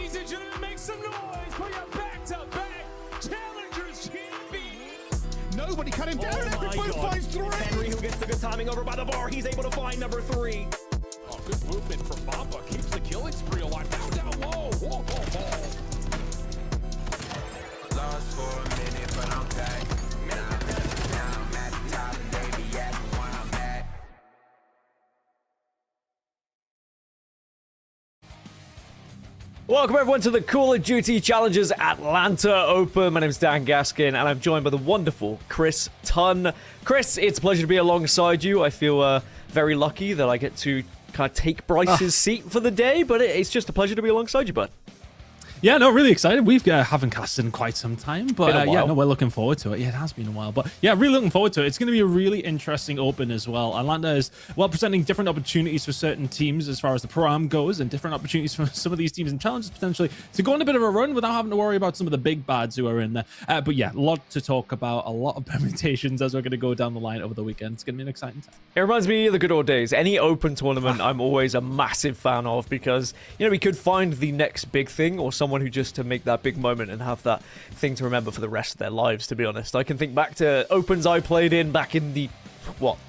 Ladies and gentlemen, make some noise for your back-to-back Challengers champion. Nobody cut him down. Everybody finds three. Henry, who gets the good timing over by the bar. He's able to find number 3. Oh, good movement from Mamba. Keeps the killing spree alive. Down low. Whoa, whoa, whoa. Lost for a minute, but I'm back. Now I'm at the top, baby, at where I'm at. Welcome everyone to the Call of Duty Challengers Atlanta Open. My name is Dan Gaskin and I'm joined by the wonderful Chris Tunn. Chris, it's a pleasure to be alongside you. I feel very lucky that I get to kind of take Bryce's seat for the day, but it's just a pleasure to be alongside you, bud. Yeah, no, really excited. We haven't casted in quite some time, but yeah, no, we're looking forward to it. Yeah, it has been a while, but yeah, really looking forward to it. It's going to be a really interesting Open as well. Atlanta is, well, presenting different opportunities for certain teams as far as the Pro-Am goes, and different opportunities for some of these teams and challenges potentially to go on a bit of a run without having to worry about some of the big bads who are in there. But yeah, a lot to talk about, a lot of permutations as we're going to go down the line over the weekend. It's going to be an exciting time. It reminds me of the good old days. Any Open tournament I'm always a massive fan of because, you know, we could find the next big thing or someone who just to make that big moment and have that thing to remember for the rest of their lives, to be honest. I can think back to Opens I played in back in the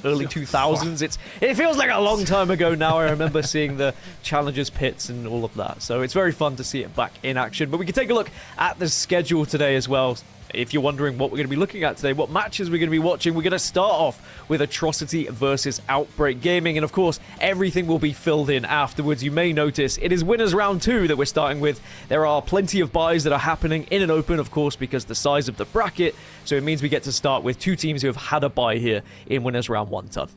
early 2000s. It feels like a long time ago now. I remember seeing the Challengers pits and all of that, so it's very fun to see it back in action. But we can take a look at the schedule today as well. If you're wondering what we're going to be looking at today, what matches we're going to be watching, we're going to start off with Atrocity versus Outbreak Gaming. And of course, everything will be filled in afterwards. You may notice it is winners round 2 that we're starting with. There are plenty of buys that are happening in an Open, of course, because the size of the bracket. So it means we get to start with 2 teams who have had a buy here in winners round 1 ton.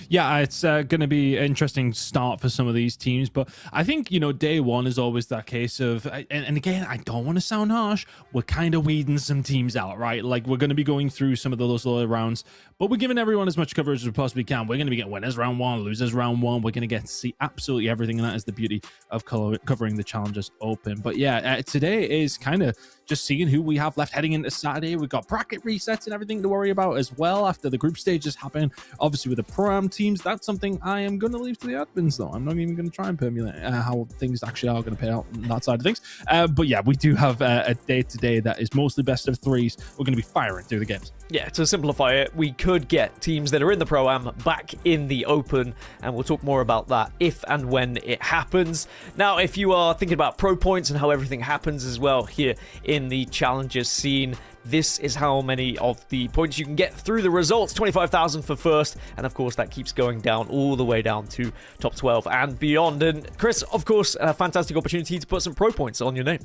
Yeah, it's going to be an interesting start for some of these teams, but I think, you know, day one is always that case of, and again, I don't want to sound harsh, we're kind of weeding some teams out, right? Like, we're going to be going through some of those lower rounds, but we're giving everyone as much coverage as we possibly can. We're going to be getting winners round 1, losers round 1. We're going to get to see absolutely everything, and that is the beauty of covering the Challengers Open. But yeah, today is kind of just seeing who we have left heading into Saturday. We've got bracket resets and everything to worry about as well after the group stages happen. Obviously, with the Pro-Am teams, that's something I am going to leave to the admins, though. I'm not even going to try and permeate how things actually are going to pay out on that side of things. But yeah, we do have a day today that is mostly best of 3s. We're going to be firing through the games. Yeah, to simplify it, we could get teams that are in the Pro-Am back in the Open, and we'll talk more about that if and when it happens. Now, if you are thinking about pro points and how everything happens as well here in the Challengers scene, this is how many of the points you can get through the results. 25,000 for first, and of course that keeps going down all the way down to top 12 and beyond. And Chris, of course, a fantastic opportunity to put some pro points on your name.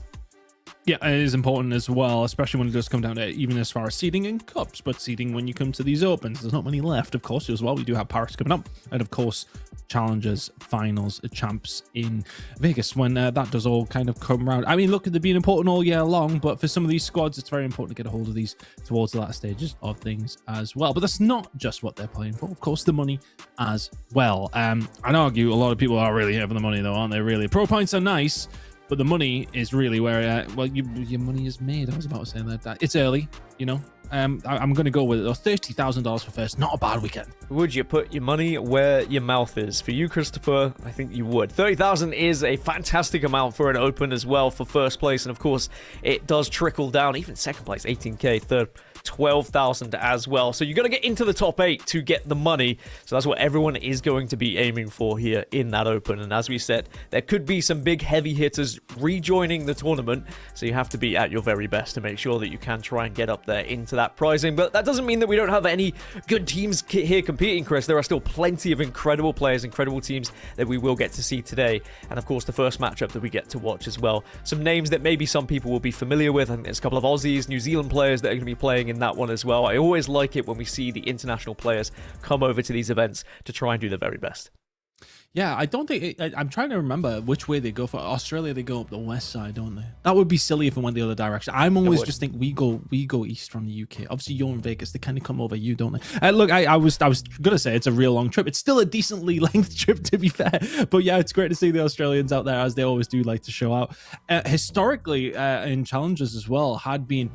Yeah, it is important as well, especially when it does come down to even as far as seeding in cups, but seeding when you come to these Opens. There's not many left, of course, as well. We do have Paris coming up, and of course, Challengers, Finals, Champs in Vegas when that does all kind of come around. I mean, look, they've been important all year long, but for some of these squads, it's very important to get a hold of these towards the latter stages of things as well. But that's not just what they're playing for, of course, the money as well. I'd argue a lot of people are really here for the money, though, aren't they, really? Pro points are nice, but the money is really where, well, your money is made. I was about to say that. It's early, you know. I'm going to go with it, though. $30,000 for first. Not a bad weekend. Would you put your money where your mouth is? For you, Christopher, I think you would. 30,000 is a fantastic amount for an Open as well for first place. And, of course, it does trickle down. Even second place, 18K. Third, 12,000 as well. So you got to get into the top 8 to get the money. So that's what everyone is going to be aiming for here in that Open. And as we said, there could be some big heavy hitters rejoining the tournament. So you have to be at your very best to make sure that you can try and get up there into that prizing. But that doesn't mean that we don't have any good teams here competing, Chris. There are still plenty of incredible players, incredible teams that we will get to see today. And of course, the first matchup that we get to watch as well. Some names that maybe some people will be familiar with. I think there's a couple of Aussies, New Zealand players that are going to be playing in that one as well. I always like it when we see the international players come over to these events to try and do their very best. Yeah, I don't think... I'm trying to remember which way they go. For Australia, they go up the west side, don't they? That would be silly if it went the other direction. I'm always just think we go east from the UK. Obviously, you're in Vegas. They kind of come over you, don't they? Look, I was going to say it's a real long trip. It's still a decently length trip, to be fair. But yeah, it's great to see the Australians out there, as they always do like to show out. Historically, in Challengers as well, had been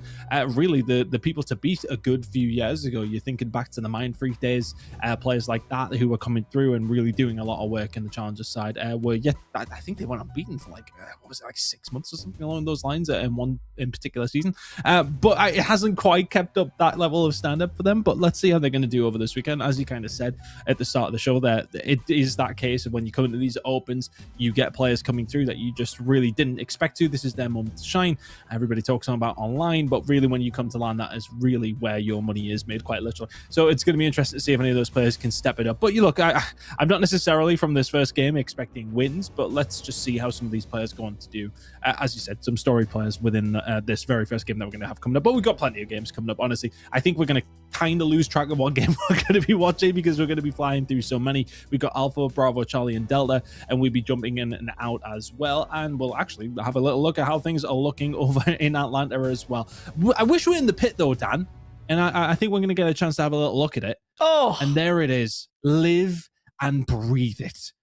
really the people to beat a good few years ago. You're thinking back to the Mind Freak days, players like that who were coming through and really doing a lot of work work in the Challengers side. Were yet I think they went unbeaten for like what was it, like 6 months or something along those lines in one in particular season. But it hasn't quite kept up that level of stand-up for them. But let's see how they're going to do over this weekend. As you kind of said at the start of the show, that it is that case of when you come into these opens, you get players coming through that you just really didn't expect to. This is their moment to shine. Everybody talks on about online, but really when you come to LAN, that is really where your money is made, quite literally. So it's going to be interesting to see if any of those players can step it up. But you look, I'm not necessarily from this first game expecting wins, but let's just see how some of these players go on to do. As you said, some story players within this very first game that we're going to have coming up. But we've got plenty of games coming up, honestly. I think we're going to kind of lose track of what game we're going to be watching because we're going to be flying through so many. We've got Alpha, Bravo, Charlie, and Delta, and we'll be jumping in and out as well. And we'll actually have a little look at how things are looking over in Atlanta as well. I wish we were in the pit though, Dan. And I think we're going to get a chance to have a little look at it. Oh, and there it is. Live and breathe it.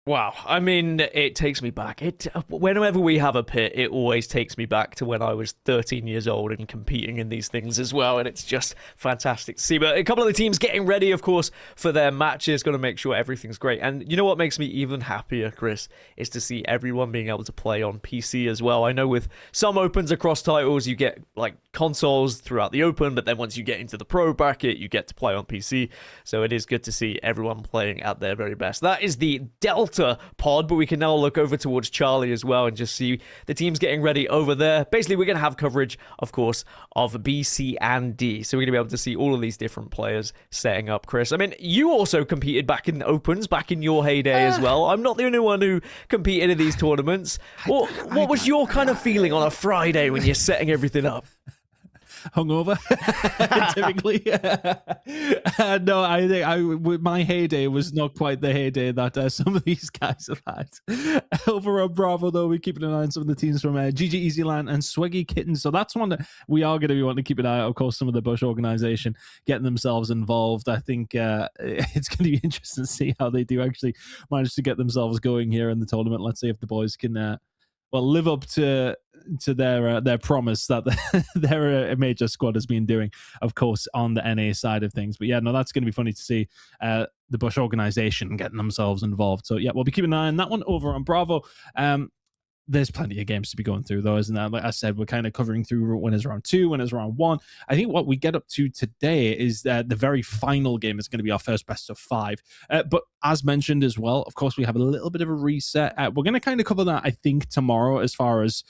wow. I mean, it takes me back. Whenever we have a pit, it always takes me back to when I was 13 years old and competing in these things as well. And it's just fantastic to see. But a couple of the teams getting ready, of course, for their matches, going to make sure everything's great. And you know what makes me even happier, Chris, is to see everyone being able to play on PC as well. I know with some opens across titles, you get like consoles throughout the open, but then once you get into the pro bracket, you get to play on PC. So it is good to see everyone playing at their very best. That is the Delta pod, but we can now look over towards Charlie as well and just see the teams getting ready over there. Basically, we're going to have coverage, of course, of B, C, and D. So we're going to be able to see all of these different players setting up, Chris. I mean, you also competed back in opens, back in your heyday as well. I'm not the only one who competed in these tournaments. What was your kind of feeling on a Friday when you're setting everything up? Hungover, typically. No, I think my heyday was not quite the heyday that some of these guys have had. Over on Bravo, though, we're keeping an eye on some of the teams from GG Easyland and Swaggy Kittens. So that's one that we are going to be wanting to keep an eye on. Of course, some of the Bush organization getting themselves involved. I think it's going to be interesting to see how they do actually manage to get themselves going here in the tournament. Let's see if the boys can live up to their promise that their major squad has been doing, of course, on the NA side of things. But yeah, no, that's going to be funny to see the Bush organization getting themselves involved. So yeah, we'll be keeping an eye on that one over on Bravo. There's plenty of games to be going through, though, isn't there? Like I said, we're kind of covering through winners round 2, winners round 1. I think what we get up to today is that the very final game is going to be our first best of 5. But as mentioned as well, of course, we have a little bit of a reset. We're going to kind of cover that, I think, tomorrow as far as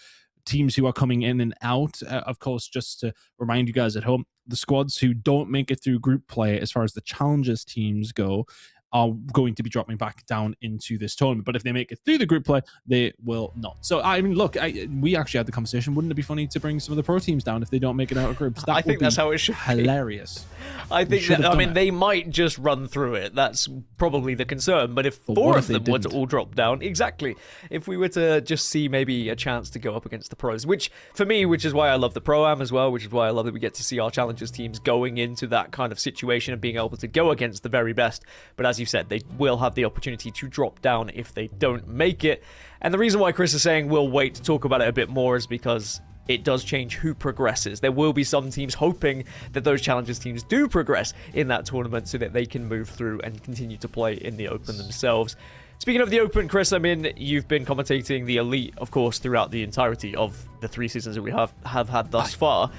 teams who are coming in and out. Of course, just to remind you guys at home, the squads who don't make it through group play as far as the Challengers teams go are going to be dropping back down into this tournament. But if they make it through the group play, they will not. So, I mean, look, we actually had the conversation. Wouldn't it be funny to bring some of the pro teams down if they don't make it out of groups? I think that's how it should be. Hilarious. I think that, I mean, they might just run through it. That's probably the concern. But if 4 of them were to all drop down, exactly. If we were to just see maybe a chance to go up against the pros, which for me, which is why I love the Pro-Am as well, which is why I love that we get to see our Challengers teams going into that kind of situation and being able to go against the very best. But as you said, they will have the opportunity to drop down if they don't make it. And the reason why Chris is saying we'll wait to talk about it a bit more is because it does change who progresses. There will be some teams hoping that those Challengers teams do progress in that tournament so that they can move through and continue to play in the Open themselves. Speaking of the Open, Chris, I mean, you've been commentating the Elite, of course, throughout the entirety of the 3 seasons that we have had thus far.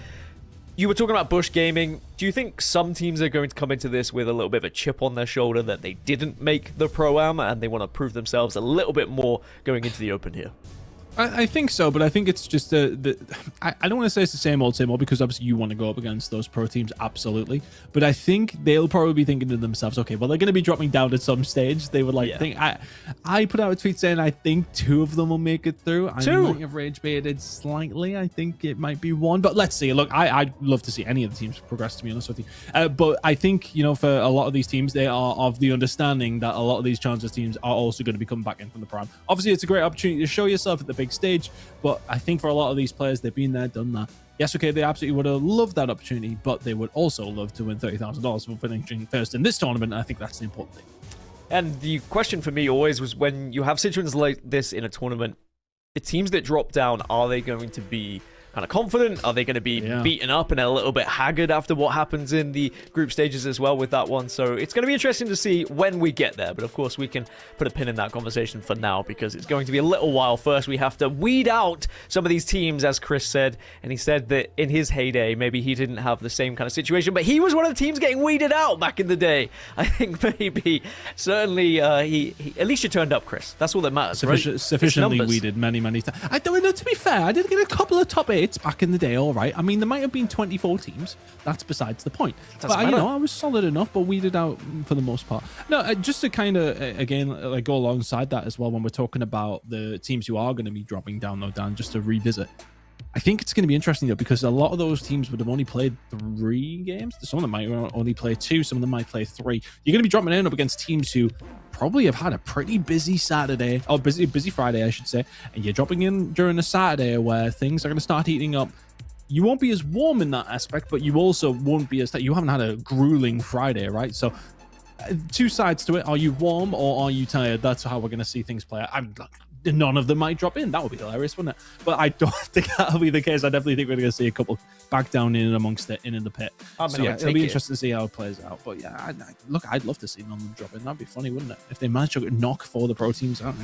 You were talking about Bush Gaming. Do you think some teams are going to come into this with a little bit of a chip on their shoulder that they didn't make the Pro-Am and they want to prove themselves a little bit more going into the Open here? I think so, but I think it's just I don't want to say it's the same old because obviously you want to go up against those pro teams, absolutely. But I think they'll probably be thinking to themselves, okay, well, they're going to be dropping down at some stage. They would think. I put out a tweet saying I think 2 of them will make it through. 2? I might have rage baited slightly. I think it might be 1, but let's see. Look, I'd love to see any of the teams progress, to be honest with you. But I think, you know, for a lot of these teams, they are of the understanding that a lot of these Challengers teams are also going to be coming back in from the Prime. Obviously, it's a great opportunity to show yourself at the big stage, but I think for a lot of these players, they've been there, done that. Yes, okay, they absolutely would have loved that opportunity, but they would also love to win $30,000 for finishing first in this tournament, and I think that's the important thing. And the question for me always was, when you have situations like this in a tournament, the teams that drop down, are they going to be kind of confident? Are they going to be beaten up and a little bit haggard after what happens in the group stages as well with that one? So it's going to be interesting to see when we get there. But of course, we can put a pin in that conversation for now because it's going to be a little while. First, we have to weed out some of these teams, as Chris said. And he said that in his heyday, maybe he didn't have the same kind of situation, but he was one of the teams getting weeded out back in the day. I think maybe, certainly, he at least you turned up, Chris. That's all that matters, right? Sufficiently weeded many times. I don't know, to be fair, I did get a couple of top 8s back in the day, all right. I mean, there might have been 24 teams. That's besides the point. But, I was solid enough, but weeded out for the most part. No, just to kind of, again, like go alongside that as well when we're talking about the teams who are going to be dropping down, though, Dan, just to revisit. I think it's going to be interesting, though, because a lot of those teams would have only played 3 games. Some of them might only play 2. Some of them might play 3. You're going to be dropping in up against teams who probably have had a pretty busy Saturday, or busy Friday, I should say. And you're dropping in during a Saturday where things are going to start heating up. You won't be as warm in that aspect, but you also won't be as... You haven't had a grueling Friday, right? So 2 sides to it. Are you warm or are you tired? That's how we're going to see things play out. None of them might drop in. That would be hilarious, wouldn't it? But I don't think that'll be the case. I definitely think we're going to see a couple back down in amongst it, in the pit. So yeah, it'll be interesting to see how it plays out. But yeah, look, I'd love to see none of them drop in. That'd be funny, wouldn't it? If they managed to knock 4 of the pro teams out,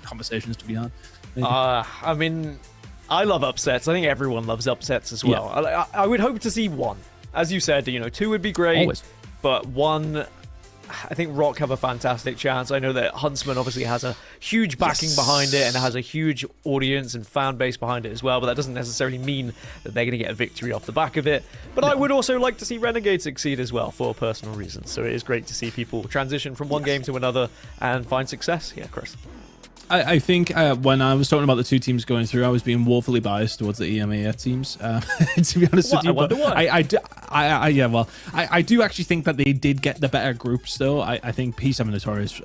conversations to be had. I mean, I love upsets. I think everyone loves upsets as well. Yeah. I would hope to see 1. As you said, 2 would be great. Always. But 1... I think Rock have a fantastic chance. I know that Huntsman obviously has a huge backing behind it and has a huge audience and fan base behind it as well, but that doesn't necessarily mean that they're going to get a victory off the back of it. But I would also like to see Renegade succeed as well for personal reasons. So it is great to see people transition from one game to another and find success. Yeah, Chris. I think when I was talking about the 2 teams going through, I was being woefully biased towards the EMEA teams. To be honest with you, I wonder why. I do actually think that they did get the better groups, though. I think P7 and Notorious,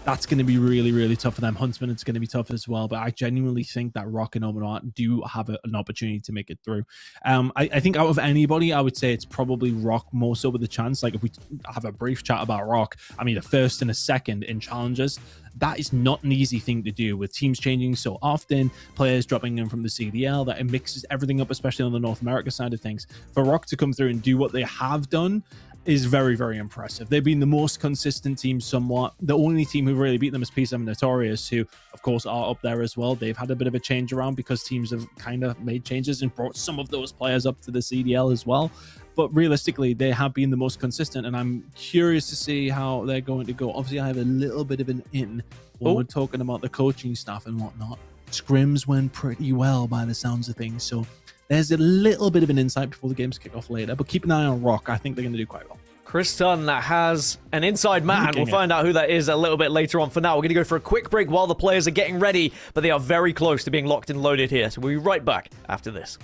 that's going to be really, really tough for them. Huntsman, it's going to be tough as well. But I genuinely think that Rock and Omnia do have an opportunity to make it through. I think out of anybody, I would say it's probably Rock more so with a chance. Like if we have a brief chat about Rock, I mean, a first and a second in challenges. That is not an easy thing to do with teams changing so often, players dropping in from the CDL, that it mixes everything up, especially on the North America side of things. For Rock to come through and do what they have done is very, very impressive. They've been the most consistent team somewhat. The only team who really beat them is P7 Notorious, who, of course, are up there as well. They've had a bit of a change around because teams have kind of made changes and brought some of those players up to the CDL as well. But realistically, they have been the most consistent, and I'm curious to see how they're going to go. Obviously, I have a little bit of an in when we're talking about the coaching staff and whatnot. Scrims went pretty well by the sounds of things, so there's a little bit of an insight before the games kick off later. But keep an eye on Rock. I think they're going to do quite well. Chris Dunn has an inside man. We'll find out who that is a little bit later on. For now, we're going to go for a quick break while the players are getting ready, but they are very close to being locked and loaded here. So we'll be right back after this.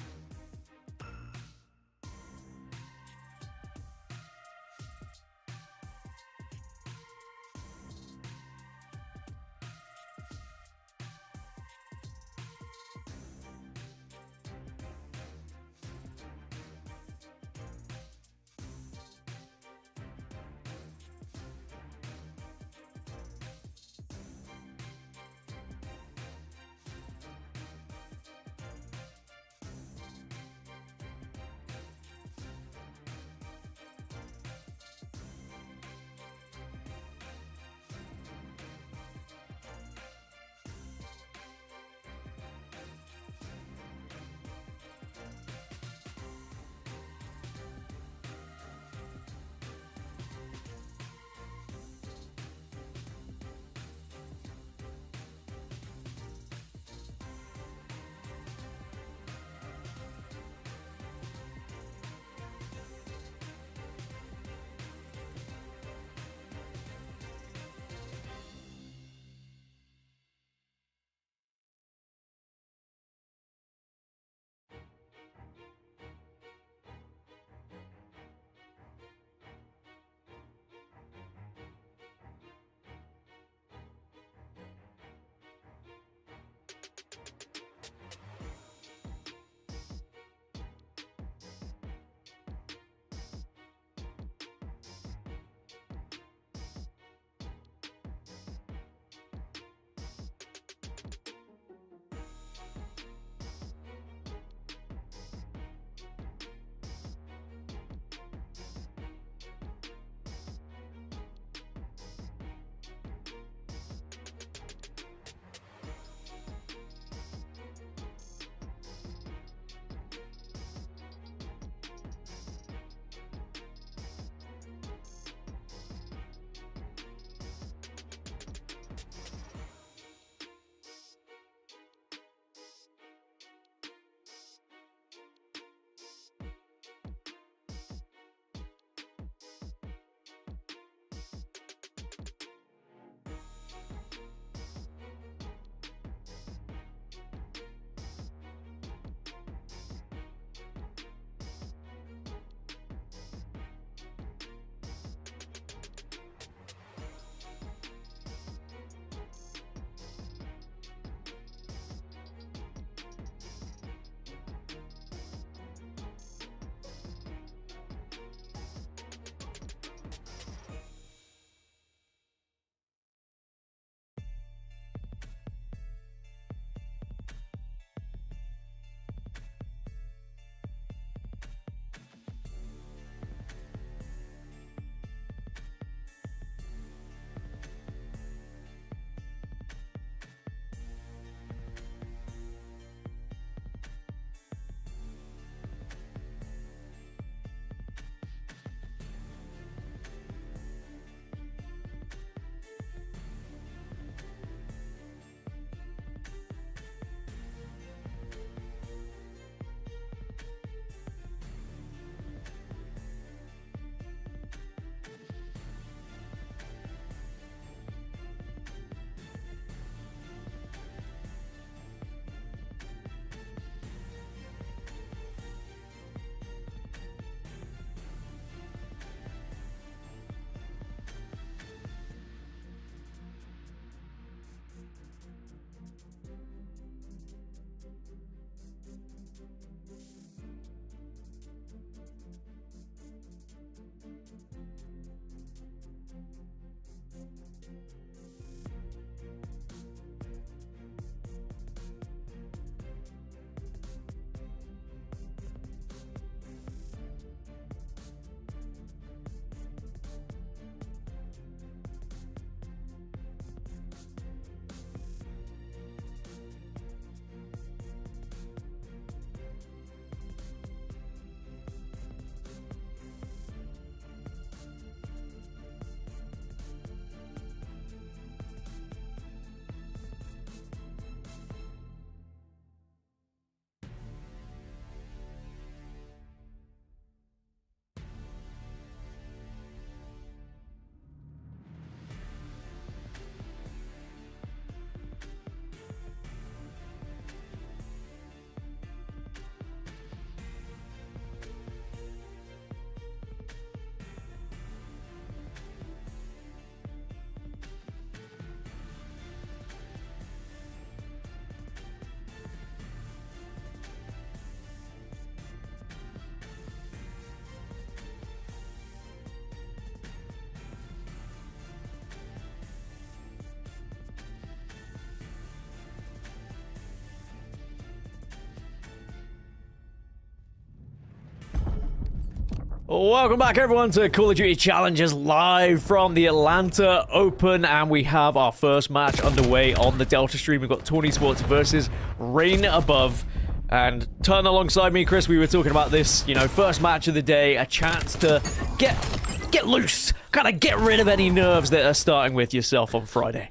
Welcome back, everyone, to Call of Duty Challengers live from the Atlanta Open, and we have our first match underway on the Delta stream. We've got Tawny Sports versus Rain Above, and turn alongside me, Chris. We were talking about this, you know, first match of the day, a chance to get loose, kind of get rid of any nerves that are starting with yourself on Friday.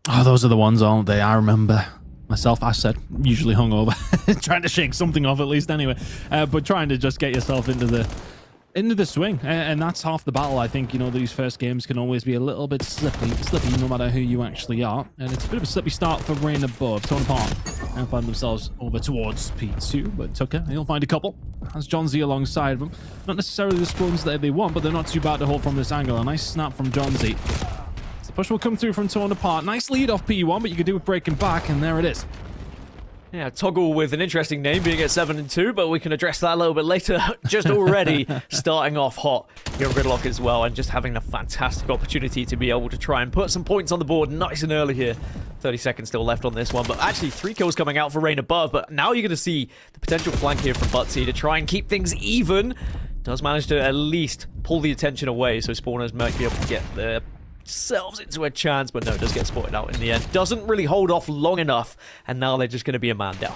Oh, those are the ones, aren't they? I remember myself, I said, usually hungover, trying to shake something off at least anyway, but trying to just get yourself into the swing, and that's half the battle. I think, you know, these first games can always be a little bit slippy no matter who you actually are, and it's a bit of a slippy start for Rain Above. Torn apart and find themselves over towards P2, but Tucker, he'll find a couple. Has John Z alongside of him. Not necessarily the spawns that they want, but they're not too bad to hold from this angle. A nice snap from John Z. The push will come through from Torn Apart. Nice lead off P1, but you could do with breaking back, and there it is. Yeah, Toggle with an interesting name, being at 7-2, but we can address that a little bit later. Just already starting off hot here in Gridlock as well, and just having a fantastic opportunity to be able to try and put some points on the board nice and early here. 30 seconds still left on this one, but actually 3 kills coming out for Rain Above, but now you're going to see the potential flank here from Butsy to try and keep things even. Does manage to at least pull the attention away, so spawners might be able to get themselves into a chance, but no, does get spotted out in the end. Doesn't really hold off long enough, and now they're just going to be a man down.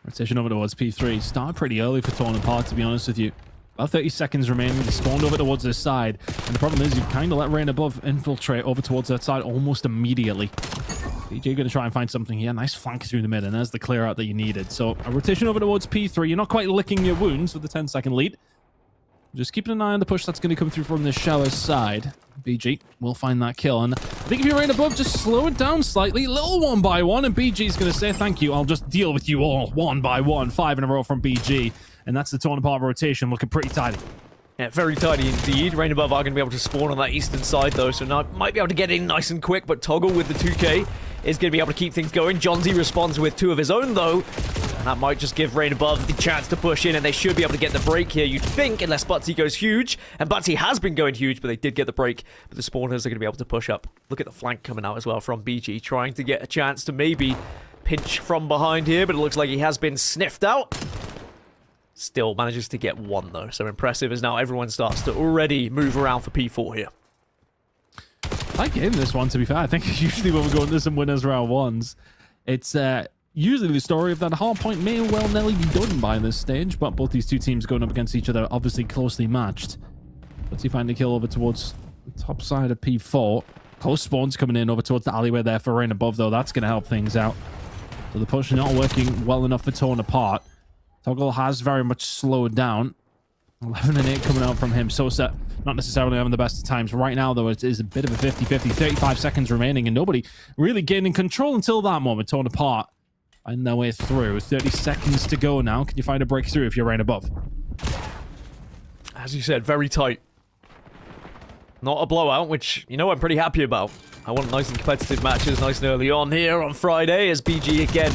Rotation over towards P3. Started pretty early for Torn Apart, to be honest with you. About 30 seconds remaining. They spawned over towards this side, and the problem is you kind of let Rain Above infiltrate over towards that side almost immediately. BJ going to try and find something here. Nice flank through the mid, and there's the clear out that you needed. So a rotation over towards P3. You're not quite licking your wounds with the 10-second lead. Just keeping an eye on the push that's going to come through from the shower side. BG will find that kill, and I think if you're Rain Above, just slow it down slightly. Little 1 by 1, and BG's going to say, thank you, I'll just deal with you all 1 by 1. 5 in a row from BG, and that's the Torn Apart rotation, looking pretty tidy. Yeah, very tidy indeed. Rain Above are going to be able to spawn on that eastern side, though, so now might be able to get in nice and quick, but Toggle with the 2K is going to be able to keep things going. John Z responds with 2 of his own, though, and that might just give Rain Above the chance to push in, and they should be able to get the break here, you'd think, unless Butsy goes huge. And Butsy has been going huge, but they did get the break. But the spawners are going to be able to push up. Look at the flank coming out as well from BG, trying to get a chance to maybe pinch from behind here, but it looks like he has been sniffed out. Still manages to get 1, though, so impressive as now everyone starts to already move around for P4 here. I like getting this one, to be fair. I think usually when we go into some winners round 1s, it's usually the story of that hard point may well nearly be done by this stage, but both these two teams going up against each other obviously closely matched. Let's see, find a kill over towards the top side of P4. Close spawns coming in over towards the alleyway there for Rain Above, though. That's going to help things out. So the push not working well enough for Torn Apart. Toggle has very much slowed down. 11 and 8 coming out from him. Sosa not necessarily having the best of times. Right now, though, it is a bit of a 50-50. 35 seconds remaining, and nobody really gaining control until that moment. Torn Apart find their way through. 30 seconds to go now. Can you find a breakthrough if you're Rain Above? As you said, very tight. Not a blowout, which, you know, I'm pretty happy about. I want nice and competitive matches nice and early on here on Friday, as BG again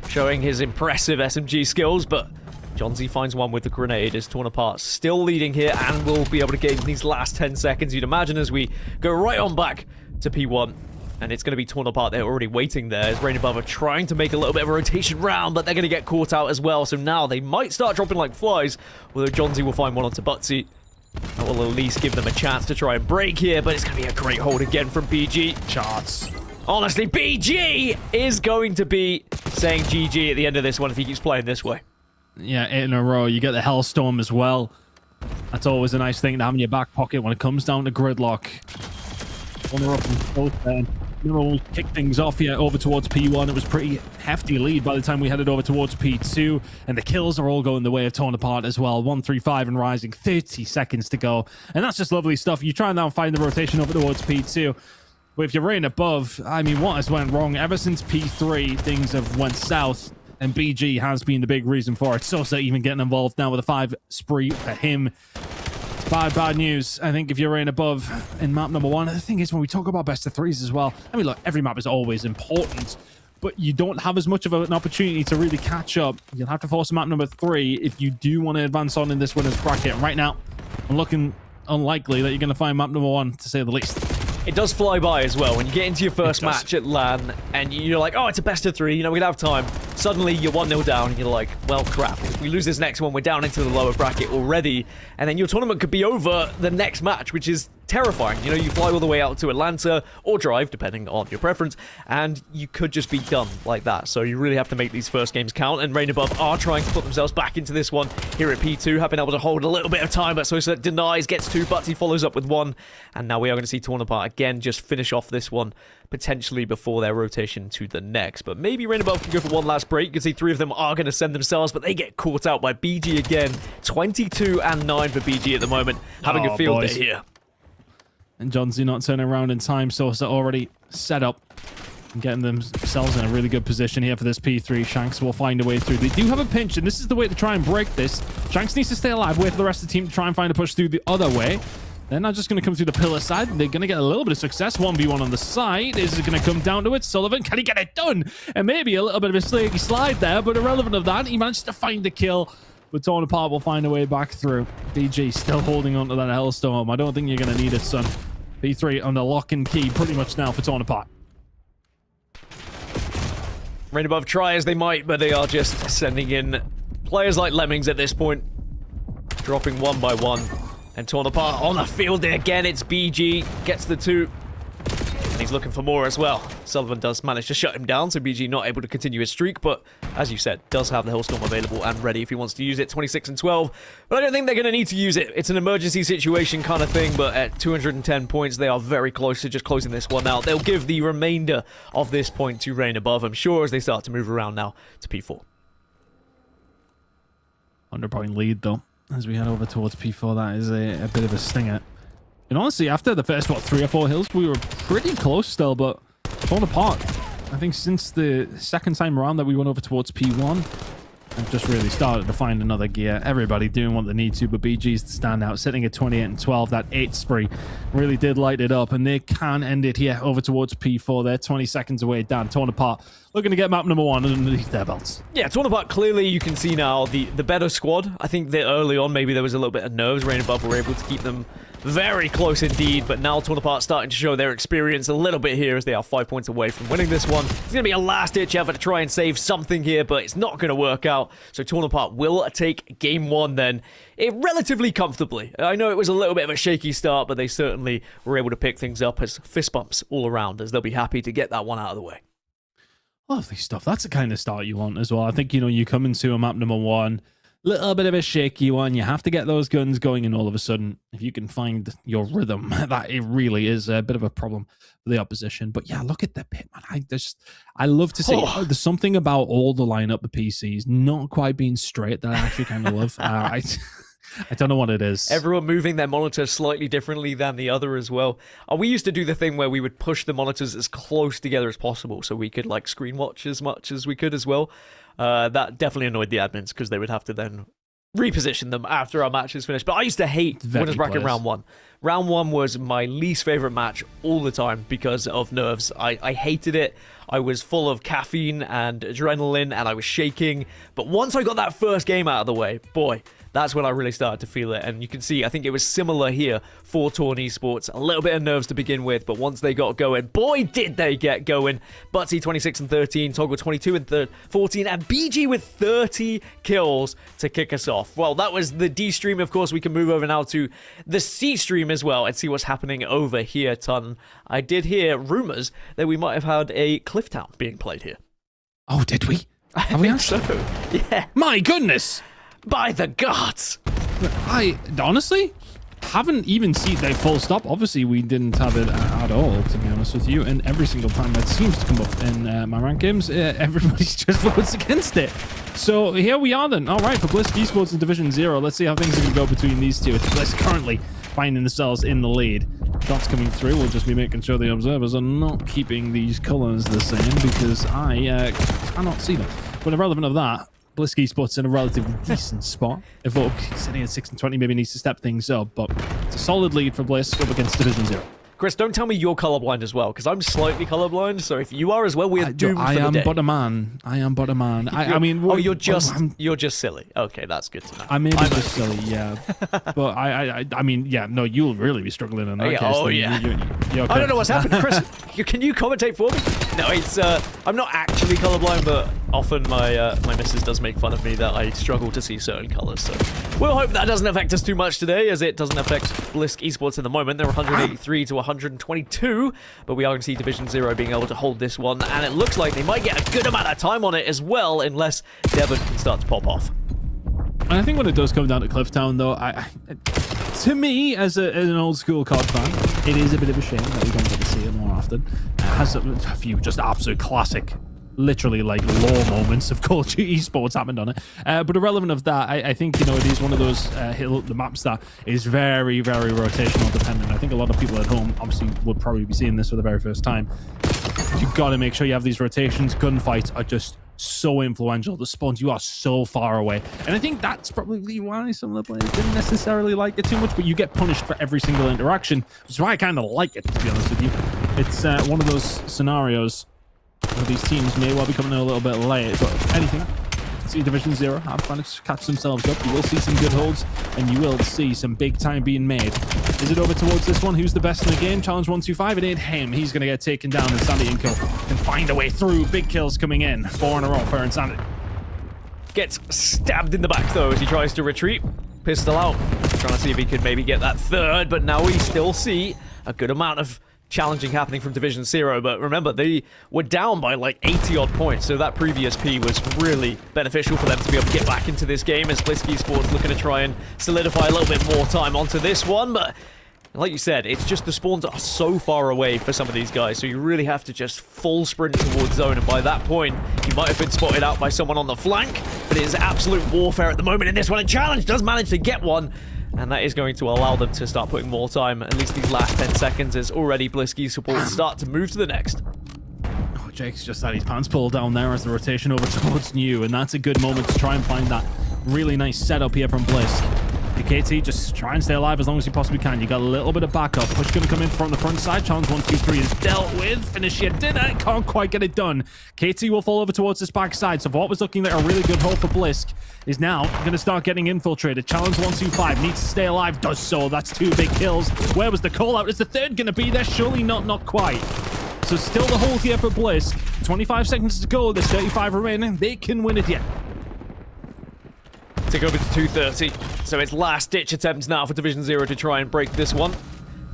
showing his impressive SMG skills, but John Z finds one with the grenade as Torn Apart still leading here and will be able to gain these last 10 seconds, you'd imagine, as we go right on back to P1. And it's going to be Torn Apart. They're already waiting there as Rain Above are trying to make a little bit of a rotation round, but they're going to get caught out as well. So now they might start dropping like flies, although John Z will find one onto Butsy. That will at least give them a chance to try and break here, but it's going to be a great hold again from BG. Charts. Honestly, BG is going to be saying GG at the end of this one if he keeps playing this way. Yeah, 8 in a row. You get the Hellstorm as well. That's always a nice thing to have in your back pocket when it comes down to Gridlock. One up from both there. We'll kick things off here over towards P1. It was pretty hefty lead by the time we headed over towards P2, and the kills are all going the way of Torn Apart as well. 135 and rising, 30 seconds to go, and that's just lovely stuff. You try and now find the rotation over towards P2, but if you're Rain Above, I mean, what has went wrong? Ever since P3, things have went south, and BG has been the big reason for it. Sosa even getting involved now with a 5 spree for him. Bad news. I think if you're Rain Above in map number 1, the thing is, when we talk about best of 3s as well, I mean, look, every map is always important, but you don't have as much of an opportunity to really catch up. You'll have to force map number 3 if you do want to advance on in this winner's bracket. And right now, I'm looking unlikely that you're going to find map number 1, to say the least. It does fly by as well. When you get into your first match at LAN and you're like, oh, it's a best of 3, you know, we can have time. Suddenly you're 1-0 down and you're like, well, crap. If we lose this next one, we're down into the lower bracket already. And then your tournament could be over the next match, which is terrifying. You know, you fly all the way out to Atlanta or drive, depending on your preference, and you could just be done like that. So you really have to make these first games count, and Rain Above are trying to put themselves back into this one here at P2, have been able to hold a little bit of time, but Sosa denies, gets 2, but he follows up with 1, and now we are going to see Torn Apart again just finish off this one, potentially before their rotation to the next. But maybe Rain Above can go for one last break. You can see 3 of them are going to send themselves, but they get caught out by BG again. 22-9 for BG at the moment, having a field day here. And John Z not turning around in time. Sosa already set up and getting themselves in a really good position here for this P3. Shanks will find a way through. They do have a pinch, and this is the way to try and break this. Shanks needs to stay alive, wait for the rest of the team to try and find a push through the other way. They're not just going to come through the pillar side. They're going to get a little bit of success. 1v1 on the side. Is it going to come down to it? Sullivan, can he get it done? And maybe a little bit of a snaky slide there, but irrelevant of that, he managed to find the kill. But Torn Apart will find a way back through. BG still holding on to that Hellstorm. I don't think you're going to need it, son. P3 under lock and key pretty much now for Torn Apart. Rain Above try as they might, but they are just sending in players like lemmings at this point. Dropping 1 by 1. And Torn Apart on the field again. It's BG. Gets the 2. And he's looking for more as well. Sullivan does manage to shut him down, so BG not able to continue his streak, but as you said, does have the Hellstorm available and ready if he wants to use it. 26-12. But I don't think they're going to need to use it. It's an emergency situation kind of thing, but at 210 points, they are very close to just closing this one out. They'll give the remainder of this point to Rain Above, I'm sure, as they start to move around now to P4. 100-point lead, though, as we head over towards P4. That is a bit of a stinger. And honestly, after the first, 3 or 4 hills, we were pretty close still, but Torn Apart. I think since the second time around that we went over towards P1, I've just really started to find another gear. Everybody doing what they need to, but BG's the standout, sitting at 28-12. That 8 spree really did light it up, and they can end it here over towards P4. They're 20 seconds away down. Torn Apart looking to get map number 1 underneath their belts. Yeah, Torn Apart, clearly you can see now the better squad. I think that early on maybe there was a little bit of nerves. Rain Above were able to keep them very close indeed, but now Torn Apart starting to show their experience a little bit here as they are 5 points away from winning this one. It's going to be a last-ditch effort to try and save something here, but it's not going to work out. So Torn Apart will take game 1 then, relatively comfortably. I know it was a little bit of a shaky start, but they certainly were able to pick things up as fist bumps all around, as they'll be happy to get that one out of the way. Lovely stuff. That's the kind of start you want as well. I think, you know, you come into a map number 1, little bit of a shaky one. You have to get those guns going, and all of a sudden, if you can find your rhythm, that it really is a bit of a problem for the opposition. But yeah, look at the pit, man. I love to see. There's something about all the lineup, the PCs, not quite being straight that I actually kind of love. I don't know what it is. Everyone moving their monitors slightly differently than the other as well. We used to do the thing where we would push the monitors as close together as possible so we could like screen watch as much as we could as well. That definitely annoyed the admins because they would have to then reposition them after our match is finished. But I used to hate winners bracket round 1. Round 1 was my least favorite match all the time because of nerves. I hated it. I was full of caffeine and adrenaline and I was shaking. But once I got that first game out of the way, boy, that's when I really started to feel it. And you can see, I think it was similar here for Torn Esports. A little bit of nerves to begin with, but once they got going, boy, did they get going. Butsy 26-13, Toggle 22-14, and BG with 30 kills to kick us off. Well, that was the D stream. Of course, we can move over now to the C stream as well and see what's happening over here, Ton. I did hear rumors that we might have had a Clifftown being played here. Oh, did we? Have we actually? So, yeah. My goodness! By the gods! I honestly haven't even seen the full stop. Obviously, we didn't have it at all, to be honest with you. And every single time that seems to come up in my rank games, everybody just votes against it. So here we are then. All right, for Blisk Esports in Division 0, let's see how things are going to go between these two. It's Blisk currently finding themselves in the lead. Shots coming through. We'll just be making sure the observers are not keeping these colors the same because I cannot see them. But irrelevant of that, Blisk Esports in a relatively decent spot. Evoke sitting at 6-20 maybe needs to step things up, but it's a solid lead for Blisk up against Division 0. Chris, don't tell me you're colorblind as well, because I'm slightly colorblind. So if you are as well, we're doomed for the day. I am but a man. I mean, oh, you're just silly. Okay, that's good to know. I may be just silly, yeah. But I mean, yeah. No, you'll really be struggling in that case. Oh, then. yeah. You're okay. I don't know what's happened, Chris. Can you commentate for me? No, it's I'm not actually colorblind, but often my missus does make fun of me that I struggle to see certain colors. So we'll hope that doesn't affect us too much today, as it doesn't affect Blisk Esports in the moment. They're 183 to 122, but we are going to see Division 0 being able to hold this one, and it looks like they might get a good amount of time on it as well, unless Devon can start to pop off. And I think when it does come down to Clifftown, though, to me, as an old school COD fan, it is a bit of a shame that we don't get to see it more often. It has a few just absolute classic, literally like lore moments of Call of Duty Esports happened on it. But irrelevant of that, I think, you know, it is one of those the maps that is very, very rotational dependent. I think a lot of people at home obviously would probably be seeing this for the very first time. You've got to make sure you have these rotations. Gunfights are just so influential. The spawns, you are so far away. And I think that's probably why some of the players didn't necessarily like it too much, but you get punished for every single interaction, which is why I kind of like it, to be honest with you. It's one of those scenarios where these teams may well be coming in a little bit late, but anything. See Division 0 have managed to catch themselves up. You will see some good holds, and you will see some big time being made. Is it over towards this one? Who's the best in the game? Challenge 125. It ain't him. He's going to get taken down, and Sandy and Kill can find a way through. Big kills coming in. 4 in a row for Insanity. Gets stabbed in the back, though, as he tries to retreat. Pistol out. Trying to see if he could maybe get that third, but now we still see a good amount of challenging happening from Division 0, but remember, they were down by like 80 odd points, so that previous P was really beneficial for them to be able to get back into this game, as Blisk Esports looking to try and solidify a little bit more time onto this one. But like you said, it's just the spawns are so far away for some of these guys, so you really have to just full sprint towards zone, and by that point, you might have been spotted out by someone on the flank, but it is absolute warfare at the moment in this one, and Challenge does manage to get one, and that is going to allow them to start putting more time, at least these last 10 seconds, as already Blisk Esports start to move to the next. Oh, Jake's just had his pants pulled down there as the rotation over towards New, and that's a good moment to try and find that really nice setup here from Blisk. KT, just try and stay alive as long as you possibly can. You got a little bit of backup. Push going to come in from the front side. Challenge 1, 2, 3 is dealt with. Finish your dinner. Can't quite get it done. KT will fall over towards this back side. So for what was looking like a really good hole for Blisk is now going to start getting infiltrated. Challenge 1, 2, 5 needs to stay alive. Does so. That's 2 big kills. Where was the call out? Is the third going to be there? Surely not quite. So still the hold here for Blisk. 25 seconds to go. There's 35 remaining. They can win it yet. Take over to 230. So it's last-ditch attempts now for Division 0 to try and break this one.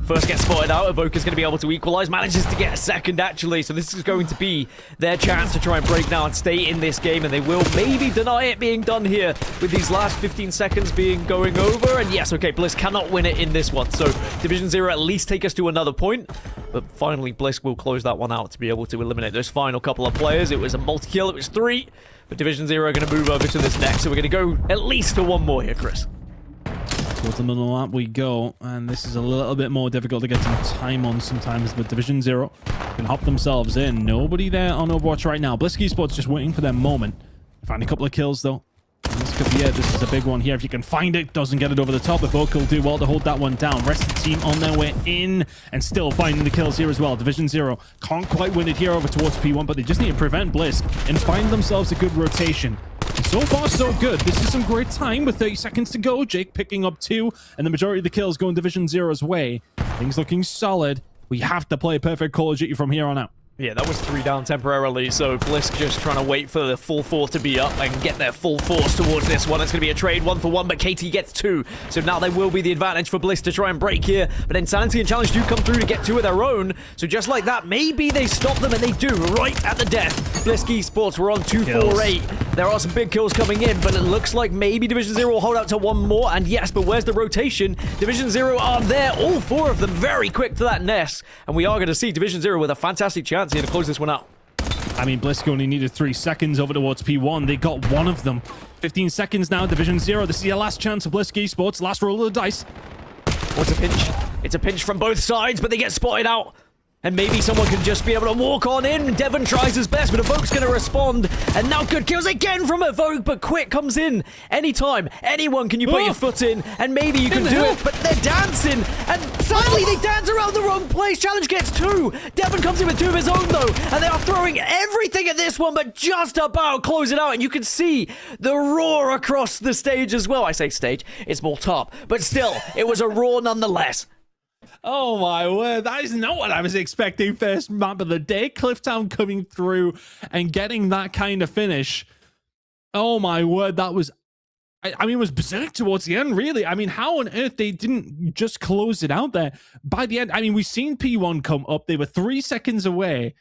First gets spotted out. Evoker's going to be able to equalize. Manages to get a second, actually. So this is going to be their chance to try and break now and stay in this game. And they will maybe deny it being done here with these last 15 seconds being going over. And yes, okay, Blisk cannot win it in this one. So Division 0 at least take us to another point. But finally, Blisk will close that one out to be able to eliminate those final couple of players. It was a multi-kill. It was 3. But Division 0 are going to move over to this next. So we're going to go at least for one more here, Chris. Towards the middle lap we go, and this is a little bit more difficult to get some time on sometimes, but Division 0 can hop themselves in. Nobody there on Overwatch right now. Blisk Esports just waiting for their moment. Find a couple of kills, though. And this could be it. This is a big one here. If you can find it, doesn't get it over the top. Evoke will do well to hold that one down. Rest of the team on their way in, and still finding the kills here as well. Division 0 can't quite win it here over towards P1, but they just need to prevent Blisk and find themselves a good rotation. And so far, so good. This is some great time with 30 seconds to go. Jake picking up 2, and the majority of the kills going Division 0's way. Things looking solid. We have to play perfect Call of Duty from here on out. Yeah, that was 3 down temporarily, so Blisk just trying to wait for the full 4 to be up and get their full force towards this one. It's going to be a trade 1-for-1, but KT gets 2. So now there will be the advantage for Blisk to try and break here. But Insanity and Challenge do come through to get 2 of their own. So just like that, maybe they stop them, and they do right at the death. Blisk Esports were on 2-4-8. There are some big kills coming in, but it looks like maybe Division 0 will hold out to 1 more. And yes, but where's the rotation? Division 0 are there, all 4 of them very quick to that nest. And we are going to see Division 0 with a fantastic chance here to close this one out. I mean, Blisk only needed 3 seconds over towards P1. They got 1 of them. 15 seconds now, Division 0. This is your last chance of Blisk Esports. Last roll of the dice. What's a pinch? It's a pinch from both sides, but they get spotted out. And maybe someone can just be able to walk on in. Devon tries his best, but Evoke's going to respond. And now good kills again from Evoke, but Quick comes in anytime. Anyone, can you put your foot in? And maybe you can do it, but they're dancing. And suddenly they dance around the wrong place. Challenge gets 2. Devon comes in with 2 of his own, though. And they are throwing everything at this one, but just about close it out. And you can see the roar across the stage as well. I say stage, it's more top. But still, it was a roar nonetheless. Oh my word, that is not what I was expecting. First map of the day, Clifftown coming through and getting that kind of finish. Oh my word, that was, I mean, it was berserk towards the end, really. I mean, how on earth they didn't just close it out there? By the end, I mean, we've seen P1 come up. They were 3 seconds away.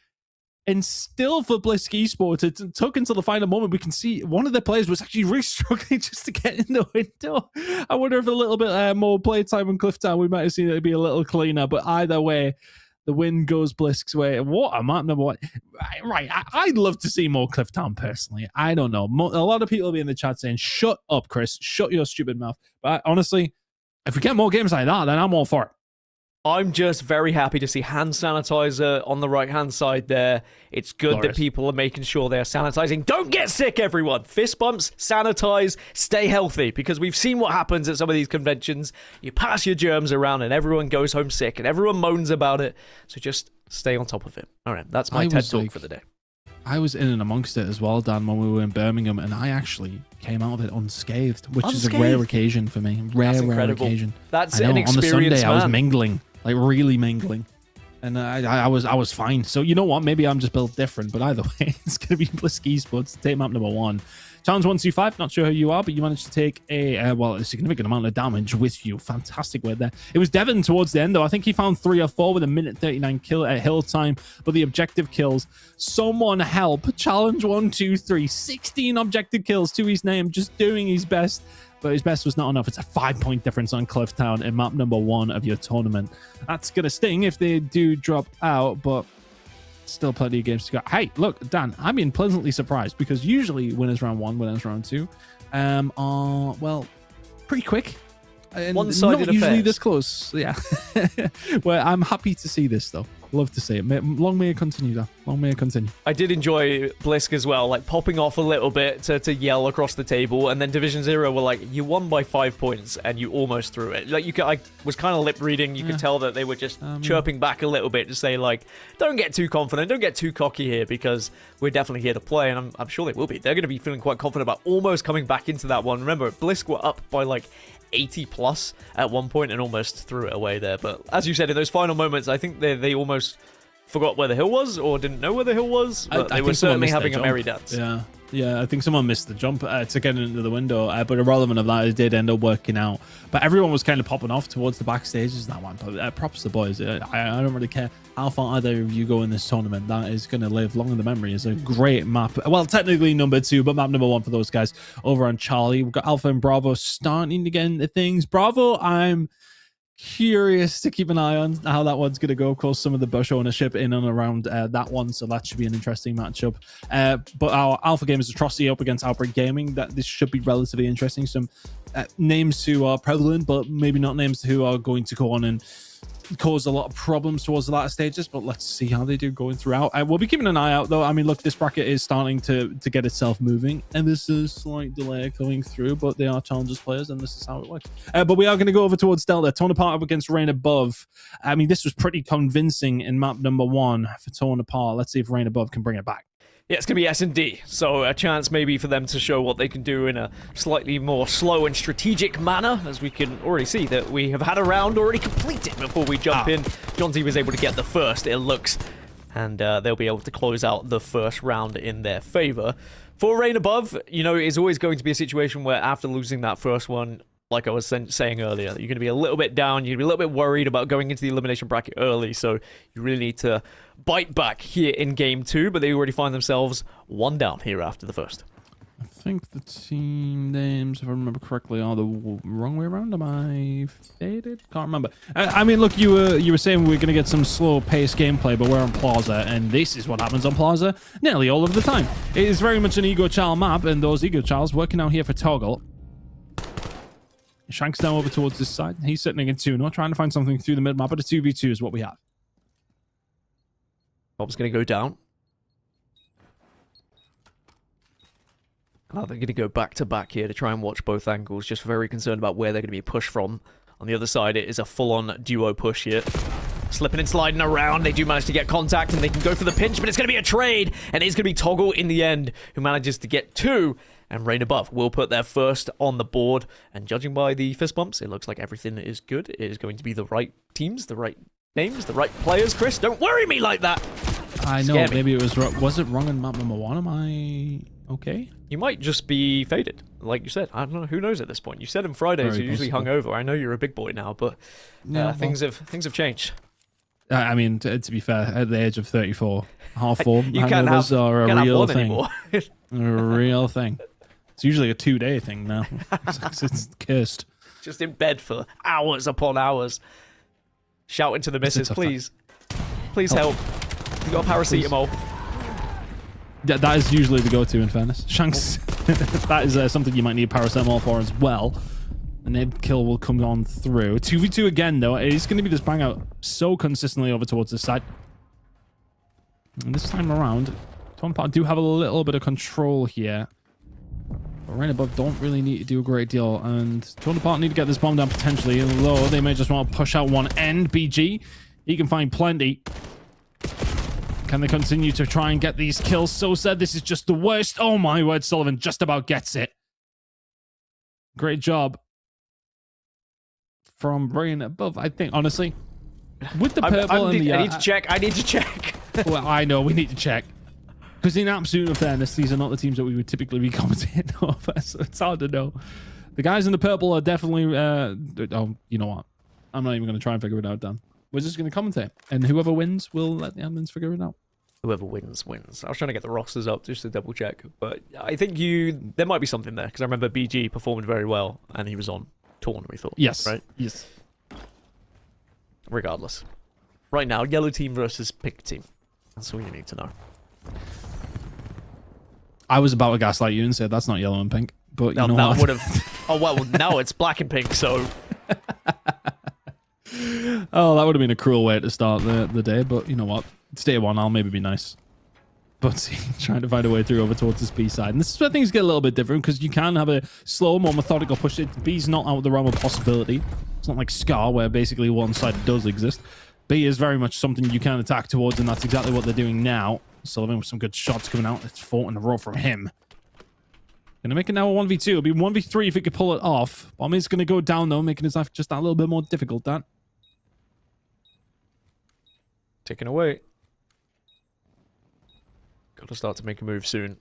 And still for Blisk Esports, it took until the final moment. We can see one of the players was actually really struggling just to get in the window. I wonder if a little bit more playtime on Clifftown, we might have seen it be a little cleaner. But either way, the win goes Blisk's way. What a map number one. Right, I'd love to see more Clifftown personally. I don't know. A lot of people will be in the chat saying, shut up, Chris. Shut your stupid mouth. But honestly, if we get more games like that, then I'm all for it. I'm just very happy to see hand sanitizer on the right-hand side there. It's good that people are making sure they're sanitizing. Don't get sick, everyone. Fist bumps, sanitize, stay healthy, because we've seen what happens at some of these conventions. You pass your germs around and everyone goes home sick and everyone moans about it. So just stay on top of it. All right, that's my TED Talk for the day. I was in and amongst it as well, Dan, when we were in Birmingham, and I actually came out of it unscathed, which is a rare occasion for me. Rare occasion. That's an experience, on the Sunday, man. I was mingling. Like really mingling, and I was fine. So you know what? Maybe I'm just built different. But either way, it's gonna be Blisk Esports. Take map number 1, challenge 125. Not sure who you are, but you managed to take a significant amount of damage with you. Fantastic work there. It was Devon towards the end though. I think he found 3 or 4 with a minute 39 kill at hill time. But the objective kills. Someone help! Challenge 123. 16 objective kills to his name. Just doing his best. But his best was not enough. It's a 5-point difference on Clifftown in map number 1 of your tournament. That's going to sting if they do drop out, but still plenty of games to go. Hey, look, Dan, I've been pleasantly surprised because usually winners round 1, winners round 2 are, well, pretty quick. And one-sided not usually affairs. this close. Yeah. Well, I'm happy to see this, though. Love to see it. Long may it continue, though. Long may it continue. I did enjoy Blisk as well, like popping off a little bit to yell across the table, and then Division 0 were like, you won by 5 points and you almost threw it. Like I was kind of lip reading. You could tell that they were just chirping back a little bit to say like, don't get too confident, don't get too cocky here, because we're definitely here to play, and I'm sure they will be. They're going to be feeling quite confident about almost coming back into that one. Remember, Blisk were up by like 80 plus at one point and almost threw it away there. But as you said, in those final moments, I think they almost forgot where the hill was or didn't know where the hill was, but they were certainly having a merry dance. Yeah, I think someone missed the jump to get into the window, but irrelevant of that, it did end up working out. But everyone was kind of popping off towards the backstages that one. But props to the boys. I don't really care how far either of you go in this tournament. That is going to live long in the memory. It's a great map. Well, technically number 2, but map number 1 for those guys over on Charlie. We've got Alpha and Bravo starting to get into things. Bravo, I'm curious to keep an eye on how that one's going to go. Of course, some of the Bush ownership in and around that one, so that should be an interesting matchup. But our Alpha game is Atrocity up against Outbreak Gaming. This should be relatively interesting. Some names who are prevalent, but maybe not names who are going to go on and cause a lot of problems towards the latter stages, but let's see how they do going throughout. We'll be keeping an eye out though. I mean, look, this bracket is starting to get itself moving, and this is a slight delay coming through, but they are challengers players, and this is how it works. But we are going to go over towards Delta. Tone Apart up against Rain Above. I mean, this was pretty convincing in map number 1 for Tone Apart. Let's see if Rain Above can bring it back. Yeah, it's going to be S&D, so a chance maybe for them to show what they can do in a slightly more slow and strategic manner, as we can already see that we have had a round already completed before we jump in. Jonty was able to get the first, it looks, and they'll be able to close out the first round in their favor. For Rain Above, you know, it's always going to be a situation where after losing that first one, like I was saying earlier, you're going to be a little bit down, you're going to be a little bit worried about going into the elimination bracket early, so you really need to bite back here in game 2, but they already find themselves 1 down here after the first. I think the team names, if I remember correctly, are the wrong way around. Am I faded? Can't remember. I mean, look, you were saying we're going to get some slow-paced gameplay, but we're on Plaza, and this is what happens on Plaza nearly all of the time. It is very much an Ego Child map, and those Ego Childs working out here for Toggle. Shanks now over towards this side. He's sitting against Tuno, trying to find something through the mid-map, but a 2v2 is what we have. Bob's going to go down. Now they're going to go back to back here to try and watch both angles. Just very concerned about where they're going to be pushed from. On the other side, it is a full-on duo push here. Slipping and sliding around. They do manage to get contact, and they can go for the pinch, but it's going to be a trade, and it's going to be Toggle in the end, who manages to get 2, and Rain Above will put their first on the board. And judging by the fist bumps, it looks like everything is good. It is going to be the right teams, the right names, the right players. Chris, don't worry me like that. I know, maybe it was wrong. Was it wrong in map number 1? Am I okay? You might just be faded, like you said. I don't know. Who knows at this point? You said on Fridays you're usually hungover. I know you're a big boy now, but things have changed. I mean, to be fair, at the age of 34, half full you can't have, are a real thing. Anymore. A real thing. It's usually a 2-day thing now. It's cursed. Just in bed for hours upon hours. Shouting to the missus, please. Please help. You got a paracetamol. Yeah, that is usually the go-to, in fairness. Shanks, that is something you might need paracetamol for as well. And then kill will come on through. 2v2 again, though. It's going to be this bang out so consistently over towards this side. And this time around, Tonepart do have a little bit of control here. But Rain Above don't really need to do a great deal. And Tonepart need to get this bomb down potentially. Although they may just want to push out one end. BG, he can find plenty. Can they continue to try and get these kills? So said this is just the worst. Oh my word, Sullivan just about gets it. Great job from Rain Above, I think, honestly. With the purple and the... I need to check. Well, I know, we need to check. Because in absolute fairness, these are not the teams that we would typically be commentating over, so it's hard to know. The guys in the purple are definitely... oh, you know what? I'm not even going to try and figure it out, Dan. We're just going to commentate. And whoever wins, we'll let the admins figure it out. Whoever wins, wins. I was trying to get the rosters up just to double check. But I think there might be something there. Because I remember BG performed very well. And he was on Torn, we thought. Yes. Right? Yes. Regardless. Right now, yellow team versus pink team. That's all you need to know. I was about to gaslight you and say that's not yellow and pink. But you know that what? would have... Oh, well, now it's black and pink, so... Oh, that would have been a cruel way to start the day, but you know what? It's day 1, I'll maybe be nice. But trying to find a way through over towards this B side. And this is where things get a little bit different, because you can have a slow, more methodical push. B's not out of the realm of possibility. It's not like Scar, where basically one side does exist. B is very much something you can attack towards, and that's exactly what they're doing now. Sullivan with some good shots coming out. It's 4 in a row from him. Gonna make it now a 1v2. It'll be 1v3 if he could pull it off. Bomb is gonna go down, though, making his life just that little bit more difficult, Dan. Ticking away. Got to start to make a move soon.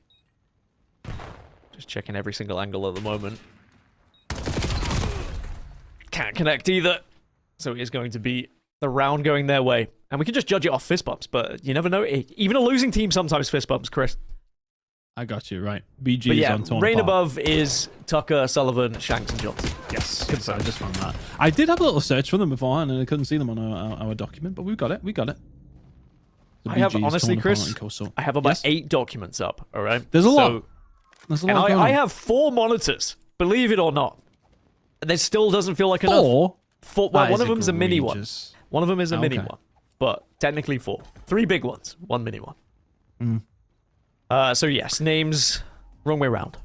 Just checking every single angle at the moment. Can't connect either. So it is going to be the round going their way. And we can just judge it off fist bumps, but you never know. Even a losing team sometimes fist bumps, Chris. I got you, right. BG is on Torn Rain Apart. Above is Tucker, Sullivan, Shanks, and Johnson. Yes, I just found that. I did have a little search for them beforehand, and I couldn't see them on our document, but we've got it. We got it. I have, honestly, Chris, I have about 8 documents up, all right? There's a lot. There's a lot. And I have 4 monitors, believe it or not. There still doesn't feel like enough. 4? Well, one of them's a mini one. One of them is a mini one. But technically 4. 3 big ones, 1 mini one. So yes, names, wrong way around.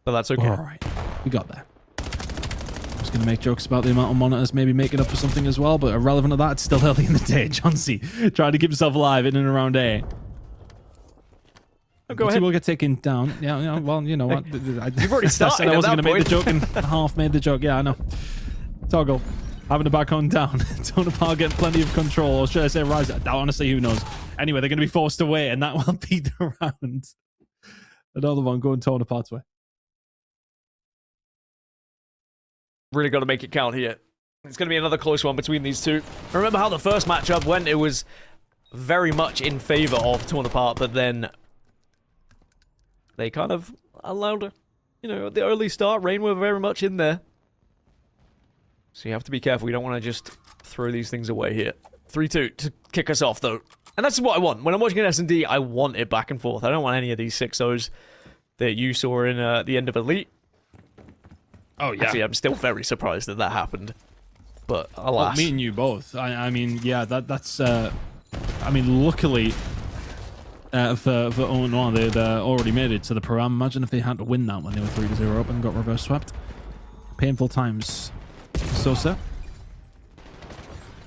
But that's okay. All right, we got that. I was going to make jokes about the amount of monitors maybe making up for something as well, but irrelevant to that, it's still early in the day. John C. trying to keep himself alive in and around A. Oh, go ahead. Will get taken down. Yeah, well, you know what? You've already started. I wasn't going to make the joke and half made the joke. Yeah, I know. Toggle. Having to back on down. Tonepart getting plenty of control. Or should I say rise? Honestly, who knows? Anyway, they're going to be forced away, and that will be the round. Another one going Tonepart's way. Really got to make it count here. It's going to be another close one between these two. Remember how the first matchup went? It was very much in favor of Tonepart, but then they kind of allowed, you know, at the early start, Rain were very much in there. So you have to be careful. You don't want to just throw these things away here. 3-2 to kick us off, though. And that's what I want. When I'm watching an S&D, I want it back and forth. I don't want any of these 6-0s that you saw in the end of Elite. Oh, yeah. Actually, I'm still very surprised that happened. But alas. Me and you both. I mean, yeah, that's... I mean, luckily, for Omnia. They'd already made it to the pro. Imagine if they had to win that when they were 3-0 up and got reverse swept. Painful times. Sosa.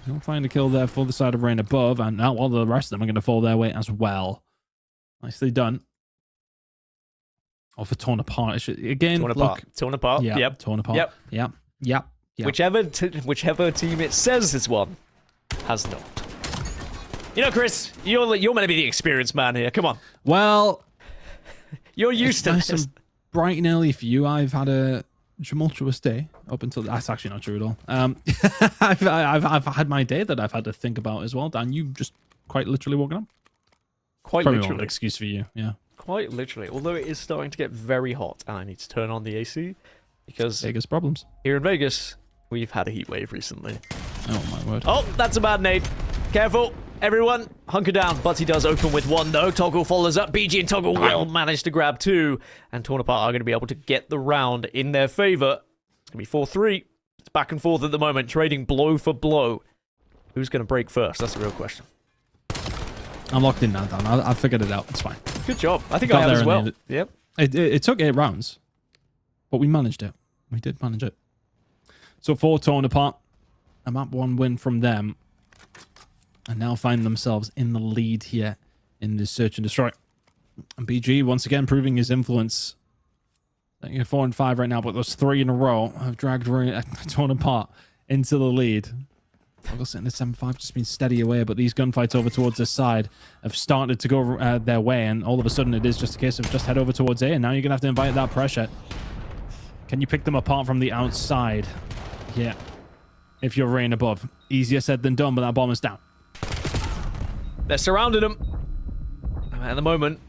He'll find a kill there for the side of Rain above, and now all the rest of them are going to fall their way as well. Nicely done. Oh, for torn apart. Again, Torn apart. Torn apart. Yeah, Yep. torn apart. Yep. Yep. Yep. Yep. Whichever team it says it's won has not. You know, Chris, you're meant to be the experienced man here. Come on. Well, You're used to nice this. and bright and early for you. I've had a tumultuous day up until that's actually not true at all. I've had my day that I've had to think about as well. Dan, you just quite literally woken up. Quite Probably literally. an excuse for you. Yeah. Quite literally. Although it is starting to get very hot, and I need to turn on the AC because Vegas problems. here in Vegas we've had a heat wave recently. Oh my word. Oh, that's a bad nade. Careful, everyone. Hunker down. Butty does open with one, though. Toggle follows up. BG and Toggle will manage to grab two. And Torn Apart are going to be able to get the round in their favor. It's going to be 4-3. It's back and forth at the moment, trading blow for blow. Who's going to break first? That's the real question. I'm locked in now, Dan. I figured it out. It's fine. Good job. I think Got I have there as in the well. end. Yep. It took 8 rounds, but we managed it. We did manage it. So 4 torn apart. A map 1 win from them. And now find themselves in the lead here in this search and destroy. And BG once again proving his influence. I think you're 4 and 5 right now, but those 3 in a row have dragged torn apart into the lead. Toggle sitting at 7-5, just been steady away, but these gunfights over towards this side have started to go their way, and all of a sudden it is just a case of just head over towards A, and now you're going to have to invite that pressure. Can you pick them apart from the outside? Yeah. If you're Rain above. Easier said than done, but that bomb is down. They're surrounding him. At the moment,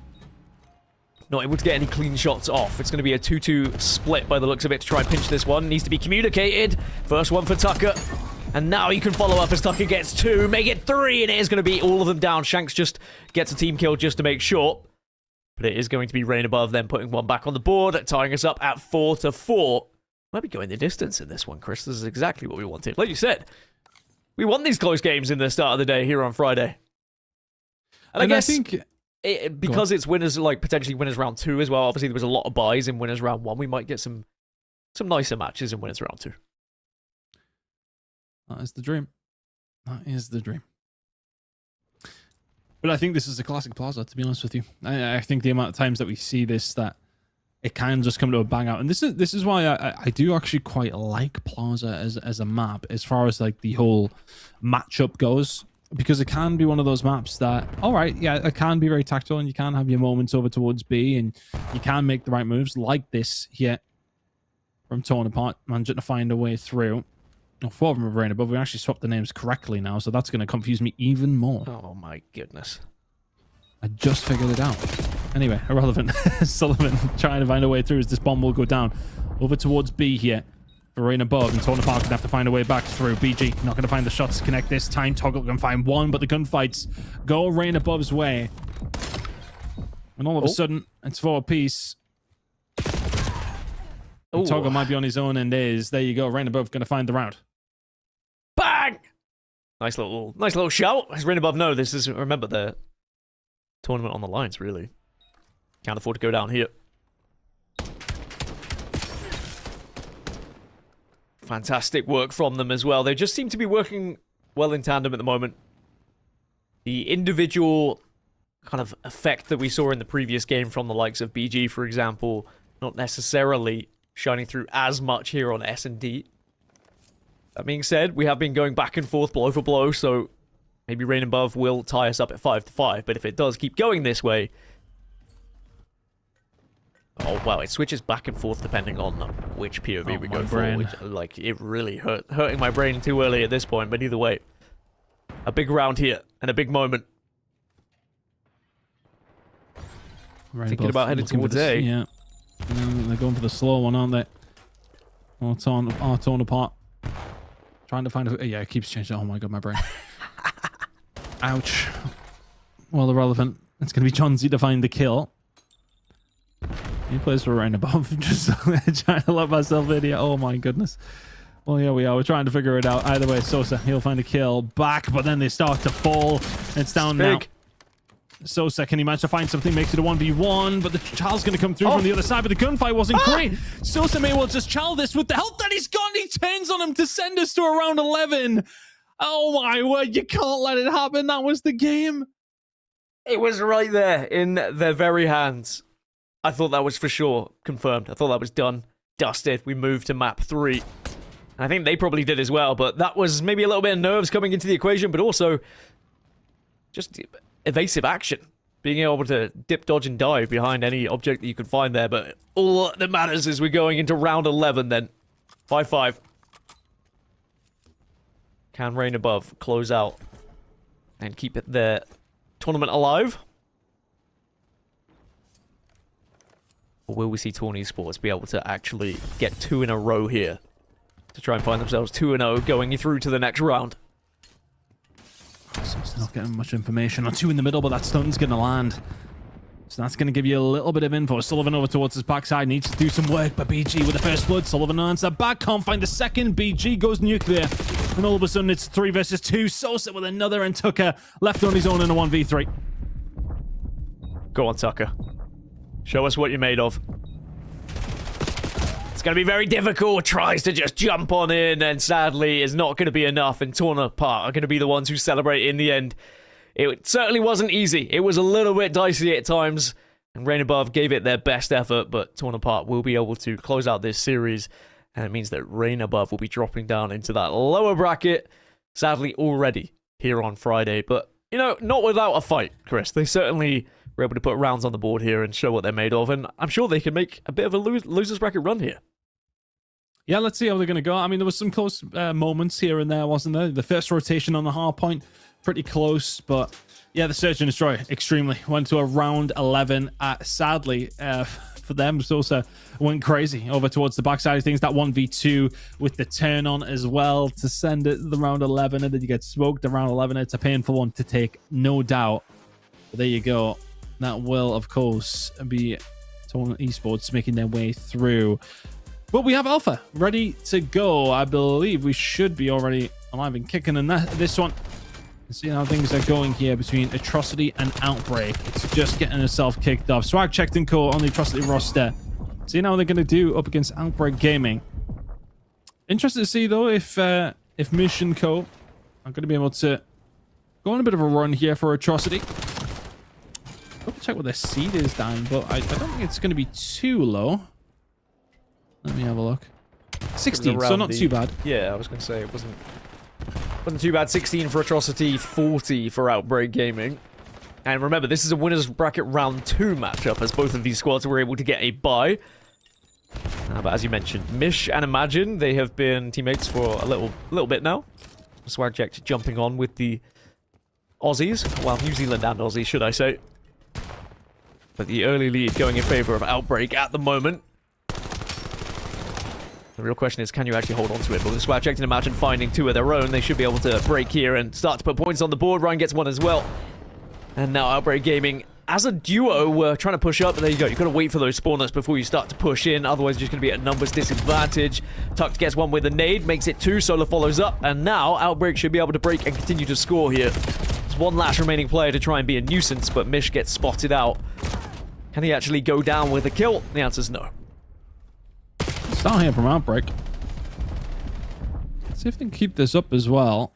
not able to get any clean shots off. It's going to be a 2-2 split by the looks of it to try and pinch this one. Needs to be communicated. First one for Tucker. And now you can follow up as Tucker gets 2. Make it 3, and it is going to be all of them down. Shanks just gets a team kill just to make sure. But it is going to be Rain above, then putting one back on the board, tying us up at 4-4. Might be going the distance in this one, Chris. This is exactly what we wanted. Like you said, we won these close games in the start of the day here on Friday. And I guess think because it's winners, like potentially winners round 2 as well. Obviously, there was a lot of buys in winners round 1. We might get some nicer matches in winners round 2. That is the dream. That is the dream. But I think this is a classic Plaza, to be honest with you. I think the amount of times that we see this, that it can just come to a bang out. And this is why I do actually quite like Plaza as a map, as far as like the whole matchup goes. Because it can be one of those maps that, all right, yeah, it can be very tactical, and you can have your moments over towards B, and you can make the right moves like this here from Torn Apart, managing to find a way through. Oh, 4 of them are Rain above. We actually swapped the names correctly now, so that's going to confuse me even more. Oh my goodness. I just figured it out. Anyway, irrelevant. Sullivan trying to find a way through as this bomb will go down. Over towards B here. For Rain above, and Torn Apart going to have to find a way back through. BG not going to find the shots to connect this time. Toggle can find one, but the gunfights go Rain above's way. And all of a sudden, it's 4 apiece. And Toggle might be on his own, and there you go. Rain above going to find the round. Bang! Nice little shout. As Rain above know, this is, remember, the tournament on the lines, really. Can't afford to go down here. Fantastic work from them as well. They just seem to be working well in tandem at the moment. The individual kind of effect that we saw in the previous game from the likes of BG, for example, not necessarily shining through as much here on S&D. That being said, we have been going back and forth, blow for blow, so maybe Rain above will tie us up at 5-5, but if it does keep going this way... Oh, wow, it switches back and forth depending on which POV we go for. Like, it really hurting my brain too early at this point, but either way. A big round here, and a big moment. Thinking about heading towards A. Yeah. They're going for the slow one, aren't they? Oh, torn apart. Trying to find a... Yeah, it keeps changing. Oh my god, my brain. Ouch. Well, irrelevant. It's going to be John Z to find the kill. He plays for Rain above. Just trying to let myself in here. Oh my goodness. Well, here we are. We're trying to figure it out. Either way, Sosa, he'll find a kill back, but then they start to fall. It's down now. Sosa, can he manage to find something? Makes it a 1v1, but the Child's going to come through from the other side, but the gunfight wasn't great. Sosa may well just Child this with the health that he's got. He turns on him to send us to around 11. Oh my word, you can't let it happen. That was the game. It was right there in their very hands. I thought that was for sure confirmed. I thought that was done, dusted. We moved to map 3. I think they probably did as well, but that was maybe a little bit of nerves coming into the equation, but also just evasive action. Being able to dip, dodge, and dive behind any object that you could find there, but all that matters is we're going into round 11 then. 5-5. Can Rain Above close out and keep it their tournament alive? Or will we see Torn Esports be able to actually get 2 in a row here to try and find themselves 2-0 going through to the next round? So it's not getting much information on 2 in the middle, but that stun's going to land. So that's going to give you a little bit of info. Sullivan over towards his backside, needs to do some work, but BG with the first blood. Sullivan earns that back, can't find the second. BG goes nuclear. And all of a sudden it's 3 versus 2. Sosa with another, and Tucker left on his own in a 1v3. Go on, Tucker. Show us what you're made of. It's going to be very difficult. Tries to just jump on in, and sadly is not going to be enough. And Torn Apart are going to be the ones who celebrate in the end. It certainly wasn't easy. It was a little bit dicey at times. And Rain Above gave it their best effort, but Torn Apart will be able to close out this series. And it means that Rain Above will be dropping down into that lower bracket, sadly already here on Friday. But, you know, not without a fight, Chris. They certainly were able to put rounds on the board here and show what they're made of. And I'm sure they can make a bit of a loser's bracket run here. Yeah, let's see how they're going to go. I mean, there was some close moments here and there, wasn't there? The first rotation on the hard point, pretty close. But, yeah, the Search and Destroy, extremely. Went to a round 11. Sadly, for them, Sosa went crazy over towards the backside of things. That 1v2 with the turn on as well to send it to the round 11. And then you get smoked around 11. It's a painful one to take, no doubt. But there you go. That will, of course, be Torn Esports making their way through. But we have Alpha ready to go. I believe we should be already alive and kicking in this one. Let's see how things are going here between Atrocity and Outbreak. It's just getting itself kicked off. Swag checked and co on the Atrocity roster. See how they're going to do up against Outbreak Gaming. Interested to see, though, if Mish and Co are going to be able to go on a bit of a run here for Atrocity. I'll check what their seed is down, but I don't think it's going to be too low. Let me have a look. 16, so not too bad. Yeah, I was going to say it wasn't too bad. 16 for Atrocity, 40 for Outbreak Gaming. And remember, this is a winner's bracket round 2 matchup, as both of these squads were able to get a bye. But as you mentioned, Mish and Imagine, they have been teammates for a little bit now. Swagjack jumping on with the Aussies. Well, New Zealand and Aussies, should I say. But the early lead going in favor of Outbreak at the moment. The real question is, can you actually hold on to it? But with Swagjack and Imagine finding 2 of their own, they should be able to break here and start to put points on the board. Ryan gets 1 as well. And now Outbreak Gaming, as a duo, were trying to push up. But there you go. You've got to wait for those spawners before you start to push in. Otherwise, you're just going to be at a numbers disadvantage. Tucked gets 1 with a nade, makes it 2. Solar follows up. And now Outbreak should be able to break and continue to score here. There's 1 last remaining player to try and be a nuisance, but Mish gets spotted out. Can he actually go down with a kill? The answer is no. Start here from Outbreak. Let's see if they can keep this up as well.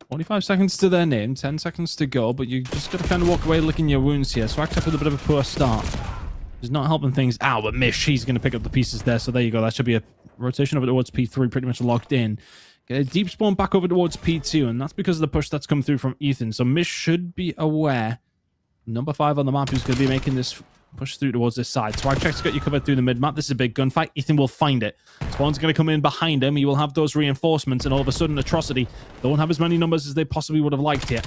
45 seconds to their name, 10 seconds to go, but you just got to kind of walk away licking your wounds here. So Actef with a bit of a poor start. He's not helping things out, but Mish, he's going to pick up the pieces there. So there you go. That should be a rotation over towards P3, pretty much locked in. Get a deep spawn back over towards P2, and that's because of the push that's come through from Ethan. So Mish should be aware. Number 5 on the map who's going to be making this push through towards this side. Swagcheck's got you covered through the mid-map. This is a big gunfight. Ethan will find it. Spawn's going to come in behind him. He will have those reinforcements, and all of a sudden, Atrocity don't have as many numbers as they possibly would have liked here.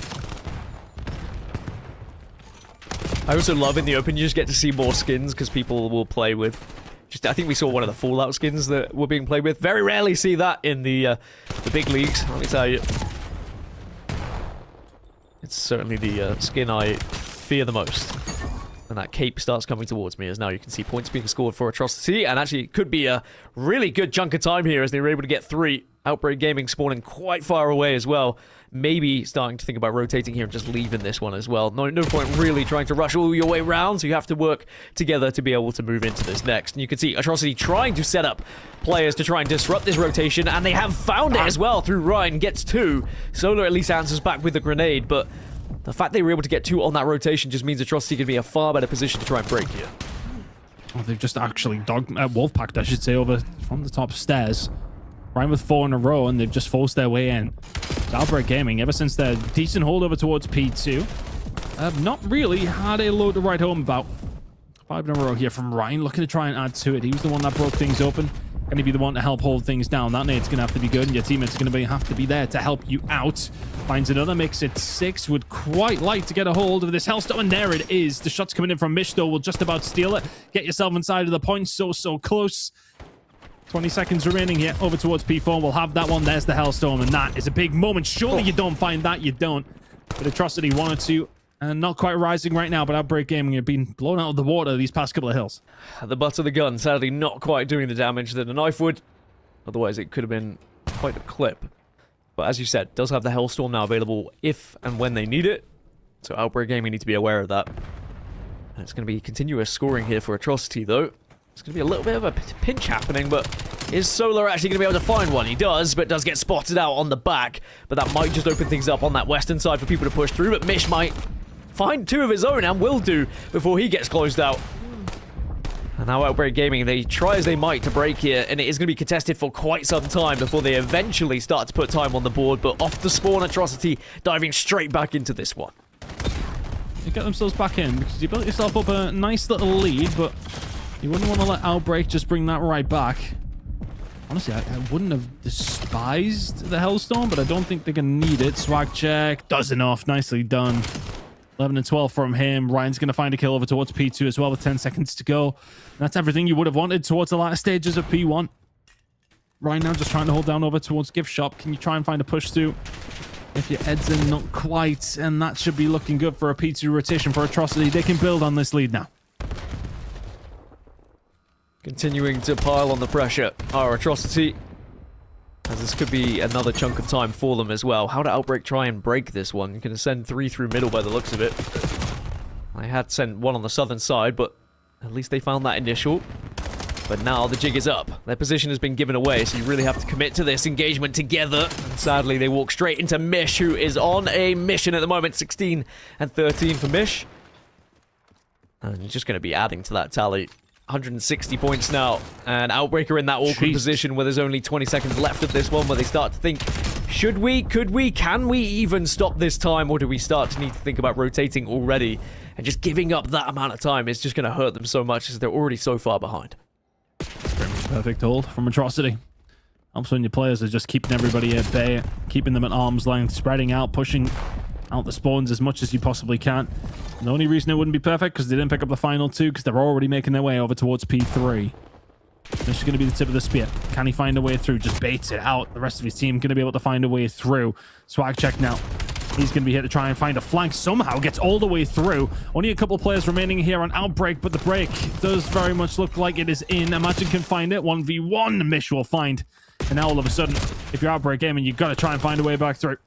I also love in the open, you just get to see more skins because people will play with... I think we saw one of the Fallout skins that were being played with. Very rarely see that in the big leagues, let me tell you. It's certainly the skin I fear the most. And that cape starts coming towards me, as now you can see points being scored for Atrocity. And actually, it could be a really good chunk of time here as they were able to get 3. Outbreak Gaming spawning quite far away as well. Maybe starting to think about rotating here and just leaving this one as well. No point really trying to rush all your way around, so you have to work together to be able to move into this next. And you can see Atrocity trying to set up players to try and disrupt this rotation, and they have found it as well through Ryan. Gets 2. Solar at least answers back with a grenade, but the fact they were able to get 2 on that rotation just means Atrocity can be a far better position to try and break here. Oh, they've just actually wolfpacked, I should say, over from the top stairs. Ryan with 4 in a row, and they've just forced their way in. Outbreak Gaming, ever since their decent hold over towards P2, have not really had a load to write home about. 5 in a row here from Ryan, looking to try and add to it. He was the one that broke things open. Going to be the one to help hold things down. That nade's going to have to be good, and your teammates are going to have to be there to help you out. Finds another, makes it 6. Would quite like to get a hold of this Hellstorm, and there it is. The shots coming in from Mish, though, will just about steal it. Get yourself inside of the point. So close. 20 seconds remaining here. Over towards P4. We'll have that one. There's the Hellstorm, and that is a big moment. Surely you don't find that. You don't. But Atrocity 1 or 2. And not quite rising right now, but Outbreak Gaming have been blown out of the water these past couple of hills. The butt of the gun, sadly, not quite doing the damage that a knife would. Otherwise, it could have been quite a clip. But as you said, does have the Hellstorm now available if and when they need it. So Outbreak Gaming need to be aware of that. And it's going to be continuous scoring here for Atrocity, though. It's going to be a little bit of a pinch happening, but is Solar actually going to be able to find one? He does, but does get spotted out on the back. But that might just open things up on that western side for people to push through. But Mish might find 2 of his own, and will do, before he gets closed out. And now Outbreak Gaming, they try as they might to break here, and it is going to be contested for quite some time before they eventually start to put time on the board. But off the spawn, Atrocity diving straight back into this one. They get themselves back in, because you built yourself up a nice little lead, but you wouldn't want to let Outbreak just bring that right back. Honestly, I wouldn't have despised the Hellstorm, but I don't think they're going to need it. Swag check does enough. Nicely done. 11 and 12 from him. Ryan's going to find a kill over towards P2 as well with 10 seconds to go. And that's everything you would have wanted towards the latter stages of P1. Ryan now just trying to hold down over towards Gift Shop. Can you try and find a push through? If your head's in, not quite. And that should be looking good for a P2 rotation for Atrocity. They can build on this lead now. Continuing to pile on the pressure are Atrocity, as this could be another chunk of time for them as well. How did Outbreak try and break this one? You're going to send 3 through middle by the looks of it. I had sent 1 on the southern side, but at least they found that initial. But now the jig is up. Their position has been given away, so you really have to commit to this engagement together. And sadly, they walk straight into Mish, who is on a mission at the moment. 16 and 13 for Mish. And you're just going to be adding to that tally. 160 points now, and Outbreak are in that awkward position where there's only 20 seconds left of this one, where they start to think, should we, could we, can we even stop this time, or do we start to need to think about rotating already? And just giving up that amount of time is just going to hurt them so much, as they're already so far behind. Pretty much perfect hold from Atrocity. Helps when your players are just keeping everybody at bay, keeping them at arm's length, spreading out, pushing out the spawns as much as you possibly can. The only reason it wouldn't be perfect because they didn't pick up the final 2, because they're already making their way over towards P3. This is going to be the tip of the spear. Can he find a way through? Just baits it out. The rest of his team going to be able to find a way through. Swag check now. He's going to be here to try and find a flank. Somehow gets all the way through. Only a couple players remaining here on Outbreak, but the break does very much look like it is in. Imagine can find it. 1v1 Mish will find. And now all of a sudden, if you're Outbreak Gaming, you've got to try and find a way back through.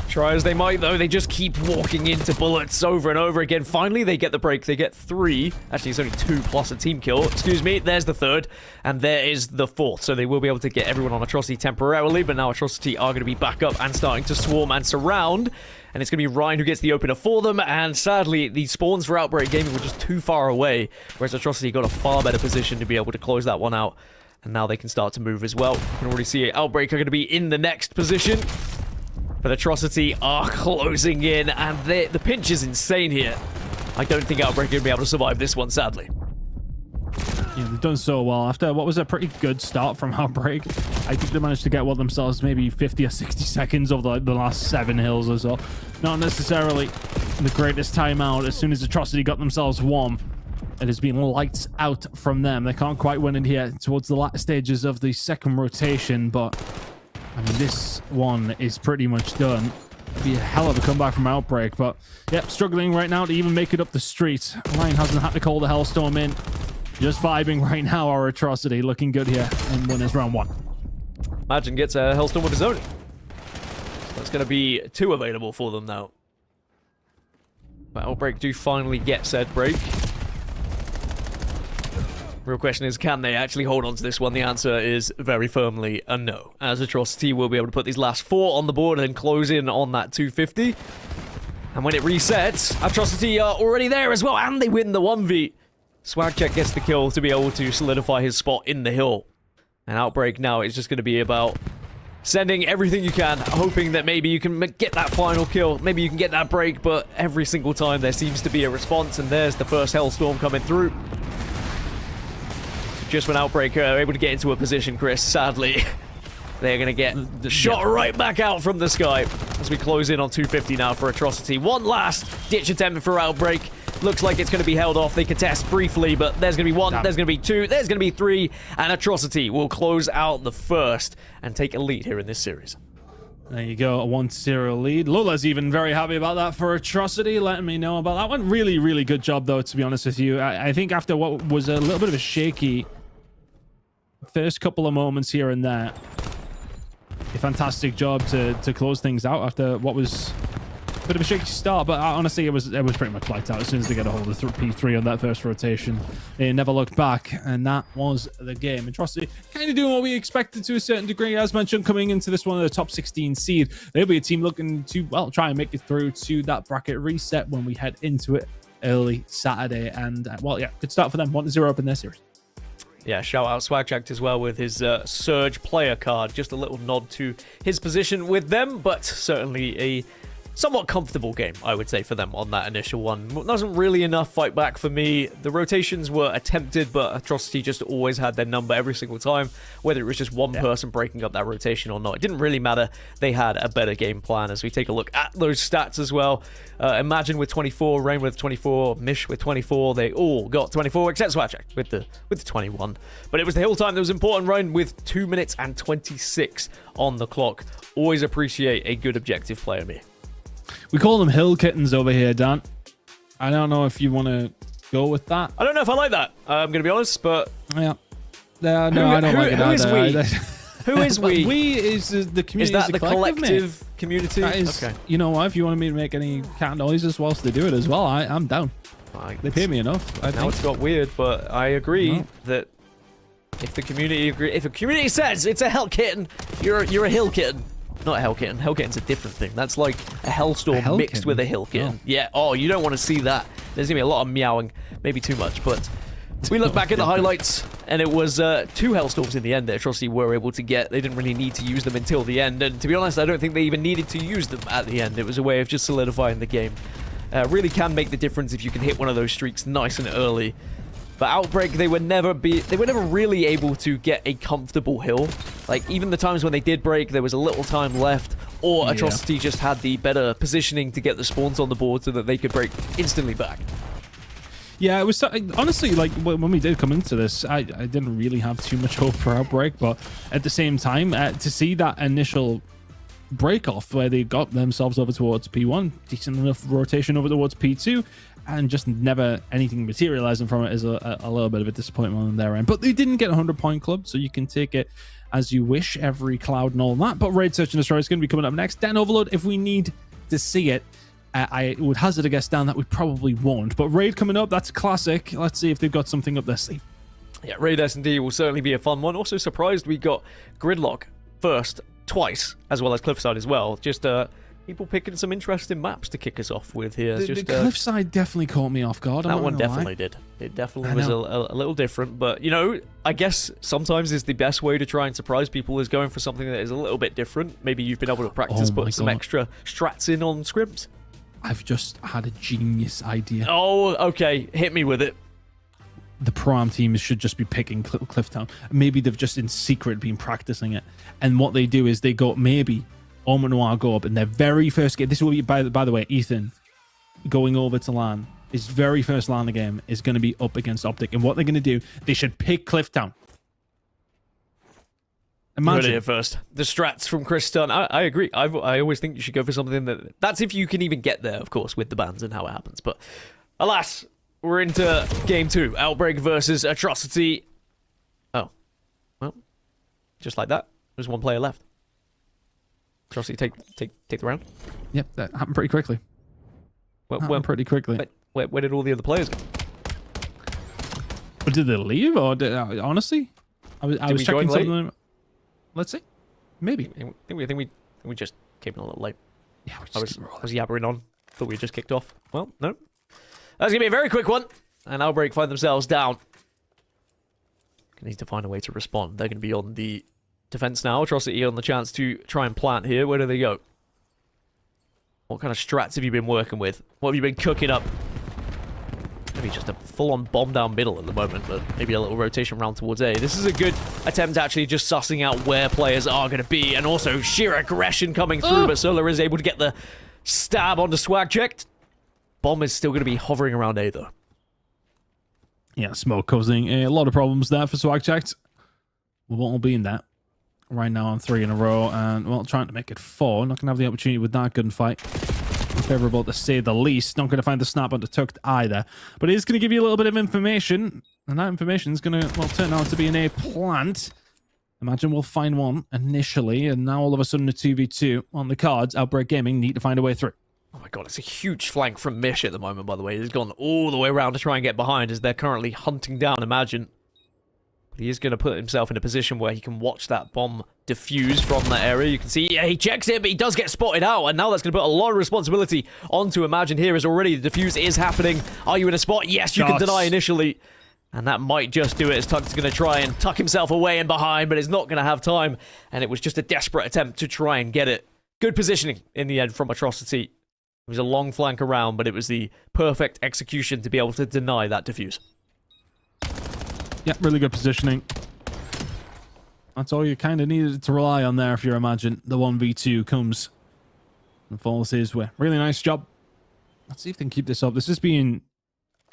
Try as they might, though, they just keep walking into bullets over and over again. Finally, they get the break. They get 3. Actually, it's only 2 plus a team kill. Excuse me. There's the 3rd. And there is the 4th. So they will be able to get everyone on Atrocity temporarily. But now Atrocity are going to be back up and starting to swarm and surround. And it's going to be Ryan who gets the opener for them. And sadly, the spawns for Outbreak Gaming were just too far away. Whereas Atrocity got a far better position to be able to close that one out. And now they can start to move as well. You can already see it. Outbreak are going to be in the next position. But Atrocity are closing in, and the pinch is insane here. I don't think Outbreak are going to be able to survive this one, sadly. Yeah, they've done so well. After what was a pretty good start from Outbreak, I think they managed to get what themselves maybe 50 or 60 seconds over the last 7 hills or so. Not necessarily the greatest timeout. As soon as Atrocity got themselves warm, it has been lights out from them. They can't quite win it here towards the latter stages of the second rotation, but I mean, this one is pretty much done. It'd be a hell of a comeback from Outbreak, but yep, struggling right now to even make it up the street. Ryan hasn't had to call the Hellstorm in. Just vibing right now, our Atrocity. Looking good here in winners round 1. Imagine gets a Hellstorm with his own. That's going to be 2 available for them now. But Outbreak do finally get said break. Real question is, can they actually hold on to this one? The answer is very firmly a no, as Atrocity will be able to put these last 4 on the board and close in on that 250. And when it resets, Atrocity are already there as well, and they win the 1v. ZXGX gets the kill to be able to solidify his spot in the hill. And Outbreak now is just going to be about sending everything you can, hoping that maybe you can get that final kill, maybe you can get that break, but every single time there seems to be a response, and there's the first Hellstorm coming through. Just when Outbreak are able to get into a position, Chris, sadly, they're going to get shot right back out from the sky as we close in on 250 now for Atrocity. One last ditch attempt for Outbreak. Looks like it's going to be held off. They contest briefly, but there's going to be 1, there's going to be 2, there's going to be 3, and Atrocity will close out the first and take a lead here in this series. There you go, a 1-0 lead. Lola's even very happy about that for Atrocity, letting me know about that one. Really, really good job, though, to be honest with you. I think after what was a little bit of a shaky first couple of moments here and there, a fantastic job to close things out after what was a bit of a shaky start, but honestly, it was pretty much lights out as soon as they get a hold of P3 on that first rotation. They never looked back, and that was the game. Atrocity kind of doing what we expected to a certain degree. As mentioned, coming into this one of the top 16 seed, they'll be a team looking to, well, try and make it through to that bracket reset when we head into it early Saturday. And, well, yeah, good start for them. 1-0 up in their series. Yeah, shout out ZXGX as well with his Surge player card. Just a little nod to his position with them, but certainly a somewhat comfortable game, I would say, for them on that initial one. Wasn't really enough fight back for me. The rotations were attempted, but Atrocity just always had their number every single time, whether it was just one person breaking up that rotation or not. It didn't really matter. They had a better game plan as we take a look at those stats as well. Imagine with 24, Rain with 24, Mish with 24. They all got 24, except ZXGX with the 21. But it was the hill time that was important. Rain with 2 minutes and 26 on the clock. Always appreciate a good objective player, me. We call them hill kittens over here, Dan. I don't know if you want to go with that. I don't know if I like that. I'm going to be honest, but... Yeah. No, I don't like it either. Who is we? We is the community. Is that the collective community? That is, okay. You know what? If you want me to make any cat noises whilst they do it as well, I'm down. They pay me enough. Now it's got weird, but I agree that if the community if a community says it's a hell kitten, you're a hill kitten. Not a hell kitten. Hell kitten's a different thing. That's like a hellstorm mixed with a hill kitten. Oh. Yeah. Oh, you don't want to see that. There's gonna be a lot of meowing, maybe too much, but. We look back at the highlights, and it was 2 Hellstorms in the end that Atrocity were able to get. They didn't really need to use them until the end, and to be honest, I don't think they even needed to use them at the end. It was a way of just solidifying the game. Really can make the difference if you can hit one of those streaks nice and early. But Outbreak, they were never really able to get a comfortable hill. Like, even the times when they did break, there was a little time left, or Atrocity just had the better positioning to get the spawns on the board so that they could break instantly back. Yeah, it was honestly, like, when we did come into this, I didn't really have too much hope for Outbreak, but at the same time, to see that initial break off where they got themselves over towards P1, decent enough rotation over towards P2, and just never anything materializing from it is a little bit of a disappointment on their end. But they didn't get a 100-point club, so you can take it as you wish, every cloud and all that. But Raid Search and Destroy is going to be coming up next. Den Overload, if we need to see it, I would hazard a guess down that we probably won't. But Raid coming up, that's a classic. Let's see if they've got something up their sleeve. Yeah, Raid S&D will certainly be a fun one. Also surprised we got Gridlock first, twice, as well as Cliffside as well. Just people picking some interesting maps to kick us off with here. The Cliffside definitely caught me off guard. That one definitely did. It definitely was a little different. But, you know, I guess sometimes is the best way to try and surprise people is going for something that is a little bit different. Maybe you've been able to practice putting some extra strats in on scrims. I've just had a genius idea. Oh, okay. Hit me with it. The Pro-Am team should just be picking Clifftown. Maybe they've just in secret been practicing it. And what they do is they go, maybe Omnia go up in their very first game. This will be, by the way, Ethan going over to LAN. His very first LAN game is going to be up against Optic. And what they're going to do, they should pick Clifftown. Imagine. You heard it here first. The strats from Chris Dunn. I agree. I always think you should go for something that's if you can even get there, of course, with the bans and how it happens. But alas, we're into game 2. Outbreak versus Atrocity. Oh. Well, just like that. There's one player left. Atrocity, take the round. Yep, that happened pretty quickly. Pretty quickly. Where did all the other players go? But did they leave, or honestly? I was checking something. Let's see. Maybe. I think we just came in a little late. Yeah, I was yabbering on. Thought we just kicked off. Well, no. That's going to be a very quick one. And Outbreak find themselves down. Need to find a way to respond. They're going to be on the defense now. Atrocity on the chance to try and plant here. Where do they go? What kind of strats have you been working with? What have you been cooking up? Maybe just a full-on bomb down middle at the moment, but maybe a little rotation round towards A. This is a good attempt actually just sussing out where players are going to be, and also sheer aggression coming through, but Solar is able to get the stab onto Swag checked. Bomb is still going to be hovering around A, though. Yeah, smoke causing a lot of problems there for Swag checked. We won't all be in that. Right now on 3 in a row, and, well, trying to make it 4. Not going to have the opportunity with that gunfight. Unfavorable to say the least. Not going to find the snap onto Tucked either. But it is going to give you a little bit of information, and that information is going to, well, turn out to be an A plant. Imagine we'll find one initially, and now all of a sudden a 2v2 on the cards. Outbreak Gaming need to find a way through. Oh my god, it's a huge flank from Mish at the moment, by the way. He's gone all the way around to try and get behind as they're currently hunting down Imagine. But he is going to put himself in a position where he can watch that bomb diffuse from that area. You can see, yeah, he checks it, but he does get spotted out. And now that's going to put a lot of responsibility onto Imagine here as already the diffuse is happening. Are you in a spot? Yes, you can deny initially. And that might just do it as Tuck's going to try and tuck himself away and behind, but is not going to have time. And it was just a desperate attempt to try and get it. Good positioning in the end from Atrocity. It was a long flank around, but it was the perfect execution to be able to deny that diffuse. Yeah, really good positioning. That's all you kind of needed to rely on there if you Imagine. The 1v2 comes and falls his way. Really nice job. Let's see if they can keep this up. This has been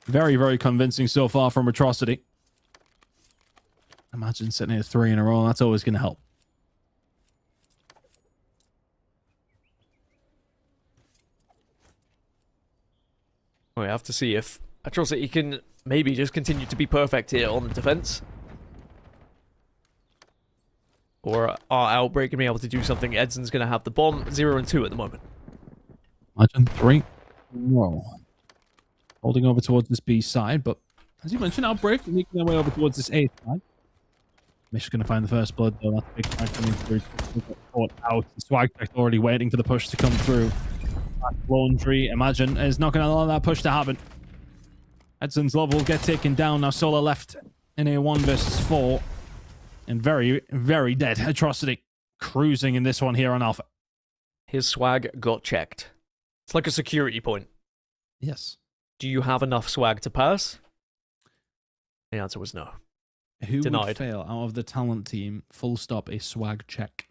very, very convincing so far from Atrocity. Imagine sitting here 3 in a row. That's always going to help. We have to see if Atrocity can maybe just continue to be perfect here on the defense. Or are Outbreak going to be able to do something? Edson's going to have the bomb. 0 and 2 at the moment. Imagine 3. Whoa. Holding over towards this B side, but as you mentioned, Outbreak making their way over towards this A side. Mish going to find the first blood, though. That's a big fight coming through. Caught out. Swag already waiting for the push to come through. Laundry, Imagine, is not going to allow that push to happen. Edson's love will get taken down. Now Solar left in a 1 versus 4. And very, very dead. Atrocity cruising in this one here on Alpha. His swag got checked. It's like a security point. Yes. Do you have enough swag to pass? The answer was no. Who Denied. would fail out of the talent team, full stop, a swag check?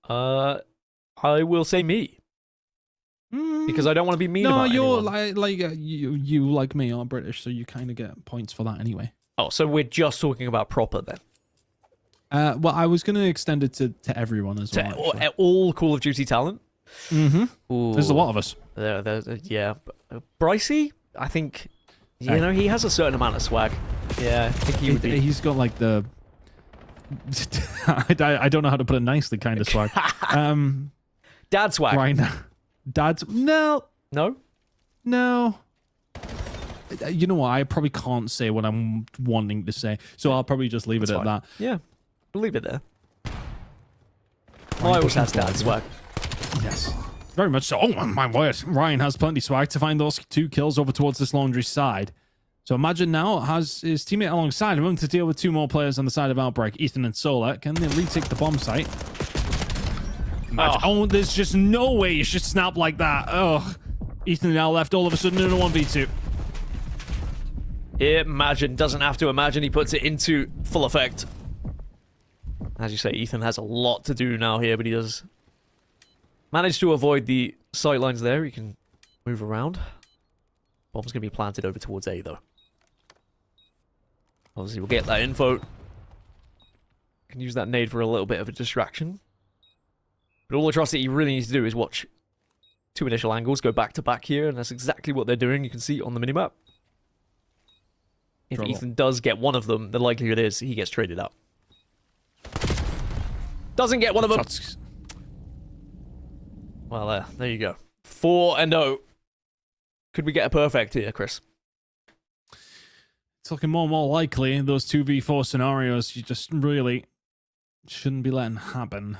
I will say me. Because I don't want to be mean about anyone. No, you like me are British, so you kind of get points for that anyway. Oh, so we're just talking about proper then? Well, I was going to extend it to everyone as well. All Call of Duty talent? Mm-hmm. There's a lot of us. Yeah. Brycey, I think, you know, he has a certain amount of swag. Yeah, I think he would be. He's got like the... I don't know how to put it nicely kind of swag. Dad swag. Right now. Dad's... No. No? No. You know what? I probably can't say what I'm wanting to say, so I'll probably just leave it at that. Yeah, we'll leave it there. Miles has dad swag. Yes. Very much so. Oh, my word. Ryan has plenty of swag to find those 2 kills over towards this Laundry side. So Imagine now has his teammate alongside him to deal with 2 more players on the side of Outbreak, Ethan and Solar. Can they retake the bomb site? Oh, there's just no way you should snap like that. Oh, Ethan now left all of a sudden in a 1v2. Imagine doesn't have to imagine. He puts it into full effect. As you say, Ethan has a lot to do now here, but he does manage to avoid the sightlines there. He can move around. Bomb's going to be planted over towards A, though. Obviously, we'll get that info. Can use that nade for a little bit of a distraction. But all Atrocity really needs to do is watch 2 initial angles, go back to back here, and that's exactly what they're doing. You can see on the minimap. If trouble. Ethan does get one of them, the likelihood is he gets traded out. Doesn't get one of them. Shots. Well, there you go. 4-0. Could we get a perfect here, Chris? It's looking more and more likely in those 2v4 scenarios. You just really shouldn't be letting happen.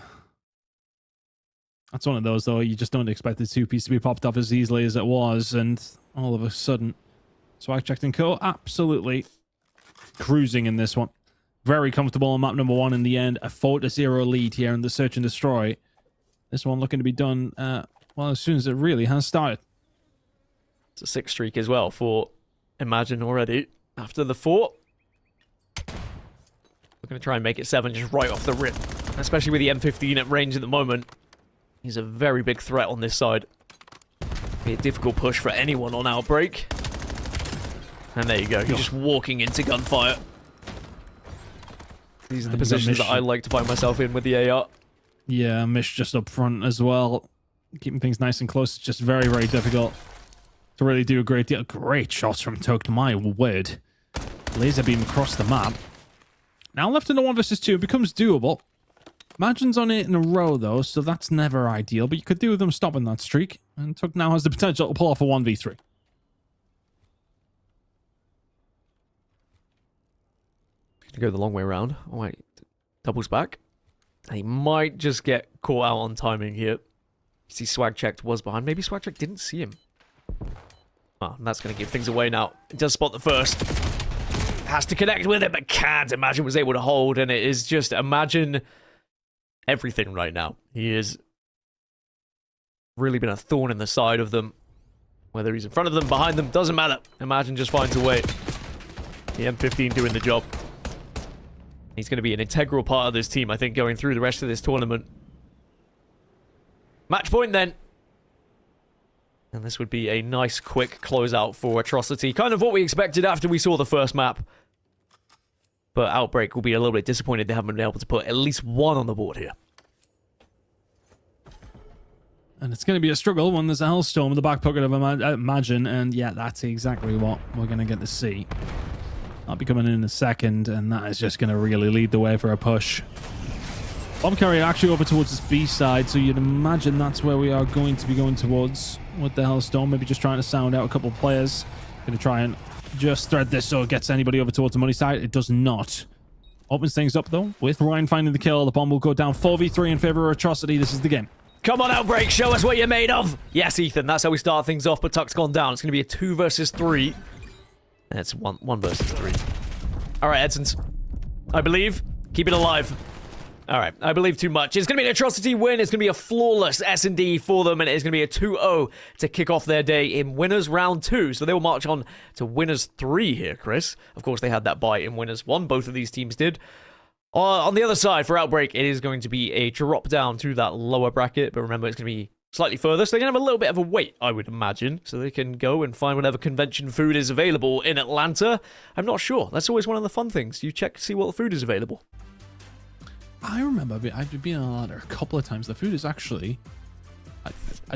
That's one of those, though. You just don't expect the 2-piece to be popped off as easily as it was, and all of a sudden, ZXGX and Co. absolutely cruising in this one. Very comfortable on map number 1 in the end. A 4-0 lead here in the search and destroy. This one looking to be done, well, as soon as it really has started. It's a 6 streak as well for Imagine already. After the 4. We're going to try and make it 7 just right off the rip. Especially with the M15 at range at the moment. He's a very big threat on this side. Be a difficult push for anyone on Outbreak. And there you go. You're just walking into gunfire. These are the positions that I like to find myself in with the AR. Yeah, Mish just up front as well. Keeping things nice and close. It's just very, very difficult to really do a great deal. Great shots from Toke, my word. Laser beam across the map. Now left in a 1 versus 2. It becomes doable. Imagine's on 8 in a row, though, so that's never ideal. But you could do with them stopping that streak. And Toke now has the potential to pull off a 1v3. To go the long way around. Oh, wait. Doubles back. And he might just get caught out on timing here. See, ZXGX was behind. Maybe ZXGX didn't see him. Oh, and that's going to give things away now. It does spot the first. Has to connect with it, but can't. Imagine was able to hold, and it is just Imagine everything right now. He has really been a thorn in the side of them. Whether he's in front of them, behind them, doesn't matter. Imagine just finds a way. The M15 doing the job. He's going to be an integral part of this team, I think, going through the rest of this tournament. Match point, then. And this would be a nice, quick closeout for Atrocity. Kind of what we expected after we saw the first map. But Outbreak will be a little bit disappointed they haven't been able to put at least 1 on the board here. And it's going to be a struggle when there's a Hellstorm in the back pocket of Imagine. And yeah, that's exactly what we're going to get to see. That'll be coming in a second, and that is just going to really lead the way for a push. Bomb carrier actually over towards this B side, so you'd imagine that's where we are going to be going towards with the Hellstorm. Maybe just trying to sound out a couple of players. Going to try and just thread this so it gets anybody over towards the money side. It does not. Opens things up, though, with Ryan finding the kill. The bomb will go down 4v3 in favor of Atrocity. This is the game. Come on, Outbreak. Show us what you're made of. Yes, Ethan. That's how we start things off, but Tuck's gone down. It's going to be a 2 versus 3. That's one versus 3. All right, Edsons. I believe. Keep it alive. All right, I believe too much. It's going to be an Atrocity win. It's going to be a flawless S&D for them, and it is going to be a 2-0 to kick off their day in Winners Round 2. So they will march on to Winners 3 here, Chris. Of course, they had that bye in Winners 1. Both of these teams did. On the other side, for Outbreak, it is going to be a drop down to that lower bracket, but remember, it's going to be slightly further, so they're going to have a little bit of a wait, I would imagine, so they can go and find whatever convention food is available in Atlanta. I'm not sure. That's always one of the fun things. You check to see what the food is available. I remember I've been in Atlanta a couple of times. The food is actually...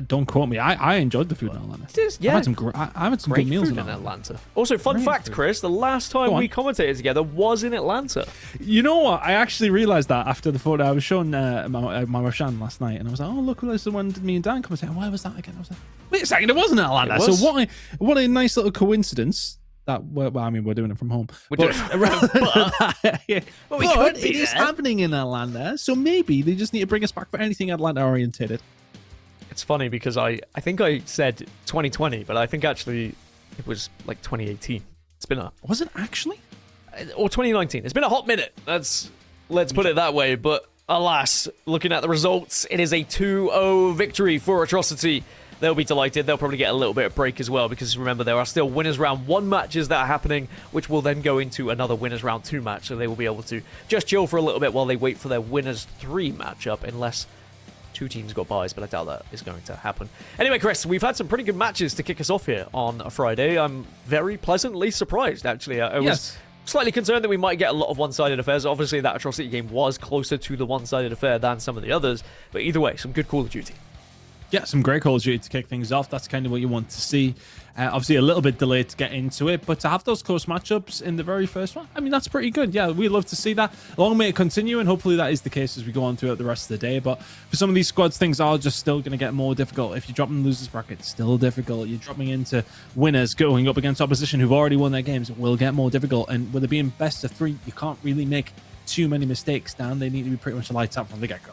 don't quote me. I enjoyed the food in Atlanta. Yeah. I've had some good meals in Atlanta. Also, fun fact, Chris, the last time we commentated together was in Atlanta. You know what? I actually realized that after the photo. I was showing my Roshan last night, and I was like, oh, look, this is the one me and Dan commentated. Why was that again? I was like, wait a second, it wasn't in Atlanta. So what a nice little coincidence. Well, I mean, we're doing it from home. It is happening in Atlanta, so maybe they just need to bring us back for anything Atlanta orientated. It's funny because I think I said 2020, but I think actually it was like 2018. It's been a... Was it actually? Or 2019. It's been a hot minute. Let's put it that way. But alas, looking at the results, it is a 2-0 victory for Atrocity. They'll be delighted. They'll probably get a little bit of break as well, because remember, there are still Winners Round 1 matches that are happening, which will then go into another Winners Round 2 match, so they will be able to just chill for a little bit while they wait for their Winners 3 matchup, unless 2 teams got buys, but I doubt that is going to happen. Anyway, Chris, we've had some pretty good matches to kick us off here on a Friday. I'm very pleasantly surprised, actually. I was slightly concerned that we might get a lot of one-sided affairs. Obviously, that Atrocity game was closer to the one-sided affair than some of the others, but either way, some good Call of Duty. Yeah, some great Call of Duty to kick things off. That's kind of what you want to see. Obviously, a little bit delayed to get into it, but to have those close matchups in the very first one, I mean, that's pretty good. Yeah, we love to see that. Long may it continue, and hopefully that is the case as we go on throughout the rest of the day. But for some of these squads, things are just still going to get more difficult. If you're dropping losers bracket, still difficult. You're dropping into winners, going up against opposition who've already won their games, it will get more difficult. And with it being best of 3, you can't really make too many mistakes, Dan. They need to be pretty much lights out from the get-go.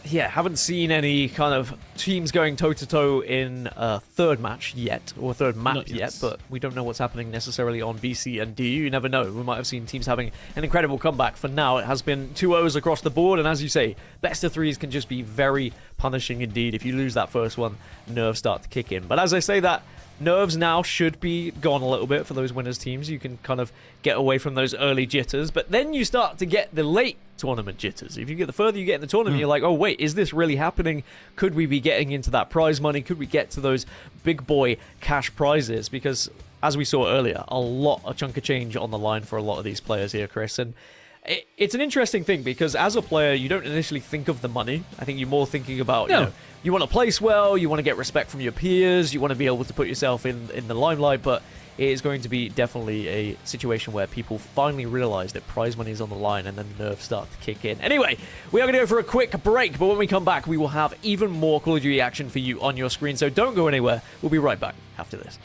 Yeah, haven't seen any kind of teams going toe-to-toe in a third match yet, or third map yet, but we don't know what's happening necessarily on BC and DU. You never know. We might have seen teams having an incredible comeback. For now, it has been 2-0s across the board, and as you say, best of 3s can just be very punishing indeed. If you lose that first one, nerves start to kick in. But as I say that, nerves now should be gone a little bit for those winners teams. You can kind of get away from those early jitters, but then you start to get the late tournament jitters. If you get the further you get in the tournament, you're like, oh wait, is this really happening? Could we be getting into that prize money? Could we get to those big boy cash prizes? Because as we saw earlier, a chunk of change on the line for a lot of these players here, Chris. And it's an interesting thing because as a player, you don't initially think of the money. I think you're more thinking about, you know, you want to place well, you want to get respect from your peers, you want to be able to put yourself in the limelight, but it is going to be definitely a situation where people finally realize that prize money is on the line and then nerves start to kick in. Anyway, we are going to go for a quick break, but when we come back, we will have even more Call of Duty action for you on your screen, so don't go anywhere. We'll be right back after this.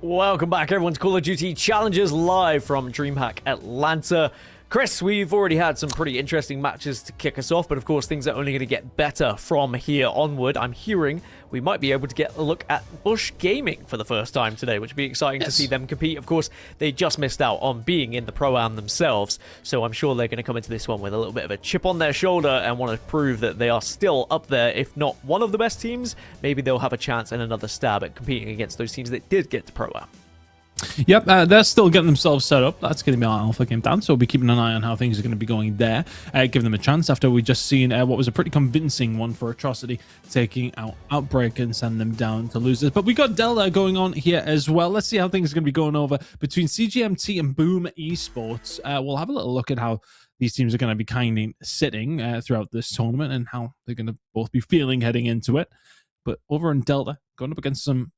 Welcome back, everyone, to Call of Duty Challengers live from DreamHack Atlanta. Chris, we've already had some pretty interesting matches to kick us off, but of course things are only going to get better from here onward. I'm hearing we might be able to get a look at Bush Gaming for the first time today, which would be exciting to see them compete. Of course, they just missed out on being in the Pro-Am themselves, so I'm sure they're going to come into this one with a little bit of a chip on their shoulder and want to prove that they are still up there, if not one of the best teams. Maybe they'll have a chance and another stab at competing against those teams that did get to Pro-Am. Yep, they're still getting themselves set up. That's going to be our alpha game down, so we'll be keeping an eye on how things are going to be going there. Give them a chance after we just seen what was a pretty convincing one for Atrocity, taking out Outbreak and sending them down to losers. But we got Delta going on here as well. Let's see how things are going to be going over between CGMT and Boom Esports. We'll have a little look at how these teams are going to be kind of sitting throughout this tournament and how they're going to both be feeling heading into it. But over in Delta, going up against some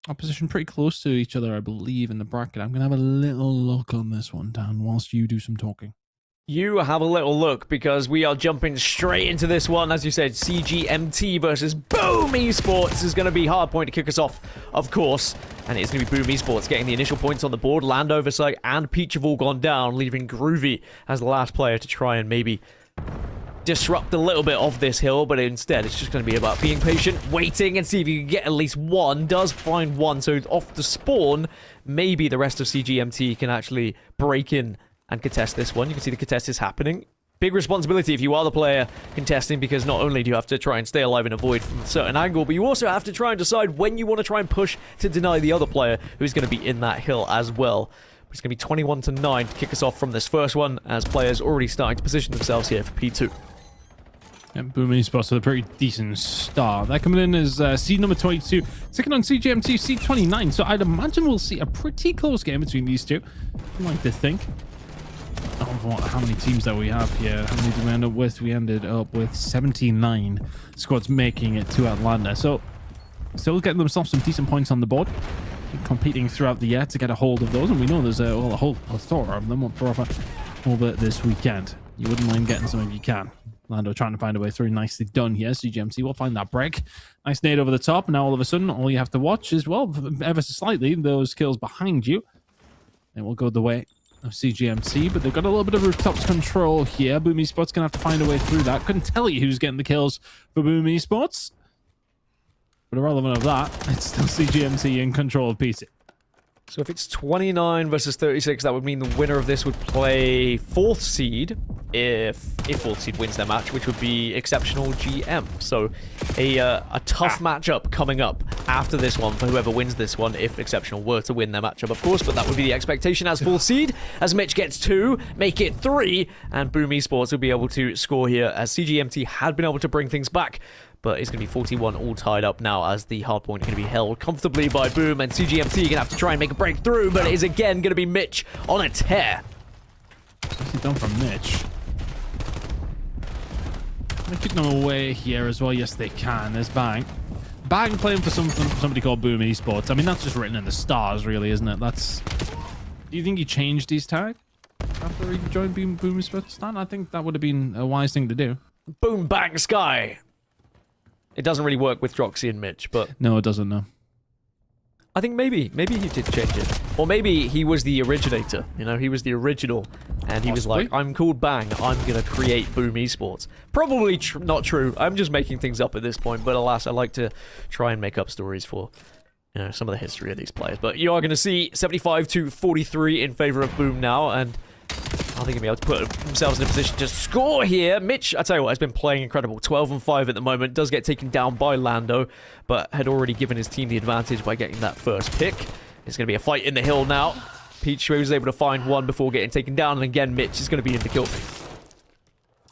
opposition pretty close to each other, I believe, in the bracket. I'm going to have a little look on this one, Dan, whilst you do some talking. You have a little look, because we are jumping straight into this one. As you said, CGMT versus Boom Esports is going to be hardpoint to kick us off, of course. And it's going to be Boom Esports getting the initial points on the board. Land Oversight and Peach have all gone down, leaving Groovy as the last player to try and maybe disrupt a little bit of this hill, but instead it's just going to be about being patient, waiting, and see if you can get at least one. Does find one, so off the spawn, maybe the rest of CGMT can actually break in and contest this one. You can see the contest is happening. Big responsibility if you are the player contesting, because not only do you have to try and stay alive and avoid from a certain angle, but you also have to try and decide when you want to try and push to deny the other player who's going to be in that hill as well. It's going to be 21-9 to kick us off from this first one, as players already starting to position themselves here for P2. And Boom Esports with a pretty decent start. They're coming in as seed number 22, taking on CGMT seed 29. So I'd imagine we'll see a pretty close game between these two. I like to think. How many teams that we have here? How many did we end up with? We ended up with 79 squads making it to Atlanta. So still getting themselves some decent points on the board, competing throughout the year to get a hold of those. And we know there's a whole plethora of them for offer over this weekend. You wouldn't mind getting some if you can. Lando trying to find a way through. Nicely done here. CGMT will find that break. Nice nade over the top. And now all of a sudden, all you have to watch is, well, ever so slightly, those kills behind you. It will go the way of CGMT, but they've got a little bit of rooftop control here. Boom Esports going to have to find a way through that. Couldn't tell you who's getting the kills for Boom Esports. But irrelevant of that, it's still CGMT in control of PC. So if it's 29 versus 36, that would mean the winner of this would play 4th seed if 4th seed wins their match, which would be Exceptional GM. So a tough matchup coming up after this one for whoever wins this one, if Exceptional were to win their matchup, of course. But that would be the expectation as 4th seed, as Mitch gets 2, make it 3, and Boom Esports will be able to score here, as CGMT had been able to bring things back. But it's going to be 41 all tied up now, as the hardpoint is going to be held comfortably by Boom, and CGMT going to have to try and make a breakthrough, but it is again going to be Mitch on a tear. Nicely done from Mitch. They're kicking them away here as well. Yes, they can. There's Bang. Bang playing for somebody called Boom Esports. I mean, that's just written in the stars, really, isn't it? That's... Do you think he changed his tag after he joined Boom Esports? I think that would have been a wise thing to do. Boom Bang Sky. It doesn't really work with Droxy and Mitch, but... No, it doesn't, no. I think maybe he did change it. Or maybe he was the originator, you know, he was the original, and he was like, I'm called Bang, I'm gonna create Boom Esports. Probably not true, I'm just making things up at this point, but alas, I like to try and make up stories for, you know, some of the history of these players. But you are gonna see 75-43 in favor of Boom now, and I think he'll be able to put themselves in a position to score here. Mitch, I tell you what, has been playing incredible. 12-5 at the moment. Does get taken down by Lando, but had already given his team the advantage by getting that first pick. It's going to be a fight in the hill now. Peach was able to find one before getting taken down, and again, Mitch is going to be in the kill feed.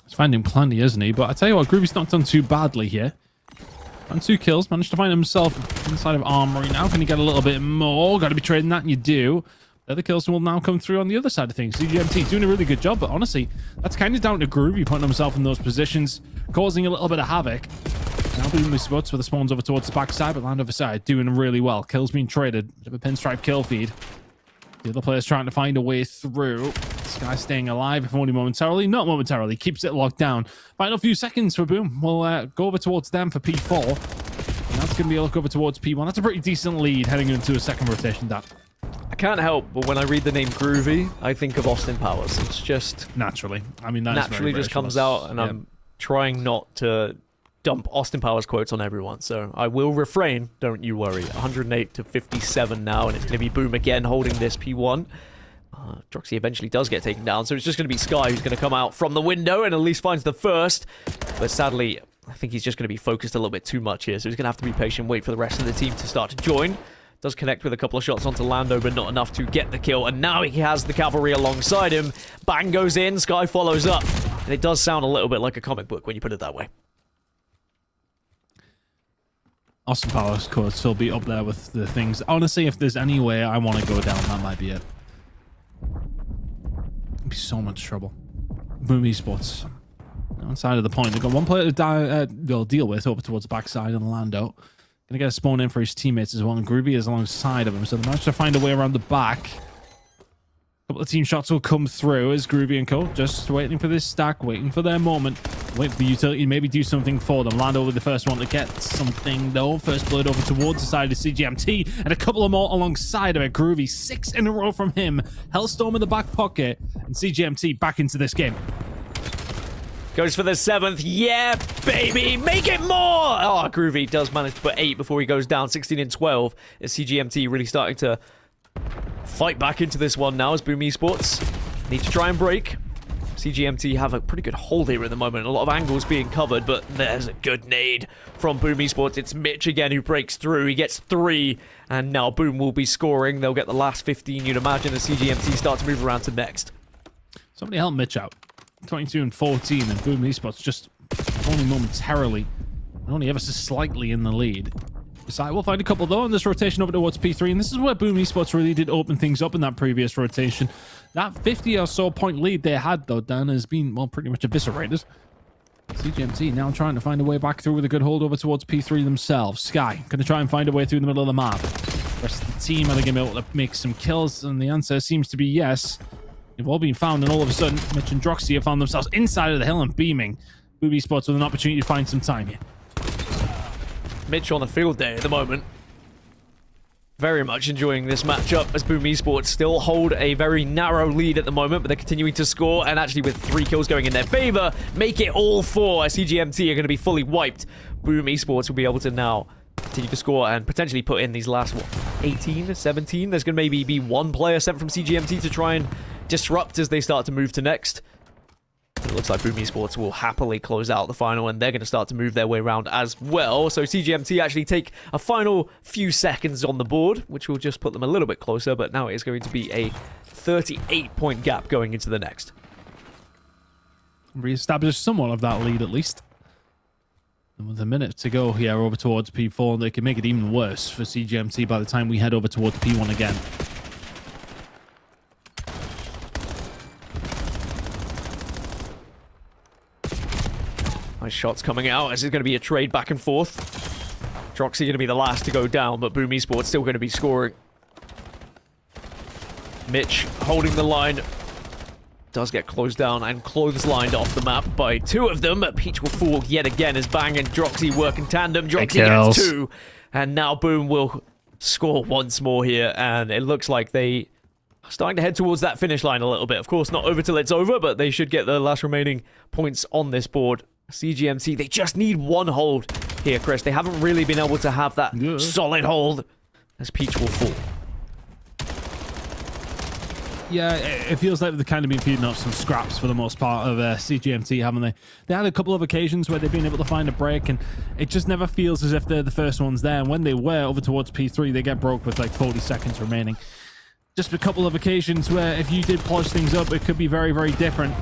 He's finding plenty, isn't he? But I tell you what, Groovy's not done too badly here. And 2 kills. Managed to find himself inside of Armory now. Can he get a little bit more? Got to be trading that, and you do. The other kills will now come through on the other side of things. CGMT doing a really good job, but honestly, that's kind of down to Groovy putting himself in those positions, causing a little bit of havoc. Now Boom Esports with the spawns over towards the backside, but Land Overside doing really well. Kills being traded. Bit of a pinstripe kill feed. The other player's trying to find a way through. This guy's staying alive, if only momentarily. Not momentarily. Keeps it locked down. Final few seconds for Boom. We'll go over towards them for P4. that's going to be a look over towards P1. That's a pretty decent lead heading into a second rotation, that. I can't help, but when I read the name Groovy, I think of Austin Powers. It's just... Naturally. I mean, that naturally just comes out, and I'm trying not to dump Austin Powers quotes on everyone, so I will refrain, don't you worry. 108 to 57 now, and it's going to be Boom again holding this P1. Atrocity eventually does get taken down, so it's just going to be Sky who's going to come out from the window and at least finds the first. But sadly, I think he's just going to be focused a little bit too much here, so he's going to have to be patient, wait for the rest of the team to start to join. Does connect with a couple of shots onto Lando, but not enough to get the kill. And now he has the cavalry alongside him. Bang goes in, Sky follows up. And it does sound a little bit like a comic book when you put it that way. Austin Powers could still be up there with the things. Honestly, if there's any way I want to go down, that might be it. It'd be so much trouble. Boom Esports. Outside of the point, they've got one player to they'll deal with over towards the backside, and Lando gonna get a spawn in for his teammates as well, and Groovy is alongside of him, so they managed to find a way around the back. A couple of team shots will come through as Groovy and Co. just waiting for this stack, waiting for their moment, waiting for the utility to maybe do something for them. Lando with the first one to get something though. First blood over towards the side of CGMT, and a couple of more alongside of it. Groovy, 6 in a row from him. Hellstorm in the back pocket, and CGMT back into this game. Goes for the 7th. Yeah, baby. Make it more. Oh, Groovy does manage to put 8 before he goes down. 16 and 12. Is CGMT really starting to fight back into this one now as Boom Esports need to try and break. CGMT have a pretty good hold here at the moment. A lot of angles being covered, but there's a good nade from Boom Esports. It's Mitch again who breaks through. He gets 3, and now Boom will be scoring. They'll get the last 15, you'd imagine, as CGMT start to move around to next. Somebody help Mitch out. 22 and 14, and Boom Esports just only momentarily, only ever so slightly in the lead. Besides, we'll find a couple though in this rotation over towards P3, and this is where Boom Esports really did open things up in that previous rotation. That 50 or so point lead they had though, Dan, has been, well, pretty much eviscerated. CGMT now trying to find a way back through with a good hold over towards P3 themselves. Sky going to try and find a way through the middle of the map. The rest of the team, are they going to be able to make some kills? And the answer seems to be yes. They've all been found, and all of a sudden, Mitch and Droxy have found themselves inside of the hill and beaming. Boom Esports with an opportunity to find some time here. Mitch on a field day at the moment. Very much enjoying this matchup as Boom Esports still hold a very narrow lead at the moment, but they're continuing to score, and actually with 3 kills going in their favor, make it all 4 as CGMT are going to be fully wiped. Boom Esports will be able to now continue to score and potentially put in these last, what, 18, 17? There's going to maybe be 1 player sent from CGMT to try and disrupt as they start to move to next. It looks like Boom Esports will happily close out the final, and they're going to start to move their way around as well. So CGMT actually take a final few seconds on the board, which will just put them a little bit closer, but now it is going to be a 38-point gap going into the next. Re-establish somewhat of that lead at least. And with a minute to go here over towards P4, they can make it even worse for CGMT by the time we head over towards P1 again. Nice shots coming out as it's going to be a trade back and forth. Droxy going to be the last to go down, but Boom Esports still going to be scoring. Mitch holding the line. Does get closed down and clotheslined off the map by 2 of them. Peach will fall yet again as Bang and Droxy work in tandem. Droxy gets 2. And now Boom will score once more here. And it looks like they are starting to head towards that finish line a little bit. Of course, not over till it's over, but they should get the last remaining points on this board. CGMT, they just need 1 hold here, Chris. They haven't really been able to have that solid hold as Peach will fall. Yeah, it feels like they've kind of been feeding off some scraps for the most part of CGMT, haven't they? They had a couple of occasions where they've been able to find a break, and it just never feels as if they're the first ones there. And when they were over towards P3, they get broke with like 40 seconds remaining. Just a couple of occasions where if you did polish things up, it could be very, very different.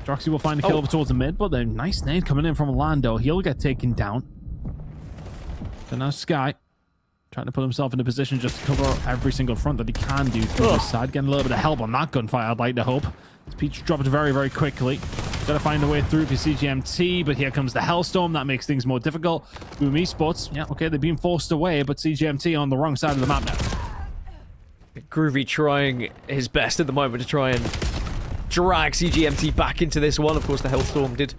Droxy will find a kill over towards the mid, but a nice nade coming in from Lando. He'll get taken down. So now Sky trying to put himself in a position just to cover every single front that he can do through this side. Getting a little bit of help on that gunfight, I'd like to hope. Peach dropped very, very quickly. Got to find a way through for CGMT, but here comes the Hellstorm. That makes things more difficult. Boom Esports, yeah, okay, they're being forced away, but CGMT on the wrong side of the map now. Groovy trying his best at the moment to try and drag CGMT back into this one. Of course, the Hellstorm did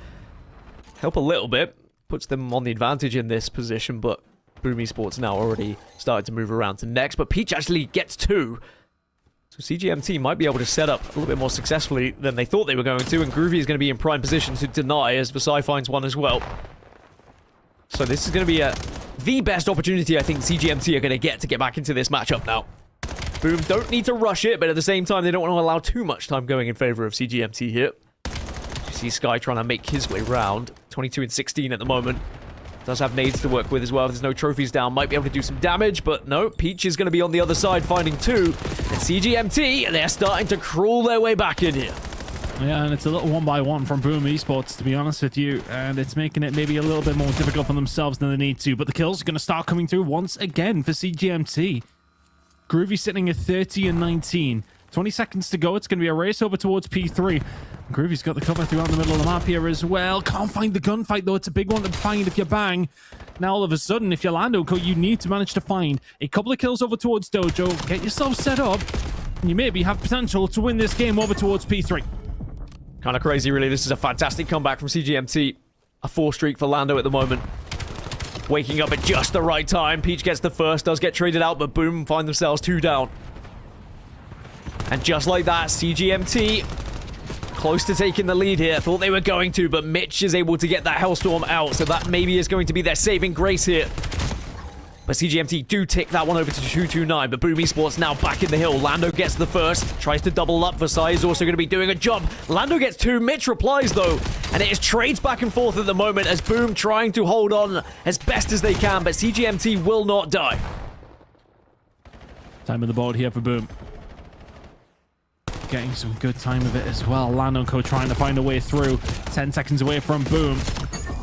help a little bit. Puts them on the advantage in this position, but Boom Esports now already started to move around to next, but Peach actually gets 2. So CGMT might be able to set up a little bit more successfully than they thought they were going to, and Groovy is going to be in prime position to deny as Versailles finds one as well. So this is going to be the best opportunity I think CGMT are going to get back into this matchup now. Boom don't need to rush it, but at the same time, they don't want to allow too much time going in favor of CGMT here. You see Sky trying to make his way round. 22 and 16 at the moment. Does have nades to work with as well. If there's no trophies down, might be able to do some damage, but no, Peach is going to be on the other side finding 2. And CGMT, they're starting to crawl their way back in here. Yeah, and it's a little 1-by-1 from Boom Esports, to be honest with you, and it's making it maybe a little bit more difficult for themselves than they need to, but the kills are going to start coming through once again for CGMT. Groovy sitting at 30 and 19. 20 seconds to go. It's going to be a race over towards P3. Groovy's got the cover throughout the middle of the map here as well. Can't find the gunfight, though. It's a big one to find if you bang. Now, all of a sudden, if you're Lando, you need to manage to find a couple of kills over towards Dojo. Get yourself set up, and you maybe have potential to win this game over towards P3. Kind of crazy, really. This is a fantastic comeback from CGMT. A 4 streak for Lando at the moment. Waking up at just the right time. Peach gets the first, does get traded out, but Boom find themselves 2 down. And just like that, CGMT close to taking the lead here. Thought they were going to, but Mitch is able to get that Hellstorm out, so that maybe is going to be their saving grace here. But CGMT do tick that one over to 229, but Boom Esports now back in the hill. Lando gets the first, tries to double up. Versailles is also going to be doing a job. Lando gets 2, Mitch replies though, and it is trades back and forth at the moment as Boom trying to hold on as best as they can, but CGMT will not die. Time of the board here for Boom. Getting some good time of it as well. Lando trying to find a way through. 10 seconds away from Boom.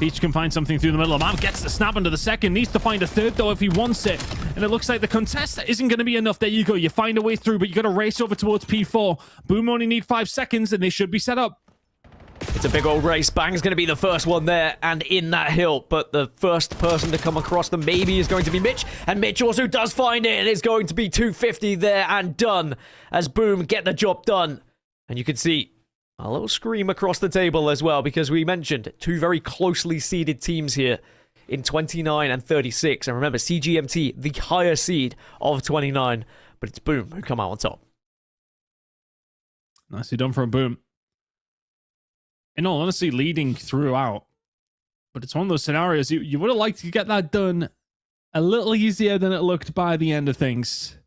Peach can find something through the middle of the map. Gets the snap under the second. Needs to find a third, though, if he wants it. And it looks like the contest isn't going to be enough. There you go. You find a way through, but you got to race over towards P4. Boom only need 5 seconds, and they should be set up. It's a big old race. Bang's going to be the first one there and in that hill. But the first person to come across them maybe is going to be Mitch. And Mitch also does find it. And it's going to be 250 there and done as Boom get the job done. And you can see a little scream across the table as well, because we mentioned 2 very closely seeded teams here in 29 and 36. And remember, CGMT, the higher seed of 29. But it's Boom who come out on top. Nicely done from Boom. In all honesty, leading throughout. But it's one of those scenarios you would have liked to get that done a little easier than it looked by the end of things.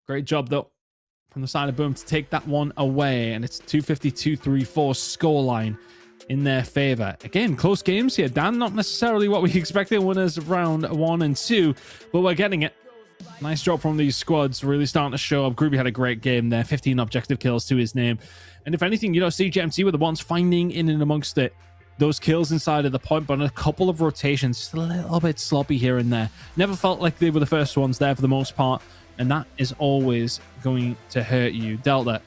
Great job, though, from the side of Boom to take that one away. And it's 250-234 scoreline in their favor. Again, close games here, Dan. Not necessarily what we expected winners of round 1 and 2, but we're getting it. Nice job from these squads, really starting to show up. Groovy had a great game there, 15 objective kills to his name. And if anything, you know, CGMT were the ones finding in and amongst it those kills inside of the point, but a couple of rotations, just a little bit sloppy here and there. Never felt like they were the first ones there for the most part, and that is always going to hurt you. Delta,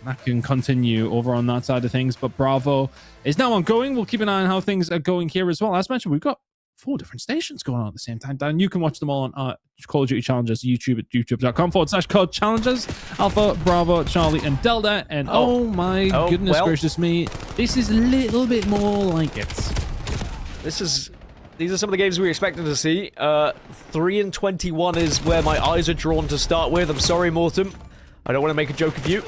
that can continue over on that side of things, but Bravo is now ongoing. We'll keep an eye on how things are going here as well. As mentioned, we've got 4 different stations going on at the same time, Dan. You can watch them all on Call of Duty Challengers YouTube at youtube.com/COD Challengers, Alpha, Bravo, Charlie, and Delta. And oh my goodness gracious me, this is a little bit more like it. These are some of the games we expected to see. 3 and 21 is where my eyes are drawn to start with. I'm sorry, Mortem. I don't want to make a joke of you,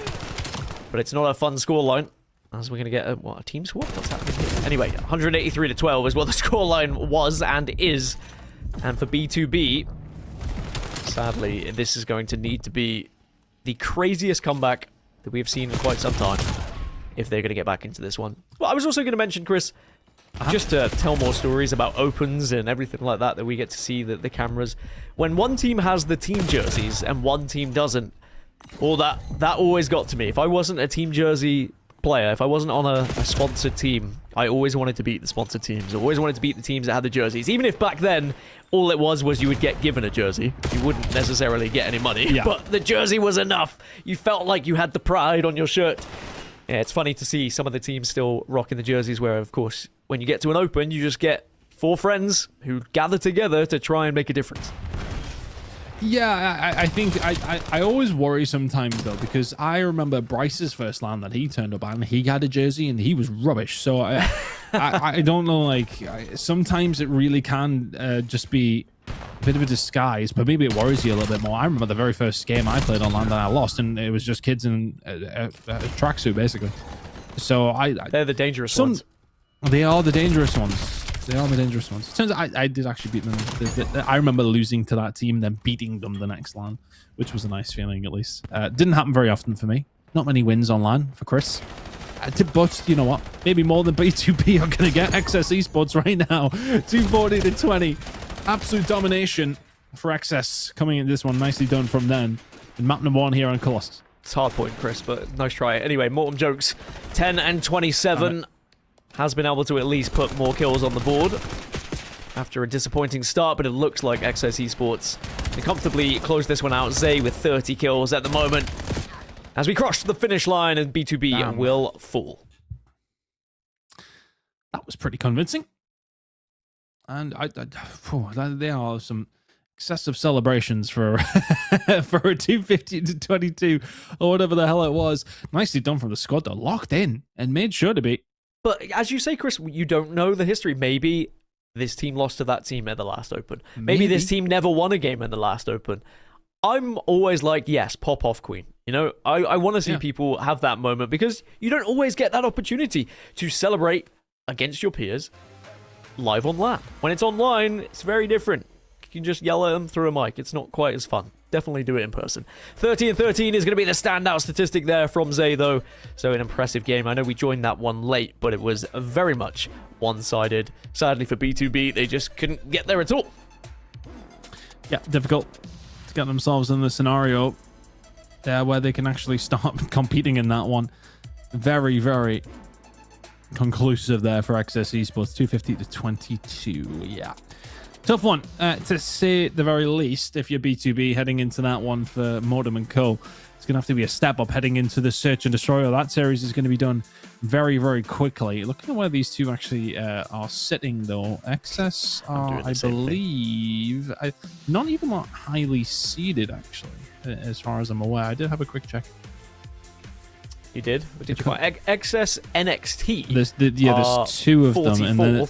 but it's not a fun scoreline. As we're going to get a team swap? What's happening here? Anyway, 183-12 is what the scoreline was and is. And for B2B, sadly, this is going to need to be the craziest comeback that we have seen in quite some time if they're going to get back into this one. Well, I was also going to mention, Chris, just to tell more stories about opens and everything like that we get to see the cameras. When one team has the team jerseys and one team doesn't, well, that always got to me. If I wasn't a team jersey player, if I wasn't on a sponsored team, I always wanted to beat the sponsored teams. I always wanted to beat the teams that had the jerseys. Even if back then, all it was you would get given a jersey. You wouldn't necessarily get any money, but the jersey was enough. You felt like you had the pride on your shirt. Yeah, it's funny to see some of the teams still rocking the jerseys where, of course, when you get to an open, you just get 4 friends who gather together to try and make a difference. Yeah, I think I always worry sometimes, though, because I remember Bryce's first LAN that he turned up and he had a jersey and he was rubbish. So I don't know, like, sometimes it really can just be a bit of a disguise, but maybe it worries you a little bit more. I remember the very first game I played online that I lost, and it was just kids in a tracksuit, basically. So they're the dangerous ones. They are the dangerous ones. They are the dangerous ones. Turns out I did actually beat them. I remember losing to that team, then beating them the next LAN, which was a nice feeling, at least. Didn't happen very often for me. Not many wins on LAN for Chris. But you know what? Maybe more than B2B are going to get. XS Esports right now. 240 to 20. Absolute domination for XS coming in this one. Nicely done from them. And map number 1 here on Colossus. It's hard point, Chris, but nice try. Anyway, Mortem Jokes, 10 and 27. Has been able to at least put more kills on the board after a disappointing start, but it looks like XS Esports can comfortably close this one out. Zay with 30 kills at the moment as we cross the finish line and B2B will fall. That was pretty convincing. And there are some excessive celebrations for for a 250 to 22 or whatever the hell it was. Nicely done from the squad, though. Locked in and made sure to be. But as you say, Chris, you don't know the history. Maybe this team lost to that team at the last Open. Maybe this team never won a game in the last Open. I'm always like, yes, pop off, Queen. You know, I want to see people have that moment because you don't always get that opportunity to celebrate against your peers live on LAN. When it's online, it's very different. You can just yell at them through a mic. It's not quite as fun. Definitely do it in person. 30 and 13 is going to be the standout statistic there from Zay, though. So an impressive game. I know we joined that one late, but it was very much one-sided. Sadly for B2B, they just couldn't get there at all. Yeah, difficult to get themselves in the scenario there where they can actually start competing in that one. Very, very conclusive there for XS Esports. 250 to 22. Yeah. Tough one, to say the very least, if you're B2B heading into that one for Mortem and Co. It's going to have to be a step up heading into the Search and Destroy. That series is going to be done very, very quickly. Looking at where these two actually are sitting, though. XS are, I believe, not even that highly seeded, actually, as far as I'm aware. I did have a quick check. You did? What did you call it? XS NXT? There's two of them. And then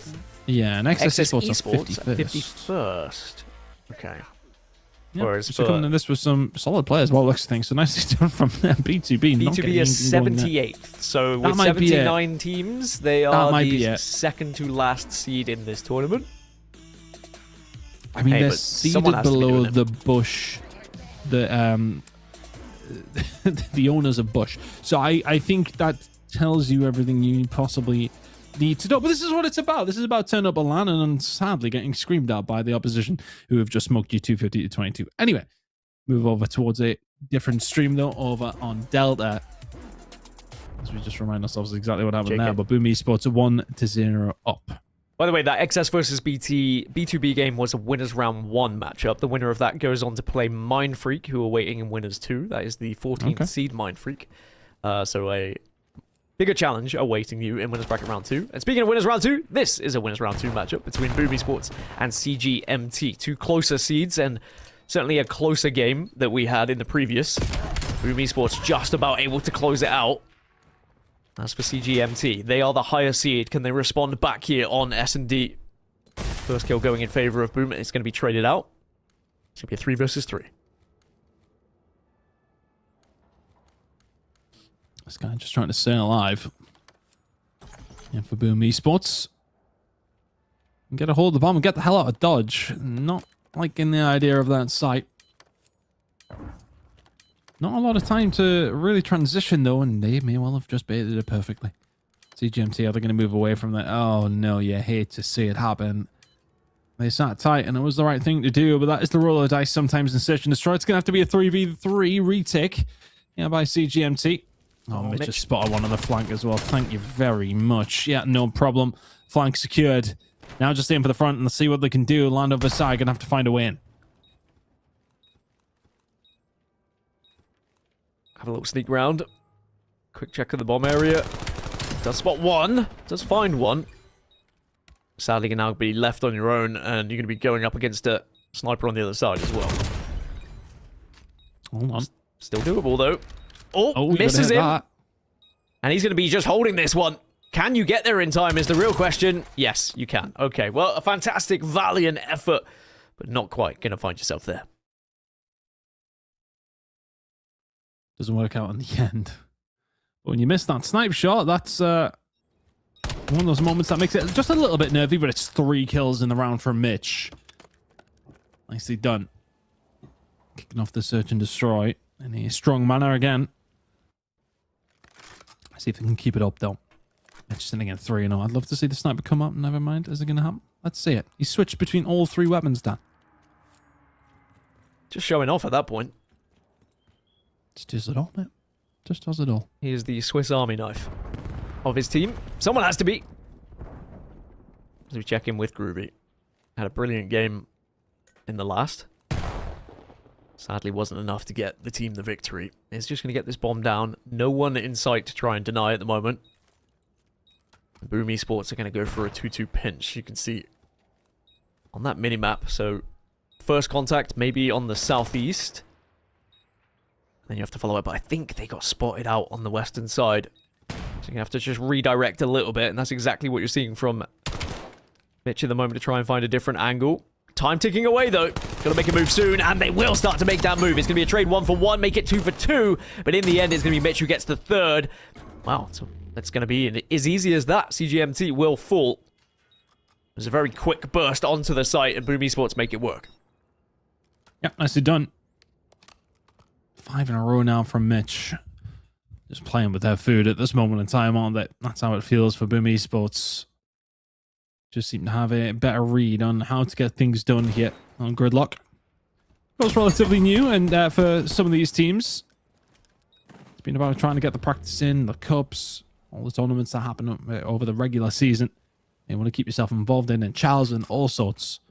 and XS Esports are 51st. Okay. Yep. Whereas so coming in this with some solid players, well, looks things so nicely done from there. B2B. B2B is 78th. So with 79 teams, they are the second to last seed in this tournament. I mean, they're seeded below the Bush, the owners of Bush. So I think that tells you everything you possibly need to know. But this is what it's about. This is about turning up a LAN and sadly getting screamed at by the opposition who have just smoked you 250 to 22. Anyway, move over towards a different stream though, over on Delta. As we just remind ourselves exactly what happened there. But Boom Esports 1-0 up. By the way, that XS versus B2B game was a winners round 1 matchup. The winner of that goes on to play Mind Freak, who are waiting in winners 2. That is the 14th seed Mind Freak. So a bigger challenge awaiting you in winners bracket round 2. And speaking of winners round 2, this is a winners round 2 matchup between Boom Esports and CGMT. Two closer seeds and certainly a closer game that we had in the previous. Boom Esports just about able to close it out. As for CGMT, they are the higher seed. Can they respond back here on S&D? First kill going in favor of Boom. It's going to be traded out. It's going to be a 3 versus 3. This guy just trying to stay alive. And for Boom Esports, get a hold of the bomb and get the hell out of Dodge. Not liking the idea of that site. Not a lot of time to really transition, though, and they may well have just baited it perfectly. CGMT, are they going to move away from that? Oh, no, you hate to see it happen. They sat tight, and it was the right thing to do, but that is the roll of the dice sometimes in Search and Destroy. It's going to have to be a 3v3 retake by CGMT. Oh, Mitch just spotted one on the flank as well. Thank you very much. Yeah, no problem. Flank secured. Now just aim for the front and see what they can do. Land over side, going to have to find a way in. Have a little sneak round. Quick check of the bomb area. Does spot one. Does find one. Sadly, you can now be left on your own, and you're going to be going up against a sniper on the other side as well. Hold on. Still doable, though. Oh, misses him. And he's going to be just holding this one. Can you get there in time is the real question. Yes, you can. Okay, well, a fantastic, valiant effort, but not quite going to find yourself there. Doesn't work out in the end. But when you miss that snipe shot, that's one of those moments that makes it just a little bit nervy, but it's 3 kills in the round from Mitch. Nicely done. Kicking off the search and destroy in a strong manner again. See if they can keep it up, though. Mitch sitting at 3-0. I'd love to see the sniper come up. Never mind. Is it going to happen? Let's see it. He switched between all 3 weapons, Dan. Just showing off at that point. Just does it all, mate. Just does it all. He is the Swiss Army knife of his team. Someone has to be. As we check in with Groovy. Had a brilliant game in the last. Sadly wasn't enough to get the team the victory. He's just going to get this bomb down. No one in sight to try and deny at the moment. Boom Esports are going to go for a 2-2 pinch. You can see on that mini-map. So first contact maybe on the southeast. Then you have to follow up. But I think they got spotted out on the western side. So you're going to have to just redirect a little bit. And that's exactly what you're seeing from Mitch at the moment to try and find a different angle. Time ticking away, though. Got to make a move soon, and they will start to make that move. It's going to be a trade 1 for 1, make it 2 for 2. But in the end, it's going to be Mitch who gets the 3rd. Wow, so that's going to be as easy as that. CGMT will fall. There's a very quick burst onto the site, and Boom Esports make it work. Yep, nicely done. 5 in a row now from Mitch. Just playing with their food at this moment in time, aren't they? That's how it feels for Boom Esports. Just seem to have a better read on how to get things done here on Gridlock. It was relatively new, and for some of these teams, it's been about trying to get the practice in, the cups, all the tournaments that happen over the regular season. You want to keep yourself involved in, and Charles and all sorts.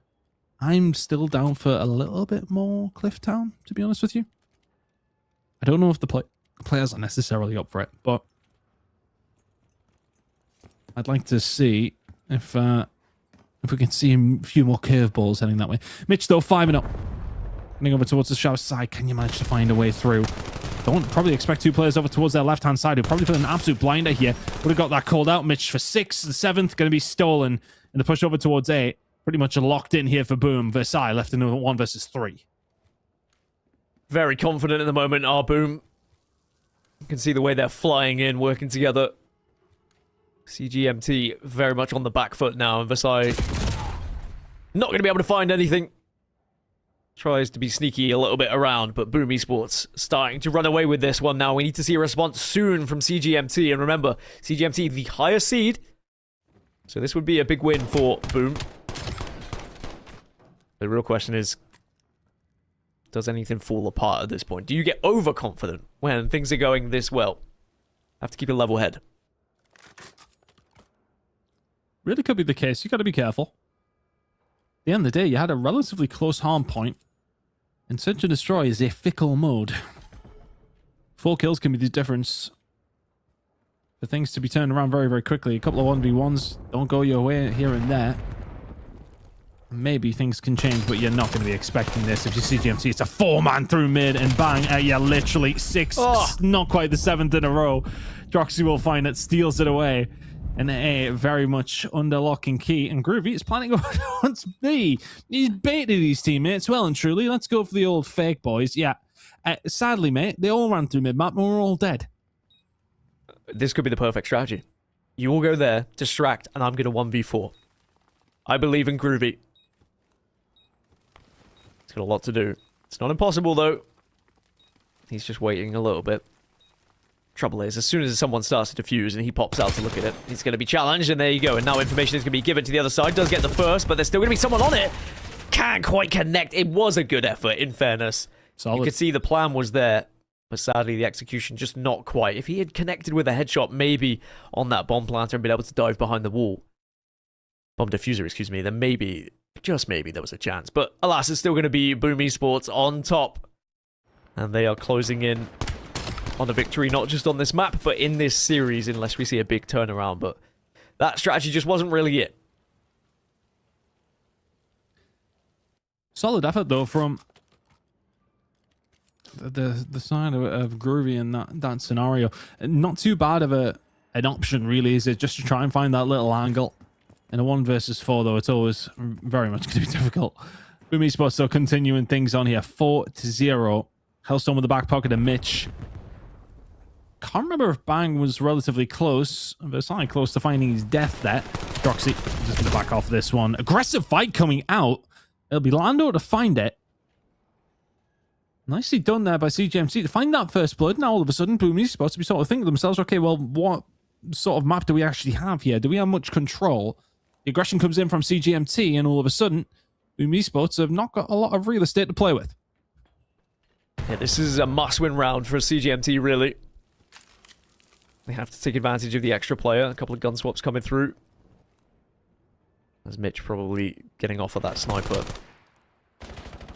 I'm still down for a little bit more Clifftown, to be honest with you. I don't know if the players are necessarily up for it, but I'd like to see if we can see a few more curveballs heading that way. Mitch, though, 5-0. Heading over towards the south side. Can you manage to find a way through? Don't probably expect 2 players over towards their left-hand side who probably put an absolute blinder here. Would have got that called out. Mitch for 6. The 7th going to be stolen. And the push over towards 8. Pretty much locked in here for Boom. Versailles left in 1 versus 3. Very confident at the moment, our Boom. You can see the way they're flying in, working together. CGMT very much on the back foot now, and Versailles not going to be able to find anything. Tries to be sneaky a little bit around, but Boom Esports starting to run away with this one now. We need to see a response soon from CGMT, and remember, CGMT the higher seed, so this would be a big win for Boom. The real question is, does anything fall apart at this point? Do you get overconfident when things are going this well? Have to keep a level head. Really could be the case. You got to be careful. At the end of the day, you had a relatively close harm point. And Search and Destroy is a fickle mode. 4 kills can be the difference. For things to be turned around very, very quickly. A couple of 1v1s don't go your way here and there. Maybe things can change, but you're not going to be expecting this. If you see GMT, it's a 4-man through mid and bang. Yeah, literally 6. Not quite the 7th in a row. Droxy will find it, steals it away. And A, very much under lock and key. And Groovy is planning on B. He's baited his teammates well and truly. Let's go for the old fake boys. Yeah. Sadly, mate, they all ran through mid-map and we're all dead. This could be the perfect strategy. You all go there, distract, and I'm going to 1v4. I believe in Groovy. It's got a lot to do. It's not impossible, though. He's just waiting a little bit. Trouble is, as soon as someone starts to defuse and he pops out to look at it, he's going to be challenged, and there you go. And now information is going to be given to the other side. Does get the first, but there's still going to be someone on it. Can't quite connect. It was a good effort, in fairness. Solid. You could see the plan was there, but sadly the execution just not quite. If he had connected with a headshot, maybe on that bomb planter and been able to dive behind the wall, bomb diffuser, excuse me, then maybe, just maybe, there was a chance. But alas, it's still going to be Boom Esports on top. And they are closing in on a victory, not just on this map, but in this series, unless we see a big turnaround. But that strategy just wasn't really it. Solid effort, though, from the side of Groovy in that scenario. Not too bad of a an option, really, is it? Just to try and find that little angle. In a 1 versus 4, though, it's always very much going to be difficult. Boom Esports, though, continuing things on here. 4-0. Hellstone with the back pocket of Mitch. Can't remember if Bang was relatively close. But it's not close to finding his death there. Atrocity just going to back off this one. Aggressive fight coming out. It'll be Lando to find it. Nicely done there by CGMT to find that first blood. Now, all of a sudden, Boom Esports to be sort of thinking to themselves, okay, well, what sort of map do we actually have here? Do we have much control? The aggression comes in from CGMT, and all of a sudden, Boom Esports have not got a lot of real estate to play with. Yeah, this is a must-win round for CGMT, really. They have to take advantage of the extra player. A couple of gun swaps coming through. As Mitch probably getting off of that sniper.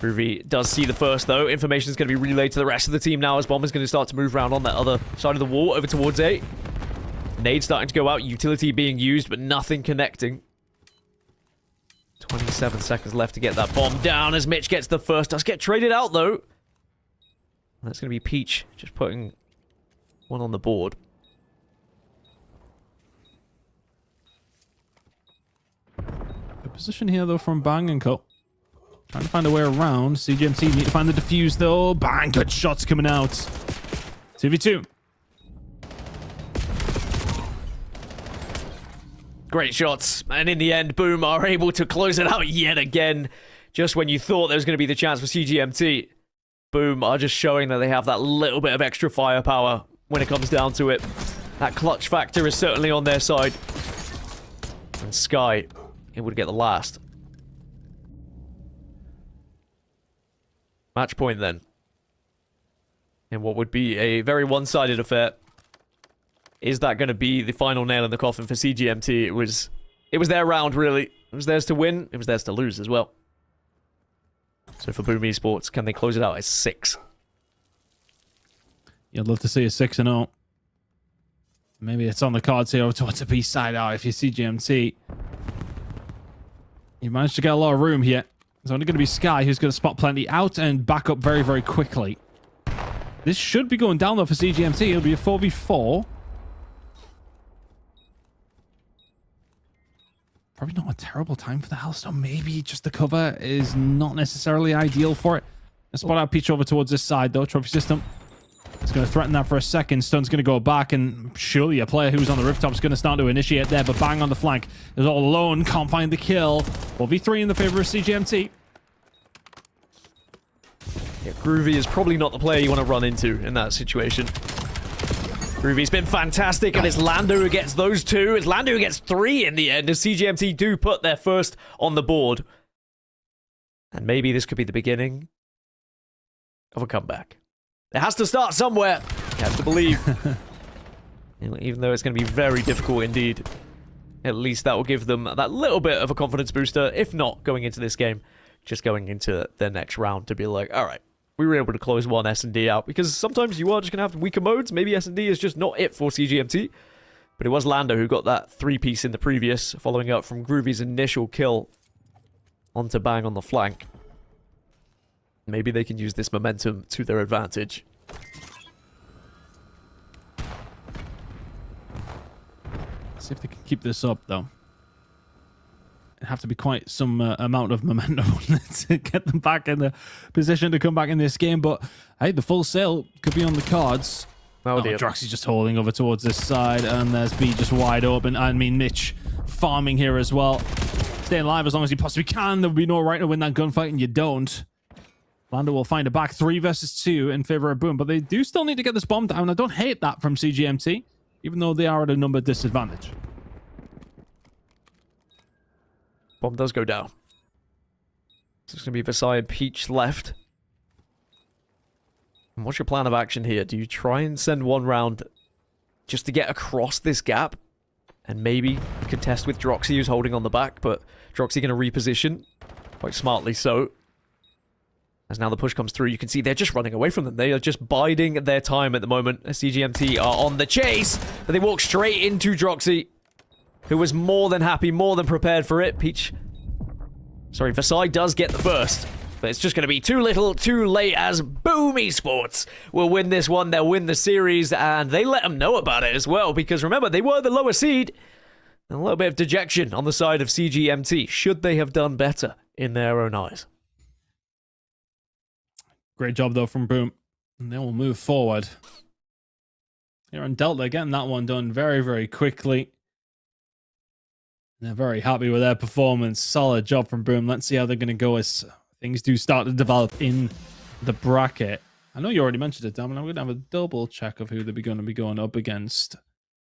Groovy does see the first, though. Information is going to be relayed to the rest of the team now as Bomb is going to start to move around on that other side of the wall over towards A. Nade starting to go out. Utility being used, but nothing connecting. 27 seconds left to get that bomb down as Mitch gets the first. Does get traded out, though. That's going to be Peach just putting one on the board. Good position here, though, from Bang and Co. Trying to find a way around. CGMT need to find the defuse, though. Bang, good shots coming out. 2v2. Great shots. And in the end, Boom are able to close it out yet again. Just when you thought there was going to be the chance for CGMT. Boom are just showing that they have that little bit of extra firepower when it comes down to it. That clutch factor is certainly on their side. And Sky, it would get the last. Match point then. In what would be a very one-sided affair. Is that going to be the final nail in the coffin for CGMT? It was their round, really. It was theirs to win. It was theirs to lose as well. So for Boom Esports, can they close it out as 6? You'd love to see a 6-0. Maybe it's on the cards here over towards the B side out if you're CGMT. You managed to get a lot of room here. There's only going to be Sky who's going to spot plenty out and back up very, very quickly. This should be going down, though, for CGMT. It'll be a 4v4. Probably not a terrible time for the Hellstone. Maybe just the cover is not necessarily ideal for it. Let's spot out Peach over towards this side, though. Trophy system. It's going to threaten that for a second. Stun's going to go back, and surely a player who's on the rooftop is going to start to initiate there, but Bang on the flank is all alone. Can't find the kill. 4v3 in the favor of CGMT. Yeah, Groovy is probably not the player you want to run into in that situation. Groovy's been fantastic, and it's Lando who gets those 2. It's Lando who gets 3 in the end, as CGMT do put their first on the board. And maybe this could be the beginning of a comeback. It has to start somewhere. You have to believe. Even though it's going to be very difficult indeed. At least that will give them that little bit of a confidence booster, if not going into this game, just going into their next round to be like, all right, we were able to close one S&D out, because sometimes you are just going to have weaker modes. Maybe S&D is just not it for CGMT. But it was Lando who got that 3-piece in the previous, following up from Groovy's initial kill onto Bang on the flank. Maybe they can use this momentum to their advantage. See if they can keep this up, though. It'd have to be quite some amount of momentum to get them back in the position to come back in this game. But, hey, the full sale could be on the cards. Oh, dear. Droxy's just holding over towards this side, and there's B just wide open. I mean, Mitch farming here as well. Staying alive as long as you possibly can. There would be no right to win that gunfight, and you don't. Lando will find it back 3 versus 2 in favor of Boom, but they do still need to get this bomb down. I don't hate that from CGMT, even though they are at a number disadvantage. Bomb does go down. So it's going to be Versailles and Peach left. And what's your plan of action here? Do you try and send one round just to get across this gap? And maybe contest with Droxy, who's holding on the back, but Droxy going to reposition. Quite smartly so. As now the push comes through, you can see they're just running away from them. They are just biding their time at the moment. CGMT are on the chase, but they walk straight into Droxy, who was more than happy, more than prepared for it. Versailles does get the first. But it's just going to be too little, too late, as Boom Esports will win this one. They'll win the series, and they let them know about it as well, because remember, they were the lower seed. And a little bit of dejection on the side of CGMT. Should they have done better in their own eyes? Great job, though, from Boom. And they will move forward. Here on Delta, getting that one done very, very quickly. They're very happy with their performance. Solid job from Boom. Let's see how they're going to go as things do start to develop in the bracket. I know you already mentioned it, Dan, but I'm going to have a double check of who they're going to be going up against.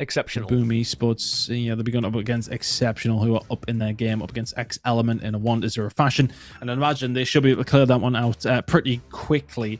Exceptional. Boom Esports. Yeah, they'll be going up against Exceptional, who are up in their game, up against X Element in a 1-0 fashion. And I imagine they should be able to clear that one out pretty quickly.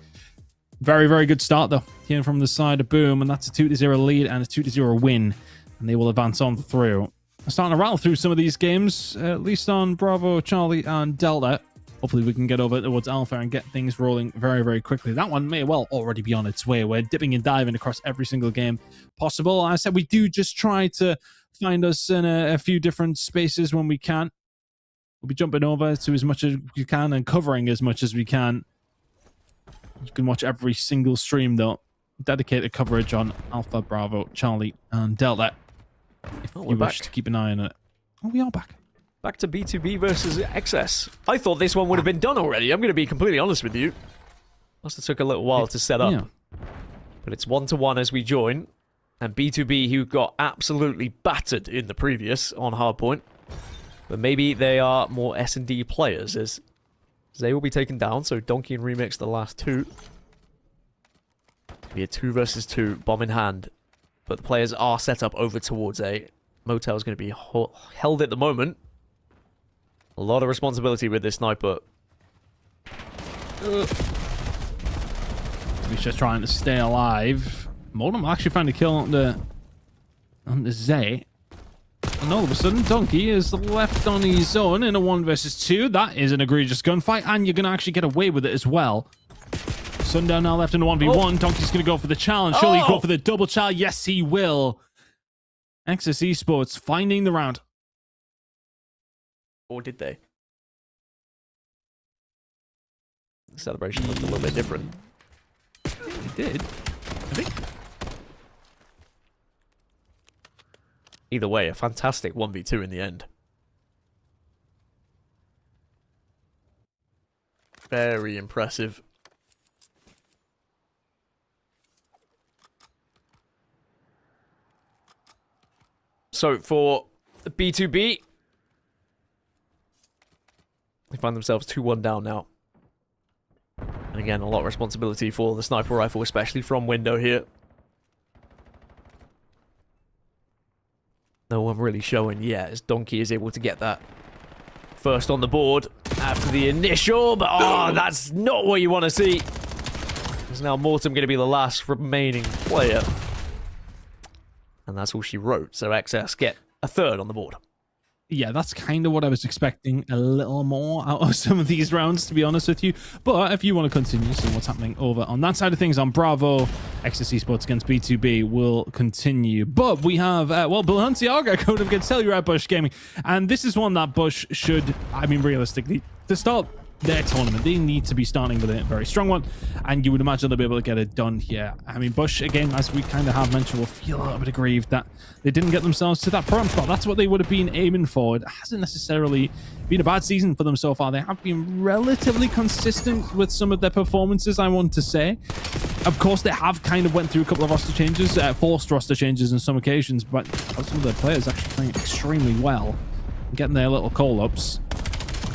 Very, very good start, though, here from the side of Boom. And that's a 2-0 lead and a 2-0 win. And they will advance on through. I'm starting to rattle through some of these games, at least on Bravo, Charlie, and Delta. Hopefully we can get over towards Alpha and get things rolling very, very quickly. That one may well already be on its way. We're dipping and diving across every single game possible. I said we do just try to find us in a few different spaces when we can. We'll be jumping over to as much as you can and covering as much as we can. You can watch every single stream, though. Dedicated coverage on Alpha, Bravo, Charlie, and Delta. If you wish to keep an eye on it. Oh, we are back. Back to B2B versus XS. I thought this one would have been done already. I'm going to be completely honest with you. Must have took a little while to set up. Yeah. But it's 1-1 as we join. And B2B, who got absolutely battered in the previous on Hardpoint. But maybe they are more S&D players, as they will be taken down. So Donkey and Remix, the last two. It'll be a 2 versus 2, bomb in hand. But the players are set up over towards A. Motel is going to be held at the moment. A lot of responsibility with this sniper. He's just trying to stay alive. Modem actually found a kill on the Zay. And all of a sudden, Donkey is left on his own in a 1 versus 2. That is an egregious gunfight, and you're going to actually get away with it as well. Sundown now left in a 1v1. Oh. Donkey's going to go for the challenge. Surely he'll go for the double challenge. Yes, he will. XS Esports finding the round. Or did they? The celebration looked a little bit different. He did. I think. Either way, a fantastic 1v2 in the end. Very impressive. So for B2B, they find themselves 2-1 down now. And again, a lot of responsibility for the sniper rifle, especially from window here. No one really showing yet, as Donkey is able to get that first on the board after the initial, but oh, that's not what you want to see. Is now Mortem going to be the last remaining player. And that's all she wrote, so XS get a third on the board. Yeah, that's kind of what I was expecting, a little more out of some of these rounds, to be honest with you. But if you want to continue seeing what's happening over on that side of things on Bravo, XS Esports against B2B will continue. But we have, well, Balenciaga going up against Telluride Bush Gaming. And this is one that Bush should, I mean, realistically, to start their tournament, they need to be starting with a very strong one, and you would imagine they'll be able to get it done here. I mean, Bush, again, as we kind of have mentioned, will feel a little bit aggrieved that they didn't get themselves to that prom spot. That's what they would have been aiming for. It hasn't necessarily been a bad season for them so far. They have been relatively consistent with some of their performances, I want to say. Of course, they have kind of went through a couple of roster changes, forced roster changes on some occasions, but some of their players actually playing extremely well, getting their little call-ups.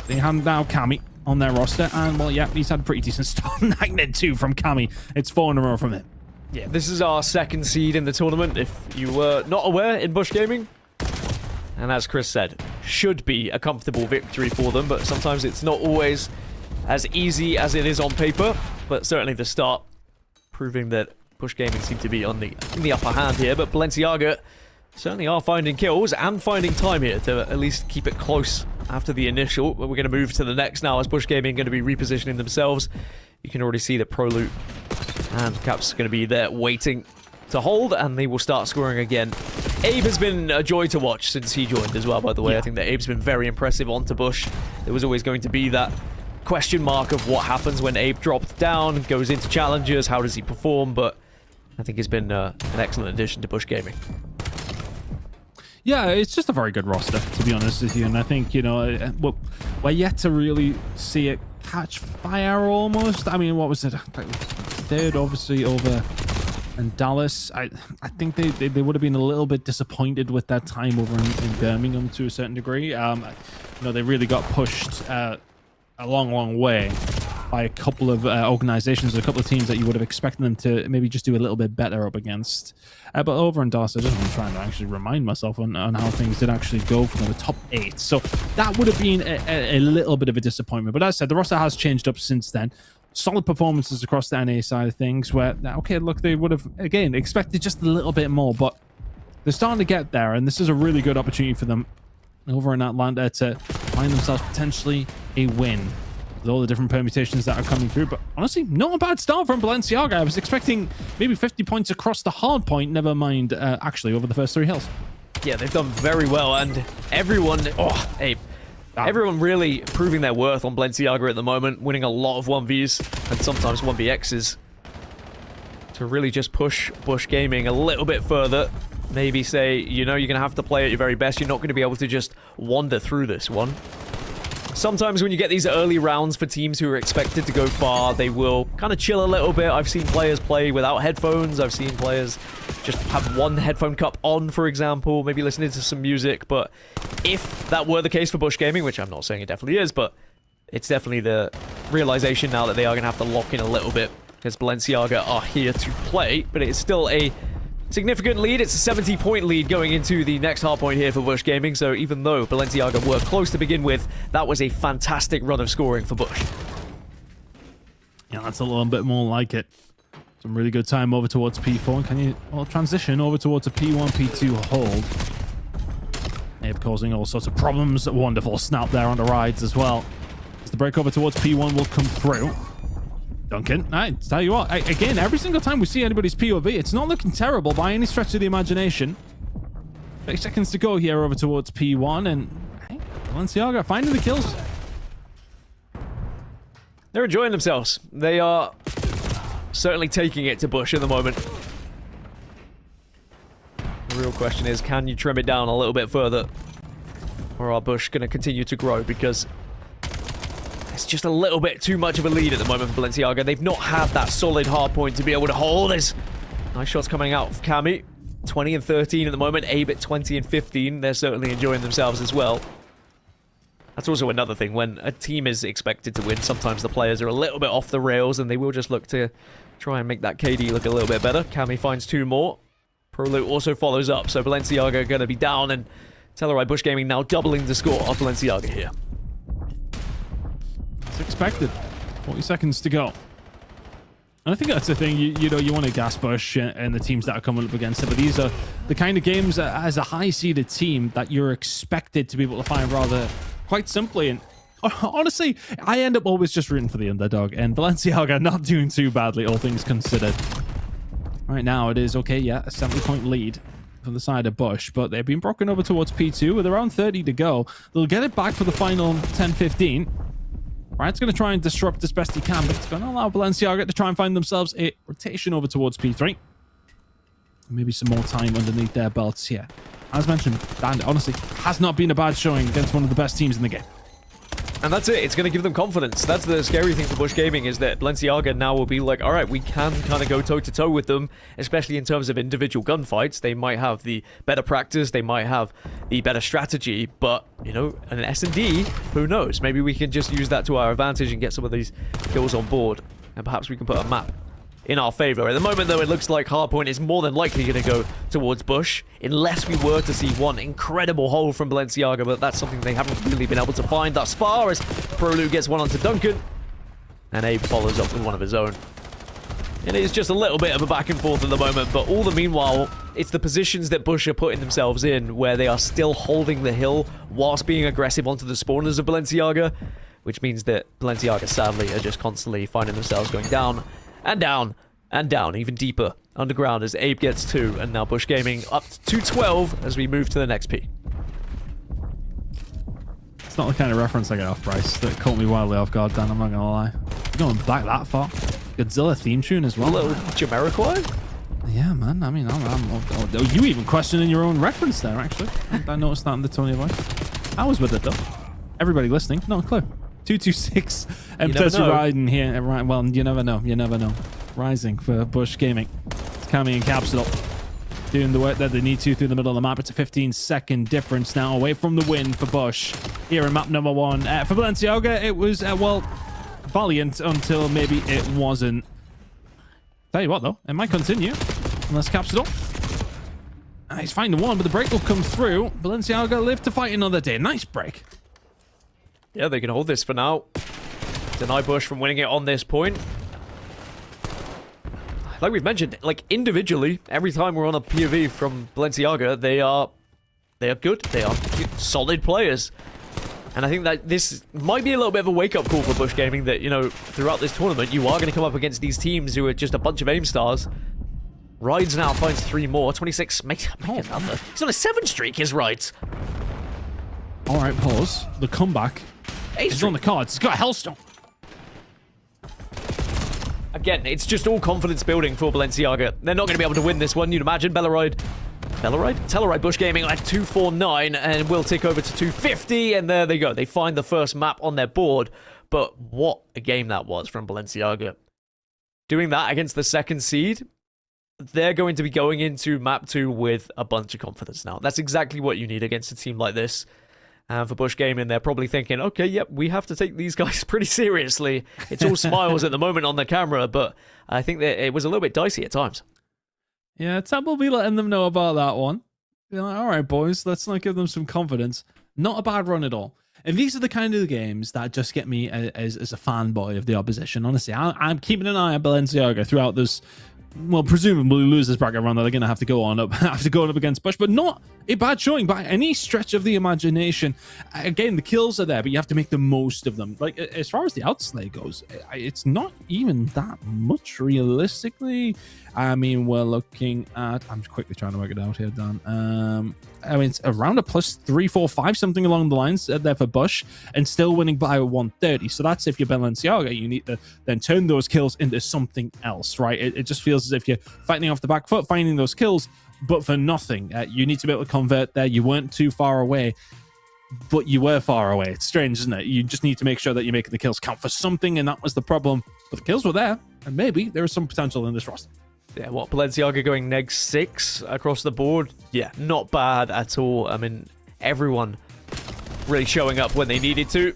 They have now Kami on their roster, and well, yeah, he's had a pretty decent start. 9-2 from Kami. It's 4 in a row from him. Yeah, this is our second seed in the tournament, if you were not aware, in Bush Gaming. And as Chris said, should be a comfortable victory for them, but sometimes it's not always as easy as it is on paper. But certainly the start proving that Bush Gaming seem to be on in the upper hand here, but Balenciaga certainly are finding kills and finding time here to at least keep it close after the initial. But we're going to move to the next now, as Bush Gaming are going to be repositioning themselves. You can already see that Proloot and Caps are going to be there waiting to hold, and they will start scoring again. Abe has been a joy to watch since he joined as well, by the way. Yeah. I think that Abe's been very impressive onto Bush. There was always going to be that question mark of what happens when Abe drops down, goes into challenges, how does he perform, but I think it's been an excellent addition to Bush Gaming. Yeah, it's just a very good roster, to be honest with you. And I think, you know, we're yet to really see it catch fire almost. I mean, what was it? Third, obviously, over in Dallas. I think they would have been a little bit disappointed with that time over in Birmingham to a certain degree. You know, they really got pushed a long way by a couple of organizations, a couple of teams that you would have expected them to maybe just do a little bit better up against. But over in Dallas, I just been trying to actually remind myself on how things did actually go from the top 8. So that would have been a little bit of a disappointment. But as I said, the roster has changed up since then. Solid performances across the NA side of things where, okay, look, they would have, again, expected just a little bit more, but they're starting to get there, and this is a really good opportunity for them over in Atlanta to find themselves potentially a win with all the different permutations that are coming through. But honestly, not a bad start from Balenciaga. I was expecting maybe 50 points across the hard point, never mind actually over the first 3 hills. Yeah, they've done very well, and everyone, everyone really proving their worth on Balenciaga at the moment, winning a lot of 1vs and sometimes 1vx's to really just push Bush Gaming a little bit further. Maybe say, you know, you're going to have to play at your very best. You're not going to be able to just wander through this one. Sometimes when you get these early rounds for teams who are expected to go far, they will kind of chill a little bit. I've seen players play without headphones. I've seen players just have one headphone cup on, for example, maybe listening to some music. But if that were the case for Bush Gaming, which I'm not saying it definitely is, but it's definitely the realization now that they are going to have to lock in a little bit because Balenciaga are here to play, but it's still a significant lead. It's a 70-point lead going into the next hardpoint here for Bush Gaming. So even though Balenciaga were close to begin with, that was a fantastic run of scoring for Bush. Yeah, that's a little bit more like it. Some really good time over towards P4. Can you transition over towards a P1, P2 hold? Abe causing all sorts of problems. Wonderful snap there on the rides as well. As the break over towards P1 will come through. Duncan, I tell you what, again, every single time we see anybody's POV, it's not looking terrible by any stretch of the imagination. 30 seconds to go here over towards P1, and hey, Balenciaga finding the kills. They're enjoying themselves. They are certainly taking it to Bush at the moment. The real question is, can you trim it down a little bit further? Or are Bush going to continue to grow? Because it's just a little bit too much of a lead at the moment for Balenciaga. They've not had that solid hard point to be able to hold this. Nice shots coming out of Cammy. 20 and 13 at the moment. Abe at 20 and 15. They're certainly enjoying themselves as well. That's also another thing. When a team is expected to win, sometimes the players are a little bit off the rails and they will just look to try and make that KD look a little bit better. Cammy finds 2 more. Proloot also follows up. So Balenciaga going to be down, and Telluride Bush Gaming now doubling the score of Balenciaga here. As expected. 40 seconds to go. And I think that's the thing, you know, you want to gas Bush and the teams that are coming up against it, but these are the kind of games as a high-seeded team that you're expected to be able to find rather quite simply. And honestly, I end up always just rooting for the underdog, and Balenciaga not doing too badly, all things considered. Right now, it is, okay, yeah, a 70-point lead from the side of Bush, but they've been broken over towards P2 with around 30 to go. They'll get it back for the final 10-15. Riot's going to try and disrupt as best he can, but it's going to allow Balenciaga to try and find themselves a rotation over towards P3. Maybe some more time underneath their belts here. As mentioned, and honestly, has not been a bad showing against one of the best teams in the game. And that's it. It's going to give them confidence. That's the scary thing for Bush Gaming, is that Balenciaga now will be like, all right, we can kind of go toe-to-toe with them, especially in terms of individual gunfights. They might have the better practice. They might have the better strategy. But, you know, an S&D, who knows? Maybe we can just use that to our advantage and get some of these kills on board. And perhaps we can put a map in our favor. At the moment, though, it looks like Hardpoint is more than likely going to go towards Bush, unless we were to see one incredible hole from Balenciaga, but that's something they haven't really been able to find thus far, as Proloot gets one onto Duncan, and Abe follows up with one of his own. And it is just a little bit of a back and forth at the moment, but all the meanwhile, it's the positions that Bush are putting themselves in, where they are still holding the hill whilst being aggressive onto the spawners of Balenciaga, which means that Balenciaga, sadly, are just constantly finding themselves going down, and down, and down, even deeper underground as Abe gets 2, and now Bush Gaming up to 12 as we move to the next P. It's not the kind of reference I get off Bryce that caught me wildly off guard, Dan. I'm not gonna lie. You're going back that far. Godzilla theme tune as well. A little Jamiroquai? Yeah, man. I mean, oh, you even questioning your own reference there, actually. I noticed that in the Tony voice. I was with it, though. Everybody listening, not a clue. 226. Tetsu riding here. Right, well, you never know. You never know. Rising for Bush Gaming. Kami and Capsule doing the work that they need to through the middle of the map. It's a 15-second difference now away from the win for Bush here in map number 1. For Balenciaga, it was, well, valiant until maybe it wasn't. Tell you what, though, it might continue unless Capsule. He's finding one, but the break will come through. Balenciaga live to fight another day. Nice break. Yeah, they can hold this for now. Deny Bush from winning it on this point. Like we've mentioned, like individually, every time we're on a POV from Balenciaga, they are good. They are solid players. And I think that this might be a little bit of a wake-up call for Bush Gaming that, you know, throughout this tournament, you are going to come up against these teams who are just a bunch of aim stars. Rides now finds 3 more. 26, make another. He's on a 7 streak, his Rides. All right, pause. The comeback. He's on the cards. He's got a Hellstone. Again, it's just all confidence building for Balenciaga. They're not going to be able to win this one, you'd imagine. Tellaride Bush Gaming at 249 and will tick over to 250, and there they go. They find the first map on their board, but what a game that was from Balenciaga. Doing that against the second seed, they're going to be going into map 2 with a bunch of confidence now. That's exactly what you need against a team like this. And for Bush Gaming, they're probably thinking, okay, yep, we have to take these guys pretty seriously. It's all smiles at the moment on the camera, but I think that it was a little bit dicey at times. Yeah, Tab will be letting them know about that one. Be like, all right, boys, let's not give them some confidence. Not a bad run at all. And these are the kind of games that just get me as a fanboy of the opposition. Honestly, I'm keeping an eye on Balenciaga throughout this. Well, presumably lose this bracket run that they're going to have to go on up against Bush, but not a bad showing by any stretch of the imagination. Again, the kills are there, but you have to make the most of them. Like, as far as the outslay goes, it's not even that much realistically. I mean, we're looking at, I'm quickly trying to work it out here, Dan. I mean, it's around a plus 3, 4, 5, something along the lines there for Bush, and still winning by 130. So that's if you're Balenciaga, you need to then turn those kills into something else, right? It just feels as if you're fighting off the back foot, finding those kills, but for nothing. You need to be able to convert there. You weren't too far away, but you were far away. It's strange, isn't it? You just need to make sure that you're making the kills count for something, and that was the problem. But the kills were there, and maybe there is some potential in this roster. Yeah, what, Balenciaga going -6 across the board? Yeah, not bad at all. I mean, everyone really showing up when they needed to.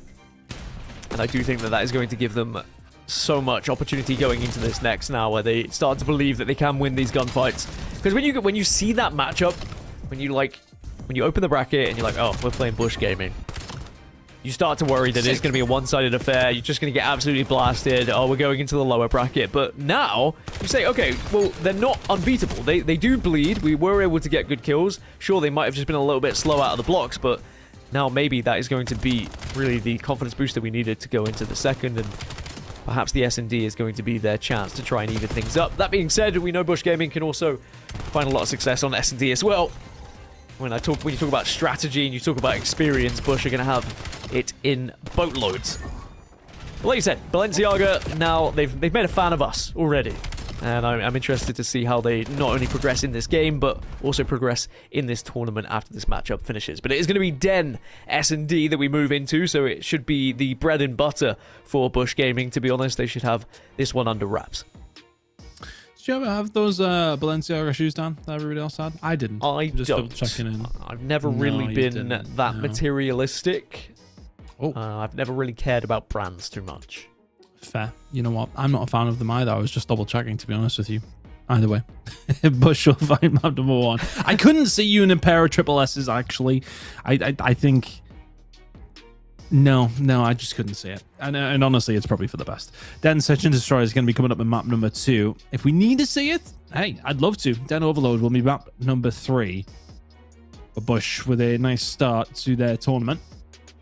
And I do think that is going to give them so much opportunity going into this next now, where they start to believe that they can win these gunfights. Because when you see that matchup, when you open the bracket and you're like, oh, we're playing Bush Gaming, you start to worry that it's going to be a one-sided affair. You're just going to get absolutely blasted. Oh, we're going into the lower bracket. But now, you say, okay, well, they're not unbeatable. They do bleed. We were able to get good kills. Sure, they might have just been a little bit slow out of the blocks, but now maybe that is going to be really the confidence booster we needed to go into the second, and perhaps the S&D is going to be their chance to try and even things up. That being said, we know Bush Gaming can also find a lot of success on S&D as well. When you talk about strategy and you talk about experience, Bush are going to have it in boatloads. But like you said, Balenciaga, now they've made a fan of us already. And I'm interested to see how they not only progress in this game, but also progress in this tournament after this matchup finishes. But it is going to be Den S&D that we move into, so it should be the bread and butter for Bush Gaming. To be honest, they should have this one under wraps. Did you ever have those Balenciaga shoes, Dan, that everybody else had? I didn't. I just don't. checking in. I've never really been that materialistic. Oh. I've never really cared about brands too much. Fair. You know what? I'm not a fan of them either. I was just double checking, to be honest with you. Either way, Bush will find map number 1. I couldn't see you in a pair of triple S's, actually. I think... No, I just couldn't see it. And honestly, it's probably for the best. Den Search and Destroy is going to be coming up in map number 2. If we need to see it, hey, I'd love to. Den Overload will be map number 3. But Bush with a nice start to their tournament.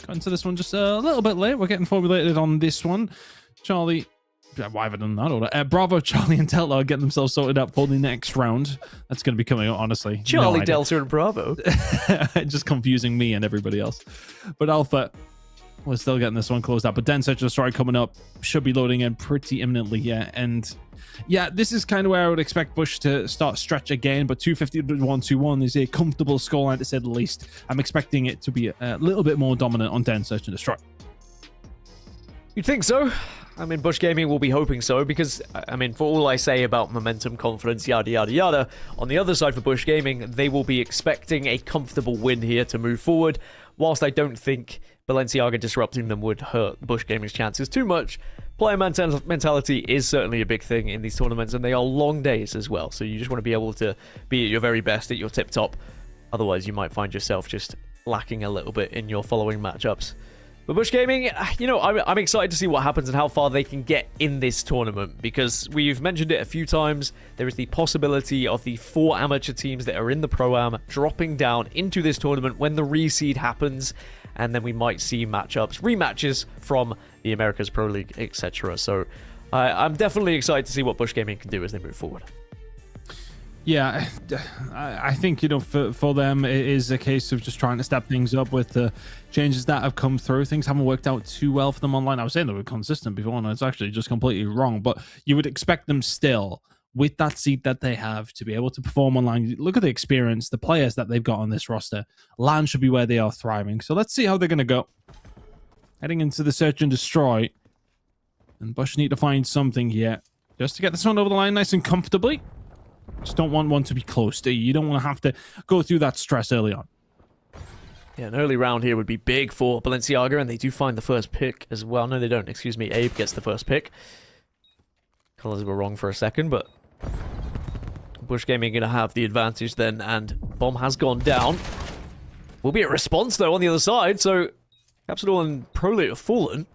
Got into this one just a little bit late. We're getting formulated on this one. Charlie... Why have I done that order? Bravo, Charlie, and Delta are getting themselves sorted up for the next round. That's going to be coming up, honestly. Charlie, Delta, and Bravo. Just confusing me and everybody else. But Alpha, We're still getting this one closed out, but then Search and Destroy coming up should be loading in pretty imminently, yeah. And yeah, this is kind of where I would expect Bush to start stretch again, but 250 to 121 is a comfortable scoreline to say the least. I'm expecting it to be a little bit more dominant on Den Search and Destroy. You'd think so. I mean, Bush Gaming will be hoping so because, I mean, for all I say about momentum, confidence, yada, yada, yada, on the other side for Bush Gaming, they will be expecting a comfortable win here to move forward. Whilst I don't think Balenciaga disrupting them would hurt Bush Gaming's chances too much, player mentality is certainly a big thing in these tournaments, and they are long days as well. So you just want to be able to be at your very best, at your tip-top. Otherwise, you might find yourself just lacking a little bit in your following matchups. But Bush Gaming, you know, I'm excited to see what happens and how far they can get in this tournament, because we've mentioned it a few times. There is the possibility of the 4 amateur teams that are in the Pro-Am dropping down into this tournament when the reseed happens, and then we might see rematches from the Americas Pro League, etc. So I'm definitely excited to see what Bush Gaming can do as they move forward. Yeah, I think, you know, for them, it is a case of just trying to step things up with the changes that have come through. Things haven't worked out too well for them online. I was saying they were consistent before, and it's actually just completely wrong. But you would expect them still, with that seed that they have, to be able to perform online. Look at the experience, the players that they've got on this roster. LAN should be where they are thriving. So let's see how they're going to go. Heading into the Search and Destroy. And Bush need to find something here just to get this one over the line nice and comfortably. Just don't want one to be close to you. You don't want to have to go through that stress early on. Yeah, an early round here would be big for Balenciaga, and they do find the first pick as well. No, they don't. Excuse me. Abe gets the first pick. Colors were wrong for a second, but Bush Gaming going to have the advantage then, and bomb has gone down. Will be a response, though, on the other side, so Capsule and Prolate have fallen.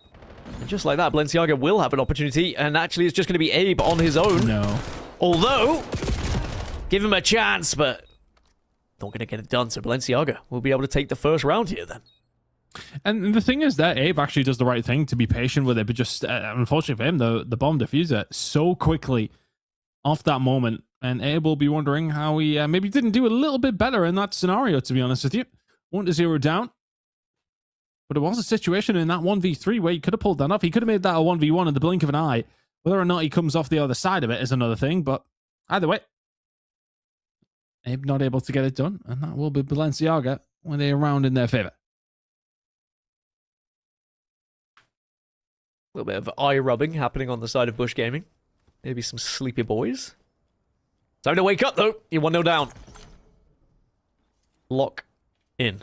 And just like that, Balenciaga will have an opportunity, and actually it's just going to be Abe on his own. No. Although, give him a chance, but not going to get it done. So Balenciaga will be able to take the first round here then. And the thing is that Abe actually does the right thing to be patient with it, but just unfortunately for him, the bomb diffuser so quickly off that moment, and Abe will be wondering how he maybe didn't do a little bit better in that scenario, to be honest with you. 1-0 down. But it was a situation in that 1v3 where he could have pulled that off. He could have made that a 1v1 in the blink of an eye. Whether or not he comes off the other side of it is another thing, but either way, Abe not able to get it done, and that will be Balenciaga when they are round in their favor. A little bit of eye rubbing happening on the side of Bush Gaming. Maybe some sleepy boys. Time to wake up, though. You're 1-0 down. Lock in.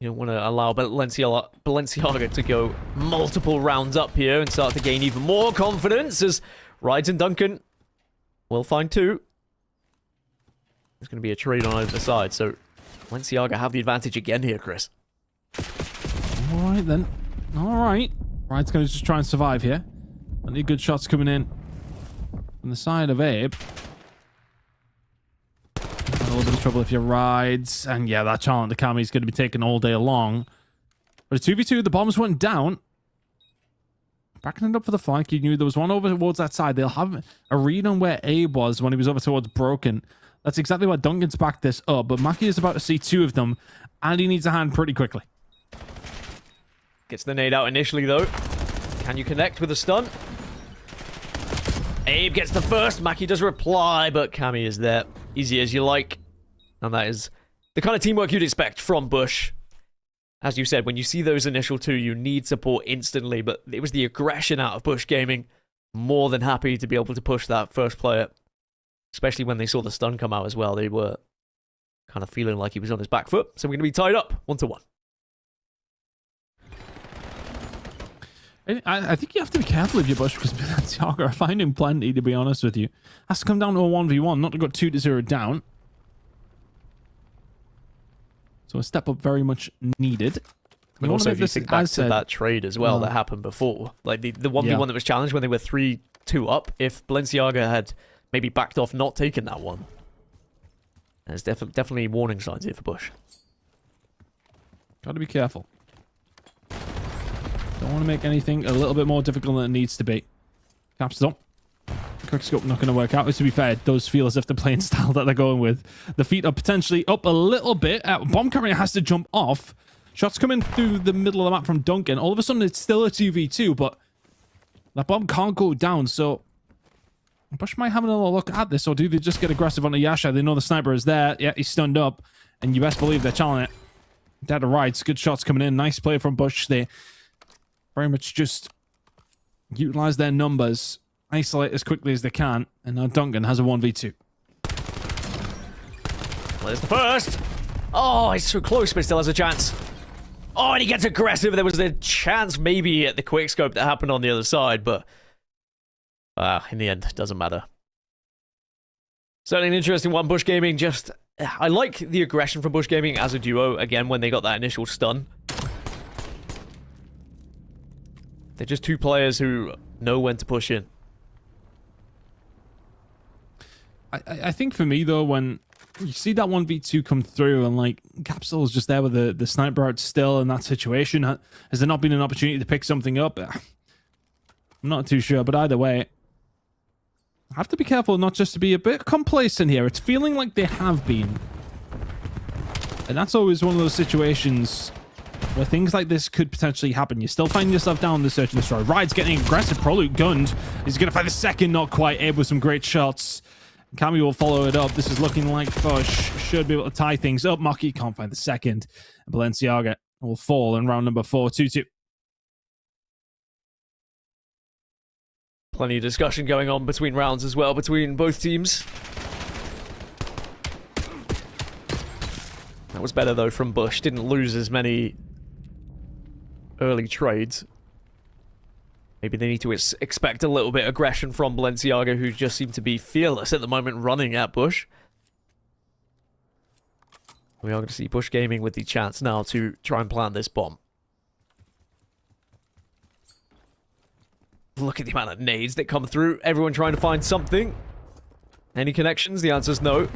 You don't want to allow Balenciaga to go multiple rounds up here and start to gain even more confidence as Rides and Duncan will find 2. There's going to be a trade on either side, so Balenciaga have the advantage again here, Chris. All right, then. All right. Ride's going to just try and survive here. Plenty of good shots coming in from the side of Abe. A little bit of trouble if you Rides. And yeah, that challenge the Kami is going to be taken all day long. But a 2v2, the bombs went down. Backing it up for the flank. You knew there was one over towards that side. They'll have a read on where Abe was when he was over towards Broken. That's exactly why Duncan's backed this up. But Maki is about to see 2 of them, and he needs a hand pretty quickly. Gets the nade out initially, though. Can you connect with a stun? Abe gets the first. Maki does reply, but Kami is there. Easy as you like. And that is the kind of teamwork you'd expect from Bush. As you said, when you see those initial 2, you need support instantly, but it was the aggression out of Bush Gaming. More than happy to be able to push that first player. Especially when they saw the stun come out as well. They were kind of feeling like he was on his back foot. So we're going to be tied up 1-1. I think you have to be careful of your Bush, because Balenciaga are finding plenty, to be honest with you. Has to come down to a 1v1, not to go 2-0 down. So a step up very much needed. And also, if you think back to that trade as well that happened before, like the 1v1 that was challenged when they were 3-2 up, if Balenciaga had maybe backed off, not taken that one, there's definitely warning signs here for Bush. Got to be careful. Don't want to make anything a little bit more difficult than it needs to be. Caps up. Quick scope not going to work out. To be fair, it does feel as if the playing style that they're going with. The feet are potentially up a little bit. Bomb carrier has to jump off. Shots coming through the middle of the map from Duncan. All of a sudden, it's still a 2v2, but that bomb can't go down, so Bush might have another look at this, or do they just get aggressive on the Yasha? They know the sniper is there. Yeah, he's stunned up, and you best believe they're challenging it. Dead to rights. Good shots coming in. Nice play from Bush. They very much just utilize their numbers, isolate as quickly as they can, and now Duncan has a 1v2. There's the first. Oh, he's so close, but still has a chance. Oh, and he gets aggressive. There was a chance maybe at the quickscope that happened on the other side, but in the end, it doesn't matter. Certainly an interesting one. Bush Gaming just... I like the aggression from Bush Gaming as a duo, again, when they got that initial stun. They're just two players who know when to push in. I think for me, though, when you see that 1v2 come through and, like, Capsule is just there with the sniper out still in that situation, has there not been an opportunity to pick something up? I'm not too sure, but either way, I have to be careful not just to be a bit complacent here. It's feeling like they have been. And that's always one of those situations where things like this could potentially happen. You're still finding yourself down the search and destroy. Ride's getting aggressive. Prolute gunned. He's going to find the second, not quite. Abe with some great shots. Cammy will follow it up. This is looking like Bush should be able to tie things up. Maki can't find the second. And Balenciaga will fall in round number 4, 2-2. Plenty of discussion going on between rounds as well, between both teams. That was better, though, from Bush. Didn't lose as many early trades. Maybe they need to expect a little bit of aggression from Balenciaga, who just seemed to be fearless at the moment, running at Bush. We are going to see Bush Gaming with the chance now to try and plant this bomb. Look at the amount of nades that come through. Everyone trying to find something. Any connections? The answer's no.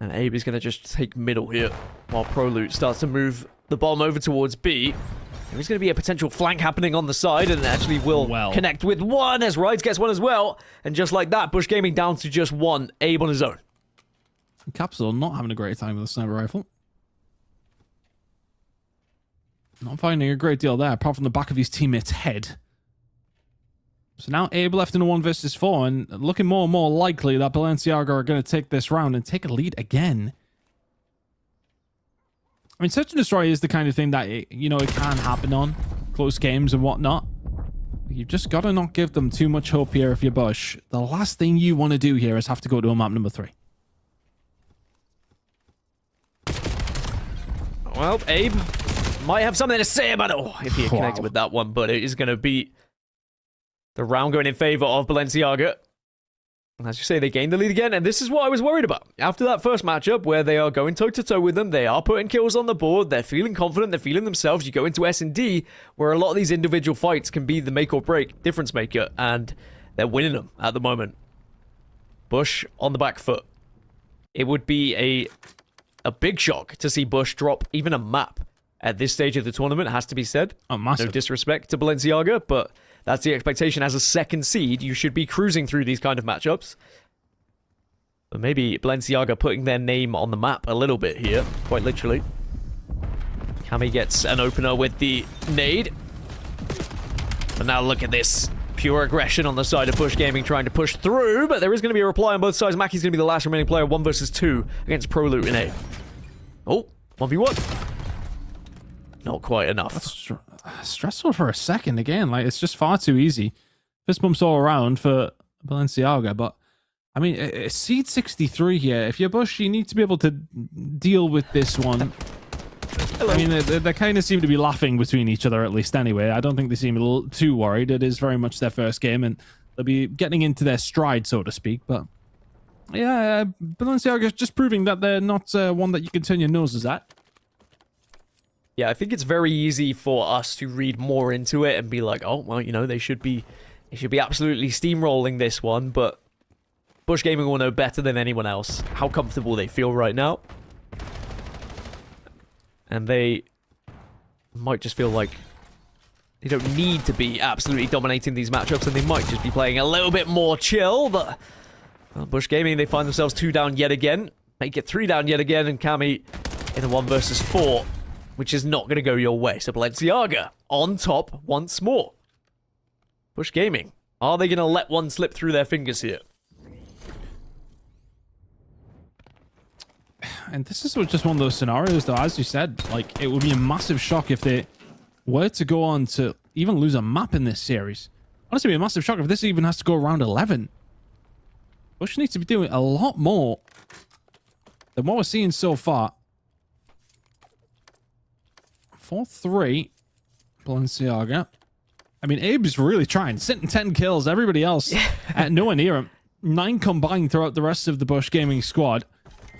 And Abe is going to just take middle here while Prolute starts to move the bomb over towards B. There's going to be a potential flank happening on the side, and it actually will connect with one as Rides gets one as well. And just like that, Bush Gaming down to just one. Abe on his own. Capsule not having a great time with a sniper rifle. Not finding a great deal there, apart from the back of his teammate's head. So now Abe left in a 1 versus 4, and looking more and more likely that Balenciaga are going to take this round and take a lead again. I mean, Search and Destroy is the kind of thing that, it can happen on close games and whatnot. You've just got to not give them too much hope here if you're Bush. The last thing you want to do here is have to go to a map number 3. Well, Abe might have something to say about it. Oh, if he had connected with that one, but it is going to be the round going in favor of Balenciaga. And as you say, they gained the lead again, and this is what I was worried about. After that first matchup, where they are going toe-to-toe with them, they are putting kills on the board, they're feeling confident, they're feeling themselves. You go into S&D, where a lot of these individual fights can be the make or break difference maker, and they're winning them at the moment. Bush on the back foot. It would be a big shock to see Bush drop even a map at this stage of the tournament, it has to be said. Oh, massive. No disrespect to Balenciaga, but that's the expectation. As a second seed, you should be cruising through these kind of matchups. But maybe Balenciaga putting their name on the map a little bit here, quite literally. Cammy gets an opener with the nade. But now look at this. Pure aggression on the side of Bush Gaming trying to push through, but there is going to be a reply on both sides. Mackey's going to be the last remaining player, 1 versus 2 against Prolute in A. Oh, 1v1. Not quite enough. That's stressful for a second again. Like, it's just far too easy. Fist bumps all around for Balenciaga, but I mean, it's seed 63 here. If you're Bush, you need to be able to deal with this one. Hello. I mean, they kind of seem to be laughing between each other, at least anyway. I don't think they seem a little too worried. It is very much their first game, and they'll be getting into their stride, so to speak. But yeah, Balenciaga just proving that they're not one that you can turn your noses at. Yeah, I think it's very easy for us to read more into it and be like, oh, well, they should be absolutely steamrolling this one, but Bush Gaming will know better than anyone else how comfortable they feel right now. And they might just feel like they don't need to be absolutely dominating these matchups, and they might just be playing a little bit more chill, but Bush Gaming, they find themselves 2 down yet again, make it 3 down yet again, and Cammy in a 1 versus 4. which is not going to go your way. So Balenciaga on top once more. Bush Gaming, are they going to let one slip through their fingers here? And this is just one of those scenarios, though, as you said, like, it would be a massive shock if they were to go on to even lose a map in this series. Honestly, it'd be a massive shock if this even has to go around 11. Bush needs to be doing a lot more than what we're seeing so far. 4-3, Balenciaga. I mean, Abe's really trying, sitting 10 kills. Everybody else nowhere near him. 9 combined throughout the rest of the Bush Gaming squad.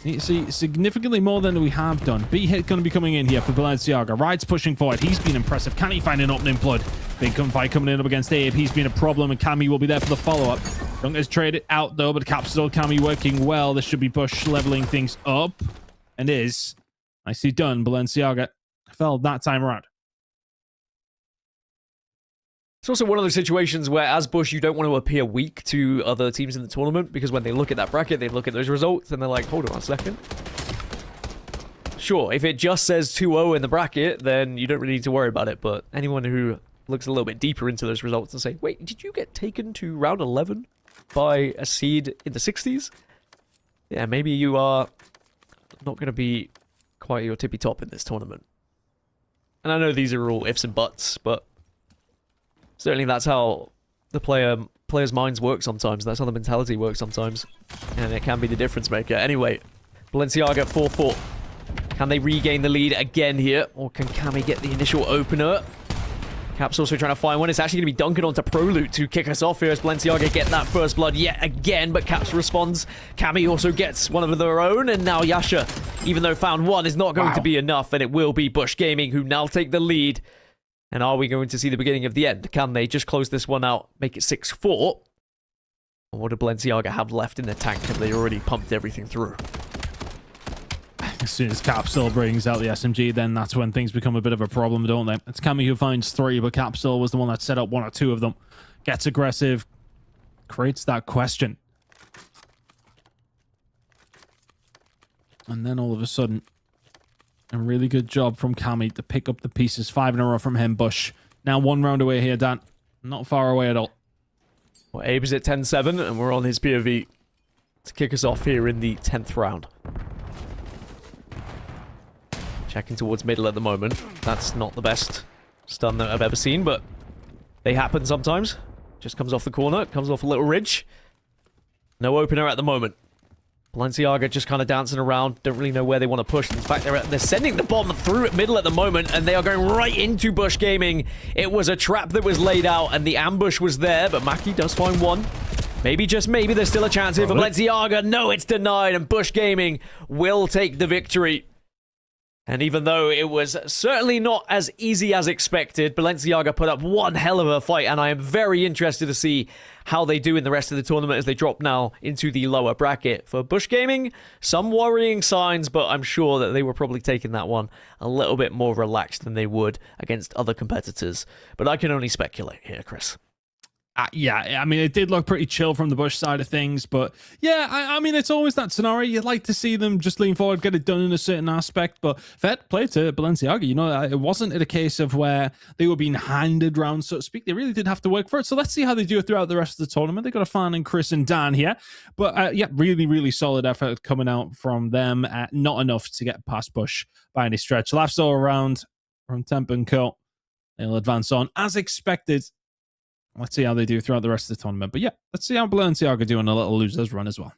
You see, significantly more than we have done. B-Hit going to be coming in here for Balenciaga. Ride's pushing forward. He's been impressive. Can he find an opening blood? Big gunfight coming in up against Abe. He's been a problem, and Cammy will be there for the follow-up. Dunker's traded out, though, but Capsule, Cammy working well. This should be Bush leveling things up. And is. Nicely done. Balenciaga fell that time around. It's also one of those situations where, as Bush, you don't want to appear weak to other teams in the tournament, because when they look at that bracket, they look at those results, and they're like, hold on a second. Sure, if it just says 2-0 in the bracket, then you don't really need to worry about it, but anyone who looks a little bit deeper into those results and say, wait, did you get taken to round 11 by a seed in the 60s? Yeah, maybe you are not going to be quite your tippy top in this tournament. And I know these are all ifs and buts, but certainly that's how the players' minds work sometimes. That's how the mentality works sometimes. And it can be the difference maker. Anyway, Balenciaga 4-4. Can they regain the lead again here? Or can Cammy get the initial opener? Cap's also trying to find one. It's actually going to be Duncan onto Prolute to kick us off here as Balenciaga get that first blood yet again. But Caps responds. Cammy also gets one of their own. And now Yasha, even though found one, is not going to be enough. And it will be Bush Gaming who now take the lead. And are we going to see the beginning of the end? Can they just close this one out, make it 6-4? Or what do Balenciaga have left in the tank? Have they already pumped everything through? As soon as Capsule brings out the SMG, then that's when things become a bit of a problem, don't they? It's Cammy who finds 3, but Capsule was the one that set up 1 or 2 of them. Gets aggressive, creates that question. And then all of a sudden, a really good job from Cammy to pick up the pieces. 5 in a row from him. Bush now 1 round away here, Dan. Not far away at all. Well, Abe is at 10-7, and we're on his POV to kick us off here in the 10th round. Checking towards middle at the moment. That's not the best stun that I've ever seen, but they happen sometimes. Just comes off the corner, comes off a little ridge. No opener at the moment. Balenciaga just kind of dancing around. Don't really know where they want to push. In fact, they're sending the bomb through at middle at the moment, and they are going right into Bush Gaming. It was a trap that was laid out, and the ambush was there, but Mackie does find one. Maybe, just maybe, there's still a chance here for Balenciaga. No, it's denied, and Bush Gaming will take the victory. And even though it was certainly not as easy as expected, Balenciaga put up one hell of a fight, and I am very interested to see how they do in the rest of the tournament as they drop now into the lower bracket. For Bush Gaming, some worrying signs, but I'm sure that they were probably taking that one a little bit more relaxed than they would against other competitors. But I can only speculate here, Chris. Yeah, I mean, it did look pretty chill from the Bush side of things, but yeah, I mean, it's always that scenario. You'd like to see them just lean forward, get it done in a certain aspect, but fair play to Balenciaga. You know, it wasn't a case of where they were being handed round, so to speak. They really did have to work for it, so let's see how they do it throughout the rest of the tournament. They got a fan and Chris and Dan here, but yeah, really, really solid effort coming out from them. Not enough to get past Bush by any stretch. Laughs all around from Temp and Co. They'll advance on as expected. Let's see how they do throughout the rest of the tournament. But yeah, let's see how Balenciaga do in a little losers run as well.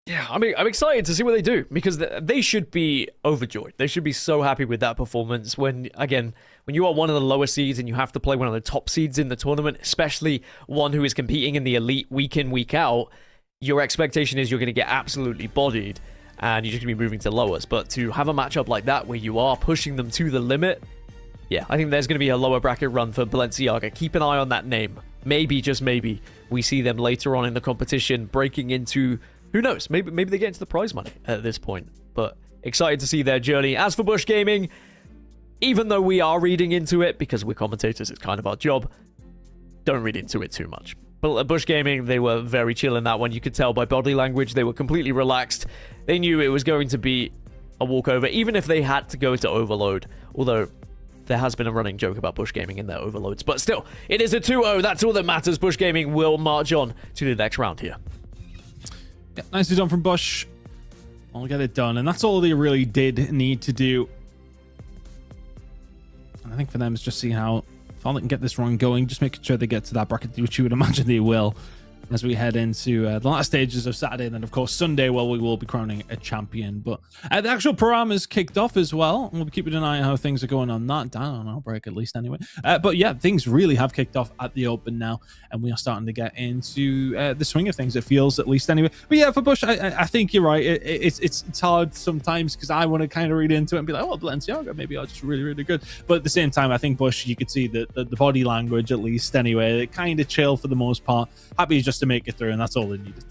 Yeah, I mean, I'm excited to see what they do, because they should be overjoyed. They should be so happy with that performance when, again, when you are one of the lower seeds and you have to play one of the top seeds in the tournament, especially one who is competing in the elite week in, week out, your expectation is you're going to get absolutely bodied and you're just going to be moving to lowers. But to have a matchup like that where you are pushing them to the limit, yeah, I think there's going to be a lower bracket run for Balenciaga. Keep an eye on that name. Maybe, just maybe, we see them later on in the competition breaking into, who knows, maybe they get into the prize money at this point. But excited to see their journey. As for Bush Gaming, even though we are reading into it, because we're commentators, it's kind of our job, don't read into it too much. But Bush Gaming, they were very chill in that one. You could tell by body language, they were completely relaxed. They knew it was going to be a walkover, even if they had to go to Overload. Although there has been a running joke about Bush Gaming in their overloads. But still, it is a 2-0. That's all that matters. Bush Gaming will march on to the next round here. Yeah, nicely done from Bush. I'll get it done. And that's all they really did need to do. And I think for them, it's just see how far they can get this run going. Just making sure they get to that bracket, which you would imagine they will, as we head into the last stages of Saturday, and then of course Sunday, well, we will be crowning a champion. But the actual program is kicked off as well. We'll be keeping an eye on how things are going on that, down on Outbreak at least anyway. But yeah, things really have kicked off at the Open now, and we are starting to get into the swing of things, it feels, at least anyway. But yeah, for Bush, I think you're right. It's hard sometimes because I want to kind of read into it and be like, oh, Balenciaga maybe are just really, really good. But at the same time, I think Bush, you could see the body language, at least anyway, kind of chill for the most part. Happy just to make it through, and that's all they needed.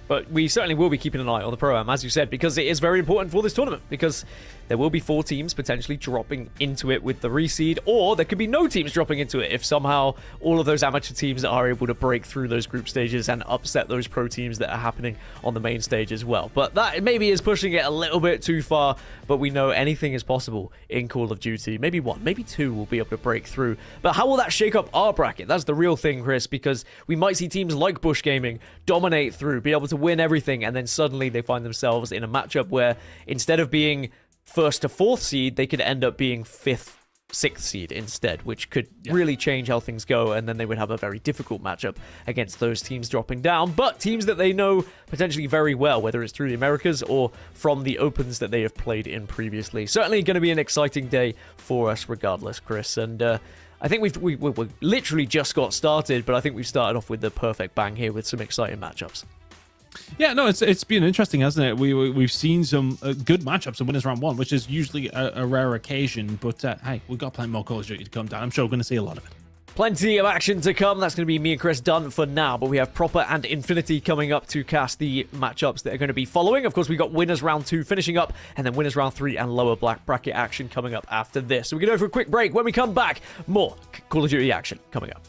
But we certainly will be keeping an eye on the Pro-Am, as you said, because it is very important for this tournament, because there will be 4 teams potentially dropping into it with the reseed, or there could be no teams dropping into it if somehow all of those amateur teams are able to break through those group stages and upset those pro teams that are happening on the main stage as well. But that maybe is pushing it a little bit too far, but we know anything is possible in Call of Duty. Maybe 1, maybe 2 will be able to break through. But how will that shake up our bracket? That's the real thing, Chris, because we might see teams like Bush Gaming dominate through, be able to win everything, and then suddenly they find themselves in a matchup where instead of being 1st to 4th seed, they could end up being 5th, 6th seed instead, which could really change how things go, and then they would have a very difficult matchup against those teams dropping down, but teams that they know potentially very well, whether it's through the Americas or from the Opens that they have played in previously. Certainly going to be an exciting day for us regardless, Chris, and I think we've literally just got started, but I think we've started off with the perfect bang here with some exciting matchups. Yeah, no, it's been interesting, hasn't it? We've seen some good matchups in Winners Round 1, which is usually a rare occasion. But hey, we've got plenty more Call of Duty to come down. I'm sure we're going to see a lot of it. Plenty of action to come. That's going to be me and Chris done for now, but we have Proper and Infinity coming up to cast the matchups that are going to be following. Of course, we got Winners Round 2 finishing up, and then Winners Round 3 and lower black bracket action coming up after this. So we're going to go for a quick break. When we come back, more Call of Duty action coming up.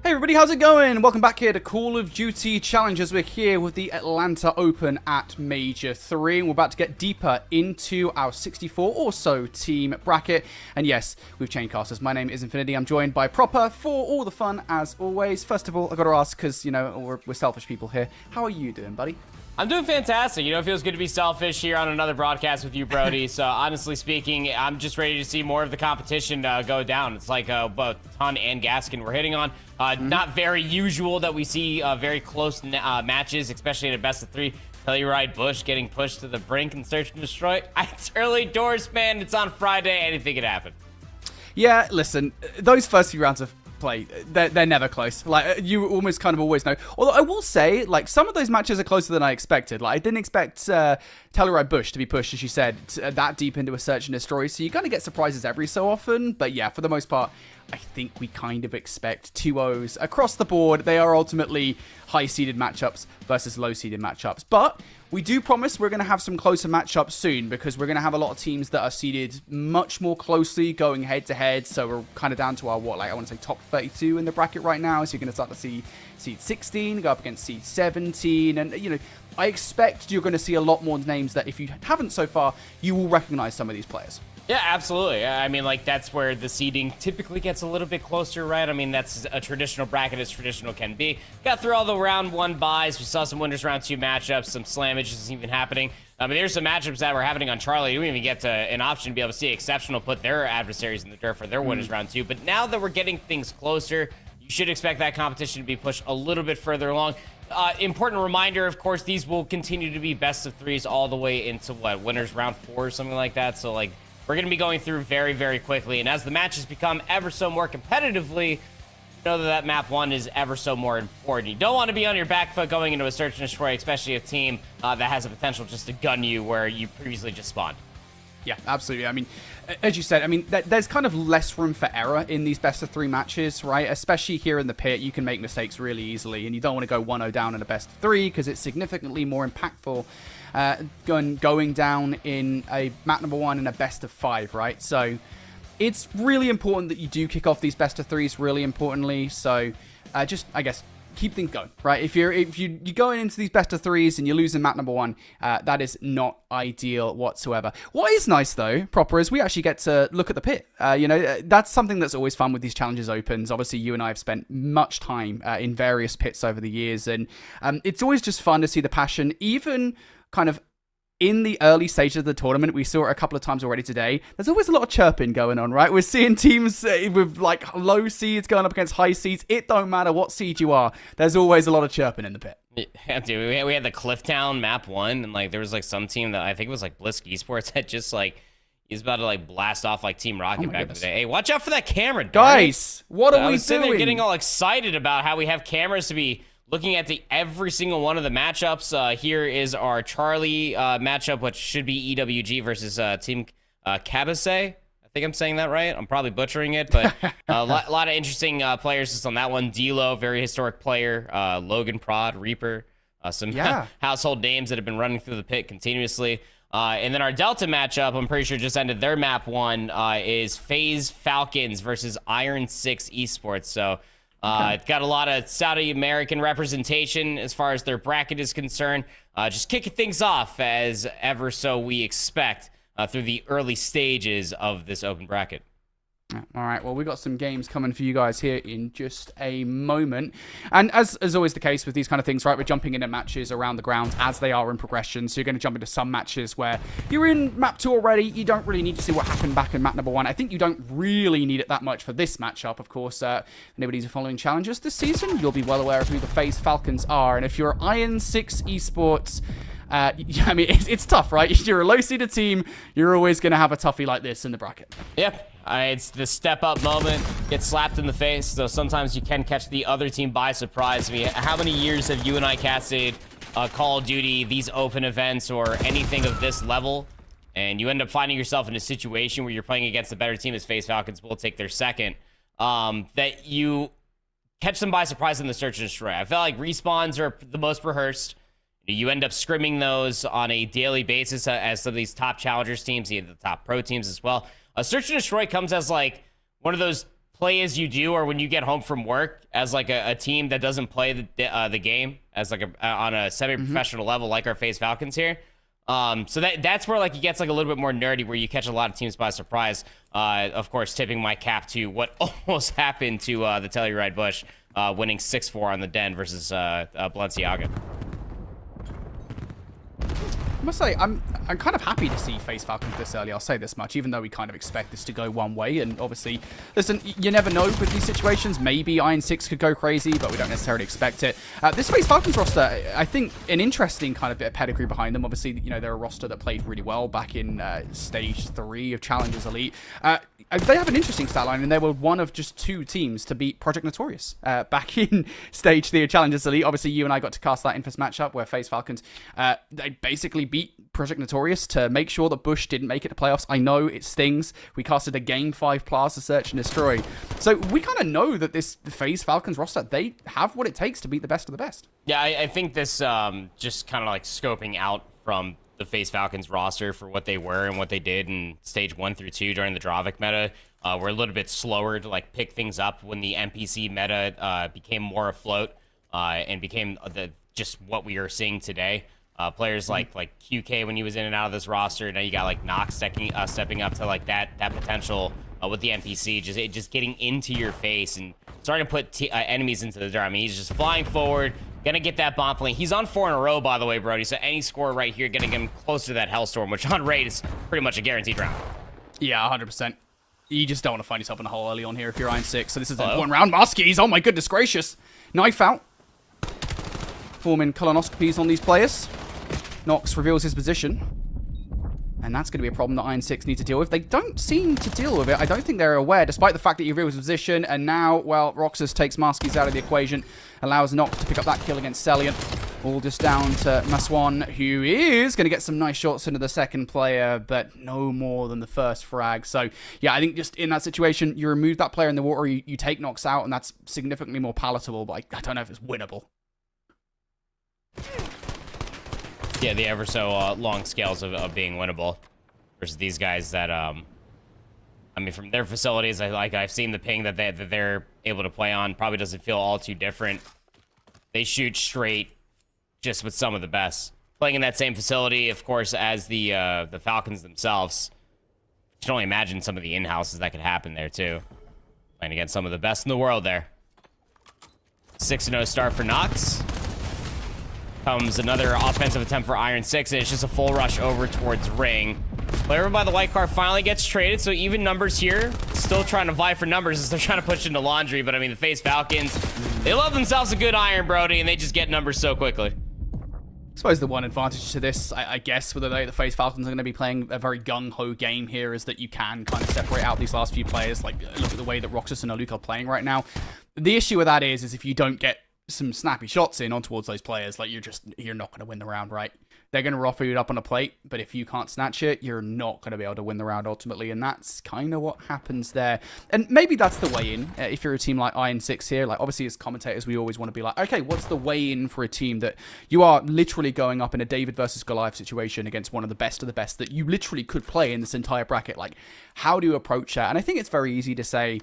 Hey everybody, how's it going? Welcome back here to Call of Duty Challengers. We're here with the Atlanta Open at Major 3, and we're about to get deeper into our 64 or so team bracket. And yes, we've changed casters. My name is Infinity. I'm joined by Proper for all the fun, as always. First of all, I got to ask, because, you know, we're selfish people here. How are you doing, buddy? I'm doing fantastic. You know, it feels good to be selfish here on another broadcast with you, Brody. So honestly speaking, I'm just ready to see more of the competition go down. It's like both Ton and Gaskin we're hitting on. Not very usual that we see very close matches, especially in a best of 3. Telluride Bush getting pushed to the brink and search and destroy. It's early doors, man. It's on Friday. Anything could happen. Yeah, listen, those first few rounds of play, they're never close. Like, you almost kind of always know. Although I will say, like, some of those matches are closer than I expected. Like, I didn't expect Telluride Bush to be pushed, as you said, that deep into a search and destroy. So you kind of get surprises every so often. But yeah, for the most part, I think we kind of expect 2-0s across the board. They are ultimately high-seeded matchups versus low-seeded matchups. But we do promise we're going to have some closer matchups soon, because we're going to have a lot of teams that are seeded much more closely going head-to-head. So we're kind of down to our, I want to say top 32 in the bracket right now. So you're going to start to see seed 16 go up against seed 17. And, you know, I expect you're going to see a lot more names that, if you haven't so far, you will recognize some of these players. Yeah, absolutely. I mean, like, that's where the seeding typically gets a little bit closer, right? I mean, that's a traditional bracket as traditional can be. Got through all the round 1 buys. We saw some winners round 2 matchups, some slamages even happening. I mean, there's some matchups that were happening on Charlie. You didn't even get to an option to be able to see Exceptional put their adversaries in the dirt for their winners round 2. But now that we're getting things closer, you should expect that competition to be pushed a little bit further along. Important reminder, of course, these will continue to be best of 3s all the way into, winners round 4 or something like that. So, like, we're going to be going through very, very quickly. And as the matches become ever so more competitively, you know that map 1 is ever so more important. You don't want to be on your back foot going into a search and destroy, especially a team that has a potential just to gun you where you previously just spawned. Yeah, absolutely. I mean, as you said, I mean, there's kind of less room for error in these best of 3 matches, right? Especially here in the pit, you can make mistakes really easily, and you don't want to go 1-0 down in a best of 3 because it's significantly more impactful going down in a map number 1 in a best of 5, right? So it's really important that you do kick off these best of 3s really importantly. So just, I guess, keep things going, right? If you're going into these best of 3s and you're losing map number 1, that is not ideal whatsoever. What is nice though, Proper, is we actually get to look at the pit. You know, that's something that's always fun with these Challengers Opens. Obviously, you and I have spent much time in various pits over the years, and it's always just fun to see the passion, even kind of in the early stages of the tournament. We saw it a couple of times already today. There's always a lot of chirping going on, right? We're seeing teams with like low seeds going up against high seeds. It don't matter what seed you are. There's always a lot of chirping in the pit. Yeah, dude, we had the Clifftown map 1, and like there was like some team that I think it was like Blisk Esports that just like he's about to like blast off like Team Rocket back in the day. Hey, watch out for that camera, guys. What are we sitting doing? there getting all excited about how we have cameras to be looking at every single one of the matchups. Here is our Charlie matchup, which should be EWG versus Team Cabase. I think I'm saying that right. I'm probably butchering it, but a lot of interesting players just on that one. D-Lo, very historic player. Logan Prod, Reaper. Some household names that have been running through the pit continuously. And then our Delta matchup, I'm pretty sure just ended their map 1, is FaZe Falcons versus Iron 6 Esports. So it's got a lot of Saudi American representation as far as their bracket is concerned. Just kicking things off as ever so we expect through the early stages of this open bracket. All right, well, we've got some games coming for you guys here in just a moment. And as always the case with these kind of things, right, we're jumping into matches around the ground as they are in progression. So you're going to jump into some matches where you're in map 2 already. You don't really need to see what happened back in map number 1. I think you don't really need it that much for this matchup. Of course, anybody's following Challengers this season, you'll be well aware of who the FaZe Falcons are. And if you're Iron 6 Esports, I mean, it's tough, right? If you're a low-seeded team, you're always going to have a toughie like this in the bracket. Yep. It's the step-up moment, get slapped in the face, so sometimes you can catch the other team by surprise. I mean, how many years have you and I casted Call of Duty, these open events, or anything of this level, and you end up finding yourself in a situation where you're playing against the better team as FaZe Falcons will take their second, that you catch them by surprise in the search and destroy. I feel like respawns are the most rehearsed. You end up scrimming those on a daily basis as some of these top challengers teams, the top pro teams as well. Search and destroy comes as like one of those play as you do, or when you get home from work as like a team that doesn't play the game as like on a semi-professional level, like our FaZe Falcons here. So that's where like it gets like a little bit more nerdy, where you catch a lot of teams by surprise. Of course, tipping my cap to what almost happened to the Telluride Bush, winning 6-4 on the Den versus Balenciaga. I must say, I'm kind of happy to see FaZe Falcons this early. I'll say this much, even though we kind of expect this to go one way. And obviously, listen, you never know with these situations. Maybe Iron 6 could go crazy, but we don't necessarily expect it. This FaZe Falcons roster, I think, an interesting kind of bit of pedigree behind them. Obviously, you know, they're a roster that played really well back in Stage 3 of Challengers Elite. They have an interesting stat line, and they were one of just 2 teams to beat Project Notorious back in Stage 3 of Challengers Elite. Obviously, you and I got to cast that infamous matchup where FaZe Falcons, they basically beat Project Notorious to make sure that Bush didn't make it to playoffs. I know it stings. We casted a Game 5 Plaza Search and Destroy. So we kind of know that this FaZe Falcons roster, they have what it takes to beat the best of the best. Yeah, I think this just kind of like scoping out from the FaZe Falcons roster for what they were and what they did in Stage 1 through 2 during the Dravik meta. We're a little bit slower to like pick things up when the NPC meta became more afloat and became just what we are seeing today. Players like QK when he was in and out of this roster. Now you got like Nox stepping up to like that potential with the NPC, just getting into your face and starting to put enemies into the dirt. I mean, he's just flying forward, gonna get that bomb plane. He's on 4 in a row, by the way, Brody. So any score right here gonna get him close to that Hellstorm, which on raid is pretty much a guaranteed round. Yeah, 100%. You just don't want to find yourself in a hole early on here if you're Iron 6. So this is an important round. Muskies, oh my goodness gracious. Knife out. Forming colonoscopies on these players. Nox reveals his position. And that's going to be a problem that Iron 6 need to deal with. They don't seem to deal with it. I don't think they're aware, despite the fact that he reveals his position. And now, well, Roxas takes Muskies out of the equation. Allows Nox to pick up that kill against Celian. All just down to Maswan, who is going to get some nice shots into the second player, but no more than the first frag. So, yeah, I think just in that situation, you remove that player in the water, you take Nox out, and that's significantly more palatable. But I don't know if it's winnable. Yeah, the ever so long scales of being winnable versus these guys that, I mean, from their facilities, I've seen the ping that they're able to play on. Probably doesn't feel all too different. They shoot straight, just with some of the best. Playing in that same facility, of course, as the Falcons themselves. You can only imagine some of the in-houses that could happen there too. Playing against some of the best in the world there. 6-0 start for Nox. Comes another offensive attempt for Iron 6, and it's just a full rush over towards Ring. Player by the white car finally gets traded, so even numbers here. Still trying to vie for numbers as they're trying to push into laundry, but I mean, the FaZe Falcons, they love themselves a good Iron, Brody, and they just get numbers so quickly. I suppose the one advantage to this, I guess, whether the FaZe Falcons are going to be playing a very gung-ho game here, is that you can kind of separate out these last few players. Like, look at the way that Roxas and Aluka are playing right now. The issue with that is if you don't get some snappy shots in on towards those players, like you're not going to win the round, right? They're going to offer you up on a plate, but if you can't snatch it, you're not going to be able to win the round ultimately, and that's kind of what happens there. And maybe that's the way in, if you're a team like Iron 6 here. Like, obviously, as commentators, we always want to be like, okay, what's the way in for a team that you are literally going up in a David versus Goliath situation against one of the best that you literally could play in this entire bracket? Like, how do you approach that? And I think it's very easy to say,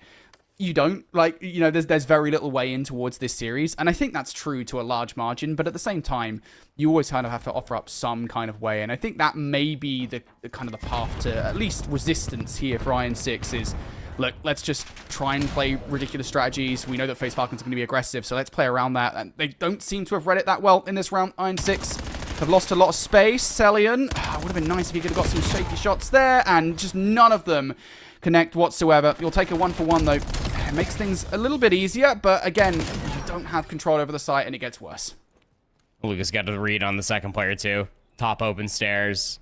you don't, like, you know, there's very little way in towards this series, and I think that's true to a large margin, but at the same time, you always kind of have to offer up some kind of way, and I think that may be the kind of the path to at least resistance here for Iron 6 is, look, let's just try and play ridiculous strategies. We know that FaZe Falcons are going to be aggressive, so let's play around that, and they don't seem to have read it that well in this round. Iron 6 have lost a lot of space. Celian, would have been nice if he could have got some shaky shots there, and just none of them connect whatsoever. You'll take a 1-for-1 though. It makes things a little bit easier, but again, you don't have control over the site and it gets worse. Lucas got the read on the second player too. Top open stairs.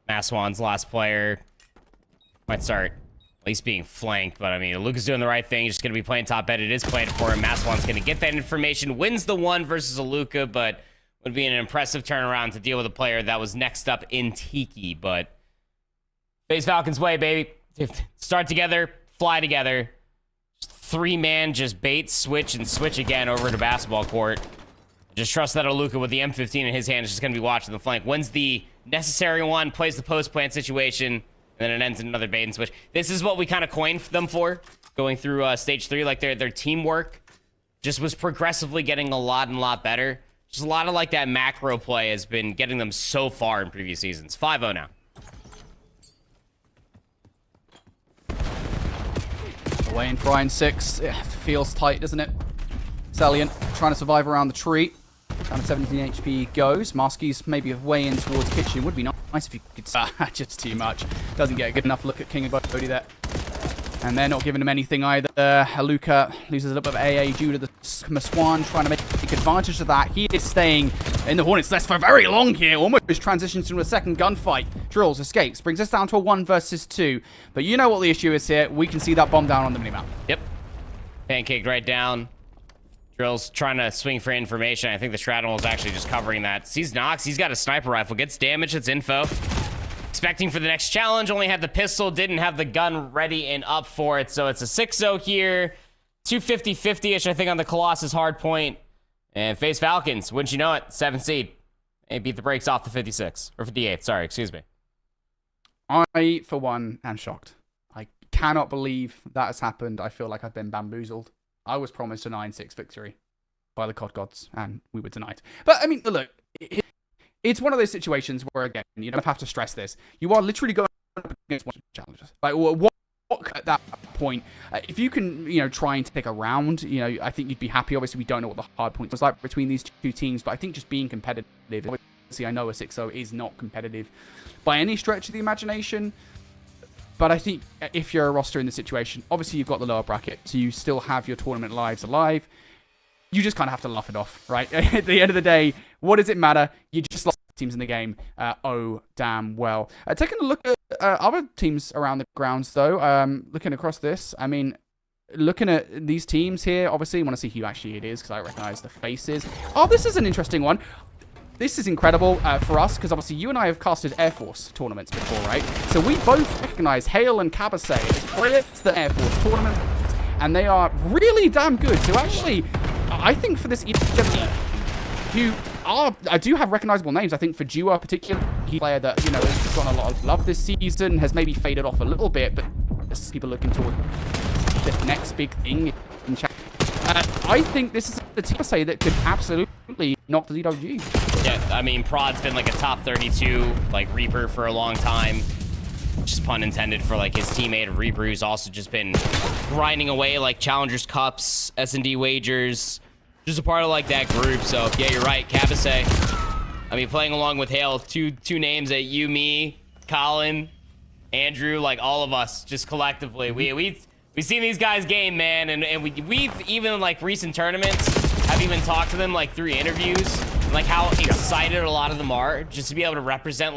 Maswan's last player might start at least being flanked, but I mean, Lucas doing the right thing. He's just going to be playing top bed. It is played for him. Maswan's going to get that information. Wins the 1 versus Aluka, but would be an impressive turnaround to deal with a player that was next up in Tiki, but FaZe Falcons way, baby. Start together, fly together. 3-man, just bait, switch, and switch again over to basketball court. Just trust that Aluka with the M15 in his hand is just going to be watching the flank. Wins the necessary one, plays the post-plant situation, and then it ends in another bait and switch. This is what we kind of coined them for. going through stage 3. Like their teamwork just was progressively getting a lot better. Just a lot of like that macro play has been getting them so far in previous seasons. 5-0 now. Away in Frying 6. It feels tight, doesn't it? Salient trying to survive around the tree. Down to 17 HP goes. Maskey's maybe way in towards kitchen. Would be nice if you could... just too much. Doesn't get a good enough look at King of Bodhi there. And they're not giving him anything either. Haluka loses a little bit of AA due to the Maswan trying to make advantage of that. He is staying in the Hornet's Nest for very long here. Almost transitions into a second gunfight. Drills, escapes, brings us down to a 1 versus 2. But you know what the issue is here. We can see that bomb down on the minimap. Yep. Pancaked right down. Drill's trying to swing for information. I think the Straddle is actually just covering that. Sees Nox. He's got a sniper rifle. Gets damage. It's info. Expecting for the next challenge. Only had the pistol. Didn't have the gun ready and up for it. So it's a 6-0 here. 250-50-ish, I think, on the Colossus hard point. And face Falcons. Wouldn't you know it? 7th seed. And beat the brakes off the 56. Or 58. Sorry, excuse me. I, for one, am shocked. I cannot believe that has happened. I feel like I've been bamboozled. I was promised a 9-6 victory by the COD gods, and we were denied. But, I mean, look, it's one of those situations where, again, you don't have to stress this. You are literally going up against one challenges. Like, what at that point, if you can, try and take a round, I think you'd be happy. Obviously, we don't know what the hard point was like between these two teams, but I think just being competitive, obviously, I know a 6-0 is not competitive by any stretch of the imagination. But I think if you're a roster in the situation, obviously you've got the lower bracket, so you still have your tournament lives alive. You just kind of have to laugh it off, right? At the end of the day, what does it matter? You just lost teams in the game. Oh, damn well. Taking a look at other teams around the grounds, though, looking across this, I mean, looking at these teams here, obviously you want to see who actually it is, because I recognize the faces. Oh, this is an interesting one. This is incredible for us, because obviously you and I have casted Air Force tournaments before, right? So we both recognize Hale and Cabasay as players the Air Force tournament, and they are really damn good. So actually, I think for this I do have recognizable names. I think for Dua particularly, he's a player that, has gotten a lot of love this season, has maybe faded off a little bit, but people looking toward the next big thing in chat. I think this is the team say that could absolutely knock the ZWG. Yeah, I mean, Prod's been like a top 32 Reaper for a long time. Just pun intended for his teammate Reaper, who's also just been grinding away Challengers Cups, S&D wagers, just a part of that group. So yeah, you're right, Cabasay. I mean, playing along with Hale, two names that you, me, Colin, Andrew, all of us, just collectively, we've seen these guys game, man, and we've even recent tournaments have even talked to them through interviews, how excited a lot of them are just to be able to represent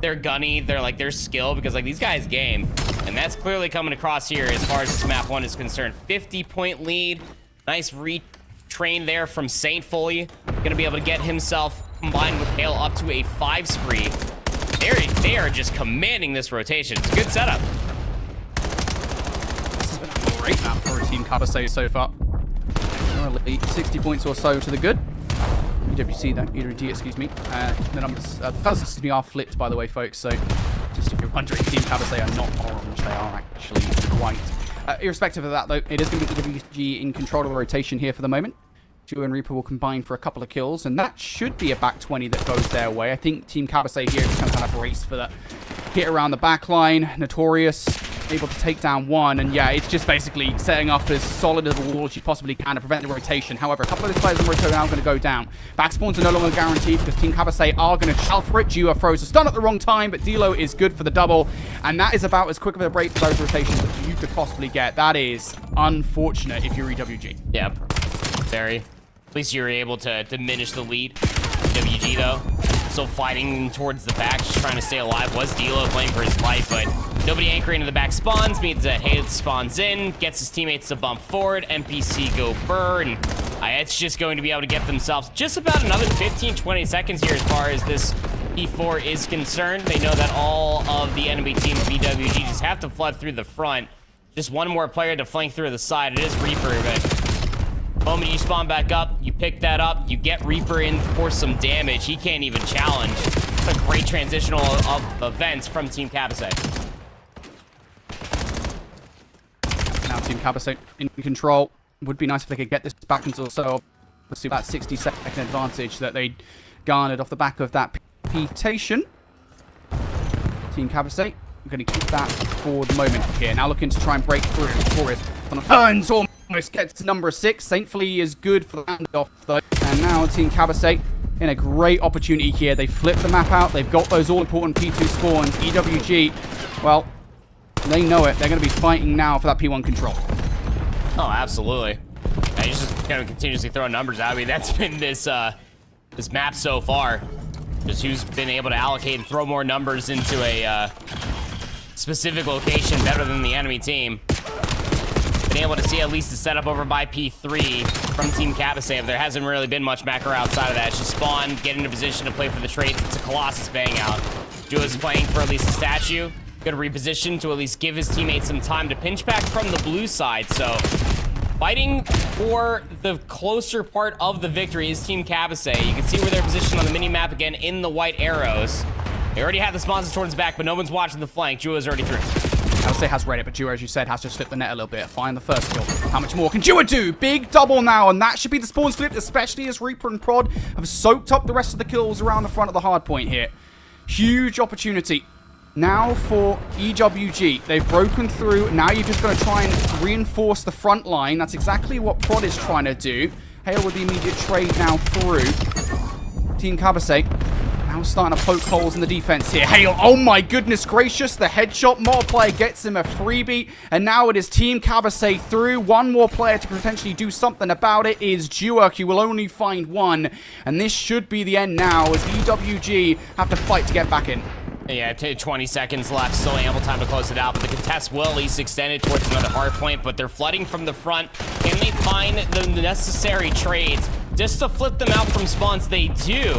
their gunny, their skill, because these guys game, and that's clearly coming across here as far as this map 1 is concerned. 50-point lead, nice retrain there from Saint Foley, gonna be able to get himself combined with Hale up to a 5 spree. They are just commanding this rotation. It's a good setup. Great map for Team Cabasay so far. 60 points or so to the good. EWC though, EWG, excuse me. The numbers, the colors, excuse me, are flipped, by the way, folks. So, just if you're wondering, Team Cabasay are not orange; they are actually white. Irrespective of that, though, it is going to be EWG in control of the rotation here for the moment. Dua and Reaper will combine for a couple of kills, and that should be a back 20 that goes their way. I think Team Cabasay here is kind of brace for that hit around the back line. Notorious able to take down one, and yeah, it's just basically setting up as solid as a wall as you possibly can to prevent the rotation. However, a couple of these players in rotation are now going to go down. Back spawns are no longer guaranteed because Team Cabasay are going to shout for it. Dua throws a stun at the wrong time, but Dilo is good for the double, and that is about as quick of a break for those rotations as you could possibly get. That is unfortunate if you're EWG. Yep, very. At least you were able to diminish the lead. WG though, still fighting towards the back, just trying to stay alive. Was Dilo playing for his life, but nobody anchoring to the back spawns, means that Hayes spawns in, gets his teammates to bump forward, NPC go burn. It's just going to be able to get themselves just about another 15-20 seconds here as far as this P4 is concerned. They know that all of the enemy team BWG just have to flood through the front. Just one more player to flank through the side. It is Reaper, but the moment you spawn back up, you pick that up, you get Reaper in for some damage. He can't even challenge. It's a great transitional of events from Team Cabasay. Now Team Cabal in control. Would be nice if they could get this back into so obviously that 60-second advantage that they garnered off the back of that reputation. Team Cabal going to keep that for the moment here. Now looking to try and break through. Notorious on the turns, almost gets to number 6. Thankfully, he is good for the handoff though. And now Team Cabal in a great opportunity here. They flip the map out. They've got those all-important P2 spawns. EWG, well, they know it. They're going to be fighting now for that P1 control. Oh, absolutely. And he's just going to continuously throw numbers out. I mean, that's been this map so far. Just who's been able to allocate and throw more numbers into a specific location better than the enemy team. Been able to see at least the setup over by P3 from Team Cabal. There hasn't really been much macro outside of that. It's just spawn, get into position to play for the trades. It's a Colossus bang out. Duo's playing for at least a statue. Good reposition to at least give his teammates some time to pinch back from the blue side. So fighting for the closer part of the victory is Team Cabal. You can see where they're positioned on the mini-map again in the white arrows. They already have the sponsors towards the back, but no one's watching the flank. Duo's already through. Cabal has read it, but Duo, as you said, has just flipped the net a little bit. Find the first kill. How much more can Duo do? Big double now, and that should be the spawns flipped, especially as Reaper and Prod have soaked up the rest of the kills around the front of the hard point here. Huge opportunity. Now for EWG. They've broken through. Now you're just going to try and reinforce the front line. That's exactly what Prod is trying to do. Hale with the immediate trade now through. Team Cabal now starting to poke holes in the defense here. Hale, oh my goodness gracious. The headshot multiplier gets him a freebie. And now it is Team Cabal through. One more player to potentially do something about it is Duo, who will only find one. And this should be the end now as EWG have to fight to get back in. Yeah, 20 seconds left. Still ample time to close it out, but the contest will at least extend it towards another hard point, but they're flooding from the front. Can they find the necessary trades just to flip them out from spawns? They do.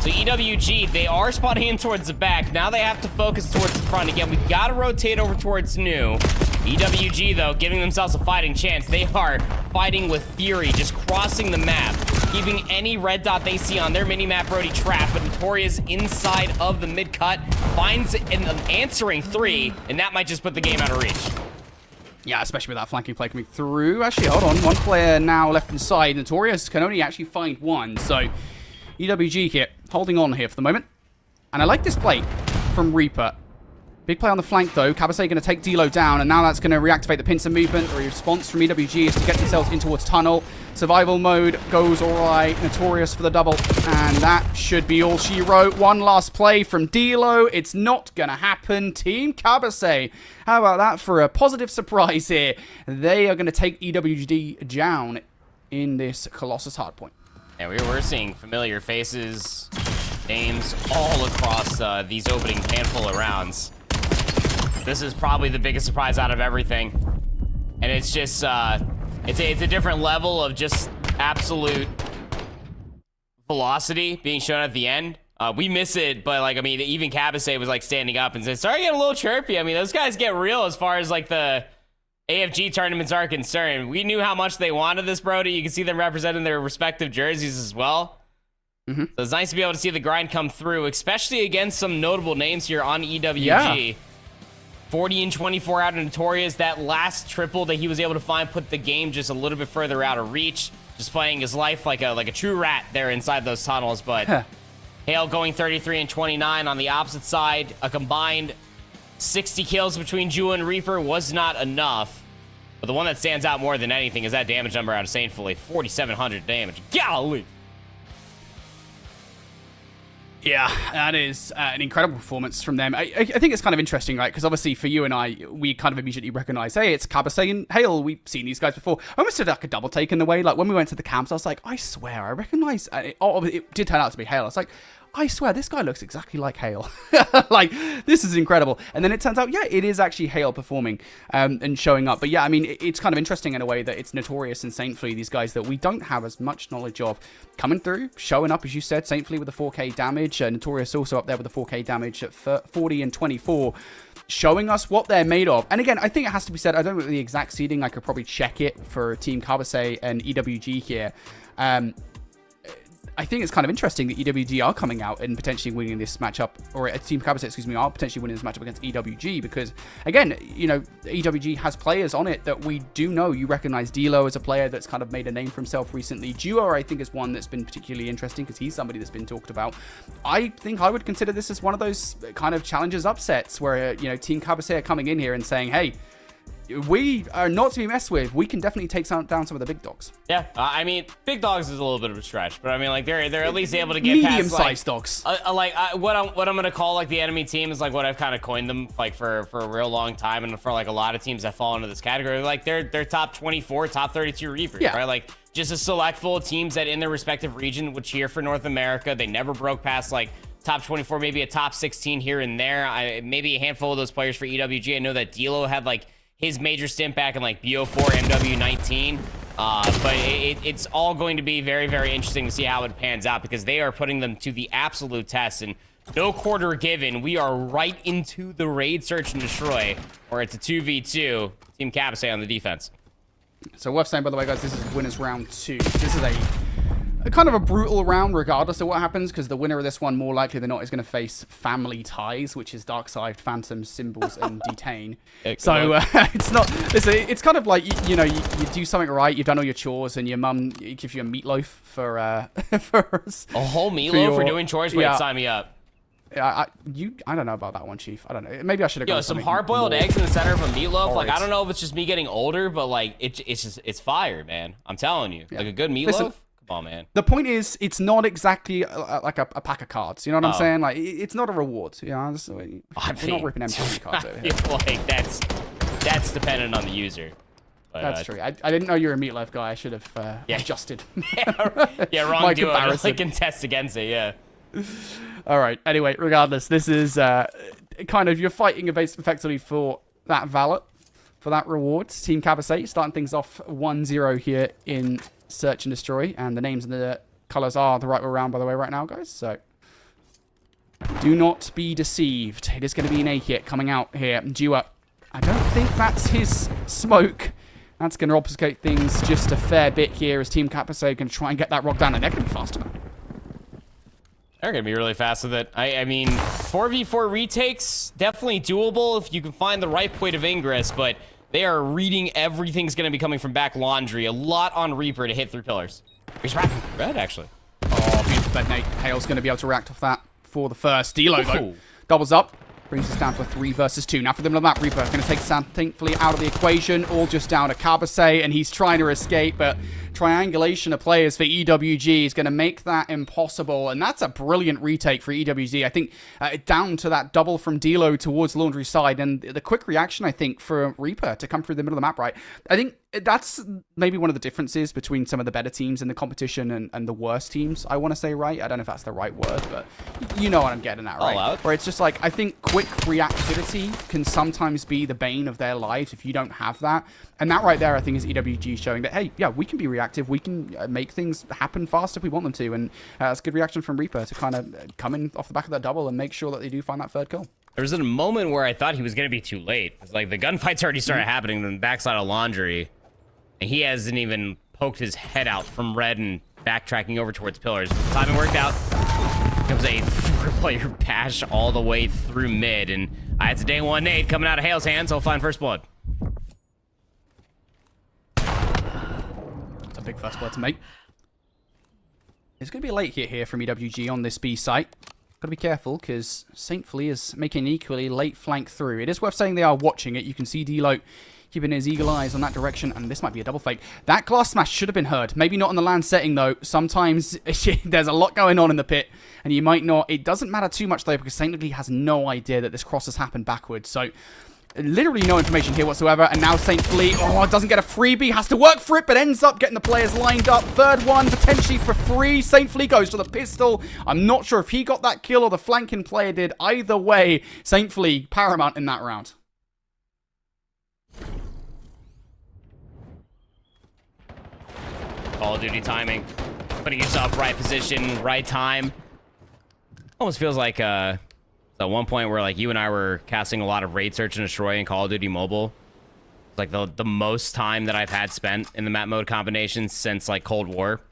So EWG, they are spotting in towards the back. Now they have to focus towards the front. Again, we got to rotate over towards new. EWG, though, giving themselves a fighting chance. They are fighting with fury, just crossing the map, keeping any red dot they see on their mini-map Brody trapped, but Notorious inside of the mid-cut finds an answering 3, and that might just put the game out of reach. Yeah, especially with that flanking play coming through. Actually, hold on. One player now left inside. Notorious can only actually find one. So, EWG here, holding on here for the moment. And I like this play from Reaper. Big play on the flank, though. Cabal going to take D-Lo down, and now that's going to reactivate the pincer movement. The response from EWG is to get themselves in towards tunnel. Survival mode goes all right. Notorious for the double, and that should be all she wrote. One last play from D-Lo. It's not going to happen. Team Cabal, how about that for a positive surprise here? They are going to take EWG down in this Colossus hardpoint. And we're seeing familiar faces, names all across these opening handful of rounds. This is probably the biggest surprise out of everything. And it's just, it's a different level of just absolute velocity being shown at the end. We miss it, but like, I mean, even Cabal was like standing up and said, sorry, getting a little chirpy. I mean, those guys get real as far as like the AFG tournaments are concerned. We knew how much they wanted this, Brody. You can see them representing their respective jerseys as well. So it's nice to be able to see the grind come through, especially against some notable names here on EWG. Yeah. 40 and 24 out of Notorious. That last triple that he was able to find put the game just a little bit further out of reach. Just playing his life like a true rat there inside those tunnels. But Hale going 33 and 29 on the opposite side. A combined 60 kills between Duo and Reaper was not enough. But the one that stands out more than anything is that damage number out of Saintfully. 4,700 damage. Golly! Yeah, that is an incredible performance from them. I think it's kind of interesting, right? Because obviously for you and I, we kind of immediately recognize, hey, it's Cabal and Hale. We've seen these guys before. I almost did like a double take in the way. Like when we went to the camps, I was like, I swear, I recognize. It did turn out to be Hale. I was like, I swear, this guy looks exactly like Hale. Like, this is incredible. And then it turns out, yeah, it is actually Hale performing and showing up. But yeah, I mean, it's kind of interesting in a way that it's Notorious and Saintfully, these guys that we don't have as much knowledge of, coming through, showing up, as you said, Saintfully with the 4K damage. Notorious also up there with the 4K damage at 40 and 24. Showing us what they're made of. And again, I think it has to be said, I don't know the exact seeding. I could probably check it for Team Cabal and EWG here. I think it's kind of interesting that EWG are coming out and potentially winning this matchup, or Team Cabal, excuse me, are potentially winning this matchup against EWG because, again, you know, EWG has players on it that we do know. You recognize D'Lo as a player that's kind of made a name for himself recently. Duo, I think, is one that's been particularly interesting because he's somebody that's been talked about. I think I would consider this as one of those kind of challengers upsets where, you know, Team Cabal are coming in here and saying, hey, we are not to be messed with. We can definitely take down some of the big dogs. Yeah, I mean, big dogs is a little bit of a stretch, but I mean, like they're at least able to get medium-sized past dogs. What I'm gonna call like the enemy team is like what I've kind of coined them like for a real long time, and for like a lot of teams that fall into this category, like they're top 24, top 32 Reapers, right? Like just a select full of teams that in their respective region would cheer for North America. They never broke past like top 24, maybe a top 16 here and there. Maybe a handful of those players for EWG. I know that D'Lo had like his major stint back in like BO4, MW19. But it's all going to be very, very interesting to see how it pans out because they are putting them to the absolute test. And no quarter given, we are right into the raid search and destroy, or it's a 2v2. Team Cabal on the defense. So worth saying, by the way, guys, this is winners round 2. This is a kind of a brutal round regardless of what happens because the winner of this one more likely than not is going to face Family Ties, which is Darkside, Phantom, Symbols, and Detain. So it's not, it's kind of like, you know, you do something right, you've done all your chores, and your mum gives you a meatloaf for, for a whole meatloaf for doing chores? Wait, sign me up. I don't know about that one, Chief. I don't know. Maybe I should have gone some hard-boiled eggs in the center of a meatloaf. Like, I don't know if it's just me getting older, but like it's fire, man. I'm telling you. Like a good meatloaf. Listen, come on, man. The point is, it's not exactly like a pack of cards. You know what I'm saying? Like, it's not a reward. You know, we're not ripping MP cards over here. I feel like that's dependent on the user. But, that's true. I didn't know you were a meatloaf guy. I should have adjusted. Wrong duo. I really contest against it. Yeah. All right. Anyway, regardless, this is kind of you're fighting effectively for that valet, for that reward. Team Cabal starting things off 1-0 here in Search and Destroy, and the names and the colors are the right way around, by the way, right now, guys. So do not be deceived. It is going to be an A hit coming out here. Duo. I don't think that's his smoke. That's going to obfuscate things just a fair bit here as Team Cabal going to try and get that rock down, and they're going to be faster. They're going to be really fast with it. I mean, 4v4 retakes, definitely doable if you can find the right point of ingress, but they are reading everything's going to be coming from back laundry. A lot on Reaper to hit through pillars. He's wrapping red, actually. Oh, beautiful detonate. Hale's going to be able to react off that for the first. D'Lo, though, doubles up. Brings us down to a 3 versus 2. Now for the middle of the map, Reaper going to take Sam thankfully out of the equation. All just down to Cabal, and he's trying to escape, but triangulation of players for EWG is going to make that impossible, and that's a brilliant retake for EWG. I think down to that double from D'Lo towards Laundry side, and the quick reaction, I think, for Reaper to come through the middle of the map, right? I think that's maybe one of the differences between some of the better teams in the competition and the worst teams, I want to say, right? I don't know if that's the right word, but you know what I'm getting at, right? Where it's just like, I think quick reactivity can sometimes be the bane of their lives if you don't have that. And that right there, I think, is EWG showing that, hey, yeah, we can be reactive. We can make things happen fast if we want them to. And that's a good reaction from Reaper to kind of come in off the back of that double and make sure that they do find that third kill. There was a moment where I thought he was going to be too late. It's like the gunfights already started happening on the backside of Laundry. And he hasn't even poked his head out from red and backtracking over towards pillars. Timing worked out. Comes a 4-player bash all the way through mid. And it's a day 1 nade coming out of Hale's hands. He'll find first blood. That's a big first blood to make. It's going to be a late hit here from EWG on this B site. Got to be careful because Saintfully is making an equally late flank through. It is worth saying they are watching it. You can see D'Lo keeping his eagle eyes on that direction, and this might be a double fake. That glass smash should have been heard. Maybe not in the land setting, though. Sometimes there's a lot going on in the pit, and you might not. It doesn't matter too much, though, because Saintfully has no idea that this cross has happened backwards. So literally no information here whatsoever, and now Saintfully, doesn't get a freebie, has to work for it, but ends up getting the players lined up. Third one, potentially for free. Saintfully goes to the pistol. I'm not sure if he got that kill or the flanking player did. Either way, Saintfully paramount in that round. Call of Duty timing. Putting yourself right position, right time. Almost feels like at one point where like you and I were casting a lot of raid search and destroy in Call of Duty Mobile. Like the most time that I've had spent in the map mode combination since like Cold War.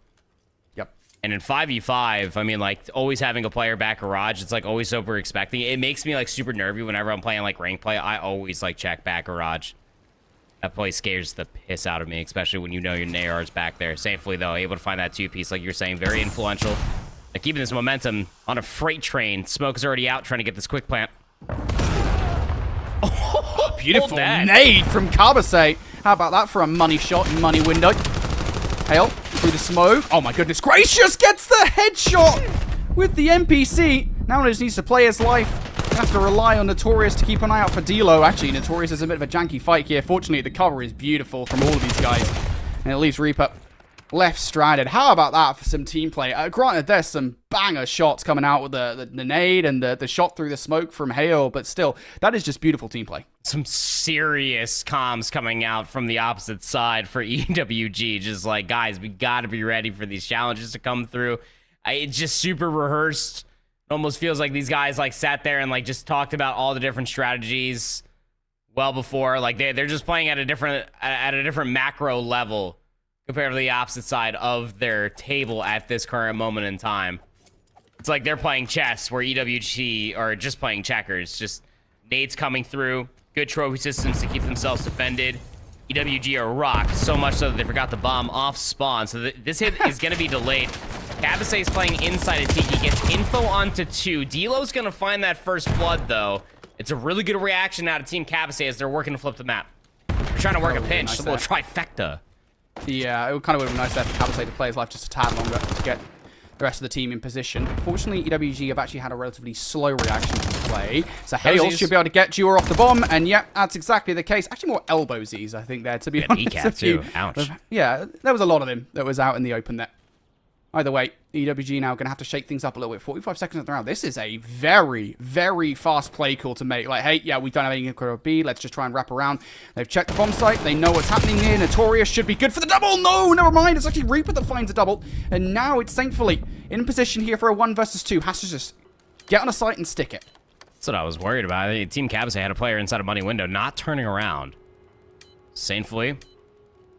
Yep. And in 5v5, I mean, like, always having a player back garage, it's, like, always super expecting. It makes me, like, super nervy whenever I'm playing, like, rank play. I always, like, check back garage. That play scares the piss out of me, especially when you know your AR is back there. Thankfully, though, able to find that 2-piece, like you're saying, very influential. Like, keeping this momentum on a freight train. Smoke is already out, trying to get this quick plant. Oh, beautiful nade from Cabal. How about that for a money shot in money window? Hail through the smoke. Oh my goodness gracious, gets the headshot with the NPC. Now he just needs to play his life. Have to rely on Notorious to keep an eye out for D'Lo. Actually, Notorious is a bit of a janky fight here. Fortunately, the cover is beautiful from all of these guys. And it leaves Reaper left stranded. How about that for some team play? Granted, there's some banger shots coming out with the nade and the shot through the smoke from Hale, but still, that is just beautiful team play. Some serious comms coming out from the opposite side for EWG. Just like, guys, we got to be ready for these challenges to come through. It's just super rehearsed. It almost feels like these guys like sat there and like just talked about all the different strategies well before. Like they're just playing at a different macro level compared to the opposite side of their table at this current moment in time. It's like they're playing chess where EWG are just playing checkers. Just nades coming through, good trophy systems to keep themselves defended. EWG are rocked, so much so that they forgot the bomb off spawn. So this hit is going to be delayed. Cabal is playing inside of Tiki, gets info onto 2. D'Lo's going to find that first blood, though. It's a really good reaction out of Team Cabal as they're working to flip the map. They're trying to work a pinch, nice a little trifecta. Yeah, it kind of would have been nice there for Cabal to play his life just a tad longer to get the rest of the team in position. Fortunately, EWG have actually had a relatively slow reaction to the play. So Hale should be able to get Jura off the bomb, and yep, that's exactly the case. Actually, more elbowsies, I think, there, to be honest. Kneecap, too. Ouch. Yeah, there was a lot of them that was out in the open there. Either way, EWG now going to have to shake things up a little bit. 45 seconds of the round. This is a very, very fast play call to make. Like, hey, yeah, we don't have anything to B. Let's just try and wrap around. They've checked the bomb site. They know what's happening here. Notorious should be good for the double. No, never mind. It's actually Reaper that finds a double. And now it's thankfully in position here for a 1 versus 2. Has to just get on a site and stick it. That's what I was worried about. I think Team Cabal had a player inside a money window, not turning around. Saintfully,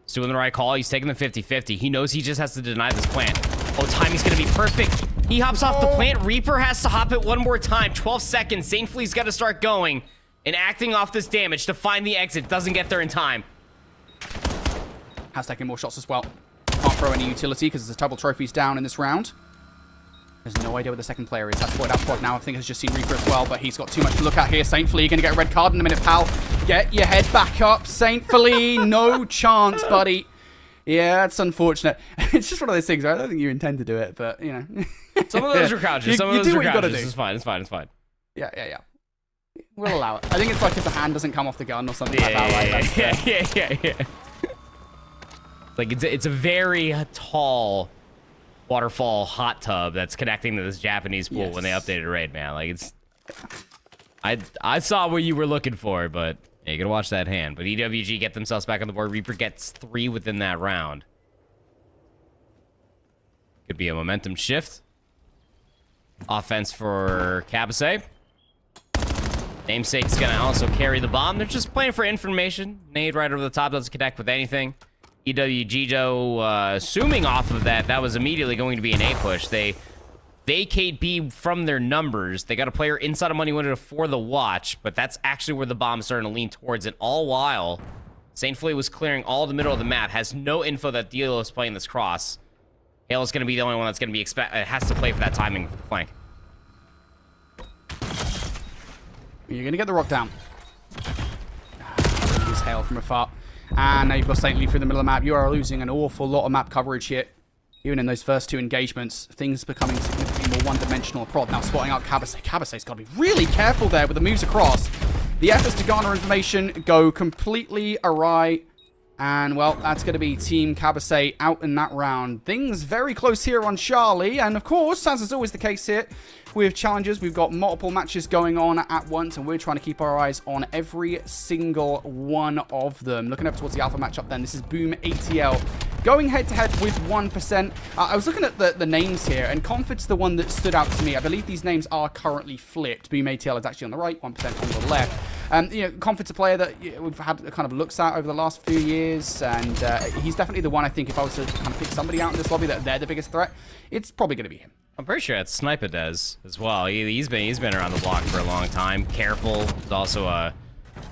he's doing the right call. He's taking the 50-50. He knows he just has to deny this plant. Oh, timing's going to be perfect. He hops off the plant. Reaper has to hop it one more time. 12 seconds. Saintfully's got to start going and acting off this damage to find the exit. Doesn't get there in time. Has taken more shots as well. Can't throw any utility because there's a double trophies down in this round. There's no idea where the second player is. That's Void Outbreak now. I think has just seen Reaper as well, but he's got too much to look at here. Saintfully, you're going to get a red card in a minute, pal. Get your head back up. Saintfully, no chance, buddy. Yeah, that's unfortunate. It's just one of those things, right? I don't think you intend to do it, but, you know. Some of those are crouches. Some of those are crouches. It's fine. It's fine. It's fine. Yeah. We'll allow it. I think it's like if the hand doesn't come off the gun or something like that. Yeah. Like, it's a very tall waterfall hot tub that's connecting to this Japanese pool when they updated Raid, man. Like, it's... I saw what you were looking for, but... Yeah, you gotta watch that hand. But EWG get themselves back on the board. Reaper gets 3 within that round. Could be a momentum shift. Offense for Cabal. Namesake's gonna also carry the bomb. They're just playing for information. Nade right over the top doesn't connect with anything. EWG, though, assuming off of that, that was immediately going to be an A push. They vacate B from their numbers. They got a player inside of money window for the watch, but that's actually where the bomb is starting to lean towards it. All while Saintfully was clearing all the middle of the map, has no info that D'Lo is playing this cross. Hale is going to be the only one that's going to be has to play for that timing flank. You're going to get the rock down. Use Hale from afar. And now you've got Saintly through the middle of the map. You are losing an awful lot of map coverage here. Even in those first 2 engagements, things becoming significantly more one-dimensional. Prod now spotting out Cabal. Cabal's got to be really careful there with the moves across. The efforts to garner information go completely awry. And, well, that's going to be Team Cabal out in that round. Things very close here on Charlie. And, of course, as is always the case here with challenges, we've got multiple matches going on at once. And we're trying to keep our eyes on every single one of them. Looking up towards the alpha matchup then. This is Boom ATL going head-to-head with 1%. I was looking at the names here, and Confid's the one that stood out to me. I believe these names are currently flipped. Boom ATL is actually on the right, 1% on the left. You know, Confid's a player that we've had kind of looks at over the last few years, and he's definitely the one, I think, if I was to kind of pick somebody out in this lobby that they're the biggest threat, it's probably going to be him. I'm pretty sure that's Sniper does as well. He's been around the block for a long time. Careful is also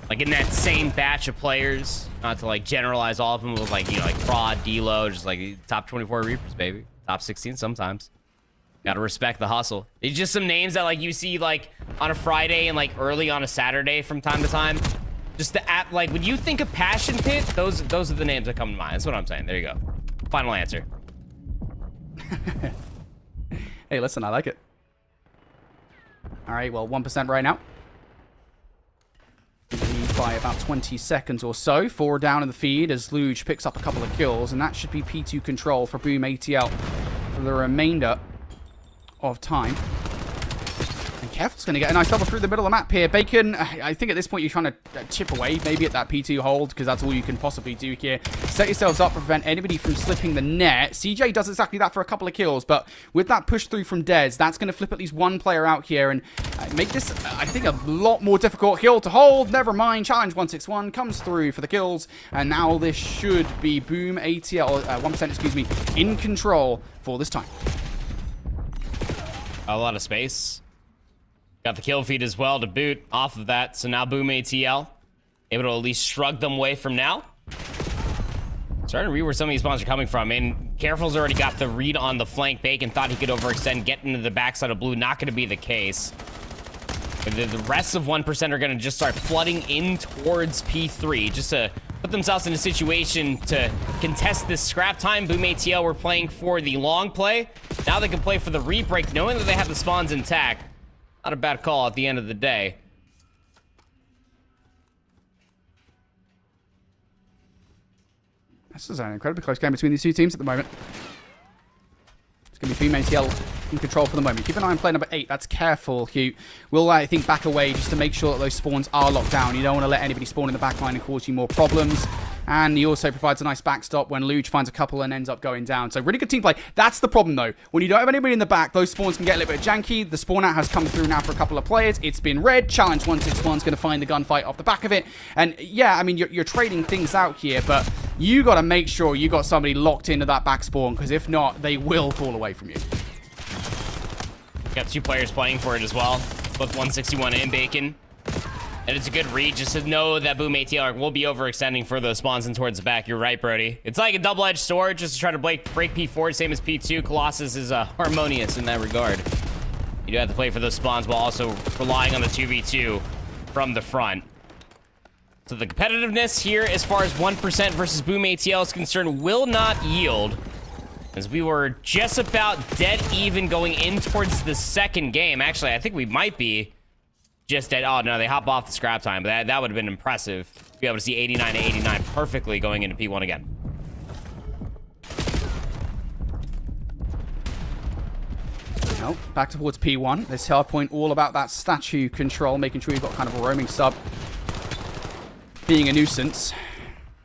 like in that same batch of players. Not to like generalize all of them with like, you know, like Prod, D-Lo, just like top 24 Reapers, baby. Top 16 sometimes. Gotta respect the hustle. It's just some names that like you see like on a Friday and like early on a Saturday from time to time. Just the app, like when you think of Passion Pit, those are the names that come to mind. That's what I'm saying. There you go. Final answer. Hey, listen, I like it. All right, well, 1% right now. Lead by about 20 seconds or so. 4 down in the feed as Luge picks up a couple of kills, and that should be P2 control for Boom ATL for the remainder of time. And Kev's going to get a nice double through the middle of the map here. Bacon, I think at this point you're trying to chip away maybe at that P2 hold, because that's all you can possibly do here. Set yourselves up, prevent anybody from slipping the net. CJ does exactly that for a couple of kills, but with that push through from Dez, that's going to flip at least one player out here and make this, I think, a lot more difficult hill to hold. Never mind, Challenge 161 comes through for the kills, and now this should be Boom ATL, 1%, excuse me, in control for this time. A lot of space. Got the kill feed as well to boot off of that. So now Boom ATL able to at least shrug them away from now. Starting to read where some of these spawns are coming from. And Careful's already got the read on the flank. Bacon thought he could overextend, get into the backside of Blue. Not going to be the case. The rest of 1% are going to just start flooding in towards P3 just to put themselves in a situation to contest this scrap time. Boom ATL were playing for the long play. Now they can play for the rebreak, knowing that they have the spawns intact. Not a bad call at the end of the day. This is an incredibly close game between these two teams at the moment. It's going to be Boom ATL in control for the moment. Keep an eye on player number 8. That's Careful, Hugh. We'll, I think, back away just to make sure that those spawns are locked down. You don't want to let anybody spawn in the back line and cause you more problems. And he also provides a nice backstop when Luge finds a couple and ends up going down. So really good team play. That's the problem, though. When you don't have anybody in the back, those spawns can get a little bit janky. The spawn out has come through now for a couple of players. It's been red. Challenge 161 is going to find the gunfight off the back of it. And yeah, I mean, you're trading things out here, but you got to make sure you got somebody locked into that back spawn, because if not, they will fall away from you. Got 2 players playing for it as well. Both 161 and Bacon. And it's a good read just to know that Boom ATL will be overextending for those spawns and towards the back. You're right, Brody. It's like a double-edged sword just to try to break P4, same as P2. Colossus is harmonious in that regard. You do have to play for those spawns while also relying on the 2v2 from the front. So the competitiveness here, as far as 1% versus Boom ATL is concerned, will not yield, as we were just about dead even going in towards the second game. Actually, I think we might be just dead. Oh, no, they hop off the scrap time, but that would have been impressive to be able to see 89 to 89 perfectly going into P1 again. Well, back towards P1. This hard point all about that statue control, making sure you've got kind of a roaming sub being a nuisance.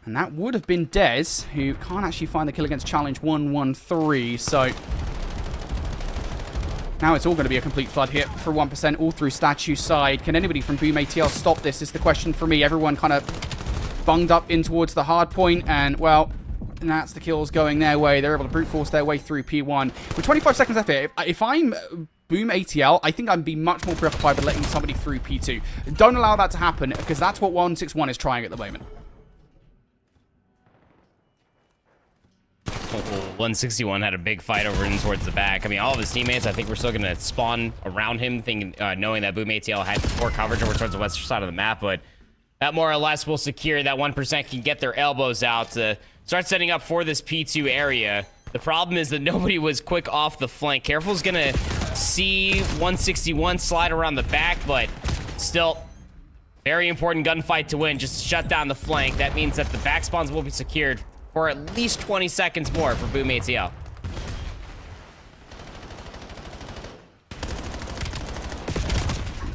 And that would have been Dez, who can't actually find the kill against Challenge 113, so now it's all going to be a complete flood hit for 1% all through statue side. Can anybody from Boom ATL stop this is the question for me. Everyone kind of bunged up in towards the hard point, and well, and that's the kills going their way. They're able to brute force their way through P1. With 25 seconds left here, if I'm Boom ATL, I think I'd be much more preoccupied with letting somebody through P2. Don't allow that to happen, because that's what 161 is trying at the moment. 161 had a big fight over in towards the back. I mean, all of his teammates, I think we're still going to spawn around him, thinking, knowing that Boom ATL had poor coverage over towards the western side of the map, but that more or less will secure that 1% can get their elbows out to start setting up for this P2 area. The problem is that nobody was quick off the flank. Careful's going to see 161 slide around the back, but still, very important gunfight to win. Just shut down the flank. That means that the back spawns will be secured for at least 20 seconds more for Boom ATL.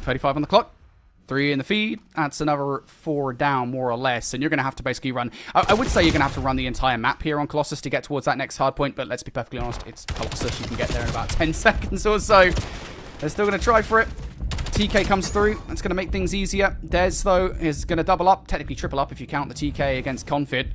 .35 on the clock. 3 in the feed. That's another 4 down, more or less. And you're going to have to basically run... I would say you're going to have to run the entire map here on Colossus to get towards that next hard point. But let's be perfectly honest, it's Colossus. You can get there in about 10 seconds or so. They're still going to try for it. TK comes through. That's going to make things easier. Dez, though, is going to double up. Technically triple up if you count the TK against Confid.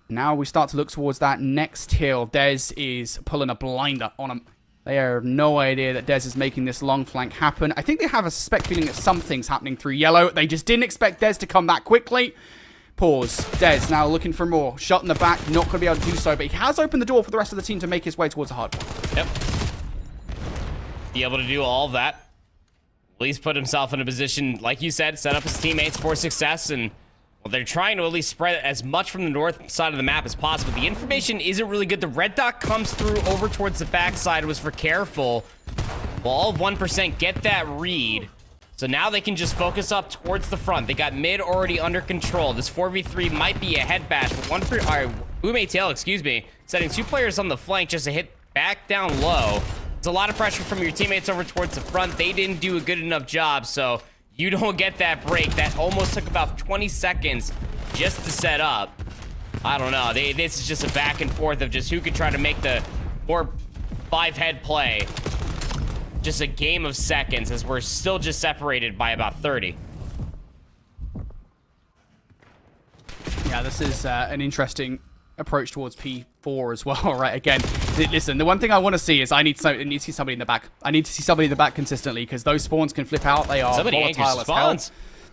Now we start to look towards that next hill. Dez is pulling a blinder on him. They have no idea that Dez is making this long flank happen. I think they have a suspect feeling that something's happening through yellow. They just didn't expect Dez to come that quickly. Pause. Dez now looking for more. Shot in the back. Not going to be able to do so, but he has opened the door for the rest of the team to make his way towards a hard point. Yep. Be able to do all of that. At least put himself in a position, like you said, set up his teammates for success. And, well, they're trying to at least spread as much from the north side of the map as possible. The information isn't really good. The red dot comes through over towards the backside. Was for careful. Well, all of 1% get that read. So now they can just focus up towards the front. They got mid already under control. This 4v3 might be a head bash, but Boom ATL, excuse me, setting 2 players on the flank just to hit back down low. It's a lot of pressure from your teammates over towards the front. They didn't do a good enough job, so you don't get that break. That almost took about 20 seconds just to set up. I don't know. This is just a back and forth of just who could try to make the more 5-head play. Just a game of seconds as we're still just separated by about 30. Yeah, this is an interesting approach towards P4 as well, right? Again, listen, the one thing I want to see is I need to see somebody in the back. I need to see somebody in the back consistently because those spawns can flip out. They are volatile as hell.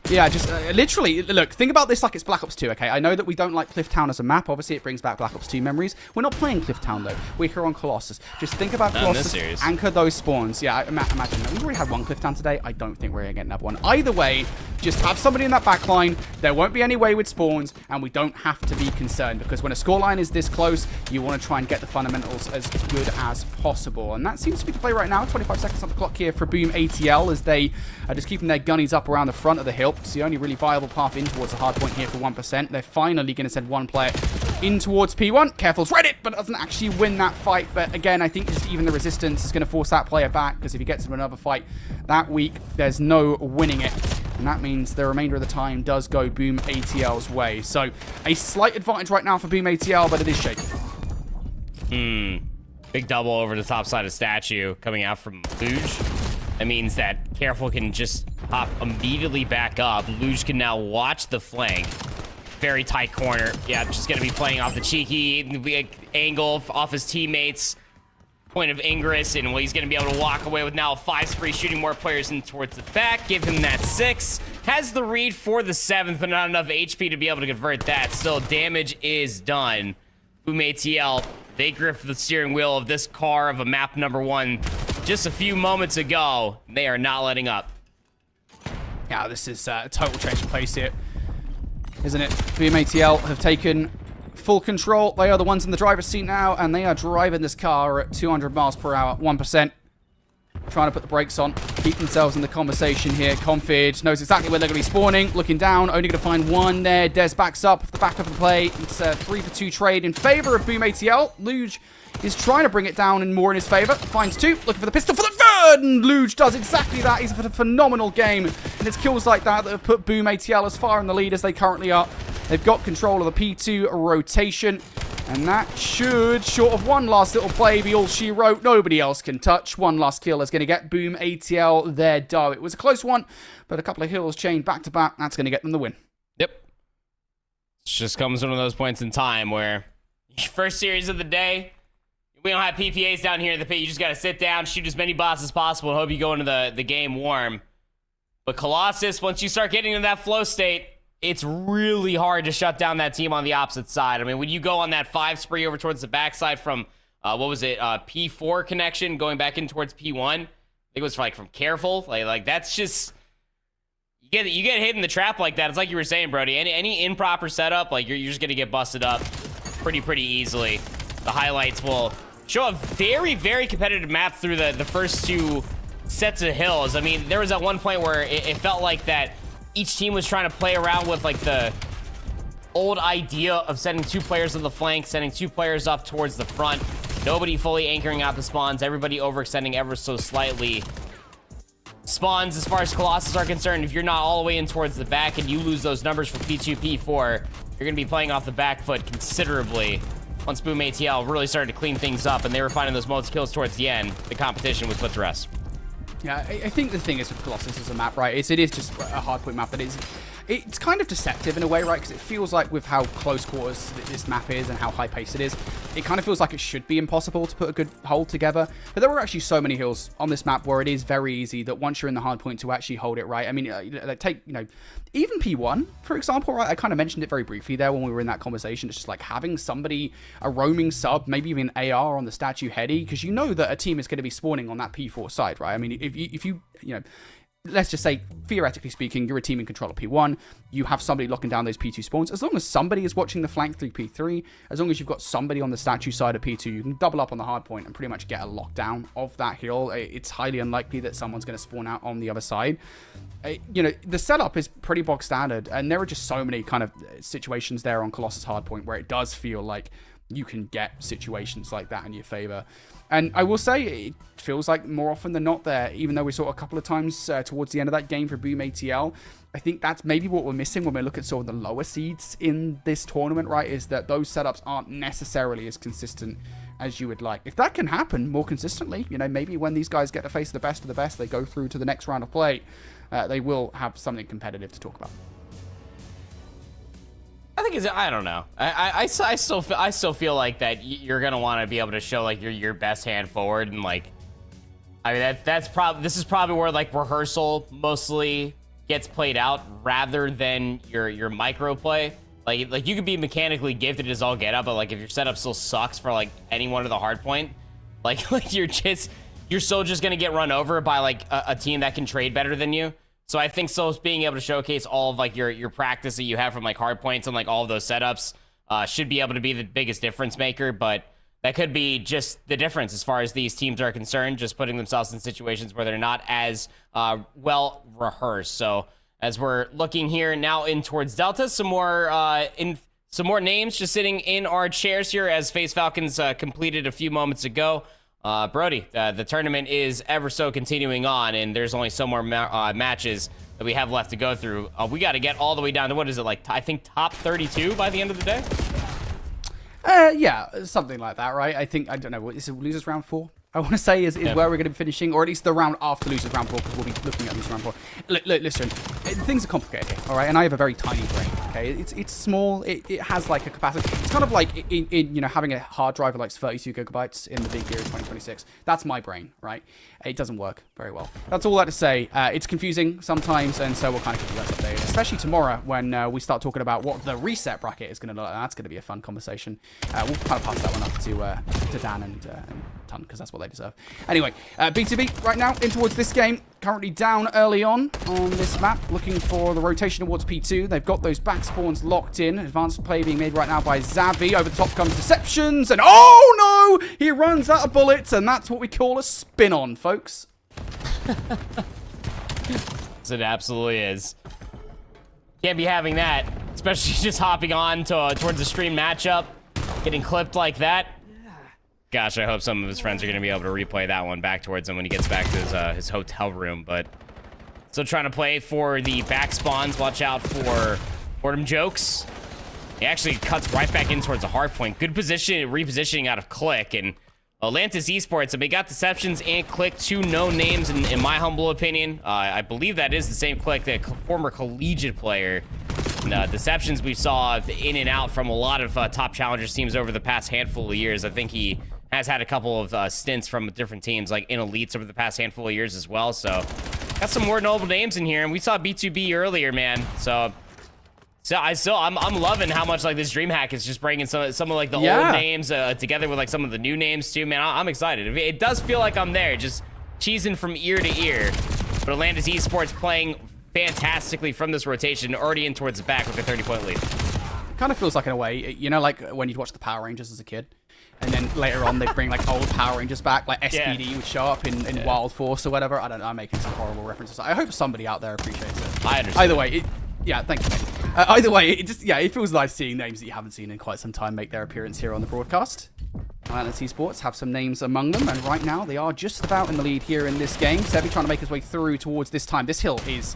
Yeah, just literally, look, think about this like it's Black Ops 2, okay? I know that we don't like Clifftown as a map. Obviously, it brings back Black Ops 2 memories. We're not playing Clifftown, though. We're here on Colossus. Just think about Colossus, anchor those spawns. Yeah, imagine. We've already had one Clifftown today. I don't think we're going to get another one. Either way, just have somebody in that back line. There won't be any wayward spawns, and we don't have to be concerned because when a scoreline is this close, you want to try and get the fundamentals as good as possible. And that seems to be the play right now. 25 seconds on the clock here for Boom ATL as they are just keeping their gunnies up around the front of the hill. It's the only really viable path in towards the hard point here for 1%. They're finally going to send one player in towards P1. Careful's read it, but doesn't actually win that fight. But again, I think just even the resistance is going to force that player back because if he gets into another fight that week, there's no winning it. And that means the remainder of the time does go Boom ATL's way. So a slight advantage right now for Boom ATL, but it is shaky. Big double over the top side of statue coming out from Luge. That means that Careful can just hop immediately back up. Luge can now watch the flank. Very tight corner. Yeah, just going to be playing off the cheeky angle off his teammates. Point of Ingress, and he's going to be able to walk away with now a 5 spree, shooting more players in towards the back. Give him that 6. Has the read for the 7th, but not enough HP to be able to convert that. Still, damage is done. Boom ATL, they gripped the steering wheel of this car of a map number 1 just a few moments ago. They are not letting up. Yeah, this is a total change of pace here, isn't it? Boom ATL have taken full control. They are the ones in the driver's seat now, and they are driving this car at 200 miles per hour, 1%. Trying to put the brakes on, keep themselves in the conversation here. Confid knows exactly where they're going to be spawning. Looking down, only going to find one there. Dez backs up off the back of the play. It's a 3-for-2 trade in favor of Boom ATL. Luge is trying to bring it down and more in his favor. Finds 2, looking for the pistol for the 3rd, and Luge does exactly that. He's had a phenomenal game, and it's kills like that that have put Boom ATL as far in the lead as they currently are. They've got control of the P2 rotation. And that should, short of one last little play, be all she wrote. Nobody else can touch. One last kill is going to get Boom ATL their dough. It was a close one, but a couple of hills chained back to back. That's going to get them the win. Yep. It just comes one of those points in time where first series of the day, we don't have PPAs down here in the pit. You just got to sit down, shoot as many bots as possible, and hope you go into the game warm. But Colossus, once you start getting into that flow state, it's really hard to shut down that team on the opposite side. I mean, when you go on that 5 spree over towards the backside from, what was it, P4 connection going back in towards P1, I think it was like from Careful. Like that's just, you get hit in the trap like that. It's like you were saying, Brody. Any improper setup, like you're just gonna get busted up pretty easily. The highlights will show a very, very competitive map through the first 2 sets of hills. I mean, there was at one point where it felt like that each team was trying to play around with like the old idea of sending 2 players on the flank, sending 2 players up towards the front. Nobody fully anchoring out the spawns. Everybody overextending ever so slightly. spawns, as far as Colossus are concerned, if you're not all the way in towards the back and you lose those numbers for P2, P4, you're going to be playing off the back foot considerably. Once Boom ATL really started to clean things up and they were finding those multi-kills towards the end, the competition was put to rest. Yeah, I think the thing is with Colossus as a map, right, it is just a hardpoint map that it's kind of deceptive in a way, right, because it feels like with how close quarters this map is and how high-paced it is, it kind of feels like it should be impossible to put a good hold together. But there are actually so many hills on this map where it is very easy that once you're in the hardpoint to actually hold it right. I mean, take, even P1, for example, right, I kind of mentioned it very briefly there when we were in that conversation. It's just like having somebody, a roaming sub, maybe even AR on the statue heady, because you know that a team is going to be spawning on that P4 side, right? I mean, if you let's just say, theoretically speaking, you're a team in control of P1, you have somebody locking down those P2 spawns. As long as somebody is watching the flank through P3, as long as you've got somebody on the statue side of P2, you can double up on the hard point and pretty much get a lockdown of that hill. It's highly unlikely that someone's going to spawn out on the other side. The setup is pretty bog standard, and there are just so many kind of situations there on Colossus hardpoint where it does feel like you can get situations like that in your favor. And I will say, it feels like more often than not there, even though we saw a couple of times towards the end of that game for Boom ATL, I think that's maybe what we're missing when we look at sort of the lower seeds in this tournament, right, is that those setups aren't necessarily as consistent as you would like. If that can happen more consistently, maybe when these guys get to face the best of the best, they go through to the next round of play, they will have something competitive to talk about. I think I don't know. I still feel like that you're gonna want to be able to show like your best hand forward, and like, I mean this is probably where like rehearsal mostly gets played out rather than your micro play. Like you could be mechanically gifted as all get up, but like if your setup still sucks for like any one of the hard point, like you're still just gonna get run over by like a team that can trade better than you. So I think being able to showcase all of like your practice that you have from like hard points and like all of those setups should be able to be the biggest difference maker. But that could be just the difference as far as these teams are concerned, just putting themselves in situations where they're not as well rehearsed. So as we're looking here now in towards Delta, some more names just sitting in our chairs here as FaZe Falcons completed a few moments ago. Brody, the tournament is ever so continuing on, and there's only so more matches that we have left to go through. We got to get all the way down to, what is it, like, I think top 32 by the end of the day? Yeah, something like that, right? I don't know, is it losers round 4? I want to say is where we're going to be finishing, or at least the round after losers round 4, because we'll be looking at losers round 4. Listen, things are complicated here, all right? And I have a very tiny brain, okay? It's small. It has like a capacity. It's kind of like in having a hard drive of like 32 gigabytes in the big year of 2026. That's my brain, right? It doesn't work very well. That's all I have to say. It's confusing sometimes, and so we'll kind of keep you guys updated, especially tomorrow when we start talking about what the reset bracket is going to look like. That's going to be a fun conversation. We'll kind of pass that one up to Dan and Ton, because that's what they deserve. Anyway, B2B right now in towards this game. Currently down early on this map, looking for the rotation towards P2. They've got those back spawns locked in. Advanced play being made right now by Zavi. Over the top comes Deceptions, and oh no! He runs out of bullets, and that's what we call a spin-on, folks. It absolutely is. Can't be having that, especially just hopping on towards the stream matchup, getting clipped like that. Gosh, I hope some of his friends are going to be able to replay that one back towards him when he gets back to his hotel room. But still trying to play for the back spawns. Watch out for boredom jokes. He actually cuts right back in towards the hard point. Good position, repositioning out of Click. And Atlantis Esports, they got Deceptions and Click, two known names in my humble opinion. I believe that is the same Click, the former collegiate player. And, Deceptions we saw in and out from a lot of top challengers teams over the past handful of years. I think he has had a couple of stints from different teams, like in elites over the past handful of years as well. So got some more notable names in here, and we saw B2B earlier, man. So I'm loving how much like this DreamHack is just bringing some of like the old names together with like some of the new names too, man. I'm excited. It does feel like I'm there, just cheesing from ear to ear. But Atlantis Esports playing fantastically from this rotation, already in towards the back with a 30-point lead. Kind of feels like in a way, like when you'd watch the Power Rangers as a kid. And then later on, they'd bring like old Power Rangers back, like SPD would show up in Wild Force or whatever. I don't know, I'm making some horrible references. I hope somebody out there appreciates it. I understand. Either way, thank you, mate. Either way, it feels nice seeing names that you haven't seen in quite some time make their appearance here on the broadcast. Atlas Esports have some names among them, and right now they are just about in the lead here in this game. Sevi trying to make his way through towards this time. This hill is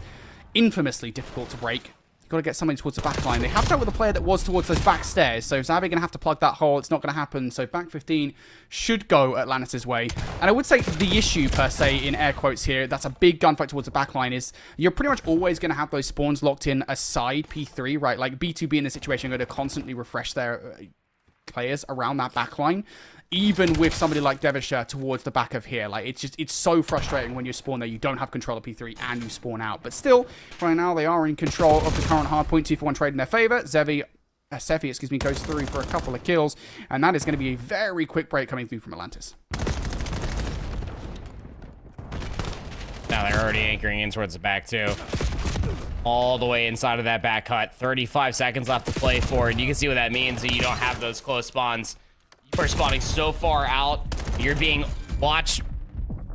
infamously difficult to break. You've got to get somebody towards the back line. They have dealt with a player that was towards those back stairs, so Xavi going to have to plug that hole. It's not going to happen, so back 15 should go Atlantis' way. And I would say the issue, per se, in air quotes here, that's a big gunfight towards the back line, is you're pretty much always going to have those spawns locked in aside P3, right? Like, B2B in this situation are going to constantly refresh their players around that back line, even with somebody like Devonshire towards the back of here. Like, it's so frustrating when you spawn there, you don't have control of P3 and you spawn out. But still, right now they are in control of the current hard point. 2-for-1 trade in their favor. Sefi, goes through for a couple of kills, and that is going to be a very quick break coming through from Atlantis. Now they're already anchoring in towards the back too. All the way inside of that back hut. 35 seconds left to play for, and you can see what that means. That you don't have those close spawns. You are spawning so far out. You're being watched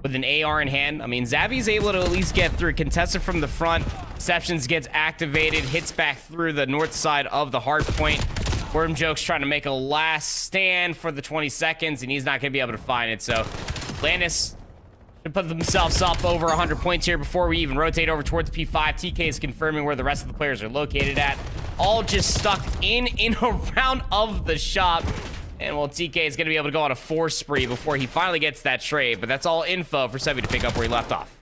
with an AR in hand. I mean, Xavi's able to at least get through. Contested from the front. Deceptions gets activated. Hits back through the north side of the hard point. Worm Joke's trying to make a last stand for the 20 seconds, and he's not going to be able to find it. So, Lannis should put themselves up over 100 points here before we even rotate over towards P5. TK is confirming where the rest of the players are located at. All just stuck in around of the shop. And well, TK is going to be able to go on a 4 spree before he finally gets that trade. But that's all info for Sevi to pick up where he left off.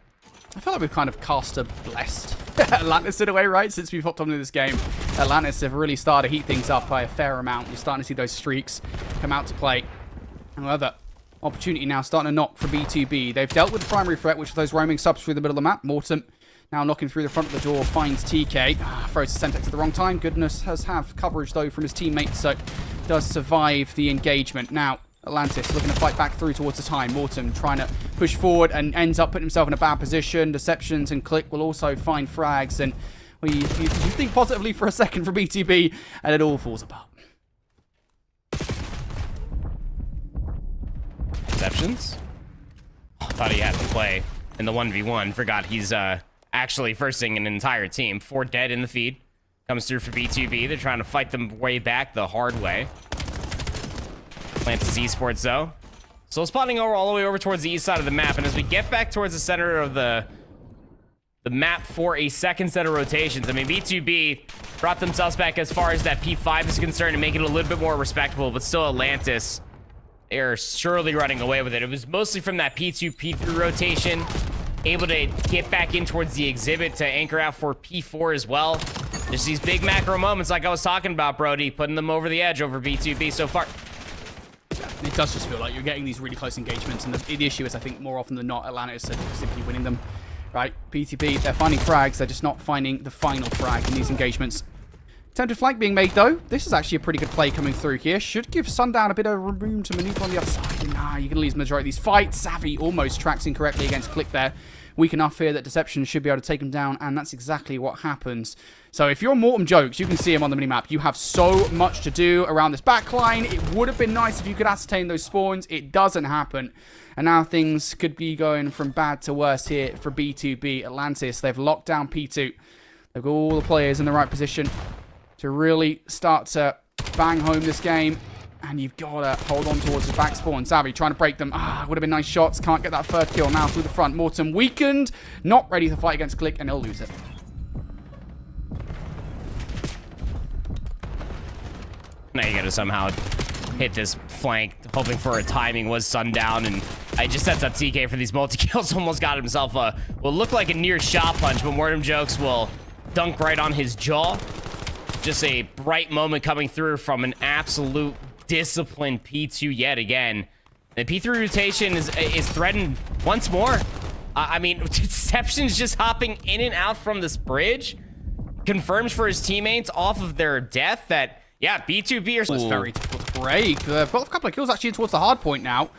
I feel like we've kind of cast a blessed Atlantis in a way, right? Since we've hopped onto this game, Atlantis have really started to heat things up by a fair amount. You're starting to see those streaks come out to play. However, opportunity now starting to knock for B2B. They've dealt with the primary threat, which are those roaming subs through the middle of the map. Mortem now knocking through the front of the door, finds TK. Throws the Semtex at the wrong time. Goodness has have coverage, though, from his teammates, so does survive the engagement. Now, Atlantis looking to fight back through towards the time. Mortem trying to push forward and ends up putting himself in a bad position. Deceptions and Click will also find frags, and well, you think positively for a second for B2B, and it all falls apart. Deceptions? Thought he had to play in the 1v1. Forgot he's actually firsting an entire team. 4 dead in the feed. Comes through for B2B. They're trying to fight them way back the hard way. Atlantis Esports, though. So spawning over all the way over towards the east side of the map. And as we get back towards the center of the map for a second set of rotations, I mean, B2B brought themselves back as far as that P5 is concerned and make it a little bit more respectable. But still, Atlantis, they're surely running away with it. It was mostly from that P2, P3 rotation. Able to get back in towards the exhibit to anchor out for P4 as well. There's these big macro moments like I was talking about, Brody, putting them over the edge over B2B so far. It does just feel like you're getting these really close engagements, and the issue is, I think, more often than not, Atlantis are simply winning them, right? B2B, they're finding frags, they're just not finding the final frag in these engagements. Attempted flank being made, though. This is actually a pretty good play coming through here. Should give Sundown a bit of room to maneuver on the other side. And, you're going to lose the majority of these fights. Savvy almost tracks incorrectly against Click there. Weak enough here that Deception should be able to take him down, and that's exactly what happens. So if you're Mortem Jokes, you can see him on the minimap. You have so much to do around this backline. It would have been nice if you could ascertain those spawns. It doesn't happen. And now things could be going from bad to worse here for B2B. Atlantis, they've locked down P2. They've got all the players in the right position to really start to bang home this game. And you've got to hold on towards the back spawn. Savvy trying to break them. Would have been nice shots. Can't get that third kill now through the front. Mortem weakened. Not ready to fight against Click, and he'll lose it. Now you got to somehow hit this flank. Hoping for a timing was Sundown, and I just sets up TK for these multi-kills. Almost got himself a, will look like a near shot punch, but Mortem Jokes will dunk right on his jaw. Just a bright moment coming through from an absolute disciplined P2 yet again. The P3 rotation is threatened once more. I mean, Deception's just hopping in and out from this bridge. Confirms for his teammates off of their death that, yeah, B2B are... It's very difficult to break. They've got a couple of kills actually towards the hard point now.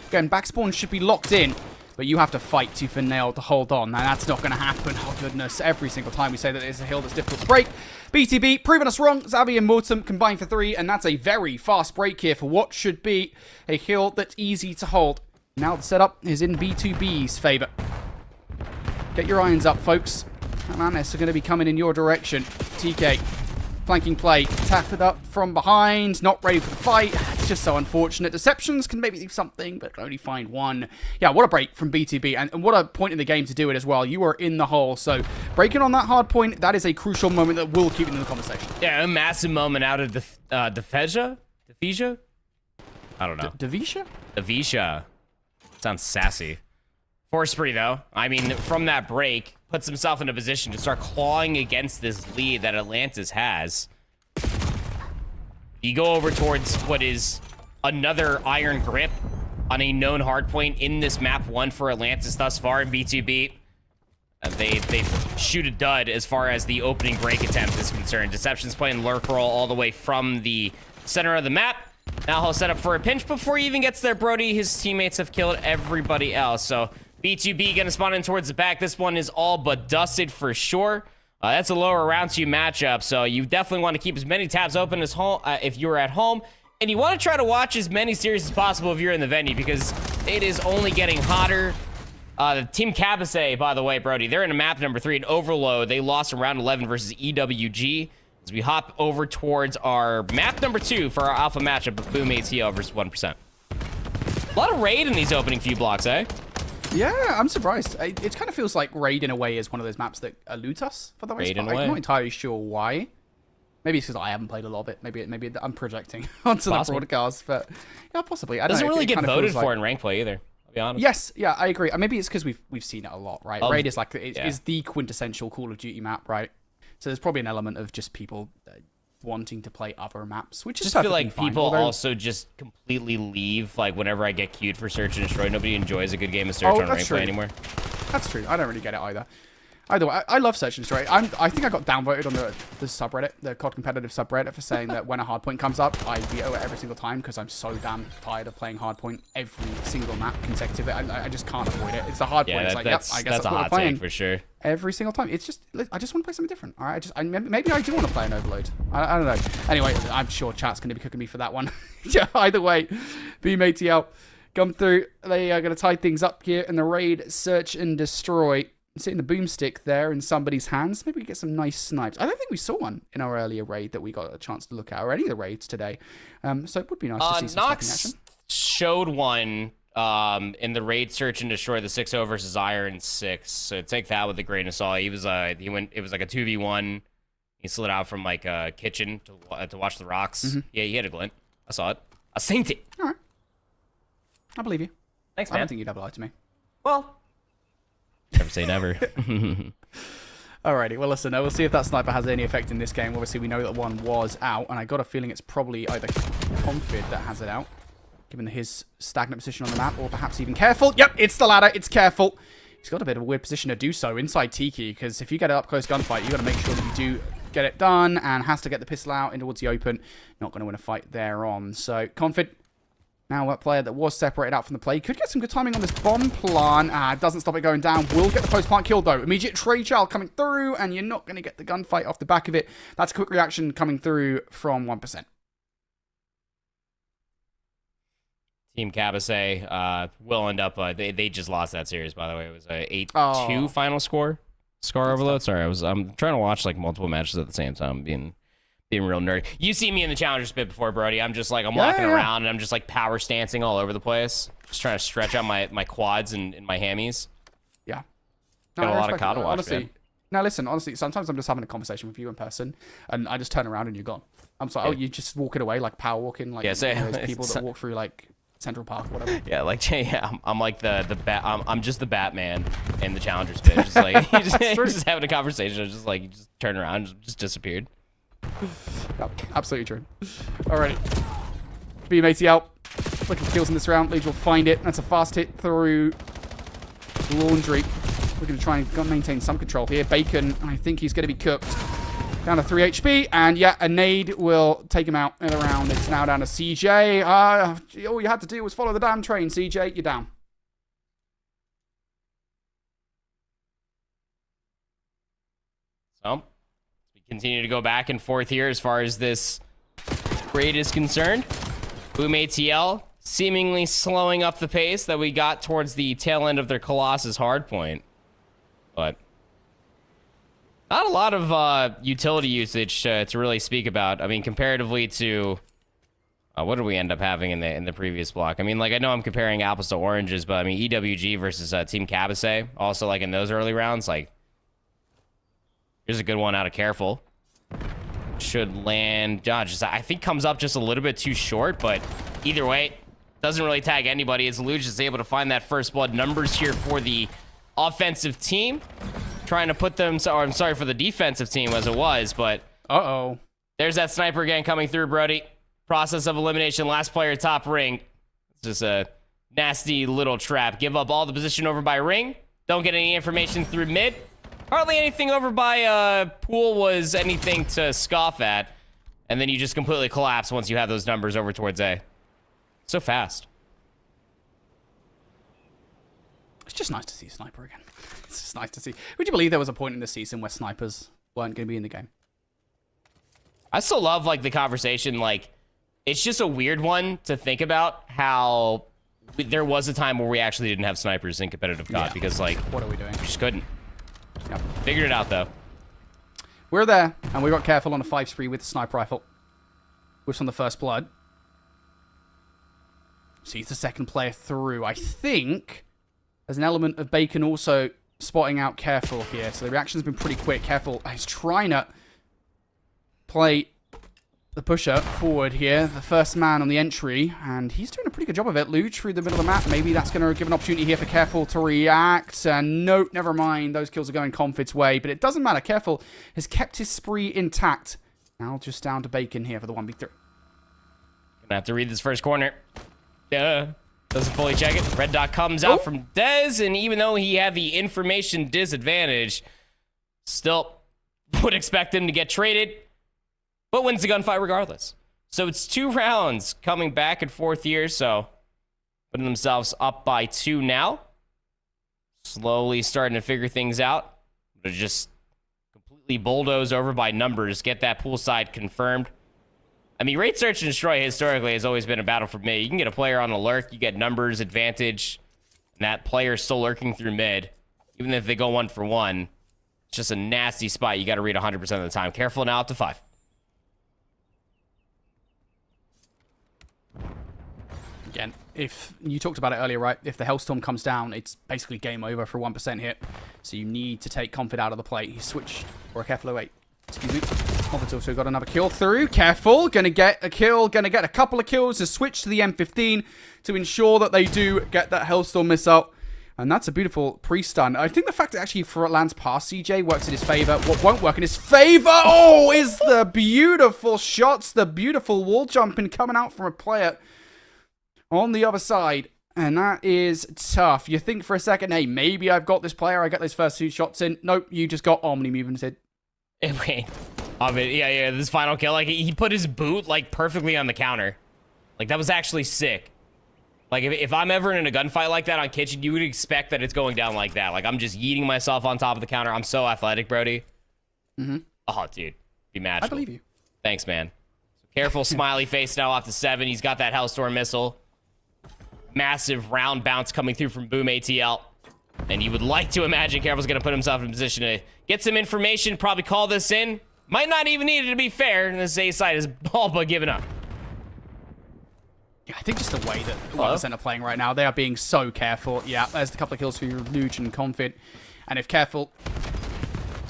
Again, back spawn should be locked in, but you have to fight tooth and nail to hold on. Now, that's not going to happen. Oh, goodness. Every single time we say that it's a hill that's difficult to break. BTB proving us wrong. Xavi and Mortem combined for 3, and that's a very fast break here for what should be a hill that's easy to hold. Now the setup is in B2B's favor. Get your irons up, folks. Atlantis are going to be coming in your direction. TK, flanking play. Tap it up from behind. Not ready for the fight. It's just so unfortunate. Deceptions can maybe do something, but can only find one. Yeah, what a break from BTB, and what a point in the game to do it as well. You are in the hole, so breaking on that hard point, that is a crucial moment that will keep it in the conversation. Yeah, a massive moment out of the Defesia? I don't know. Devisha? Devisha. Sounds sassy. Forspree, though, I mean, from that break, puts himself in a position to start clawing against this lead that Atlantis has. You go over towards what is another iron grip on a known hardpoint in this map 1 for Atlantis thus far in B2B. They shoot a dud as far as the opening break attempt is concerned. Deception's playing lurk roll all the way from the center of the map. Now he'll set up for a pinch before he even gets there, Brody. His teammates have killed everybody else. So B2B gonna spawn in towards the back. This one is all but dusted for sure. That's a lower round 2 matchup, so you definitely want to keep as many tabs open as home if you're at home. And you want to try to watch as many series as possible if you're in the venue, because it is only getting hotter. The Team Cabase, by the way, Brody, they're in a map number 3 in Overload. They lost in round 11 versus EWG. As we hop over towards our map number 2 for our alpha matchup of Boom ATL versus 1%. A lot of raid in these opening few blocks, eh? Yeah, I'm surprised. It kind of feels like Raid in a way is one of those maps that elude us for the most Raid in part. a way. I'm not entirely sure why. Maybe it's because I haven't played a lot of it. Maybe I'm projecting onto the broadcast, but yeah, possibly. I don't Doesn't know. really It get kind of voted feels for like... in rank play either. I'll be honest. Yes, yeah, I agree. Maybe it's because we've seen it a lot, right? Oh, Raid is like yeah. is the quintessential Call of Duty map, right? So there's probably an element of just people wanting to play other maps, which is Just feel like fine, people although... also just completely leave. Like whenever I get queued for Search and Destroy, nobody enjoys a good game of Search on rank play anymore. That's true. I don't really get it either. Either way, I love Search and Destroy. I think I got downvoted on the subreddit, the COD competitive subreddit, for saying that when a hardpoint comes up, I veto it every single time because I'm so damn tired of playing hardpoint every single map consecutively. I just can't avoid it. It's the hardpoint. Yeah, It's like, yep, I guess that's that's a what we're hot playing take for sure. every single time. It's just, I just want to play something different. All right, maybe I do want to play an Overload. I don't know. Anyway, I'm sure chat's going to be cooking me for that one. Yeah, either way, Beam ATL come through. They are going to tie things up here in the raid, Search and Destroy. Sitting the boomstick there in somebody's hands. Maybe we get some nice snipes. I don't think we saw one in our earlier raid that we got a chance to look at, or any of the raids today. So it would be nice to see some sniping action. Nox showed one in the raid Search and Destroy, the 6-0 versus Iron 6. So take that with a grain of salt. It was like a 2v1. He slid out from like a kitchen to watch the rocks. Mm-hmm. Yeah, he had a glint. I saw it. I seen it. All right. I believe you. Thanks, I man. don't think you'd ever lie to me. Well, never say never. Alrighty, well listen, we'll see if that sniper has any effect in this game. Obviously we know that one was out, and I got a feeling it's probably either Confid that has it out, given his stagnant position on the map, or perhaps even Careful. Yep, it's the latter, it's Careful. He's got a bit of a weird position to do so inside Tiki, because if you get an up-close gunfight, you got to make sure that you do get it done, and has to get the pistol out in towards the open. Not going to win a fight thereon. So Confid, now a player that was separated out from the play. Could get some good timing on this bomb plant. Doesn't stop it going down. Will get the post plant killed, though. Immediate trade child coming through, and you're not going to get the gunfight off the back of it. That's a quick reaction coming through from 1%. Team Cabase will end up. They just lost that series, by the way. It was a 8-2 final score. Scar overload. Sorry, I'm trying to watch like multiple matches at the same time. Being real nerdy. You see me in the challenger spit before, Brody. I'm just like, I'm walking around and I'm just like power stancing all over the place. Just trying to stretch out my quads and my hammies. Yeah. Got a lot of COD to watch, honestly, man. Now listen, honestly, sometimes I'm just having a conversation with you in person, and I just turn around and you're gone. I'm sorry, Yeah. you just walking away, like power walking, like Yeah, those people that walk through like Central Park or whatever. Yeah, like I'm like the bat. I'm just the Batman in the challenger spit. Just like just having a conversation. It's just like you just turn around, and just disappeared. Yep, absolutely true. Alright. BMAT out. Looking for kills in this round. Leeds will find it. That's a fast hit through Laundry. We're going to try and maintain some control here. Bacon, I think he's going to be cooked. Down to 3 HP. And yeah, a nade will take him out in the round. It's now down to CJ. All you had to do was follow the damn train, CJ. You're down. So, we continue to go back and forth here as far as this raid is concerned. Boom ATL seemingly slowing up the pace that we got towards the tail end of their Colossus hardpoint. But not a lot of utility usage to really speak about. I mean, comparatively to What did we end up having in the previous block? I mean, like, I know I'm comparing apples to oranges, but I mean, EWG versus Team Cabase, also like in those early rounds, like, here's a good one out of Careful. Should land, just I think comes up just a little bit too short, but either way, doesn't really tag anybody as Luge is able to find that first blood. Numbers here for the offensive team, trying to put them, or I'm sorry, for the defensive team as it was, but Uh-oh. there's that sniper again coming through, Brody. Process of elimination, last player top ring. It's just a nasty little trap. Give up all the position over by ring. Don't get any information through mid. Hardly anything over by pool was anything to scoff at. And then you just completely collapse once you have those numbers over towards A. So fast. It's just nice to see Sniper again. It's just nice to see. Would you believe there was a point in the season where snipers weren't going to be in the game? I still love, like, the conversation, like, it's just a weird one to think about how there was a time where we actually didn't have snipers in competitive COD because, like, what are we doing? we just couldn't. Yep. Figured it out, though. We're there, and we got Careful on a 5-3 with the sniper rifle. Whips on the first blood. Sees the second player through. I think there's an element of Bacon also spotting out Careful here. So the reaction's been pretty quick. Careful is trying to play the pusher forward here. The first man on the entry, and he's doing a pretty good job of it. Luge through the middle of the map. Maybe that's going to give an opportunity here for Careful to react. And nope, never mind. Those kills are going Confid's way, but it doesn't matter. Careful has kept his spree intact. Now just down to Bacon here for the 1v3. Gonna have to read this first corner. Doesn't fully check it. Red dot comes out from Dez, and even though he had the information disadvantage, still would expect him to get traded, but wins the gunfight regardless. So it's 2 rounds coming back and forth here, so putting themselves up by 2 now. Slowly starting to figure things out. They're just completely bulldozed over by numbers. Get that pool side confirmed. I mean, Raid Search and Destroy historically has always been a battle for mid. You can get a player on a lurk, you get numbers advantage, and that player still lurking through mid. Even if they go 1 for 1, it's just a nasty spot. You got to read 100% of the time. Careful now up to 5. Again, if you talked about it earlier, right? If the Hellstorm comes down, it's basically game over for a 1% hit. So you need to take Confid out of the play. He switched, or a Careful 08. Excuse me. Confid's also got another kill through. Careful, gonna get a kill, gonna get a couple of kills to switch to the M15 to ensure that they do get that Hellstorm missile. And that's a beautiful pre-stun. I think the fact that actually lands past CJ works in his favor. What won't work in his favor, oh, is the beautiful shots, the beautiful wall jumping coming out from a player on the other side. And that is tough. You think for a second, hey, maybe I've got this player, I get those first 2 shots in. Nope, you just got Omni moving instead. Wait. Oh, but yeah, this final kill, like, he put his boot, like, perfectly on the counter. Like, that was actually sick. Like, if I'm ever in a gunfight like that on Kitchen, you would expect that it's going down like that. Like, I'm just yeeting myself on top of the counter. I'm so athletic, Brody. Mm-hmm. Oh, dude. Be magical. I believe you. Thanks, man. Careful, smiley face now off to 7. He's got that Hellstorm missile. Massive round bounce coming through from Boom ATL. And you would like to imagine Careful's going to put himself in a position to get some information, probably call this in. Might not even need it to be fair, and this A side is all but giving up. Yeah, I think just the way that 1% are playing right now, they are being so careful. Yeah, there's a couple of kills for Luge and Confid. And if Careful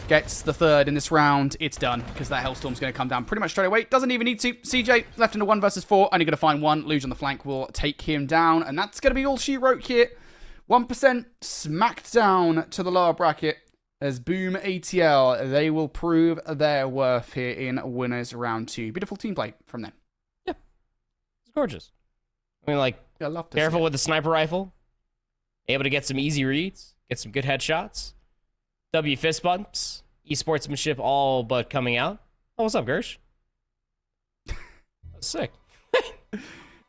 gets the 3rd in this round, it's done, because that Hellstorm's going to come down pretty much straight away. Doesn't even need to. CJ left in a 1 versus 4, only going to find 1. Luge on the flank will take him down, and that's going to be all she wrote here. 1% smacked down to the lower bracket as Boom ATL, they will prove their worth here in winners round 2. Beautiful team play from them. Yeah. It's gorgeous. I mean, like, I love to Careful with the sniper rifle. Able to get some easy reads, get some good headshots. W fist bumps, esportsmanship all but coming out. Oh, what's up, Gersh? That's sick.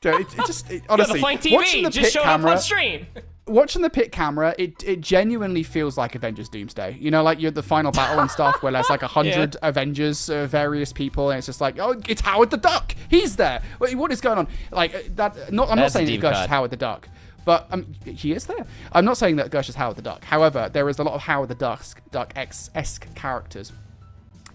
Honestly, the Flank TV watching the just pit showed camera, up on stream. Watching the pit camera, it genuinely feels like Avengers Doomsday. You know, like you're the final battle and stuff where there's like 100 Avengers, various people, and it's just like, oh, it's Howard the Duck. He's there. What is going on? Like that. I'm not saying that Gersh is Howard the Duck, but he is there. I'm not saying that Gersh is Howard the Duck. However, there is a lot of Howard the Duck-esque characters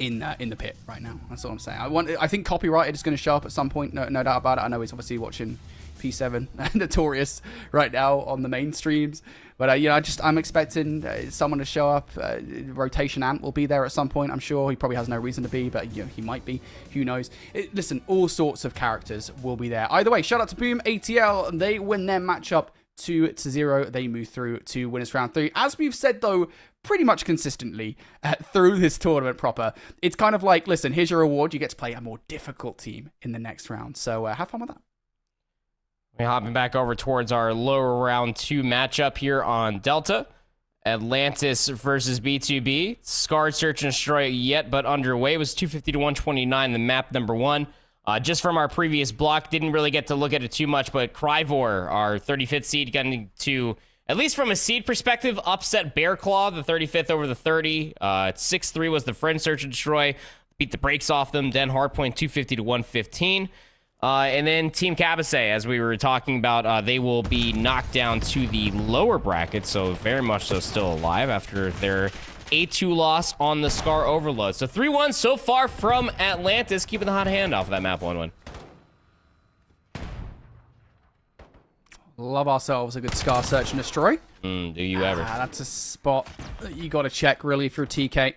in the pit right now. That's all I'm saying. I think Copyrighted is going to show up at some point. No doubt about it. I know he's obviously watching P7 Notorious right now on the main streams, but you know, I'm expecting someone to show up. Rotation Ant will be there at some point, I'm sure. He probably has no reason to be, but you know, he might be, who knows. Listen, all sorts of characters will be there. Either way, shout out to Boom ATL. They win their matchup 2-0. They move through to winners round 3. As we've said though, pretty much consistently through this tournament proper, it's kind of like, listen, here's your reward, you get to play a more difficult team in the next round, so have fun with that. We're hopping back over towards our lower round 2 matchup here on Delta. Atlantis versus B2B. Scarred Search and Destroy yet but underway. It was 250 to 129, the map number 1. Just from our previous block, didn't really get to look at it too much, but Cryvor, our 35th seed, getting to, at least from a seed perspective, upset Bear Claw, the 35th over the 30. 6-3 was the Friend Search and Destroy. Beat the brakes off them. Den Hardpoint 250 to 115. And then Team Cabasay, as we were talking about, they will be knocked down to the lower bracket, so very much so still alive after their 8-2 loss on the Scar Overload. So 3-1 so far from Atlantis, keeping the hot hand off of that map 1-1. Love ourselves a good Scar Search and Destroy. Do you ever? That's a spot that you got to check really through TK.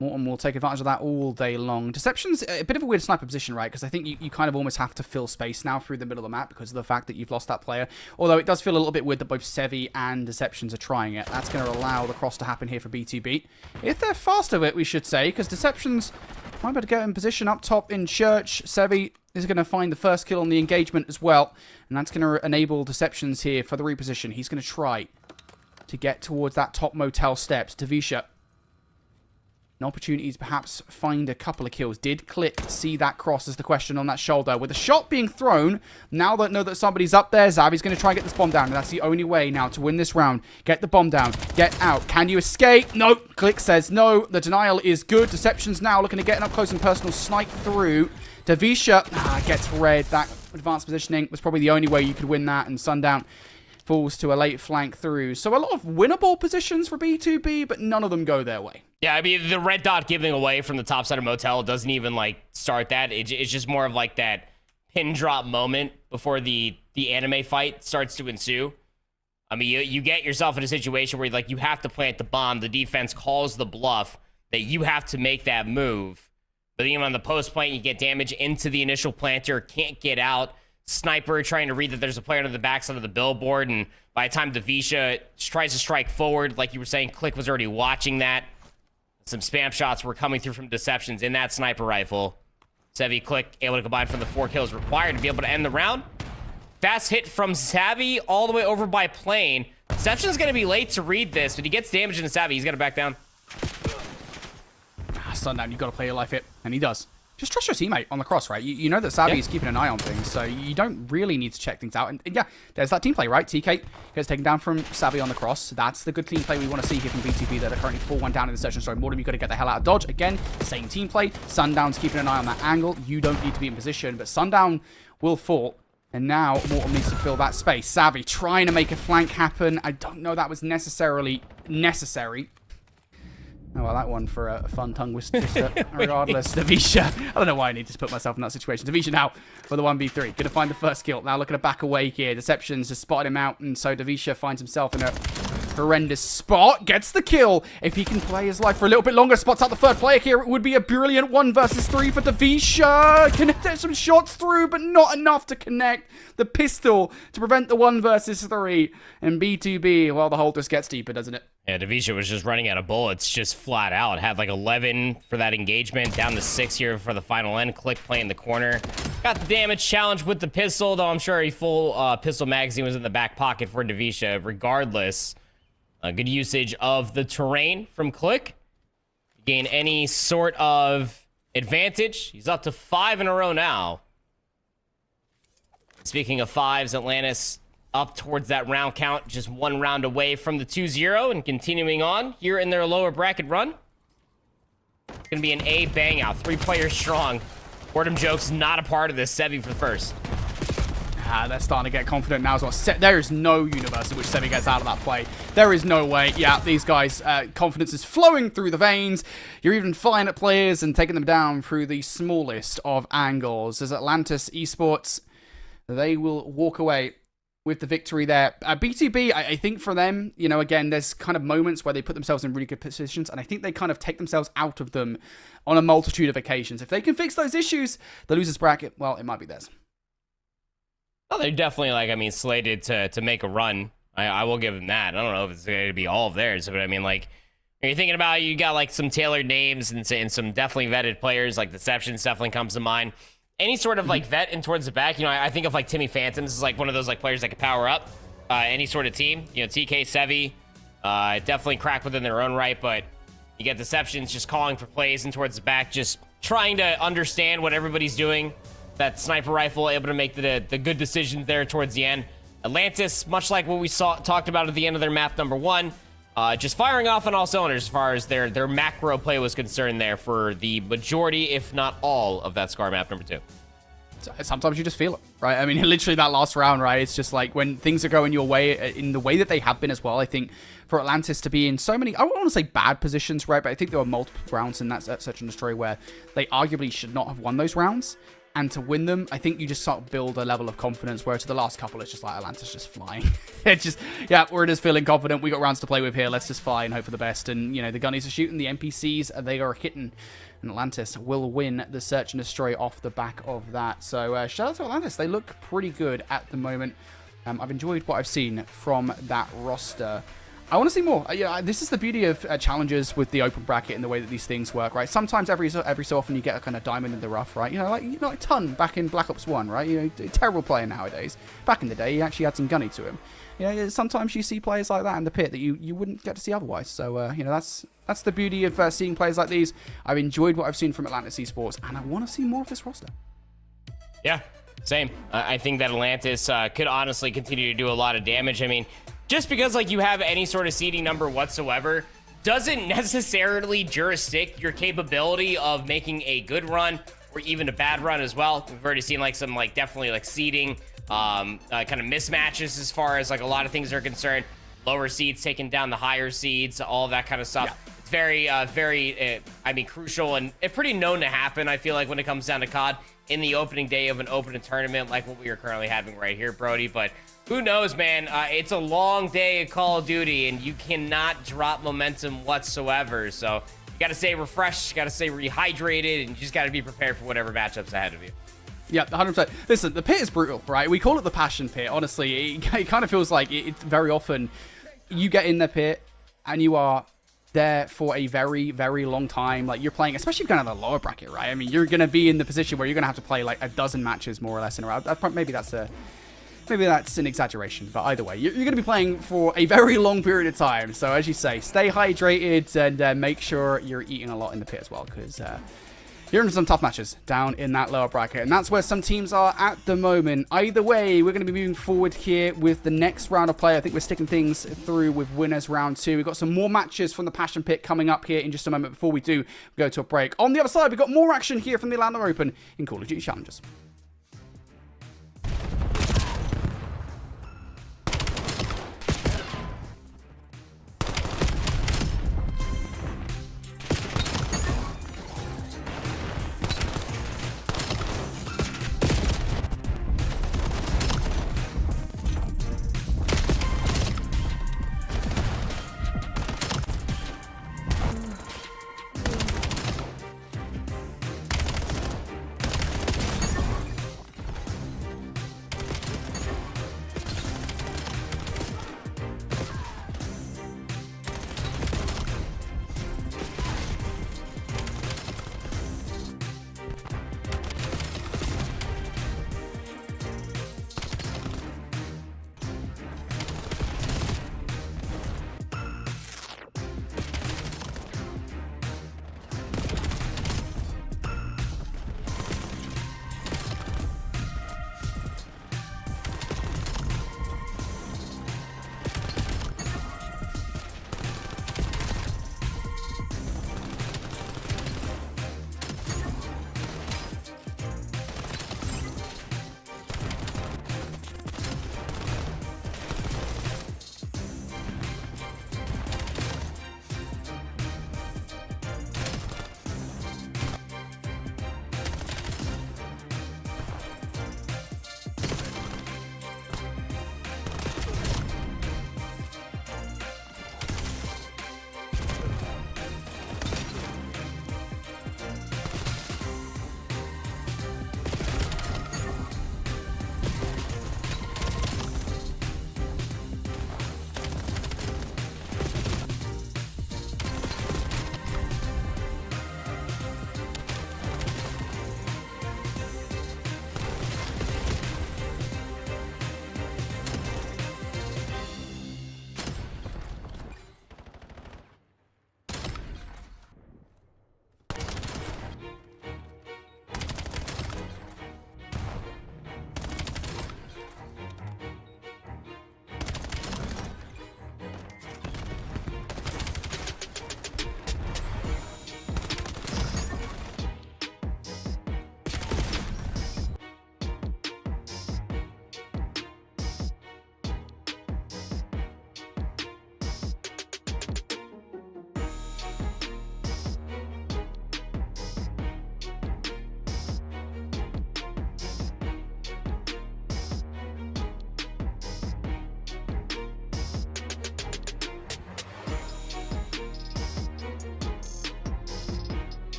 Morton will take advantage of that all day long. Deception's a bit of a weird sniper position, right? Because I think you kind of almost have to fill space now through the middle of the map because of the fact that you've lost that player. Although it does feel a little bit weird that both Sevi and Deceptions are trying it. That's going to allow the cross to happen here for B2B. If they're fast of it, we should say, because Deceptions might be able to get in position up top in Church. Sevi is going to find the first kill on the engagement as well. And that's going to enable Deceptions here for the reposition. He's going to try to get towards that top motel steps. Tavisha, an opportunity to perhaps find a couple of kills. Did Click see that cross is the question on that shoulder. With a shot being thrown, now that know that somebody's up there, Zabi's going to try and get this bomb down. And that's the only way now to win this round. Get the bomb down. Get out. Can you escape? No. Click says no. The denial is good. Deception's now looking to get an up close and personal snipe through. Davisha gets red. That advanced positioning was probably the only way you could win that. And Sundown falls to a late flank through. So a lot of winnable positions for B2B, but none of them go their way. Yeah, I mean, the red dot giving away from the top side of Motel doesn't even, like, start that. It's just more of, like, that pin drop moment before the anime fight starts to ensue. I mean, you get yourself in a situation where, like, you have to plant the bomb. The defense calls the bluff that you have to make that move. But even on the post plant, you get damage into the initial planter, can't get out. Sniper trying to read that there's a player on the backside of the billboard, and by the time Davisha tries to strike forward, like you were saying, Click was already watching that. Some spam shots were coming through from Deceptions in that sniper rifle. Sevi Click able to combine for the 4 kills required to be able to end the round. Fast hit from Savvy all the way over by Plane. Deception's going to be late to read this, but he gets damage into Savvy. He's got to back down. Sundown, you've got to play your life hit, and he does. Just trust your teammate on the cross, right? You know that Savvy is keeping an eye on things, so you don't really need to check things out. And yeah, there's that team play, right? TK gets taken down from Savvy on the cross. That's the good team play we want to see here from B2B that are currently 4-1 down in the session. Sorry, Mortem, you've got to get the hell out of dodge. Again, same team play. Sundown's keeping an eye on that angle. You don't need to be in position, but Sundown will fall. And now Mortem needs to fill that space. Savvy trying to make a flank happen. I don't know that was necessarily necessary. Oh, well, that one for a fun tongue twister. Regardless, Davisha. I don't know why I need to put myself in that situation. Davisha now for the 1v3. Going to find the first kill. Now looking to back away here. Deceptions has spotted him out, and so Davisha finds himself in a horrendous spot. Gets the kill. If he can play his life for a little bit longer, spots out the third player here. It would be a brilliant 1 versus 3 for Davisha. Connected some shots through, but not enough to connect the pistol to prevent the 1 versus 3. And B2B, well, the hole just gets deeper, doesn't it? Yeah, Davisha was just running out of bullets, just flat out. Had like 11 for that engagement, down to 6 here for the final end. Click playing the corner. Got the damage challenge with the pistol, though I'm sure a full pistol magazine was in the back pocket for Davisha. Regardless, a good usage of the terrain from Click. Gain any sort of advantage. He's up to 5 in a row now. Speaking of 5s, Atlantis up towards that round count, just 1 round away from the 2-0 and continuing on here in their lower bracket run. It's going to be an A bang out, 3 players strong. Boredom Joke's not a part of this. Sevi for the first. They're starting to get confident now as well. There is no universe in which Sevi gets out of that play. There is no way. Yeah, these guys, confidence is flowing through the veins. You're even flying at players and taking them down through the smallest of angles. As Atlantis Esports, they will walk away with the victory there. BTB, I think for them, you know, again, there's kind of moments where they put themselves in really good positions, and I think they kind of take themselves out of them on a multitude of occasions. If they can fix those issues, the losers bracket, well, it might be theirs. Well, they're definitely, like, I mean, slated to make a run. I will give them that. I don't know if it's going to be all of theirs, but I mean, like, when you're thinking about it, you got, like, some tailored names and some definitely vetted players, like Deceptions definitely comes to mind. Any sort of, like, vet in towards the back, you know, I think of, like, Timmy Phantoms is, like, one of those, like, players that can power up any sort of team. You know, TK, Sevi, definitely crack within their own right, but you get Deceptions just calling for plays in towards the back, just trying to understand what everybody's doing. That sniper rifle able to make the good decisions there towards the end. Atlantis, much like what we talked about at the end of their map number 1, just firing off on all cylinders as far as their macro play was concerned there for the majority, if not all, of that Scar map number 2. Sometimes you just feel it, right? I mean, literally that last round, right? It's just like when things are going your way, in the way that they have been as well. I think for Atlantis to be in so many, I wouldn't want to say bad positions, right? But I think there were multiple rounds in that Search and Destroy where they arguably should not have won those rounds. And to win them, I think you just sort of build a level of confidence, where to the last couple, it's just like Atlantis just flying. It's just, yeah, we're just feeling confident. We got rounds to play with here. Let's just fly and hope for the best. And, you know, the gunnies are shooting, the NPCs, they are hitting. And Atlantis will win the Search and Destroy off the back of that. So shout out to Atlantis. They look pretty good at the moment. I've enjoyed what I've seen from that roster. I want to see more. This is the beauty of challenges with the open bracket and the way that these things work, right? Sometimes every so often you get a kind of diamond in the rough, right? You know, like Ton back in Black Ops 1, right? You know, terrible player nowadays. Back in the day, he actually had some gunny to him. You know, sometimes you see players like that in the pit that you wouldn't get to see otherwise. So, you know, that's the beauty of seeing players like these. I've enjoyed what I've seen from Atlantis Esports, and I want to see more of this roster. Yeah, same. I think that Atlantis could honestly continue to do a lot of damage. I mean, just because, like, you have any sort of seeding number whatsoever doesn't necessarily jurisdict your capability of making a good run or even a bad run as well. We've already seen, like, some, like, definitely, like, seeding kind of mismatches as far as, like, a lot of things are concerned. Lower seeds taking down the higher seeds, all that kind of stuff. Yeah. It's very, I mean, crucial and pretty known to happen, I feel like, when it comes down to COD in the opening day of an open tournament like what we are currently having right here, Brody. But who knows, man? It's a long day of Call of Duty, and you cannot drop momentum whatsoever. So you got to stay refreshed, you got to stay rehydrated, and you just got to be prepared for whatever matchups ahead of you. Yeah, 100%. Listen, the pit is brutal, right? We call it the passion pit. Honestly, it kind of feels like it's very often you get in the pit and you are there for a very, very long time. Like, you're playing, especially if you're going to the lower bracket, right? I mean, you're going to be in the position where you're going to have to play like a dozen matches more or less in a row. Maybe that's an exaggeration, but either way, you're going to be playing for a very long period of time. So as you say, stay hydrated and make sure you're eating a lot in the pit as well, because you're in some tough matches down in that lower bracket, and that's where some teams are at the moment. Either way, we're going to be moving forward here with the next round of play. I think we're sticking things through with winners round 2. We've got some more matches from the Passion Pit coming up here in just a moment. Before we do go to a break, on the other side, we've got more action here from the Atlanta Open in Call of Duty Challengers.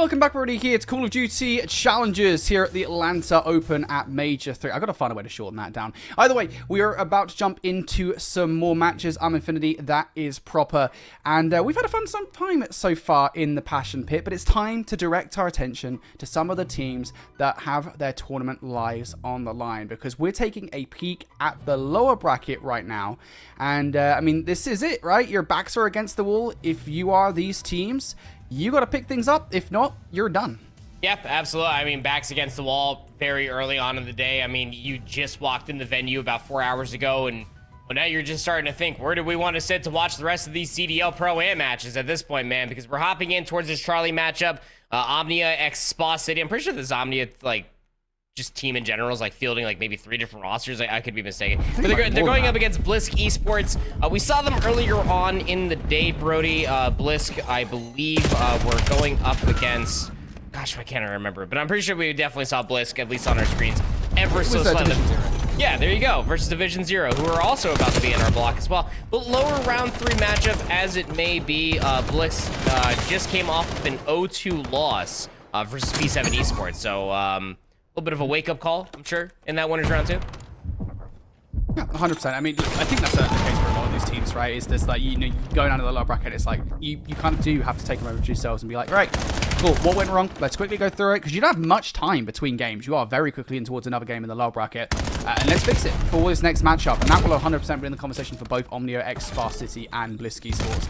welcome back everybody here to Call of Duty Challenges here at the Atlanta Open at Major 3. I've got to find a way to shorten that down. Either way, we are about to jump into some more matches. I'm Infinity, that is proper. And we've had a fun time so far in the Passion Pit, but it's time to direct our attention to some of the teams that have their tournament lives on the line, because we're taking a peek at the lower bracket right now. And I mean, this is it, right? Your backs are against the wall. If you are these teams, you got to pick things up. If not, you're done. Yep, absolutely. I mean, backs against the wall very early on in the day. I mean, you just walked in the venue about 4 hours ago, and well, now you're just starting to think, where do we want to sit to watch the rest of these CDL Pro-Am matches at this point, man? Because we're hopping in towards this Charlie matchup. Omnia x Spa City. I'm pretty sure this Omnia, like, just team in general is like fielding like maybe 3 different rosters. I could be mistaken. But they're going up against Blisk Esports. We saw them earlier on in the day, Brody. Blisk, I believe, were going up against... Gosh, I can't remember. But I'm pretty sure we definitely saw Blisk, at least on our screens, ever so slightly. Yeah, there you go. Versus Division 0, who are also about to be in our block as well. But lower round 3 matchup as it may be, Blisk just came off of an 0-2 loss versus B7 Esports. So, a little bit of a wake-up call, I'm sure, in that winners round 2. Yeah, 100%. I mean, I think that's the case for a lot of these teams, right? Is this like, you know, going down to the lower bracket, it's like, you kind of do have to take a moment to yourselves and be like, right, cool, what went wrong? Let's quickly go through it, because you don't have much time between games. You are very quickly in towards another game in the lower bracket. And let's fix it for this next matchup. And that will 100% be in the conversation for both Omnia x Spa City and Blisk Esports.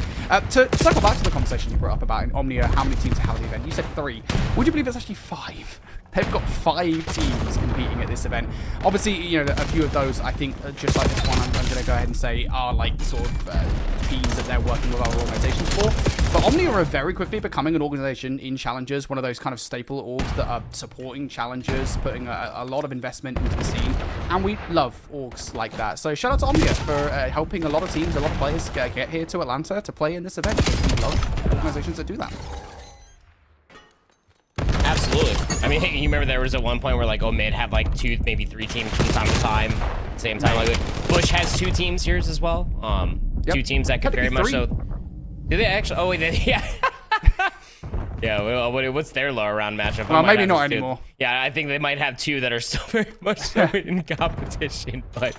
To circle back to the conversation you brought up about in Omnia, how many teams have the event? You said 3. Would you believe it's actually 5? They've got 5 teams competing at this event. Obviously, you know, a few of those, I think, just like this one, I'm going to go ahead and say are like sort of teams that they're working with other organizations for. But Omnia are very quickly becoming an organization in Challengers, one of those kind of staple orgs that are supporting Challengers, putting a lot of investment into the scene. And we love orgs like that. So shout out to Omnia for helping a lot of teams, a lot of players get here to Atlanta to play in this event. We love organizations that do that. Absolutely. I mean, you remember there was at one point where like Omid had like 2, maybe 3 teams from time to time. Same time, like Bush has 2 teams here as well. Yep. 2 teams that could very much so. Do they actually? Oh wait, yeah. Yeah. Well, what's their lower round matchup? Well, maybe not anymore. Yeah, I think they might have 2 that are still very much so in competition, but.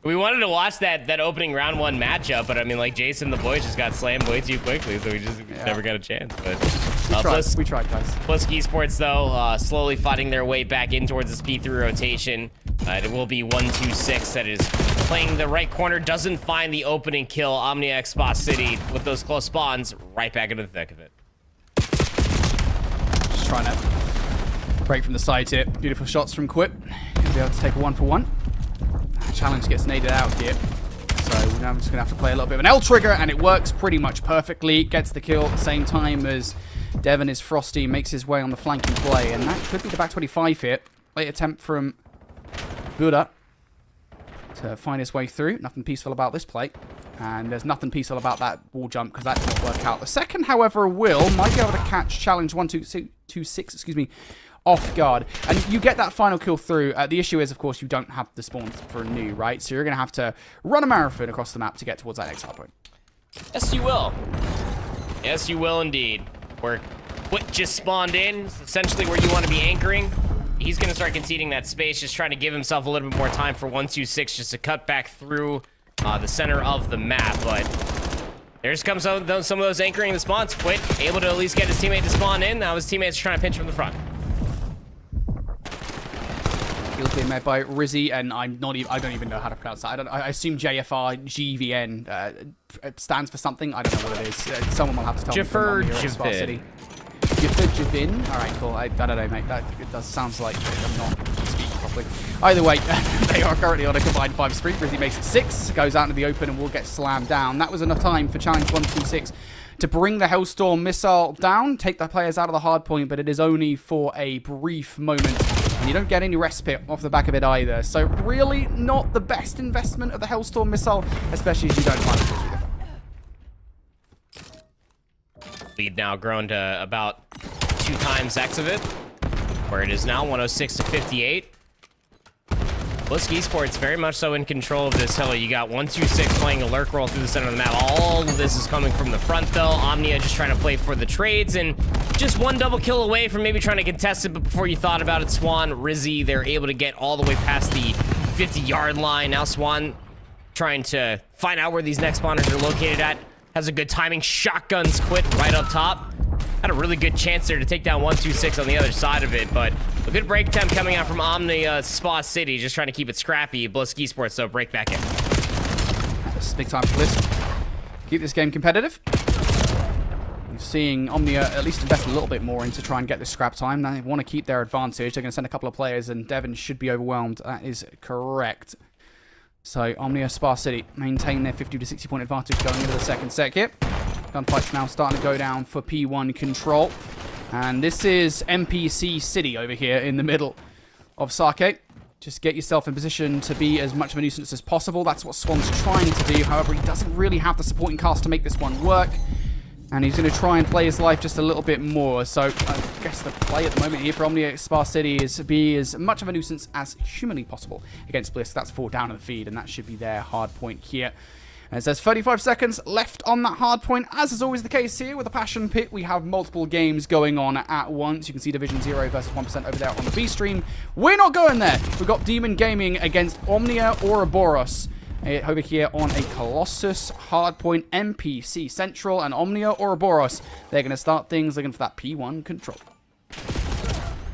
We wanted to watch that opening round 1 matchup, but I mean, like, Jason the boys just got slammed way too quickly, so we just never got a chance. But we tried, guys. Blisk Esports, though, slowly fighting their way back in towards this P3 rotation. It will be 1-2-6 that is playing the right corner, doesn't find the opening kill. Omnia x Spa City with those close spawns right back into the thick of it. Just trying to break from the side here. Beautiful shots from Quip. Gonna be able to take a 1-for-1. Challenge gets naded out here. So now I'm just going to have to play a little bit of an L trigger, and it works pretty much perfectly. Gets the kill at the same time as Devon is Frosty, makes his way on the flanking play, and that could be the back 25 here. Late attempt from Buddha to find his way through. Nothing peaceful about this play. And there's nothing peaceful about that wall jump, because that didn't work out. The second, however, might be able to catch Challenge 1-2-6, excuse me, off guard, and you get that final kill through. The issue is, of course, you don't have the spawns for a new, right? So you're going to have to run a marathon across the map to get towards that next hard point. Yes, you will. Yes, you will indeed. Where Quit just spawned in, essentially where you want to be anchoring. He's going to start conceding that space, just trying to give himself a little bit more time for 1-2-6 just to cut back through the center of the map. But there just comes some of those anchoring the spawns. Quit able to at least get his teammate to spawn in. Now his teammate's trying to pinch from the front. He's being met by Rizzy, and I don't even know how to pronounce that. I assume JFR GVN stands for something. I don't know what it is. Someone will have to tell me. Javin. Javin. All right, cool. I don't know, mate. It does sounds like I'm not speaking properly. Either way, they are currently on a combined 5 streak. Rizzy makes it 6, goes out into the open, and will get slammed down. That was enough time for challenge 1-2-6 to bring the Hellstorm missile down, take the players out of the hard point, but it is only for a brief moment. And you don't get any respite off the back of it either. So really not the best investment of the Hellstorm missile, especially as you don't find it with it. Lead now grown to about 2 times X of it, where it is now 106 to 58. Blisk Esports very much so in control of this hill. You got 126 playing a lurk roll through the center of the map. All of this is coming from the front, though. Omnia just trying to play for the trades, and just one double kill away from maybe trying to contest it, but before you thought about it, Swan, Rizzy, they're able to get all the way past the 50-yard line. Now Swan trying to find out where these next spawners are located at. Has a good timing. Shotguns quit right up top. Had a really good chance there to take down 126 on the other side of it, but a good break attempt coming out from Omnia Spa City, just trying to keep it scrappy. Blisk Esports, though, break back in. This is big time for Blisk. Keep this game competitive. You're seeing Omnia at least invest a little bit more into try and get this scrap time. They want to keep their advantage. They're going to send a couple of players, and Devon should be overwhelmed. That is correct. So Omnia Spa City maintain their 50 to 60 point advantage going into the second set here. Gunfight's now starting to go down for P1 control. And this is NPC City over here in the middle of Sake. Just get yourself in position to be as much of a nuisance as possible. That's what Swan's trying to do. However, he doesn't really have the supporting cast to make this one work. And he's going to try and play his life just a little bit more. So I guess the play at the moment here for Omnia Spa City is to be as much of a nuisance as humanly possible against Blisk. That's 4 down in the feed, and that should be their hard point here. And it says 35 seconds left on that hard point. As is always the case here with the Passion Pit, we have multiple games going on at once. You can see Division 0 versus 1% over there on the B stream. We're not going there. We've got Demon Gaming against Omnia Ouroboros over here on a Colossus hardpoint NPC Central, and Omnia Ouroboros. They're going to start things looking for that P1 control.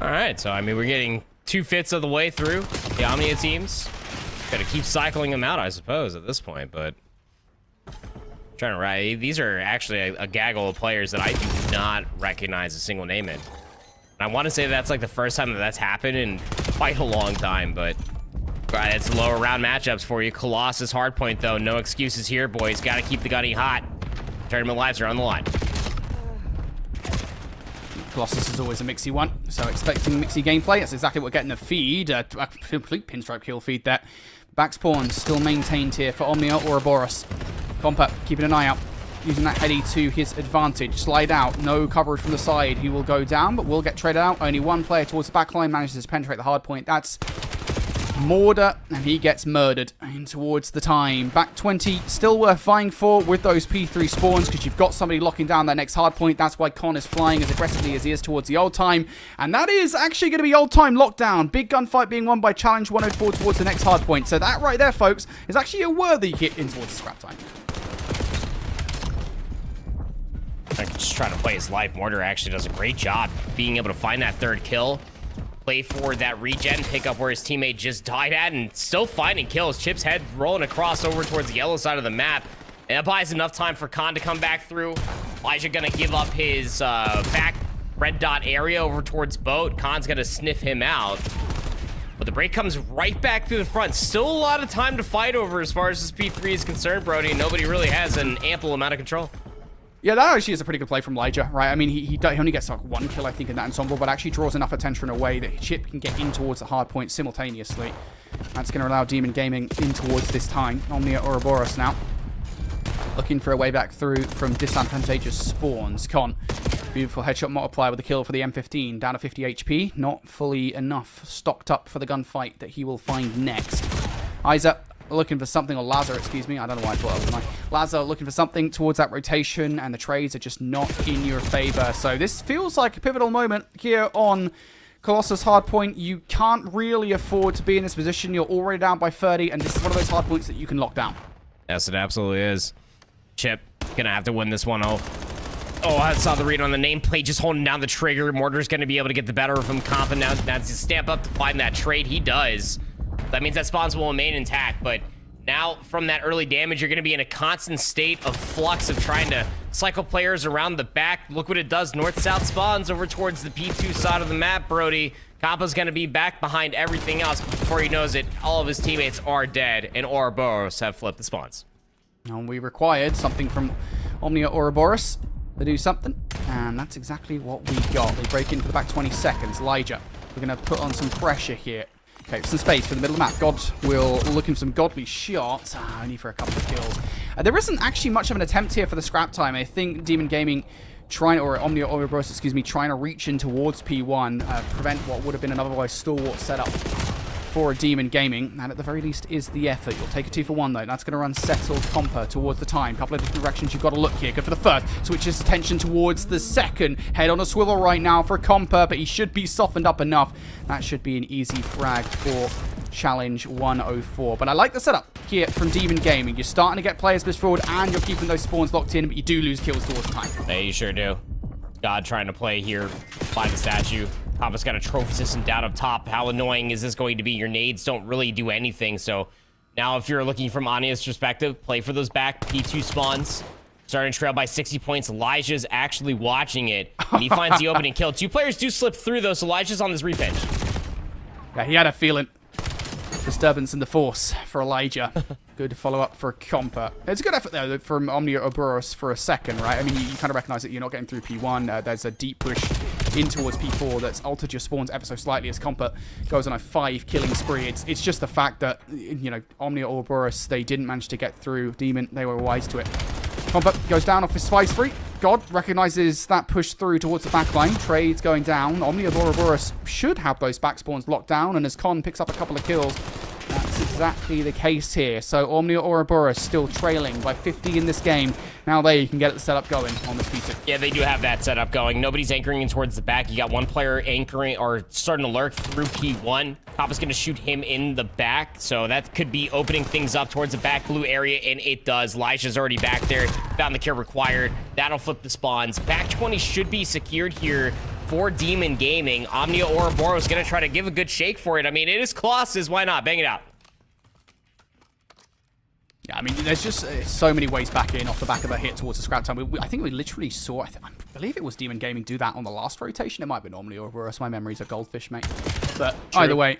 All right, so I mean, we're getting 2/5 of the way through the Omnia teams. Got to keep cycling them out, I suppose, at this point, but trying to write. These are actually a gaggle of players that I do not recognize a single name in. And I want to say that's like the first time that that's happened in quite a long time, but it's lower round matchups for you. Colossus hardpoint, though. No excuses here, boys. Got to keep the gunny hot. Tournament lives are on the line. Colossus is always a mixy one, so expecting mixy gameplay. That's exactly what we're getting the feed. A complete pinstripe kill feed there. Back spawn still maintained here for Omnia Ouroboros. Compa keeping an eye out, using that heady to his advantage. Slide out, no coverage from the side. He will go down, but will get traded out. Only one player towards the back line manages to penetrate the hard point. That's Morder, and he gets murdered in towards the time. Back 20, still worth vying for with those P3 spawns, because you've got somebody locking down their next hard point. That's why Con is flying as aggressively as he is towards the old time. And that is actually going to be old time lockdown. Big gunfight being won by Challenge 104 towards the next hard point. So that right there, folks, is actually a worthy hit in towards the scrap time. I can just try to play his life. Mortar actually does a great job being able to find that third kill. Play for that regen, pick up where his teammate just died at, and still finding kills. Chip's head rolling across over towards the yellow side of the map. And that buys enough time for Khan to come back through. Elijah gonna give up his back red dot area over towards Boat. Khan's gonna sniff him out. But the break comes right back through the front. Still a lot of time to fight over as far as this P3 is concerned, Brody. Nobody really has an ample amount of control. Yeah, that actually is a pretty good play from Elijah, right? I mean, he only gets like 1 kill, I think, in that ensemble, but actually draws enough attention away that Chip can get in towards the hard point simultaneously. That's going to allow Demon Gaming in towards this time. Omnia Ouroboros now. Looking for a way back through from disadvantageous spawns. Con. Beautiful headshot multiplier with a kill for the M15. Down to 50 HP. Not fully enough stocked up for the gunfight that he will find next. Isa looking for something, or Lazar, excuse me. I don't know why I thought I was like Lazar looking for something towards that rotation, and the trades are just not in your favor. So this feels like a pivotal moment here on Colossus hardpoint. You can't really afford to be in this position. You're already down by 30, and this is one of those hardpoints that you can lock down. Yes, it absolutely is. Chip gonna have to win this one. Oh, I saw the read on the nameplate, just holding down the trigger. Mortar's gonna be able to get the better of him. Compa now to stamp up to find that trade. He does. That means that spawns will remain intact, but now from that early damage, you're going to be in a constant state of flux of trying to cycle players around the back. Look what it does. North-south spawns over towards the P2 side of the map, Brody. Kampa's going to be back behind everything else. Before he knows it, all of his teammates are dead, and Ouroboros have flipped the spawns. And we required something from Omnia Ouroboros to do something, and that's exactly what we got. They break in for the back 20 seconds. Elijah, we're going to put on some pressure here. Okay, some space for the middle of the map. God will look in some godly shots. Only for a couple of kills. There isn't actually much of an attempt here for the scrap time. I think Demon Gaming or Omnia Ouroboros, excuse me, trying to reach in towards P1, prevent what would have been an otherwise stalwart setup for Demon Gaming. And at the very least is the effort. You'll take a 2-for-1 though. That's going to run settled Compa towards the time. Couple of different directions you've got to look here. Go for the first. Switches attention towards the second. Head on a swivel right now for Compa, but he should be softened up enough. That should be an easy frag for Challenge 104. But I like the setup here from Demon Gaming. You're starting to get players this forward and you're keeping those spawns locked in, but you do lose kills towards time. Yeah, you sure do. God trying to play here by the statue. Papa's got a trophy system down up top. How annoying is this going to be? Your nades don't really do anything. So now if you're looking from Omnia's perspective, play for those back P2 spawns. Starting to trail by 60 points. Elijah's actually watching it. And he finds the opening kill. 2 players do slip through though, so Elijah's on this repinch. Yeah, he had a feeling. Disturbance in the force for Elijah. Good follow-up for Compa. It's a good effort there from Omnia Ouroboros for a second, right? I mean, you kind of recognize that you're not getting through P1. There's a deep push in towards P4 that's altered your spawns ever so slightly as Compa goes on a 5-killing spree. It's just the fact that, you know, Omnia Ouroboros, they didn't manage to get through Demon. They were wise to it. Compa goes down off his spy spree. God recognizes that push through towards the backline. Trades going down. Omnia Ouroboros should have those back spawns locked down, and as Con picks up a couple of kills, that's exactly the case here. So Omnia Ouroboros still trailing by 50 in this game. Now there you can get the setup going on this P2. Yeah, they do have that setup going. Nobody's anchoring in towards the back. You got one player anchoring or starting to lurk through P1. Papa's going to shoot him in the back, so that could be opening things up towards the back blue area, and it does. Elijah's already back there. Found the kill required. That'll flip the spawns. Back 20 should be secured here for Demon Gaming. Omnia Ouroboros going to try to give a good shake for it. I mean, it is Colossus. Why not? Bang it out. Yeah, I mean, there's just so many ways back in off the back of a hit towards the scrap time. I think we literally saw, I believe it was Demon Gaming do that on the last rotation. It might have been Omnia Ouroboros. My memory's a goldfish, mate. But either way,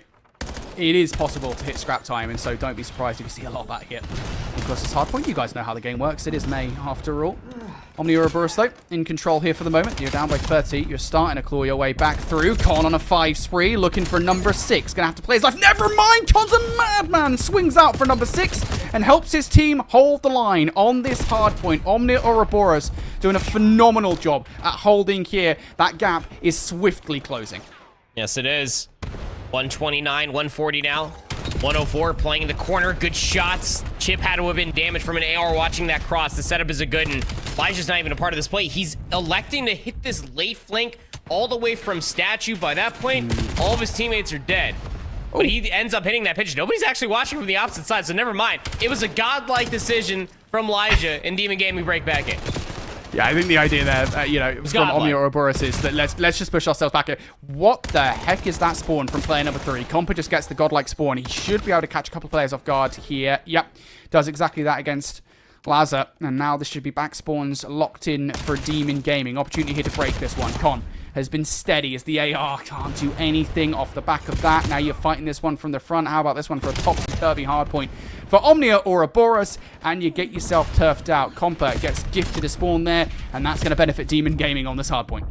it is possible to hit scrap time, and so don't be surprised if you see a lot of that hit. Of course, it's hard point. You guys know how the game works. It is May, after all. Omnia Ouroboros, though, in control here for the moment. You're down by 30. You're starting to claw your way back through. Con on a 5 spree, looking for number 6. Gonna have to play his life. Never mind! Con's a madman! Swings out for number 6 and helps his team hold the line on this hard point. Omnia Ouroboros doing a phenomenal job at holding here. That gap is swiftly closing. Yes, it is. 129, 140 now. 104 playing in the corner. Good shots. Chip had to have been damaged from an AR watching that cross. The setup is a good, and Elijah's not even a part of this play. He's electing to hit this late flank all the way from statue. By that point, all of his teammates are dead. But he ends up hitting that pitch. Nobody's actually watching from the opposite side, so never mind. It was a godlike decision from Elijah, and Demon Gaming break back in. Yeah, I think the idea there, you know, from Omnia Ouroboros is that let's just push ourselves back here. What the heck is that spawn from player number 3? Compa just gets the godlike spawn. He should be able to catch a couple of players off guard here. Yep, does exactly that against Laza. And now this should be back spawns locked in for Demon Gaming. Opportunity here to break this one. Con has been steady as the AR can't do anything off the back of that. Now you're fighting this one from the front. How about this one for a topsy-turvy hardpoint for Omnia Ouroboros, and you get yourself turfed out. Compa gets gifted a spawn there, and that's going to benefit Demon Gaming on this hardpoint.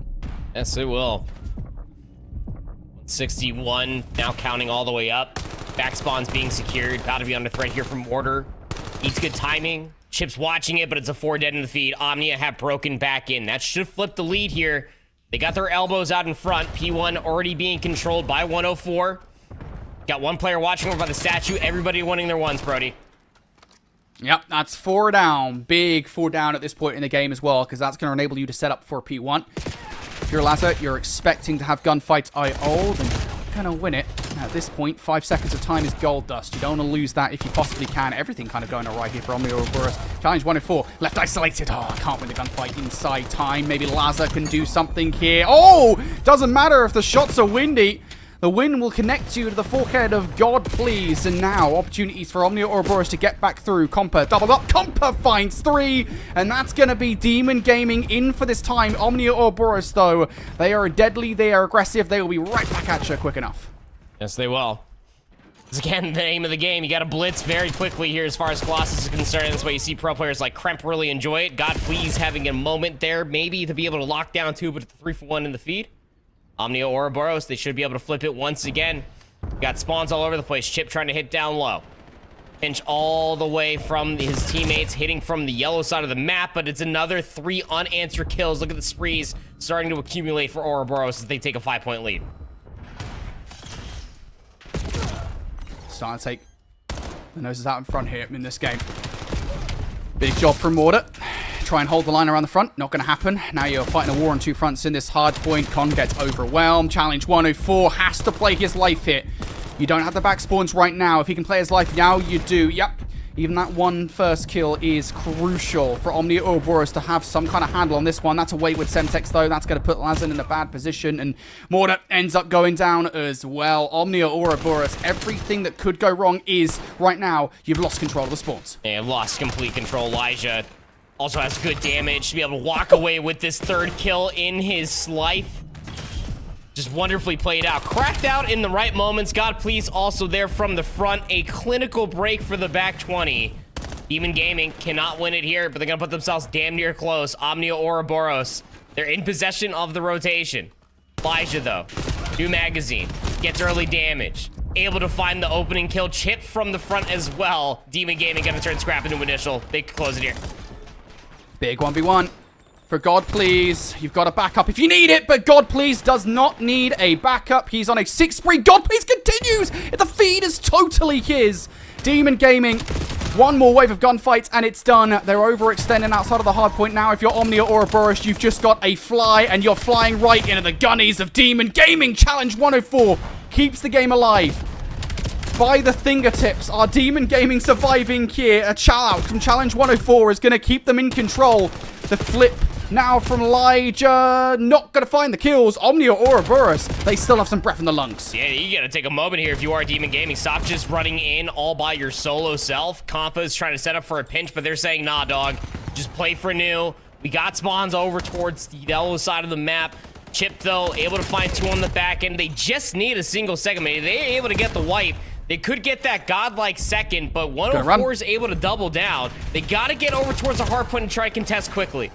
Yes, it will. 61 now counting all the way up. Back spawns being secured. About to be under threat here from Mortar. Needs good timing. Chip's watching it, but it's a 4 dead in the feed. Omnia have broken back in. That should flip the lead here. They got their elbows out in front. P1 already being controlled by 104. Got one player watching over by the statue. Everybody winning their ones, Brody. Yep, that's 4 down. Big 4 down at this point in the game as well, because that's going to enable you to set up for P1. If you're Lazo, you're expecting to have gunfights hold, and you're going to win it. At this point, 5 seconds of time is gold dust. You don't want to lose that if you possibly can. Everything kind of going all right here for Omnia Ouroboros. Challenge 104. Left isolated. Oh, I can't win the gunfight inside time. Maybe Laza can do something here. Oh, doesn't matter if the shots are windy. The win will connect you to the forehead of God, please. And now, opportunities for Omnia Ouroboros to get back through. Compa doubled up. Compa finds 3. And that's going to be Demon Gaming in for this time. Omnia Ouroboros, though, they are deadly. They are aggressive. They will be right back at you quick enough. Yes, they will. It's again the name of the game. You got to blitz very quickly here as far as Colossus is concerned. That's why you see pro players like Kremp really enjoy it. God, please, having a moment there maybe to be able to lock down 2, but 3-for-1 in the feed. Omnia Ouroboros, they should be able to flip it once again. Got spawns all over the place. Chip trying to hit down low. Pinch all the way from his teammates, hitting from the yellow side of the map, but it's another 3 unanswered kills. Look at the sprees starting to accumulate for Ouroboros as they take a 5-point lead. starting to take the noses out in front here in this game. Big job from Mortar. Try and hold the line around the front. Not going to happen. Now you're fighting a war on two fronts in this hard point. Con gets overwhelmed. Challenge 104 has to play his life hit. You don't have the back spawns right now. If he can play his life now, you do. Yep. Even that one first kill is crucial for Omnia Ouroboros to have some kind of handle on this one. That's away with Semtex, though. That's going to put Lazen in a bad position, and Mortar ends up going down as well. Omnia Ouroboros, everything that could go wrong is, right now, you've lost control of the spawns. Yeah, lost complete control. Elijah also has good damage to be able to walk away with this third kill in his life. Just wonderfully played out. Cracked out in the right moments. God Please also there from the front. A clinical break for the back 20. Demon Gaming cannot win it here, but they're going to put themselves damn near close. Omnia Ouroboros, they're in possession of the rotation. Elijah, though, new magazine, gets early damage. Able to find the opening kill. Chip from the front as well. Demon Gaming going to turn scrap into initial. They can close it here. Big 1v1. For God Please, you've got a backup if you need it, but God Please does not need a backup. He's on a 6 spree. God Please continues. The feed is totally his. Demon Gaming, one more wave of gunfights and it's done. They're overextending outside of the hard point now. If you're Omnia Ouroboros, you've just got a fly and you're flying right into the gunnies of Demon Gaming. Challenge 104 keeps the game alive. By the fingertips, are Demon Gaming surviving here? A chow out from Challenge 104 is going to keep them in control. The flip now from Elijah, not going to find the kills. Omnia Ouroboros, they still have some breath in the lungs. Yeah, you got to take a moment here if you are Demon Gaming. Stop just running in all by your solo self. Compa's trying to set up for a pinch, but they're saying, nah, dog, just play for new. We got spawns over towards the yellow side of the map. Chip, though, able to find two on the back end. They just need a single second. Maybe they're able to get the wipe. They could get that godlike second, but 104 is able to double down. They got to get over towards the hard point and try to contest quickly.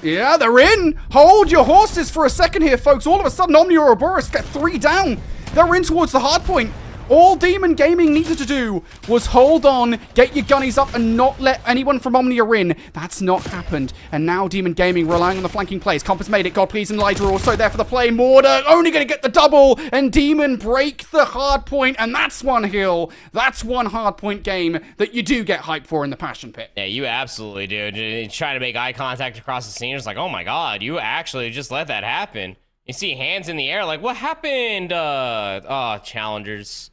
Yeah, they're in. Hold your horses for a second here, folks. All of a sudden, Omnia Ouroboros get 3 down. They're in towards the hard point. All Demon Gaming needed to do was hold on, get your gunnies up, and not let anyone from Omnia in. That's not happened. And now Demon Gaming relying on the flanking plays. Compass made it. God Please and Elijah are also there for the play. Mortar only going to get the double. And Demon break the hard point. And that's one hill. That's one hard point game that you do get hyped for in the Passion Pit. Yeah, you absolutely do. Trying to make eye contact across the scene. It's like, oh my God, you actually just let that happen. You see hands in the air like, what happened? Challengers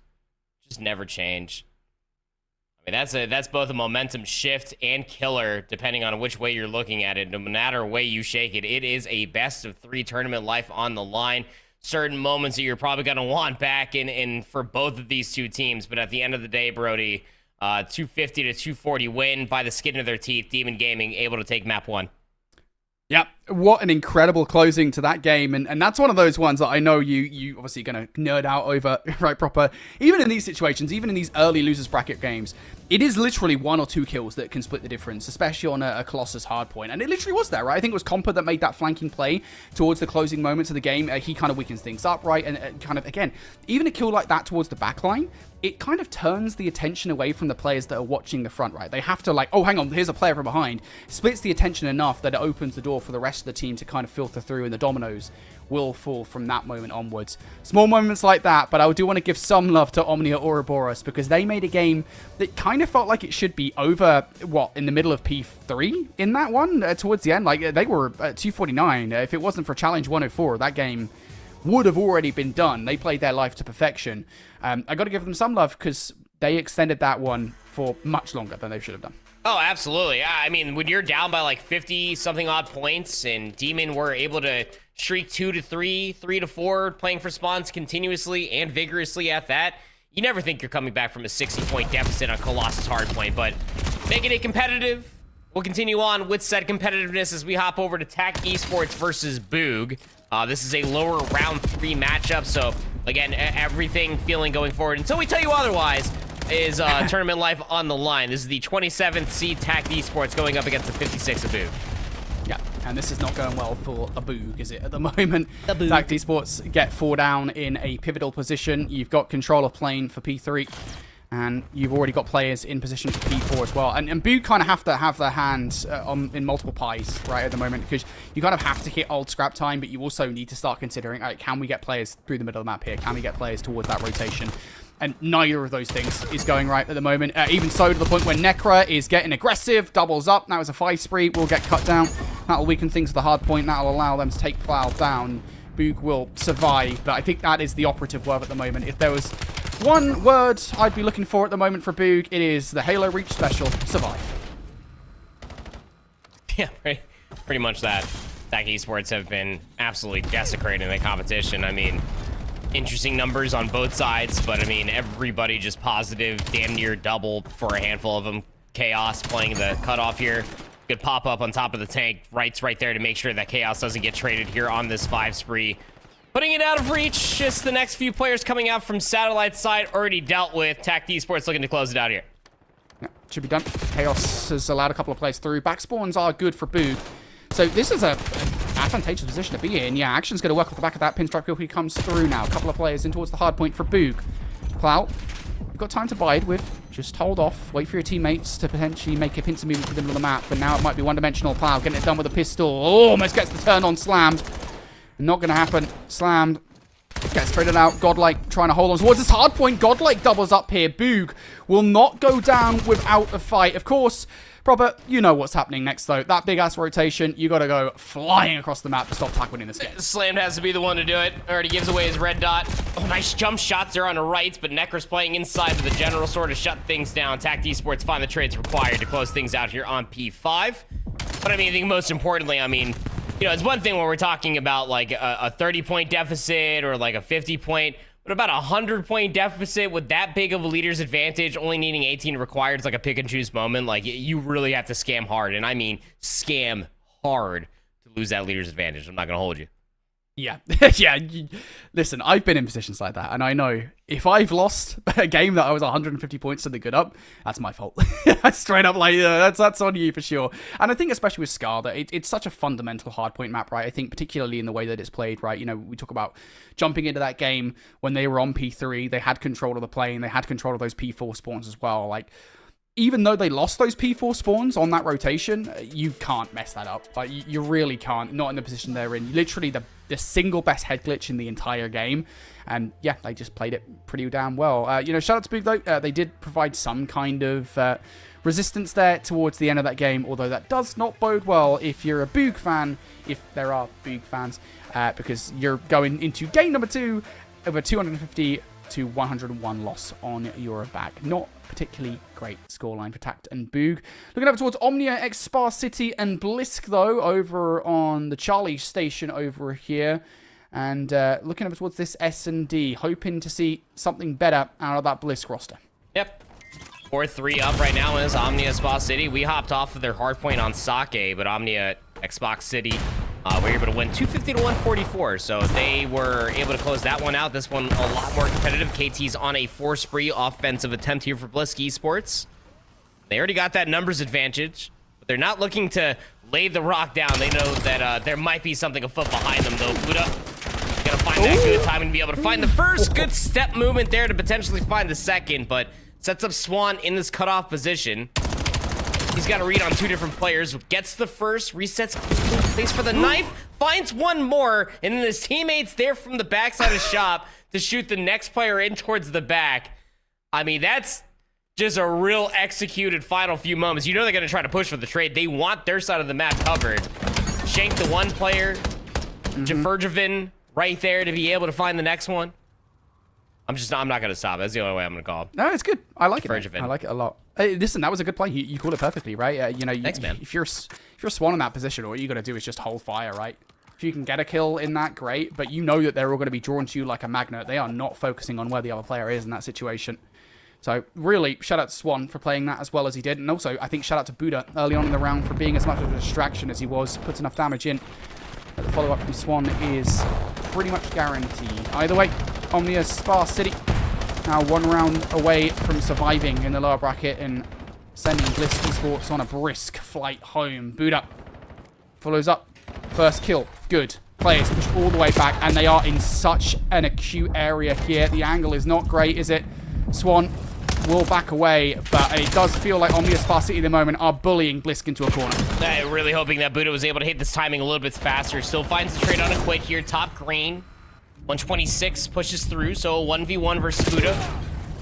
just never change. I mean, that's both a momentum shift and killer, depending on which way you're looking at it. No matter way you shake it, it is a best of 3 tournament life on the line. Certain moments that you're probably going to want back in for both of these two teams. But at the end of the day, Brody, 250 to 240 win by the skin of their teeth. Demon Gaming able to take map 1. Yep, what an incredible closing to that game, and that's one of those ones that I know you obviously going to nerd out over, right, proper. Even in these situations, even in these early losers bracket games, it is literally 1 or 2 kills that can split the difference, especially on a Colossus hardpoint, and it literally was there, right? I think it was Compa that made that flanking play towards the closing moments of the game. He kind of weakens things up, right, and kind of, again, even a kill like that towards the backline, it kind of turns the attention away from the players that are watching the front, right? They have to like, oh, hang on, here's a player from behind. Splits the attention enough that it opens the door for the rest of the team to kind of filter through, and the dominoes will fall from that moment onwards. Small moments like that, but I do want to give some love to Omnia Ouroboros because they made a game that kind of felt like it should be over, in the middle of P3 in that one, towards the end. Like, they were at 249. If it wasn't for Challenge 104, that game would have already been done. They played their life to perfection. I got to give them some love because they extended that one for much longer than they should have done. Oh, absolutely. I mean, when you're down by like 50-something odd points and Demon were able to shriek 2 to 3, 3 to 4, playing for spawns continuously and vigorously at that, you never think you're coming back from a 60-point deficit on Colossus hardpoint, but making it competitive. We'll continue on with said competitiveness as we hop over to TAC Esports versus Boog. This is a lower round 3 matchup, so again, everything feeling going forward until we tell you otherwise is tournament life on the line. This is the 27th seed TAC Esports going up against the 56 of Boog. Yeah, and this is not going well for a Boog, is it, at the moment? TAC Esports get 4 down in a pivotal position. You've got control of plane for P3. And you've already got players in position for P4 as well. And Boog kind of have to have their hands in multiple pies, right, at the moment. Because you kind of have to hit old scrap time, but you also need to start considering, all right, can we get players through the middle of the map here? Can we get players towards that rotation? And neither of those things is going right at the moment. Even so, to the point where Necra is getting aggressive, doubles up. Now it's a 5 spree, will get cut down. That'll weaken things to the hard point. That'll allow them to take Plow down. Boog will survive, but I think that is the operative word at the moment. If there was one word I'd be looking for at the moment for Boog, it is the Halo Reach Special, survive. Yeah, pretty much that. Stack Esports have been absolutely desecrating the competition. I mean, interesting numbers on both sides, but I mean, everybody just positive, damn near double for a handful of them. Chaos playing the cutoff here. Good pop-up on top of the tank. Right there to make sure that Chaos doesn't get traded here on this 5 spree. Putting it out of reach. Just the next few players coming out from Satellite side already dealt with. Tact Esports looking to close it out here. Yeah, should be done. Chaos has allowed a couple of players through. Back spawns are good for Boog. So this is an advantageous position to be in. Yeah, Action's going to work off the back of that. Pinstripe kill. He comes through now. A couple of players in towards the hard point for Boog. Clout, you've got time to bide with. Just hold off. Wait for your teammates to potentially make a pincer movement to the middle of the map. But now it might be one-dimensional. Plow getting it done with a pistol. Oh, almost gets the turn on. Slammed. Not going to happen. Slammed. Gets traded out. Godlike trying to hold on towards this hard point. Godlike doubles up here. Boog will not go down without a fight. Of course, Robert, you know what's happening next, though. That big-ass rotation, you got to go flying across the map to stop Pac winning this game. Slammed has to be the one to do it. Already gives away his red dot. Oh, nice jump shots there on the right, but Necra's playing inside of the general store to shut things down. Tact Esports find the trades required to close things out here on P5. But I mean, I think most importantly, I mean, you know, it's one thing when we're talking about like a 30-point deficit or like a 50-point, but about a 100-point deficit with that big of a leader's advantage, only needing 18 required, it's like a pick and choose moment. Like, you really have to scam hard, and I mean scam hard to lose that leader's advantage. I'm not gonna hold you. Yeah, yeah. Listen, I've been in positions like that, and I know if I've lost a game that I was 150 points to the good up, that's my fault. Straight up, like that's on you for sure. And I think especially with Scar, that it's such a fundamental hardpoint map, right? I think particularly in the way that it's played, right? You know, we talk about jumping into that game when they were on P3, they had control of the plane, they had control of those P4 spawns as well. Like, even though they lost those P4 spawns on that rotation, you can't mess that up. Like, you really can't. Not in the position they're in. Literally the single best head glitch in the entire game. And yeah, they just played it pretty damn well. You know, shout out to Boog though. They did provide some kind of resistance there towards the end of that game. Although that does not bode well if you're a Boog fan, if there are Boog fans. Because you're going into game number 2 of a 250 to 101 loss on your back. Not particularly great scoreline for Tact and Boog. Looking over towards Omnia, Atrocity, and Blisk, though, over on the Charlie station over here. And looking over towards this S&D, hoping to see something better out of that Blisk roster. Yep. 4-3 up right now is Omnia Atrocity. We hopped off of their hardpoint on Sake, but Omnia Atrocity were able to win 250 to 144, so they were able to close that one out. This one a lot more competitive. KT's on a 4 spree offensive attempt here for Blisk Esports. They already got that numbers advantage, but they're not looking to lay the rock down. They know that there might be something afoot behind them, though. Buddha gonna find that good time and be able to find the first good step movement there to potentially find the second, but sets up Swan in this cutoff position. He's got a read on 2 different players. Gets the first, resets, plays for the knife, finds one more, and then his teammates there from the backside of shop to shoot the next player in towards the back. I mean, that's just a real executed final few moments. You know they're going to try to push for the trade. They want their side of the map covered. Shank the one player, Jafurjavin right there to be able to find the next one. I'm not going to stop. That's the only way I'm going to call him. No, it's good. I like it. I like it a lot. Hey, listen, that was a good play. You called it perfectly, right? You know, thanks, man. If you're Swan in that position, all you got to do is just hold fire, right? If you can get a kill in that, great. But you know that they're all going to be drawn to you like a magnet. They are not focusing on where the other player is in that situation. So really, shout out to Swan for playing that as well as he did. And also, I think shout out to Buddha early on in the round for being as much of a distraction as he was. Puts enough damage in. But the follow-up from Swan is pretty much guaranteed. Either way, Omnia Atrocity now 1 round away from surviving in the lower bracket and sending Blisk Esports on a brisk flight home. Buddha follows up. First kill. Good. Players push all the way back, and they are in such an acute area here. The angle is not great, is it? Swan will back away, but it does feel like Omnia Atrocity at the moment are bullying Blisk into a corner. Really hoping that Buddha was able to hit this timing a little bit faster. Still finds the trade on a quit here. Top green. 126 pushes through, so 1v1 versus Buddha.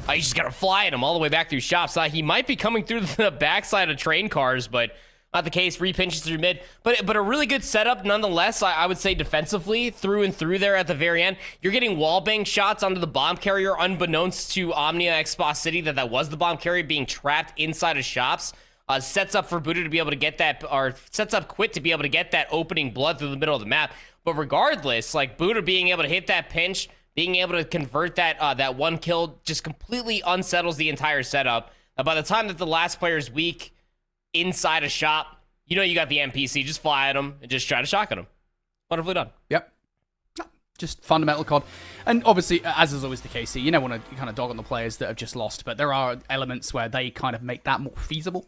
You just gotta fly at him all the way back through shops. He might be coming through the backside of train cars, but not the case. Repinches through mid, but a really good setup nonetheless. I would say defensively through and through there at the very end. You're getting wallbang shots onto the bomb carrier, unbeknownst to Omnia Atrocity that was the bomb carrier being trapped inside of shops. Sets up for Buddha to be able to get that, or sets up Quit to be able to get that opening blood through the middle of the map. But regardless, like Buddha being able to hit that pinch, being able to convert that that one kill just completely unsettles the entire setup. By the time that the last player is weak inside a shop, you know you got the NPC. Just fly at him and just try to shotgun him. Wonderfully done. Yep. Just fundamental COD. And obviously, as is always the case here, you don't want to kind of dog on the players that have just lost, but there are elements where they kind of make that more feasible.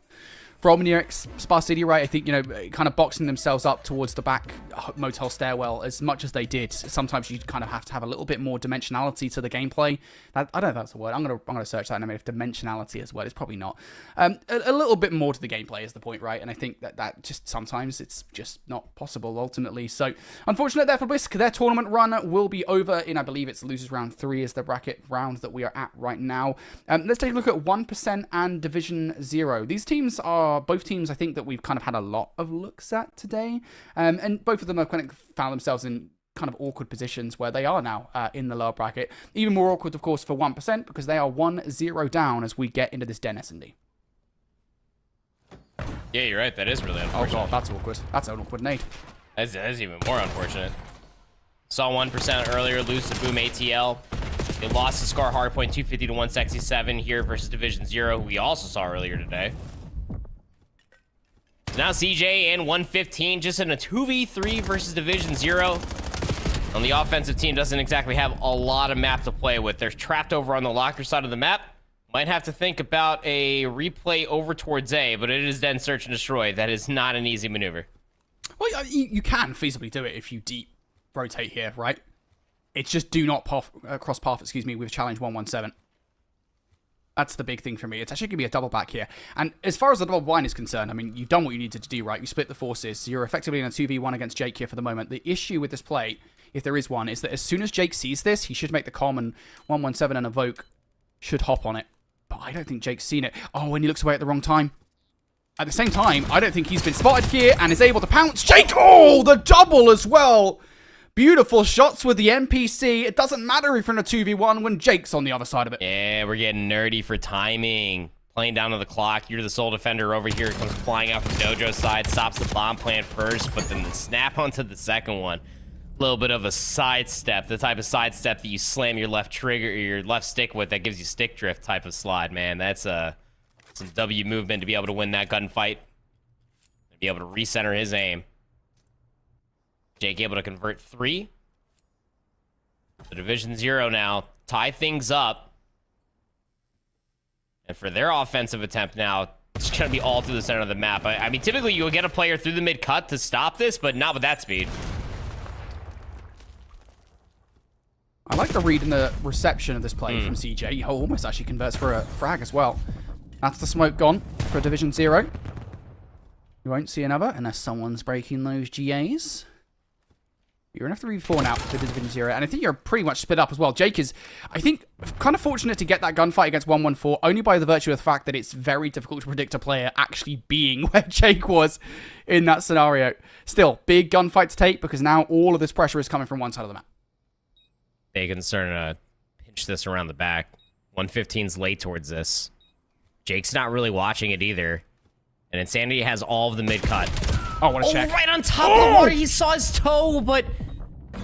For Omnia Atrocity, right, I think, you know, kind of boxing themselves up towards the back motel stairwell as much as they did. Sometimes you kind of have to have a little bit more dimensionality to the gameplay. I don't know if that's a word. I'm gonna search that in a minute. If dimensionality is a word, it's probably not. A little bit more to the gameplay is the point, right? And I think that just sometimes it's just not possible ultimately. So unfortunate there for Blisk. Their tournament run will be over in, I believe it's losers round 3 is the bracket round that we are at right now. Let's take a look at 1% and Division 0. These teams are both teams I think that we've kind of had a lot of looks at today, and both of them have kind of found themselves in kind of awkward positions where they are now in the lower bracket. Even more awkward, of course, for 1% because they are 1-0 down as we get into this Den S&D. Yeah, you're right. That is really unfortunate. Oh god, that's awkward. That's an awkward nade. That's even more unfortunate. Saw 1% earlier, lose to Boom ATL. They lost to Scar Hardpoint 250 to 167 here versus Division 0, who we also saw earlier today. Now CJ and 115 just in a 2v3 versus Division 0. On the offensive team doesn't exactly have a lot of map to play with. They're trapped over on the locker side of the map. Might have to think about a replay over towards A, but it is then search and destroy. That is not an easy maneuver. Well, you can feasibly do it if you deep rotate here, right? It's just do not cross path, with challenge 117. That's the big thing for me. It's actually going to be a double back here. And as far as the double blind is concerned, I mean, you've done what you needed to do, right? You split the forces. So you're effectively in a 2v1 against Jake here for the moment. The issue with this play, if there is one, is that as soon as Jake sees this, he should make the comm, and 117 and Evoke should hop on it. But I don't think Jake's seen it. Oh, and he looks away at the wrong time. At the same time, I don't think he's been spotted here and is able to pounce. Jake, oh, the double as well. Beautiful shots with the NPC. It doesn't matter if you're in a 2v1 when Jake's on the other side of it. Yeah, we're getting nerdy for timing. Playing down to the clock. You're the sole defender over here. Comes flying out from Dojo's side. Stops the bomb plant first, but then the snap onto the second one. A little bit of a sidestep. The type of sidestep that you slam your left trigger, your left stick with that gives you stick drift type of slide, man. That's some W movement to be able to win that gunfight. And be able to recenter his aim. Jake able to convert 3. The Division 0 now tie things up. And for their offensive attempt now, it's going to be all through the center of the map. I mean, typically you'll get a player through the mid-cut to stop this, but not with that speed. I like the read and the reception of this play from CJ. He almost actually converts for a frag as well. That's the smoke gone for Division 0. You won't see another unless someone's breaking those GAs. You're enough to 3v4 now for Division 0, and I think you're pretty much split up as well. Jake is, I think, kind of fortunate to get that gunfight against 114, only by the virtue of the fact that it's very difficult to predict a player actually being where Jake was in that scenario. Still, big gunfight to take, because now all of this pressure is coming from one side of the map. Big concern to pinch this around the back. 115's late towards this. Jake's not really watching it either. And Insanity has all of the mid-cut. Oh, what a check. Right on top of the water. He saw his toe, but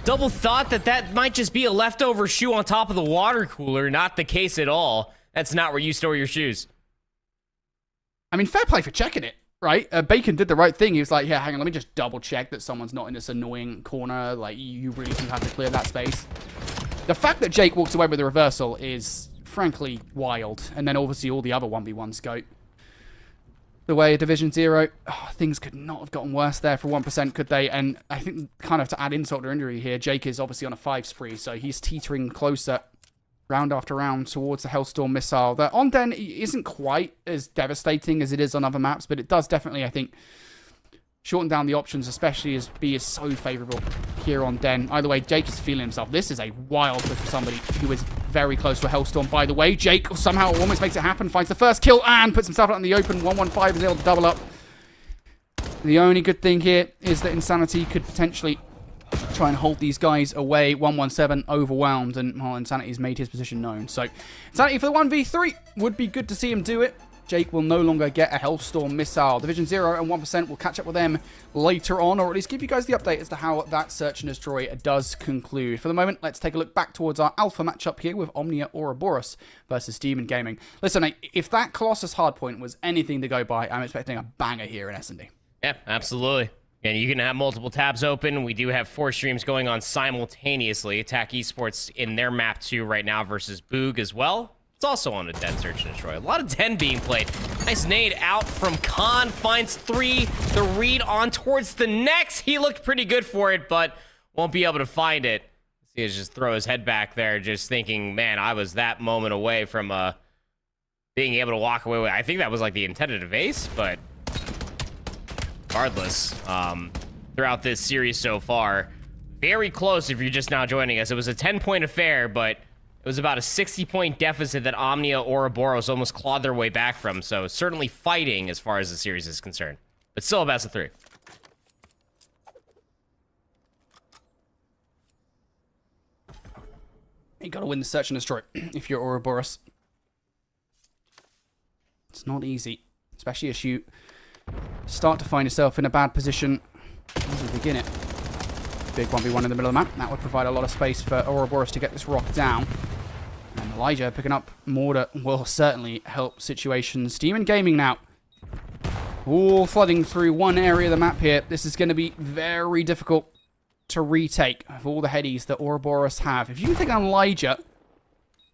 double thought that might just be a leftover shoe on top of the water cooler. Not the case at all. That's not where you store your shoes. I mean, fair play for checking it, right? Bacon did the right thing. He was like, yeah, hang on, let me just double check that someone's not in this annoying corner. Like, you really do have to clear that space. The fact that Jake walks away with the reversal is, frankly, wild. And then, obviously, all the other 1v1s go the way of Division 0. Oh, things could not have gotten worse there for 1%, could they? And I think, kind of to add insult to injury here, Jake is obviously on a 5 spree, so he's teetering closer round after round towards the Hellstorm missile. The on-den isn't quite as devastating as it is on other maps, but it does definitely, I think, shorten down the options, especially as B is so favourable here on Den. Either way, Jake is feeling himself. This is a wild look for somebody who is very close to a Hellstorm, by the way. Jake somehow almost makes it happen, finds the first kill, and puts himself out in the open. 115 is able to double up. The only good thing here is that Insanity could potentially try and hold these guys away. 117 overwhelmed, and well, Insanity's made his position known. So Insanity for the 1v3. Would be good to see him do it. Jake will no longer get a Hellstorm missile. Division 0 and 1% will catch up with them later on, or at least give you guys the update as to how that search and destroy does conclude. For the moment, let's take a look back towards our alpha matchup here with Omnia Ouroboros versus Demon Gaming. Listen, mate, if that Colossus hardpoint was anything to go by, I'm expecting a banger here in S&D. Yeah, absolutely. And you can have multiple tabs open. We do have 4 streams going on simultaneously. Attack Esports in their map 2 right now versus Boog as well. It's also on a Den Search and Destroy. A lot of Den being played. Nice nade out from Khan. Finds 3. The read on towards the next. He looked pretty good for it, but won't be able to find it. He just throw his head back there, just thinking, man, I was that moment away from being able to walk away with. I think that was like the intended evase, but regardless, throughout this series so far, very close if you're just now joining us. It was a 10-point affair, but it was about a 60-point deficit that Omnia Ouroboros almost clawed their way back from, so certainly fighting as far as the series is concerned. But still a best of 3. You gotta win the search and destroy if you're Ouroboros. It's not easy, especially as you start to find yourself in a bad position as you begin it. Big 1v1 in the middle of the map. That would provide a lot of space for Ouroboros to get this rock down. And Elijah picking up mortar will certainly help situations. Demon Gaming now. All flooding through one area of the map here. This is going to be very difficult to retake of all the headies that Ouroboros have. If you can take down Elijah,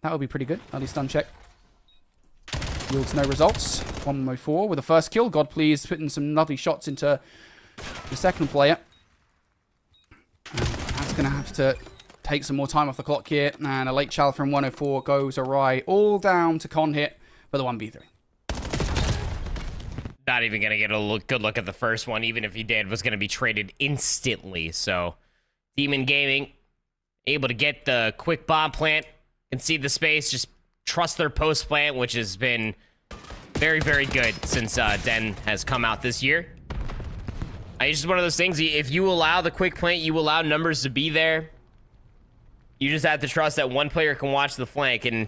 that would be pretty good. Early stun check. Yields no results. 104 with the first kill. God please, putting some lovely shots into the second player. And that's going to have to take some more time off the clock here. And a late shell from 104 goes awry. All down to Con hit for the 1v3. Not even going to get a good look at the first one. Even if he did, was going to be traded instantly. So Demon Gaming able to get the quick bomb plant. Concede the space. Just trust their post plant, which has been very, very good since Den has come out this year. It's just one of those things. If you allow the quick plant, you allow numbers to be there. You just have to trust that one player can watch the flank. And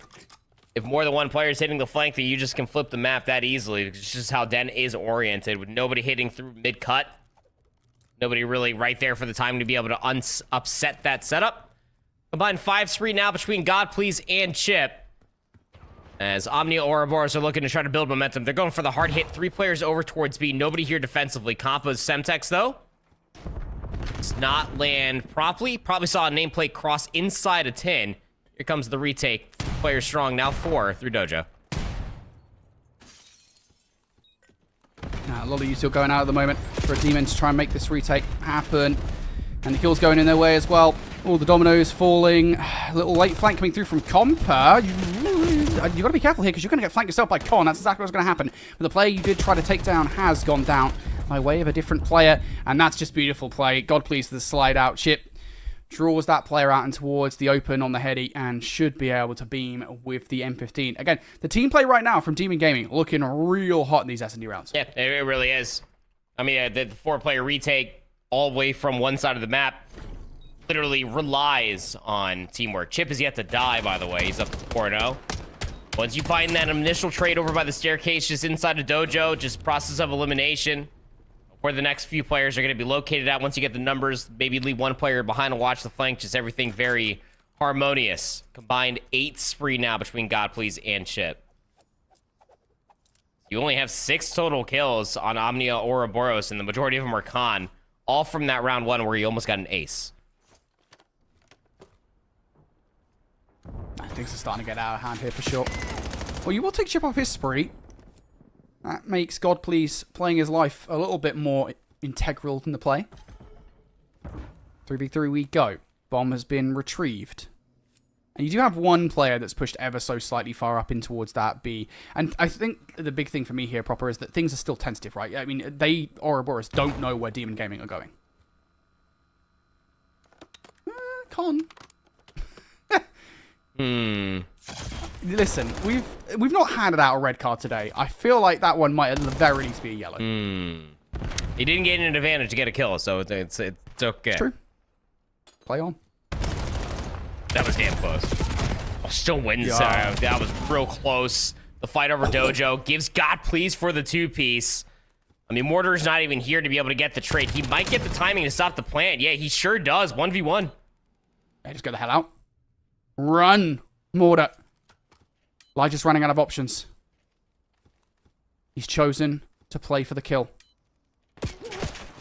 if more than one player is hitting the flank, then you just can flip the map that easily. It's just how Den is oriented, with nobody hitting through mid-cut. Nobody really right there for the time to be able to upset that setup. Combined 5-3 now between God Please and Chip, as Omnia Ouroboros are looking to try to build momentum. They're going for the hard hit. 3 players over towards B. Nobody here defensively. Compa's Semtex, though, does not land properly. Probably saw a nameplate cross inside a tin. Here comes the retake. Player strong, now 4 through Dojo. Now, a lot of you still going out at the moment for a Demon to try and make this retake happen. And the kills going in their way as well. All the dominoes falling. A little late flank coming through from Compa. You got to be careful here because you're going to get flanked yourself by Con. That's exactly what's going to happen. But the player you did try to take down has gone down by way of a different player. And that's just beautiful play. God please the slide out. Chip draws that player out and towards the open on the heady and should be able to beam with the M15. Again, the team play right now from Demon Gaming looking real hot in these S&D rounds. Yeah, it really is. I mean, the 4-player retake all the way from one side of the map literally relies on teamwork. Chip is yet to die, by the way. He's up to 4-0. Once you find that initial trade over by the staircase just inside a dojo, just process of elimination, where the next few players are going to be located at. Once you get the numbers, maybe leave one player behind and watch the flank. Just everything very harmonious. Combined 8 spree now between God Please and Chip. You only have 6 total kills on Omnia Ouroboros, and the majority of them are Khan. All from that round 1 where you almost got an ace. Things are starting to get out of hand here for sure. Well, you will take Chip off his spree. That makes God Please playing his life a little bit more integral in the play. 3v3 we go. Bomb has been retrieved. And you do have one player that's pushed ever so slightly far up in towards that B. And I think the big thing for me here, Proper, is that things are still tentative, right? I mean, Ouroboros don't know where Demon Gaming are going. Con. Listen, we've not handed out a red card today. I feel like that one might at the very least be a yellow. He didn't get an advantage to get a kill, so it's okay. It's true. Play on. That was damn close. Oh, still wins. Yeah. That was real close. The fight over Dojo gives God please for the 2-piece. I mean, Mortar's not even here to be able to get the trade. He might get the timing to stop the plant. Yeah, he sure does. 1v1. Hey, just get the hell out. Run, Mortar. Elijah's running out of options. He's chosen to play for the kill.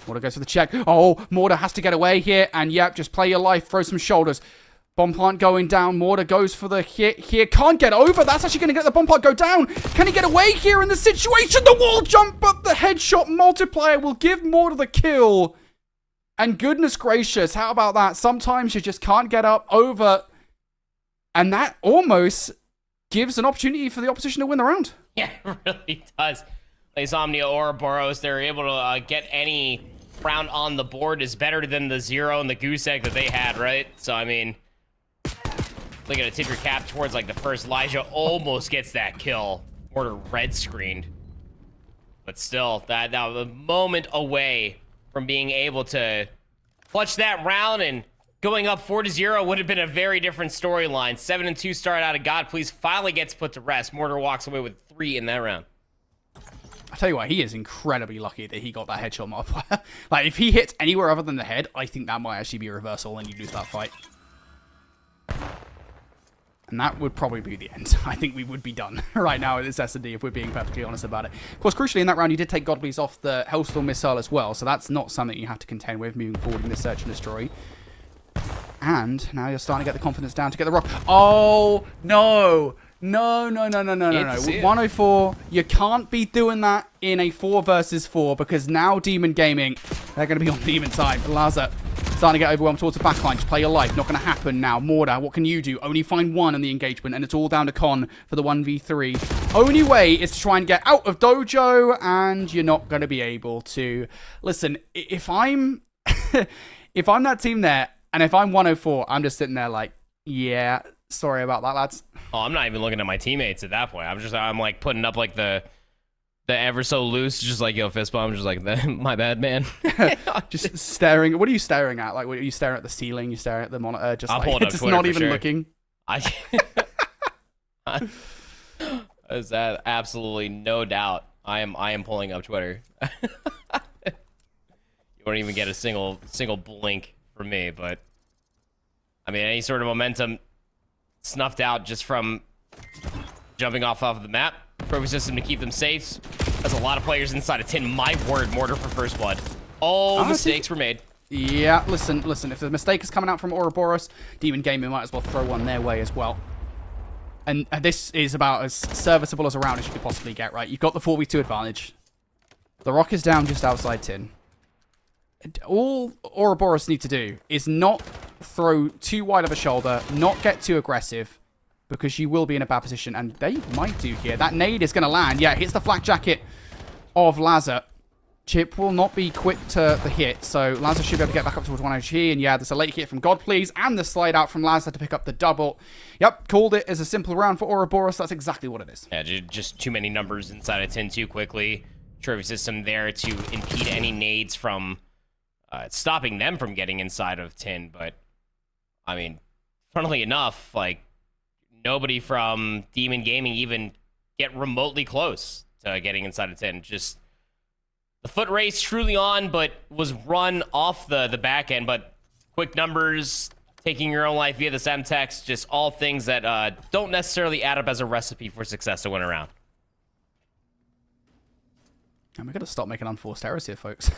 Mortar goes for the check. Oh, Mortar has to get away here. And yep, just play your life. Throw some shoulders. Bomb plant going down. Mortar goes for the hit here. Can't get over. That's actually going to get the bomb plant go down. Can he get away here in the situation? The wall jump, but the headshot multiplier will give Mortar the kill. And goodness gracious, how about that? Sometimes you just can't get up over. And that almost gives an opportunity for the opposition to win the round. Yeah, it really does. Like Omnia or Boros, they're able to get any round on the board is better than the 0 and the goose egg that they had, right? So, I mean, look at it, tip your cap towards like the first. Elijah almost gets that kill. Mortar red screened. But still, that was a moment away from being able to clutch that round, and going up 4-0 would have been a very different storyline. 7-2 start out of God Please finally gets put to rest. Mortar walks away with 3 in that round. I tell you what, he is incredibly lucky that he got that headshot multiplier. Like, if he hits anywhere other than the head, I think that might actually be a reversal and you lose that fight. And that would probably be the end. I think we would be done right now with this S&D if we're being perfectly honest about it. Of course, crucially, in that round, you did take Godbleeds off the Hellstorm missile as well, so that's not something you have to contend with moving forward in this search and destroy. And now you're starting to get the confidence down to get the rock. Oh, no. No. 104, you can't be doing that in a 4 versus 4 because now Demon Gaming, they're going to be on Demon side. Laza starting to get overwhelmed towards the backline. Just play your life. Not going to happen now. Mortar, what can you do? Only find 1 in the engagement, and it's all down to Con for the 1v3. Only way is to try and get out of Dojo, and you're not going to be able to. Listen, if I'm if I'm that team there, and if I'm 104, I'm just sitting there like, yeah, sorry about that, lads. Oh, I'm not even looking at my teammates at that point. I'm like putting up like the ever so loose, just like, yo, fist bump, just like, my bad, man. Just staring. What are you staring at? Like, are you staring at the ceiling? You staring at the monitor? Just I'll like, pull it up just Twitter not for even sure. looking. Is that absolutely no doubt? I am pulling up Twitter. You won't even get a single blink from me, but I mean, any sort of momentum snuffed out just from jumping off of the map. Trophy system to keep them safe. There's a lot of players inside of 10. My word, Mortar for first blood. All mistakes were made. Yeah, listen. If the mistake is coming out from Ouroboros, Demon Gaming might as well throw one their way as well. And this is about as serviceable as a round as you could possibly get, right? You've got the 4v2 advantage. The rock is down just outside tin. All Ouroboros need to do is not throw too wide of a shoulder, not get too aggressive, because you will be in a bad position, and they might do here. That nade is going to land. Yeah, hits the flak jacket of Laza. Chip will not be quick to the hit, so Laza should be able to get back up towards 1 HP, and yeah, there's a late hit from God Please, and the slide out from Laza to pick up the double. Yep, called it as a simple round for Ouroboros. That's exactly what it is. Yeah, just too many numbers inside of 10 too quickly. Trophy system there to impede any nades from stopping them from getting inside of 10, but I mean, funnily enough, like, nobody from Demon Gaming even get remotely close to getting inside of 10. Just the foot race truly on, but was run off the back end. But quick numbers, taking your own life via the Semtex, just all things that don't necessarily add up as a recipe for success to win a round. And we're going to stop making unforced errors here, folks.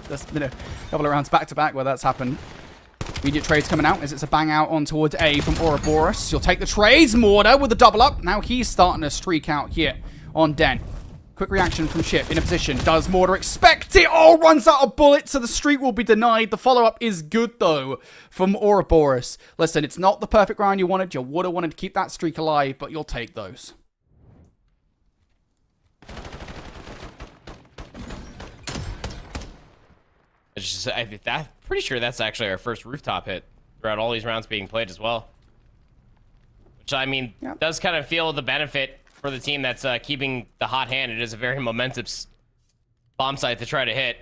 There's been a couple of rounds back-to-back where that's happened. Immediate trades coming out as it's a bang out on towards A from Ouroboros. You'll take the trades. Mortar with the double up. Now he's starting to streak out here on Den. Quick reaction from Chip in a position. Does Mortar expect it? Oh, runs out of bullets, so the streak will be denied. The follow-up is good, though, from Ouroboros. Listen, it's not the perfect round you wanted. You would have wanted to keep that streak alive, but you'll take those. It's just, I'm pretty sure that's actually our first rooftop hit throughout all these rounds being played as well. which I mean does kind of feel the benefit for the team that's keeping the hot hand. It is a very momentous bomb site to try to hit,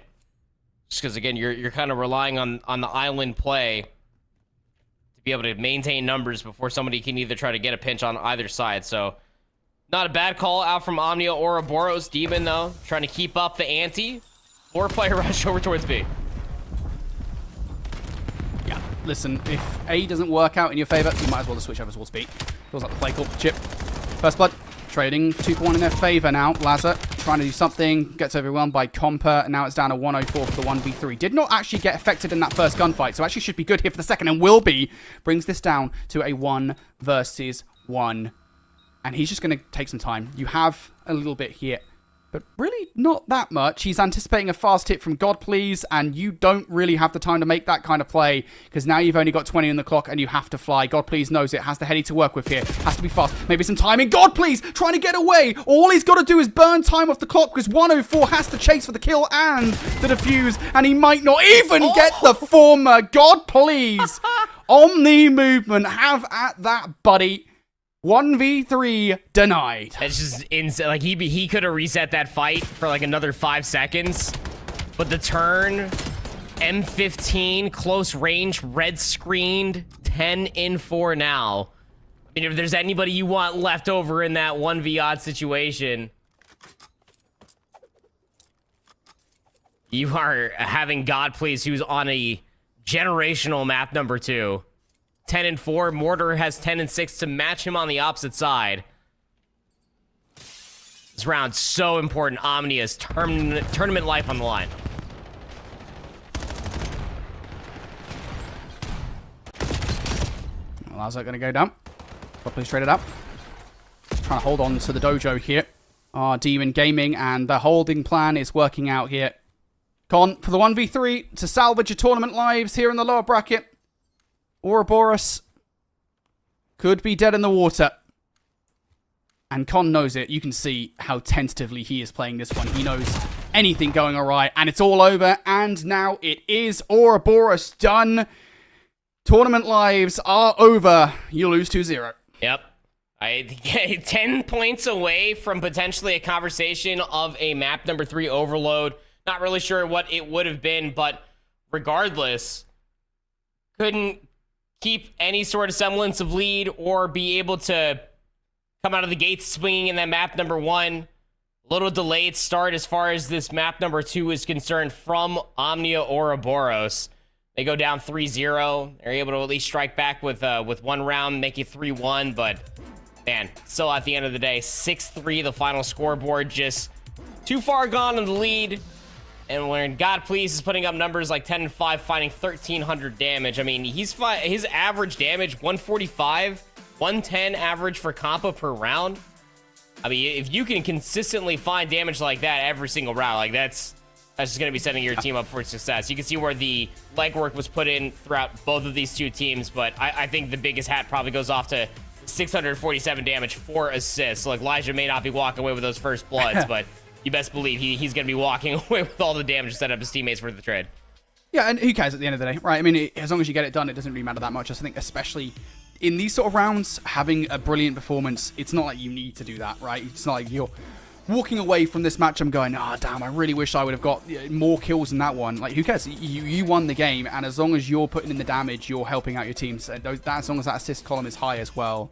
just because again you're kind of relying on the island play to be able to maintain numbers before somebody can either try to get a pinch on either side. So not a bad call out from Omnia or Ouroboros. Demon though trying to keep up the ante. 4-player rush over towards B. Yeah, listen, if A doesn't work out in your favor, you might as well just switch over towards B. Feels like the play call. Chip. First blood. Trading 2-for-1 in their favor now. Lazar trying to do something. Gets overwhelmed by Comper. And now it's down to 104 for the 1v3. Did not actually get affected in that first gunfight. So actually should be good here for the second. And will be. Brings this down to a 1 versus 1. And he's just going to take some time. You have a little bit here. But really not that much. He's anticipating a fast hit from God Please, and you don't really have the time to make that kind of play, because now you've only got 20 on the clock and you have to fly. God Please knows it, has the heady to work with here. Has to be fast. Maybe some timing. God Please trying to get away. All he's got to do is burn time off the clock, because 104 has to chase for the kill and the defuse, and he might not even get the former. God Please. Omni movement. Have at that, buddy. 1v3 denied. It's just insane. Like he could have reset that fight for like another 5 seconds, but the turn, M15, close range, red screened, 10 in 4 now. I mean, if there's anybody you want left over in that 1v odd situation, you are having God Please, who's on a generational map number 2. 10 and 4. Mortar has 10 and 6 to match him on the opposite side. This round so important. Omnia's tournament life on the line. Well, how's that going to go down? Properly straight it up. Trying to hold on to the dojo here. Demon Gaming, and the holding plan is working out here. Con for the 1v3 to salvage your tournament lives here in the lower bracket. Ouroboros could be dead in the water. And Con knows it. You can see how tentatively he is playing this one. He knows anything going awry, and it's all over. And now it is. Ouroboros done. Tournament lives are over. You lose 2-0. Yep. 10 points away from potentially a conversation of a map number 3 overload. Not really sure what it would have been, but regardless, couldn't keep any sort of semblance of lead or be able to come out of the gates swinging in that map number 1. Little delayed start as far as this map number 2 is concerned from Omnia Ouroboros. They go down 3-0. They're able to at least strike back with 1 round, make it 3-1. But man, still at the end of the day, 6-3 the final scoreboard. Just too far gone in the lead. And when God Please is putting up numbers like 10 and 5, finding 1,300 damage. I mean, his average damage 145, 110 average for compa per round. I mean, if you can consistently find damage like that every single round, like that's just going to be setting your team up for success. You can see where the legwork was put in throughout both of these two teams, but I think the biggest hat probably goes off to 647 damage, 4 assists. So, like, Elijah may not be walking away with those first bloods, but you best believe he's going to be walking away with all the damage to set up his teammates for the trade. Yeah, and who cares at the end of the day, right? I mean, as long as you get it done, it doesn't really matter that much. I think especially in these sort of rounds, having a brilliant performance, it's not like you need to do that, right? It's not like you're walking away from this match and going, oh, damn, I really wish I would have got more kills than that one. Like, who cares? You won the game, and as long as you're putting in the damage, you're helping out your teams. And as long as that assist column is high as well,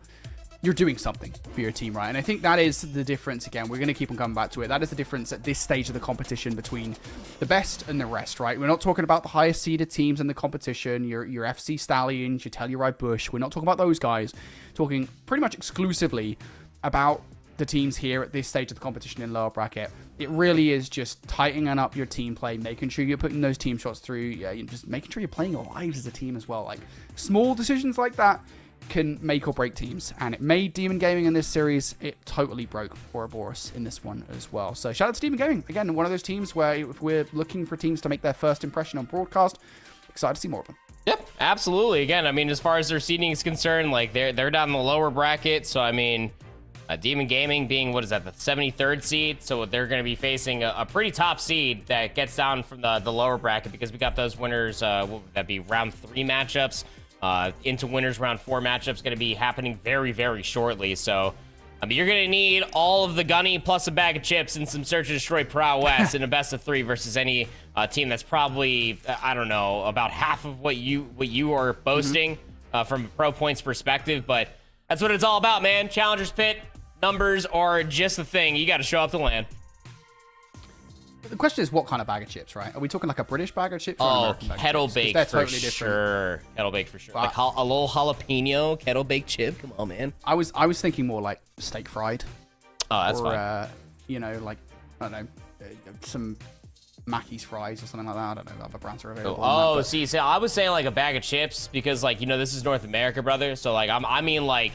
you're doing something for your team, right? And I think that is the difference. Again, we're going to keep on coming back to it. That is the difference at this stage of the competition between the best and the rest, right? We're not talking about the highest seeded teams in the competition, your FC Stallions, your Telluride Bush. We're not talking about those guys. Talking pretty much exclusively about the teams here at this stage of the competition in lower bracket. It really is just tightening up your team play, making sure you're putting those team shots through, just making sure you're playing your lives as a team as well. Like, small decisions like that can make or break teams, and it made Demon Gaming in this series. It totally broke Ouroboros in this one as well. So shout out to Demon Gaming. Again, one of those teams where if we're looking for teams to make their first impression on broadcast, excited to see more of them. Yep, absolutely. Again, I mean, as far as their seeding is concerned, like they're down in the lower bracket, so I mean, Demon Gaming being, what is that, the 73rd seed, so they're going to be facing a pretty top seed that gets down from the lower bracket, because we got those winners, what would that be, round 3 matchups. into winners round 4 matchups going to be happening very, very shortly. So, I mean, you're going to need all of the gunny plus a bag of chips and some search and destroy prowess in a best of 3 versus any team that's probably, I don't know, about half of what you are boasting from a pro points perspective. But that's what it's all about, man. Challengers Pit, numbers are just the thing. You got to show up to land. The question is, what kind of bag of chips, right? Are we talking like a British bag of chips? Or an Oh, American bag kettle of chips? 'Cause bake they're for totally different. sure. Kettle bake for sure. Wow. Like a little jalapeno kettle bake chip. Come on, man. I was thinking more like steak fried. Oh, that's or, fine. you know, like, I don't know, some Mackey's fries or something like that. I don't know, other brands are available. Oh, on that, see, I was saying like a bag of chips because, like, you know, this is North America, brother. So like, I mean like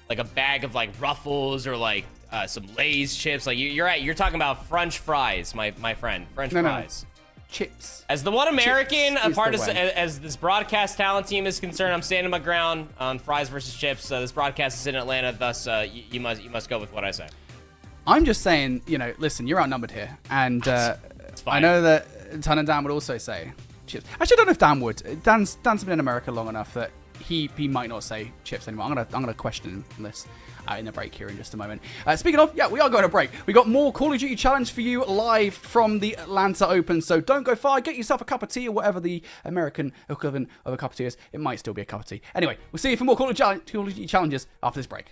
a bag of like Ruffles or like some Lay's chips. Like you're right. You're talking about French fries, my friend. French fries. Chips. As the one American, Chips a is part the of way. as this broadcast talent team is concerned, I'm standing my ground on fries versus chips. This broadcast is in Atlanta, thus you must go with what I say. I'm just saying, you know, listen, you're outnumbered here, and It's fine. I know that Ton and Dan would also say chips. Actually, I don't know if Dan would. Dan's been in America long enough that he might not say chips anymore. I'm gonna question him on this in the break here in just a moment. Speaking of, yeah, we are going to break. We got more Call of Duty Challenge for you live from the Atlanta Open, so don't go far. Get yourself a cup of tea or whatever the American equivalent of a cup of tea is. It might still be a cup of tea. Anyway, we'll see you for more Call of Duty Challenges after this break.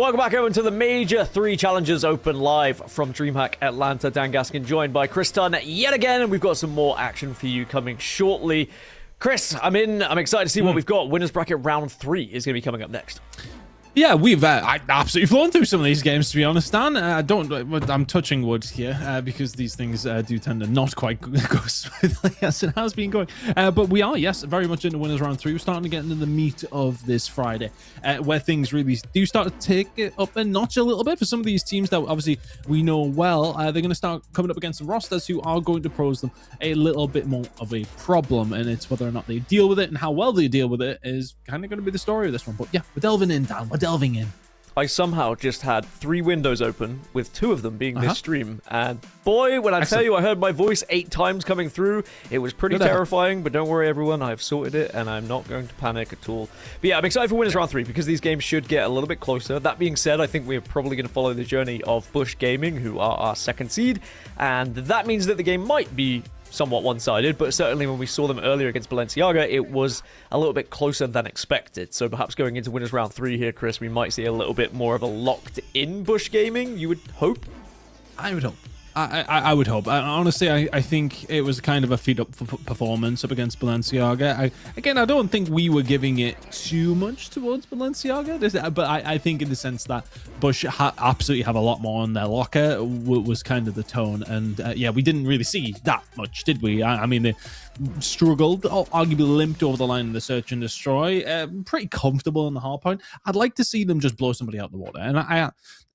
Welcome back over to the Major 3 Challengers Open live from DreamHack Atlanta. Dan Gaskin joined by Chris Dunn yet again, and we've got some more action for you coming shortly. Chris, I'm excited to see what we've got. Winners Bracket Round 3 is going to be coming up next. Yeah, we've absolutely flown through some of these games, to be honest, Dan. I'm touching wood here because these things do tend to not quite go smoothly as it has been going. But we are, yes, very much into Winners Round 3. We're starting to get into the meat of this Friday, where things really do start to take it up a notch a little bit for some of these teams that obviously we know well. They're going to start coming up against some rosters who are going to pose them a little bit more of a problem, and it's whether or not they deal with it and how well they deal with it is kind of going to be the story of this one. But yeah, we're delving in, Dan. We're delving in. I somehow just had 3 windows open, with 2 of them being this stream. And boy, when I tell you I heard my voice 8 times coming through, it was pretty terrifying. But don't worry, everyone, I've sorted it, and I'm not going to panic at all. But yeah, I'm excited for Winners Round 3 because these games should get a little bit closer. That being said, I think we're probably going to follow the journey of Bush Gaming, who are our 2nd seed. And that means that the game might be somewhat one-sided, but certainly when we saw them earlier against Balenciaga, it was a little bit closer than expected. So perhaps going into Winners Round 3 here, Chris, we might see a little bit more of a locked-in Bush Gaming, you would hope? I would hope. I would hope. Honestly, I think it was kind of a feed-up performance up against Balenciaga. I don't think we were giving it too much towards Balenciaga, but I think in the sense that Bush absolutely have a lot more on their locker was kind of the tone. And yeah, we didn't really see that much, did we? I mean, they struggled, arguably limped over the line in the search and destroy. Pretty comfortable in the hard point. I'd like to see them just blow somebody out the water.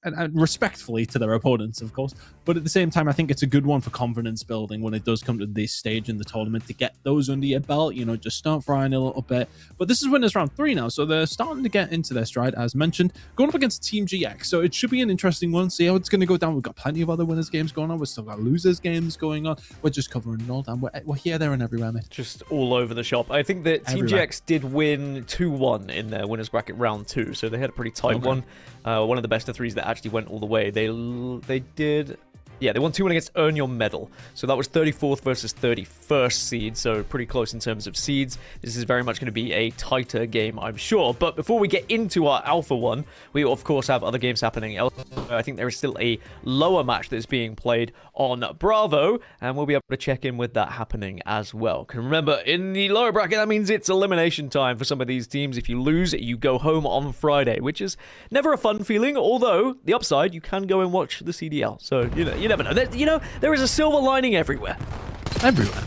And respectfully to their opponents, of course. But at the same time, I think it's a good one for confidence building when it does come to this stage in the tournament to get those under your belt, just start frying a little bit. But this is Winners Round 3 now, so they're starting to get into their stride, as mentioned, going up against Team GX. So it should be an interesting one, see how it's going to go down. We've got plenty of other winners games going on. We've still got losers games going on. We're just covering it all down. We're here, there, and everywhere, mate. Just all over the shop. I think that Team GX did win 2-1 in their Winners Bracket Round 2, so they had a pretty tight one. One of the best of 3s that actually went all the way. They did... Yeah, they won 2-1 against Earn Your Medal. So that was 34th versus 31st seed, so pretty close in terms of seeds. This is very much going to be a tighter game, I'm sure. But before we get into our Alpha one, we of course have other games happening elsewhere. I think there is still a lower match that's being played on Bravo, and we'll be able to check in with that happening as well. Because remember, in the lower bracket, that means it's elimination time for some of these teams. If you lose, you go home on Friday, which is never a fun feeling, although the upside, you can go and watch the CDL. So, you never know. There is a silver lining everywhere. Everywhere.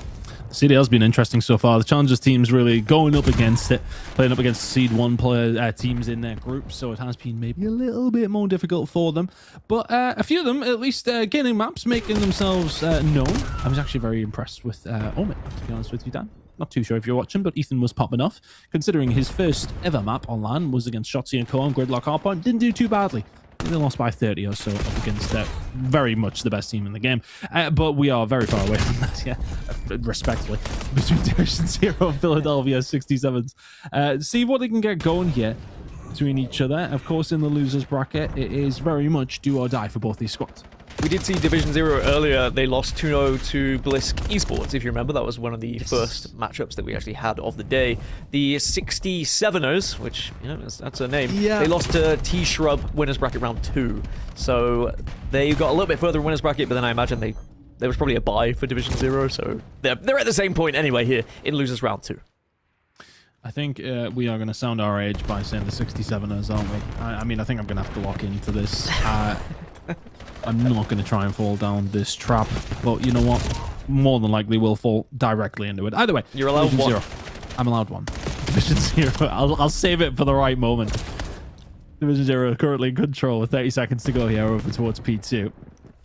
CDL's been interesting so far. The Challengers team's really going up against it, playing up against Seed 1 player teams in their group, so it has been maybe a little bit more difficult for them. But a few of them, at least gaining maps, making themselves known. I was actually very impressed with Omnia, to be honest with you, Dan. Not too sure if you're watching, but Ethan was popping off, considering his first ever map online was against Shotzi and Co on Gridlock Hardpoint. Didn't do too badly. They lost by 30 or so up against very much the best team in the game. But we are very far away from that, yeah, respectfully. Between Division 0 and Philadelphia 67s. See what they can get going here between each other. Of course, in the losers bracket, it is very much do or die for both these squads. We did see Division 0 earlier. They lost 2-0 to Blisk Esports. If you remember, that was one of the first matchups that we actually had of the day. The 67ers, which, that's a name, they lost to T-Shrub Winners Bracket Round 2. So they got a little bit further in Winners Bracket, but then I imagine there was probably a bye for Division 0. So they're at the same point anyway here in Losers Round 2. I think we are going to sound our age by saying the 67ers, aren't we? I mean, I think I'm going to have to lock into this. I'm not going to try and fall down this trap, but you know what? More than likely we'll fall directly into it. Either way, you're allowed one. 0. I'm allowed one. Division 0. I'll save it for the right moment. Division 0 currently in control with 30 seconds to go here over towards P2.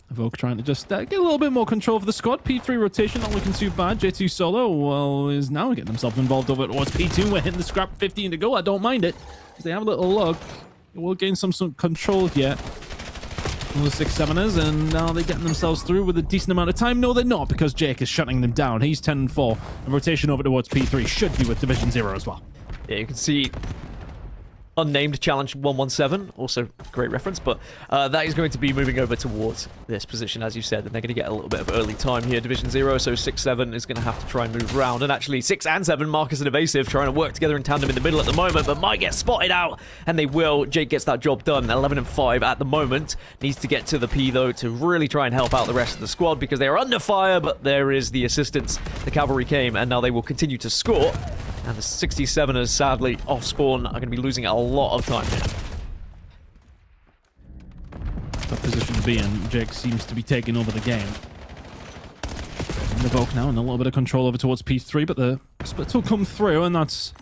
Evoke trying to just get a little bit more control of the squad. P3 rotation not looking too bad. J2 solo, well, is now getting themselves involved over towards P2. We're hitting the scrap, 15 to go. I don't mind it. As they have a little look, we'll gain some control here. The 6-7ers, and now they're getting themselves through with a decent amount of time. No, they're not, because Jake is shutting them down. He's 10-4. And rotation over towards P3 should be with Division 0 as well. Yeah, you can see Unnamed Challenge 117, also great reference, but that is going to be moving over towards this position, as you said, and they're going to get a little bit of early time here. Division 0, so 6-7 is going to have to try and move around, and actually 6 and 7, Marcus and Evasive trying to work together in tandem in the middle at the moment, but might get spotted out, and they will. Jake gets that job done, 11 and 5 at the moment. Needs to get to the P, though, to really try and help out the rest of the squad, because they are under fire, but there is the assistance. The cavalry came, and now they will continue to score. And the 67ers, sadly, off spawn, are going to be losing a lot of time here. Tough position to be in. Jake seems to be taking over the game. Invoke now and a little bit of control over towards P3, but the splits will come through, and that's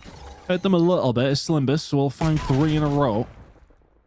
hurt them a little bit. Slimbus will find 3 in a row.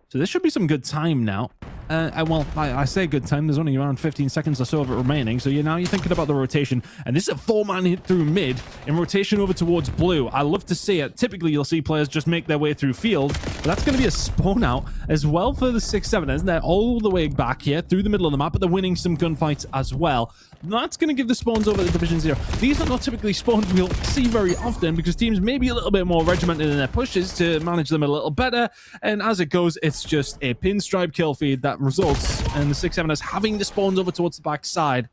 So this should be some good time now. Well, I say good time. There's only around 15 seconds or so of it remaining. So now you're thinking about the rotation. And this is a 4-man hit through mid in rotation over towards blue. I love to see it. Typically, you'll see players just make their way through field. But that's going to be a spawn out as well for the 6-7ers. They're all the way back here through the middle of the map, but they're winning some gunfights as well. That's going to give the spawns over at Division 0. These are not typically spawns we'll see very often because teams may be a little bit more regimented in their pushes to manage them a little better. And as it goes, it's just a pinstripe kill feed that results in the 6-7ers having the spawns over towards the back side.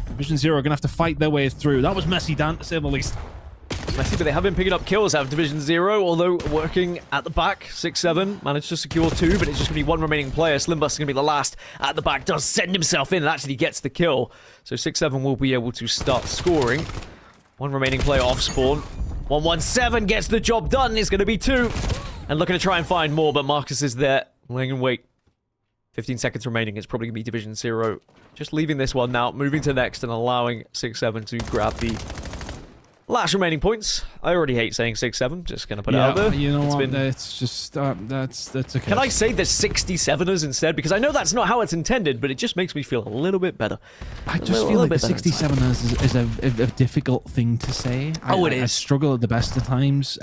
Division 0 are going to have to fight their way through. That was messy, Dan, to say the least. Messy, but they have been picking up kills out of Division 0, although working at the back. 6-7 managed to secure 2, but it's just going to be 1 remaining player. Slimbus is going to be the last at the back. Does send himself in and actually gets the kill. So 6-7 will be able to start scoring. 1 remaining player off spawn. 117 gets the job done. It's going to be 2. And looking to try and find more, but Marcus is there. Laying in wait. 15 seconds remaining. It's probably going to be Division 0. Just leaving this one now, moving to next and allowing 6-7 to grab the last remaining points. I already hate saying 6-7. Just going to put it out there. You know what? It's just, that's okay. Can I say the 67ers instead? Because I know that's not how it's intended, but it just makes me feel a little bit better. I just feel like the 67ers is a difficult thing to say. It is. I struggle at the best of times.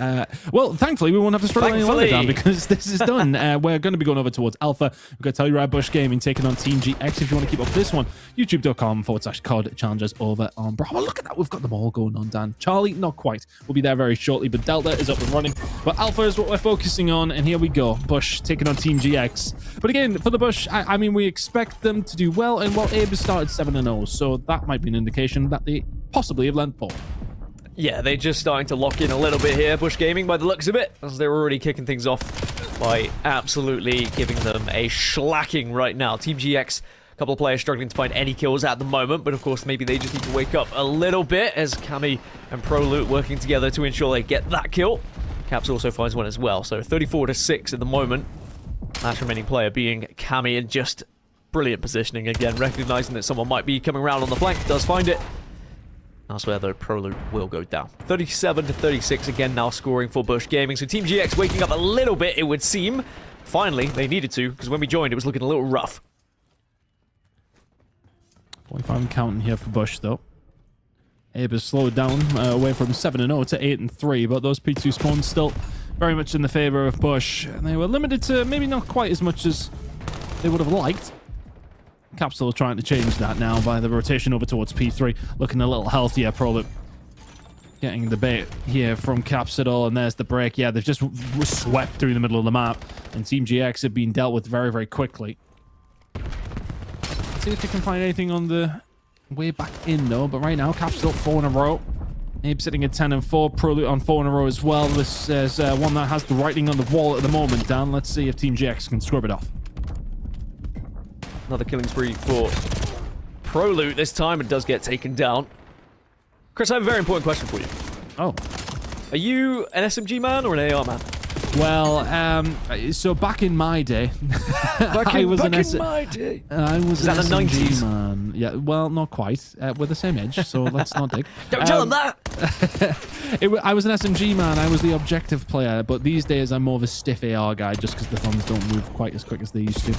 Well, thankfully, we won't have to struggle any longer, Dan, because this is done. We're going to be going over towards Alpha. We've got Tell You Right Bush Gaming taking on Team GX. If you want to keep up this one, youtube.com/COD Challengers over on Bravo. Look at that. We've got them all going on, Dan. Charlie, not quite. We'll be there very shortly, but Delta is up and running. But Alpha is what we're focusing on, and here we go. Bush taking on Team GX. But again, for the Bush, I mean, we expect them to do well, and well, Abe has started 7-0, so that might be an indication that they possibly have lent ball. Yeah, they're just starting to lock in a little bit here, Bush Gaming, by the looks of it, as they're already kicking things off by absolutely giving them a shellacking right now. Team GX, a couple of players struggling to find any kills at the moment, but of course maybe they just need to wake up a little bit as Cami and ProLoot working together to ensure they get that kill. Caps also finds one as well, so 34-6 at the moment. Last remaining player being Cami, and just brilliant positioning again, recognizing that someone might be coming around on the flank, does find it. Elsewhere though, ProLoot will go down. 37-36 again now scoring for Bush Gaming, so Team GX waking up a little bit, it would seem. Finally, they needed to, because when we joined it was looking a little rough. 45 counting here for Bush, though. Abe has slowed down away from 7-0 to 8-3, but those P2 spawns still very much in the favor of Bush. And they were limited to maybe not quite as much as they would have liked. Capsule trying to change that now by the rotation over towards P3, looking a little healthier, probably. Getting the bait here from Capsule, and there's the break. Yeah, they've just swept through the middle of the map, and Team GX have been dealt with very, very quickly. See if they can find anything on the way back in, though. But right now, Capsule 4 in a row. Abe sitting at 10-4. ProLoot on 4 in a row as well. This is one that has the writing on the wall at the moment, Dan. Let's see if Team GX can scrub it off. Another killing spree for ProLoot this time. It does get taken down. Chris, I have a very important question for you. Oh. Are you an SMG man or an AR man? Well, so back in my day, I was an SMG man. Yeah, well, not quite. We're the same age, so let's not dig. Don't tell them that! I was an SMG man. I was the objective player, but these days I'm more of a stiff AR guy just because the thumbs don't move quite as quick as they used to.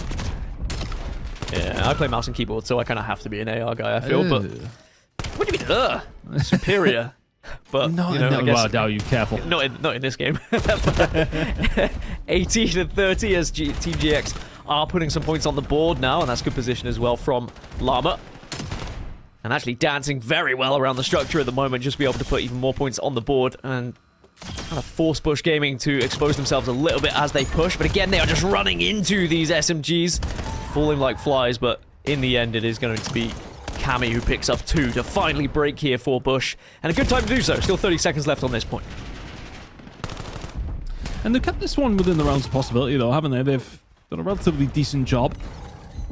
Yeah, I play mouse and keyboard, so I kind of have to be an AR guy, I feel, but... What do you mean, superior? But, no, you know, I guess... Well, now you careful. Not in this game. 18-30 as Team GX are putting some points on the board now, and that's good position as well from Llama. And actually dancing very well around the structure at the moment, just to be able to put even more points on the board. And kind of force Bush Gaming to expose themselves a little bit as they push. But again, they are just running into these SMGs, falling like flies. But in the end, it is going to be Cammy who picks up 2 to finally break here for Bush. And a good time to do so. Still 30 seconds left on this point. And they've kept this one within the realms of possibility, though, haven't they? They've done a relatively decent job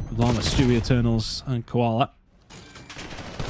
with Llama, Stewie, Eternals, and Koala.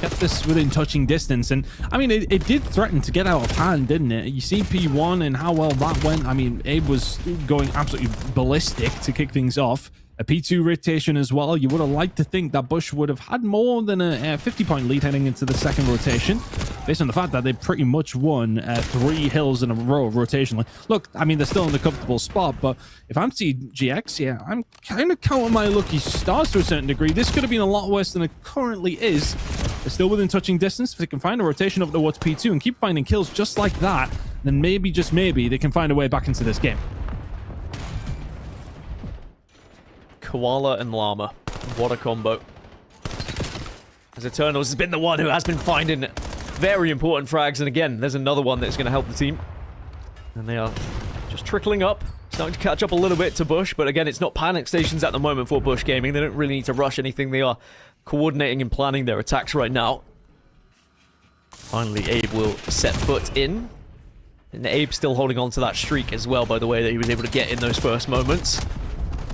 Kept this within touching distance, and I mean, it did threaten to get out of hand, didn't it? You see P1 and how well that went. I mean, Abe was going absolutely ballistic to kick things off. A P2 rotation as well. You would have liked to think that Bush would have had more than a 50-point lead heading into the second rotation, based on the fact that they pretty much won 3 hills in a row rotationally. Look, I mean, they're still in a comfortable spot, but if I'm CGX, yeah, I'm kind of counting my lucky stars to a certain degree. This could have been a lot worse than it currently is. They're still within touching distance. If they can find a rotation up towards P2 and keep finding kills just like that, then maybe, just maybe, they can find a way back into this game. Koala and Llama. What a combo. As Eternals has been the one who has been finding very important frags. And again, there's another one that's going to help the team. And they are just trickling up. Starting to catch up a little bit to Bush. But again, it's not panic stations at the moment for Bush Gaming. They don't really need to rush anything. They are coordinating and planning their attacks right now. Finally, Abe will set foot in. And Abe's still holding on to that streak as well, by the way, that he was able to get in those first moments.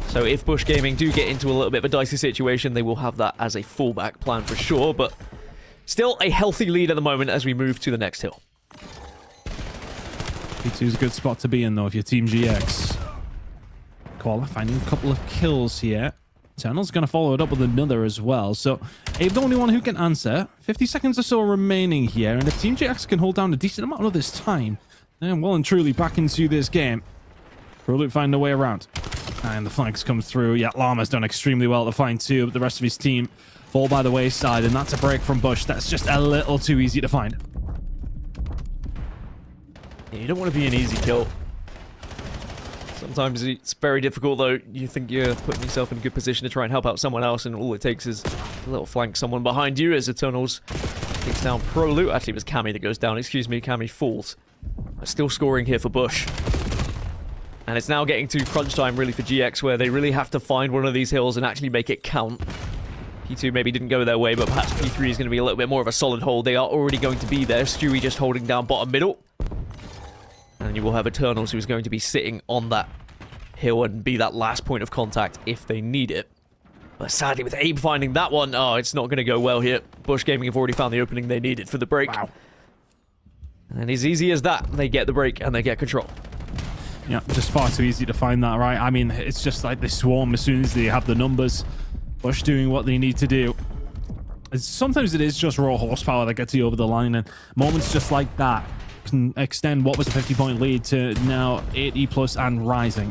So if Bush Gaming do get into a little bit of a dicey situation, they will have that as a fallback plan for sure. But still a healthy lead at the moment as we move to the next hill. P2 is a good spot to be in, though, if you're Team GX. Koala finding a couple of kills here. Eternal's going to follow it up with another as well. So Abe, the only one who can answer. 50 seconds or so remaining here. And if Team GX can hold down a decent amount of this time, then well and truly back into this game. Probably find a way around. And the flanks come through. Yeah, Llama's done extremely well to find 2, but the rest of his team fall by the wayside, and that's a break from Bush. That's just a little too easy to find. Yeah, you don't want to be an easy kill. Sometimes it's very difficult, though. You think you're putting yourself in a good position to try and help out someone else, and all it takes is a little flank someone behind you as Eternals takes down Pro Loot. Actually, it was Cammy that goes down. Excuse me, Cammy falls. Still scoring here for Bush. And it's now getting to crunch time, really, for GX, where they really have to find one of these hills and actually make it count. P2 maybe didn't go their way, but perhaps P3 is going to be a little bit more of a solid hold. They are already going to be there. Stewie just holding down bottom middle. And you will have Eternals, who's going to be sitting on that hill and be that last point of contact if they need it. But sadly, with Abe finding that one, oh, it's not going to go well here. Bush Gaming have already found the opening they needed for the break. Wow. And as easy as that, they get the break and they get control. Yeah, just far too easy to find that, right? I mean, it's just like they swarm as soon as they have the numbers. Bush doing what they need to do. Sometimes it is just raw horsepower that gets you over the line, and moments just like that can extend what was a 50-point lead to now 80 plus and rising.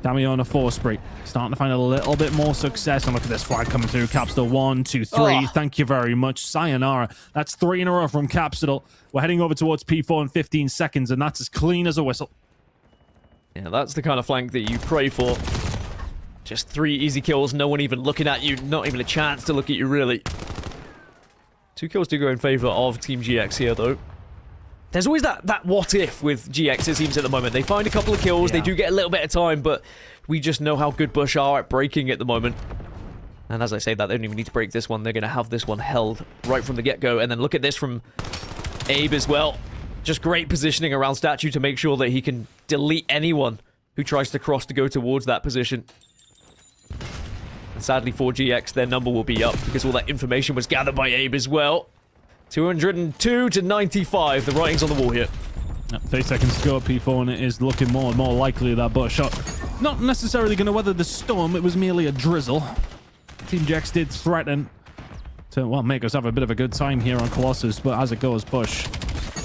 Cammy on a force break, starting to find a little bit more success. And look at this flag coming through. Capsule 1, 2, 3. Oh. Thank you very much. Sayonara. That's 3 in a row from Capsule. We're heading over towards P4 in 15 seconds, and that's as clean as a whistle. Yeah, that's the kind of flank that you pray for. Just 3 easy kills, no one even looking at you, not even a chance to look at you, really. 2 kills do go in favor of Team GX here, though. There's always that what if with GX, it seems, at the moment. They find a couple of kills, they do get a little bit of time, but we just know how good Bush are at breaking at the moment. And as I say that, they don't even need to break this one. They're going to have this one held right from the get-go. And then look at this from Abe as well. Just great positioning around Statue to make sure that he can delete anyone who tries to cross to go towards that position. And sadly for GX, their number will be up because all that information was gathered by Abe as well. 202 to 95. The writing's on the wall here. 30 seconds to go. P4, and it is looking more and more likely that Bush are not necessarily going to weather the storm. It was merely a drizzle. Team GX did threaten to, well, make us have a bit of a good time here on Colossus, but as it goes, Bush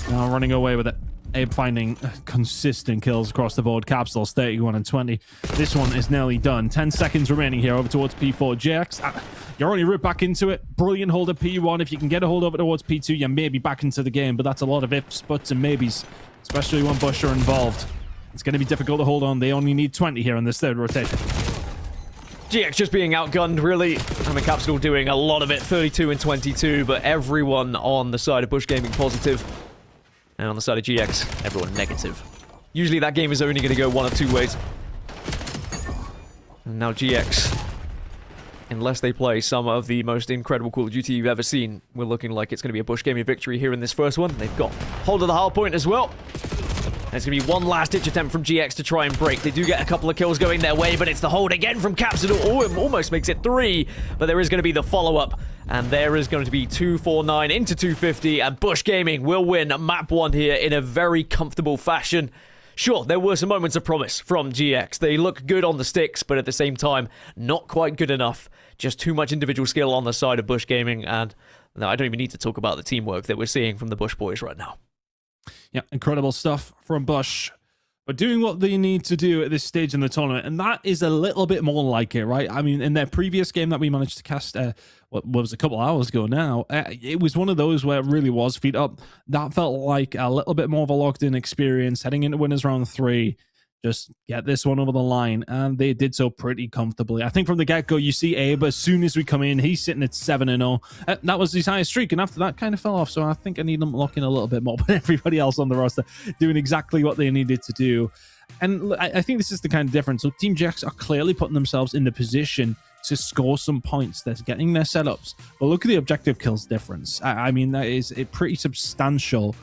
now running away with it. Abe finding consistent kills across the board. Capsules 31 and 20. This one is nearly done. 10 seconds remaining here over towards P4. GX, you're only route back into it. Brilliant hold of P1. If you can get a hold of it towards P2, you're maybe back into the game, but that's a lot of ifs, buts, and maybes, especially when Bush are involved. It's going to be difficult to hold on. They only need 20 here in this third rotation. GX just being outgunned, really. I mean, Capsule doing a lot of it, 32 and 22, but everyone on the side of Bush Gaming positive. And on the side of GX, everyone negative. Usually that game is only going to go one of two ways. And now GX, unless they play some of the most incredible Call of Duty you've ever seen, we're looking like it's going to be a Bush Gaming victory here in this first one. They've got hold of the hard point as well. And it's going to be one last-ditch attempt from GX to try and break. They do get a couple of kills going their way, but it's the hold again from Capsidor. Oh, it almost makes it 3, but there is going to be the follow-up. And there is going to be 249 into 250, and Bush Gaming will win map 1 here in a very comfortable fashion. Sure, there were some moments of promise from GX. They look good on the sticks, but at the same time, not quite good enough. Just too much individual skill on the side of Bush Gaming, and no, I don't even need to talk about the teamwork that we're seeing from the Bush boys right now. Yeah, incredible stuff from Bush. But doing what they need to do at this stage in the tournament, and that is a little bit more like it, right? I mean, in their previous game that we managed to cast, what was a couple hours ago now, it was one of those where it really was feet up. That felt like a little bit more of a locked-in experience heading into winners round 3. Just get this one over the line, and they did so pretty comfortably. I think from the get-go, you see Abe, as soon as we come in, he's sitting at 7-0. That was his highest streak, and after that, kind of fell off, so I think I need them locking a little bit more, but everybody else on the roster doing exactly what they needed to do. And I think this is the kind of difference. So Team GX are clearly putting themselves in the position to score some points. They're getting their setups, but look at the objective kills difference. I mean, that is a pretty substantial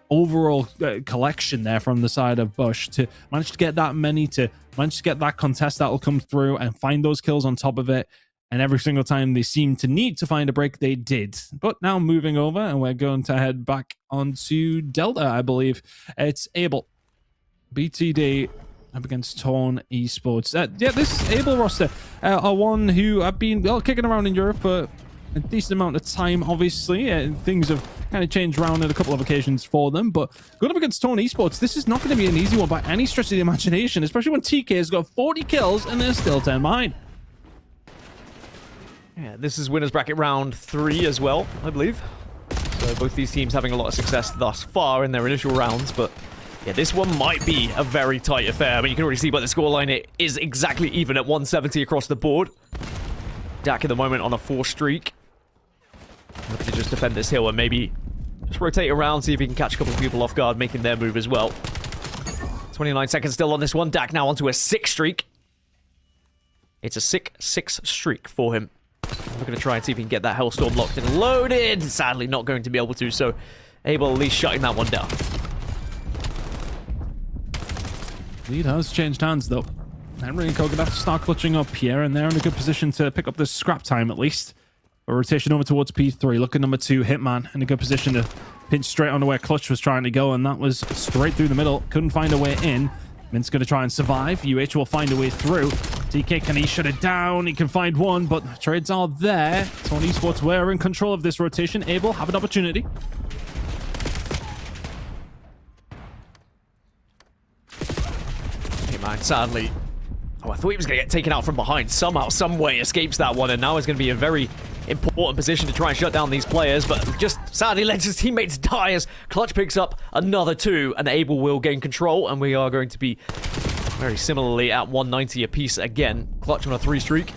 overall collection there from the side of Bush to manage to get that many, to manage to get that contest that'll come through and find those kills on top of it. And every single time they seem to need to find a break, they did. But now moving over, and we're going to head back onto Delta, I believe. It's Able. BTD up against Torn Esports. Yeah, this Able roster are one who have been kicking around in Europe for a decent amount of time, obviously. Things have kind of changed around on a couple of occasions for them, but going up against Torn Esports, this is not going to be an easy one by any stretch of the imagination, especially when TK has got 40 kills and they're still 10 behind. Yeah, this is winners bracket round 3 as well, I believe. So both these teams having a lot of success thus far in their initial rounds, but yeah, this one might be a very tight affair. I mean, you can already see by the scoreline, it is exactly even at 170 across the board. Dak at the moment on a 4 streak. Looking to just defend this hill and maybe just rotate around, see if he can catch a couple of people off guard, making their move as well. 29 seconds still on this one. Dak now onto a 6 streak. It's a sick 6 streak for him. We're going to try and see if he can get that Hellstorm locked and loaded. Sadly, not going to be able to, so Able at least shutting that one down. Lead has changed hands, though. Henry and Koga have to start clutching up here, and they're in a good position to pick up this scrap time, at least. A rotation over towards P3. Look at number 2, Hitman, in a good position to pinch straight onto where Clutch was trying to go, and that was straight through the middle. Couldn't find a way in. Mint's going to try and survive. UH will find a way through. TK, can he shut it down? He can find one, but trades are there. Torn Esports were in control of this rotation. Able have an opportunity. Hitman, sadly. Oh, I thought he was going to get taken out from behind. Somehow, some way escapes that one, and now he's going to be in a very important position to try and shut down these players, but just sadly lets his teammates die as Clutch picks up another 2, and Able will gain control, and we are going to be very similarly at 190 apiece again. Clutch on a 3 streak.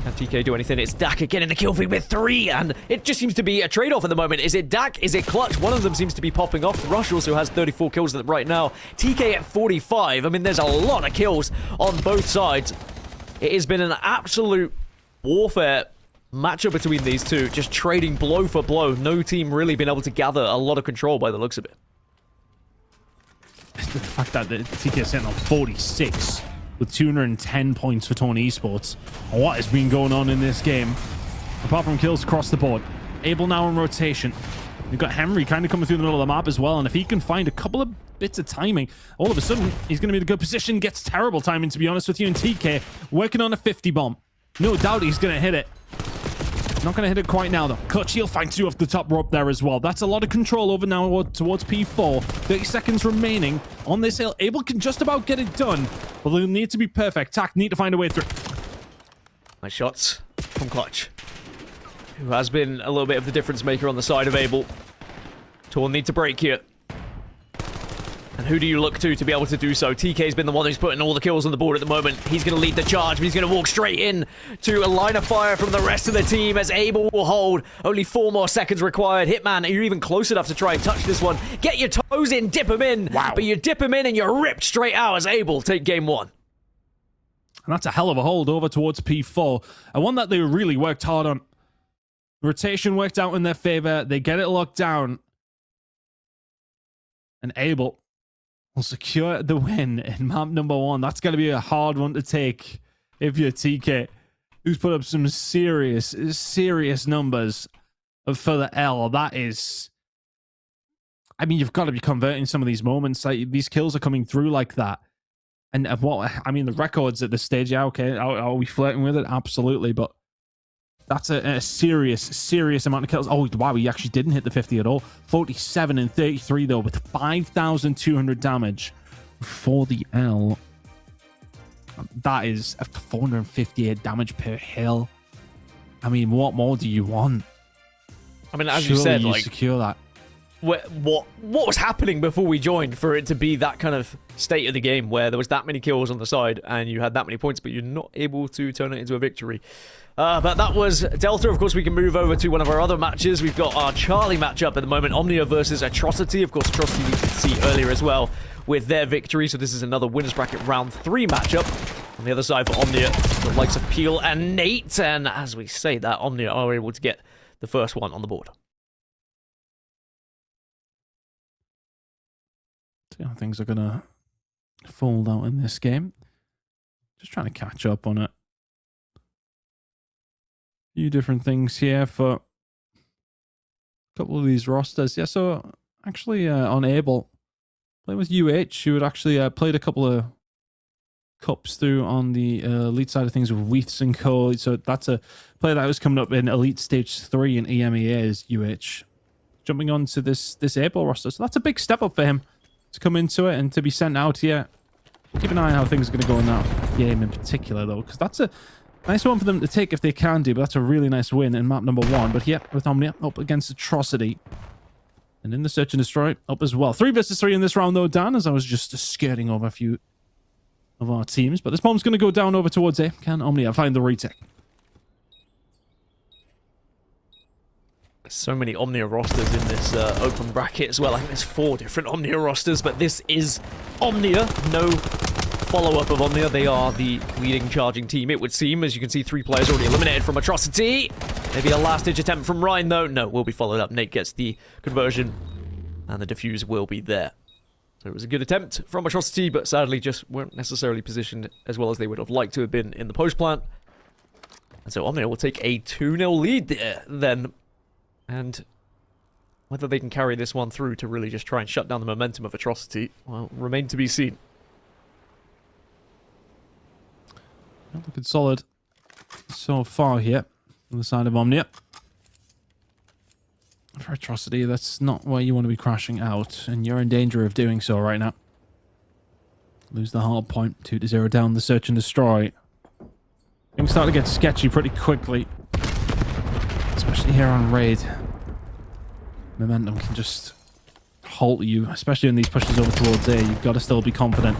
Can TK do anything? It's Dak again in the kill feed with 3, and it just seems to be a trade-off at the moment. Is it Dak? Is it Clutch? One of them seems to be popping off. Rush also has 34 kills right now. TK at 45. I mean, there's a lot of kills on both sides. It has been an absolute warfare matchup between these two, just trading blow for blow. No team really been able to gather a lot of control by the looks of it. The fact that the TK is sitting on 46 with 210 points for Torn Esports. What has been going on in this game? Apart from kills across the board. Able now in rotation. We've got Henry kind of coming through the middle of the map as well, and if he can find a couple of bits of timing, all of a sudden, he's going to be in a good position. Gets terrible timing, to be honest with you, and TK working on a 50 bomb. No doubt he's going to hit it. Not going to hit it quite now, though. Clutch, he'll find 2 off the top rope there as well. That's a lot of control over now towards P4. 30 seconds remaining on this hill. Able can just about get it done, but they'll need to be perfect. Tack need to find a way through. Nice shots from Clutch, who has been a little bit of the difference maker on the side of Able. Torn need to break here. And who do you look to be able to do so? TK's been the one who's putting all the kills on the board at the moment. He's going to lead the charge, but he's going to walk straight in to a line of fire from the rest of the team as Abel will hold. Only 4 more seconds required. Hitman, are you even close enough to try and touch this one? Get your toes in, dip him in. Wow. But you dip him in and you're ripped straight out as Abel take game 1. And that's a hell of a hold over towards P4. And one that they really worked hard on. Rotation worked out in their favor. They get it locked down. And Abel will secure the win in map number 1. That's going to be a hard one to take if you're TK, who's put up some serious numbers for the L. That is... I mean, you've got to be converting some of these moments. Like, these kills are coming through like that. And what... I mean, the records at this stage, yeah, okay. Are we flirting with it? Absolutely, but that's a serious amount of kills. Oh, wow, he actually didn't hit the 50 at all. 47 and 33, though, with 5,200 damage for the L. That is 458 damage per hill. I mean, what more do you want? I mean, as Surely you said, you like... secure that. What was happening before we joined for it to be that kind of state of the game where there was that many kills on the side and you had that many points, but you're not able to turn it into a victory. But that was Delta. Of course, we can move over to one of our other matches. We've got our Charlie matchup at the moment, Omnia versus Atrocity. Of course, Atrocity we could see earlier as well with their victory. So this is another winners bracket round 3 matchup. On the other side for Omnia, the likes of Peel and Nate. And as we say that, Omnia are able to get the first one on the board. See how things are going to fold out in this game. Just trying to catch up on it. A few different things here for a couple of these rosters. Yeah, so actually on Abel, playing with UH, who had actually played a couple of cups through on the elite side of things with Weaths and Co. So that's a player that was coming up in Elite Stage 3 in EMEA is UH. Jumping on to this Abel roster. So that's a big step up for him to come into it and to be sent out here. Keep an eye on how things are going to go in that game in particular, though, because that's a nice one for them to take if they can do, but that's a really nice win in map number 1. But yeah, with Omnia up against Atrocity. And in the Search and Destroy up as well. 3 versus 3 in this round, though, Dan, as I was just skirting over a few of our teams. But this bomb's going to go down over towards A. Can Omnia find the retake? So many Omnia rosters in this open bracket as well. I think there's 4 different Omnia rosters, but this is Omnia. No follow-up of Omnia. They are the leading charging team, it would seem. As you can see, 3 players already eliminated from Atrocity. Maybe a last-ditch attempt from Ryan, though. No, will be followed up. Nate gets the conversion, and the defuse will be there. So it was a good attempt from Atrocity, but sadly just weren't necessarily positioned as well as they would have liked to have been in the post-plant. And so Omnia will take a 2-0 lead there, then. And whether they can carry this one through to really just try and shut down the momentum of Atrocity, well, remain to be seen. Looking solid so far here on the side of Omnia. For Atrocity, that's not where you want to be crashing out, and you're in danger of doing so right now. Lose the hard point, 2-0 down the Search and Destroy. Things start to get sketchy pretty quickly. Especially here on Raid. Momentum can just halt you, especially in these pushes over towards A. You've got to still be confident.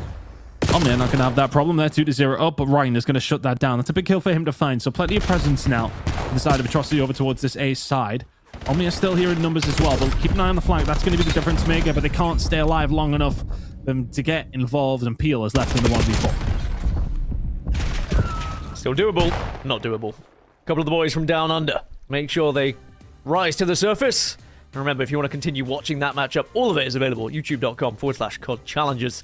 Omnia not going to have that problem there, 2-0 up, but Ryan is going to shut that down. That's a big kill for him to find, so plenty of presence now on the side of Atrocity over towards this A side. Omnia still here in numbers as well, but keep an eye on the flank. That's going to be the difference maker, but they can't stay alive long enough for them to get involved, and Peel is left in the 1v4. Still doable. Not doable. A couple of the boys from down under. Make sure they rise to the surface. And remember, if you want to continue watching that matchup, all of it is available at youtube.com/COD Challenges.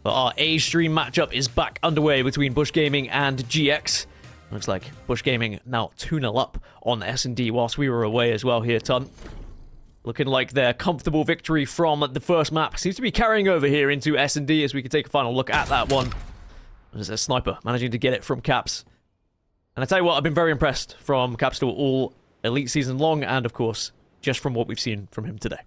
But our A stream matchup is back underway between Bush Gaming and GX. Looks like Bush Gaming now 2-0 up on S&D whilst we were away as well here, Ton. Looking like their comfortable victory from the first map seems to be carrying over here into S&D as we can take a final look at that one. There's a sniper managing to get it from Caps. And I tell you what, I've been very impressed from Capstone all Elite season long, and of course, just from what we've seen from him today.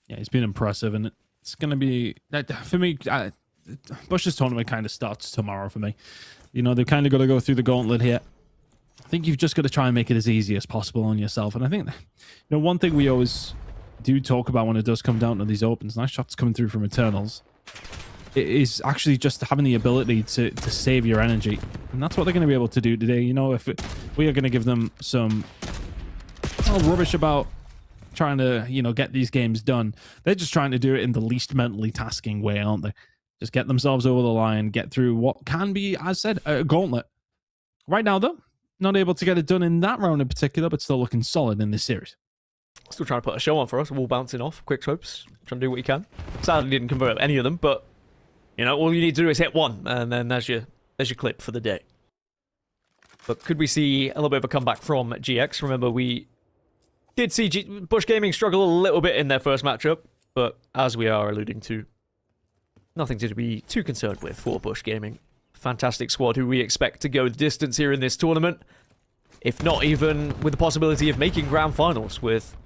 Yeah, he's been impressive, and it's going to be... For me, Bush's tournament kind of starts tomorrow for me. You know, they've kind of got to go through the gauntlet here. I think you've just got to try and make it as easy as possible on yourself. And I think, you know, one thing we always do talk about when it does come down to these opens. Nice shots coming through from Eternals. It is actually just having the ability to save your energy. And that's what they're going to be able to do today. You know, if we are going to give them some rubbish about trying to, you know, get these games done. They're just trying to do it in the least mentally tasking way, aren't they? Just get themselves over the line, get through what can be, as said, a gauntlet. Right now, though, not able to get it done in that round in particular, but still looking solid in this series. Still trying to put a show on for us. Wall bouncing off, quick scopes, trying to do what you can. Sadly, didn't convert any of them, but you know, all you need to do is hit one, and then there's your clip for the day. But could we see a little bit of a comeback from GX? Remember, we did see Bush Gaming struggle a little bit in their first matchup, but as we are alluding to, nothing to be too concerned with for Bush Gaming. Fantastic squad who we expect to go the distance here in this tournament, if not even with the possibility of making grand finals with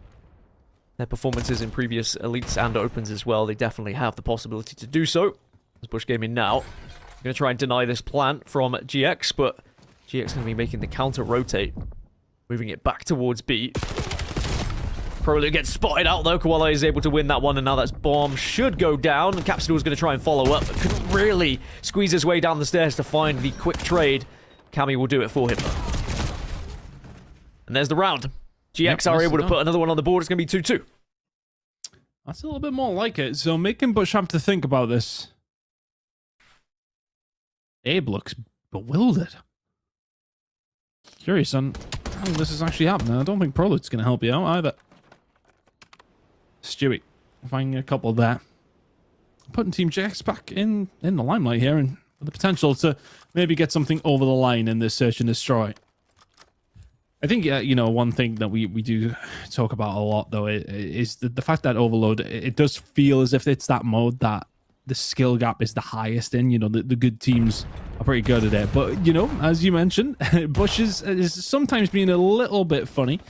their performances in previous elites and opens as well. They definitely have the possibility to do so. As Bush Gaming now going to try and deny this plant from GX, but GX going to be making the counter rotate, moving it back towards B. Probably gets spotted out though. Koala is able to win that one, and now that's bomb should go down. Capsidor is going to try and follow up, but couldn't really squeeze his way down the stairs to find the quick trade. Cammy will do it for him. And there's the round. GX are able to put another one on the board. It's going to be 2-2. That's a little bit more like it. So making Bush have to think about this. Abe looks bewildered. Curious on how this is actually happening. I don't think Prolude's going to help you out either. Stewie, finding a couple there. Putting Team GX back in the limelight here, and with the potential to maybe get something over the line in this search and destroy. I think, you know, one thing that we do talk about a lot, though, is the fact that Overload, it does feel as if it's that mode that the skill gap is the highest in. You know, the good teams are pretty good at it. But, you know, as you mentioned, Bush is sometimes being a little bit funny.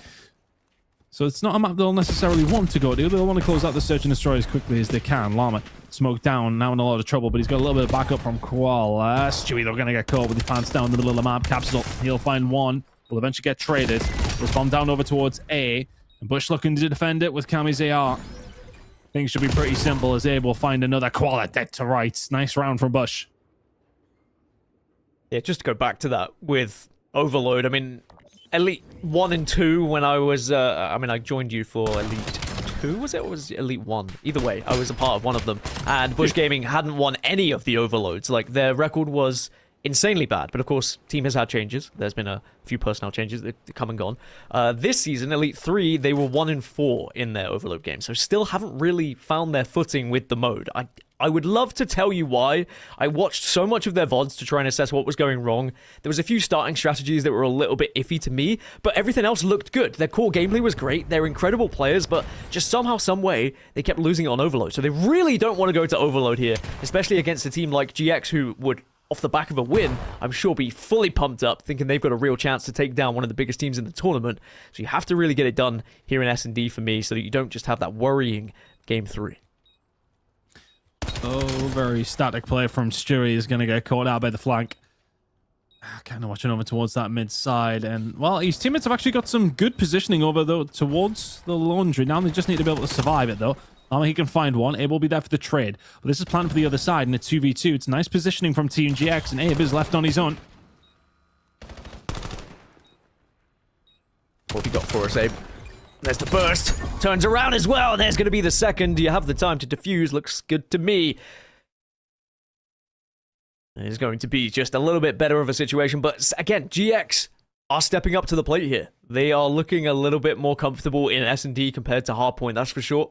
So it's not a map they'll necessarily want to go to. They'll want to close out the search and destroy as quickly as they can. Llama smoked down, now in a lot of trouble, but he's got a little bit of backup from Koala. Stewie, they're going to get caught with the pants down in the middle of the map. Capsule, he'll find one. Will eventually get traded. Will bomb down over towards A. And Bush looking to defend it with Cammy's AR. Things should be pretty simple as Abe will find another Koala dead to rights. Nice round from Bush. Yeah, just to go back to that with Overload, I mean, Elite 1 and 2 when I was, I joined you for Elite 2, was it? Or was it Elite 1? Either way, I was a part of one of them. And Bush Gaming hadn't won any of the Overloads. Like, their record was insanely bad, but of course team has had changes. There's been a few personnel changes that come and gone. This season, Elite 3, they were 1 and 4 in their Overload game, so still haven't really found their footing with the mode. I would love to tell you why. I watched so much of their VODs to try and assess what was going wrong. There was a few starting strategies that were a little bit iffy to me, but everything else looked good. Their core gameplay was great. They're incredible players, but just somehow, some way, they kept losing it on Overload. So they really don't want to go to Overload here, especially against a team like GX who would, off the back of a win, I'm sure be fully pumped up, thinking they've got a real chance to take down one of the biggest teams in the tournament. So you have to really get it done here in S&D for me, so that you don't just have that worrying Game 3. Oh, very static play from Stewie is going to get caught out by the flank. Kind of watching over towards that mid side, and well, his teammates have actually got some good positioning over though towards the laundry. Now they just need to be able to survive it though. Now he can find one. Abe will be there for the trade. But this is planned for the other side in a 2v2. It's nice positioning from Team GX, and Abe is left on his own. What have you got for us, Abe? There's the first. Turns around as well. There's going to be the second. Do you have the time to defuse? Looks good to me. It's going to be just a little bit better of a situation. But again, GX are stepping up to the plate here. They are looking a little bit more comfortable in S&D compared to Hardpoint, that's for sure.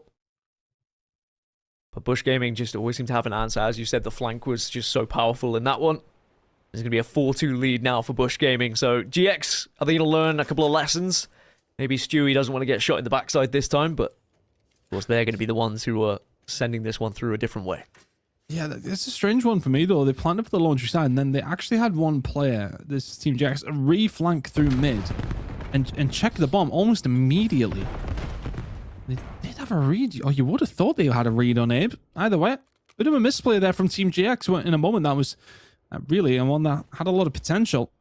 But Bush Gaming just always seem to have an answer. As you said, the flank was just so powerful in that one. There's going to be a 4-2 lead now for Bush Gaming. So GX, are they going to learn a couple of lessons? Maybe Stewie doesn't want to get shot in the backside this time, but of course they're going to be the ones who are sending this one through a different way. Yeah, it's a strange one for me though. They planned it for the laundry side, and then they actually had one player, this Team GX, re-flank through mid and check the bomb almost immediately. They did have a read. Oh, you would have thought they had a read on Abe. Either way, bit of a misplay there from Team GX in a moment that was really one that had a lot of potential.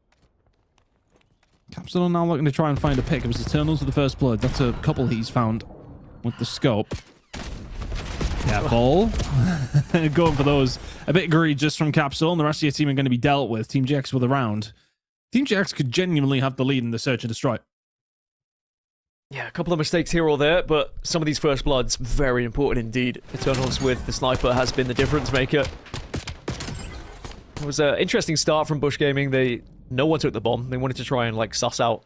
Capsidon now looking to try and find a pick. It was Eternals with the first blood. That's a couple he's found. with the scope. Careful. Going for those. A bit egregious from Capsule, and the rest of your team are going to be dealt with. Team GX with a round. Team GX could genuinely have the lead in the search and destroy. Yeah, a couple of mistakes here or there, but some of these first bloods, very important indeed. Eternals with the sniper has been the difference maker. It was an interesting start from Bush Gaming. No one took the bomb. They wanted to try and like suss out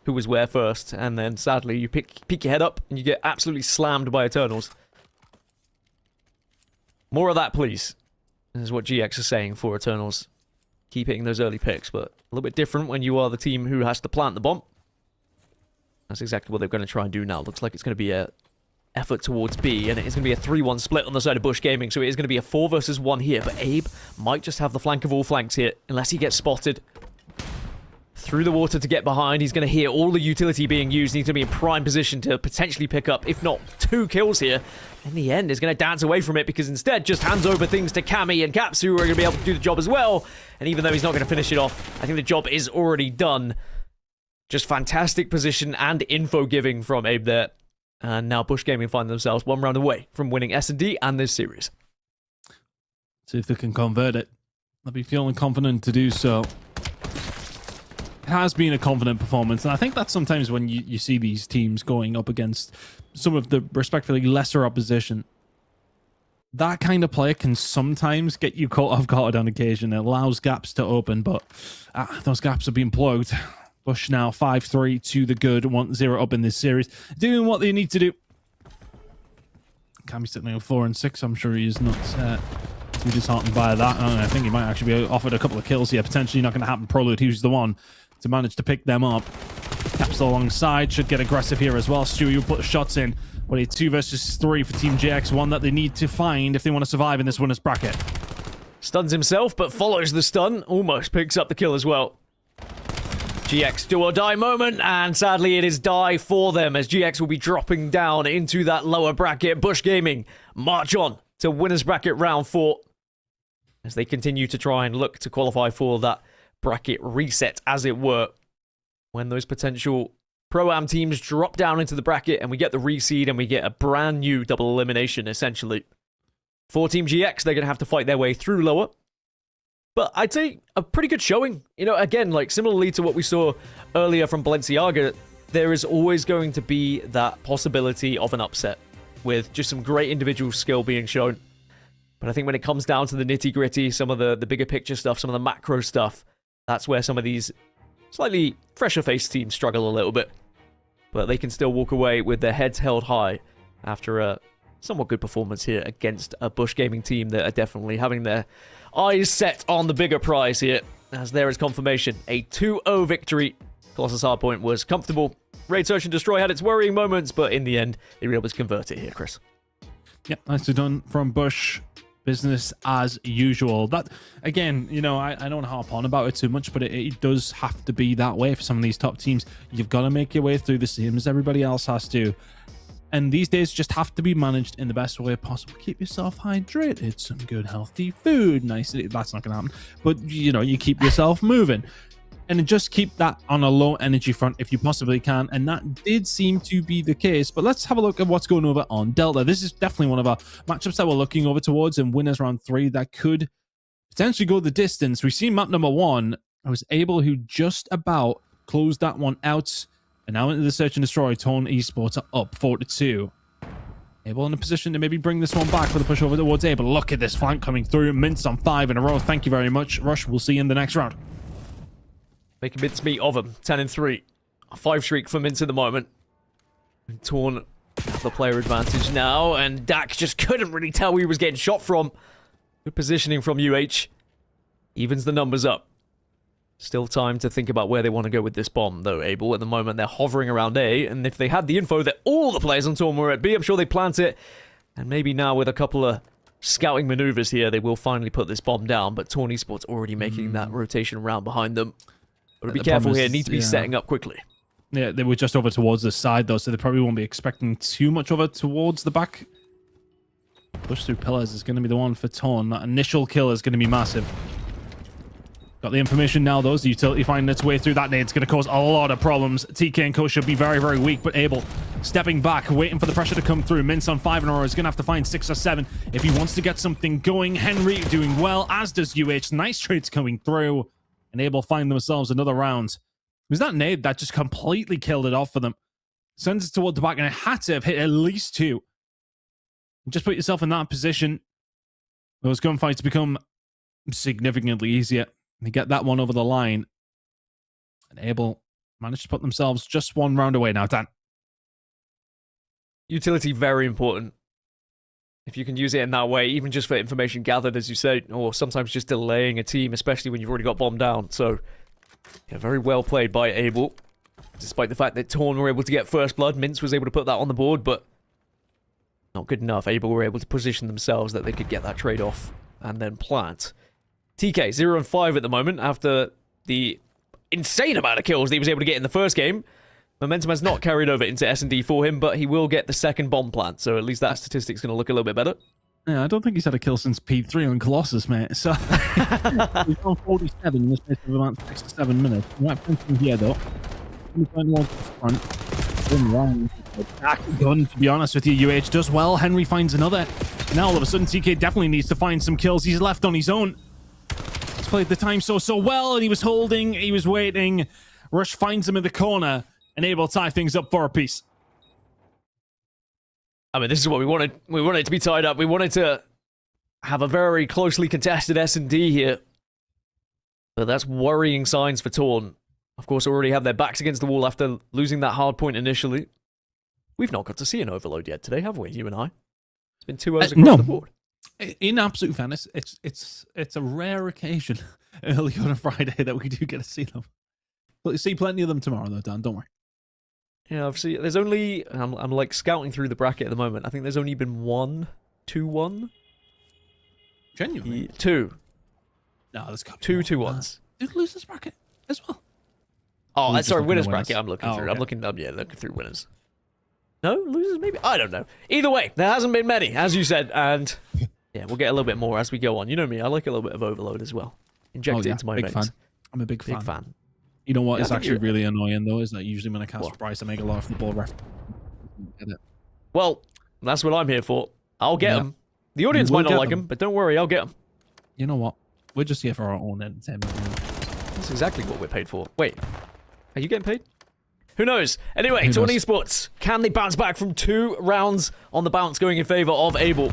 who was where first, and then sadly you peek your head up and you get absolutely slammed by Eternals. More of that, please. This is what GX is saying for Eternals. Keep hitting those early picks, but a little bit different when you are the team who has to plant the bomb. That's exactly what they're going to try and do now. Looks like it's going to be a effort towards B, and it is going to be a 3-1 split on the side of Bush Gaming, so it is going to be a 4 versus 1 here, but Abe might just have the flank of all flanks here, unless he gets spotted. Through the water to get behind, he's going to hear all the utility being used, he's going to be in prime position to potentially pick up, if not 2 kills here. In the end, is going to dance away from it, because instead just hands over things to Cammy and Kapsu, who are going to be able to do the job as well, and even though he's not going to finish it off, I think the job is already done. Just fantastic position and info giving from Abe there. And now Bush Gaming find themselves 1 round away from winning S&D and this series. See if they can convert it. They'll be feeling confident to do so. It has been a confident performance, and I think that's sometimes when you see these teams going up against some of the respectively lesser opposition. That kind of play can sometimes get you caught off guard on occasion. It allows gaps to open, but those gaps are being plugged. Bush now 5-3 to the good, 1-0 up in this series, doing what they need to do. Cammy's sitting on 4 and 6. I'm sure he is not too disheartened by that. I think he might actually be offered a couple of kills here. Potentially not going to happen. Prolude, who's the one to manage to pick them up. Capsule alongside should get aggressive here as well. Stewie will put the shots in. What a 2 versus 3 for Team GX, one that they need to find if they want to survive in this winner's bracket. Stuns himself, but follows the stun. Almost picks up the kill as well. GX do or die moment, and sadly it is die for them, as GX will be dropping down into that lower bracket. Bush Gaming march on to winner's bracket round 4, as they continue to try and look to qualify for that bracket reset, as it were, when those potential Pro-Am teams drop down into the bracket and we get the reseed and we get a brand new double elimination, essentially. For Team GX, they're going to have to fight their way through lower. But I'd say a pretty good showing. You know, again, like similarly to what we saw earlier from Balenciaga, there is always going to be that possibility of an upset with just some great individual skill being shown. But I think when it comes down to the nitty-gritty, some of the bigger picture stuff, some of the macro stuff, that's where some of these slightly fresher-faced teams struggle a little bit. But they can still walk away with their heads held high after a somewhat good performance here against a Bush Gaming team that are definitely having their eyes set on the bigger prize here, as there is confirmation. A 2-0 victory. Colossus Hardpoint was comfortable. Raid Search and Destroy had its worrying moments, but in the end, they were able to convert it here, Chris. Yep, nicely done from Bush. Business as usual. That, again, you know, I don't harp on about it too much, but it does have to be that way for some of these top teams. You've got to make your way through the same as everybody else has to. And these days just have to be managed in the best way possible. Keep yourself hydrated. Some good healthy food. Nice. That's not going to happen. But, you know, you keep yourself moving. And just keep that on a low energy front if you possibly can. And that did seem to be the case. But let's have a look at what's going over on Delta. This is definitely one of our matchups that we're looking over towards in winners round 3 that could potentially go the distance. We've seen map number 1. I was able to just about close that one out. And now into the search and destroy, Tone Esports are up 4-2. Able in a position to maybe bring this one back with a push over towards Able. Look at this flank coming through. Mince on 5 in a row. Thank you very much. Rush, we'll see you in the next round. Make a mincemeat of them. 10-3. A 5 streak for Mince at the moment. And Torn have the player advantage now, and Dak just couldn't really tell where he was getting shot from. Good positioning from UH. Evens the numbers up. Still time to think about where they want to go with this bomb, though, Able. At the moment, they're hovering around A, and if they had the info that all the players on Torn were at B, I'm sure they'd plant it. And maybe now with a couple of scouting maneuvers here, they will finally put this bomb down, but Torn Esports already making that rotation around behind them. But be careful here, need to be setting up quickly. Yeah, they were just over towards the side, though, so they probably won't be expecting too much over towards the back. Push through pillars is going to be the one for Torn. That initial kill is going to be massive. Got the information now, though. The utility finding its way through that nade. It's going to cause a lot of problems. TK and Co should be very, very weak, but Abel stepping back, waiting for the pressure to come through. Mince on 5 in a row is going to have to find 6 or 7 if he wants to get something going. Henry doing well, as does UH. Nice trades coming through, and Abel find themselves another round. It was that nade that just completely killed it off for them. Sends it toward the back, and it had to have hit at least 2. Just put yourself in that position. Those gunfights become significantly easier. They get that one over the line. And Abel managed to put themselves just 1 round away now, Dan. Utility, very important. If you can use it in that way, even just for information gathered, as you say, or sometimes just delaying a team, especially when you've already got bombed down. So, yeah, very well played by Abel. Despite the fact that Torn were able to get first blood, Mince was able to put that on the board, but not good enough. Abel were able to position themselves that they could get that trade off and then plant. TK, 0-5 at the moment after the insane amount of kills that he was able to get in the first game. Momentum has not carried over into S&D for him, but he will get the second bomb plant, so at least that statistic's going to look a little bit better. Yeah, I don't think he's had a kill since P3 on Colossus, mate. So he's on 47 in the space of about 6 to 7 minutes. He might find something here, though. He's going to front. Gun, to be honest with you. UH does well. Henry finds another. Now all of a sudden TK definitely needs to find some kills. He's left on his own. He's played the time so well, and he was holding, he was waiting. Rush finds him in the corner and able to tie things up for a piece. I mean, this is what we wanted. We wanted it to be tied up. We wanted to have a very closely contested S&D here. But that's worrying signs for Torn. Of course, already have their backs against the wall after losing that hard point initially. We've not got to see an overload yet today, have we, you and I? It's been 2 hours across the board. In absolute fairness, it's a rare occasion early on a Friday that we do get to see them. But see plenty of them tomorrow, though, Dan. Don't worry. Yeah, obviously, there's only... I'm like scouting through the bracket at the moment. I think there's only been 1, 2-1. Genuinely? 2. No, there's got 2 2-1s. Who'd lose this bracket as well? Oh, Who's sorry, just winners looking at bracket. I'm looking through. Okay. I'm looking through winners. No, losers maybe. I don't know. Either way, there hasn't been many, as you said, and yeah, we'll get a little bit more as we go on. You know me, I like a little bit of overload as well. Inject it into my big veins. fan. I'm a big Big fan. fan. You know what Yeah, is I think actually really annoying though is that usually when I cast for Bryce, I make a lot of football references. Get it? Well, that's what I'm here for. I'll get Yeah. them. The audience You will might not get like them. them, but don't worry, I'll get them. You know what? We're just here for our own entertainment. That's exactly what we're paid for. Wait, are you getting paid? Who knows? Anyway, Who Torn knows? Esports. Can they bounce back from 2 rounds on the bounce going in favor of Abel?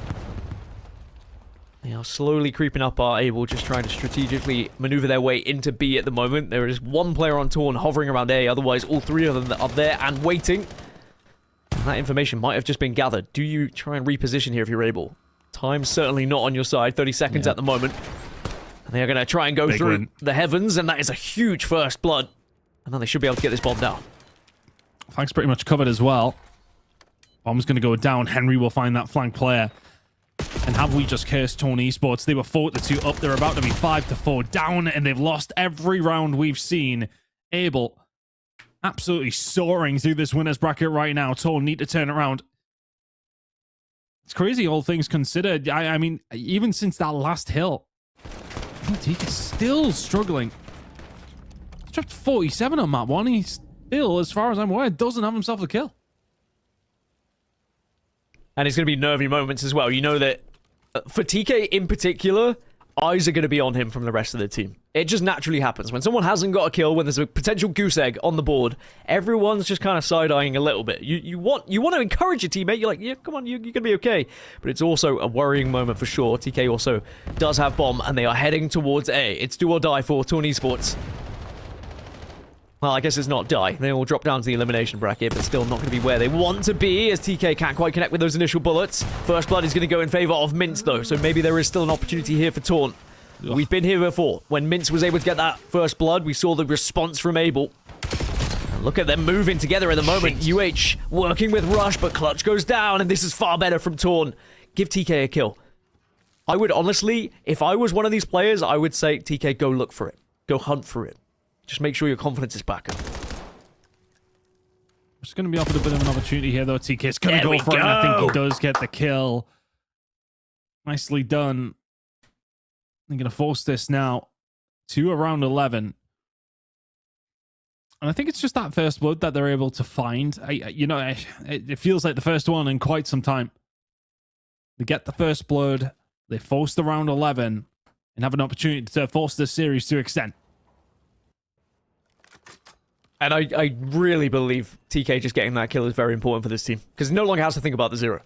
They are slowly creeping up our Abel, just trying to strategically maneuver their way into B at the moment. There is 1 player on Torn hovering around A, otherwise all 3 of them are there and waiting. And that information might have just been gathered. Do you try and reposition here if you're able? Time's certainly not on your side. 30 seconds at the moment. And they are going to try and go Big through win. the heavens, and that is a huge first blood. And then they should be able to get this bomb down. Flank's pretty much covered as well. Bomb's going to go down. Henry will find that flank player. And have we just cursed Torn Esports? They were 4-2 up. They're about to be 5-4 down, and they've lost every round we've seen. Abel absolutely soaring through this winner's bracket right now. Torn need to turn around. It's crazy, all things considered. I mean, even since that last hill, TK is still struggling. He's dropped 47 on map 1. He's still, as far as I'm aware, doesn't have himself a kill. And it's going to be nervy moments as well. You know that for TK in particular, eyes are going to be on him from the rest of the team. It just naturally happens. When someone hasn't got a kill, when there's a potential goose egg on the board, everyone's just kind of side-eyeing a little bit. You want to encourage your teammate. You're like, yeah, come on, you're going to be okay. But it's also a worrying moment for sure. TK also does have bomb, and they are heading towards A. It's do or die for Torn Esports. Well, I guess it's not die. They will drop down to the elimination bracket, but still not going to be where they want to be, as TK can't quite connect with those initial bullets. First blood is going to go in favor of Mince, though, so maybe there is still an opportunity here for Torn. We've been here before. When Mince was able to get that first blood, we saw the response from Abel. And look at them moving together at the moment. UH working with Rush, but Clutch goes down, and this is far better from Torn. Give TK a kill. I would honestly, if I was one of these players, I would say, TK, go look for it. Go hunt for it. Just make sure your confidence is back up. Just going to be offered a bit of an opportunity here, though. TK's going to go for it, and I think he does get the kill. Nicely done. They're going to force this now. to around 11. And I think it's just that first blood that they're able to find. It feels like the first one in quite some time. They get the first blood, they force the round 11, and have an opportunity to force this series to extend. And I really believe TK just getting that kill is very important for this team, because he no longer has to think about the 0.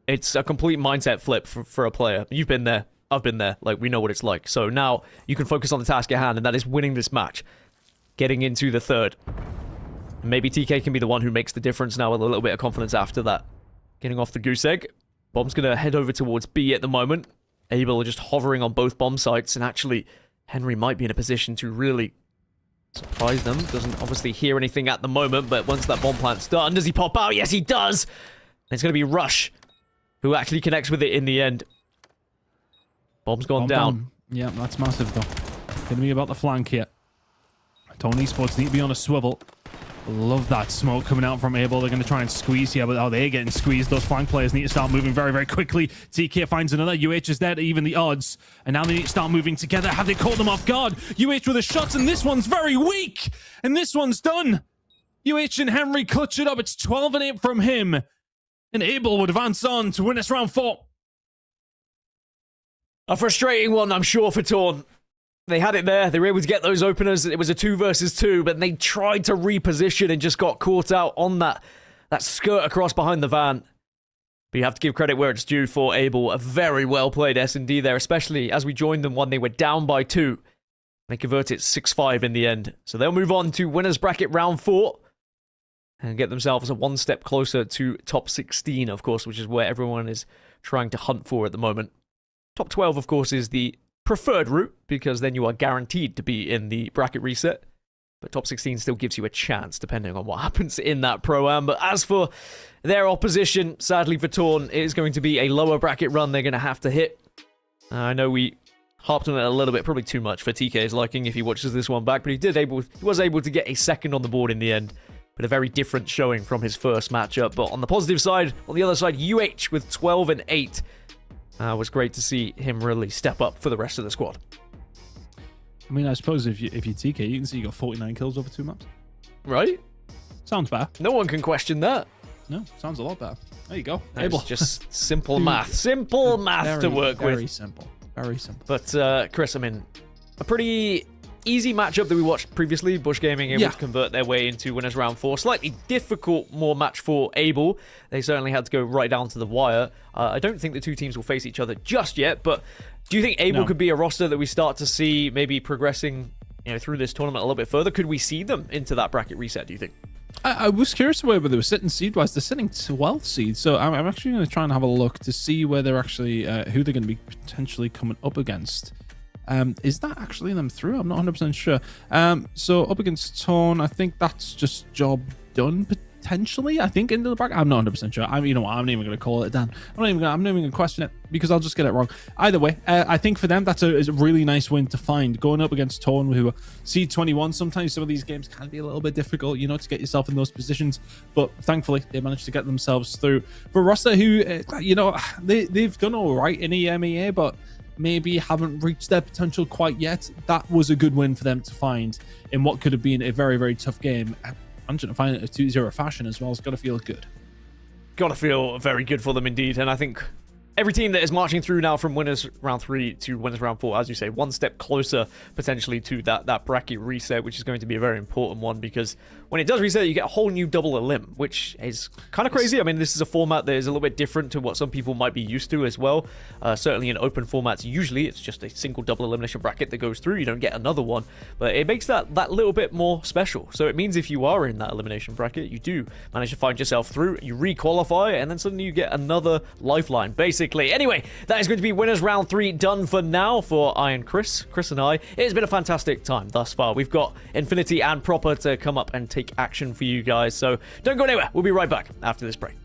It's a complete mindset flip for a player. You've been there. I've been there. Like, we know what it's like. So now you can focus on the task at hand, and that is winning this match. Getting into the 3rd. And maybe TK can be the one who makes the difference now with a little bit of confidence after that. Getting off the goose egg. Bomb's going to head over towards B at the moment. Abel just hovering on both bomb sites, and actually Henry might be in a position to really surprise them. Doesn't obviously hear anything at the moment, but once that bomb plant's done, does he pop out? Yes, he does! And it's going to be Rush who actually connects with it in the end. Bomb's gone down. Yeah, that's massive though. Going to be about the flank here. Tony Esports need to be on a swivel. Love that smoke coming out from Abel. They're going to try and squeeze here, but they're getting squeezed. Those flank players need to start moving very, very quickly. TK finds another. UH is there to even the odds. And now they need to start moving together. Have they caught them off guard? UH with a shot, and this one's very weak. And this one's done. UH and Henry clutch it up. It's 12-8 from him. And Abel would advance on to win us round 4. A frustrating one, I'm sure, for Torn. They had it there. They were able to get those openers. It was a 2 versus 2, but they tried to reposition and just got caught out on that skirt across behind the van. But you have to give credit where it's due for Abel. A very well-played S&D there, especially as we joined them when they were down by 2. They converted 6-5 in the end. So they'll move on to winners bracket round 4 and get themselves a 1 step closer to top 16, of course, which is where everyone is trying to hunt for at the moment. Top 12, of course, is the preferred route, because then you are guaranteed to be in the bracket reset. But top 16 still gives you a chance, depending on what happens in that Pro-Am. But as for their opposition, sadly for Torn, it is going to be a lower bracket run they're going to have to hit. I know we harped on it a little bit, probably too much for TK's liking if he watches this one back, but he was able to get a 2nd on the board in the end. But a very different showing from his first matchup. But on the positive side, on the other side, UH with 12-8. Was great to see him really step up for the rest of the squad. I mean, I suppose if you TK, you can see you got 49 kills over 2 maps. Right? Sounds better. No one can question that. No, sounds a lot better. There you go. It's just simple math. Simple math to work with. Very simple. Very simple. But, Chris, I mean, a pretty easy matchup that we watched previously. Bush Gaming able to convert their way into winners round 4. Slightly difficult more match for Abel. They certainly had to go right down to the wire. I don't think the two teams will face each other just yet, but do you think Abel could be a roster that we start to see maybe progressing, through this tournament a little bit further? Could we see them into that bracket reset, do you think? I was curious where they were sitting seed-wise. They're sitting 12th seed, so I'm actually going to try and have a look to see where they're actually, who they're going to be potentially coming up against. Is that actually them through? I'm not 100% sure. So up against Torn, I think that's just job done potentially. I think into the bracket. I'm not 100% sure. You know what? I'm not even going to call it down. I'm not even going to question it because I'll just get it wrong. Either way, I think for them that's a really nice win to find. Going up against Torn, who are seed 21. Sometimes some of these games can be a little bit difficult, to get yourself in those positions. But thankfully, they managed to get themselves through. For roster who, they've done all right in EMEA, but maybe haven't reached their potential quite yet. That was a good win for them to find in what could have been a very, very tough game. I'm trying to find it a 2-0 fashion as well. It's got to feel good. Got to feel very good for them indeed. And I think every team that is marching through now from winners round 3 to winners round 4, as you say, 1 step closer potentially to that bracket reset, which is going to be a very important one, because when it does reset, you get a whole new double ELIM, which is kind of crazy. I mean, this is a format that is a little bit different to what some people might be used to as well. Certainly in open formats, usually it's just a single double elimination bracket that goes through. You don't get another one, but it makes that little bit more special. So it means if you are in that elimination bracket, you do manage to find yourself through, you re-qualify, and then suddenly you get another lifeline, basically. Anyway, that is going to be winners round 3 done for now for I and Chris and I. It has been a fantastic time thus far. We've got Infinity and Proper to come up and take action for you guys, so don't go anywhere. We'll be right back after this break.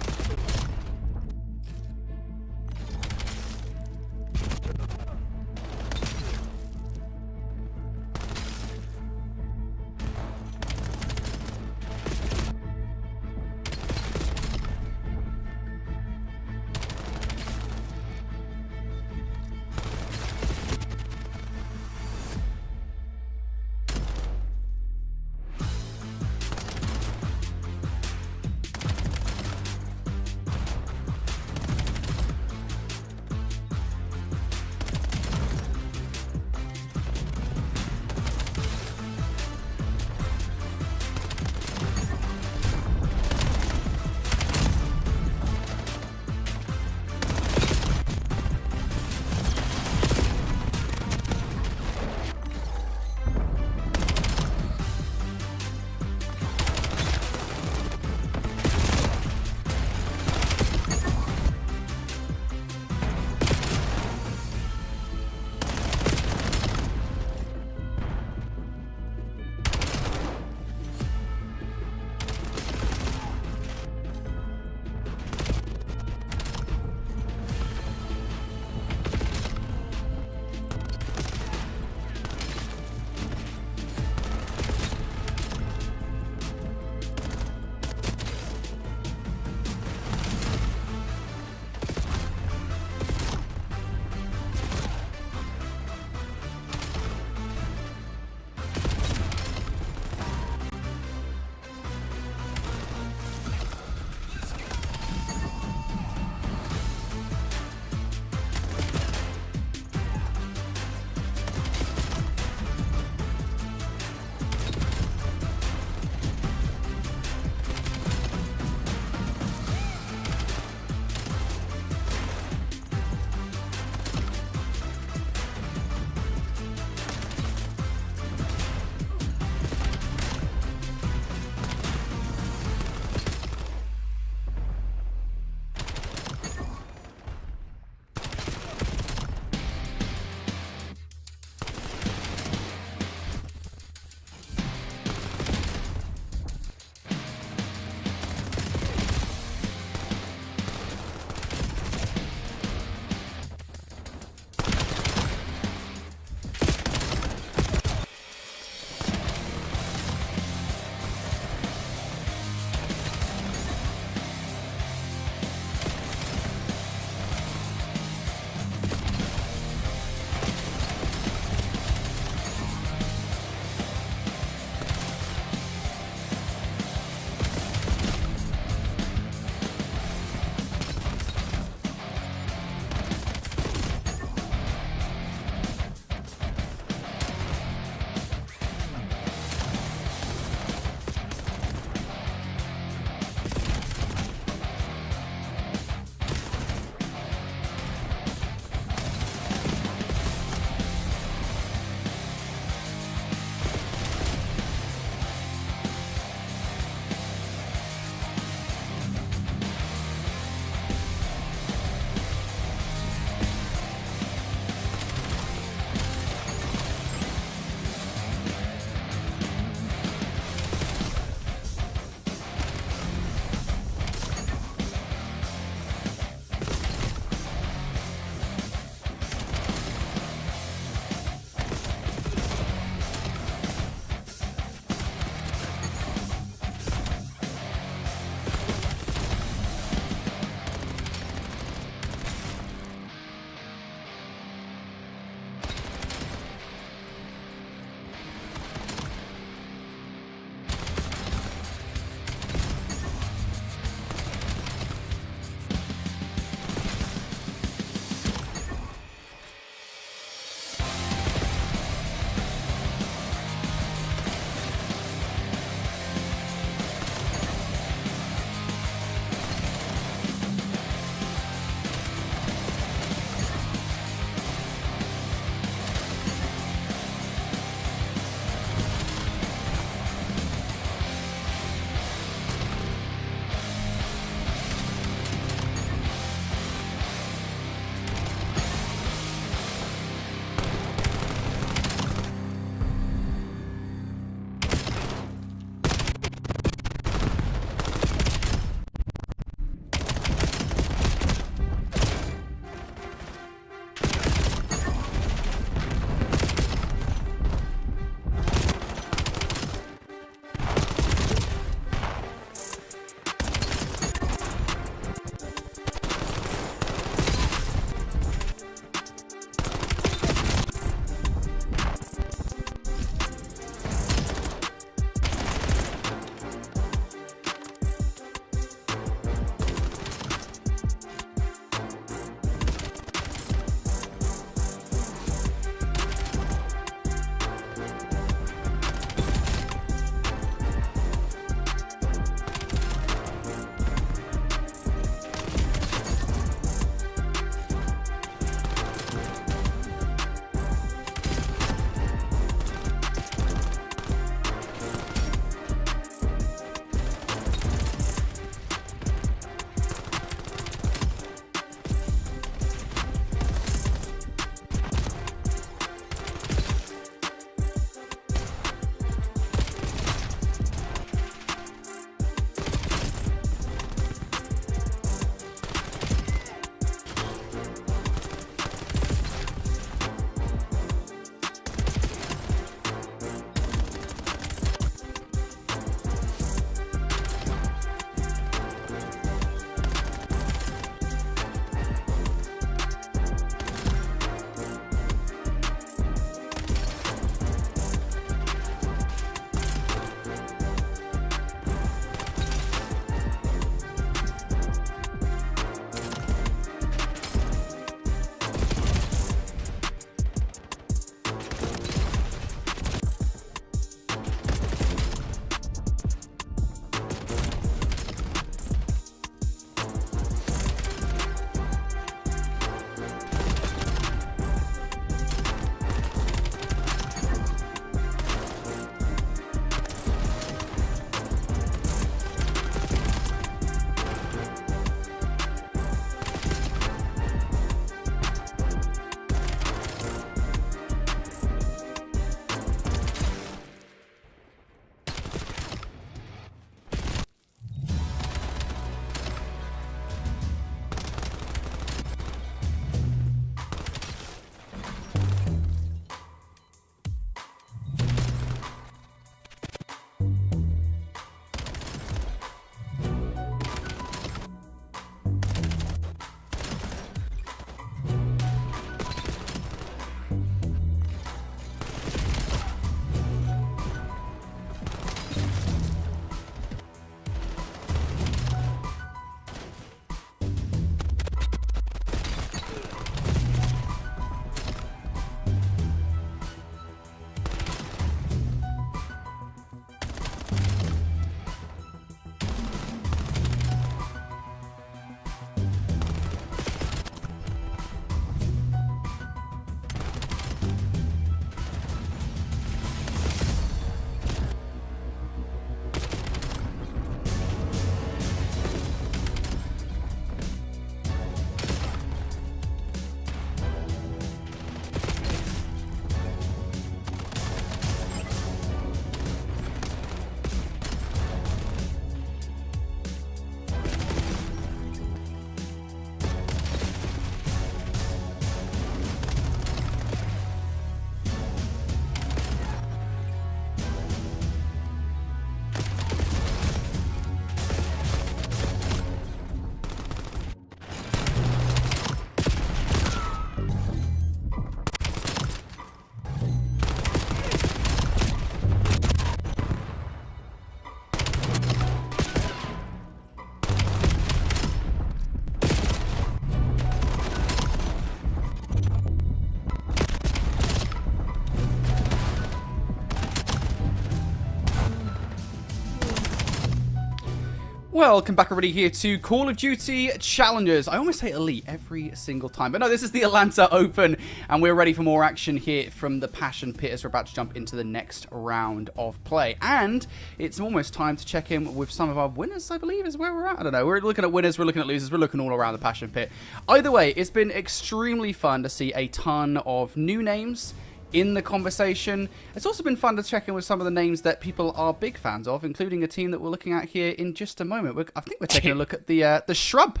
Welcome back everybody here to Call of Duty Challengers. I almost say Elite every single time, but no, this is the Atlanta Open, and we're ready for more action here from the Passion Pit as we're about to jump into the next round of play. And it's almost time to check in with some of our winners, I believe, is where we're at. I don't know. We're looking at winners, we're looking at losers, we're looking all around the Passion Pit. Either way, it's been extremely fun to see a ton of new names in the conversation. It's also been fun to check in with some of the names that people are big fans of, including a team that we're looking at here in just a moment. I think we're taking a look at the Shrub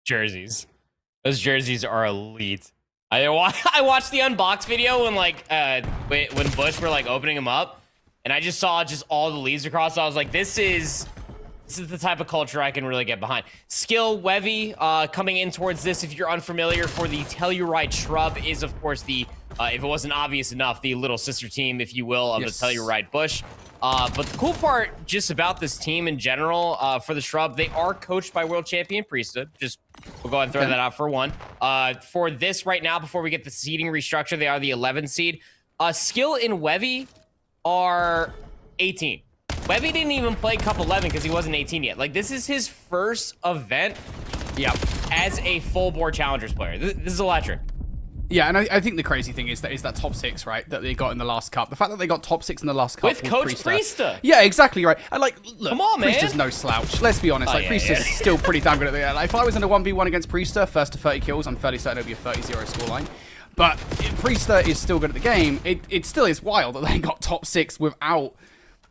jerseys. Those jerseys are elite. I watched the unbox video when Bush were like opening them up, and I just saw all the leaves across. So I was like, this is the type of culture I can really get behind. Skill Wevy coming in towards this. If you're unfamiliar, for the Telluride Shrub is of course the if it wasn't obvious enough, the little sister team, if you will, of the Telluride Bush. But the cool part just about this team in general, for the Shrub, they are coached by world champion Priesthood. We'll go ahead and throw that out for one. For this right now, before we get the seeding restructure, they are the 11 seed. Skill in Wevy are 18. Wevy didn't even play Cup 11 because he wasn't 18 yet. Like, this is his first event as a full board Challengers player. This is electric. Yeah, and I think the crazy thing is that top 6, right, that they got in the last cup. The fact that they got top 6 in the last cup with Coach Priesta. Yeah, exactly right. And look, come on, man. Priesta's no slouch. Let's be honest. Priesta's still pretty damn good at it. Like, if I was in a 1v1 against Priesta, first to 30 kills, I'm fairly certain it'll be a 30-0 scoreline. But Priesta is still good at the game. It still is wild that they got top 6 without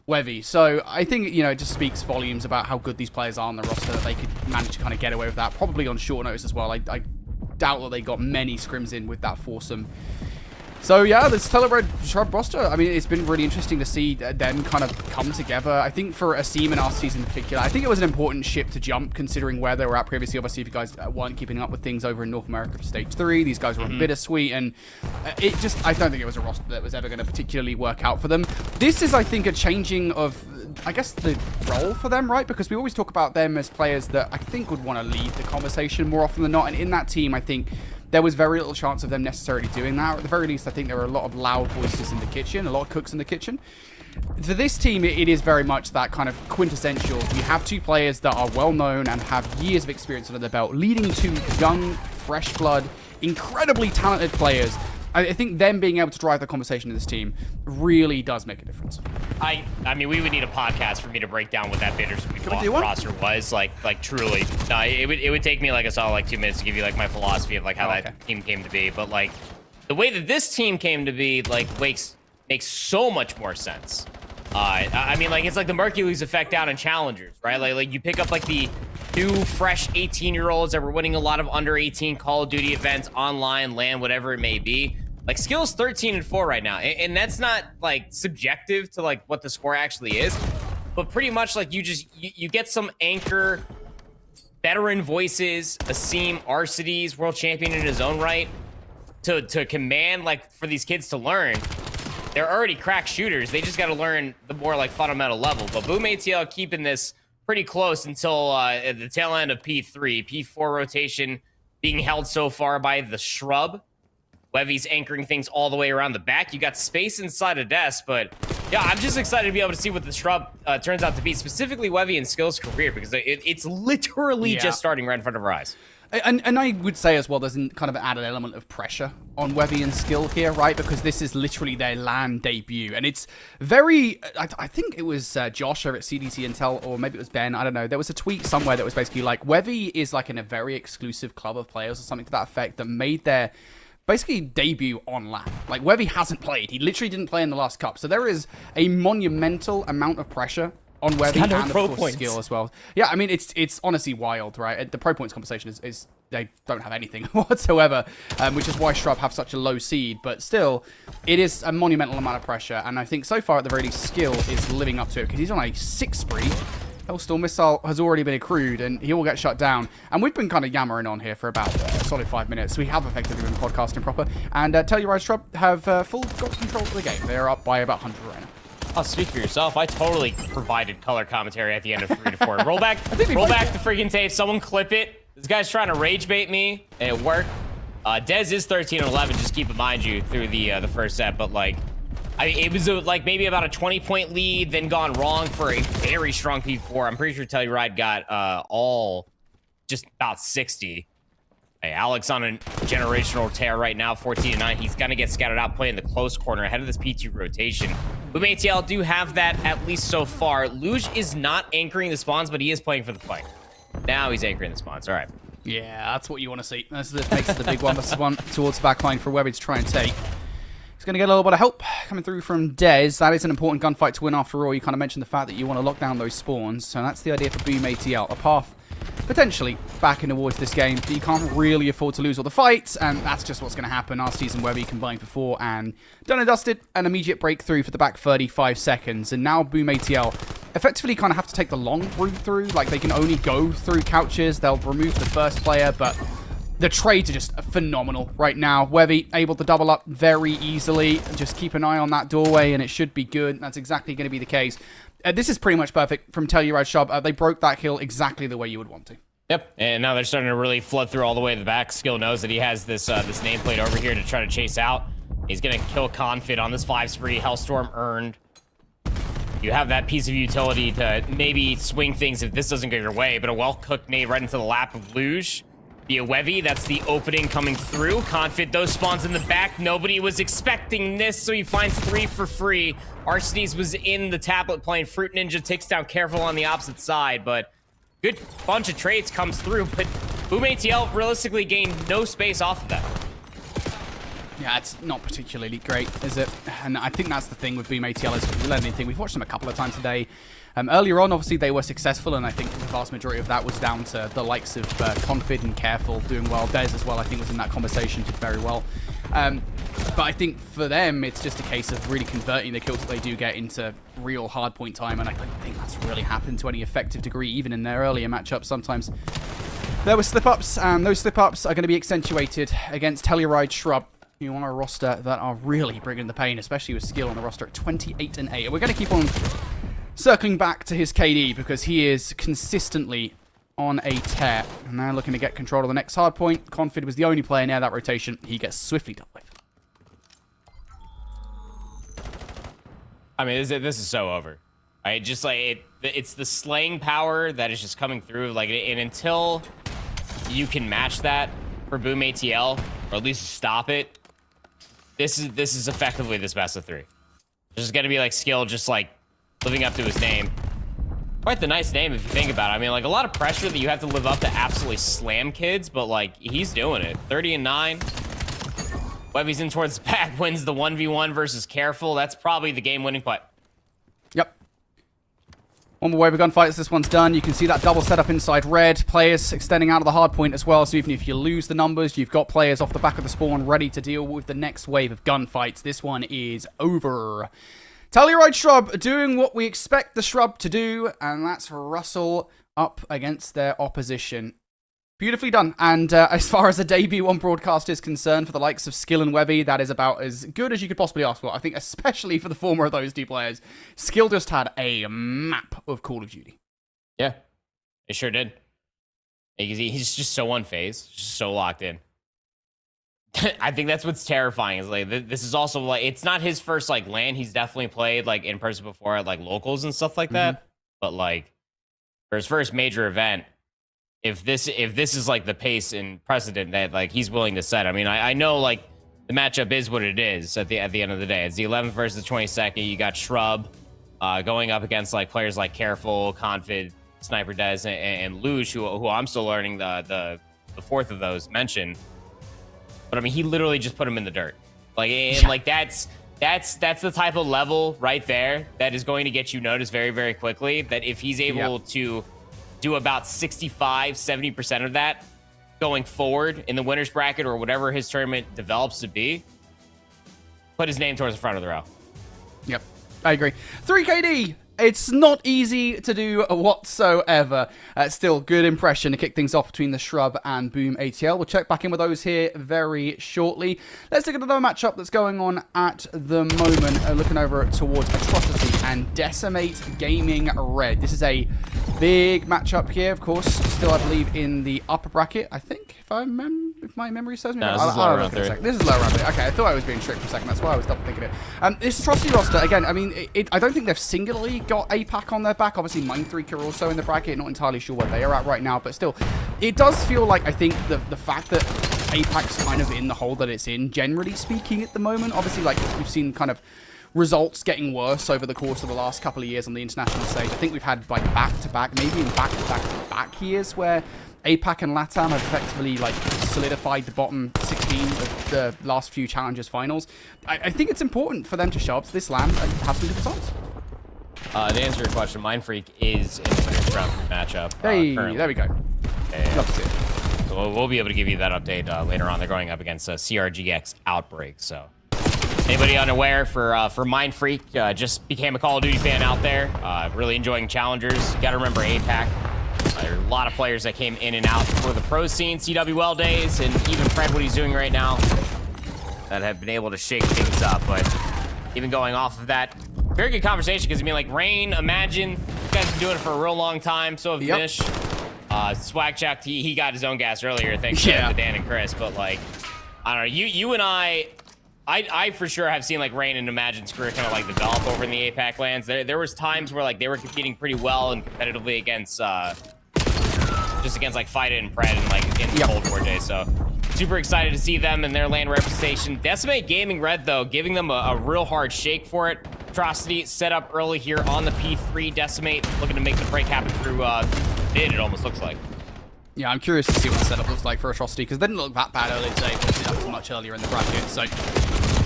Wevy. So I think, it just speaks volumes about how good these players are on the roster, that they could manage to kind of get away with that, probably on short notice as well. I doubt that they got many scrims in with that foursome. So yeah, this Telluride Shrub roster, I mean, it's been really interesting to see them kind of come together. I think for Asim and RCs in particular, I think it was an important ship to jump considering where they were at previously. Obviously, if you guys weren't keeping up with things over in North America for Stage 3, these guys were on Bittersweet, and I don't think it was a roster that was ever going to particularly work out for them. This is, I think, a changing of, I guess, the role for them, right? Because we always talk about them as players that I think would want to lead the conversation more often than not, and in that team, I think there was very little chance of them necessarily doing that. Or at the very least, I think there were a lot of loud voices in the kitchen, a lot of cooks in the kitchen. For this team, it is very much that kind of quintessential. You have two players that are well-known and have years of experience under their belt, leading to young, fresh blood, incredibly talented players. I think them being able to drive the conversation in this team really does make a difference. I mean, we would need a podcast for me to break down what that Bittersweet roster was. Like truly. No, it would take me like a solid 2 minutes to give you like my philosophy of like how that team came to be. But like the way that this team came to be makes so much more sense. I mean, like, it's like the Mercules effect out in Challengers, right? Like you pick up like the new fresh 18-year-olds that were winning a lot of under 18 Call of Duty events, online, LAN, whatever it may be. Like, Skill's 13-4 right now, and that's not like subjective to like what the score actually is, but pretty much like you get some anchor veteran voices, Asim, Arcity's world champion in his own right, to command, like, for these kids to learn. They're already crack shooters. They just got to learn the more like fundamental level. But Boom ATL keeping this pretty close until the tail end of P3. P4 rotation being held so far by the Shrub. Wevy's anchoring things all the way around the back. You got space inside of desk, but yeah, I'm just excited to be able to see what the Shrub turns out to be, specifically Wevy and Skill's career, because it's literally just starting right in front of our eyes. And I would say as well, there's kind of an added element of pressure on Wevy and Skill here, right? Because this is literally their LAN debut. And it's very, I think it was Josh over at CDC Intel, or maybe it was Ben, I don't know. There was a tweet somewhere that was basically like, Wevy is like in a very exclusive club of players or something to that effect that made their basically debut on LAN. Like, Wevy hasn't played. He literally didn't play in the last cup. So there is a monumental amount of pressure on Wevy and of course Skill as well. Yeah, I mean, it's honestly wild, right? The pro points conversation is they don't have anything whatsoever, which is why Shrub have such a low seed. But still, it is a monumental amount of pressure, and I think so far at the very least, Skill is living up to it because he's on a 6 spree. Hellstorm missile has already been accrued, and he will get shut down. And we've been kind of yammering on here for about a solid 5 minutes. We have effectively been podcasting proper. And Telluride Shrub have full got control of the game. They are up by about 100 right now. I'll speak for yourself. I totally provided color commentary at the end of 3 to 4. Roll back the freaking tape. Someone clip it. This guy's trying to rage bait me, and it worked. Dez is 13-11. Just keep in mind you through the first set, but like It was like maybe about a 20-point lead, then gone wrong for a very strong P4. I'm pretty sure Telluride got all just about 60. Hey, Alex on a generational tear right now, 14-9. He's gonna get scattered out, playing the close corner ahead of this P2 rotation. Boom ATL do have that at least so far. Luge is not anchoring the spawns, but he is playing for the fight. Now he's anchoring the spawns. All right. Yeah, that's what you want to see. This makes it the big one. This is one towards the backline for Webby to try and take. He's going to get a little bit of help coming through from Dez. That is an important gunfight to win after all. You kind of mentioned the fact that you want to lock down those spawns. So that's the idea for Boom ATL. A path potentially back in towards this game, but you can't really afford to lose all the fights, and that's just what's going to happen. Our season Webby combined for 4 and done and dusted. An immediate breakthrough for the back 35 seconds, and now Boom ATL effectively kind of have to take the long route through. Like, they can only go through couches. They'll remove the first player, but the trades are just phenomenal right now. Webby able to double up very easily. Just keep an eye on that doorway, and it should be good. That's exactly going to be the case. This is pretty much perfect from Telluride Shub. They broke that kill exactly the way you would want to. Yep, and now they're starting to really flood through all the way to the back. Skill knows that he has this this nameplate over here to try to chase out. He's going to kill Confid on this 5 spree. Hellstorm earned. You have that piece of utility to maybe swing things if this doesn't go your way, but a well-cooked nade right into the lap of Luge. Via Webby, that's the opening coming through. Confid, those spawns in the back. Nobody was expecting this, so he finds 3 for free. Arsenes was in the tablet playing Fruit Ninja, takes down Careful on the opposite side, but good bunch of trades comes through, but Boom ATL realistically gained no space off of that. Yeah, it's not particularly great, is it? And I think that's the thing with Boom ATL is anything. We've watched them a couple of times today. Earlier on, obviously, they were successful, and I think the vast majority of that was down to the likes of Confid and Careful doing well. Dez as well, I think, was in that conversation, did very well. But I think for them, it's just a case of really converting the kills that they do get into real hardpoint time, and I don't think that's really happened to any effective degree, even in their earlier matchups. Sometimes there were slip-ups, and those slip-ups are going to be accentuated against Telluride Shrub, who on a roster that are really bringing the pain, especially with skill on the roster at 28-8. And we're going to keep on circling back to his KD because he is consistently on a tear. And now looking to get control of the next hard point. Confid was the only player near that rotation. He gets swiftly dealt with. I mean, this is so over. Right? Just like it's the slaying power that is just coming through. Like, and until you can match that for Boom ATL, or at least stop it, this is effectively this best of 3. This is gonna be like skill, just like living up to his name. Quite the nice name if you think about it. I mean, like, a lot of pressure that you have to live up to absolutely slam kids, but like, he's doing it. 30-9. Webby's in towards the back, wins the 1v1 versus Careful. That's probably the game-winning play. Yep. One more wave of gunfights. This one's done. You can see that double setup inside red. Players extending out of the hard point as well. So even if you lose the numbers, you've got players off the back of the spawn ready to deal with the next wave of gunfights. This one is over. Telluride Shrub doing what we expect the Shrub to do, and that's Russell up against their opposition. Beautifully done. And as far as a debut on broadcast is concerned for the likes of Skill and Webby, that is about as good as you could possibly ask for. I think especially for the former of those 2 players. Skill just had a map of Call of Duty. Yeah, it sure did. He's just so unfazed, just so locked in. I think that's what's terrifying. Is like this is also like it's not his first like LAN. He's definitely played like in person before at like locals and stuff like that. But like for his first major event, if this is like the pace and precedent that like he's willing to set, I mean, I know like the matchup is what it is at the end of the day. It's the 11th versus the 22nd. You got Shrub going up against like players like Careful, Confid, Sniper Dez, and Luge, who I'm still learning the 4th of those mentioned. But I mean, he literally just put him in the dirt. Like, and like that's the type of level right there that is going to get you noticed very, very quickly. That if he's able to do about 65-70% of that going forward in the winner's bracket or whatever his tournament develops to be, put his name towards the front of the row. Yep, I agree. 3KD It's not easy to do whatsoever. Still, good impression to kick things off between the Shrub and Boom ATL. We'll check back in with those here very shortly. Let's look at another matchup that's going on at the moment. Looking over towards Atrocity and Decimate Gaming Red. This is a big matchup here, of course. Still, I believe, in the upper bracket, I think, if my memory serves me. No, this is lower round 3. This is lower round 3. Okay, I thought I was being tricked for a second. That's why I was double thinking it. This Atrocity roster, again, I mean, I don't think they've singularly got APAC on their back. Obviously, Mindfreak are also in the bracket. Not entirely sure where they are at right now, but still, it does feel like, I think, the fact that APAC's kind of in the hole that it's in, generally speaking, at the moment. Obviously, like, we've seen kind of results getting worse over the course of the last couple of years on the international stage. I think we've had, like, back-to-back, maybe in back-to-back years where APAC and LATAM have effectively, like, solidified the bottom 16 of the last few Challengers finals. I think it's important for them to show up to this land and have some good results. To answer your question, Mindfreak is in the winner's round 3 matchup. Hey, currently. there we go. Yeah. Love to see it. So we'll be able to give you that update later on. They're going up against CRGX Outbreak. So anybody unaware, for Mindfreak, just became a Call of Duty fan out there. Really enjoying Challengers. You got to remember APAC. There are a lot of players that came in and out for the pro scene, CWL days, and even Fred, what he's doing right now, that have been able to shake things up. But even going off of that, very good conversation, because I mean, like, Rain, Imagine, you guys have been doing it for a real long time. So have Nish. Swag Check, he got his own gas earlier, thanks to Dan and Chris. But, like, I don't know, you and I for sure have seen, like, Rain and Imagine's career kind of, like, develop over in the APAC lands. There was times where, like, they were competing pretty well and competitively against just against, like, Fight It and Pred and, like, in the Cold War days. So super excited to see them and their land representation. Decimate Gaming Red, though, giving them a real hard shake for it. Atrocity set up early here on the P3. Decimate looking to make the break happen through mid, it almost looks like. Yeah, I'm curious to see what the setup looks like for Atrocity, because they didn't look that bad earlier today, but that was much earlier in the bracket. So,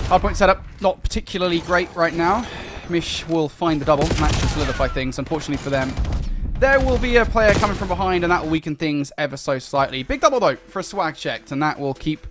hardpoint setup, not particularly great right now. Mish will find the double, match to solidify things. Unfortunately for them, there will be a player coming from behind, and that will weaken things ever so slightly. Big double, though, for a swag check, and that will keep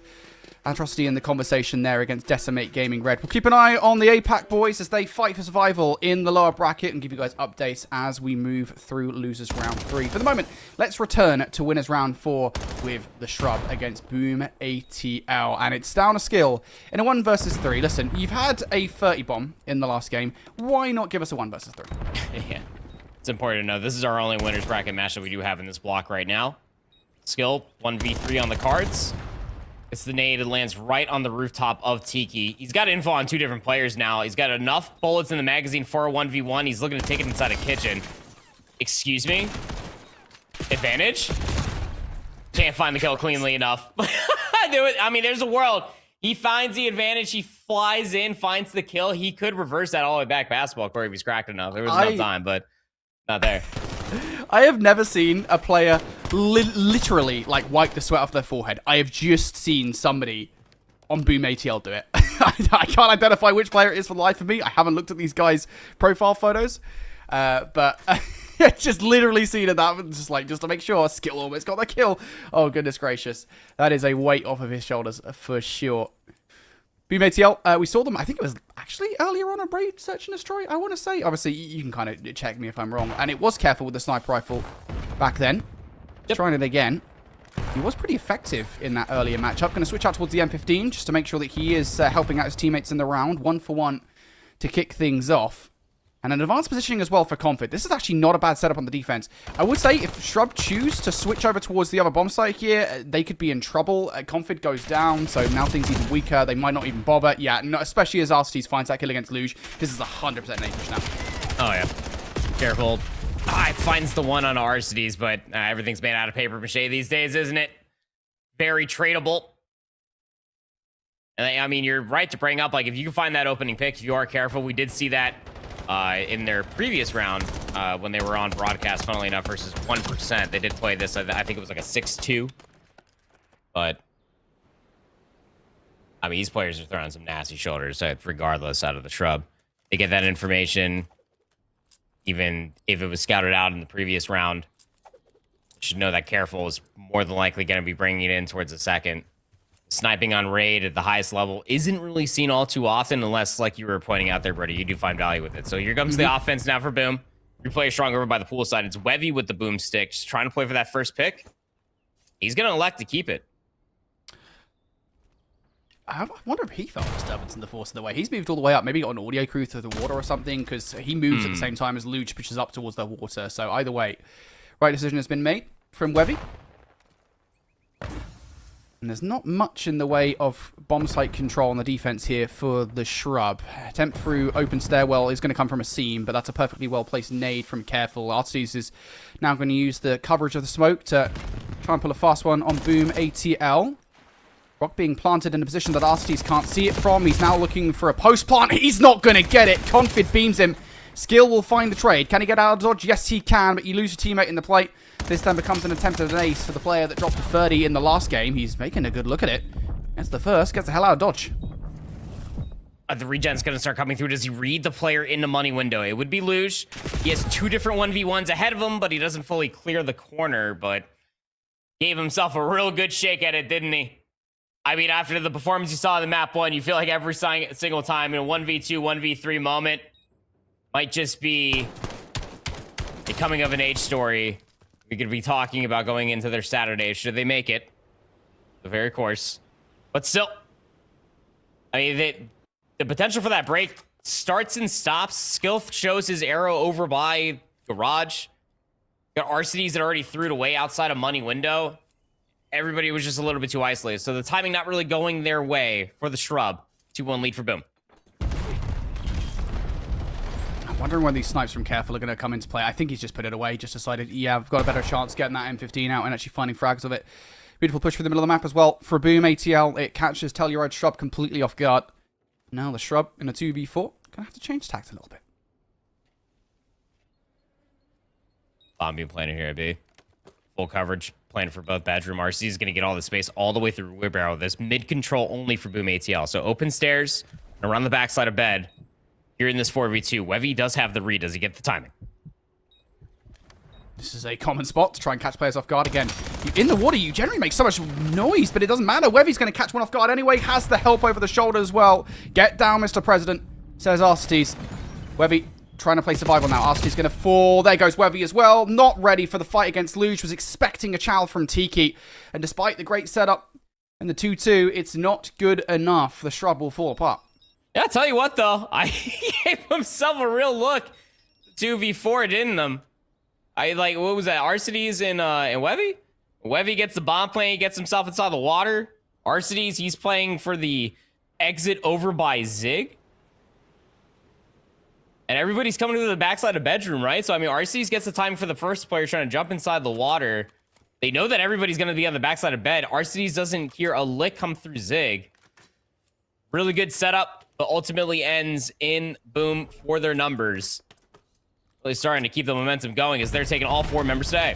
Atrocity in the conversation there against Decimate Gaming Red. We'll keep an eye on the APAC boys as they fight for survival in the lower bracket and give you guys updates as we move through losers round 3. For the moment, let's return to winners round 4 with the Shrub against Boom ATL. And it's down a skill in a 1 versus 3. Listen, you've had a 30 bomb in the last game. Why not give us a 1 versus 3? Yeah, it's important to know this is our only winners bracket match that we do have in this block right now. Skill 1v3 on the cards. It's the nade. It lands right on the rooftop of Tiki. He's got info on 2 different players now. He's got enough bullets in the magazine for a 1v1. He's looking to take it inside a kitchen. Excuse me? Advantage? Can't find the kill cleanly enough. I knew it. I mean, there's a world. He finds the advantage. He flies in, finds the kill. He could reverse that all the way back basketball court if he's cracked enough. There was enough time, but not there. I have never seen a player literally, like, wipe the sweat off their forehead. I have just seen somebody on Boom ATL do it. I can't identify which player it is for the life of me. I haven't looked at these guys' profile photos. But just literally seen it, that just to make sure. Skill almost got the kill. Oh, goodness gracious. That is a weight off of his shoulders for sure. Boom ATL, we saw them, I think it was actually earlier on a Brave Search and Destroy, I want to say. Obviously, you can kind of check me if I'm wrong. And it was careful with the sniper rifle back then. Trying it again. He was pretty effective in that earlier matchup. Going to switch out towards the M15 just to make sure that he is helping out his teammates in the round. 1 for 1 to kick things off. And an advanced positioning as well for Confid. This is actually not a bad setup on the defense. I would say if Shrub choose to switch over towards the other bomb site here, they could be in trouble. Confid goes down, so now things even weaker. They might not even bother. Yeah, no, especially as Arceties finds that kill against Luge. This is 100% nade push now. Oh, yeah. Careful. It finds the one on Arceties, but everything's made out of paper mache these days, isn't it? Very tradable. And I mean, you're right to bring up, like, if you can find that opening pick, if you are careful, we did see that in their previous round when they were on broadcast, funnily enough, versus 1%. They did play this, I think it was like a 6-2. But, I mean, these players are throwing some nasty shoulders, regardless, out of the Shrub. They get that information, even if it was scouted out in the previous round. You should know that Careful is more than likely going to be bringing it in towards the second. Sniping on raid at the highest level isn't really seen all too often, unless, like you were pointing out there, Brady, you do find value with it. So here comes the offense now for Boom. Three players strong over by the pool side. It's Wevy with the boomstick, just trying to play for that first pick. He's going to elect to keep it. I wonder if he felt disturbance in the force of the way. He's moved all the way up. Maybe got an audio crew through the water or something, because he moves at the same time as Luge pushes up towards the water. So either way, right decision has been made from Wevy. And there's not much in the way of bomb site control on the defense here for the Shrub. Attempt through open stairwell is going to come from a seam, but that's a perfectly well-placed nade from Careful. Artis is now going to use the coverage of the smoke to try and pull a fast one on Boom ATL. Rock being planted in a position that Artis can't see it from. He's now looking for a post plant. He's not going to get it. Confid beams him. Skill will find the trade. Can he get out of dodge? Yes, he can, but you lose your teammate in the plate. This then becomes an attempt at an ace for the player that dropped a 30 in the last game. He's making a good look at it. Gets the first. Gets the hell out of dodge. The regen's going to start coming through. Does he read the player in the money window? It would be Luge. He has two different 1v1s ahead of him, but he doesn't fully clear the corner, but gave himself a real good shake at it, didn't he? I mean, after the performance you saw in the map 1, you feel like every single time in a 1v2, 1v3 moment might just be a coming of an age story we could be talking about going into their Saturday. Should they make it? The very course. But still, I mean, the potential for that break starts and stops. Skill shows his arrow over by Garage. Got Arcities that already threw it away outside of money window. Everybody was just a little bit too isolated. So the timing not really going their way for the Shrub. 2-1 lead for Boom. I'm wondering when these snipes from Careful are going to come into play. I think he's just put it away. Just decided, yeah, I've got a better chance getting that M15 out and actually finding frags of it. Beautiful push for the middle of the map as well. For Boom ATL, it catches Telluride Shrub completely off guard. Now the Shrub in a 2v4. Going to have to change tact a little bit. Bomb being planted here, B. Full coverage. Planted for both bedroom. RC is going to get all the space all the way through rear barrel. This mid control only for Boom ATL. So open stairs and around the backside of bed. Here in this 4v2. Wevy does have the read. Does he get the timing? This is a common spot to try and catch players off guard again. In the water, you generally make so much noise, but it doesn't matter. Wevy's going to catch one off guard anyway. Has the help over the shoulder as well. Get down, Mr. President, says Arcities. Wevy trying to play survival now. Arcities going to fall. There goes Wevy as well. Not ready for the fight against Luge. Was expecting a chow from Tiki. And despite the great setup and the 2-2, it's not good enough. The Shrub will fall apart. Yeah, I'll tell you what, though. He gave himself a real look. 2v4, didn't him? What was that? Arcities and Wevy? Wevy gets the bomb plane. He gets himself inside the water. Arcities, he's playing for the exit over by Zig. And everybody's coming to the backside of bedroom, right? So, I mean, Arcities gets the time for the first player trying to jump inside the water. They know that everybody's going to be on the backside of bed. Arcities doesn't hear a lick come through Zig. Really good setup, but ultimately ends in Boom for their numbers. Really starting to keep the momentum going as they're taking all 4 members today.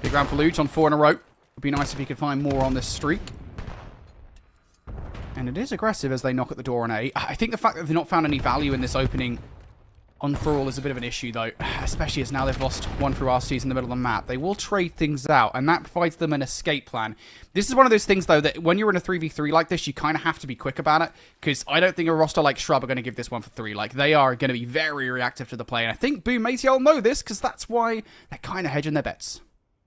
Big round for Luge on 4 in a row. Would be nice if he could find more on this streak. And it is aggressive as they knock at the door on A. I think the fact that they've not found any value in this opening on for all is a bit of an issue, though. Especially as now they've lost 1 through RCs in the middle of the map. They will trade things out, and that provides them an escape plan. This is one of those things, though, that when you're in a 3v3 like this, you kind of have to be quick about it. Because I don't think a roster like Shrub are going to give this one for 3. Like, they are going to be very reactive to the play. And I think Boom ATL know this, because that's why they're kind of hedging their bets.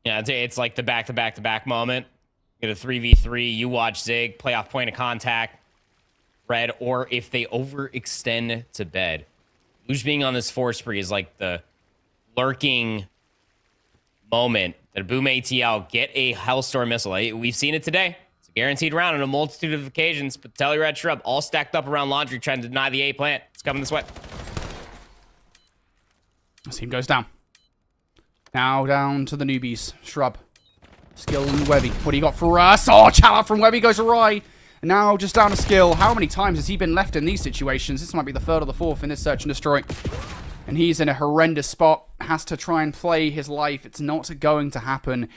Yeah, it's like the back-to-back-to-back moment. Get a 3v3, you watch Zig, play off point of contact, red, or if they overextend to bed. Luge being on this 4 spree is like the lurking moment that Boom ATL get a Hellstorm missile. We've seen it today. It's a guaranteed round on a multitude of occasions, but Telluride Shrub all stacked up around Laundry trying to deny the A plant. It's coming this way. This team goes down. Now down to the newbies. Shrub. Skill and Wevy. What do you got for us? Oh, Chala from Wevy goes awry. And now just down to Skill. How many times has he been left in these situations? This might be the 3rd or the 4th in this search and destroy. And he's in a horrendous spot. Has to try and play his life. It's not going to happen.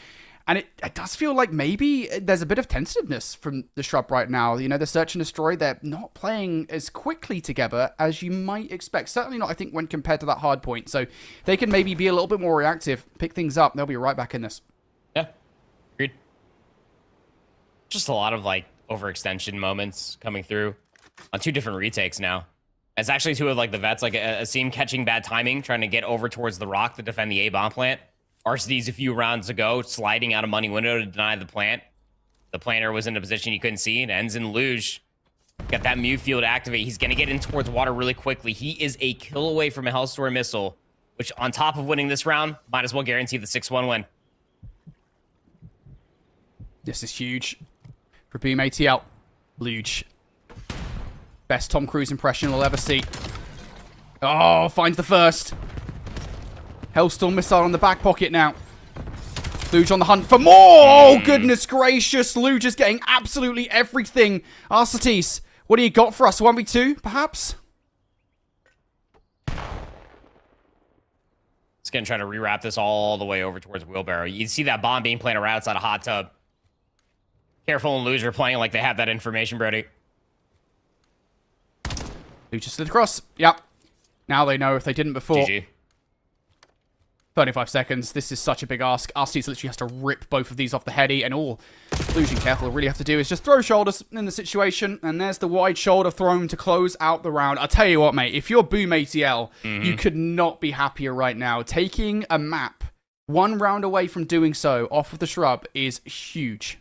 And it does feel like maybe there's a bit of tentativeness from the Shrub right now. You know, the search and destroy, they're not playing as quickly together as you might expect. Certainly not, I think, when compared to that hard point. So they can maybe be a little bit more reactive, pick things up. They'll be right back in this. Yeah, agreed. Just a lot of, like, overextension moments coming through on 2 different retakes now. It's actually two of like the vets, like a seam catching bad timing, trying to get over towards the rock to defend the A bomb plant. Arcety's a few rounds ago, sliding out a money window to deny the plant. The planter was in a position he couldn't see. It ends in Luge. Got that Mew field activate. He's going to get in towards water really quickly. He is a kill away from a Hellstorm missile, which on top of winning this round, might as well guarantee the 6-1 win. This is huge. For Boom ATL. Luge. Best Tom Cruise impression we'll ever see. Oh, finds the first. Hellstorm missile on the back pocket now. Luge on the hunt for more. Oh, goodness gracious. Luge is getting absolutely everything. Atrocity, what do you got for us? 1v2, perhaps? It's going to try to rewrap this all the way over towards Wheelbarrow. You see that bomb being planted right outside a hot tub. Careful and Luge are playing like they have that information, Brody. Luge just slid across. Yep. Now they know if they didn't before. GG. 35 seconds. This is such a big ask. Atrocity literally has to rip both of these off the heady, and all Luge and Careful really have to do is just throw shoulders in the situation, and there's the wide shoulder thrown to close out the round. I'll tell you what, mate, if you're Boom ATL, you could not be happier right now. Taking a map one round away from doing so off of the shrub is huge.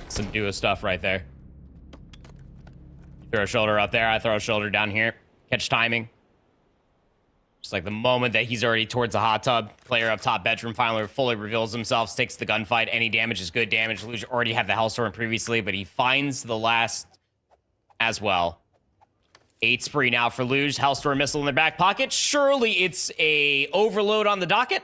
Some duo stuff right there. Throw a shoulder up there. I throw a shoulder down here. Catch timing. Just like the moment that he's already towards the hot tub, player up top bedroom finally fully reveals himself, sticks the gunfight. Any damage is good damage. Luge already had the Hellstorm previously, but he finds the last as well. 8 spree now for Luge. Hellstorm missile in their back pocket. Surely it's a overload on the docket.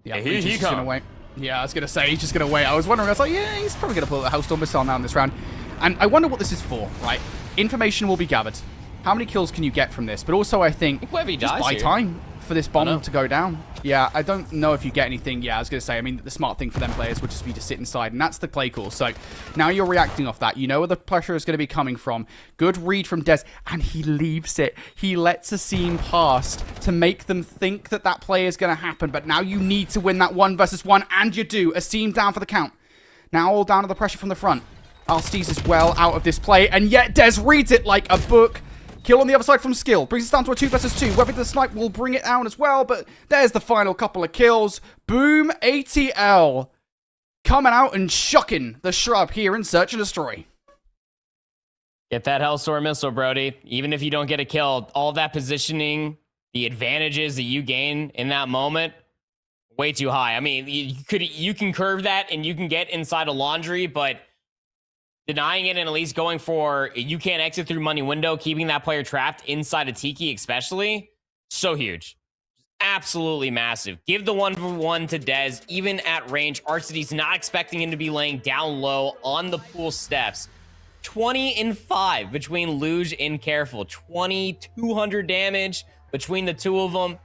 Yeah, Here Luge he is just gonna wait. Yeah, I was gonna say he's just gonna wait. I was wondering. I was like, yeah, he's probably gonna pull the Hellstorm missile now in this round. And I wonder what this is for, right? Information will be gathered. How many kills can you get from this? But also, I think just buy time for this bomb to go down. Yeah, I don't know if you get anything. Yeah, I was going to say, I mean, the smart thing for them players would just be to sit inside, and that's the play call. So now you're reacting off that. You know where the pressure is going to be coming from. Good read from Dez, and he leaves it. He lets a scene pass to make them think that that play is going to happen, but now you need to win that 1 versus 1, and you do. A seam down for the count. Now all down to the pressure from the front. Alstes is well out of this play, and yet Dez reads it like a book. Kill on the other side from Skill. Brings us down to a 2 versus 2. Whether the snipe will bring it down as well, but there's the final couple of kills. Boom ATL coming out and shocking the shrub here in Search and Destroy. Get that Hellstorm missile, Brody. Even if you don't get a kill, all that positioning, the advantages that you gain in that moment, way too high. I mean, you can curve that and you can get inside a laundry, but denying it and at least going for you can't exit through money window, keeping that player trapped inside a Tiki especially, so huge. Absolutely massive. Give the 1v1 to Dez, even at range. Arcity's not expecting him to be laying down low on the pool steps. 20-5 between Luge and Careful. 2,200 damage between the two of them.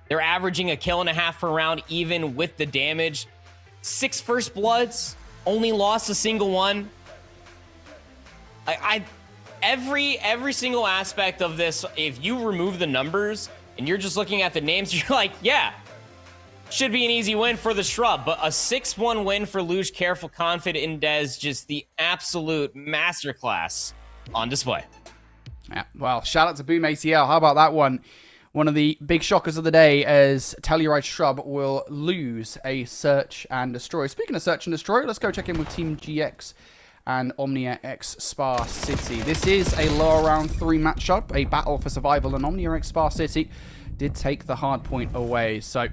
They're averaging a kill and a half per round, even with the damage. 6 first bloods, only lost a single one. Every single aspect of this, if you remove the numbers and you're just looking at the names, you're like, yeah, should be an easy win for the shrub. But a 6-1 win for Luge, Careful, Confident, and Dez, just the absolute masterclass on display. Yeah, well, shout out to Boom ATL. How about that one? One of the big shockers of the day as Telluride Shrub will lose a Search and Destroy. Speaking of Search and Destroy, let's go check in with Team GX and Omnia X Spa City. This is a lower round 3 matchup, a battle for survival, and Omnia X Spa City did take the hard point away. So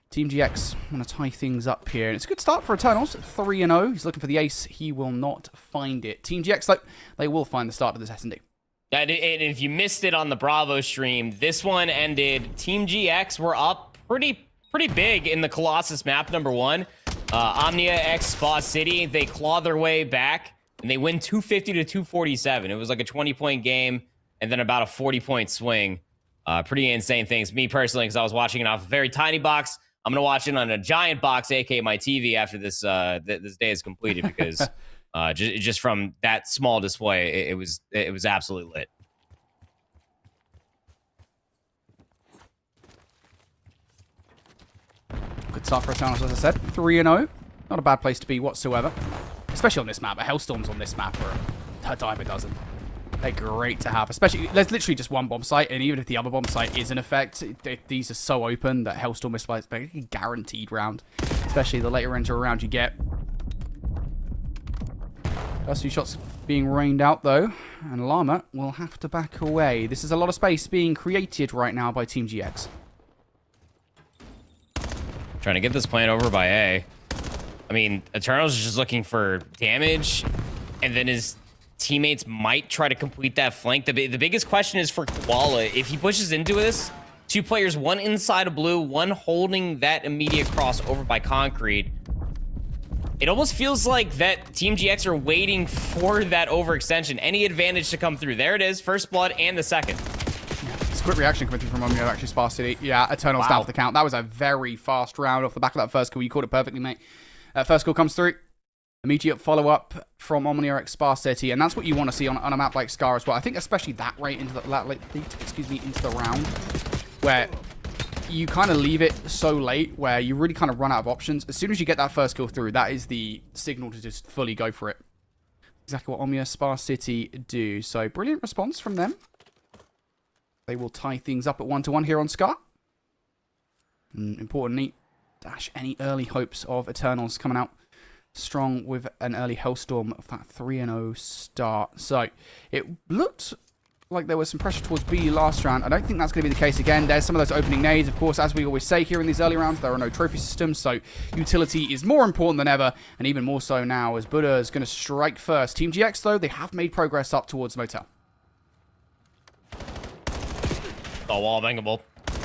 Team GX want to tie things up here. And it's a good start for Eternals, 3-0. He's looking for the ace. He will not find it. Team GX, though, they will find the start of this S&D. And if you missed it on the Bravo stream, this one ended. Team GX were up pretty big in the Colossus map, number 1. Omnia X Spa City, they claw their way back, and they win 250 to 247. It was like a 20-point game, and then about a 40-point swing. Pretty insane things. Me personally, because I was watching it off a very tiny box, I'm going to watch it on a giant box, aka my TV, after this this day is completed, because just from that small display, it was absolutely lit. Good start for Eternals, as I said. 3-0. Not a bad place to be whatsoever. especially on this map. Hellstorms on this map are a dime a dozen. They're great to have, especially there's literally just one bomb site, and even if the other bomb site is in effect, these are so open that Hellstorm is like a guaranteed round, especially the later range round you get. First few shots being rained out though, and Llama will have to back away. This is a lot of space being created right now by Team GX. Trying to get this plant over by A. I mean, Eternals is just looking for damage, and then his teammates might try to complete that flank. The biggest question is for Koala. If he pushes into this, 2 players, one inside of blue, one holding that immediate cross over by concrete. It almost feels like that Team GX are waiting for that overextension. Any advantage to come through. There it is, first blood and the second. It's a quick reaction coming through from Omnia, actually, Sparsity. Yeah, Eternals down for the count. That was a very fast round off the back of that first kill. You called it perfectly, mate. First kill comes through. Immediate follow-up from Omnia X Sparsity, and that's what you want to see on a map like Scar as well. I think especially that rate into the round, where you kind of leave it so late, where you really kind of run out of options. As soon as you get that first kill through, that is the signal to just fully go for it. Exactly what Omnia Sparsity do. So brilliant response from them. They will tie things up at 1-1 here on Scar. Importantly, dash any early hopes of Eternals coming out strong with an early Hellstorm of that 3-0 start. So it looked like there was some pressure towards B last round. I don't think that's going to be the case again. There's some of those opening nades. Of course, as we always say here in these early rounds, there are no trophy systems, so utility is more important than ever, and even more so now as Buddha is going to strike first. Team GX, though, they have made progress up towards Motel. Oh, wall bangable.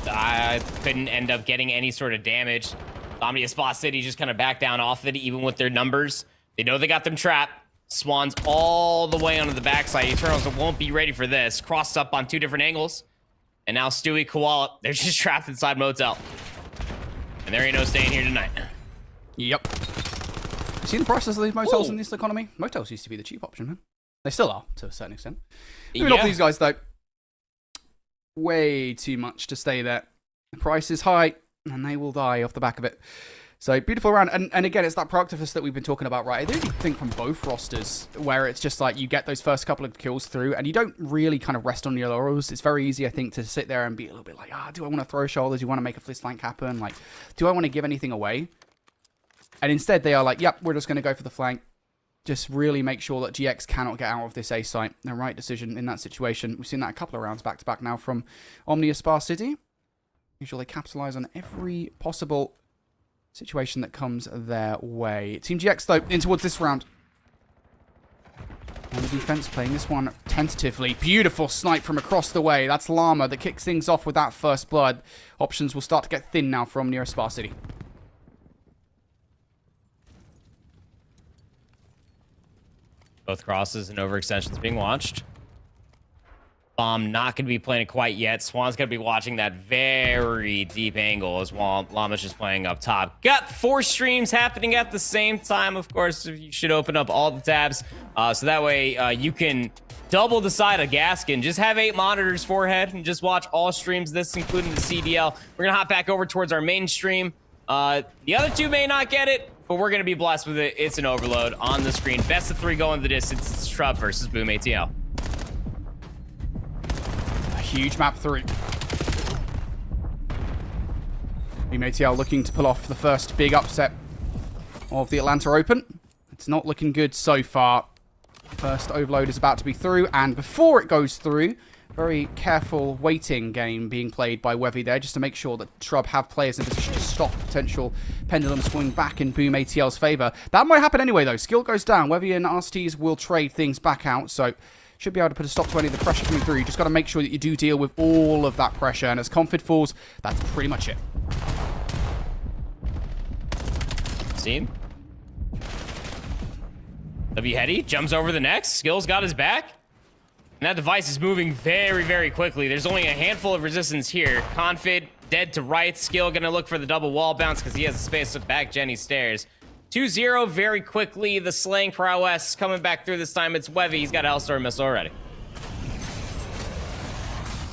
I couldn't end up getting any sort of damage. Omnia Sparsity just kind of back down off it, even with their numbers. They know they got them trapped. Swans all the way onto the backside. Eternals won't be ready for this. Crossed up on 2 different angles. And now Stewie, Koala, they're just trapped inside Motel. And there ain't no staying here tonight. Yep. You see the prices of these motels in this economy? Motels used to be the cheap option, man. They still are, to a certain extent. Moving off these guys, though. Way too much to stay there. The price is high, and they will die off the back of it. So, beautiful round. And again, it's that proactiveness that we've been talking about, right? I really think from both rosters, where it's just like you get those first couple of kills through, and you don't really kind of rest on your laurels. It's very easy, I think, to sit there and be a little bit like, do I want to throw shoulders? Do you want to make a fist flank happen? Like, do I want to give anything away? And instead, they are like, yep, we're just going to go for the flank. Just really make sure that GX cannot get out of this A site. The right decision in that situation. We've seen that a couple of rounds back-to-back now from Omnia Sparsity. Usually they capitalize on every possible situation that comes their way. Team GX, though, in towards this round. And the defense playing this one tentatively. Beautiful snipe from across the way. That's Llama that kicks things off with that first blood. Options will start to get thin now from Omnia Sparsity. Both crosses and overextensions being watched. Bomb not going to be playing it quite yet. Swan's going to be watching that very deep angle as Llama's just playing up top. Got 4 streams happening at the same time. Of course, you should open up all the tabs. So that way you can double the side of Gaskin. Just have 8 monitors forehead and just watch all streams, this including the CDL. We're going to hop back over towards our main stream. The other 2 may not get it, but we're going to be blessed with it. It's an overload on the screen. Best of 3 going the distance. It's Shrub versus Boom ATL. A huge map 3. Boom ATL looking to pull off the first big upset of the Atlanta Open. It's not looking good so far. First overload is about to be through, and before it goes through, very careful waiting game being played by Wevy there, just to make sure that Shrub have players in position to stop potential pendulum swing back in Boom ATL's favor. That might happen anyway, though. Skill goes down. Wevy and RSTs will trade things back out, so should be able to put a stop to any of the pressure coming through. You just got to make sure that you do deal with all of that pressure, and as Confid falls, that's pretty much it. Seen. W Heady jumps over the next. Skill's got his back. And that device is moving very, very quickly. There's only a handful of resistance here. Confid dead to right. Skill gonna look for the double wall bounce because he has the space to back Jenny stairs. 2-0 very quickly. The slaying prowess coming back through this time. It's Wevy. He's got a Hellstorm missile already.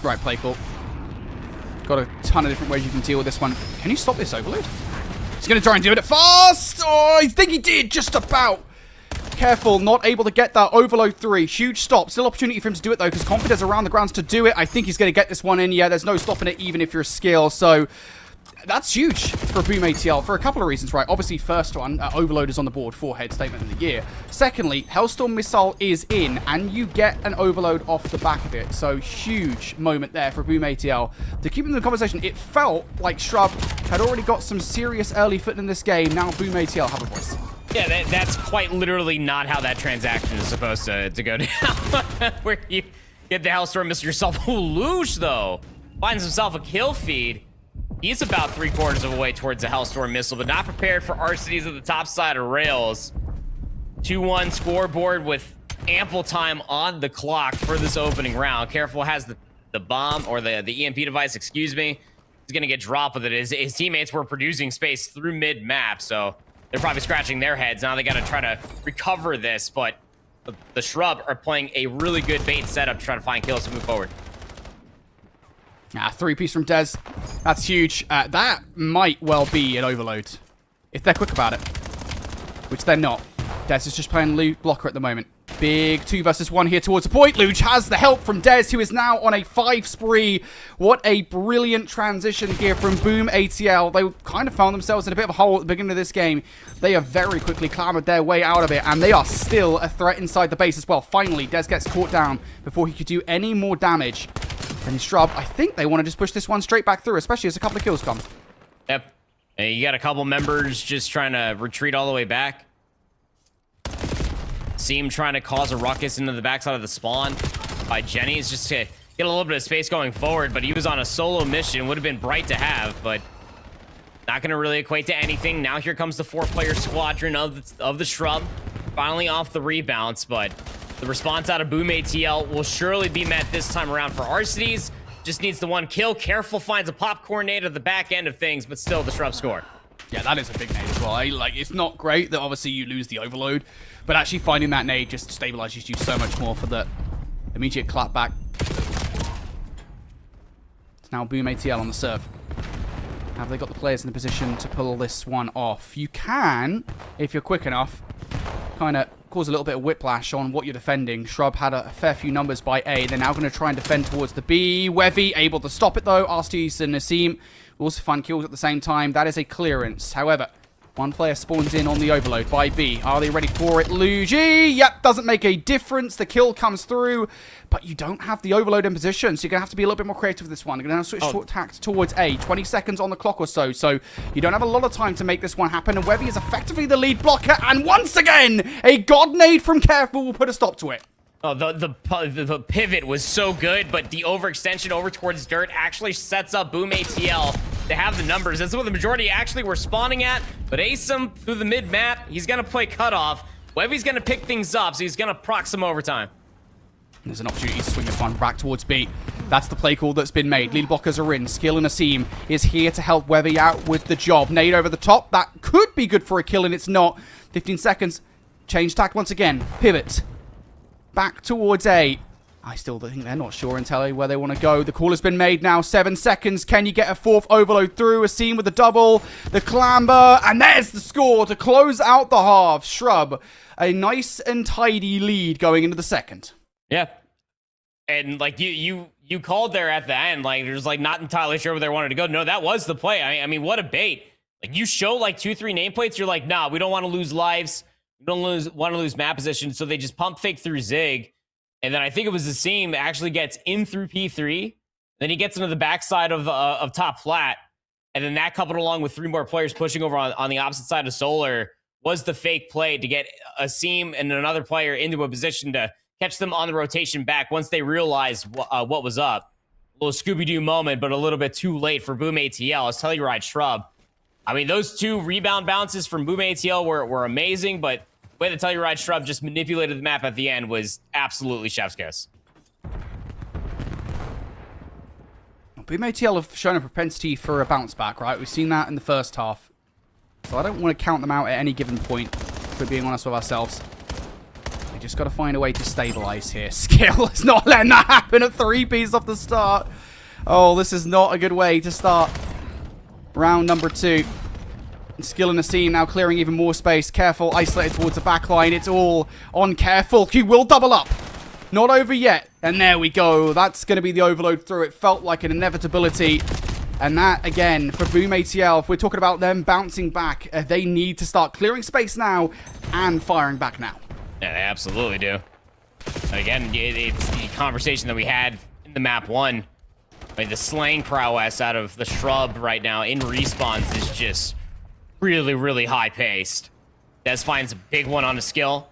Right, play call. Got a ton of different ways you can deal with this one. Can you stop this overload? He's gonna try and do it fast. Oh, I think he did just about. Careful, not able to get that. Overload 3. Huge stop. Still opportunity for him to do it, though, because Confidence around the grounds to do it. I think he's going to get this one in. Yeah, there's no stopping it, even if you're a skill. So that's huge for Boom ATL for a couple of reasons, right? Obviously, first one, Overload is on the board for head statement of the year. Secondly, Hellstorm Missile is in, and you get an Overload off the back of it. So huge moment there for Boom ATL. To keep in the conversation, it felt like Shrub had already got some serious early foot in this game. Now Boom ATL have a voice. Yeah, that's quite literally not how that transaction is supposed to go down. Where you get the Hellstorm Missile yourself. Luge, though, finds himself a kill feed. He's about 3/4 of the way towards the Hellstorm Missile, but not prepared for Arcities at the top side of rails. 2-1 scoreboard with ample time on the clock for this opening round. Careful has the bomb, or the EMP device, excuse me. He's going to get dropped with it. His teammates were producing space through mid-map, so they're probably scratching their heads. Now they got to try to recover this, but the Shrub are playing a really good bait setup to try to find kills to move forward. 3-piece from Dez. That's huge. That might well be an Overload, if they're quick about it, which they're not. Dez is just playing Luge blocker at the moment. Big 2 versus 1 here towards the point. Luge has the help from Dez, who is now on a 5 spree. What a brilliant transition here from Boom ATL. They kind of found themselves in a bit of a hole at the beginning of this game. They have very quickly clambered their way out of it, and they are still a threat inside the base as well. Finally, Dez gets caught down before he could do any more damage. And Shrub, I think they want to just push this one straight back through, especially as a couple of kills come. Yep. And you got a couple members just trying to retreat all the way back. See him trying to cause a ruckus into the backside of the spawn by Jenny's just to get a little bit of space going forward, but he was on a solo mission. Would have been bright to have, but not going to really equate to anything. Now here comes the 4-player squadron of the Shrub. Finally off the rebounds, but the response out of Boom ATL will surely be met this time around for Arcities. Just needs the 1 kill. Careful finds a popcorn nade at the back end of things, but still the Shrub score. Yeah, that is a big nade as well. Like, it's not great that obviously you lose the Overload, but actually finding that nade just stabilizes you so much more for the immediate clap back. It's now Boom ATL on the serve. Have they got the players in the position to pull this one off? You can, if you're quick enough, kind of cause a little bit of whiplash on what you're defending. Shrub had a fair few numbers by A. They're now going to try and defend towards the B. Wevy able to stop it, though. Arcities and Nassim will also find kills at the same time. That is a clearance. However, one player spawns in on the Overload by B. Are they ready for it? Luigi! Yep, doesn't make a difference. The kill comes through, but you don't have the Overload in position, so you're going to have to be a little bit more creative with this one. You're going to switch short tact towards A. 20 seconds on the clock or so, so you don't have a lot of time to make this one happen, and Webby is effectively the lead blocker, and once again, a God nade from Careful will put a stop to it. Oh, the pivot was so good, but the overextension over towards Dirt actually sets up Boom ATL to have the numbers. That's what the majority actually were spawning at, but Asim through the mid-map, he's going to play cutoff. Webby's going to pick things up, so he's going to proc some overtime. There's an opportunity to swing this one back towards B. That's the play call that's been made. Lead blockers are in. Skill and Asim is here to help Webby out with the job. Nade over the top. That could be good for a kill, and it's not. 15 seconds. Change tact once again. Pivot. Back towards A. I still think they're not sure entirely where they want to go. The call has been made now. 7 seconds. Can you get a 4th Overload through? Asim with the double. The clamber. And there's the score to close out the half. Shrub, a nice and tidy lead going into the second. Yeah. And like you called there at the end, like there's like not entirely sure where they wanted to go. No, that was the play. I mean, what a bait. Like you show like 2-3 nameplates, you're like, nah, we don't want to lose lives. We don't want to lose map position. So they just pump fake through Zig. And then I think it was Asim actually gets in through P3. Then he gets into the backside of top flat. And then that coupled along with 3 more players pushing over on the opposite side of Solar was the fake play to get Asim and another player into a position to catch them on the rotation back once they realized what was up. A little Scooby-Doo moment, but a little bit too late for Boom ATL. I'll tell you right, Shrub. I mean, those 2 rebound bounces from Boom ATL were amazing, but the way the Telluride Shrub just manipulated the map at the end was absolutely chef's kiss. Boom ATL have shown a propensity for a bounce back, right? We've seen that in the first half. So I don't want to count them out at any given point, if we're being honest with ourselves. We just got to find a way to stabilize here. Skill is not letting that happen at 3-piece off the start. Oh, this is not a good way to start round number 2. Skill in the scene now clearing even more space. Careful, isolated towards the back line. It's all on Careful. He will double up. Not over yet. And there we go. That's going to be the overload through. It felt like an inevitability. And that, again, for Boom ATL, if we're talking about them bouncing back, they need to start clearing space now and firing back now. Yeah, they absolutely do. Again, it's the conversation that we had in the map 1. I mean, the slaying prowess out of the Shrub right now in respawns is just really, really high-paced. Des finds a big one on a skill.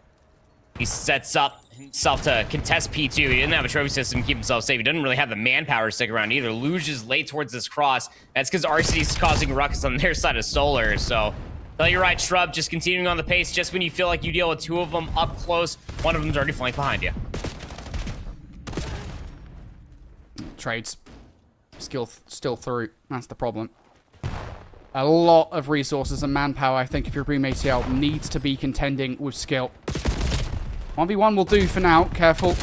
He sets up himself to contest P2. He didn't have a trophy system to keep himself safe. He doesn't really have the manpower to stick around either. Luge is late towards this cross. That's because RCD is causing ruckus on their side of Solar. So, tell you right, Shrub, just continuing on the pace. Just when you feel like you deal with 2 of them up close, one of them's already flanked behind you. Trades. Skill still through. That's the problem. A lot of resources and manpower, I think, if you're Boom ATL, needs to be contending with skill. 1v1 will do for now. Careful.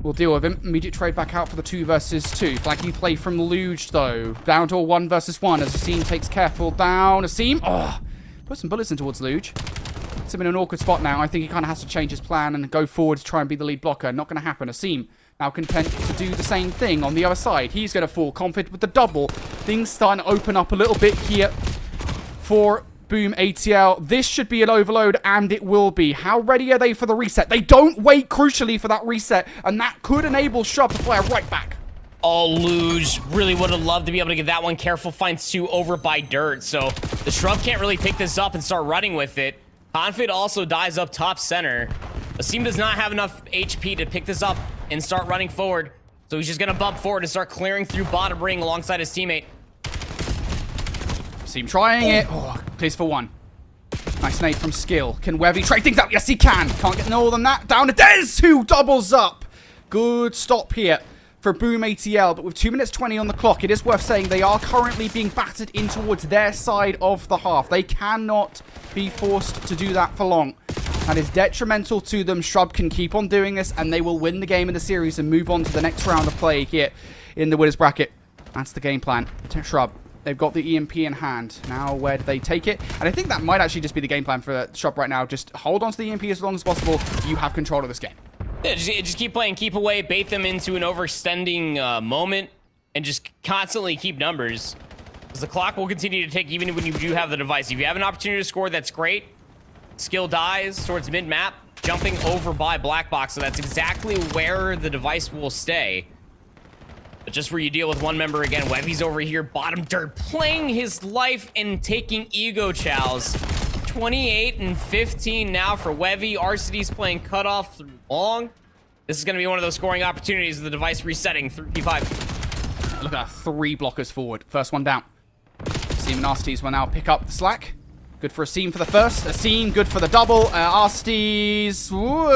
We'll deal with him. Immediate trade back out for the 2 versus 2. Flanky play from Luge, though. Down to a 1 versus 1 as Asim takes Careful down. Asim, put some bullets in towards Luge. Puts him in an awkward spot now. I think he kind of has to change his plan and go forward to try and be the lead blocker. Not going to happen. Asim now content to do the same thing on the other side. He's going to fall confident with the double. Things starting to open up a little bit here for Boom ATL. This should be an overload, and it will be. How ready are they for the reset? They don't wait, crucially, for that reset, and that could enable Shrub to fire right back. Oh, Luge really would have loved to be able to get that one. Careful finds 2 over by Dirt, so the Shrub can't really pick this up and start running with it. Confid also dies up top center. Asim does not have enough HP to pick this up and start running forward, so he's just going to bump forward and start clearing through bottom ring alongside his teammate. Asim trying it. Oh, clears for 1. Nice nade from Skill. Can Wevy trade things out? Yes, he can. Can't get more than that. Down to Dez, who doubles up. Good stop here for Boom ATL, but with 2 minutes 20 on the clock, it is worth saying they are currently being battered in towards their side of the half. They cannot be forced to do that for long. That is detrimental to them. Shrub can keep on doing this, and they will win the game in the series and move on to the next round of play here in the winners bracket. That's the game plan. Shrub, they've got the EMP in hand. Now, where do they take it? And I think that might actually just be the game plan for Shrub right now. Just hold on to the EMP as long as possible. You have control of this game. Yeah, just keep playing, keep away, bait them into an overextending moment, and just constantly keep numbers. Because the clock will continue to tick even when you do have the device. If you have an opportunity to score, that's great. Skill dies towards mid-map, jumping over by Black Box, so that's exactly where the device will stay. But just where you deal with one member again, Wevy's over here, bottom Dirt, playing his life and taking ego chows. 28 and 15 now for Wevy. RCD's playing cutoff through long. This is going to be one of those scoring opportunities of the device resetting through P5. Look at that, 3 blockers forward. First one down. Asim and Arstes will now pick up the slack. Good for Asim for the first. Asim, good for the double. Arstes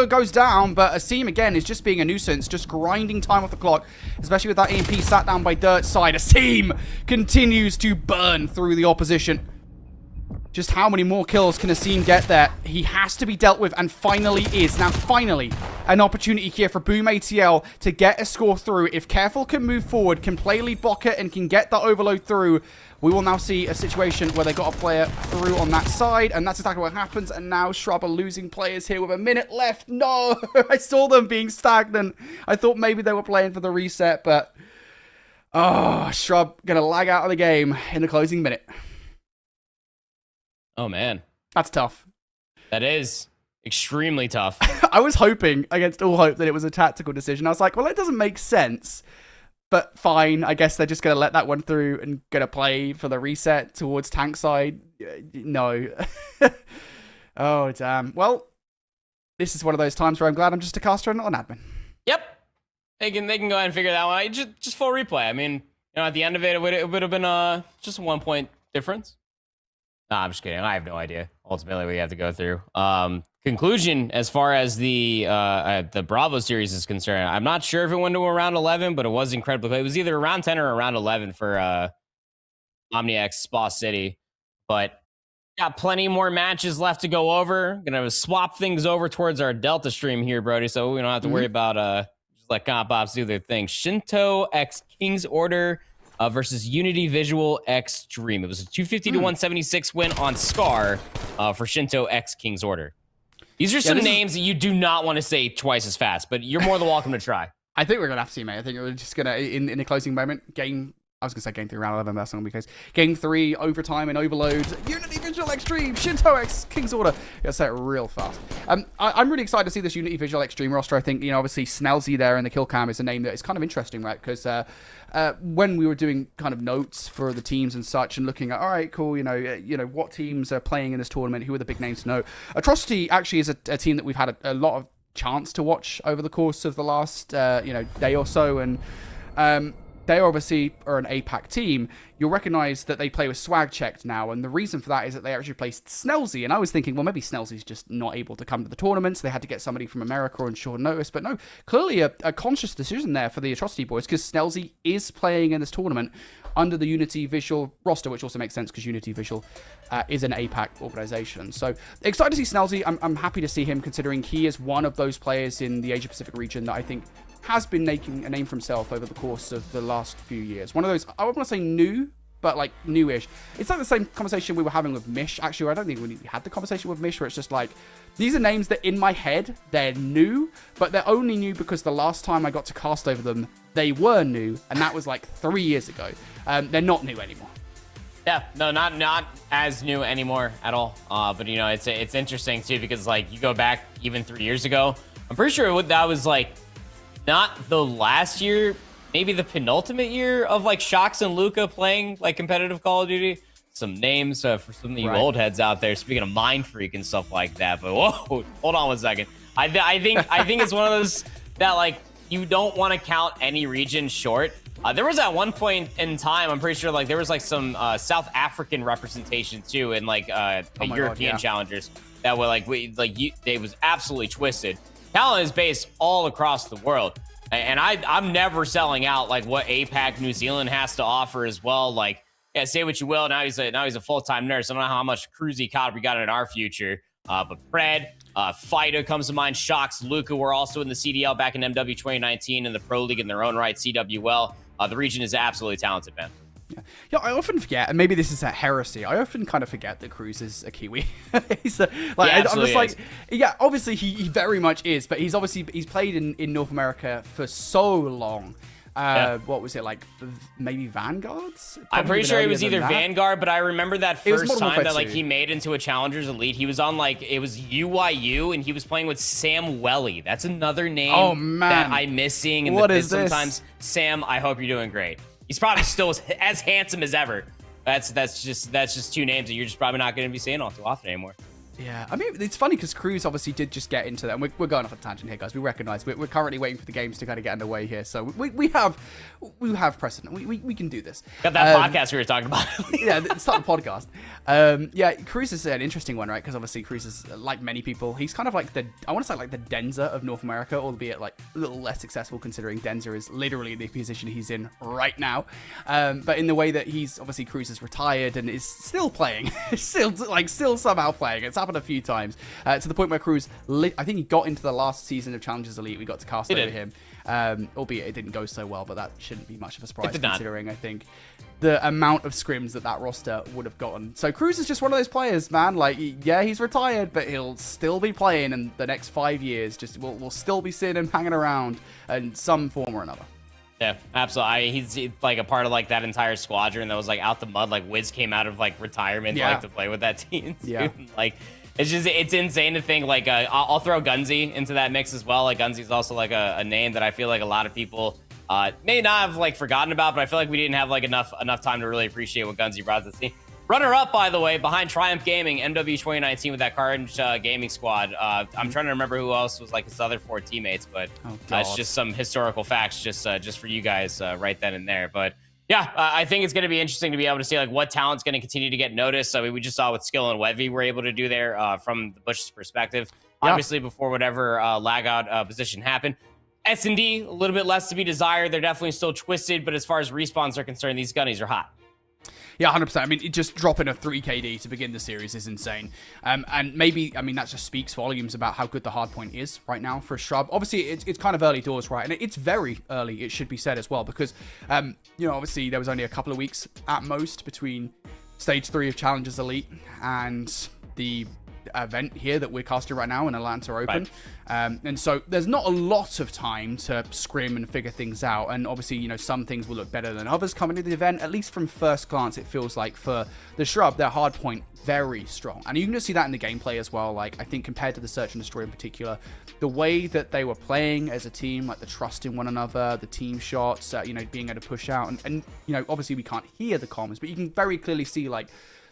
goes down, but Asim, again, is just being a nuisance, just grinding time off the clock, especially with that EMP sat down by Dirt side. Asim continues to burn through the opposition. Just how many more kills can Asim get there? He has to be dealt with, and finally is. Now, finally, an opportunity here for Boom ATL to get a score through. If Careful can move forward, can play lead blocker, and can get that overload through, we will now see a situation where they got a player through on that side, and that's exactly what happens. And now Shrub are losing players here with a minute left. No, I saw them being stagnant. I thought maybe they were playing for the reset, but Shrub gonna lag out of the game in the closing minute. Oh, man. That's tough. That is extremely tough. I was hoping, against all hope, that it was a tactical decision. I was like, well, it doesn't make sense. But fine, I guess they're just going to let that one through and going to play for the reset towards tank side. No. Oh, damn. Well, this is one of those times where I'm glad I'm just a caster and not an admin. Yep. They can go ahead and figure that one out. Just full replay. I mean, you know, at the end of it, it would have been just a 1 point difference. Nah, I'm just kidding. I have no idea. Ultimately, we have to go through. Conclusion, as far as the Bravo series is concerned, I'm not sure if it went to around 11, but it was incredibly close. It was either around 10 or around 11 for Omnia Spa City. But got plenty more matches left to go over. Gonna swap things over towards our Delta stream here, Brody, so we don't have to worry about just let comp ops do their thing. Shinto x King's Order versus Unity Visual Extreme. It was a 250 to 176 win on Scar for Shinto X King's Order. These are some names that you do not want to say twice as fast, but you're more than welcome to try. I think we're going to have to see, mate. I think we're just going to, in the closing moment, I was going to say game 3, round 11, but that's not going to be the case. Game 3, overtime and overload. Unity Visual Extreme, Shinto X, King's Order. Gotta say it real fast. I'm really excited to see this Unity Visual Extreme roster. I think, obviously Snellsy there in the kill cam is a name that is kind of interesting, right? Because when we were doing kind of notes for the teams and such and looking at, all right, cool, what teams are playing in this tournament, who are the big names to know. Atrocity actually is a team that we've had a lot of chance to watch over the course of the last day or so, and they obviously are an APAC team. You'll recognize that they play with swag checked now, and the reason for that is that they actually placed Snellsy, and I was thinking, well, maybe Snellsy's just not able to come to the tournaments. They had to get somebody from America on short notice, but no, clearly a conscious decision there for the Atrocity boys, because Snellsy is playing in this tournament under the Unity Visual roster, which also makes sense because Unity Visual is an APAC organization. So excited to see Snellsy. I'm happy to see him, considering he is one of those players in the Asia Pacific region that I think has been making a name for himself over the course of the last few years. One of those, I wouldn't want to say new, but like newish. It's like the same conversation we were having with Mish. Actually, I don't think we had the conversation with Mish where it's just like, these are names that in my head, they're new, but they're only new because the last time I got to cast over them, they were new, and that was like 3 years ago. They're not new anymore. Yeah, no, not as new anymore at all. But it's interesting too, because like you go back even 3 years ago, I'm pretty sure that was like not the last year, maybe the penultimate year of like Shox and Luca playing like competitive Call of Duty. Some names for some of you old heads out there. Speaking of Mind Freak and stuff like that, but whoa, hold on one second. I think it's one of those that like you don't want to count any region short. There was at one point in time, I'm pretty sure like there was like some South African representation too, in like European challengers that were they was absolutely twisted. Talent is based all across the world, and I'm never selling out like what APAC New Zealand has to offer as well. Like, yeah, say what you will. Now he's a full-time nurse. I don't know how much Cruzy COD we got in our future, but Pred, Fida comes to mind. Shox, Luca were also in the CDL back in MW 2019 in the Pro League in their own right. CWL. The region is absolutely talented, man. Yeah, I often forget, and maybe this is a heresy. I often kind of forget that Cruz is a Kiwi. I'm just like, yeah, obviously he very much is, but he's played in North America for so long. What was it like? Maybe Vanguards? I'm pretty sure it was either Vanguard, but I remember that first time that like he made into a Challengers Elite. He was on like it was UYU, and he was playing with Sam Welly. That's another name that I miss seeing in the pit sometimes. Sam, I hope you're doing great. He's probably still as handsome as ever. That's just two names that you're just probably not going to be seeing all too often anymore. Yeah, I mean, it's funny because Cruz obviously did just get into that. And we're going off a tangent here, guys. We recognize we're currently waiting for the games to kind of get underway here. So we have precedent. We can do this. Got that podcast we were talking about. Yeah, start the podcast. Yeah, Cruz is an interesting one, right? Because obviously Cruz is, like many people, he's kind of like I want to say like the Denzer of North America, albeit like a little less successful considering Denzer is literally the position he's in right now. But in the way that he's obviously Cruz is retired and is still playing, still somehow playing. It's happened a few times to the point where Cruz, I think he got into the last season of Challengers Elite. We got to cast over him, albeit it didn't go so well, but that shouldn't be much of a surprise considering I think the amount of scrims that roster would have gotten. So Cruz is just one of those players, man. Like, yeah, he's retired, but he'll still be playing in the next 5 years. Just we'll still be seeing him hanging around in some form or another. Yeah, absolutely. He's like a part of like that entire squadron that was like out the mud. Like Wiz came out of like retirement like to play with that team. Too. Yeah, like it's insane to think. Like I'll throw Gunzy into that mix as well. Like Gunzy's also like a name that I feel like a lot of people may not have like forgotten about, but I feel like we didn't have like enough time to really appreciate what Gunzy brought to the team. Runner up, by the way, behind Triumph Gaming, MW 2019 with that Carnage gaming squad. I'm trying to remember who else was like his other 4 teammates, but it's just some historical facts just for you guys right then and there. But yeah, I think it's going to be interesting to be able to see like what talent's going to continue to get noticed. I mean, we just saw what Skill and Wevy were able to do there from the Bush's perspective. Obviously, before whatever lag out position happened. S&D, a little bit less to be desired. They're definitely still twisted, but as far as respawns are concerned, these gunnies are hot. Yeah, 100%. I mean, just dropping a 3 KD to begin the series is insane. And maybe, I mean, that just speaks volumes about how good the hardpoint is right now for a Shrub. Obviously, it's kind of early doors, right? And it's very early, it should be said as well, because, you know, obviously there was only a couple of weeks at most between Stage 3 of Challengers Elite and the event here that we're casting right now in Atlanta Open. Right. And so there's not a lot of time to scrim and figure things out. And obviously, you know, some things will look better than others coming to the event. At least from first glance, it feels like for the Shrub, their hard point very strong. And you can just see that in the gameplay as well. Like, I think compared to the Search and Destroy in particular, the way that they were playing as a team, like the trust in one another, the team shots, you know, being able to push out. And, you know, obviously we can't hear the comms, but you can very clearly see, like,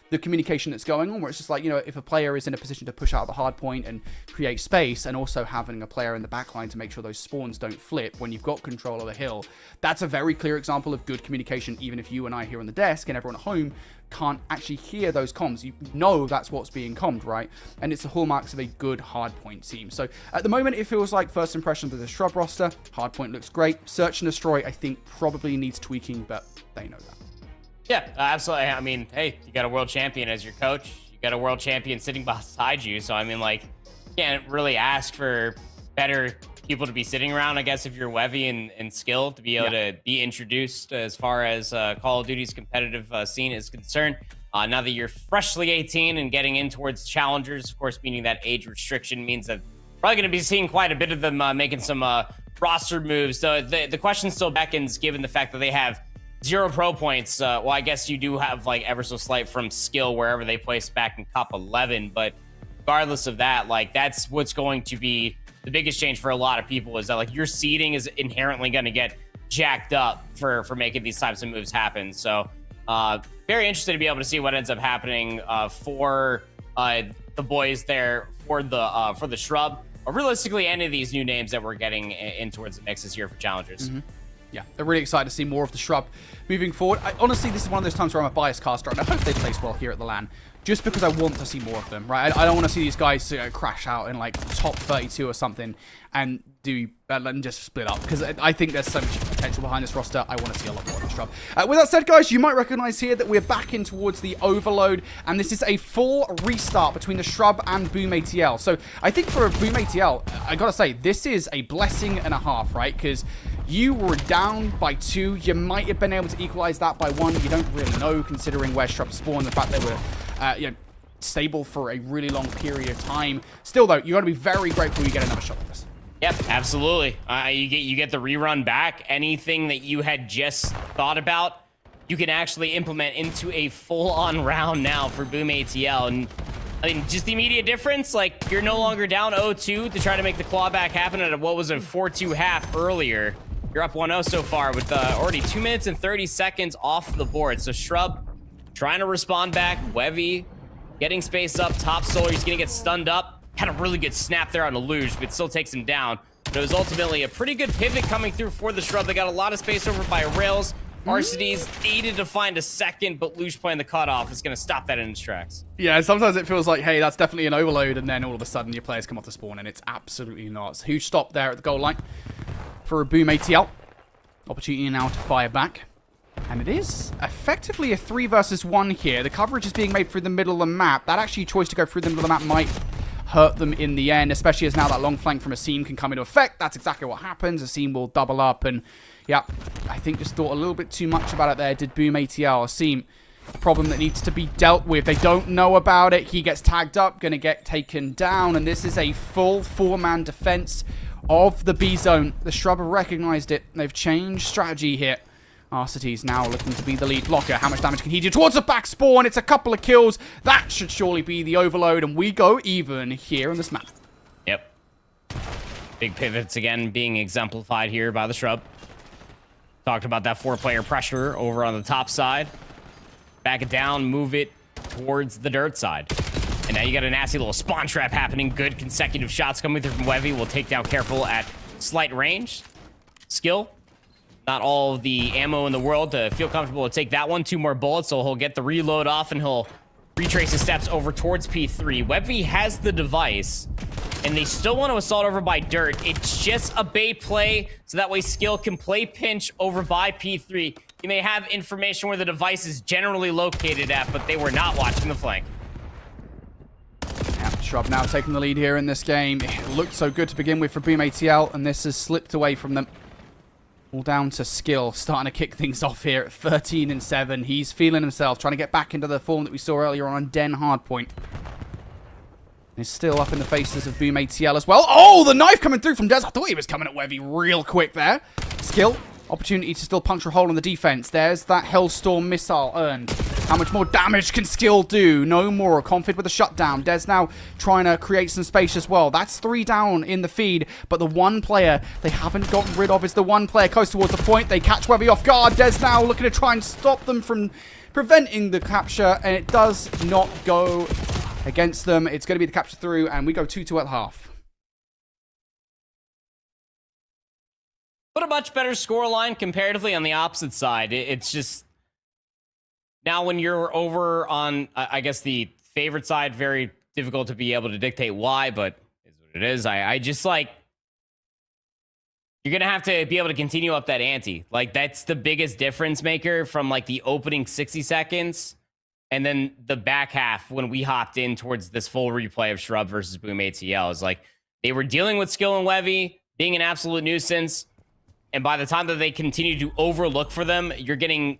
the communication that's going on, where it's just like, you know, if a player is in a position to push out the hard point and create space, and also having a player in the backline to make sure those spawns don't flip when you've got control of the hill, that's a very clear example of good communication, even if you and I here on the desk and everyone at home can't actually hear those comms. You know that's what's being commed, right? And it's the hallmarks of a good hardpoint team. So at the moment, it feels like first impressions of the Shrub roster, hardpoint looks great. Search and Destroy, I think, probably needs tweaking, but they know that. Yeah, absolutely. I mean, hey, you got a world champion as your coach. You got a world champion sitting beside you. So, I mean, like, you can't really ask for better people to be sitting around, I guess, if you're Wevy and skill to be able to be introduced as far as Call of Duty's competitive scene is concerned. Now that you're freshly 18 and getting in towards challengers, of course, meaning that age restriction means that probably going to be seeing quite a bit of them making some roster moves. So the question still beckons, given the fact that they have 0 pro points. Well, I guess you do have like ever so slight from skill wherever they placed back in Cup 11. But regardless of that, like that's what's going to be the biggest change for a lot of people, is that like your seeding is inherently going to get jacked up for making these types of moves happen. So very interested to be able to see what ends up happening for the boys there for the Shrub, or realistically any of these new names that we're getting in towards the mix this year for challengers. Mm-hmm. Yeah, they're really excited to see more of the Shrub moving forward. Honestly, this is one of those times where I'm a biased caster, and I hope they place well here at the LAN, just because I want to see more of them, right? I don't want to see these guys crash out in, like, top 32 or something and just split up, because I think there's so much potential behind this roster. I want to see a lot more of the Shrub. With that said, guys, you might recognize here that we're back in towards the Overload, and this is a full restart between the Shrub and Boom ATL. So I think for Boom ATL, I gotta say, this is a blessing and a half, right? Because you were down by 2. You might have been able to equalize that by 1. You don't really know, considering where Shrub spawned, the fact they were, you know, stable for a really long period of time. Still, though, you got to be very grateful you get another shot like this. Yep, absolutely. You get the rerun back. Anything that you had just thought about, you can actually implement into a full-on round now for Boom ATL. And I mean, just the immediate difference, like, you're no longer down 0-2 to try to make the clawback happen at what was a 4-2 half earlier. You're up 1-0 so far with already 2 minutes and 30 seconds off the board. So Shrub trying to respond back. Wevy getting space up. Top Solar, he's going to get stunned up. Had a really good snap there on the luge, but still takes him down. But it was ultimately a pretty good pivot coming through for the Shrub. They got a lot of space over by Rails. Arcitys needed to find a second, but luge playing the cutoff is going to stop that in its tracks. Yeah, sometimes it feels like, hey, that's definitely an overload, and then all of a sudden your players come off the spawn, and it's absolutely not. It's a huge stop there at the goal line for a Boom ATL. Opportunity now to fire back. And it is effectively a 3 versus 1 here. The coverage is being made through the middle of the map. That actually choice to go through the middle of the map might hurt them in the end, especially as now that long flank from Asim can come into effect. That's exactly what happens. Asim will double up, and yeah, I think just thought a little bit too much about it there, did Boom ATL. Asim, a problem that needs to be dealt with. They don't know about it. He gets tagged up, going to get taken down, and this is a full 4-man defense of the B zone. The Shrub have recognized it. They've changed strategy here. Arcitys now looking to be the lead blocker. How much damage can he do towards the back spawn? It's a couple of kills. That should surely be the overload, and we go even here on this map. Yep. Big pivots again being exemplified here by the Shrub. Talked about that 4-player pressure over on the top side. Back it down, move it towards the dirt side. And now you got a nasty little spawn trap happening. Good consecutive shots coming through from Wevy. Will take down Careful at slight range. Skill. Not all of the ammo in the world to feel comfortable to take that one. 2 more bullets, so he'll get the reload off and he'll retrace his steps over towards P3. Wevy has the device, and they still want to assault over by dirt. It's just a bait play, so that way Skill can play pinch over by P3. You may have information where the device is generally located at, but they were not watching the flank. Yeah, Shrub now taking the lead here in this game. It looked so good to begin with for Boom ATL, and this has slipped away from them. All down to skill, starting to kick things off here at 13-7. He's feeling himself, trying to get back into the form that we saw earlier on Den Hardpoint. He's still up in the faces of Boom ATL as well. Oh, the knife coming through from Des. I thought he was coming at Webby real quick there. Skill, opportunity to still puncture a hole in the defense. There's that Hellstorm missile earned. How much more damage can Skill do? No more. Confid with a shutdown. Des now trying to create some space as well. That's 3 down in the feed, but the one player they haven't gotten rid of is the one player close towards the point. They catch Webby off guard. Des now looking to try and stop them from preventing the capture, and it does not go against them. It's going to be the capture through, and we go 2-2 at half. But a much better scoreline comparatively on the opposite side. It's just... Now, when you're over on, I guess, the favorite side, very difficult to be able to dictate why, but it's what it is. I just, like, you're going to have to be able to continue up that ante. Like, that's the biggest difference maker from, like, the opening 60 seconds and then the back half when we hopped in towards this full replay of Shrub versus Boom ATL. Is like, they were dealing with Skill and Webby, being an absolute nuisance, and by the time that they continue to overlook for them, you're getting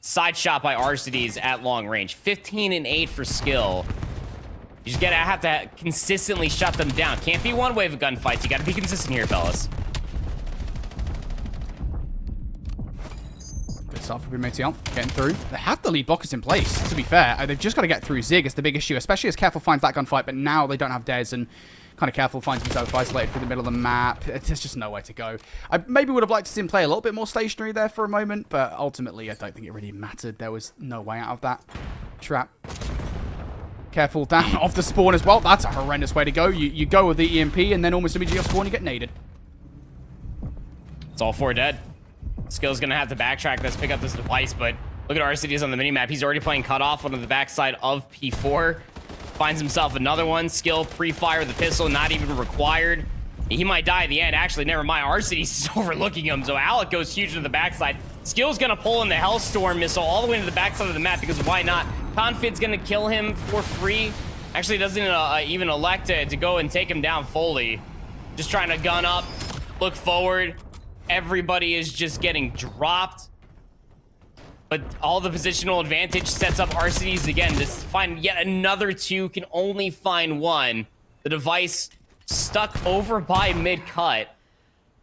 side shot by Arcities at long range. 15-8 for Skill. You just gotta have to consistently shut them down. Can't be one wave of gunfights. You gotta be consistent here, fellas. Good start for BMATL, getting through. They have the lead blockers in place, to be fair. They've just got to get through Zig is the big issue, especially as Careful finds that gunfight, but now they don't have Dez, and kind of Careful finds himself isolated through the middle of the map. There's just nowhere to go. I maybe would have liked to see him play a little bit more stationary there for a moment, but ultimately I don't think it really mattered. There was no way out of that trap. Careful down off the spawn as well. That's a horrendous way to go. You go with the EMP, and then almost immediately off spawn, you get naded. It's all 4 dead. Skill's gonna have to backtrack this, pick up this device, but look at Arcities on the minimap. He's already playing cutoff on the backside of P4. Finds himself another one. Skill pre-fire the pistol, not even required. He might die at the end. Actually, never mind. Arcities is overlooking him, so Alec goes huge into the backside. Skill's gonna pull in the Hellstorm missile all the way to the backside of the map, because why not? Confid's gonna kill him for free. Actually, doesn't even elect to go and take him down fully. Just trying to gun up, look forward. Everybody is just getting dropped. But all the positional advantage sets up Arcities again to find yet another 2, can only find 1. The device stuck over by mid-cut.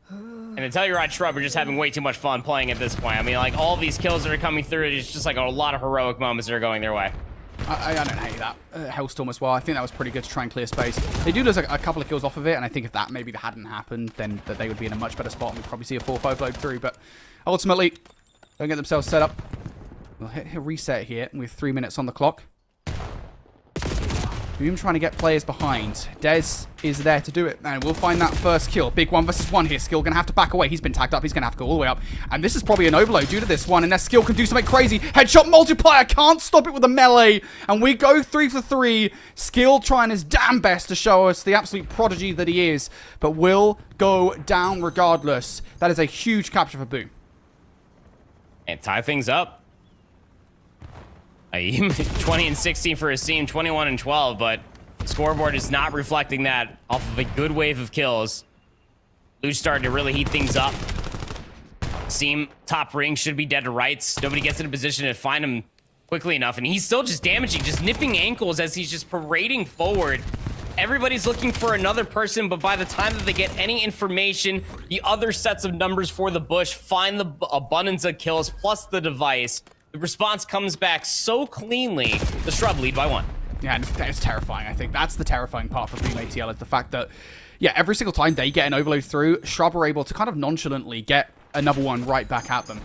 And to tell you right, Shrub are just having way too much fun playing at this point. I mean, like, all these kills that are coming through, it's just like a lot of heroic moments that are going their way. I don't hate that. Hellstorm as well. I think that was pretty good to try and clear space. They do lose a couple of kills off of it, and I think if that maybe hadn't happened, then that they would be in a much better spot, and we'd probably see a 4-5 load through. But ultimately, don't get themselves set up. We'll hit a reset here with 3 minutes on the clock. Boom trying to get players behind. Dez is there to do it, and we'll find that first kill. Big 1 versus 1 here. Skill going to have to back away. He's been tagged up. He's going to have to go all the way up. And this is probably an overload due to this one, and their Skill can do something crazy. Headshot multiplier. Can't stop it with a melee. And we go 3 for 3. Skill trying his damn best to show us the absolute prodigy that he is, but will go down regardless. That is a huge capture for Boom. And tie things up. 20-16 for his team, 21-12, but scoreboard is not reflecting that off of a good wave of kills. Luch starting to really heat things up. Seam top ring should be dead to rights. Nobody gets in a position to find him quickly enough, and he's still just damaging, just nipping ankles as he's just parading forward. Everybody's looking for another person, but by the time that they get any information, the other sets of numbers for the bush find the abundance of kills plus the device. The response comes back so cleanly. The Shrub lead by 1. Yeah, and it's terrifying. I think that's the terrifying part for Boom ATL, is the fact that, yeah, every single time they get an overload through, Shrub are able to kind of nonchalantly get another one right back at them.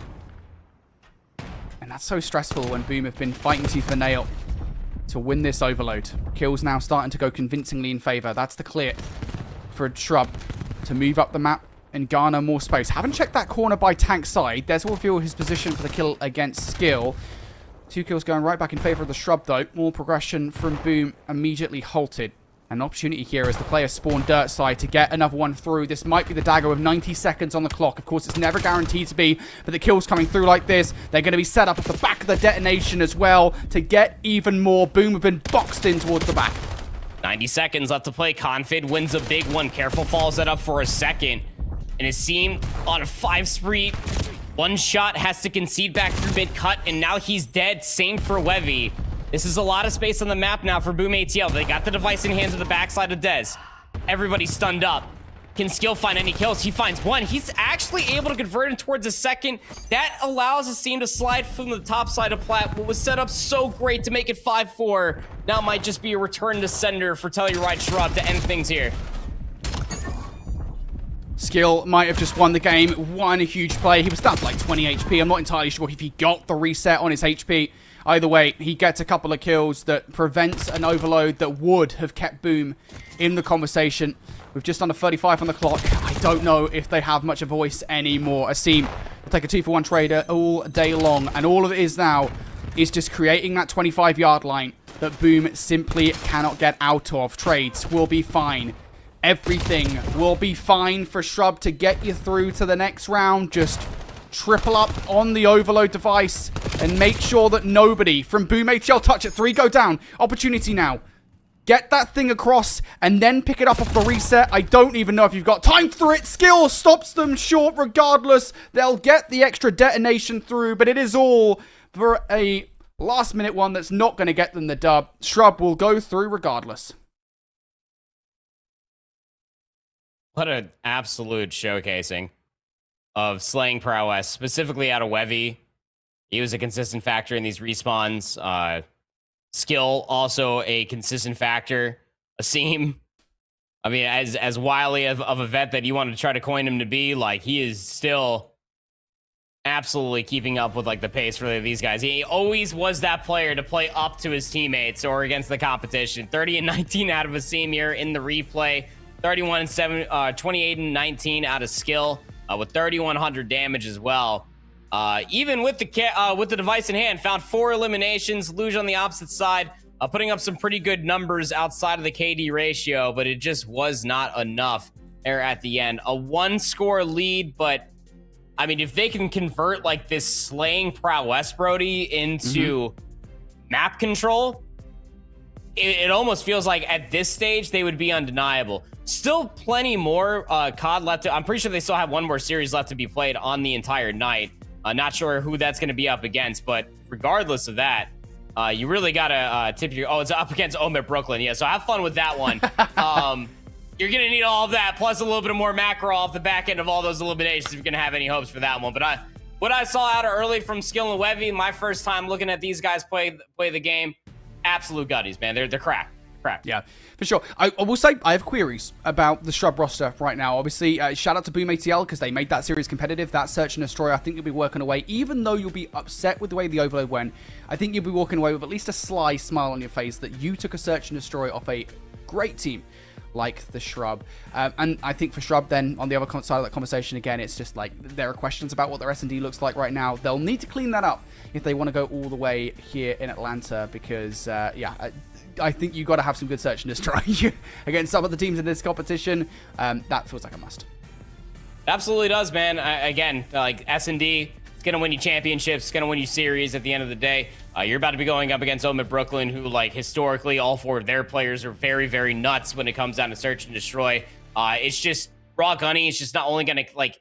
And that's so stressful when Boom have been fighting tooth and nail to win this overload. Kills now starting to go convincingly in favor. That's the clear for Shrub to move up the map and garner more space. Haven't checked that corner by tank side. Des will reveal his position for the kill against Skill. 2 kills going right back in favor of the Shrub, though. More progression from Boom immediately halted. An opportunity here as the players spawn dirt side to get another one through. This might be the dagger with 90 seconds on the clock. Of course, it's never guaranteed to be, but the kills coming through like this, they're going to be set up at the back of the detonation as well to get even more. Boom have been boxed in towards the back. 90 seconds left to play. Confid wins a big one. Careful follows that up for a second. And it seemed on a 5 spree. One shot has to concede back through mid-cut, and now he's dead. Same for Wevy. This is a lot of space on the map now for Boom ATL. They got the device in hands of the backside of Dez. Everybody's stunned up. Can Skill find any kills? He finds one. He's actually able to convert it towards a second. That allows his team to slide from the top side of Plat. What was set up so great to make it 5-4. Now might just be a return to sender for Telluride Shrub to end things here. Skill might have just won the game. One huge play. He was down to like 20 HP. I'm not entirely sure if he got the reset on his HP. Either way, he gets a couple of kills that prevents an overload that would have kept Boom in the conversation. With just under 35 on the clock, I don't know if they have much of a voice anymore. Asim will take a 2-for-1 trader all day long, and all of it is now is just creating that 25-yard line that Boom simply cannot get out of. Trades will be fine. Everything will be fine for Shrub to get you through to the next round. Just triple up on the overload device and make sure that nobody from Boom ATL touch it. 3 go down. Opportunity now. Get that thing across and then pick it up off the reset. I don't even know if you've got time for it. Skill stops them short regardless. They'll get the extra detonation through, but it is all for a last minute one that's not going to get them the dub. Shrub will go through regardless. What an absolute showcasing of slaying prowess, specifically out of Wevy. He was a consistent factor in these respawns. Skill, also a consistent factor. Asim, I mean, as wily of a vet that you want to try to coin him to be, like, he is still absolutely keeping up with, like, the pace for these guys. He always was that player to play up to his teammates or against the competition. 30 and 19 out of Asim here in the replay. 31 and 7, 28 and 19 out of Skill, with 3,100 damage as well. Even with the device in hand, found 4 eliminations. Luge on the opposite side, putting up some pretty good numbers outside of the KD ratio, but it just was not enough there at the end. A 1-score lead, but I mean, if they can convert like this slaying prowess, Brody, into map control, it almost feels like at this stage they would be undeniable. Still plenty more COD left. I'm pretty sure they still have one more series left to be played on the entire night. Not sure who that's going to be up against, but regardless of that, you really got to tip your... Oh, it's up against Omnia Brooklyn. Yeah, so have fun with that one. You're going to need all of that, plus a little bit of more macro off the back end of all those eliminations if you're going to have any hopes for that one. But what I saw out early from Skill and Wevy, my first time looking at these guys play the game, absolute gutties, man. They're cracked. Yeah, for sure. I will say I have queries about the Shrub roster right now. Obviously, shout out to Boom ATL because they made that series competitive. That Search and Destroy, I think you'll be working away. Even though you'll be upset with the way the overload went, I think you'll be walking away with at least a sly smile on your face that you took a Search and Destroy off a great team like the Shrub. And I think for Shrub then, on the other side of that conversation, again, it's just like there are questions about what their S&D looks like right now. They'll need to clean that up if they want to go all the way here in Atlanta because, I think you got to have some good Search and Destroy against some of the teams in this competition. That feels like a must. Absolutely does, man. Again, like S&D, it's going to win you championships, it's going to win you series at the end of the day. You're about to be going up against Omnia Brooklyn, who, like, historically, all 4 of their players are very, very nuts when it comes down to Search and Destroy. It's just raw gunny. It's just not only going to, like,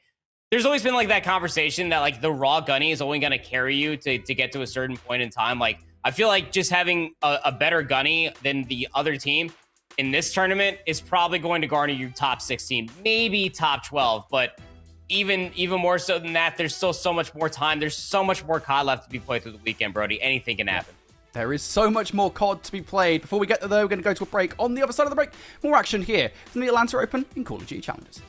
there's always been, like, that conversation that, like, the raw gunny is only going to carry you to get to a certain point in time. Like, I feel like just having a better gunny than the other team in this tournament is probably going to garner you top 16, maybe top 12. But even more so than that, there's still so much more time. There's so much more COD left to be played through the weekend, Brody. Anything can happen. There is so much more COD to be played. Before we get there, though, we're going to go to a break. On the other side of the break, more action here from the Atlanta Open in Call of Duty Challengers.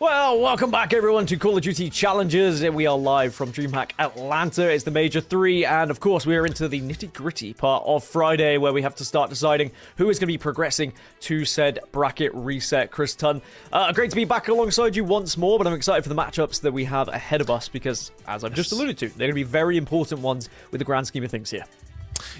Well, welcome back everyone to Call of Duty Challengers. We are live from DreamHack Atlanta. It's the Major 3, and of course we are into the nitty-gritty part of Friday where we have to start deciding who is going to be progressing to said bracket reset. Chris Tunn, great to be back alongside you once more, but I'm excited for the matchups that we have ahead of us because, as I've just alluded to, they're going to be very important ones with the grand scheme of things here.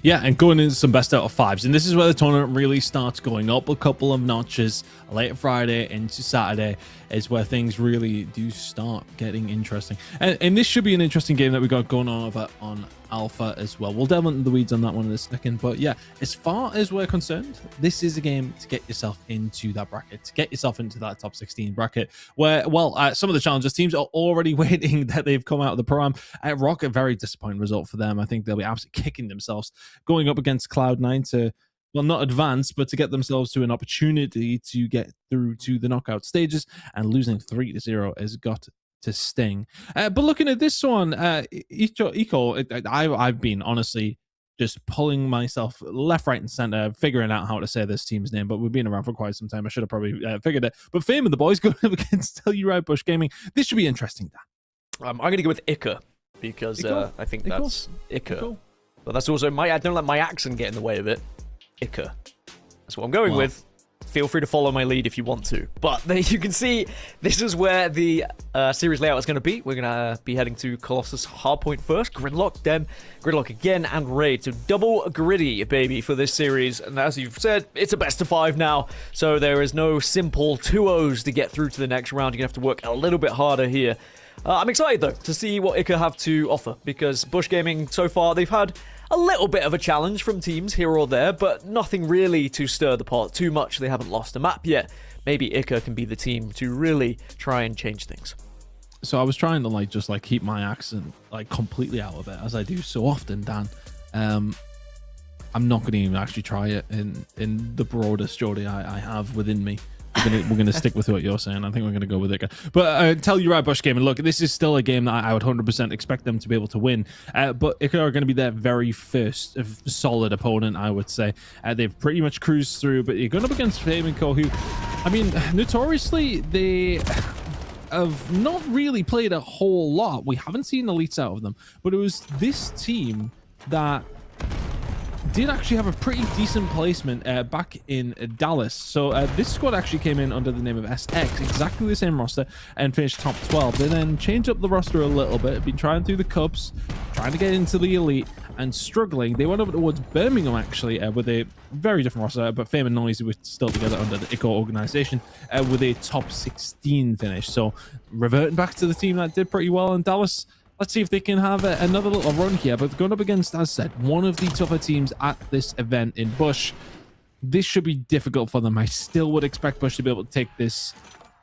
Yeah, and going into some best out of fives. And this is where the tournament really starts going up a couple of notches. Late Friday into Saturday is where things really do start getting interesting. And this should be an interesting game that we got going on over on Alpha as well. We'll delve into the weeds on that one in a second. But yeah, as far as we're concerned, this is a game to get yourself into that bracket, to get yourself into that top 16 bracket where, well, some of the challengers teams are already waiting that they've come out of the program. Rock, a very disappointing result for them. I think they'll be absolutely kicking themselves going up against Cloud9 to, well, not advance, but to get themselves to an opportunity to get through to the knockout stages, and losing 3-0 has got to sting. But looking at this one, Eco, I've been honestly just pulling myself left, right, and center, figuring out how to say this team's name, but we've been around for quite some time. I should have probably figured it. But Fame and the boys going up against Telluride Bush Gaming. This should be interesting, Dan. I'm going to go with Ica because I think that's Ica. But that's also I don't let my accent get in the way of it. Ica. That's what I'm going with. Feel free to follow my lead if you want to. But there you can see, this is where the series layout is going to be. We're going to be heading to Colossus Hardpoint first, Gridlock, then Gridlock again, and Raid. So double gritty, baby, for this series. And as you've said, it's a best of 5 now. So there is no simple 2-0s to get through to the next round. You're going to have to work a little bit harder here. I'm excited, though, to see what Ica have to offer, because Bush Gaming, so far, they've had a little bit of a challenge from teams here or there, but nothing really to stir the pot too much. They haven't lost a map yet. Maybe Ica can be the team to really try and change things. So I was trying to just keep my accent completely out of it, as I do so often, Dan. I'm not going to even actually try it in the broadest Geordie I have within me. We're gonna stick with what you're saying. I think we're gonna go with it. But Telluride Bush Gaming, look, this is still a game that I would 100% expect them to be able to win. But Ica are going to be their very first solid opponent, I would say. They've pretty much cruised through, but you're going up against Fame and Co, who, I mean, notoriously, they have not really played a whole lot. We haven't seen elites out of them, but it was this team that did actually have a pretty decent placement back in Dallas. So this squad actually came in under the name of SX, exactly the same roster, and finished top 12. They then changed up the roster a little bit, been trying through the Cups, trying to get into the Elite, and struggling. They went over towards Birmingham, actually, with a very different roster, but Fame and Noisy were still together under the ICO organization with a top 16 finish. So reverting back to the team that did pretty well in Dallas. Let's see if they can have another little run here. But going up against, as said, one of the tougher teams at this event in Bush, this should be difficult for them. I still would expect Bush to be able to take this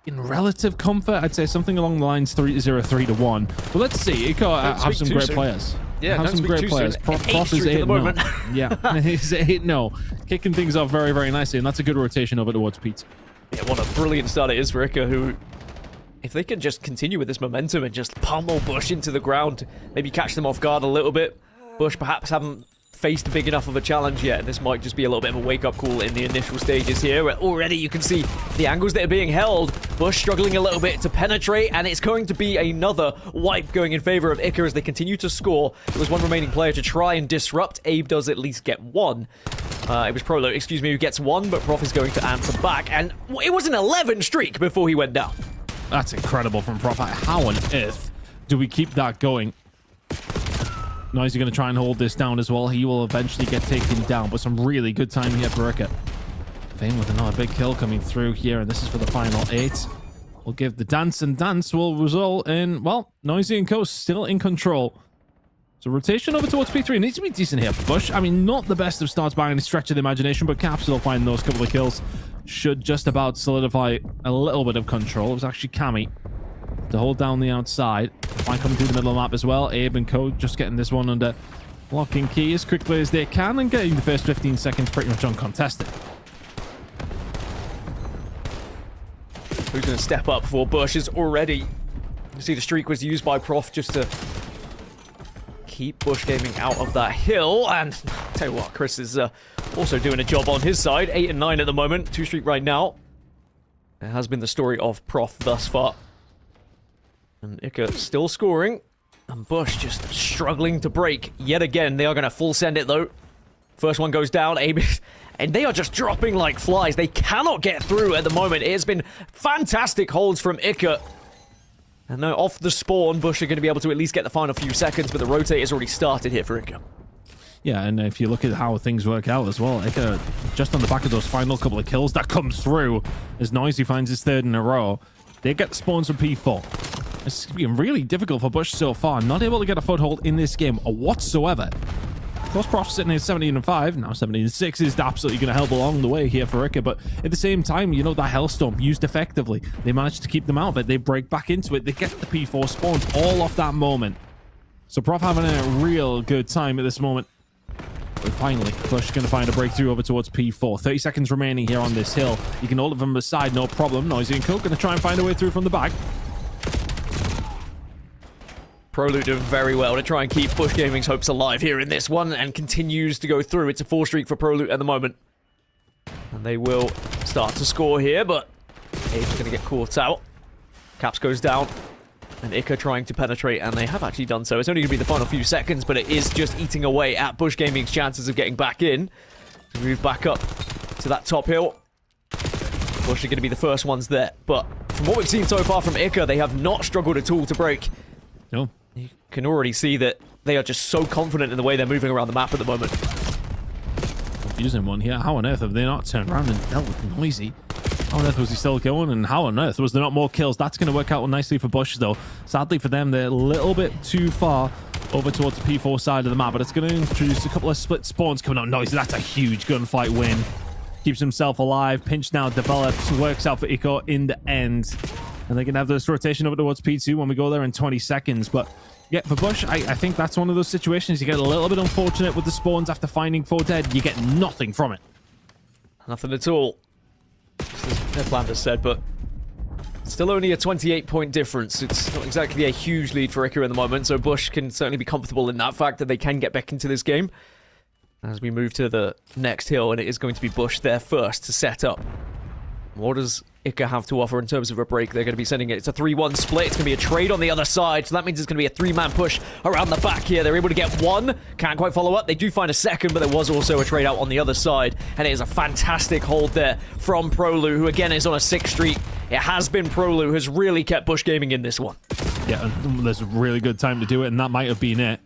in relative comfort. I'd say something along the lines 3-0, 3-1. But let's see. Iko have some great players. Yeah, have some great players. Prof is 8-0. Yeah, he's 8-0. Kicking things off very, very nicely. And that's a good rotation over towards Pete. Yeah, what a brilliant start it is for Ica, who, if they can just continue with this momentum and just pummel Bush into the ground, maybe catch them off guard a little bit. Bush perhaps haven't faced big enough of a challenge yet. This might just be a little bit of a wake-up call in the initial stages here, where already you can see the angles that are being held. Bush struggling a little bit to penetrate, and it's going to be another wipe going in favor of Ica as they continue to score. There was one remaining player to try and disrupt. Abe does at least get one. It was Prolo, who gets one, but Prof is going to answer back, and it was an 11 streak before he went down. That's incredible from Prof. How on earth do we keep that going? Noisy going to try and hold this down as well. He will eventually get taken down, but some really good time here for Ica. Fame with another big kill coming through here, and this is for the final 8. We'll give the dance, and dance will result in, well, Noisy and Co still in control. So rotation over towards P3 needs to be decent here for Bush. I mean, not the best of starts by any stretch of the imagination, but Caps will find those couple of kills. Should just about solidify a little bit of control. It was actually Cammy to hold down the outside. Fine coming through the middle of the map as well. Abe and Co just getting this one under lock and key as quickly as they can and getting the first 15 seconds pretty much uncontested. Who's going to step up for Bush is already... You see the streak was used by Prof just to keep Bush Gaming out of that hill. And tell you what, Chris is also doing a job on his side. 8 and 9 at the moment. 2 streak right now. It has been the story of Prof thus far. And Ica still scoring. And Bush just struggling to break yet again. They are going to full send it, though. First one goes down. And they are just dropping like flies. They cannot get through at the moment. It has been fantastic holds from Ica. And now off the spawn, Bush are going to be able to at least get the final few seconds, but the rotate has already started here for Ica. Yeah, and if you look at how things work out as well, Ica, just on the back of those final couple of kills that come through, as Noisy finds his third in a row, they get the spawns from P4. It's been really difficult for Bush so far, not able to get a foothold in this game whatsoever. Of course, Prof sitting at 17-5, now 17-6 is absolutely going to help along the way here for Ica, but at the same time, you know, that Hellstorm used effectively. They managed to keep them out, but they break back into it. They get the P4 spawns all off that moment. So Prof having a real good time at this moment. But finally, Bush going to find a breakthrough over towards P4. 30 seconds remaining here on this hill. You can hold it from the side, no problem. Noisy and Coke going to try and find a way through from the back. Prolu doing very well to try and keep Bush Gaming's hopes alive here in this one and continues to go through. It's a 4 streak for Prolu at the moment. And they will start to score here, but Abe's going to get caught out. Caps goes down. And Ica trying to penetrate, and they have actually done so. It's only going to be the final few seconds, but it is just eating away at Bush Gaming's chances of getting back in. To move back up to that top hill. Bush are going to be the first ones there. But from what we've seen so far from Ica, they have not struggled at all to break. No. You can already see that they are just so confident in the way they're moving around the map at the moment. Confusing one here. How on earth have they not turned around and dealt with Noisy? How on earth was he still going, and how on earth was there not more kills? That's going to work out nicely for Bush, though. Sadly for them, they're a little bit too far over towards the P4 side of the map, but it's going to introduce a couple of split spawns coming out. Noisy, that's a huge gunfight win. Keeps himself alive. Pinch now develops. Works out for Ico in the end. And they can have this rotation over towards P2 when we go there in 20 seconds. But yeah, for Bush, I think that's one of those situations. You get a little bit unfortunate with the spawns after finding 4 dead. You get nothing from it. Nothing at all. As Ned has said, but still only a 28-point difference. It's not exactly a huge lead for Ica at the moment, so Bush can certainly be comfortable in that fact that they can get back into this game. As we move to the next hill, and it is going to be Bush there first to set up. What does Ica have to offer in terms of a break? They're going to be sending it. It's a 3-1 split. It's going to be a trade on the other side. So that means it's going to be a 3-man push around the back here. They're able to get one. Can't quite follow up. They do find a second, but there was also a trade out on the other side. And it is a fantastic hold there from Prolu, who again is on a 6th streak. It has been Prolu who has really kept Bush Gaming in this one. Yeah, there's a really good time to do it, and that might have been it.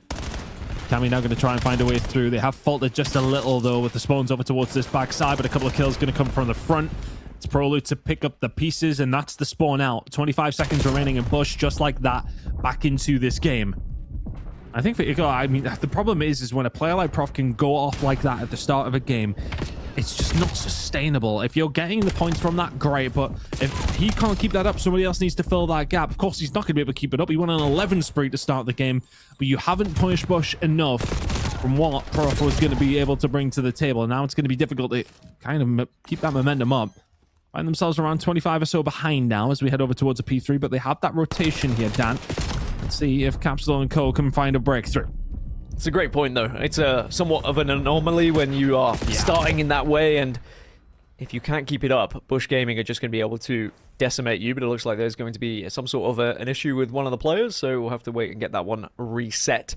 Cammy now going to try and find a way through. They have faltered just a little, though, with the spawns over towards this backside, but a couple of kills going to come from the front. It's Prolu to pick up the pieces, and that's the spawn out. 25 seconds remaining, and Bush, just like that, back into this game. I think for Ico, I mean, the problem is when a player like Prof can go off like that at the start of a game, it's just not sustainable. If you're getting the points from that, great, but if he can't keep that up, somebody else needs to fill that gap. Of course, he's not going to be able to keep it up. He went on an 11 spree to start the game, but you haven't punished Bush enough from what Prof was going to be able to bring to the table. Now it's going to be difficult to kind of keep that momentum up. Find themselves around 25 or so behind now as we head over towards a P3, but they have that rotation here, Dan. Let's see if Capsule and Co can find a breakthrough. It's a great point, though. It's a somewhat of an anomaly when you are starting in that way, and if you can't keep it up, Bush Gaming are just going to be able to decimate you, but it looks like there's going to be some sort of an issue with one of the players, so we'll have to wait and get that one reset.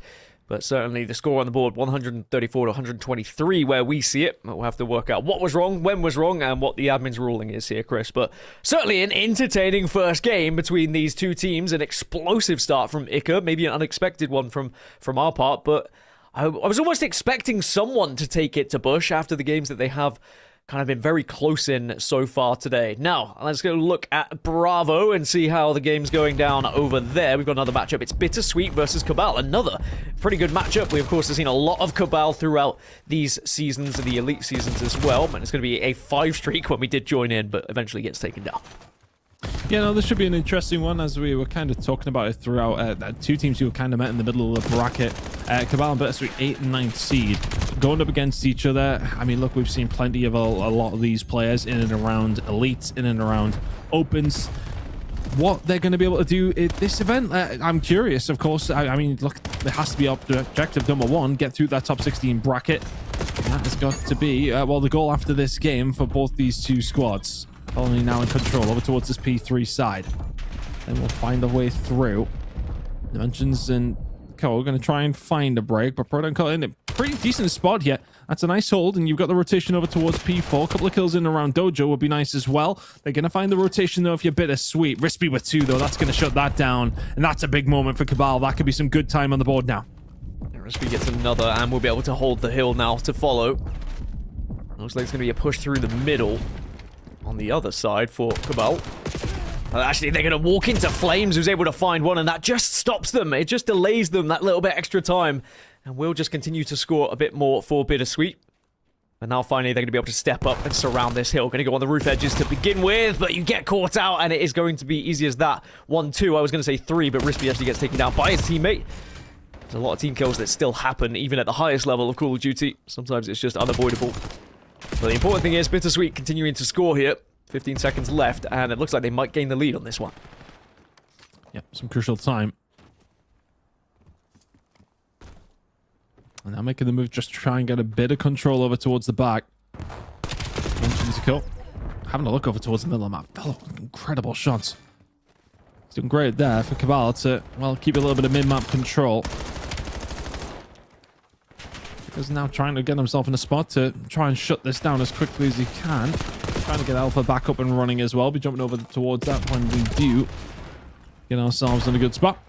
But certainly the score on the board, 134 to 123, where we see it. We'll have to work out what was wrong, when was wrong, and what the admin's ruling is here, Chris. But certainly an entertaining first game between these two teams. An explosive start from Ica, maybe an unexpected one from our part. But I was almost expecting someone to take it to Bush after the games that they have kind of been very close in so far today. Now, let's go look at Bravo and see how the game's going down over there. We've got another matchup. It's Bittersweet versus Cabal. Another pretty good matchup. We, of course, have seen a lot of Cabal throughout these seasons, the Elite seasons as well. And it's going to be a 5 streak when we did join in, but eventually gets taken down. Yeah, no, this should be an interesting one, as we were kind of talking about it throughout. Two teams who kind of met in the middle of the bracket. Cabal and Bittersweet, 8th and 9th seed, going up against each other. I mean, look, we've seen plenty of a lot of these players in and around Elites, in and around Opens. What they're going to be able to do at this event, I'm curious, of course. I mean, look, there has to be objective number 1, get through that top 16 bracket. And that has got to be, well, the goal after this game for both these two squads. Only now in control over towards this P3 side. Then we'll find a way through. Dimensions and Co are going to try and find a break, but Protocol in a pretty decent spot here. That's a nice hold, and you've got the rotation over towards P4. A couple of kills in around Dojo would be nice as well. They're going to find the rotation, though, if you're Bittersweet. Rispy with 2, though. That's going to shut that down, and that's a big moment for Cabal. That could be some good time on the board now. Rispy gets another, and we'll be able to hold the hill now to follow. Looks like it's going to be a push through the middle on the other side for Cabal. Actually, they're going to walk into Flames, who's able to find one, and that just stops them. It just delays them that little bit extra time. And we'll just continue to score a bit more for Bittersweet. And now finally they're going to be able to step up and surround this hill. Going to go on the roof edges to begin with, but you get caught out, and it is going to be easy as that. 1-2, I was going to say 3, but Rispy actually gets taken down by his teammate. There's a lot of team kills that still happen, even at the highest level of Call of Duty. Sometimes it's just unavoidable. But the important thing is Bittersweet continuing to score here. 15 seconds left, and it looks like they might gain the lead on this one. Yep, some crucial time. And now making the move just to try and get a bit of control over towards the back. Mentions a kill. Having a look over towards the middle of the map. Oh, incredible shots. He's doing great there for Cabal to, well, keep a little bit of mid-map control. He's now trying to get himself in a spot to try and shut this down as quickly as he can. Trying to get Alpha back up and running as well. Be jumping over towards that when we do get ourselves in a good spot.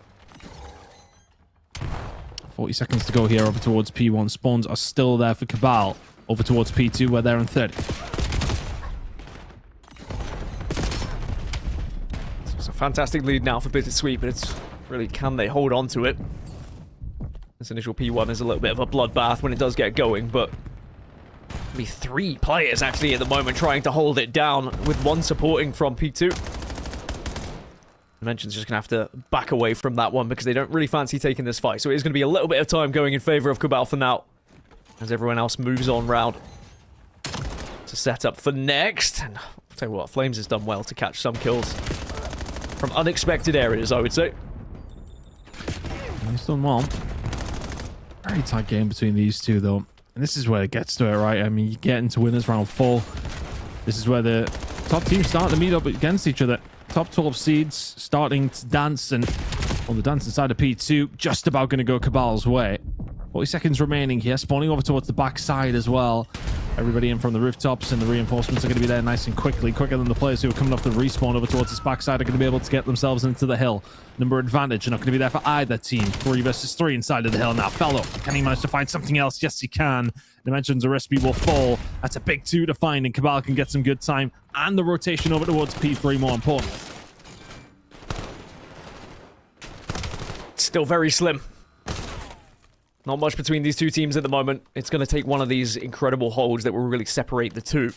40 seconds to go here over towards P1. Spawns are still there for Cabal. Over towards P2, where they're in third. It's a fantastic lead now for Bittersweet, but it's really, can they hold on to it? This initial P1 is a little bit of a bloodbath when it does get going, but be 3 players actually at the moment trying to hold it down, with 1 supporting from P2. Dimension's just gonna have to back away from that one because they don't really fancy taking this fight, so it is gonna be a little bit of time going in favor of Cabal for now, as everyone else moves on round to set up for next. And I'll tell you what, Flames has done well to catch some kills from unexpected areas, I would say. He's done well. Very tight game between these two, though. And this is where it gets to it, right? I mean, you get into winners round 4. This is where the top teams start to meet up against each other. Top 12 seeds starting to dance, and on the dance inside of P2, just about going to go Cabal's way. 40 seconds remaining here, spawning over towards the backside as well. Everybody in from the rooftops, and the reinforcements are going to be there nice and quickly, quicker than the players who are coming off the respawn over towards this backside are going to be able to get themselves into the hill. Number advantage are not going to be there for either team. 3 versus 3 inside of the hill now. Fellow, can he manage to find something else? Yes, he can. Dimensions of Rispy will fall. That's a big 2 to find, and Cabal can get some good time, and the rotation over towards P3 more important. Still very slim. Not much between these two teams at the moment. It's going to take one of these incredible holds that will really separate the two.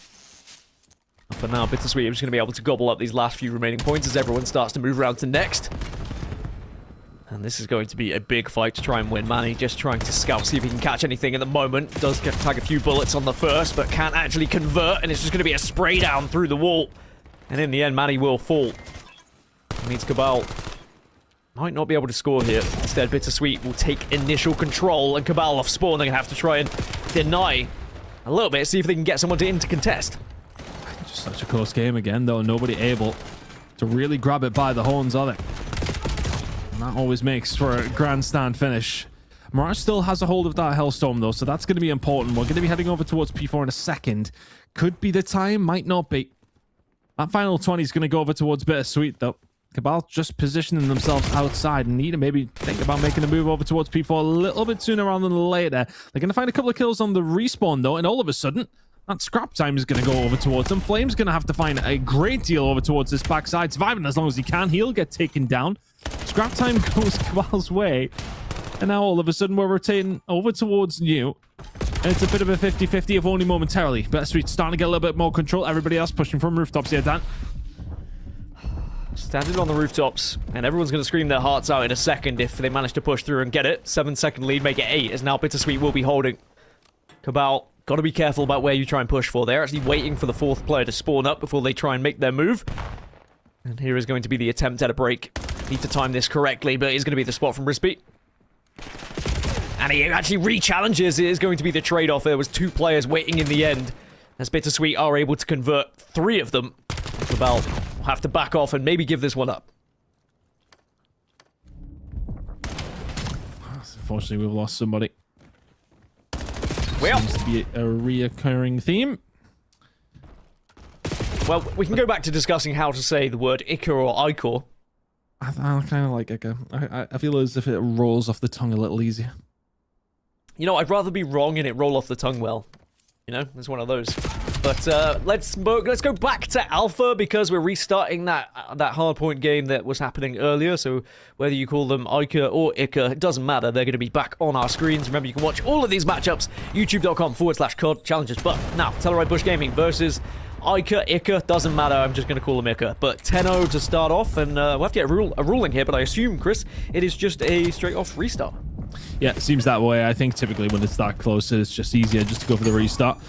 For now, Bittersweet is going to be able to gobble up these last few remaining points as everyone starts to move around to next. And this is going to be a big fight to try and win. Manny just trying to scout, see if he can catch anything at the moment. Does get to tag a few bullets on the first, but can't actually convert, and it's just going to be a spray down through the wall. And in the end, Manny will fall. Needs Cabal. Might not be able to score here. Instead, Bittersweet will take initial control, and Cabal off spawn. They're going to have to try and deny a little bit, see if they can get someone in to contest. Just such a close game again, though. Nobody able to really grab it by the horns, are they? And that always makes for a grandstand finish. Mirage still has a hold of that Hellstorm, though, so that's going to be important. We're going to be heading over towards P4 in a second. Could be the time, might not be. That final 20 is going to go over towards Bittersweet, though. Cabal just positioning themselves outside and need to maybe think about making a move over towards P4 a little bit sooner rather than later. They're going to find a couple of kills on the respawn, though, and all of a sudden, that scrap time is going to go over towards them. Flame's going to have to find a great deal over towards this backside, surviving as long as he can. He'll get taken down. Scrap time goes Cabal's way. And now all of a sudden, we're rotating over towards New. And it's a bit of a 50-50, if only momentarily. Bittersweet starting to get a little bit more control. Everybody else pushing from rooftops here, Dan. Standing on the rooftops, and everyone's going to scream their hearts out in a second if they manage to push through and get it. 7-second lead, make it 8, as now Bittersweet will be holding. Cabal, got to be careful about where you try and push for. They're actually waiting for the 4th player to spawn up before they try and make their move. And here is going to be the attempt at a break. Need to time this correctly, but it's going to be the spot from Rispy. And he actually re-challenges. It is going to be the trade-off. There was 2 players waiting in the end, as Bittersweet are able to convert 3 of them. Cabal will have to back off and maybe give this one up. unfortunately, we've lost somebody. Well, Seems to be a reoccurring theme. well, we can go back to discussing how to say the word Iker or Icor. I kind of like Iker. I feel as if it rolls off the tongue a little easier. You know, I'd rather be wrong and it roll off the tongue well. You know, it's one of those. But let's go back to Alpha because we're restarting that hardpoint game that was happening earlier. So whether you call them Iker or Iker, it doesn't matter. They're going to be back on our screens. Remember, you can watch all of these matchups, youtube.com/COD challenges. But now, Telluride Bush Gaming versus Iker, doesn't matter. I'm just going to call them Iker. But 10-0 to start off, and we'll have to get a ruling here. But I assume, Chris, it is just a straight-off restart. Yeah, it seems that way. I think typically when it's that close, it's just easier just to go for the restart.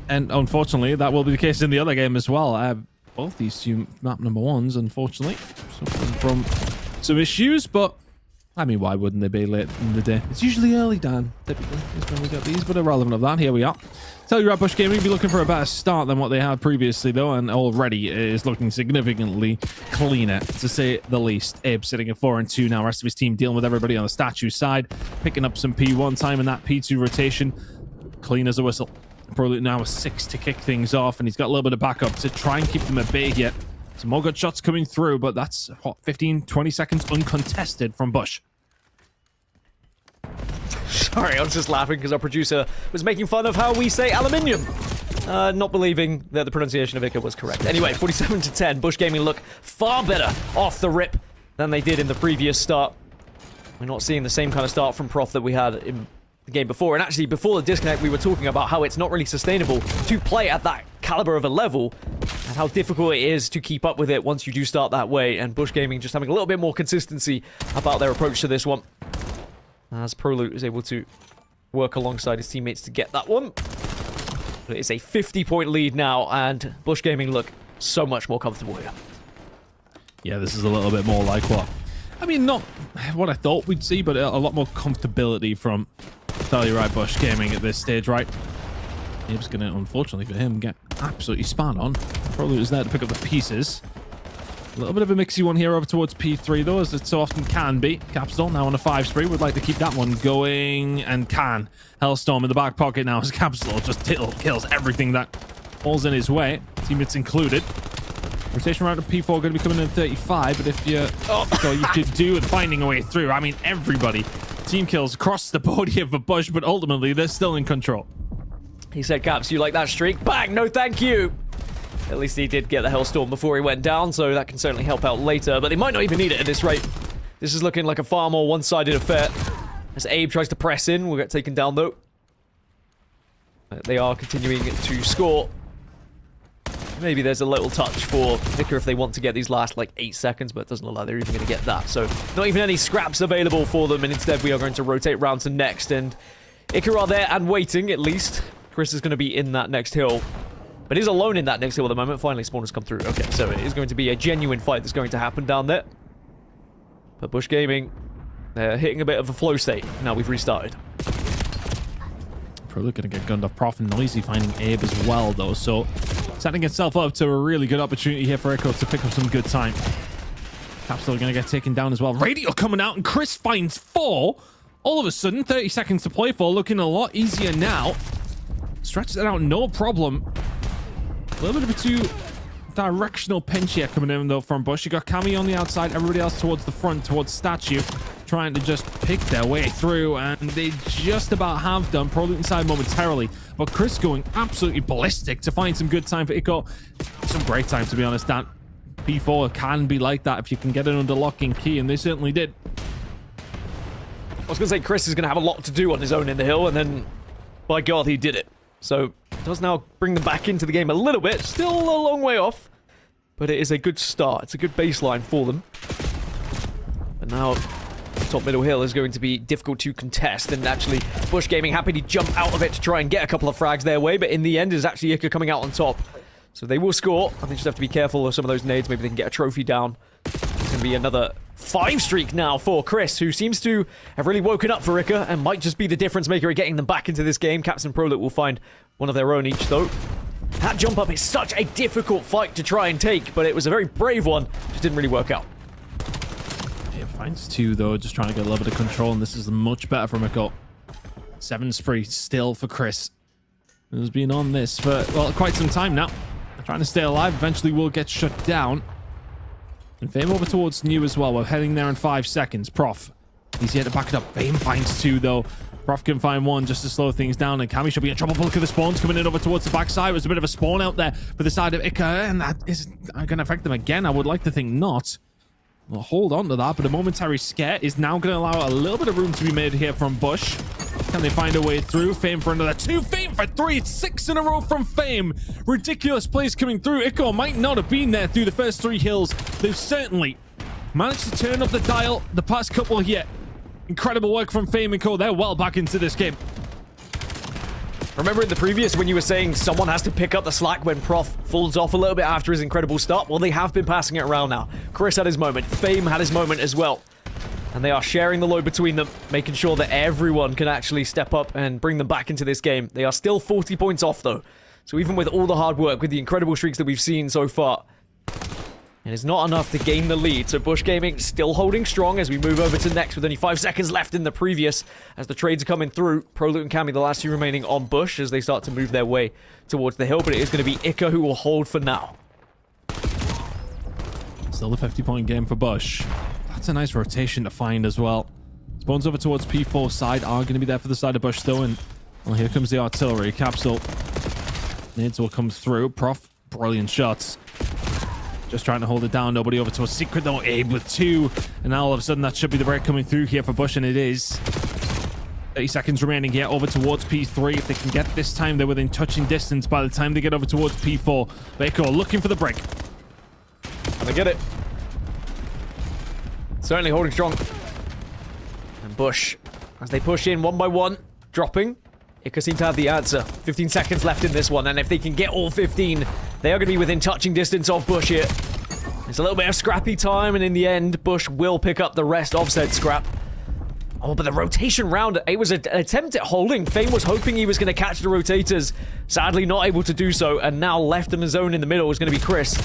And unfortunately, that will be the case in the other game as well. Both these two map number ones, unfortunately, suffering from some issues, but I mean, why wouldn't they be late in the day? It's usually early, Dan, typically, is when we get these, but irrelevant of that, here we are. Telluride Bush Gaming be looking for a better start than what they had previously, though, and already is looking significantly cleaner, to say the least. Abe sitting at 4-2 now, rest of his team dealing with everybody on the statue side, picking up some P1 time in that P2 rotation, clean as a whistle. Probably now a 6 to kick things off, and he's got a little bit of backup to try and keep them at bay here. Some more good shots coming through, but that's, what, 15, 20 seconds uncontested from Bush. Sorry, I was just laughing because our producer was making fun of how we say aluminium. Not believing that the pronunciation of Iker was correct. Anyway, 47 to 10. Bush Gaming look far better off the rip than they did in the previous start. We're not seeing the same kind of start from Prof that we had in the game before. And actually, before the disconnect, we were talking about how it's not really sustainable to play at that caliber of a level and how difficult it is to keep up with it once you do start that way. And Bush Gaming just having a little bit more consistency about their approach to this one, as Proloot is able to work alongside his teammates to get that one. But it is a 50-point lead now, and Bush Gaming look so much more comfortable here. Yeah, this is a little bit more like what... I mean, not what I thought we'd see, but a lot more comfortability from Telluride Bush Gaming at this stage, right? Abe's going to, unfortunately for him, get absolutely spun on. Proloot is there to pick up the pieces. A little bit of a mixy one here over towards P3, though, as it so often can be. Capsule now on a 5 spree. Would like to keep that one going, and can. Hellstorm in the back pocket now as Capsule just kills everything that falls in his way, teammates included. Rotation round of P4 going to be coming in 35, but if you... so you could do with finding a way through. I mean, everybody. Team kills across the board here for Bush, but ultimately, they're still in control. He said, Caps, you like that streak? Bang! No, thank you! At least he did get the Hellstorm before he went down, so that can certainly help out later. But they might not even need it at this rate. This is looking like a far more one-sided affair. As Abe tries to press in, we'll get taken down, though. But they are continuing to score. Maybe there's a little touch for Iker if they want to get these last, like, 8 seconds, but it doesn't look like they're even going to get that. So, not even any scraps available for them, and instead we are going to rotate round to next. And Iker are there and waiting, at least. Chris is going to be in that next hill. But he's alone in that next hill at the moment. Finally, spawn has come through. Okay, so it is going to be a genuine fight that's going to happen down there. But Bush Gaming, they're hitting a bit of a flow state. Now we've restarted. Probably going to get gunned off. Prof and Noisy finding Abe as well, though. So, setting itself up to a really good opportunity here for Echo to pick up some good time. Capsule going to get taken down as well. Radio coming out, and Chris finds 4. All of a sudden, 30 seconds to play for. Looking a lot easier now. Stretches it out, no problem. A little bit of a two-directional pinch here coming in, though, from Bush. You got Cammy on the outside, everybody else towards the front, towards Statue, trying to just pick their way through, and they just about have done. Proloot inside momentarily, but Chris going absolutely ballistic to find some good time for Ico. Some great time, to be honest. That P4 can be like that if you can get it under lock and key, and they certainly did. I was going to say Chris is going to have a lot to do on his own in the hill, and then, by God, he did it. So, it does now bring them back into the game a little bit. Still a long way off, but it is a good start. It's a good baseline for them. But now, top middle hill is going to be difficult to contest, and actually, Bush Gaming happy to jump out of it to try and get a couple of frags their way, but in the end, is actually Iker coming out on top. So they will score, and they just have to be careful of some of those nades. Maybe they can get a trophy down. It's going to be another 5 streak now for Chris, who seems to have really woken up for Iker and might just be the difference maker at getting them back into this game. Caps and Proloot will find one of their own each, though. That jump up is such a difficult fight to try and take, but it was a very brave one. Just didn't really work out. Yeah, Finds 2, though, just trying to get a little bit of control, and this is much better from Echo. 7 spree still for Chris, who's been on this for, well, quite some time now. Trying to stay alive, eventually will get shut down. And Fame over towards New as well. We're heading there in 5 seconds. Prof, he's here to back it up. Fame finds 2, though. Prof can find 1 just to slow things down, and Cammy should be in trouble. Look at the spawns coming in over towards the backside. There's a bit of a spawn out there for the side of Ika, and that is going to affect them again. I would like to think not. We'll hold on to that, but a momentary scare is now going to allow a little bit of room to be made here from Bush. Can they find a way through? Fame for another 2. Fame for 3. It's 6 in a row from Fame. Ridiculous plays coming through. Ico might not have been there through the first 3 hills. They've certainly managed to turn up the dial the past couple here. Incredible work from Fame and Co. They're well back into this game. Remember in the previous when you were saying someone has to pick up the slack when Prof falls off a little bit after his incredible start? Well, they have been passing it around now. Chris had his moment. Fame had his moment as well. And they are sharing the load between them, making sure that everyone can actually step up and bring them back into this game. They are still 40 points off, though. So even with all the hard work, with the incredible streaks that we've seen so far, it is not enough to gain the lead. So Bush Gaming still holding strong as we move over to next with only 5 seconds left in the previous as the trades are coming through. Prolute and Cammy, the last 2 remaining on Bush as they start to move their way towards the hill. But it is going to be Ika who will hold for now. Still a 50-point game for Bush. That's a nice rotation to find as well. Spawns over towards P4 side are going to be there for the side of Bush though, and well, here comes the artillery. Capsule. Nades will come through. Prof, brilliant shots. Just trying to hold it down. Nobody over towards Secret though. Abe with 2. And now all of a sudden that should be the break coming through here for Bush, and it is. 30 seconds remaining here over towards P3. If they can get this time, they're within touching distance by the time they get over towards P4. Baker looking for the break. And they get it. Certainly holding strong. And Bush, as they push in 1 by 1, dropping. Ika seem to have the answer. 15 seconds left in this one, and if they can get all 15, they are going to be within touching distance of Bush here. It's a little bit of scrappy time, and in the end, Bush will pick up the rest of said scrap. Oh, but the rotation round, it was an attempt at holding. Fame was hoping he was going to catch the rotators. Sadly, not able to do so, and now left in the zone in the middle is going to be Chris.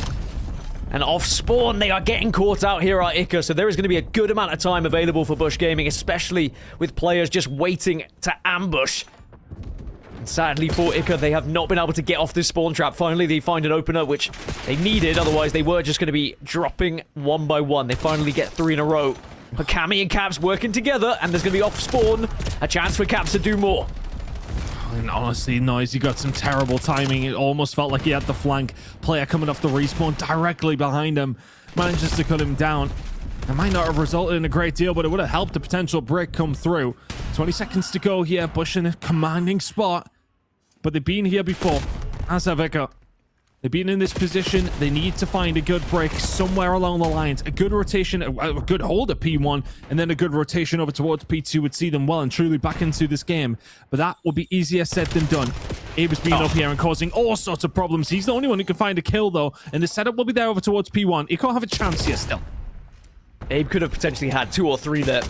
And off spawn, they are getting caught out here at Ika, so there is going to be a good amount of time available for Bush Gaming, especially with players just waiting to ambush. And sadly for Ika, they have not been able to get off this spawn trap. Finally, they find an opener, which they needed, otherwise they were just going to be dropping 1 by 1. They finally get 3 in a row. But Cammy and Caps working together, and there's going to be off spawn, a chance for Caps to do more. And honestly, Noisy got some terrible timing. It almost felt like he had the flank player coming off the respawn directly behind him. Manages to cut him down. It might not have resulted in a great deal, but it would have helped a potential break come through. 20 seconds to go here. Bush in a commanding spot. But they've been here before. As have Ika. They've been in this position. They need to find a good break somewhere along the lines. A good rotation, a good hold at P1, and then a good rotation over towards P2 would see them well and truly back into this game. But that would be easier said than done. Abe is being up here and causing all sorts of problems. He's the only one who can find a kill, though. And the setup will be there over towards P1. He can't have a chance here still. Abe could have potentially had 2 or 3 there.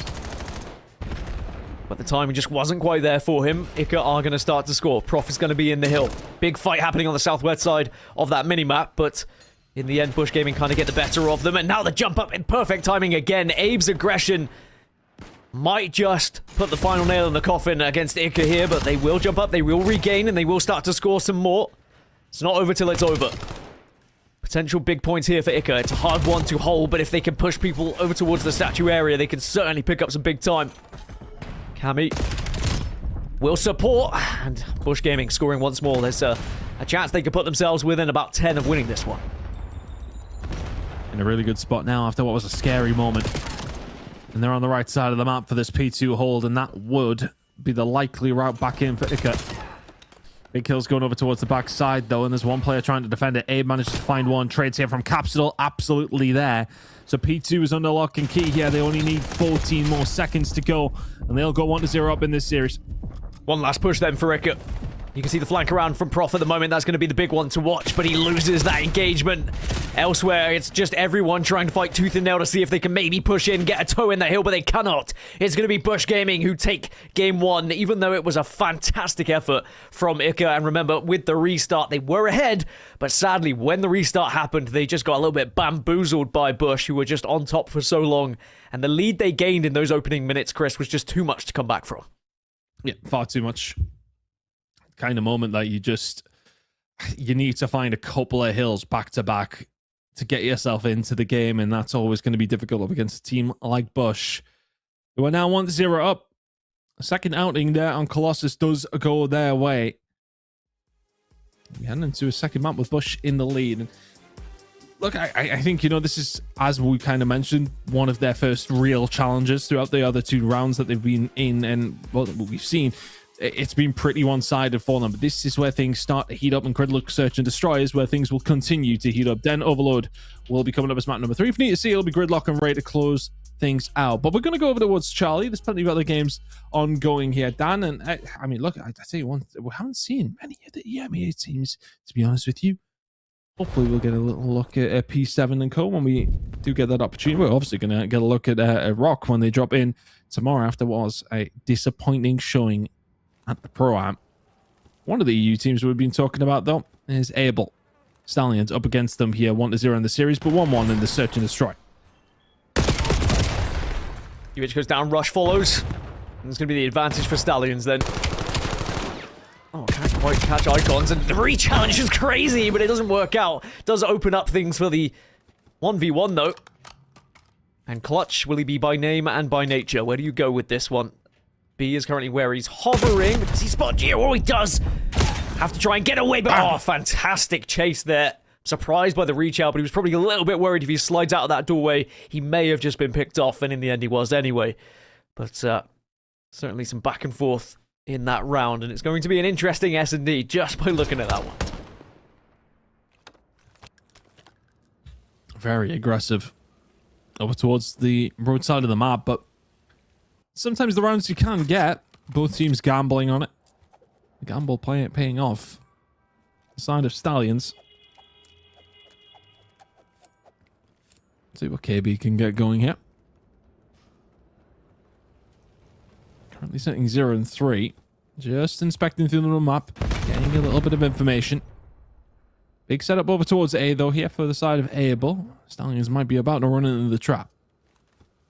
But the timing just wasn't quite there for him. Ika are going to start to score. Prof is going to be in the hill. Big fight happening on the southwest side of that mini-map, but in the end, Bush Gaming kind of get the better of them. And now the jump up in perfect timing again. Abe's aggression might just put the final nail in the coffin against Ika here, but they will jump up, they will regain, and they will start to score some more. It's not over till it's over. Potential big points here for Ika. It's a hard one to hold, but if they can push people over towards the statue area, they can certainly pick up some big time. Cammy will support, and Bush Gaming scoring once more. There's a chance they could put themselves within about 10 of winning this one. In a really good spot now after what was a scary moment. And they're on the right side of the map for this P2 hold, and that would be the likely route back in for Ika. Big kills going over towards the back side, though, and there's one player trying to defend it. Abe manages to find one. Trades here from Capsule, absolutely there. So P2 is under lock and key here. They only need 14 more seconds to go, and they'll go 1-0 up in this series. One last push then for Ika. You can see the flank around from Prof at the moment. That's going to be the big one to watch, but he loses that engagement. Elsewhere, it's just everyone trying to fight tooth and nail to see if they can maybe push in, get a toe in the hill, but they cannot. It's going to be Bush Gaming who take game one, even though it was a fantastic effort from Iker. And remember, with the restart, they were ahead, but sadly, when the restart happened, they just got a little bit bamboozled by Bush, who were just on top for so long. And the lead they gained in those opening minutes, Chris, was just too much to come back from. Yeah, far too much. Kind of moment that you need to find a couple of hills back to back to get yourself into the game, and that's always going to be difficult up against a team like Bush, who are now 1-0 up. A second outing there on Colossus does go their way. We head into a second map with Bush in the lead. And look, I think, this is, as we kind of mentioned, one of their first real challenges throughout the other two rounds that they've been in, and well, what we've seen. It's been pretty one-sided for them, but this is where things start to heat up, and Gridlock Search and Destroy is where things will continue to heat up. Then Overload will be coming up as map number 3. If you need to see, it'll be Gridlock and ready to close things out. But we're going to go over towards Charlie. There's plenty of other games ongoing here, Dan. And I mean, look, I tell you one, we haven't seen many of the EMEA teams, to be honest with you. Hopefully we'll get a little look at P7 and Co. when we do get that opportunity. We're obviously going to get a look at Rock when they drop in tomorrow after what was a disappointing showing at the Pro-Am. One of the EU teams we've been talking about, though, is Able. Stallions up against them here, 1-0 in the series, but 1-1 in the Search and Destroy. UH goes down, Rush follows. And it's going to be the advantage for Stallions then. Oh, can't quite catch Icons, and the re-challenge is crazy, but it doesn't work out. Does open up things for the 1v1, though. And Clutch, will he be by name and by nature? Where do you go with this one? B is currently where he's hovering. Does he spot Geo? Oh, he does. Have to try and get away, but oh, fantastic chase there. Surprised by the reach out, but he was probably a little bit worried if he slides out of that doorway, he may have just been picked off, and in the end he was anyway. But certainly some back and forth in that round, and it's going to be an interesting S&D just by looking at that one. Very aggressive over towards the roadside of the map, but sometimes the rounds you can get, both teams gambling on it. The gamble paying off. The side of Stallions. See what KB can get going here. Currently setting 0 and 3. Just inspecting through the little map. Getting a little bit of information. Big setup over towards A, though, here for the side of Able. Stallions might be about to run into the trap.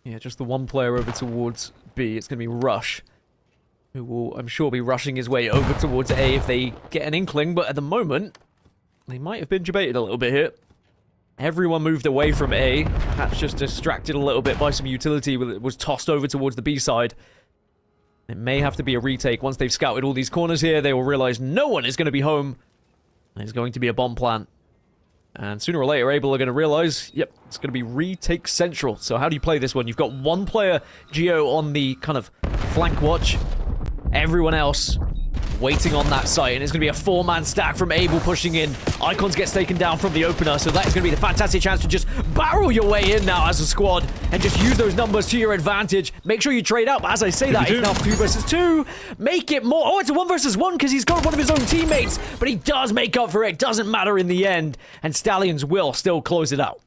Yeah, just the one player over towards B. It's going to be Rush, who will, I'm sure, be rushing his way over towards A if they get an inkling, but at the moment, they might have been debated a little bit here. Everyone moved away from A, perhaps just distracted a little bit by some utility that was tossed over towards the B side. It may have to be a retake. Once they've scouted all these corners here, they will realize no one is going to be home. There's going to be a bomb plant. And sooner or later, Able are going to realize, yep, it's going to be retake central. So how do you play this one? You've got one player, Geo, on the kind of flank watch. Everyone else waiting on that site. And it's going to be a 4-man stack from Able pushing in. Icons gets taken down from the opener. So that's going to be the fantastic chance to just barrel your way in now as a squad. And just use those numbers to your advantage. Make sure you trade out. But as I say that, it's now 2 versus 2. Make it more. Oh, it's a 1 versus 1 because he's got one of his own teammates. But he does make up for it. Doesn't matter in the end. And Stallions will still close it out.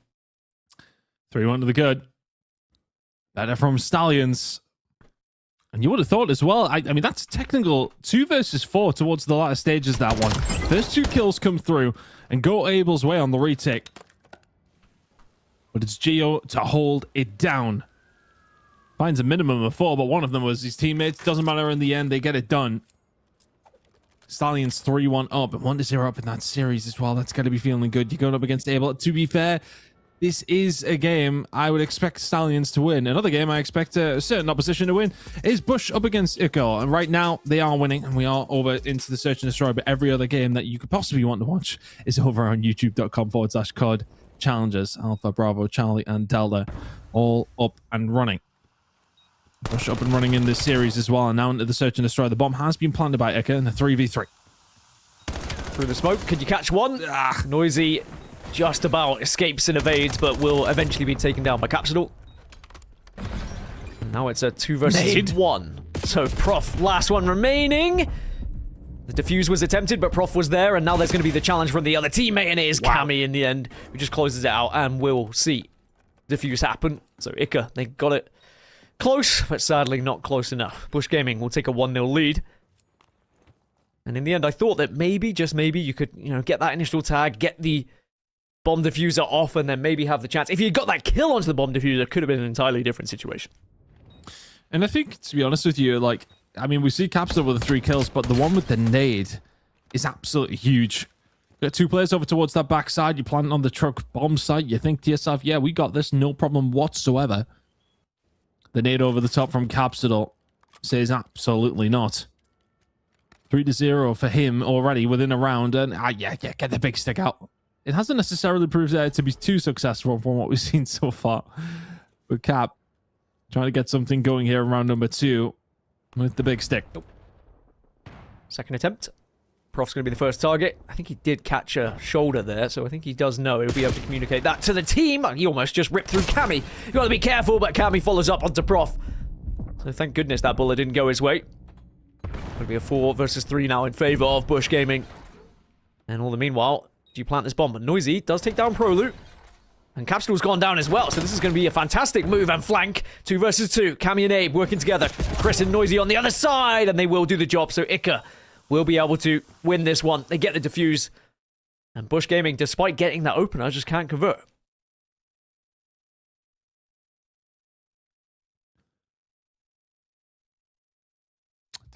3-1 to the good. Better from Stallions. And you would have thought as well, I mean, that's technical 2 versus 4 towards the latter stages, that one. First 2 kills come through and go Abel's way on the retake. But it's Geo to hold it down. Finds a minimum of 4, but one of them was his teammates. Doesn't matter in the end, they get it done. Stallions 3-1 up and 1-0 up in that series as well. That's got to be feeling good. You're going up against Able. To be fair, this is a game I would expect Stallions to win. Another game I expect a certain opposition to win is Bush up against Iker. And right now, they are winning, and we are over into the Search and Destroy. But every other game that you could possibly want to watch is over on youtube.com/COD Challenges. Alpha, Bravo, Charlie, and Delta all up and running. Bush up and running in this series as well. And now into the Search and Destroy. The bomb has been planted by Iker in the 3v3. Through the smoke, could you catch one? Noisy just about escapes and evades, but will eventually be taken down by Capsule. Now it's a 2 versus 1. So Prof, last one remaining. The defuse was attempted, but Prof was there, and now there's going to be the challenge from the other teammate, and it is Cammy in the end, who just closes it out, and we'll see defuse happen. So Ica, they got it close, but sadly not close enough. Bush Gaming will take a 1-0 lead. And in the end, I thought that maybe, just maybe, you could, get that initial tag, get the bomb diffuser off, and then maybe have the chance. If you got that kill onto the bomb diffuser, it could have been an entirely different situation. And I think, to be honest with you, we see Capsule with the 3 kills, but the one with the nade is absolutely huge. Got 2 players over towards that backside. You plant on the truck bomb site. You think to yourself, yeah, we got this, no problem whatsoever. The nade over the top from Capsule says absolutely not. 3-0 for him already within a round, and get the big stick out. It hasn't necessarily proved to be too successful from what we've seen so far. But Cap trying to get something going here in round number 2 with the big stick. Second attempt. Prof's going to be the first target. I think he did catch a shoulder there, so I think he does know. He'll be able to communicate that to the team. He almost just ripped through Cammy. You got to be careful, but Cammy follows up onto Prof. So thank goodness that bullet didn't go his way. It'll be a 4 versus 3 now in favor of Bush Gaming. And all the meanwhile, do you plant this bomb? But Noisy does take down Proloot. And Capsule's gone down as well, so this is going to be a fantastic move and flank. 2 versus 2. Cammy and Abe working together. Chris and Noisy on the other side, and they will do the job. So Ica will be able to win this one. They get the defuse. And Bush Gaming, despite getting that opener, just can't convert.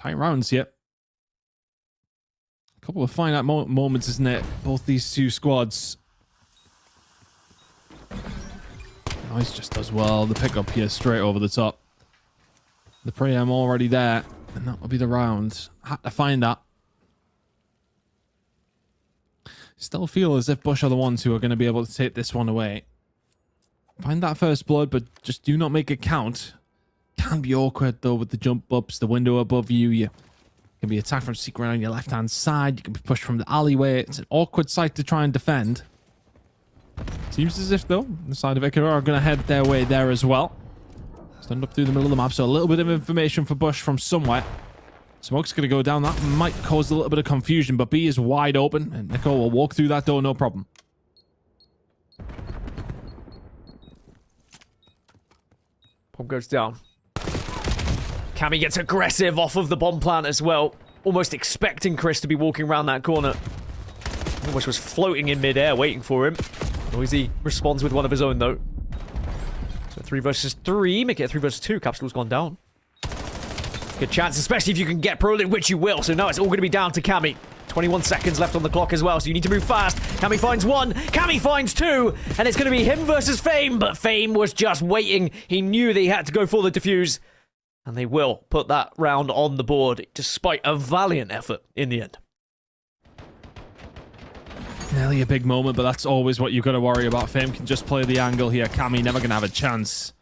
Tight rounds yet. A couple of finite moments, isn't it? Both these 2 squads. Nice just does well. The pickup here straight over the top. The pre-em already there. And that will be the round. Had to find that. Still feel as if Bush are the ones who are going to be able to take this one away. Find that first blood, but just do not make it count. Can be awkward though with the jump ups, the window above you. You can be attacked from secret on your left hand side. You can be pushed from the alleyway. It's an awkward site to try and defend. Seems as if though the side of Ica are going to head their way there as well. Stand up through the middle of the map, so a little bit of information for Bush from somewhere. Smoke's going to go down. That might cause a little bit of confusion, but B is wide open, and Nico will walk through that door, no problem. Bomb goes down. Cammy gets aggressive off of the bomb plant as well. Almost expecting Chris to be walking around that corner. Almost was floating in midair, waiting for him. Noisy responds with one of his own, though. So 3 versus 3. Make it a 3 versus 2. Capsule's gone down. Good chance, especially if you can get Prolin, which you will. So now it's all going to be down to Cammy. 21 seconds left on the clock as well, so you need to move fast. Cammy finds 1. Cammy finds 2. And it's going to be him versus Fame. But Fame was just waiting. He knew that he had to go for the defuse. And they will put that round on the board, despite a valiant effort in the end. Nearly a big moment, but that's always what you've got to worry about. Fame can just play the angle here. Cammy never going to have a chance.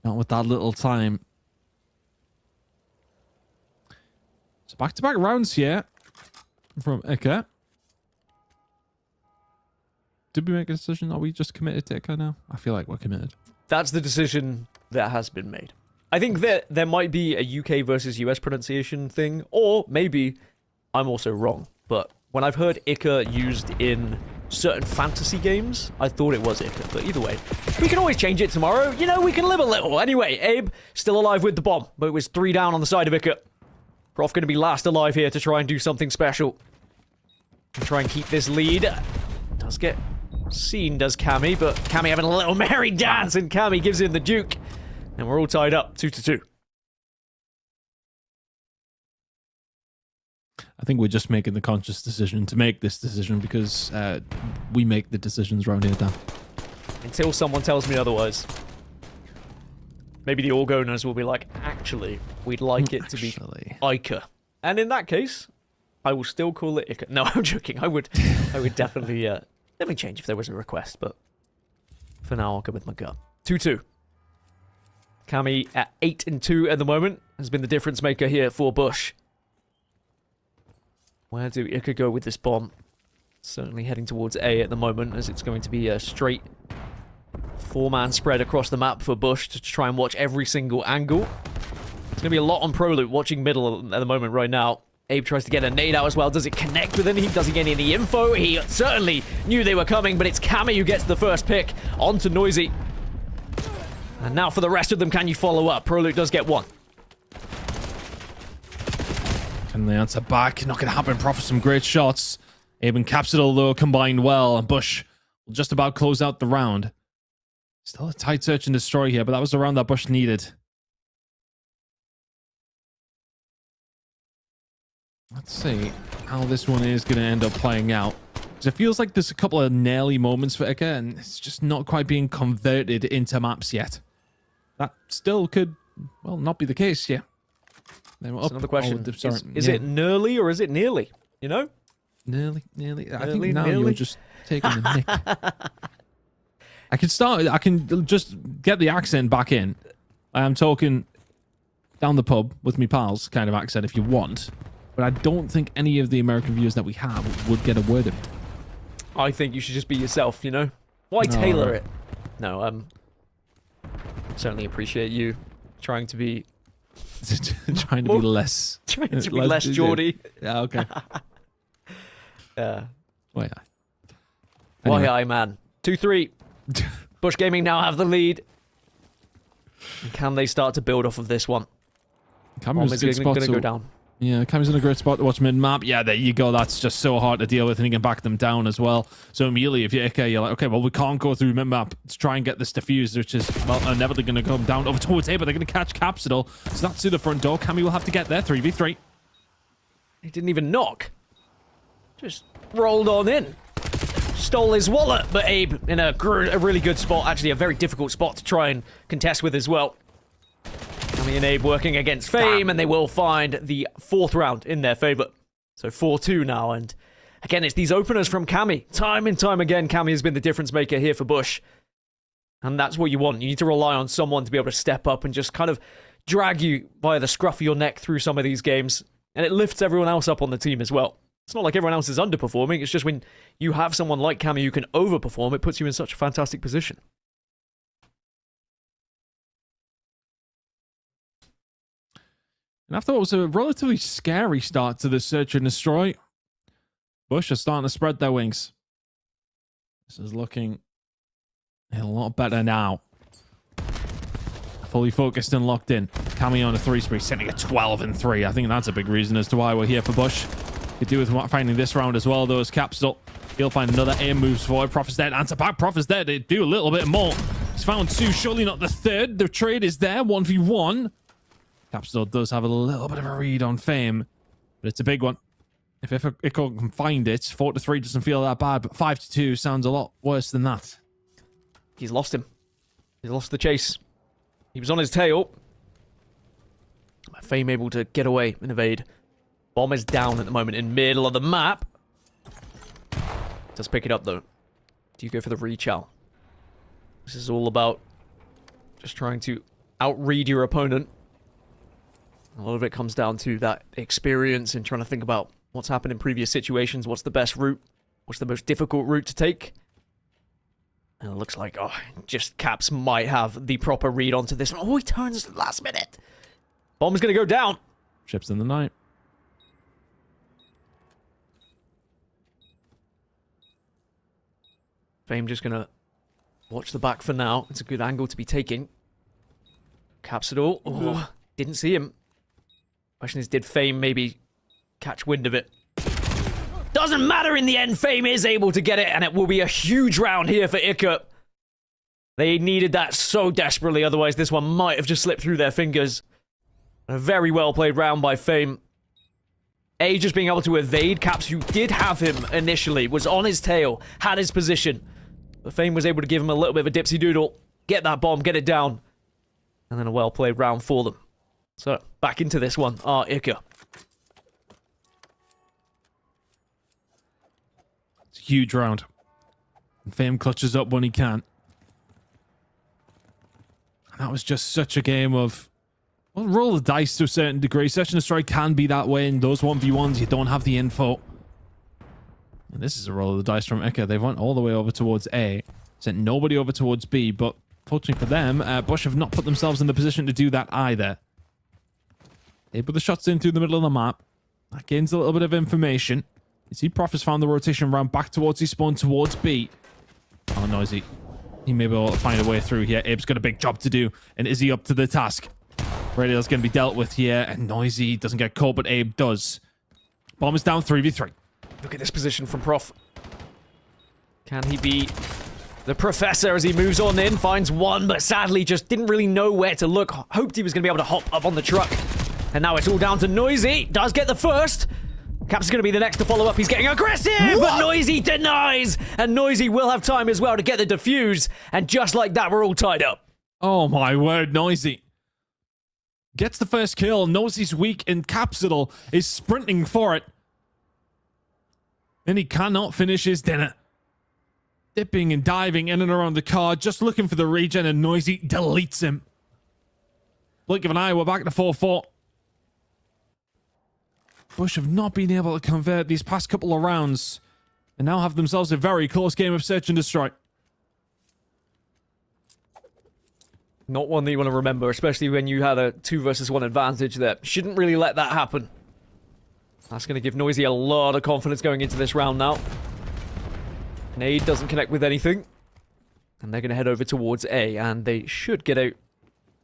Not with that little time. So back-to-back rounds here from Ica. Did we make a decision? Are we just committed to Ica now? I feel like we're committed. That's the decision that has been made. I think that there might be a UK versus US pronunciation thing, or maybe I'm also wrong. But when I've heard Ica used in certain fantasy games, I thought it was Ica. But either way, we can always change it tomorrow. You know, we can live a little. Anyway, Abe, still alive with the bomb, but it was 3 down on the side of Ica. Prof going to be last alive here to try and do something special. And try and keep this lead. Does get seen, does Cammy, but Cammy having a little merry dance, and Cammy gives in the Duke. And we're all tied up, 2-2. I think we're just making the conscious decision to make this decision because we make the decisions around here, Dan. Until someone tells me otherwise. Maybe the org owners will be like, actually, we'd like it to be Ica. And in that case, I will still call it Ica. No, I'm joking. I would definitely change if there was a request, but for now, I'll go with my gut. 2-2. Cammy at 8-2 at the moment has been the difference maker here for Bush. Where do Ica go with this bomb? Certainly heading towards A at the moment, as it's going to be a straight 4-man spread across the map for Bush to try and watch every single angle. It's going to be a lot on Proloop watching middle at the moment right now. Abe tries to get a nade out as well. Does it connect with him? Does he get any info? He certainly knew they were coming, but it's Cammy who gets the first pick onto Noisy. And now for the rest of them, can you follow up? Proloop does get one. Can they answer back? Not going to happen. Prof with some great shots. Abe and Capsidal, though, combined well. And Bush will just about close out the round. Still a tight search and destroy here, but that was the round that Bush needed. Let's see how this one is going to end up playing out. Because it feels like there's a couple of naily moments for Ika, and it's just not quite being converted into maps yet. That still could, well, not be the case, yeah. That's another question. Is it nearly or is it nearly? You know? Nearly. I think now you're just taking the nick. I can just get the accent back in. I'm talking down the pub with me pals kind of accent if you want. But I don't think any of the American viewers that we have would get a word of it. I think you should just be yourself, you know? Why tailor it? No, certainly appreciate you trying to be... trying to be less... Trying to be less Geordie. Yeah, okay. Yeah. Why Why man. 2-3. Bush Gaming now have the lead. And can they start to build off of this one? Cameron's going to go down. Yeah, Cammy's in a great spot to watch mid-map. Yeah, there you go. That's just so hard to deal with, and you can back them down as well. So immediately, if you're Ika, you're like, okay, well, we can't go through mid-map. Let's try and get this defused, which is, well, inevitably going to come down over towards A, but they're going to catch Capsidal. So that's to the front door. Cammy will have to get there. 3v3. He didn't even knock. Just rolled on in. Stole his wallet, but Abe in a really good spot. Actually, a very difficult spot to try and contest with as well. Cammy and Abe working against Fame, and they will find the 4th round in their favor. So 4-2 now, and again, it's these openers from Cammy. Time and time again, Cammy has been the difference maker here for Bush. And that's what you want. You need to rely on someone to be able to step up and just kind of drag you via the scruff of your neck through some of these games. And it lifts everyone else up on the team as well. It's not like everyone else is underperforming. It's just when you have someone like Cammy who can overperform, it puts you in such a fantastic position. And after what was a relatively scary start to the search and destroy, Bush are starting to spread their wings. This is looking a lot better now. Fully focused and locked in. Cammy on a 3 spree, sitting at 12-3. I think that's a big reason as to why we're here for Bush. Could do with finding this round as well, though, as Capsidal. He'll find another aim moves forward. Prof is dead. Answer back. Prof is dead. They do a little bit more. He's found 2, surely not the 3rd. The trade is there. 1v1. Capsidal does have a little bit of a read on Fame, but it's a big one. If Iko can find it, 4-3 doesn't feel that bad, but 5-2 sounds a lot worse than that. He's lost him. He's lost the chase. He was on his tail. Fame able to get away and evade. Bomb is down at the moment in middle of the map. Does pick it up though. Do you go for the reach out? This is all about just trying to outread your opponent. A lot of it comes down to that experience and trying to think about what's happened in previous situations, what's the best route, what's the most difficult route to take. And it looks like, just Caps might have the proper read onto this one. Oh, he turns last minute. Bomb's going to go down. Ships in the night. Fame just going to watch the back for now. It's a good angle to be taking. Capsidal. Oh, didn't see him. Question is, did Fame maybe catch wind of it? Doesn't matter in the end. Fame is able to get it, and it will be a huge round here for Ika. They needed that so desperately, otherwise this one might have just slipped through their fingers. A very well played round by Fame. A just being able to evade Caps, who did have him initially, was on his tail, had his position. But Fame was able to give him a little bit of a dipsy doodle, get that bomb, get it down. And then a well played round for them. So, back into this one are Ika. It's a huge round. And Fame clutches up when he can. And that was just such a game of, well, roll the dice to a certain degree. Search and Destroy can be that way. In those 1v1s, you don't have the info. And this is a roll of the dice from Ika. They went all the way over towards A. Sent nobody over towards B. But fortunately for them, Bush have not put themselves in the position to do that either. They put the shots in through the middle of the map. That gains a little bit of information. You see Prof has found the rotation round back towards his spawn towards B. Oh, Noisy. He may be able to find a way through here. Abe's got a big job to do. And is he up to the task? Radio's going to be dealt with here. And Noisy doesn't get caught, but Abe does. Bomb is down 3v3. Look at this position from Prof. Can he be the professor as he moves on in? Finds one, but sadly just didn't really know where to look. Hoped he was going to be able to hop up on the truck. And now it's all down to Noisy. Does get the first. Caps is going to be the next to follow up. He's getting aggressive, but Noisy denies. And Noisy will have time as well to get the defuse. And just like that, we're all tied up. Oh my word, Noisy. Gets the first kill. Knows he's weak, and Capsule is sprinting for it. And he cannot finish his dinner. Dipping and diving in and around the car, just looking for the regen, and Noisy deletes him. Blink of an eye, we're back to 4-4. Bush have not been able to convert these past couple of rounds, and now have themselves a very close game of search and destroy. Not one that you want to remember, especially when you had a 2 versus 1 advantage there. Shouldn't really let that happen. That's going to give Noisy a lot of confidence going into this round now. Nade doesn't connect with anything. And they're going to head over towards A, and they should get a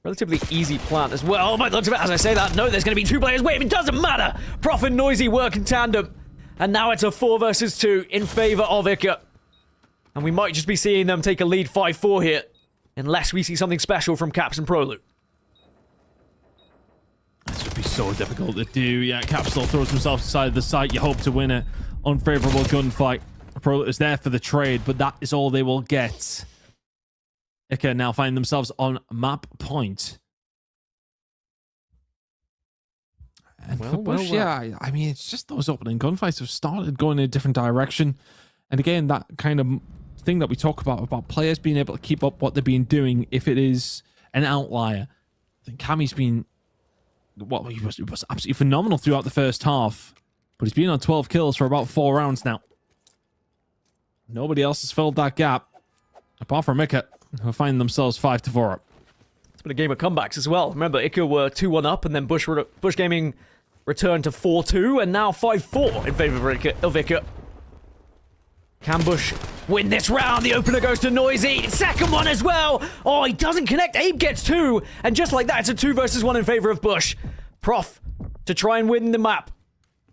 relatively easy plant as well. Oh, by the looks of it, as I say that, no, there's going to be 2 players. Wait, it doesn't matter. Prof and Noisy work in tandem. And now it's a 4 versus 2 in favor of Ica. And we might just be seeing them take a lead 5-4 here. Unless we see something special from Caps and Prolu. This would be so difficult to do. Yeah, Capsule throws himself aside the site. You hope to win an unfavorable gunfight. Prolu is there for the trade, but that is all they will get. Ica now find themselves on map point. And for Bush, yeah, I mean, it's just those opening gunfights have started going in a different direction. And again, that kind of thing that we talk about players being able to keep up what they've been doing if it is an outlier. I think Cammy's been, well, he was absolutely phenomenal throughout the first half, but he's been on 12 kills for about 4 rounds now. Nobody else has filled that gap, apart from Ica, who find themselves 5-4 up. It's been a game of comebacks as well. Remember, Ica were 2-1 up, and then Bush Gaming returned to 4-2, and now 5-4 in favor of Ica. Can Bush win this round? The opener goes to Noisy. Second one as well. Oh, he doesn't connect. Abe gets 2. And just like that, it's a 2 versus 1 in favor of Bush. Prof, to try and win the map,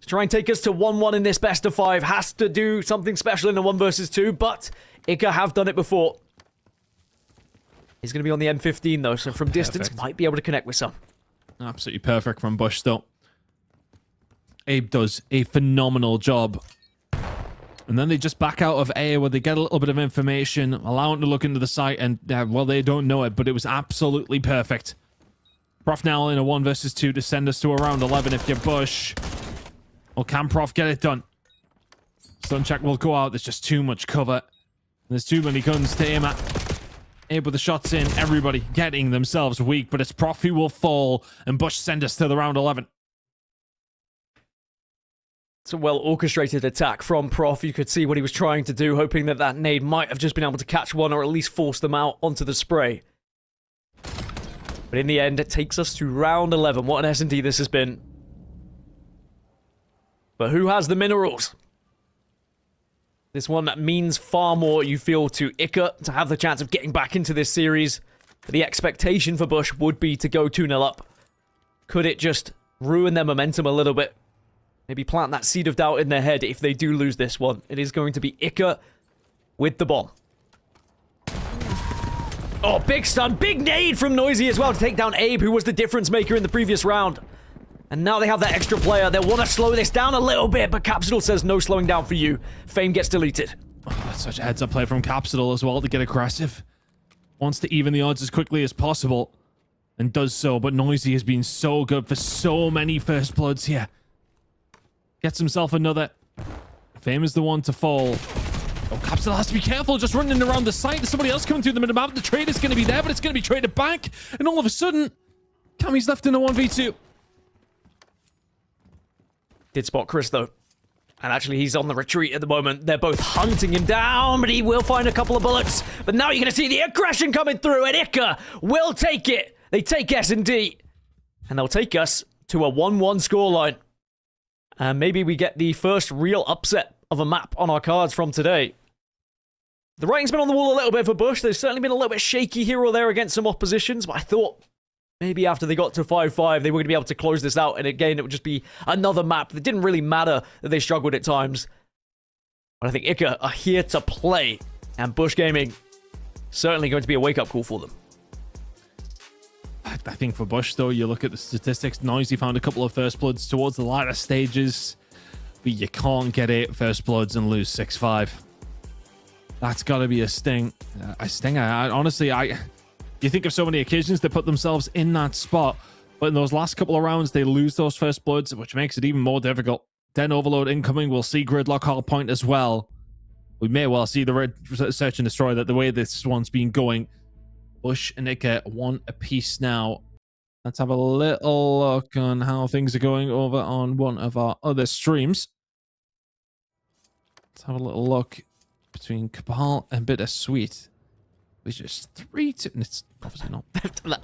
to try and take us to 1-1 in this best of 5, has to do something special in the 1 versus 2, but Ica have done it before. He's going to be on the M15 though, so from distance, might be able to connect with some. Absolutely perfect from Bush still. Abe does a phenomenal job. And then they just back out of A, where they get a little bit of information, allow them to look into the site, and, well, they don't know it, but it was absolutely perfect. Prof now in a 1 versus 2 to send us to around 11 if you're Bush. Well, can Prof get it done? Stun check will go out. There's just too much cover. There's too many guns to aim at. Abe with the shots in. Everybody getting themselves weak, but it's Prof who will fall, and Bush send us to the round 11. It's a well-orchestrated attack from Prof. You could see what he was trying to do, hoping that that nade might have just been able to catch one or at least force them out onto the spray. But in the end, it takes us to round 11. What an S&D this has been. But who has the minerals? This one means far more, you feel, to Ica to have the chance of getting back into this series. But the expectation for Bush would be to go 2-0 up. Could it just ruin their momentum a little bit? Maybe plant that seed of doubt in their head if they do lose this one. It is going to be Ica with the bomb. Oh, big stun. Big nade from Noisy as well to take down Abe, who was the difference maker in the previous round. And now they have that extra player. They want to slow this down a little bit, but Capsule says no slowing down for you. Fame gets deleted. Oh, that's such a heads-up play from Capsule as well to get aggressive. Wants to even the odds as quickly as possible. And does so, but Noisy has been so good for so many first bloods here. Gets himself another. Fame is the one to fall. Oh, Capsule has to be careful, just running around the site. There's somebody else coming through the minimap. The trade is going to be there, but it's going to be traded back. And all of a sudden, Cammy's left in a 1v2. Did spot Chris, though. And actually, he's on the retreat at the moment. They're both hunting him down, but he will find a couple of bullets. But now you're going to see the aggression coming through, and Ica will take it. They take S&D. And they'll take us to a 1-1 scoreline. And maybe we get the first real upset of a map on our cards from today. The writing's been on the wall a little bit for Bush. They've certainly been a little bit shaky here or there against some oppositions, but I thought maybe after they got to 5-5, they were going to be able to close this out, and again, it would just be another map that didn't really matter that they struggled at times. But I think Ica are here to play, and Bush Gaming certainly going to be a wake-up call for them. I think for Bush, though, you look at the statistics. Noisy found a couple of first bloods towards the latter stages, but you can't get 8 first bloods and lose 6-5. That's got to be a sting. A stinger. Honestly, you think of so many occasions they put themselves in that spot, but in those last couple of rounds, they lose those first bloods, which makes it even more difficult. Den Overload incoming. We'll see Gridlock Hard Point as well. We may well see the Red Search and Destroy that the way this one's been going. Bush and Ica 1 apiece now. Let's have a little look on how things are going over on one of our other streams. Let's have a little look between Cabal and Bittersweet. It's just 3-2. It's obviously not.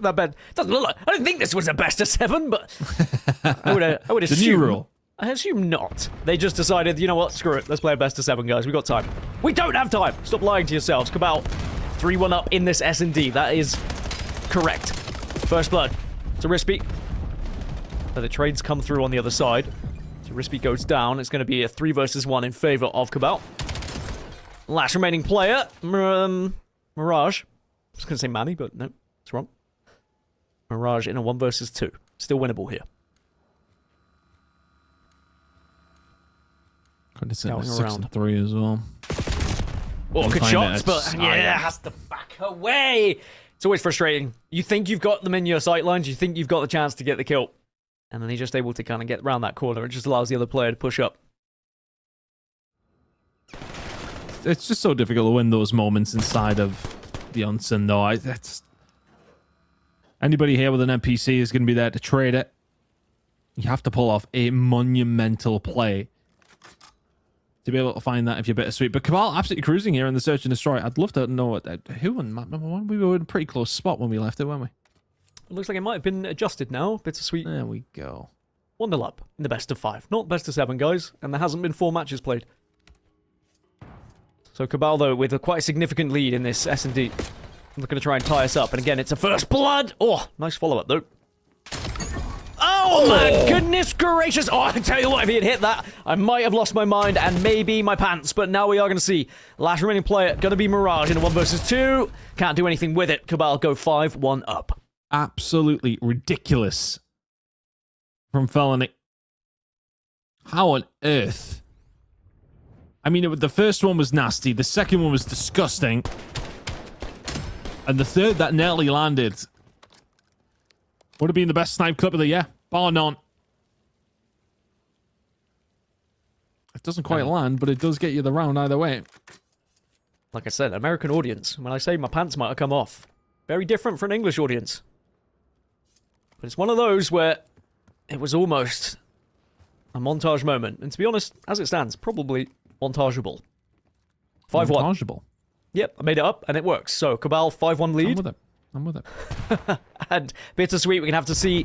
that bad. Doesn't look like. I don't think this was a best of 7, but I would assume. The new rule. I assume not. They just decided, you know what? Screw it. Let's play a best of 7, guys. We got time. We don't have time. Stop lying to yourselves. Cabal 3-1 up in this S&D. That is correct. First blood to Rispy. But the trades come through on the other side. So Rispy goes down. It's going to be a 3 versus 1 in favor of Cabal. Last remaining player, Mirage. I was going to say Manny, but no, it's wrong. Mirage in a 1 versus 2. Still winnable here. Could have said 6-3 as well. Oh, good shots, but yeah, has to back away. It's always frustrating. You think you've got them in your sightlines, you think you've got the chance to get the kill, and then he's just able to kind of get around that corner. It just allows the other player to push up. It's just so difficult to win those moments inside of the Unsen, though. That's anybody here with an NPC is going to be there to trade it. You have to pull off a monumental play to be able to find that if you're Bittersweet. But Cabal absolutely cruising here in the Search and Destroy. I'd love to know who on map number 1. We were in a pretty close spot when we left it, weren't we? It looks like it might have been adjusted now. Bittersweet. There we go. 1-0 up in the best of 5. Not best of 7, guys. And there hasn't been 4 matches played. So Cabal, though, with a quite significant lead in this S&D. Looking to try and tie us up. And again, it's a first blood. Oh, nice follow-up, though. Oh, my goodness gracious. Oh, I tell you what, if he had hit that, I might have lost my mind and maybe my pants. But now we are going to see last remaining player going to be Mirage in a 1 versus 2. Can't do anything with it. Cabal go 5-1 up. Absolutely ridiculous from Felony. How on earth? I mean, the first one was nasty. The second one was disgusting. And the third that nearly landed would have been the best snipe clip of the year, bar none. It doesn't quite land, but it does get you the round either way. Like I said, American audience. When I say my pants might have come off, very different for an English audience. But it's one of those where it was almost a montage moment. And to be honest, as it stands, probably montageable. 5-1. Montageable. Yep, I made it up, and it works. So, Cabal, 5-1 lead. I'm with it. And Bittersweet, we're going to have to see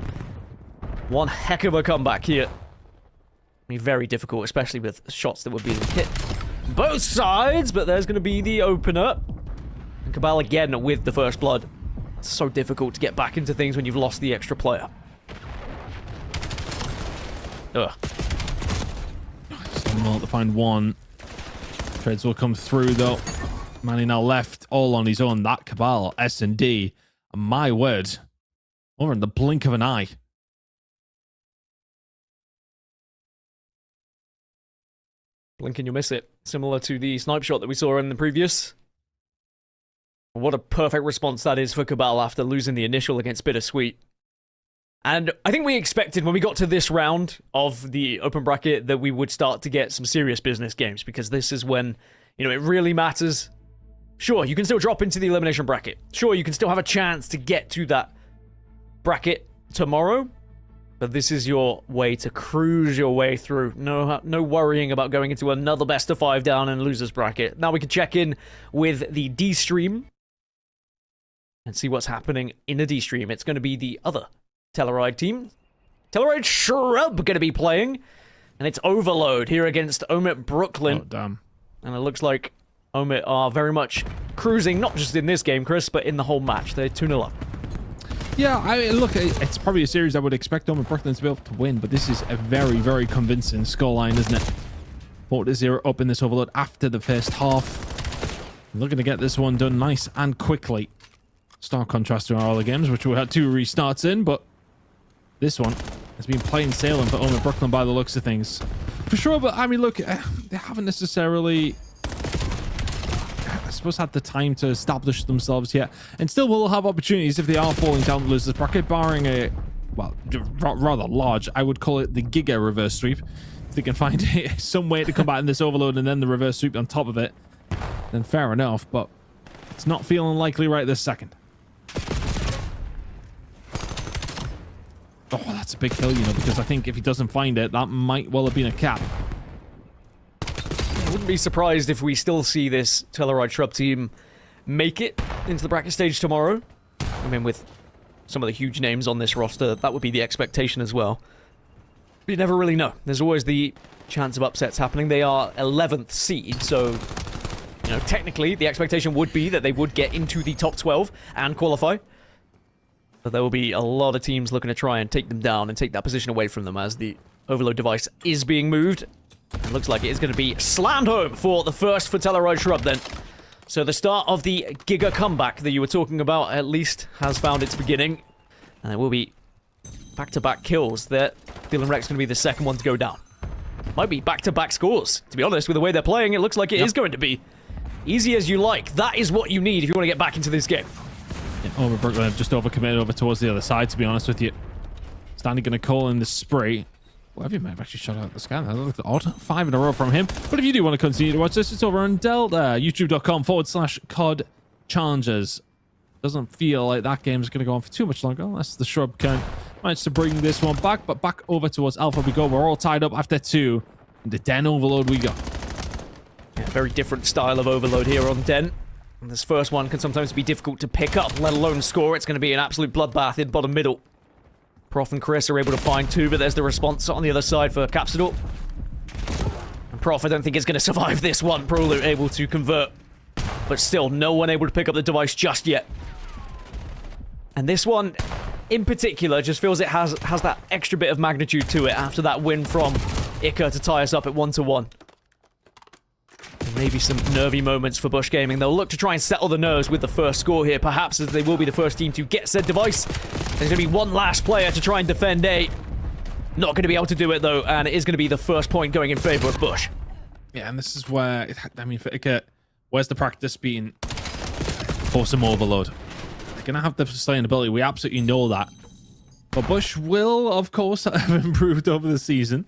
one heck of a comeback here. I mean, very difficult, especially with shots that were being hit both sides, but there's going to be the opener. And Cabal again with the first blood. It's so difficult to get back into things when you've lost the extra player. Ugh. Still not to find one. Trades will come through, though. Manny now left all on his own. That Cabal, S&D, my word, over in the blink of an eye. Blink and you'll miss it. Similar to the snipe shot that we saw in the previous. What a perfect response that is for Cabal after losing the initial against Bittersweet. And I think we expected when we got to this round of the open bracket that we would start to get some serious business games, because this is when, you know, it really matters. Sure, you can still drop into the elimination bracket. Sure, you can still have a chance to get to that bracket tomorrow. But this is your way to cruise your way through. No worrying about going into another best of 5 down and losers bracket. Now we can check in with the D stream and see what's happening in the D stream. It's going to be the other Telluride team Telluride Shrub going to be playing. And it's Overload here against Omit Brooklyn. Oh, damn. And it looks like Omit are very much cruising, not just in this game, Chris, but in the whole match. They're 2-0 up. Yeah, I mean, look, it's probably a series I would expect Omnia Brooklyn to be able to win, but this is a very, very convincing scoreline, isn't it? 4-0 up in this Overload after the first half. Looking to get this one done nice and quickly. Stark contrast to our other games, which we had 2 restarts in, but this one has been plain sailing for Omnia Brooklyn by the looks of things. For sure, but I mean, look, they haven't necessarily, I suppose, had the time to establish themselves yet, and still will have opportunities if they are falling down the losers bracket, barring a, well, rather large, I would call it the Giga reverse sweep. If they can find some way to come back in this Overload and then the reverse sweep on top of it, then fair enough, but it's not feeling likely right this second. Oh, that's a big kill, you know, because I think if he doesn't find it, that might well have been a cap. I wouldn't be surprised if we still see this Telluride Shrub team make it into the bracket stage tomorrow. I mean, with some of the huge names on this roster, that would be the expectation as well. But you never really know. There's always the chance of upsets happening. They are 11th seed, so, you know, technically the expectation would be that they would get into the top 12 and qualify. But there will be a lot of teams looking to try and take them down and take that position away from them as the Overload device is being moved. It looks like it is going to be slammed home for the first for Telluride Shrub then. So the start of the Giga comeback that you were talking about at least has found its beginning. And there will be back-to-back kills. There, Dylan Rex going to be the second one to go down. Might be back-to-back scores. To be honest, with the way they're playing, it looks like it is going to be. Easy as you like. That is what you need if you want to get back into this game. Omnia Brooklyn have just overcommitted over towards the other side, to be honest with you. Stanley going to call in the spray. Whatever, you may have actually shot out the scan. That looked odd. 5 in a row from him. But if you do want to continue to watch this, it's over on Delta, youtube.com/COD Challengers. Doesn't feel like that game's going to go on for too much longer, unless the Shrub can manage to bring this one back. But back over towards Alpha we go. We're all tied up after 2. And the Den Overload we got. Yeah, very different style of Overload here on Den. And this first one can sometimes be difficult to pick up, let alone score. It's going to be an absolute bloodbath in bottom middle. Prof and Chris are able to find 2, but there's the response on the other side for Capsidor. And Prof, I don't think is going to survive this one. Proloot able to convert, but still no one able to pick up the device just yet. And this one, in particular, just feels it has that extra bit of magnitude to it after that win from Ica to tie us up at 1-1. Maybe some nervy moments for Bush Gaming. They'll look to try and settle the nerves with the first score here, perhaps, as they will be the first team to get said device. There's going to be one last player to try and defend A. Not going to be able to do it, though, and it is going to be the first point going in favor of Bush. Yeah, and this is where, I mean, for Ica, where's the practice being for some Overload? They're going to have the sustainability. We absolutely know that. But Bush will, of course, have improved over the season.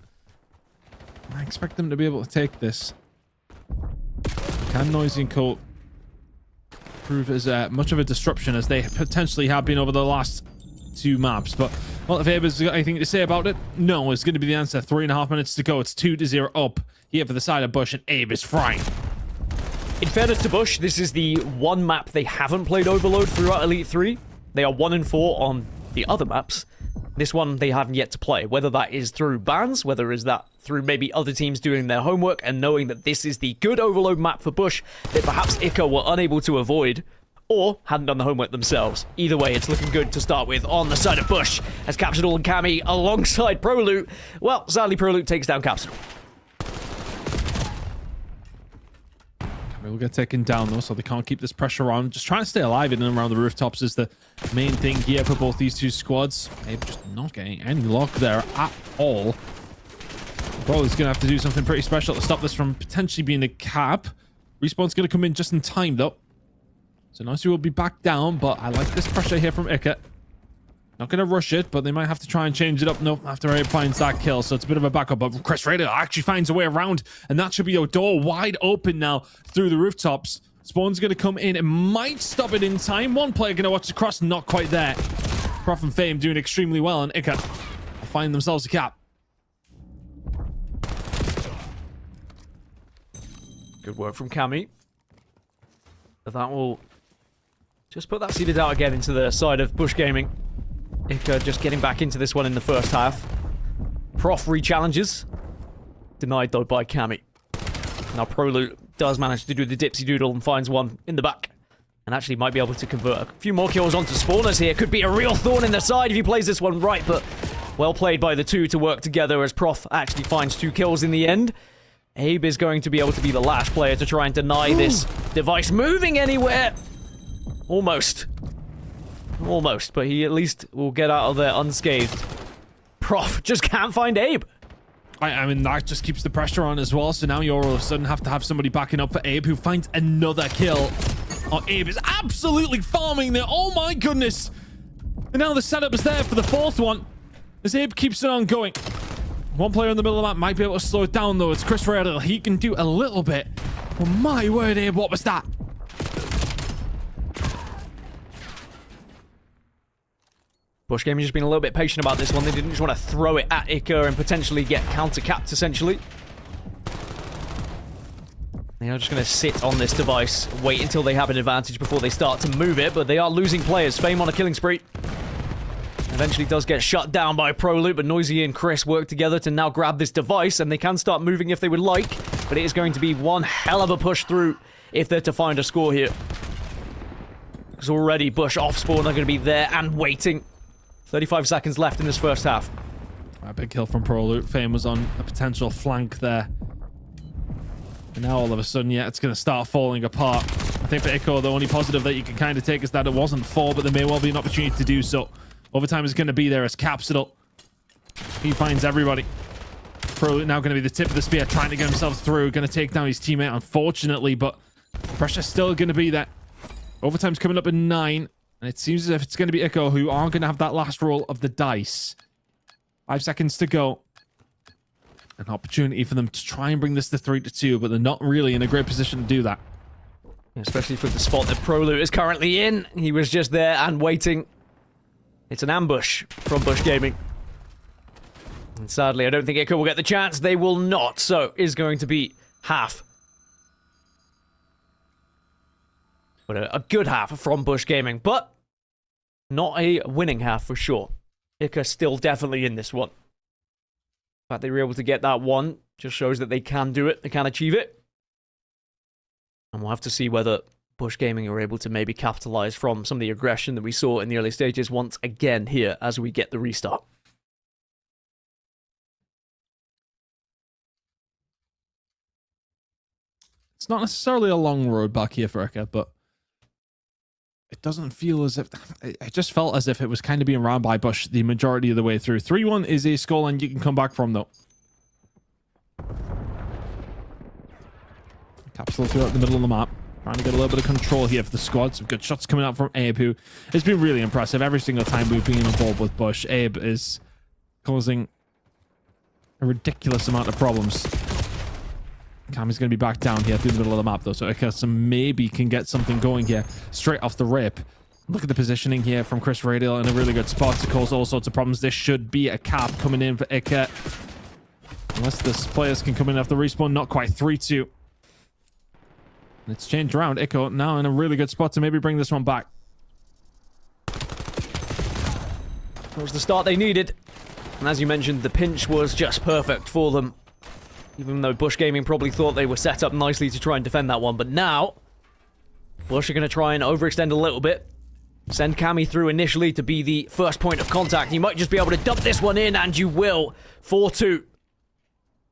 I expect them to be able to take this. Can Noisy and Colt prove as much of a disruption as they potentially have been over the last 2 maps? But, well, if Abe's got anything to say about it, no, it's going to be the answer. 3.5 minutes to go. It's 2-0 up here for the side of Bush, and Abe is frying. In fairness to Bush, this is the one map they haven't played Overload throughout Elite 3. They are 1-4 on the other maps. This one they haven't yet to play, whether that is through bans, whether is that through maybe other teams doing their homework and knowing that this is the good Overload map for Bush that perhaps Ica were unable to avoid, or hadn't done the homework themselves. Either way, it's looking good to start with on the side of Bush, as Capsidor and Cammy alongside Proloot. Well, sadly Proloot takes down Capsidor. Will get taken down though, so they can't keep this pressure on. Just trying to stay alive in and around the rooftops is the main thing here for both these 2 squads. They're just not getting any luck there at all. Probably gonna have to do something pretty special to stop this from potentially being a cap. Respawn's gonna come in just in time though, so Nicey will be back down. But I like this pressure here from Ica. Not gonna rush it, but they might have to try and change it up. Nope, after Abe finds that kill, so it's a bit of a backup. But Chris Raider actually finds a way around, and that should be a door wide open now through the rooftops. Spawn's gonna come in and might stop it in time. One player gonna watch the cross, not quite there. Prof and Fame doing extremely well, and Ica find themselves a cap. Good work from Cammy. But that will just put that seeded out again into the side of Bush Gaming. Ica just getting back into this one in the first half. Prof re-challenges. Denied, though, by Cammy. Now, Proloot does manage to do the dipsy doodle and finds one in the back. And actually might be able to convert a few more kills onto spawners here. Could be a real thorn in the side if he plays this one right, but well played by the two to work together as Prof actually finds 2 kills in the end. Abe is going to be able to be the last player to try and deny this device moving anywhere. Almost. Almost, but he at least will get out of there unscathed. Prof just can't find Abe. I mean, that just keeps the pressure on as well. So now you all of a sudden have to have somebody backing up for Abe, who finds another kill. Oh, Abe is absolutely farming there. Oh my goodness. And now the setup is there for the 4th one, as Abe keeps it on going. One player in the middle of the map might be able to slow it down, though. It's Chris Radel. He can do a little bit. Oh my word, Abe, what was that? Bush Gaming just been a little bit patient about this one. They didn't just want to throw it at Iker and potentially get counter-capped, essentially. They are just going to sit on this device, wait until they have an advantage before they start to move it, but they are losing players. Fame on a killing spree. Eventually does get shut down by Proloot, but Noisy and Chris work together to now grab this device, and they can start moving if they would like, but it is going to be one hell of a push through if they're to find a score here. Because already Bush off spawn are going to be there and waiting. 35 seconds left in this first half. A big kill from Proloot. Fame was on a potential flank there. And now all of a sudden, yeah, it's going to start falling apart. I think for Ico, the only positive that you can kind of take is that it wasn't 4, but there may well be an opportunity to do so. Overtime is going to be there as Capsidal. He finds everybody. Proloot now going to be the tip of the spear, trying to get himself through. Going to take down his teammate, unfortunately, but pressure's still going to be there. Overtime's coming up in 9. And it seems as if it's going to be Ico who are going to have that last roll of the dice. 5 seconds to go. An opportunity for them to try and bring this to 3-2, but they're not really in a great position to do that. Especially for the spot that Proloot is currently in. He was just there and waiting. It's an ambush from Bush Gaming. And sadly, I don't think Ico will get the chance. They will not. So, is going to be half. But a good half from Bush Gaming, but not a winning half for sure. Ica still definitely in this one. The fact they were able to get that one just shows that they can do it, they can achieve it. And we'll have to see whether Bush Gaming are able to maybe capitalize from some of the aggression that we saw in the early stages once again here as we get the restart. It's not necessarily a long road back here for Ica, but it doesn't feel as if... It just felt as if it was kind of being ran by Bush the majority of the way through. 3-1 is a scoreline you can come back from, though. Capsule throughout the middle of the map. Trying to get a little bit of control here for the squad. Some good shots coming out from Abe, who has been really impressive. Every single time we've been involved with Bush, Abe is causing a ridiculous amount of problems. Cammy's going to be back down here through the middle of the map, though, so Ica maybe can get something going here straight off the rip. Look at the positioning here from Chris Radial in a really good spot to cause all sorts of problems. This should be a cap coming in for Ica. Unless the players can come in after respawn, not quite. 3-2. And it's changed around. Ica now in a really good spot to maybe bring this one back. That was the start they needed. And as you mentioned, the pinch was just perfect for them. Even though Bush Gaming probably thought they were set up nicely to try and defend that one. But now, Bush are going to try and overextend a little bit. Send Cammy through initially to be the first point of contact. You might just be able to dump this one in, and you will. 4-2.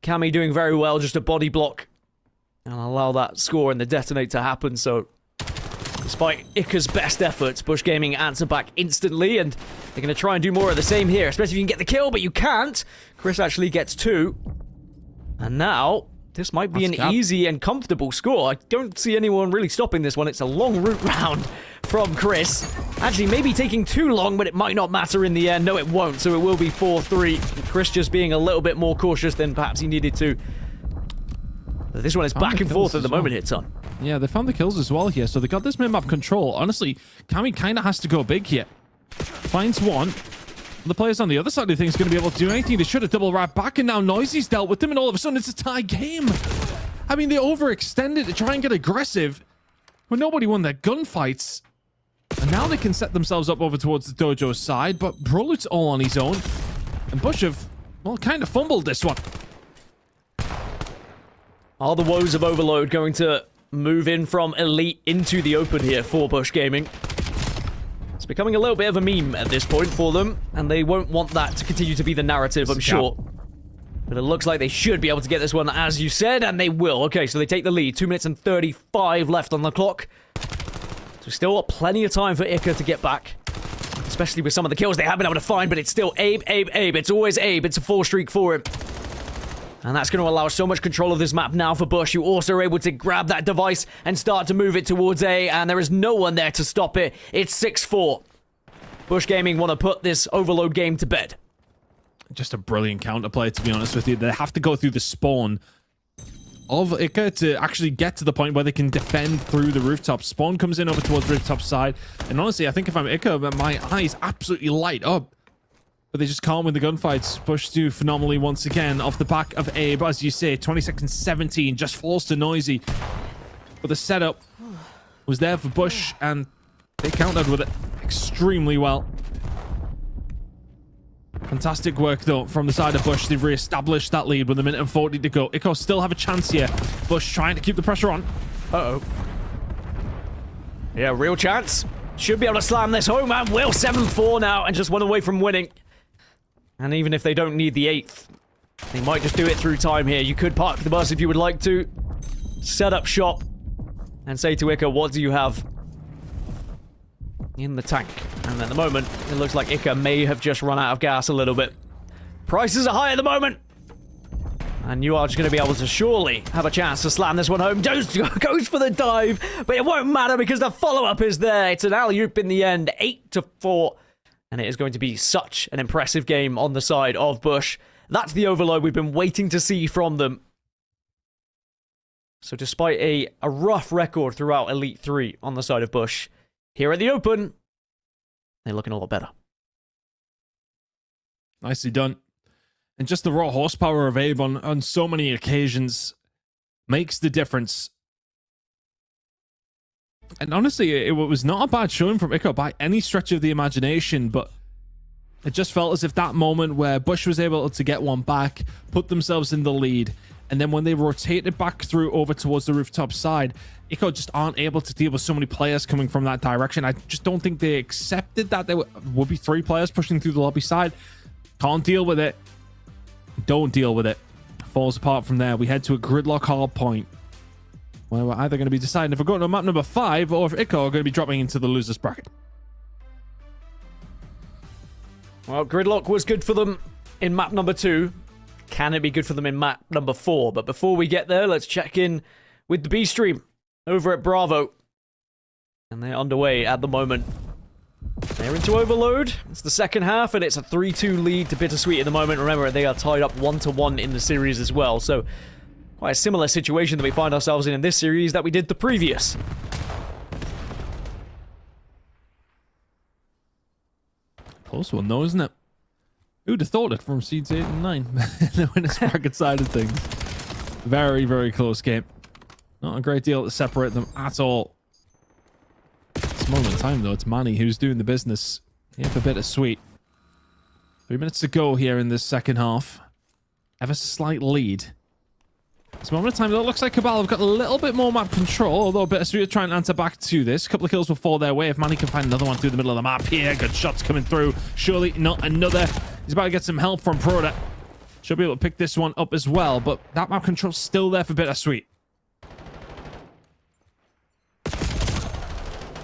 Cammy doing very well, just a body block. And allow that score and the detonate to happen. So, despite Ica's best efforts, Bush Gaming answer back instantly. And they're going to try and do more of the same here. Especially if you can get the kill, but you can't. Chris actually gets 2. And now, this might be an easy and comfortable score. I don't see anyone really stopping this one. It's a long route round from Chris. Actually, maybe taking too long, but it might not matter in the end. No, it won't. So it will be 4-3. Chris just being a little bit more cautious than perhaps he needed to. But this one is back and forth at the moment, Hitson. Yeah, they found the kills as well here. So they got this mid-map control. Honestly, Cammy kind of has to go big here. Finds one. The players on the other side of things going to be able to do anything. They should have double right back, and now Noisy's dealt with them, and all of a sudden it's a tie game. I mean, they overextended to try and get aggressive, but nobody won their gunfights. And now they can set themselves up over towards the dojo's side, but Proloot's all on his own. And Bush have well, kind of fumbled this one. Are the woes of Overload going to move in from Elite into the open here for Bush Gaming? It's becoming a little bit of a meme at this point for them, and they won't want that to continue to be the narrative, I'm sure. But it looks like they should be able to get this one, as you said, and they will. Okay, so they take the lead. 2 minutes and 35 left on the clock. So still got plenty of time for Ica to get back. Especially with some of the kills they have been able to find, but it's still Abe, Abe, Abe. It's always Abe. It's a 4-streak for him. And that's going to allow so much control of this map now for Bush, who also are able to grab that device and start to move it towards A, and there is no one there to stop it. It's 6-4. Bush Gaming want to put this Overload game to bed. Just a brilliant counterplay, to be honest with you. They have to go through the spawn of Ica to actually get to the point where they can defend through the rooftop. Spawn comes in over towards rooftop side, and honestly, I think if I'm Ica, my eyes absolutely light up. But they just can't win the gunfights. Bush do phenomenally once again off the back of Abe, as you say, 26 and 17, just forced to Noisy. But the setup was there for Bush, and they countered with it extremely well. Fantastic work, though, from the side of Bush. They've re-established that lead with 1:40 to go. Ico still have a chance here. Bush trying to keep the pressure on. Uh-oh. Yeah, real chance. Should be able to slam this home, and will. 7-4 now, and just one away from winning. And even if they don't need the 8th, they might just do it through time here. You could park the bus if you would like to. Set up shop. And say to Ica, what do you have in the tank? And at the moment, it looks like Ica may have just run out of gas a little bit. Prices are high at the moment. And you are just going to be able to surely have a chance to slam this one home. Goes for the dive, but it won't matter because the follow-up is there. It's an alley-oop in the end, 8-4. And it is going to be such an impressive game on the side of Bush. That's the Overload we've been waiting to see from them. So despite a rough record throughout Elite 3 on the side of Bush, here at the Open, they're looking a lot better. Nicely done. And just the raw horsepower of Abe on so many occasions makes the difference. And honestly, it was not a bad showing from Ico by any stretch of the imagination, but it just felt as if that moment where Bush was able to get one back, put themselves in the lead, and then when they rotated back through over towards the rooftop side, Ico just aren't able to deal with so many players coming from that direction. I just don't think they accepted that there would be 3 players pushing through the lobby side. Can't deal with it. Don't deal with it. Falls apart from there. We head to a gridlock hard point, where we're either going to be deciding if we're going to map number 5 or if Ico are going to be dropping into the losers bracket. Well, gridlock was good for them in map number 2. Can it be good for them in map number 4? But before we get there, let's check in with the B stream over at Bravo. And they're underway at the moment. They're into Overload. It's the second half, and it's a 3-2 lead to Bittersweet at the moment. Remember, they are tied up 1-1 in the series as well. So quite a similar situation that we find ourselves in this series that we did the previous. Close one, though, isn't it? Who'd have thought it from seeds 8 and 9? The winners bracket side of things. Very, very close game. Not a great deal to separate them at all. This moment in time, though, it's Manny who's doing the business here for Bittersweet. 3 minutes to go here in this second half. Ever slight lead. This moment of time, though, it looks like Cabal have got a little bit more map control, although Bittersweet are trying to answer back to this. A couple of kills will fall their way if Manny can find another one through the middle of the map here. Good shots coming through. Surely not another. He's about to get some help from Proda. Should be able to pick this one up as well, but that map control's still there for Bittersweet.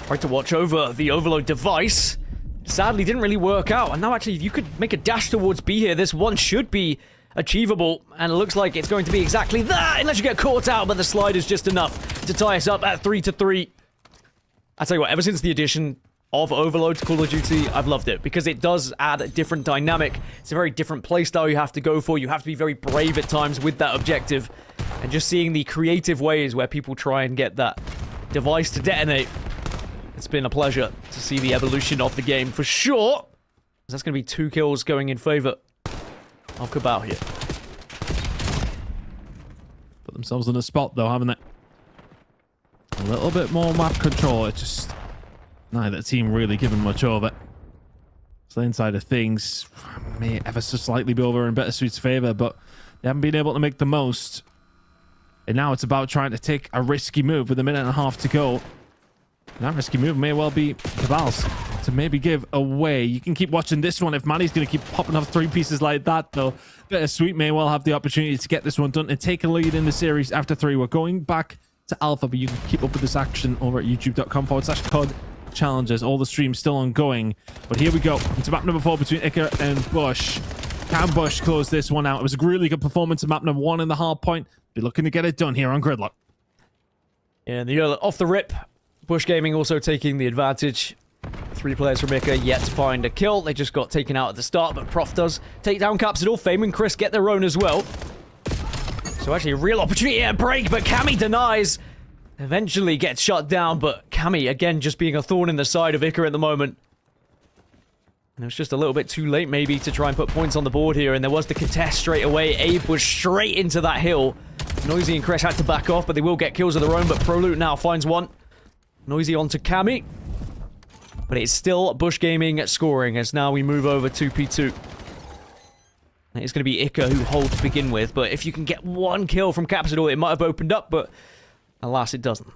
Tried to watch over the Overload device. Sadly, didn't really work out. And now, actually, you could make a dash towards B here. This one should be achievable, and it looks like it's going to be exactly that, unless you get caught out, but the slide is just enough to tie us up at 3-3. I tell you what, ever since the addition of Overload to Call of Duty, I've loved it, because it does add a different dynamic. It's a very different playstyle you have to go for. You have to be very brave at times with that objective, and just seeing the creative ways where people try and get that device to detonate, it's been a pleasure to see the evolution of the game, for sure. That's going to be 2 kills going in favor of Cabal here. Put themselves in a spot, though, haven't they? A little bit more map control. It's just neither team really giving much over. lane side of things may ever so slightly be over in Bittersweet's favor, but they haven't been able to make the most. And now it's about trying to take a risky move with a minute and a half to go. And that risky move may well be Cabal's to maybe give away. You can keep watching this one if Manny's going to keep popping off 3 pieces like that, though. Bittersweet may well have the opportunity to get this one done and take a lead in the series after 3. We're going back to Alpha, but you can keep up with this action over at youtube.com/COD Challengers. All the streams still ongoing, but here we go. It's map number 4 between Iker and Bush. Can Bush close this one out? It was a really good performance at map number 1 in the hard point. Be looking to get it done here on Gridlock. And off the rip, Bush Gaming also taking the advantage. 3 players from Iker yet to find a kill. They just got taken out at the start, but Prof does take down Capsidor. Fame and Chris get their own as well. So actually a real opportunity at break, but Cammy denies. Eventually gets shut down, but Cammy, again, just being a thorn in the side of Iker at the moment. And it was just a little bit too late, maybe, to try and put points on the board here, and there was the contest straight away. Abe was straight into that hill. Noisy and Crash had to back off, but they will get kills of their own, but Prolute now finds one. Noisy onto Cammy. But it's still Bush Gaming scoring, as now we move over to P2. And it's going to be Iker who holds to begin with, but if you can get 1 kill from Capsidor, it might have opened up, but alas, it doesn't.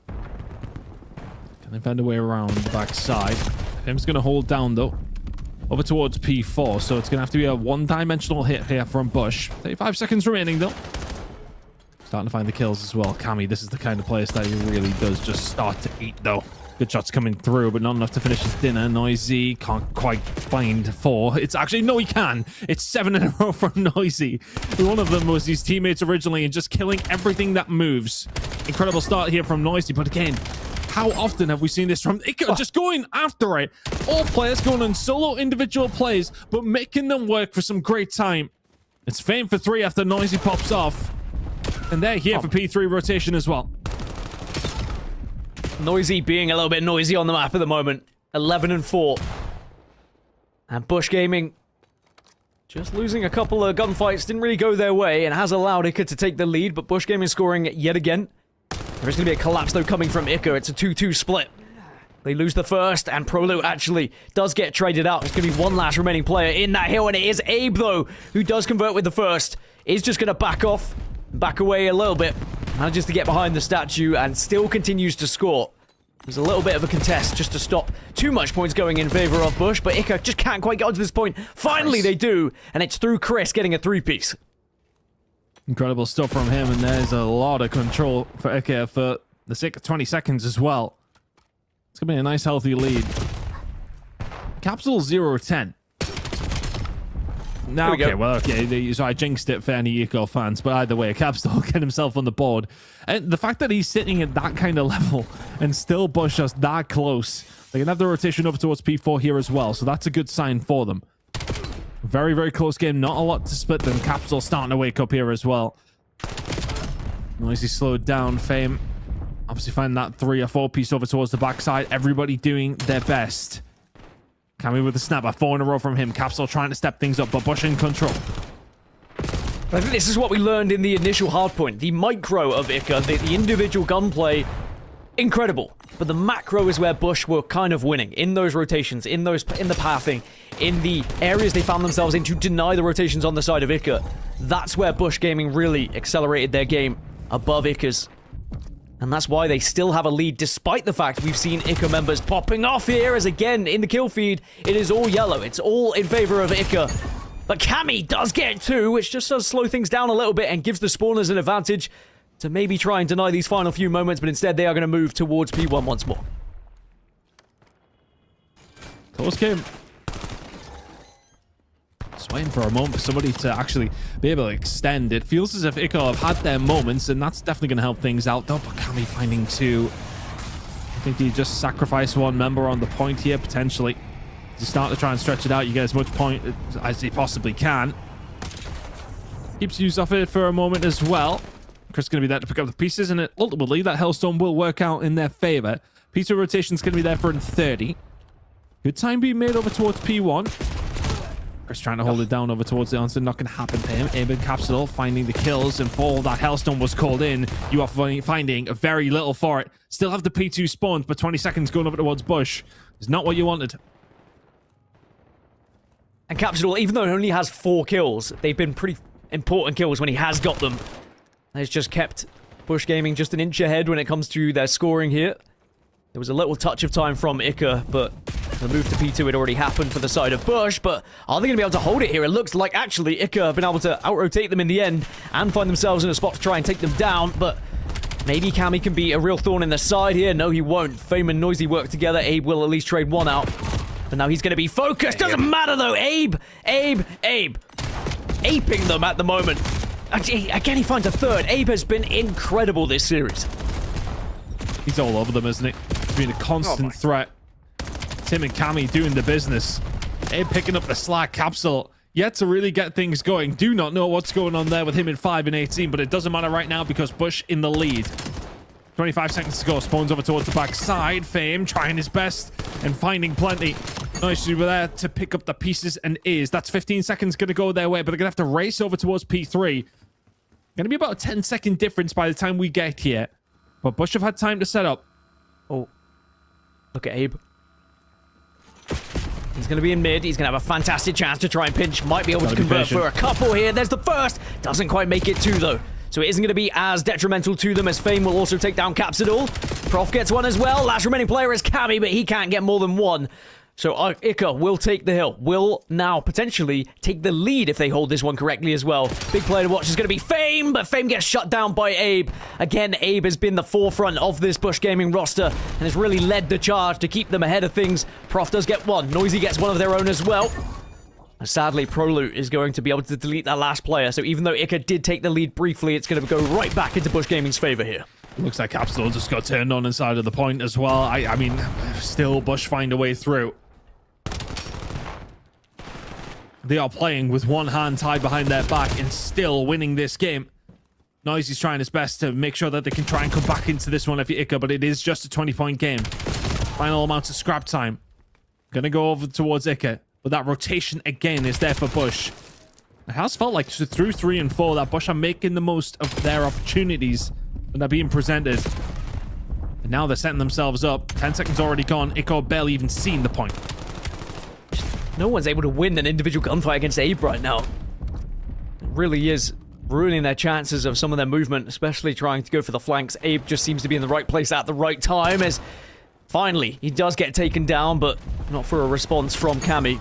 Can they find a way around the backside? Him's going to hold down, though. Over towards P4, so it's going to have to be a one-dimensional hit here from Bush. 35 seconds remaining, though. Starting to find the kills as well. Cammy, this is the kind of place that he really does just start to eat, though. Good shots coming through, but not enough to finish his dinner. Noisy can't quite find 4. It's actually, no, he can. It's 7 in a row from Noisy. One of them was his teammates originally and just killing everything that moves. Incredible start here from Noisy, but again, how often have we seen this from Iker just going after it? All players going on solo individual plays, but making them work for some great time. It's Fame for 3 after Noisy pops off. And they're here for P3 rotation as well. Noisy being a little bit noisy on the map at the moment. 11 and 4. And Bush Gaming just losing a couple of gunfights. Didn't really go their way and has allowed Iker to take the lead. But Bush Gaming scoring yet again. There's going to be a collapse though coming from Iker. It's a 2-2 split. They lose the first, and Prolo actually does get traded out. There's going to be one last remaining player in that hill, and it is Abe though, who does convert with the first. Is just going to back off, back away a little bit. Manages to get behind the statue and still continues to score. There's a little bit of a contest just to stop too much points going in favor of Bush, but Iker just can't quite get onto this point. Finally they do, and it's through Chris getting a 3-piece. Incredible stuff from him, and there's a lot of control for Iker for the sake of 20 seconds as well. It's going to be a nice healthy lead. Capsule 0-10. No, okay, well, okay, so I jinxed it for any Eco fans, but either way, Capsule get himself on the board. And the fact that he's sitting at that kind of level and still Bush us that close, they can have the rotation over towards P4 here as well, so that's a good sign for them. Very, very close game, not a lot to split them. Capsule starting to wake up here as well. Noisy slowed down, Fame. Obviously find that 3 or 4 piece over towards the backside. Everybody doing their best. Cammy with a snapper, 4 in a row from him. Capsule trying to step things up, but Bush in control. I think this is what we learned in the initial hardpoint. The micro of Iker, the individual gunplay, incredible. But the macro is where Bush were kind of winning. In those rotations, in the pathing, in the areas they found themselves in to deny the rotations on the side of Iker. That's where Bush Gaming really accelerated their game above Iker's. And that's why they still have a lead, despite the fact we've seen Iker members popping off here, as again, in the kill feed, it is all yellow. It's all in favor of Iker. But Cammy does get 2, which just does slow things down a little bit and gives the spawners an advantage to maybe try and deny these final few moments, but instead they are going to move towards P1 once more. Close game. Just waiting for a moment for somebody to actually be able to extend. It feels as if Iker have had their moments, and that's definitely going to help things out. Though, but Cammy finding 2. I think he just sacrificed 1 member on the point here, potentially. He's starting to try and stretch it out. You get as much point as he possibly can. Keeps use off it for a moment as well. Chris is going to be there to pick up the pieces, and ultimately that Hellstone will work out in their favor. Piece of rotation rotation's going to be there for in 30. Good time being made over towards P1. Trying to find the kills. Noisy, 4 in a row from him. Capsule trying to step things up, but Bush in control. There's a lot of control for Iker. The fact that he's sitting at that kind of level and still Bush us that close, again, not a lot to split them. Capsule get himself on the board. Chris trying to hold it down over towards the answer. Not going to happen to him. Abe and Capsule finding the kills, and for all that Hellstorm was called in, you are finding very little for it. Still have the P2 spawned, but 20 seconds going over towards Bush is not what you wanted. And Capsule, even though he only has 4 kills, they've been pretty important kills when he has got them. And it's just kept Bush Gaming just an inch ahead when it comes to their scoring here. There was a little touch of time from Ica, but the move to P2 had already happened for the side of Bush. But are they going to be able to hold it here? It looks like actually Ica have been able to out-rotate them in the end and find themselves in a spot to try and take them down. But maybe Cammy can be a real thorn in the side here. No, he won't. Fame and Noisy work together. Abe will at least trade one out. But now he's going to be focused. Doesn't matter though. Abe. Aping them at the moment. Again, he finds a third. Abe has been incredible this series. He's all over them, isn't he? He's been a constant threat. Tim and Cammy doing the business. Abe picking up the slack. Capsule yet to really get things going. Do not know what's going on there with him in 5 and 18, but it doesn't matter right now because Bush in the lead. 25 seconds to go. Spawns over towards the backside. Fame trying his best and finding plenty. Nice over there to pick up the pieces and is. That's 15 seconds going to go their way, but they're going to have to race over towards P3. Going to be about a 10-second difference by the time we get here. But Bush have had time to set up. Oh. Look at Abe. He's going to be in mid. He's going to have a fantastic chance to try and pinch. Might be able to convert for a couple here. There's the first. Doesn't quite make it 2, though. So it isn't going to be as detrimental to them as Fame will also take down Capsidal. Prof gets one as well. Last remaining player is Cammy, but he can't get more than one. So Ica will take the hill. Will now potentially take the lead if they hold this one correctly as well. Big player to watch is going to be Fame, but Fame gets shut down by Abe. Again, Abe has been the forefront of this Bush Gaming roster and has really led the charge to keep them ahead of things. Prof does get one. Noisy gets one of their own as well. And sadly, Proloot is going to be able to delete that last player. So even though Ica did take the lead briefly, it's going to go right back into Bush Gaming's favor here. Looks like Capsule just got turned on inside of the point as well. I mean, still Bush find a way through. They are playing with one hand tied behind their back and still winning this game. Noisy's trying his best to make sure that they can try and come back into this one if you Ica, but it is just a 20-point game. Final amount of scrap time. Gonna go over towards Ica, but that rotation again is there for Bush. It has felt like through 3 and 4 that Bush are making the most of their opportunities when they're being presented. And now they're setting themselves up. 10 seconds already gone. Ica barely even seen the point. No one's able to win an individual gunfight against Abe right now. It really is ruining their chances of some of their movement, especially trying to go for the flanks. Abe just seems to be in the right place at the right time as finally he does get taken down, but not for a response from Cammy.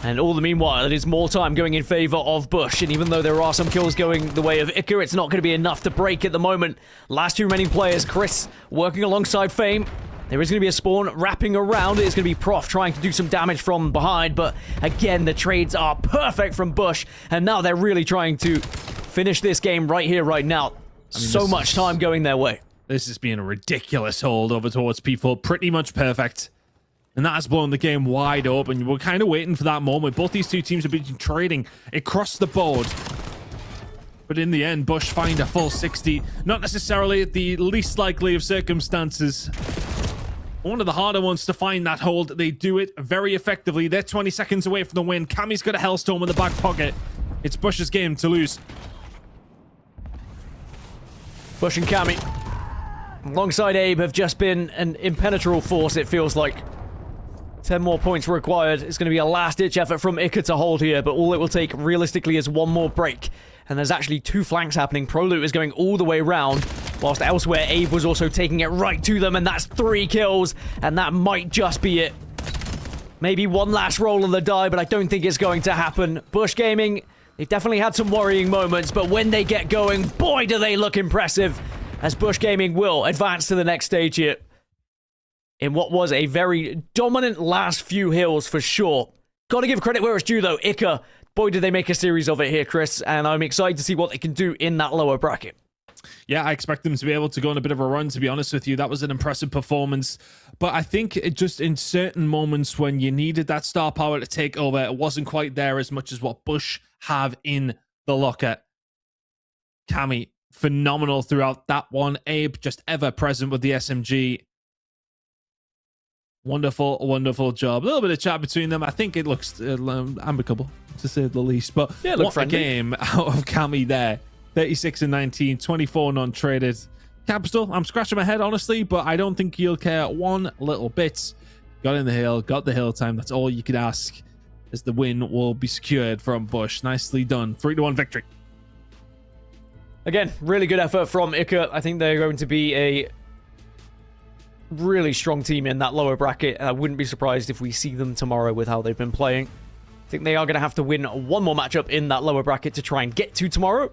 And all the meanwhile, it is more time going in favor of Bush. And even though there are some kills going the way of Ica, it's not going to be enough to break at the moment. Last 2 remaining players, Chris working alongside Fame. There is going to be a spawn wrapping around. It's going to be Prof trying to do some damage from behind. But again, the trades are perfect from Bush. And now they're really trying to finish this game right here, right now. I mean, so much time going their way. This is being a ridiculous hold over towards people. Pretty much perfect. And that has blown the game wide open. We're kind of waiting for that moment. Both these two teams have been trading across the board. But in the end, Bush find a full 60. Not necessarily the least likely of circumstances. One of the harder ones to find that hold. They do it very effectively. They're 20 seconds away from the win. Cammy's got a Hellstorm in the back pocket. It's Bush's game to lose. Bush and Cammy, alongside Abe, have just been an impenetrable force, it feels like. 10 more points required. It's going to be a last-ditch effort from Ica to hold here, but all it will take realistically is one more break. And there's actually 2 flanks happening. Proloot is going all the way round, whilst elsewhere Abe was also taking it right to them, and that's 3 kills, and that might just be it. Maybe one last roll of the die, but I don't think it's going to happen. Bush Gaming, they've definitely had some worrying moments, but when they get going, boy, do they look impressive, as Bush Gaming will advance to the next stage here. In what was a very dominant last few hills for sure. Gotta give credit where it's due though. Ica, boy did they make a series of it here, Chris, and I'm excited to see what they can do in that lower bracket. Yeah, I expect them to be able to go on a bit of a run, to be honest with you. That was an impressive performance. But I think it just in certain moments when you needed that star power to take over, it wasn't quite there as much as what Bush have in the locker. Cammy, phenomenal throughout that one. Abe, just ever present with the SMG. Wonderful, wonderful job. A little bit of chat between them. I think it looks amicable, to say the least. But yeah, look what friendly. a game out of Cammy there. 36 and 19, 24 non-traded. Capital, I'm scratching my head, honestly, but I don't think you'll care one little bit. Got in the hill, got the hill time. That's all you could ask, as the win will be secured from Bush. Nicely done. 3-1 victory. Again, really good effort from Ica. I think they're going to be a really strong team in that lower bracket. I wouldn't be surprised if we see them tomorrow with how they've been playing. I think they are going to have to win one more matchup in that lower bracket to try and get to tomorrow.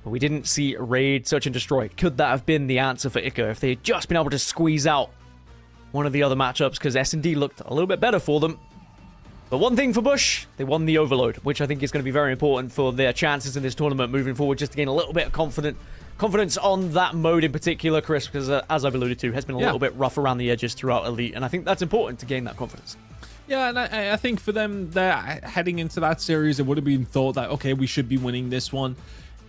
But we didn't see Raid, Search and Destroy. Could that have been the answer for Ica if they had just been able to squeeze out one of the other matchups? Because S&D looked a little bit better for them. But one thing for Bush, they won the Overload, which I think is going to be very important for their chances in this tournament moving forward, just to gain a little bit of confidence on that mode in particular, Chris, because as I've alluded to, has been a little bit rough around the edges throughout Elite, and I think that's important to gain that confidence. Yeah, and I think for them, they're heading into that series, it would have been thought that, okay, we should be winning this one.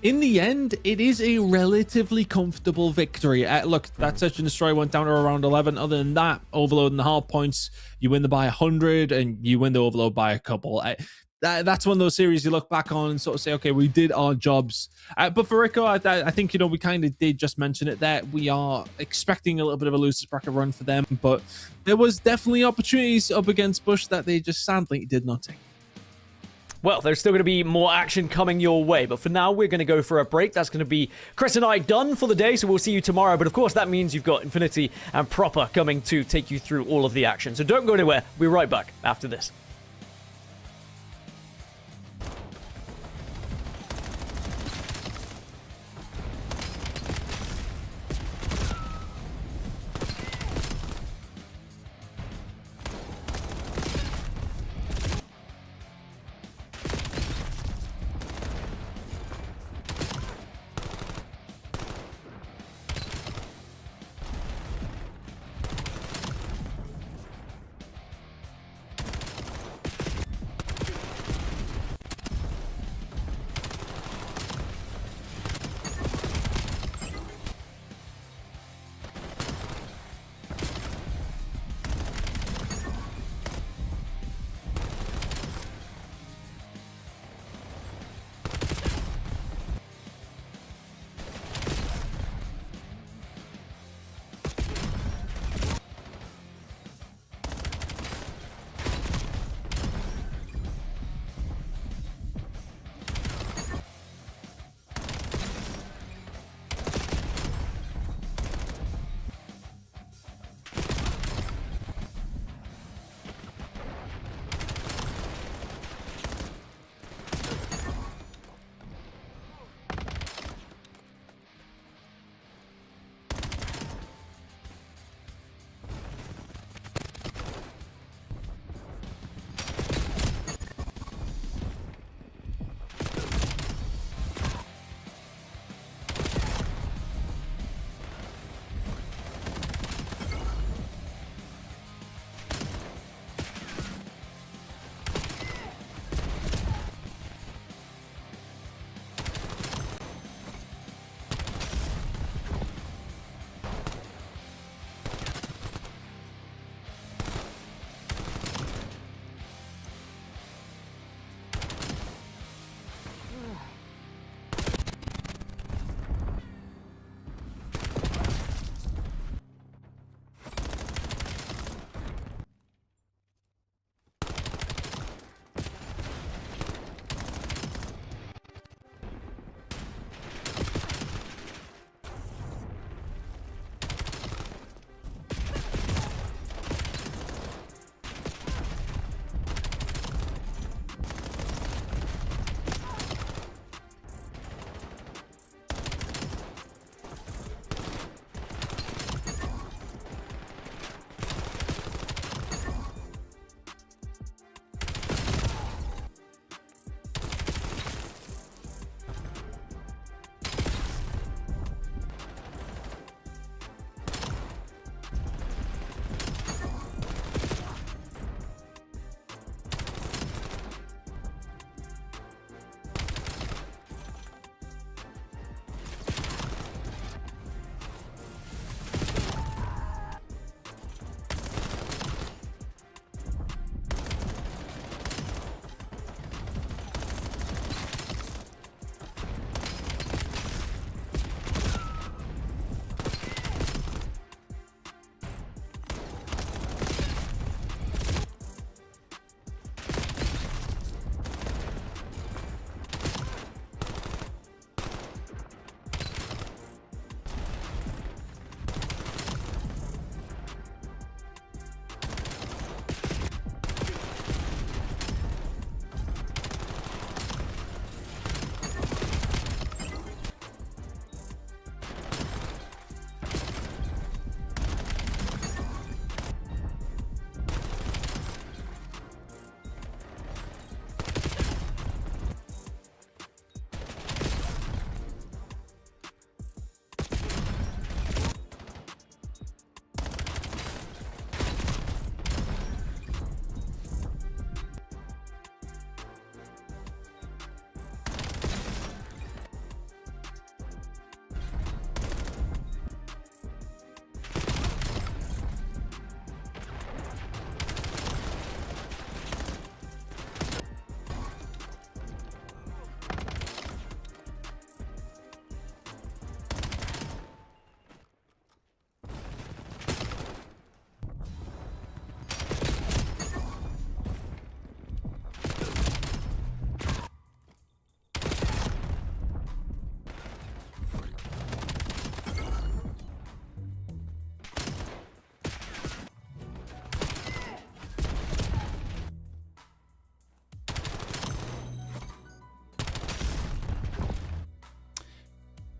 In the end, it is a relatively comfortable victory. Look, that Search and Destroy went down to around 11. Other than that, Overload and the hard points, you win the by 100 and you win the Overload by a couple. That's one of those series you look back on and sort of say, okay, we did our jobs. But for Rico, I think, we kind of did just mention it there. We are expecting a little bit of a losers bracket run for them, but there was definitely opportunities up against Bush that they just sadly did not take. Well, there's still going to be more action coming your way, but for now, we're going to go for a break. That's going to be Chris and I done for the day, so we'll see you tomorrow. But of course, that means you've got Infinity and Proper coming to take you through all of the action. So don't go anywhere. We'll be right back after this.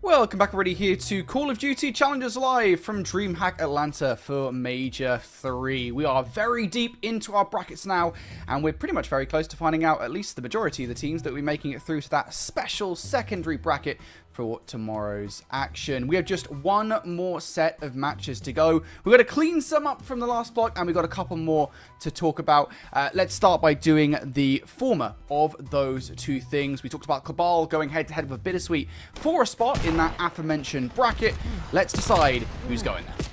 Welcome back everybody here to Call of Duty Challengers Live from DreamHack Atlanta for Major 3. We are very deep into our brackets now, and we're pretty much very close to finding out at least the majority of the teams that will be making it through to that special secondary bracket for tomorrow's action. We have just one more set of matches to go. We've got to clean some up from the last block, and we've got a couple more to talk about. Let's start by doing the former of those two things. We talked about Cabal going head-to-head with Bittersweet for a spot in that aforementioned bracket. Let's decide who's going there.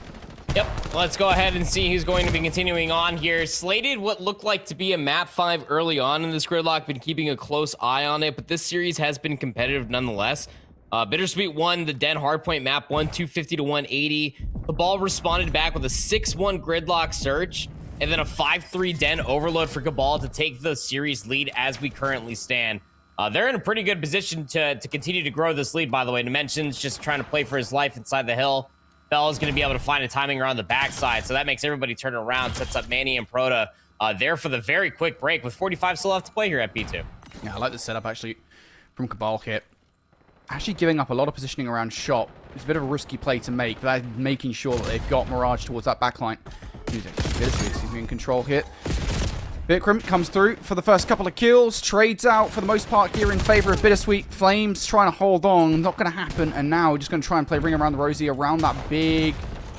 Yep, let's go ahead and see who's going to be continuing on here. Slated what looked like to be a map 5 early on in this gridlock, been keeping a close eye on it, but this series has been competitive nonetheless. Bittersweet won the Den Hardpoint map 1, 250 to 180. Cabal responded back with a 6-1 gridlock search, and then a 5-3 Den overload for Cabal to take the series lead as we currently stand. They're in a pretty good position to continue to grow this lead, by the way. Dimensions just trying to play for his life inside the hill. Bell is going to be able to find a timing around the backside, so that makes everybody turn around, sets up Manny and Proto there for the very quick break with 45 still left to play here at B2. Yeah, I like the setup actually from Cabal here. Actually giving up a lot of positioning around shot. It's a bit of a risky play to make, but they're making sure that they've got Mirage towards that backline. He's in control here. Bikram comes through for the first couple of kills, trades out for the most part here in favor of Bittersweet. Flames trying to hold on, not going to happen, and now we're just going to try and play ring around the rosy around that big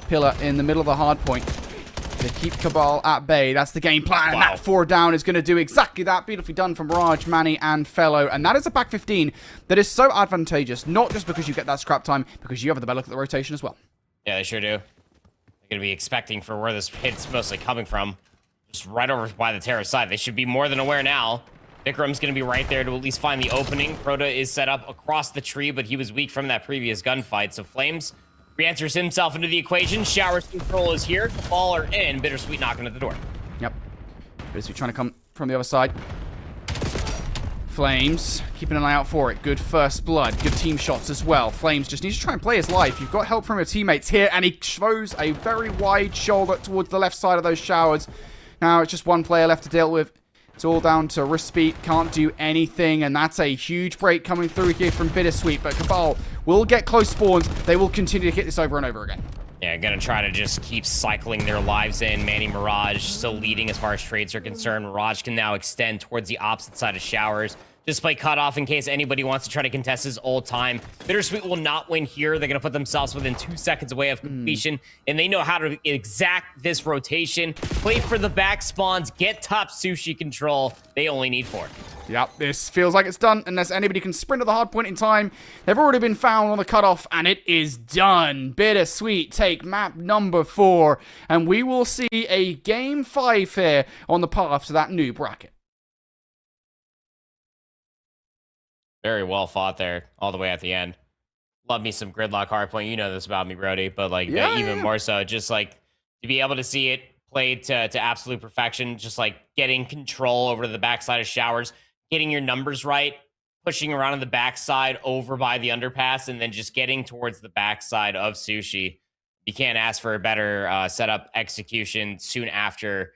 pillar in the middle of the hard point to keep Cabal at bay. That's the game plan, and that 4 down is going to do exactly that. Beautifully done from Mirage, Manny, and Fellow, and that is a back 15 that is so advantageous, not just because you get that scrap time, because you have the better look at the rotation as well. Yeah, they sure do. They're going to be expecting for where this hit's mostly coming from. Just right over by the terrace side. They should be more than aware now. Vikram's going to be right there to at least find the opening. Proto is set up across the tree, but he was weak from that previous gunfight. So Flames re-enters himself into the equation. Showers control is here. Cabal are in. Bittersweet knocking at the door. Yep. Bittersweet trying to come from the other side. Flames keeping an eye out for it. Good first blood. Good team shots as well. Flames just needs to try and play his life. You've got help from your teammates here, and he throws a very wide shoulder towards the left side of those showers. Now it's just one player left to deal with. It's all down to wrist speed. Can't do anything. And that's a huge break coming through here from Bittersweet. But Cabal will get close spawns. They will continue to hit this over and over again. Yeah, gonna try to just keep cycling their lives in. Manny Mirage still leading as far as trades are concerned. Mirage can now extend towards the opposite side of Showers. Just play cutoff in case anybody wants to try to contest his old time. Bittersweet will not win here. They're going to put themselves within 2 seconds away of completion, and they know how to exact this rotation. Play for the back spawns, get top sushi control. They only need 4. Yep, this feels like it's done unless anybody can sprint to the hard point in time. They've already been found on the cutoff, and it is done. Bittersweet take map number 4, and we will see a game 5 here on the path to that new bracket. Very well fought there, all the way at the end. Love me some gridlock hardpoint. You know this about me, Brody, but like even more so, just like to be able to see it played to absolute perfection, just like getting control over the backside of Showers, getting your numbers right, pushing around on the backside over by the underpass, and then just getting towards the backside of Sushi. You can't ask for a better setup execution soon after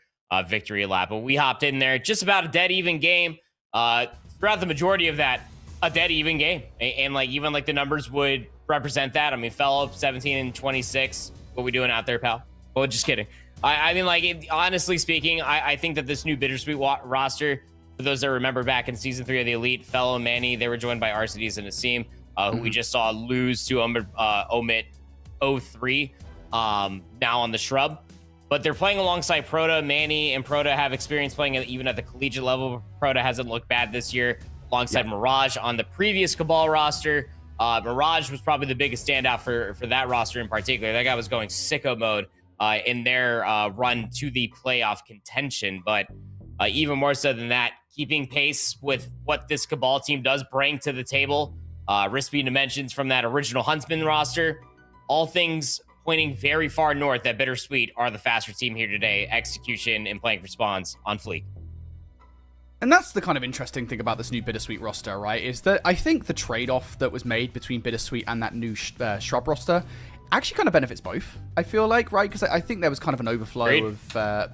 victory lap. But we hopped in there, just about a dead even game. Throughout the majority of that, a dead even game, and like even like the numbers would represent that. I mean, Fellow 17 and 26. What we doing out there, pal? Well, just kidding. I mean, like honestly speaking, I think that this new Bittersweet roster, for those that remember back in season 3 of the Elite, Fellow and Manny, they were joined by Arcides and Asim, who we just saw lose to Omit 03 now on the Shrub. But they're playing alongside Proto. Manny and Proto have experience playing even at the collegiate level. Proto hasn't looked bad this year. Alongside Mirage on the previous Cabal roster. Mirage was probably the biggest standout for that roster in particular. That guy was going sicko mode in their run to the playoff contention. But even more so than that, keeping pace with what this Cabal team does bring to the table. Rispy dimensions from that original Huntsman roster. All things pointing very far north that Bittersweet are the faster team here today. Execution and playing for spawns on fleek. And that's the kind of interesting thing about this new Bittersweet roster, right? Is that I think the trade-off that was made between Bittersweet and that new Shrub roster actually kind of benefits both, I feel like, right? Because I think there was kind of an overflow of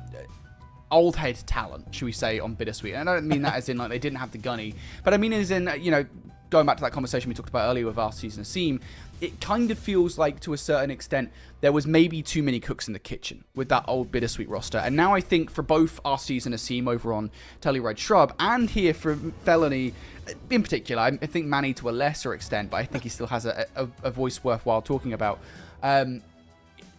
old head talent, should we say, on Bittersweet. And I don't mean that as in like they didn't have the gunny, but I mean as in, you know, going back to that conversation we talked about earlier with our season of Seam, it kind of feels like, to a certain extent, there was maybe too many cooks in the kitchen with that old Bittersweet roster. And now I think for both our season of Seam over on Telluride Shrub and here for Felony in particular, I think Manny to a lesser extent, but I think he still has a voice worthwhile talking about.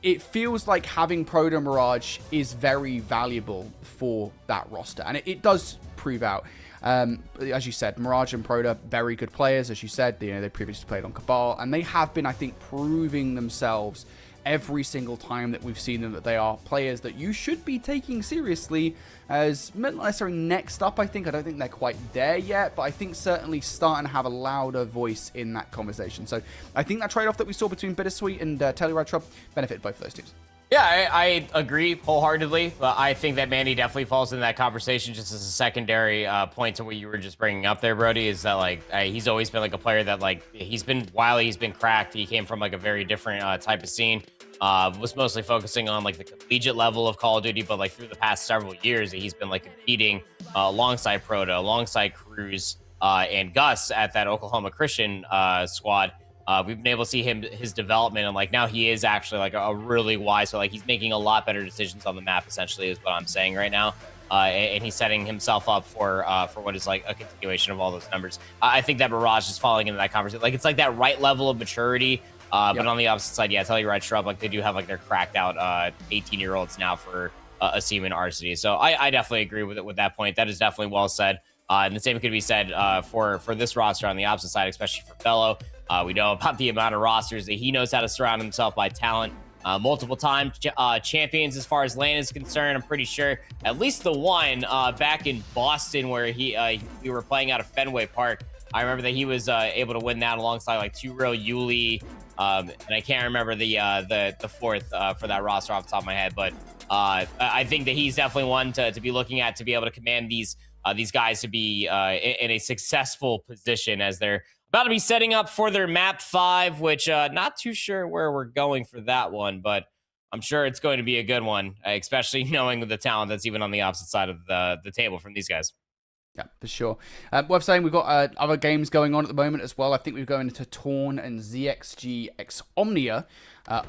It feels like having Proto Mirage is very valuable for that roster. And it does prove out. As you said, Mirage and Proto, very good players. As you said, they previously played on Cabal, and they have been, I think, proving themselves every single time that we've seen them that they are players that you should be taking seriously as not necessarily next up. I don't think they're quite there yet, but I think certainly starting to have a louder voice in that conversation. So I think that trade-off that we saw between Bittersweet and Telluride Shrub benefited both of those teams. Yeah, I agree wholeheartedly. But I think that Manny definitely falls into that conversation just as a secondary point to what you were just bringing up there, Brody, is that, like, he's always been, like, a player that, like, while he's been cracked, he came from, like, a very different type of scene. Was mostly focusing on, like, the collegiate level of Call of Duty, but, like, through the past several years, he's been, like, competing alongside Proto, alongside Cruz, and Gus at that Oklahoma Christian squad. We've been able to see his development, and like now he is actually like a really wise. So like he's making a lot better decisions on the map. Essentially, is what I'm saying right now, and he's setting himself up for what is like a continuation of all those numbers. I think that Mirage is falling into that conversation. Like it's like that right level of maturity. But on the opposite side, yeah, Telluride Shrub, like they do have like their cracked out 18-year-olds now for a Seam and Atrocity. So I definitely agree with it with that point. That is definitely well said. And the same could be said for this roster on the opposite side, especially for Fellow. We know about the amount of rosters that he knows how to surround himself by talent. Multiple time champions as far as LAN is concerned. I'm pretty sure at least the one back in Boston where we were playing out of Fenway Park. I remember that he was able to win that alongside like Two Real Yuli, and I can't remember the fourth for that roster off the top of my head. But I think that he's definitely one to be looking at to be able to command these guys to be in a successful position as they're about to be setting up for their map 5, which not too sure where we're going for that one, but I'm sure it's going to be a good one, especially knowing the talent that's even on the opposite side of the table from these guys. Yeah, for sure. Worth saying, we've got other games going on at the moment as well. I think we're going into Torn and ZXGX Omnia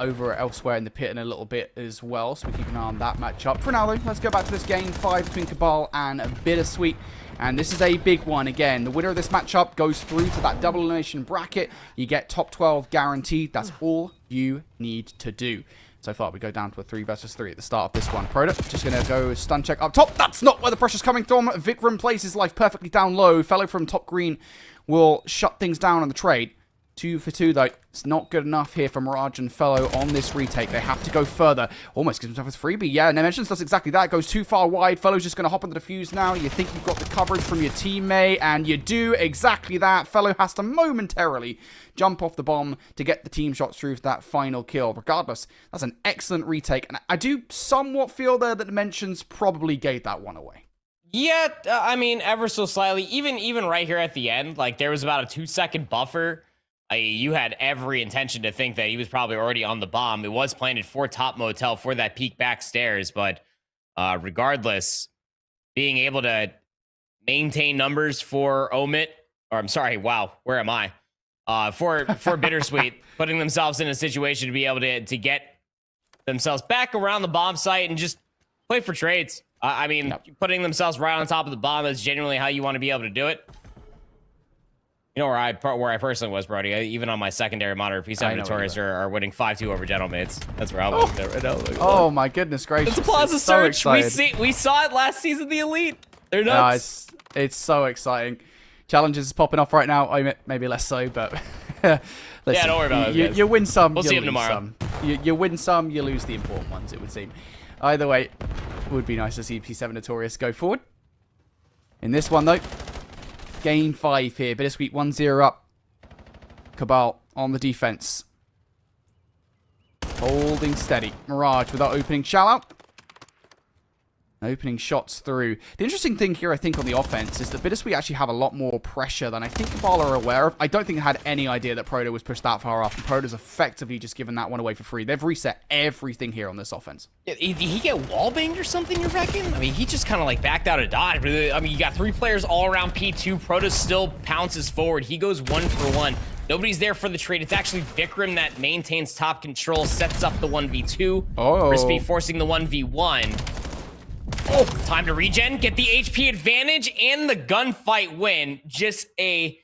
over elsewhere in the pit in a little bit as well. So we keep an eye on that matchup. For now, though, let's go back to this game 5 between Cabal and Bittersweet. And this is a big one again. The winner of this matchup goes through to that double elimination bracket. You get top 12 guaranteed. That's all you need to do. So far, we go down to a 3 versus 3 at the start of this one. Proto just going to go stun check up top. That's not where the pressure's coming from. Vikram plays his life perfectly down low. Fellow from top green will shut things down on the trade. 2 for 2, though. It's not good enough here for Mirage and Fellow on this retake. They have to go further. Almost gives himself a freebie. Yeah, Nementions does exactly that. Goes too far wide. Fellow's just going to hop on the defuse now. You think you've got the coverage from your teammate, and you do exactly that. Fellow has to momentarily jump off the bomb to get the team shots through for that final kill. Regardless, that's an excellent retake, and I do somewhat feel there that Dimensions probably gave that one away. Yeah, I mean, ever so slightly. Even right here at the end, like there was about a 2-second buffer. You had every intention to think that he was probably already on the bomb. It was planted for top motel for that peek back stairs, but regardless, being able to maintain numbers for Omit, or I'm sorry, wow, where am I? For Bittersweet, putting themselves in a situation to be able to get themselves back around the bomb site and just play for trades. I mean, putting themselves right on top of the bomb is genuinely how you want to be able to do it. You know where I personally was, Brody. Even on my secondary monitor, P7 Notorious are winning 5-2 over Gentlemates. That's where I was there right now. Oh my goodness gracious! It's a Plaza Search. We saw it last season. The Elite. They're nuts. It's so exciting. Challenges popping off right now. I mean, maybe less so, but listen, yeah, don't worry about it. You win some. We'll see them tomorrow. Some. You win some. You lose the important ones. It would seem. Either way, it would be nice to see P7 Notorious go forward. In this one though. Game 5 here. Bittersweet 1-0 up. Cabal on the defense. Holding steady. Mirage without opening shell out. Opening shots through. The interesting thing here, I think, on the offense is that Bittersweet actually have a lot more pressure than I think Cabal are aware of. I don't think they had any idea that Proto was pushed that far up. And Proto's effectively just given that one away for free. They've reset everything here on this offense. Did he get wallbanged or something, you reckon? I mean, he just kind of like backed out of dodge. I mean, you got 3 players all around P2. Proto still pounces forward. He goes 1 for 1. Nobody's there for the trade. It's actually Vikram that maintains top control, sets up the 1v2. Oh. Crispy forcing the 1v1. Oh, time to regen, get the HP advantage, and the gunfight win. Just a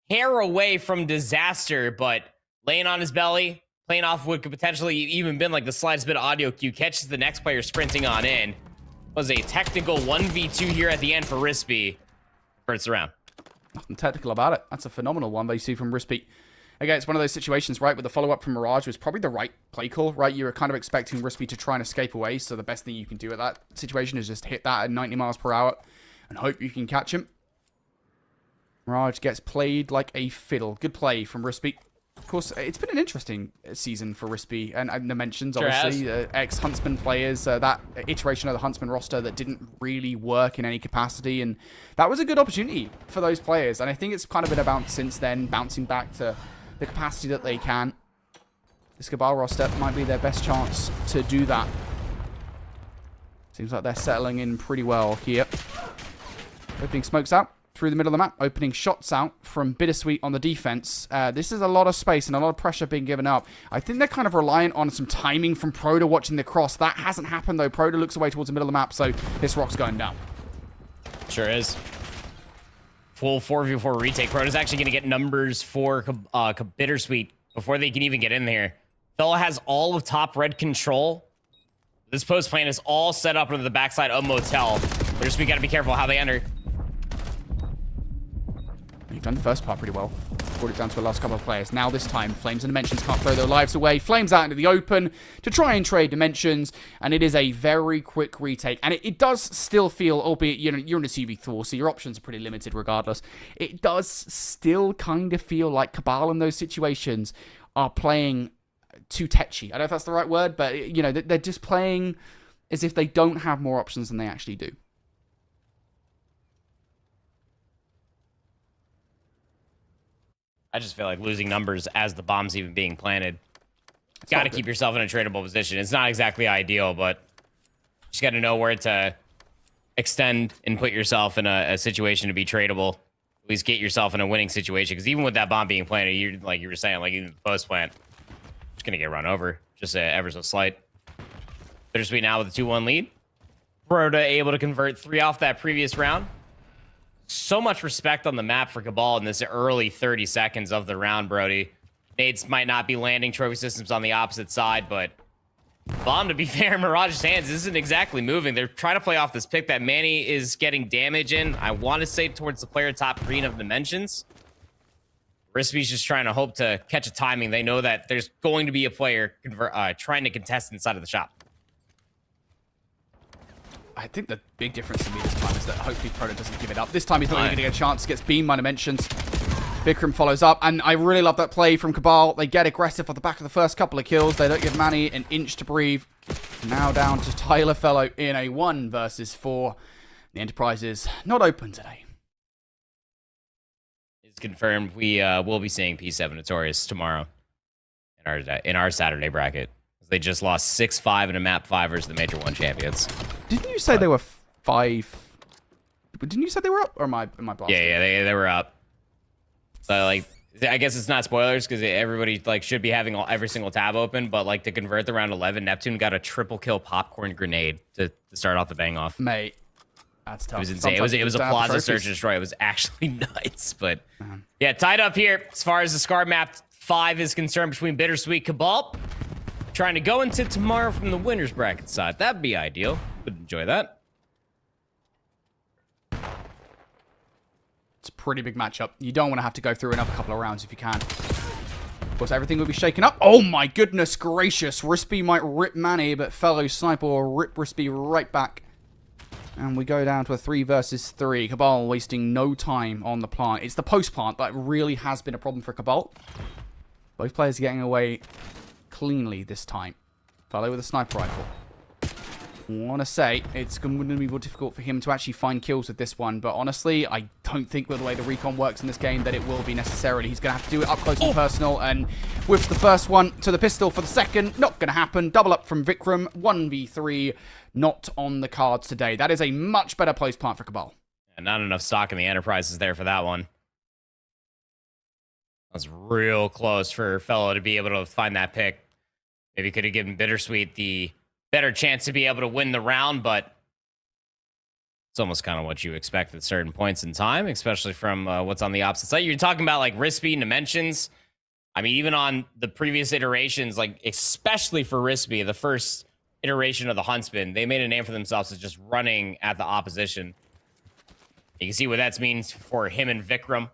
hair away from disaster, but laying on his belly, playing off what could potentially even been like the slightest bit of audio cue, catches the next player sprinting on in. Was a technical 1v2 here at the end for Rispy. First round. Nothing technical about it. That's a phenomenal one that you see from Rispy. Again, it's one of those situations, right, where the follow-up from Mirage was probably the right play call, right? You were kind of expecting Rispy to try and escape away, so the best thing you can do at that situation is just hit that at 90 miles per hour and hope you can catch him. Mirage gets played like a fiddle. Good play from Rispy. Of course, it's been an interesting season for Rispy, and the mentions, obviously, ex-Huntsman players, that iteration of the Huntsman roster that didn't really work in any capacity, and that was a good opportunity for those players, and I think it's kind of been a bounce since then, bouncing back to the capacity that they can. This Cabal roster might be their best chance to do that. Seems like they're settling in pretty well here. Opening smokes out through the middle of the map. Opening shots out from Bittersweet on the defense. This is a lot of space and a lot of pressure being given up. I think they're kind of reliant on some timing from Proto watching the cross. That hasn't happened, though. Proto looks away towards the middle of the map, so this rock's going down. Sure is. Full 4v4 retake. Proto's actually going to get numbers for Bittersweet before they can even get in there. Fella has all of top red control. This post plan is all set up into the backside of Motel. Bittersweet got to be careful how they enter. You've done the first part pretty well. Brought it down to the last couple of players. Now this time, Flames and Dimensions can't throw their lives away. Flames out into the open to try and trade Dimensions, and it is a very quick retake. And it does still feel, albeit you're in a CV4, so your options are pretty limited regardless. It does still kind of feel like Cabal in those situations are playing too tetchy. I don't know if that's the right word, but they're just playing as if they don't have more options than they actually do. I just feel like losing numbers as the bomb's even being planted. Got to keep yourself in a tradable position. It's not exactly ideal, but you just got to know where to extend and put yourself in a situation to be tradable. At least get yourself in a winning situation. Because even with that bomb being planted, you're, like you were saying, like even the post plant, it's going to get run over. Just ever so slight. Bittersweet now with a 2-1 lead. Proto able to convert 3 off that previous round. So much respect on the map for Cabal in this early 30 seconds of the round, Brody. Nades might not be landing trophy systems on the opposite side, but bomb, to be fair, in Mirage's hands isn't exactly moving. They're trying to play off this pick that Manny is getting damage in. I want to say towards the player top green of Dimensions. Rispy's just trying to hope to catch a timing. They know that there's going to be a player trying to contest inside of the shop. I think the big difference to me this time is that hopefully Proto doesn't give it up. This time he's not even going to get a chance. Gets beamed by Dimensions. Vikram follows up, and I really love that play from Cabal. They get aggressive off the back of the first couple of kills. They don't give Manny an inch to breathe. Now down to Tyler Fellow in a 1 versus 4. The Enterprise is not open today. It's confirmed. We will be seeing P7 Notorious tomorrow in our Saturday bracket. They just lost 6-5 in a map 5 versus the Major 1 champions. Didn't you say they were 5? Didn't you say they were up? Or am I blasting? Yeah, they were up. So, like, I guess it's not spoilers because everybody, like, should be having every single tab open. But, like, to convert the round 11, Neptune got a triple kill popcorn grenade to start off the bang off. Mate, that's tough. It was insane. It was a plaza search and destroy. It was actually nuts. But, yeah, tied up here as far as the Scar map 5 is concerned between Bittersweet Cabal. Trying to go into tomorrow from the winner's bracket side. That'd be ideal. Would enjoy that. It's a pretty big matchup. You don't want to have to go through another couple of rounds if you can. Of course, everything will be shaken up. Oh my goodness gracious. Rispy might rip Manny, but fellow Sniper will rip Rispy right back. And we go down to a 3 versus 3. Cabal wasting no time on the plant. It's the post plant that really has been a problem for Cabal. Both players getting away cleanly this time. Fellow with a sniper rifle. want to say it's going to be more difficult for him to actually find kills with this one, but honestly, I don't think with the way the recon works in this game that it will be necessarily. He's going to have to do it up close and personal, and with the first one to the pistol for the second, not going to happen. Double up from Vikram, 1v3, not on the cards today. That is a much better place plant for Cabal. And not enough stock in the Enterprises there for that one. That was real close for Fellow to be able to find that pick. Maybe could have given Bittersweet the better chance to be able to win the round, but it's almost kind of what you expect at certain points in time, especially from what's on the opposite side. You're talking about like Rispy, Dimensions. I mean, even on the previous iterations, like especially for Rispy, the first iteration of the Huntsman, they made a name for themselves as just running at the opposition. You can see what that means for him and Vikram.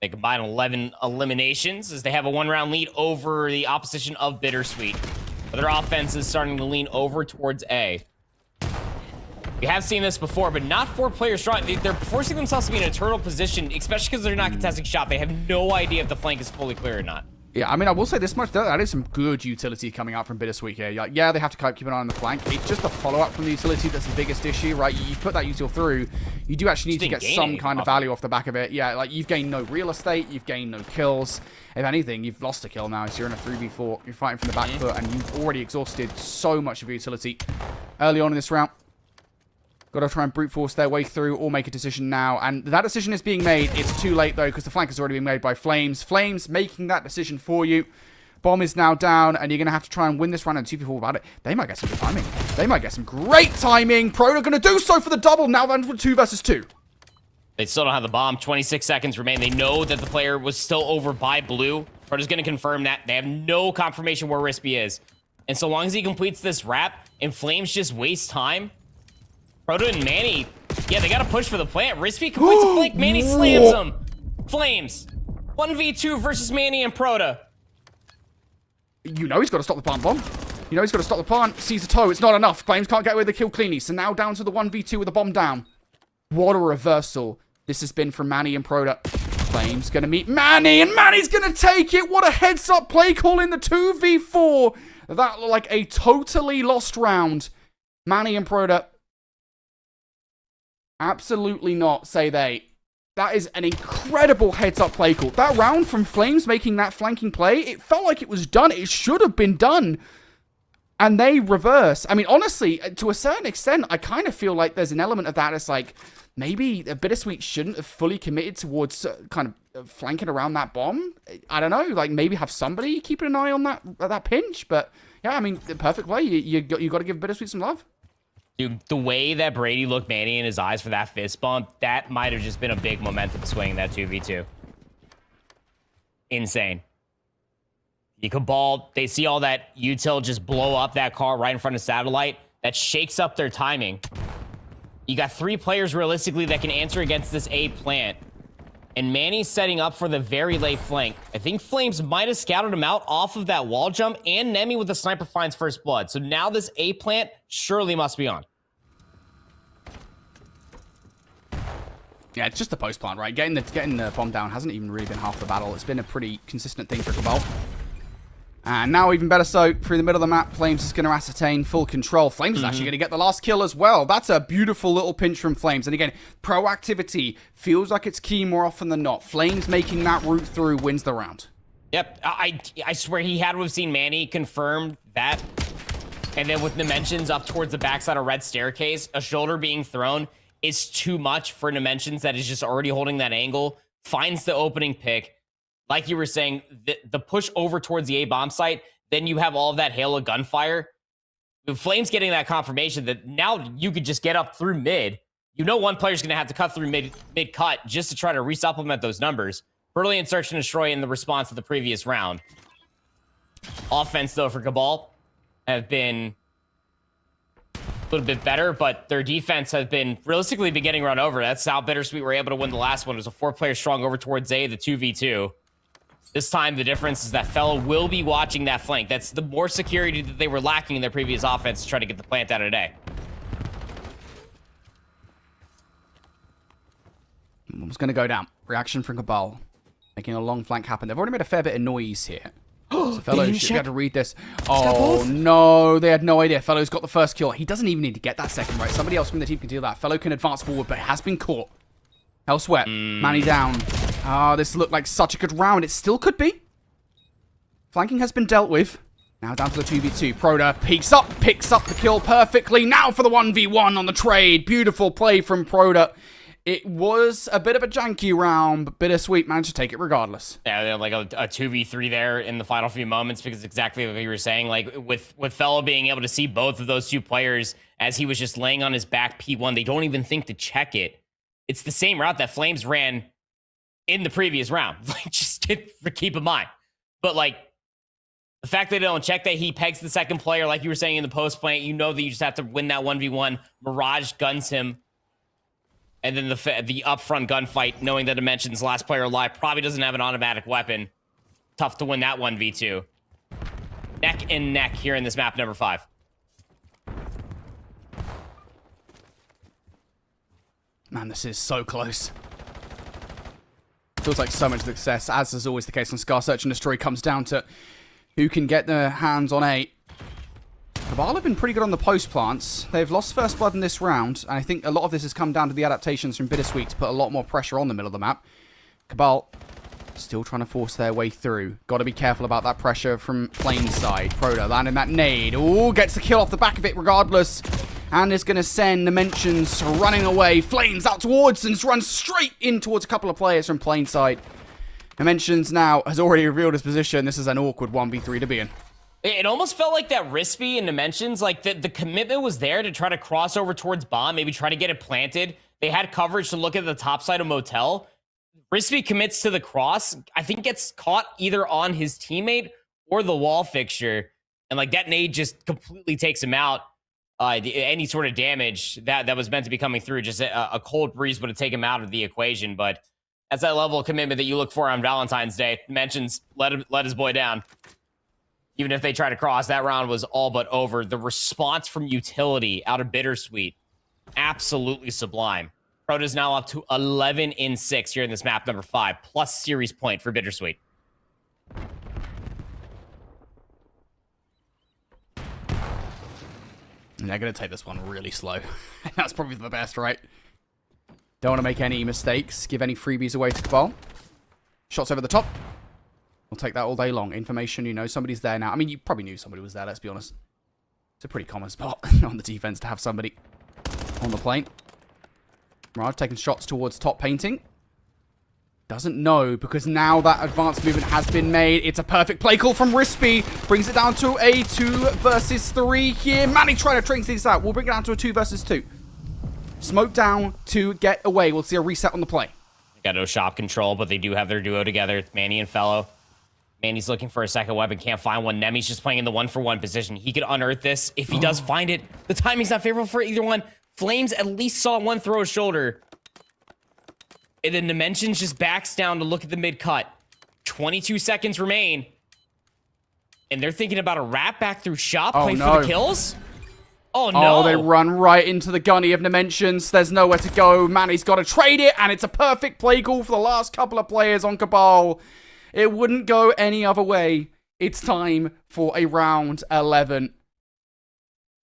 They combine 11 eliminations as they have a 1-round lead over the opposition of Bittersweet. Their offense is starting to lean over towards A. We have seen this before, but not 4 players strong. They're forcing themselves to be in a turtle position, especially because they're not contesting shot. They have no idea if the flank is fully clear or not. Yeah, I mean, I will say this much, that is some good utility coming out from Bittersweet here. Like, yeah, they have to keep an eye on the flank. It's just the follow-up from the utility that's the biggest issue, right? You put that util through, you do actually need to get some kind of value off the back of it. Yeah, like, you've gained no real estate, you've gained no kills. If anything, you've lost a kill now, so you're in a 3v4. You're fighting from the back foot, and you've already exhausted so much of your utility early on in this round. Got to try and brute force their way through or make a decision now. And that decision is being made. It's too late, though, because the flank has already been made by Flames. Flames making that decision for you. Bomb is now down, and you're going to have to try and win this round and 2 people about it. They might get some good timing. They might get some great timing. Pro are going to do so for the double. Now then for 2 versus 2. They still don't have the bomb. 26 seconds remain. They know that the player was still over by blue. Proto's going to confirm that. They have no confirmation where Rispy is. And so long as he completes this wrap and Flames just waste time, Proto and Manny, yeah, they got to push for the plant. Rispy completes the flank. Manny slams him. Flames. 1v2 versus Manny and Proto. You know he's got to stop the plant bomb. You know he's got to stop the plant. Sees a toe. It's not enough. Flames can't get away with the kill cleanly. So now down to the 1v2 with the bomb down. What a reversal this has been from Manny and Proto. Flames going to meet Manny, and Manny's going to take it. What a heads-up play call in the 2v4. That looked like a totally lost round. Manny and Proto. Absolutely not, say they. That is an incredible heads-up play call. That round from Flames making that flanking play, it felt like it was done. It should have been done. And they reverse. I mean, honestly, to a certain extent, I kind of feel like there's an element of that. It's like, maybe Bittersweet shouldn't have fully committed towards kind of flanking around that bomb. I don't know. Like, maybe have somebody keeping an eye on that pinch. But, yeah, I mean, the perfect play. You got to give Bittersweet some love. Dude, the way that Brady looked Manny in his eyes for that fist bump, that might have just been a big momentum swing in that 2v2. Insane. The Cabal, they see all that util just blow up that car right in front of Satellite. That shakes up their timing. You got 3 players realistically that can answer against this A plant. And Manny's setting up for the very late flank. I think Flames might have scouted him out off of that wall jump, and Nemi with the sniper finds first blood. So now this A plant surely must be on. Yeah, it's just the post plant, right? Getting the bomb down hasn't even really been half the battle. It's been a pretty consistent thing for Cabal. And now, even better so, through the middle of the map, Flames is going to ascertain full control. Flames is actually going to get the last kill as well. That's a beautiful little pinch from Flames. And again, proactivity feels like it's key more often than not. Flames making that route through wins the round. Yep, I swear he had to have seen Manny confirm that. And then with Dimensions up towards the backside of Red Staircase, a shoulder being thrown is too much for Dimensions that is just already holding that angle. Finds the opening pick. Like you were saying, the push over towards the A bomb site, then you have all of that hail of gunfire. The Flames getting that confirmation that now you could just get up through mid. You know one player's going to have to cut through mid-cut just to try to resupplement those numbers. Brilliant search and destroy in the response to the previous round. Offense, though, for Cabal have been a little bit better, but their defense has been realistically been getting run over. That's how Bittersweet were able to win the last one. It was a 4-player strong over towards A, the 2v2. This time, the difference is that Fellow will be watching that flank. That's the more security that they were lacking in their previous offense to try to get the plant out of today. Bomb's going to go down. Reaction from Cabal. Making a long flank happen. They've already made a fair bit of noise here. So Fellow should be able to read this. Oh, no. They had no idea. Fellow's got the first kill. He doesn't even need to get that second, right? Somebody else from the team can do that. Fellow can advance forward, but has been caught. Elsewhere. Manny down. Ah, this looked like such a good round. It still could be. Flanking has been dealt with. Now down to the 2v2. Proda picks up the kill perfectly. Now for the 1v1 on the trade. Beautiful play from Proda. It was a bit of a janky round, but Bittersweet managed to take it regardless. Yeah, like a 2v3 there in the final few moments, because exactly like you were saying, like with Fellow being able to see both of those two players as he was just laying on his back P1, they don't even think to check it. It's the same route that Flames ran in the previous round. Like, just keep in mind. But like, the fact that they don't check that, he pegs the second player, like you were saying in the post plant, you know that you just have to win that 1v1. Mirage guns him. And then the upfront gunfight, knowing that Dimension's last player alive probably doesn't have an automatic weapon. Tough to win that 1v2. Neck and neck here in this map number 5. Man, this is so close. Feels like so much success, as is always the case on Scar Search and Destroy. Comes down to who can get their hands on 8. Cabal have been pretty good on the post plants. They've lost first blood in this round, and I think a lot of this has come down to the adaptations from Bittersweet to put a lot more pressure on the middle of the map. Cabal still trying to force their way through. Got to be careful about that pressure from Flame side. Proda landing that nade. Ooh, gets the kill off the back of it regardless. And is going to send Dimensions running away. Flames out towards and runs straight in towards a couple of players from Plane side. Dimensions now has already revealed his position. This is an awkward 1v3 to be in. It almost felt like that Rispy in Dimensions, like the commitment was there to try to cross over towards bomb, maybe try to get it planted. They had coverage to look at the top side of Motel. Rispy commits to the cross, I think gets caught either on his teammate or the wall fixture. And like that nade just completely takes him out. Any sort of damage that was meant to be coming through, just a cold breeze would have taken him out of the equation. But that's that level of commitment that you look for on Valentine's Day. Dimensions let his boy down. Even if they try to cross, that round was all but over. The response from utility out of Bittersweet, absolutely sublime. Proto's now up to 11-6 here in this map number 5, plus series point for Bittersweet. And they're going to take this one really slow. That's probably the best, right? Don't want to make any mistakes, give any freebies away to Cabal. Shots over the top. We'll take that all day long. Information, you know, somebody's there now. I mean, you probably knew somebody was there, let's be honest. It's a pretty common spot on the defense to have somebody on the plane. Mirage taking shots towards top painting. Doesn't know, because now that advanced movement has been made. It's a perfect play call from Rispy. Brings it down to a 2 versus 3 here. Manny trying to drink things out. We'll bring it down to a 2 versus 2. Smoke down to get away. We'll see a reset on the play. Got no shop control, but they do have their duo together. It's Manny and Fellow. Manny's looking for a second weapon, can't find one. Nemi's just playing in the 1-for-1 position. He could unearth this. If he does find it, the timing's not favorable for either one. Flames at least saw one throw a shoulder. And then Dimensions just backs down to look at the mid-cut. 22 seconds remain. And they're thinking about a wrap back through shop, play for the kills? Oh, no. Oh, they run right into the gunny of Dimensions. There's nowhere to go. Manny's got to trade it, and it's a perfect play call for the last couple of players on Cabal. It wouldn't go any other way. It's time for a round 11.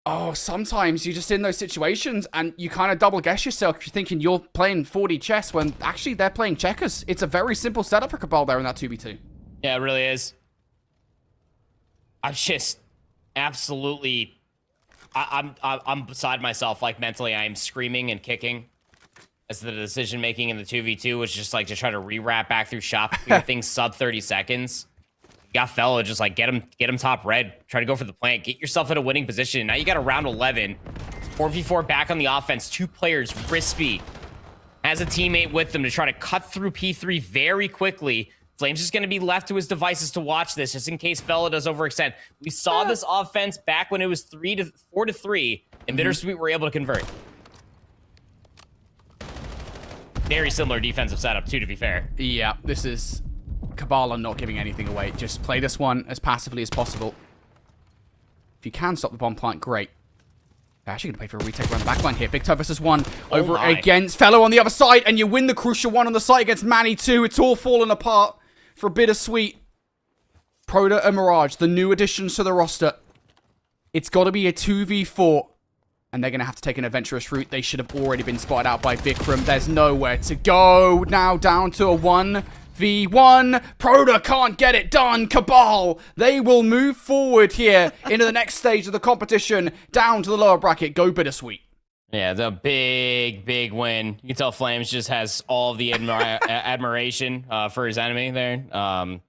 Oh, sometimes you're just in those situations and you kind of double guess yourself. You're thinking you're playing 4D chess when actually they're playing checkers. It's a very simple setup for Cabal there in that 2v2. Yeah, it really is. I'm just absolutely... I'm beside myself. Like, mentally, I am screaming and kicking as the decision making in the 2v2 was just like to try to re-wrap back through shop, things sub 30 seconds. You got Fellow, just like get him top red, try to go for the plant, get yourself in a winning position. Now you got a round 11, 4v4 back on the offense, 2 players. Rispy has a teammate with them to try to cut through P3 very quickly. Flames just going to be left to his devices to watch this, just in case Fellow does overextend. We saw this offense back when it was 4-3, and Bittersweet were able to convert. Very similar defensive setup, too, to be fair. Yeah, this is Cabal are not giving anything away. Just play this one as passively as possible. If you can stop the bomb plant, great. They're actually going to pay for a retake around the backline here. Big Toe versus 1 over against Fellow on the other side, and you win the crucial one on the site against Manny too. It's all falling apart for Bittersweet. Proda and Mirage, the new additions to the roster. It's got to be a 2v4. And they're going to have to take an adventurous route. They should have already been spotted out by Vikram. There's nowhere to go. Now down to a 1v1. Proda can't get it done. Cabal, they will move forward here into the next stage of the competition. Down to the lower bracket. Go Bittersweet. Yeah, the big win. You can tell Flames just has all the admiration for his enemy there.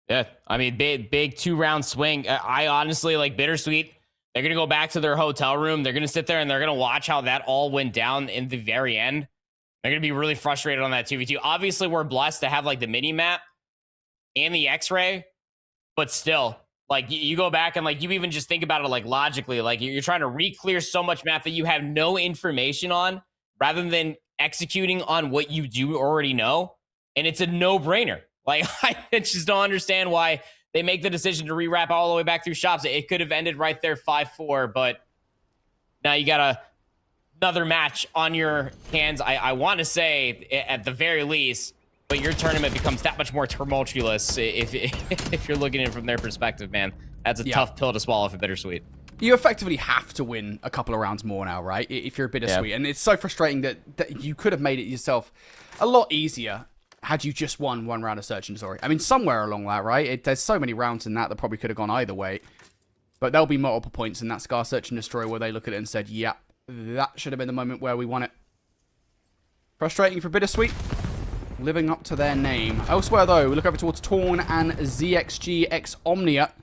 Yeah, I mean, big 2-round swing. I honestly like Bittersweet. They're going to go back to their hotel room. They're going to sit there and they're going to watch how that all went down in the very end. They're going to be really frustrated on that 2v2. Obviously, we're blessed to have like the mini map and the X-ray, but still, like you go back and like you even just think about it like logically, like you're trying to re-clear so much map that you have no information on rather than executing on what you do already know. And it's a no-brainer. Like I just don't understand why they make the decision to rewrap all the way back through shops. It could have ended right there 5-4, but now you got another match on your hands. I want to say at the very least, but your tournament becomes that much more tumultuous if you're looking at it from their perspective, man. That's a tough pill to swallow for Bittersweet. You effectively have to win a couple of rounds more now, right? If you're a Bittersweet. Yep. And it's so frustrating that you could have made it yourself a lot easier had you just won one round of Search and Destroy. I mean, somewhere along that, right? There's so many rounds in that probably could have gone either way. But there'll be multiple points in that Scar Search and Destroy where they look at it and said, yeah, that should have been the moment where we won it. Frustrating for Bittersweet. Living up to their name. Elsewhere, though, we look over towards Torn and ZXGX Omnia.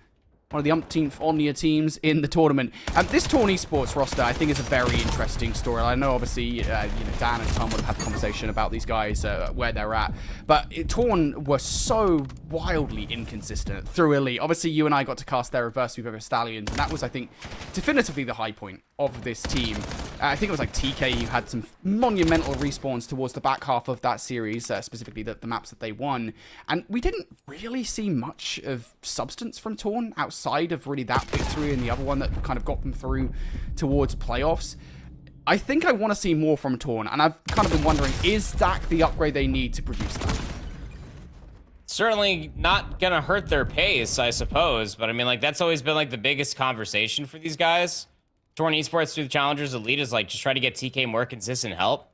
One of the umpteenth Omnia teams in the tournament. This Torn Esports roster, I think, is a very interesting story. I know, obviously, Dan and Tom would have had a conversation about these guys, where they're at. But Torn were so wildly inconsistent through Elite. Obviously, you and I got to cast their reverse sweep over Stallions, and that was, I think, definitively the high point of this team. I think it was like TK who had some monumental respawns towards the back half of that series, specifically the maps that they won. And we didn't really see much of substance from Torn outside of really that victory and the other one that kind of got them through towards playoffs. I think I want to see more from Torn, and I've kind of been wondering, is Stack the upgrade they need to produce that? Certainly not going to hurt their pace, I suppose. But I mean, like, that's always been like the biggest conversation for these guys. Torn Esports through the Challengers Elite is like just try to get TK more consistent help.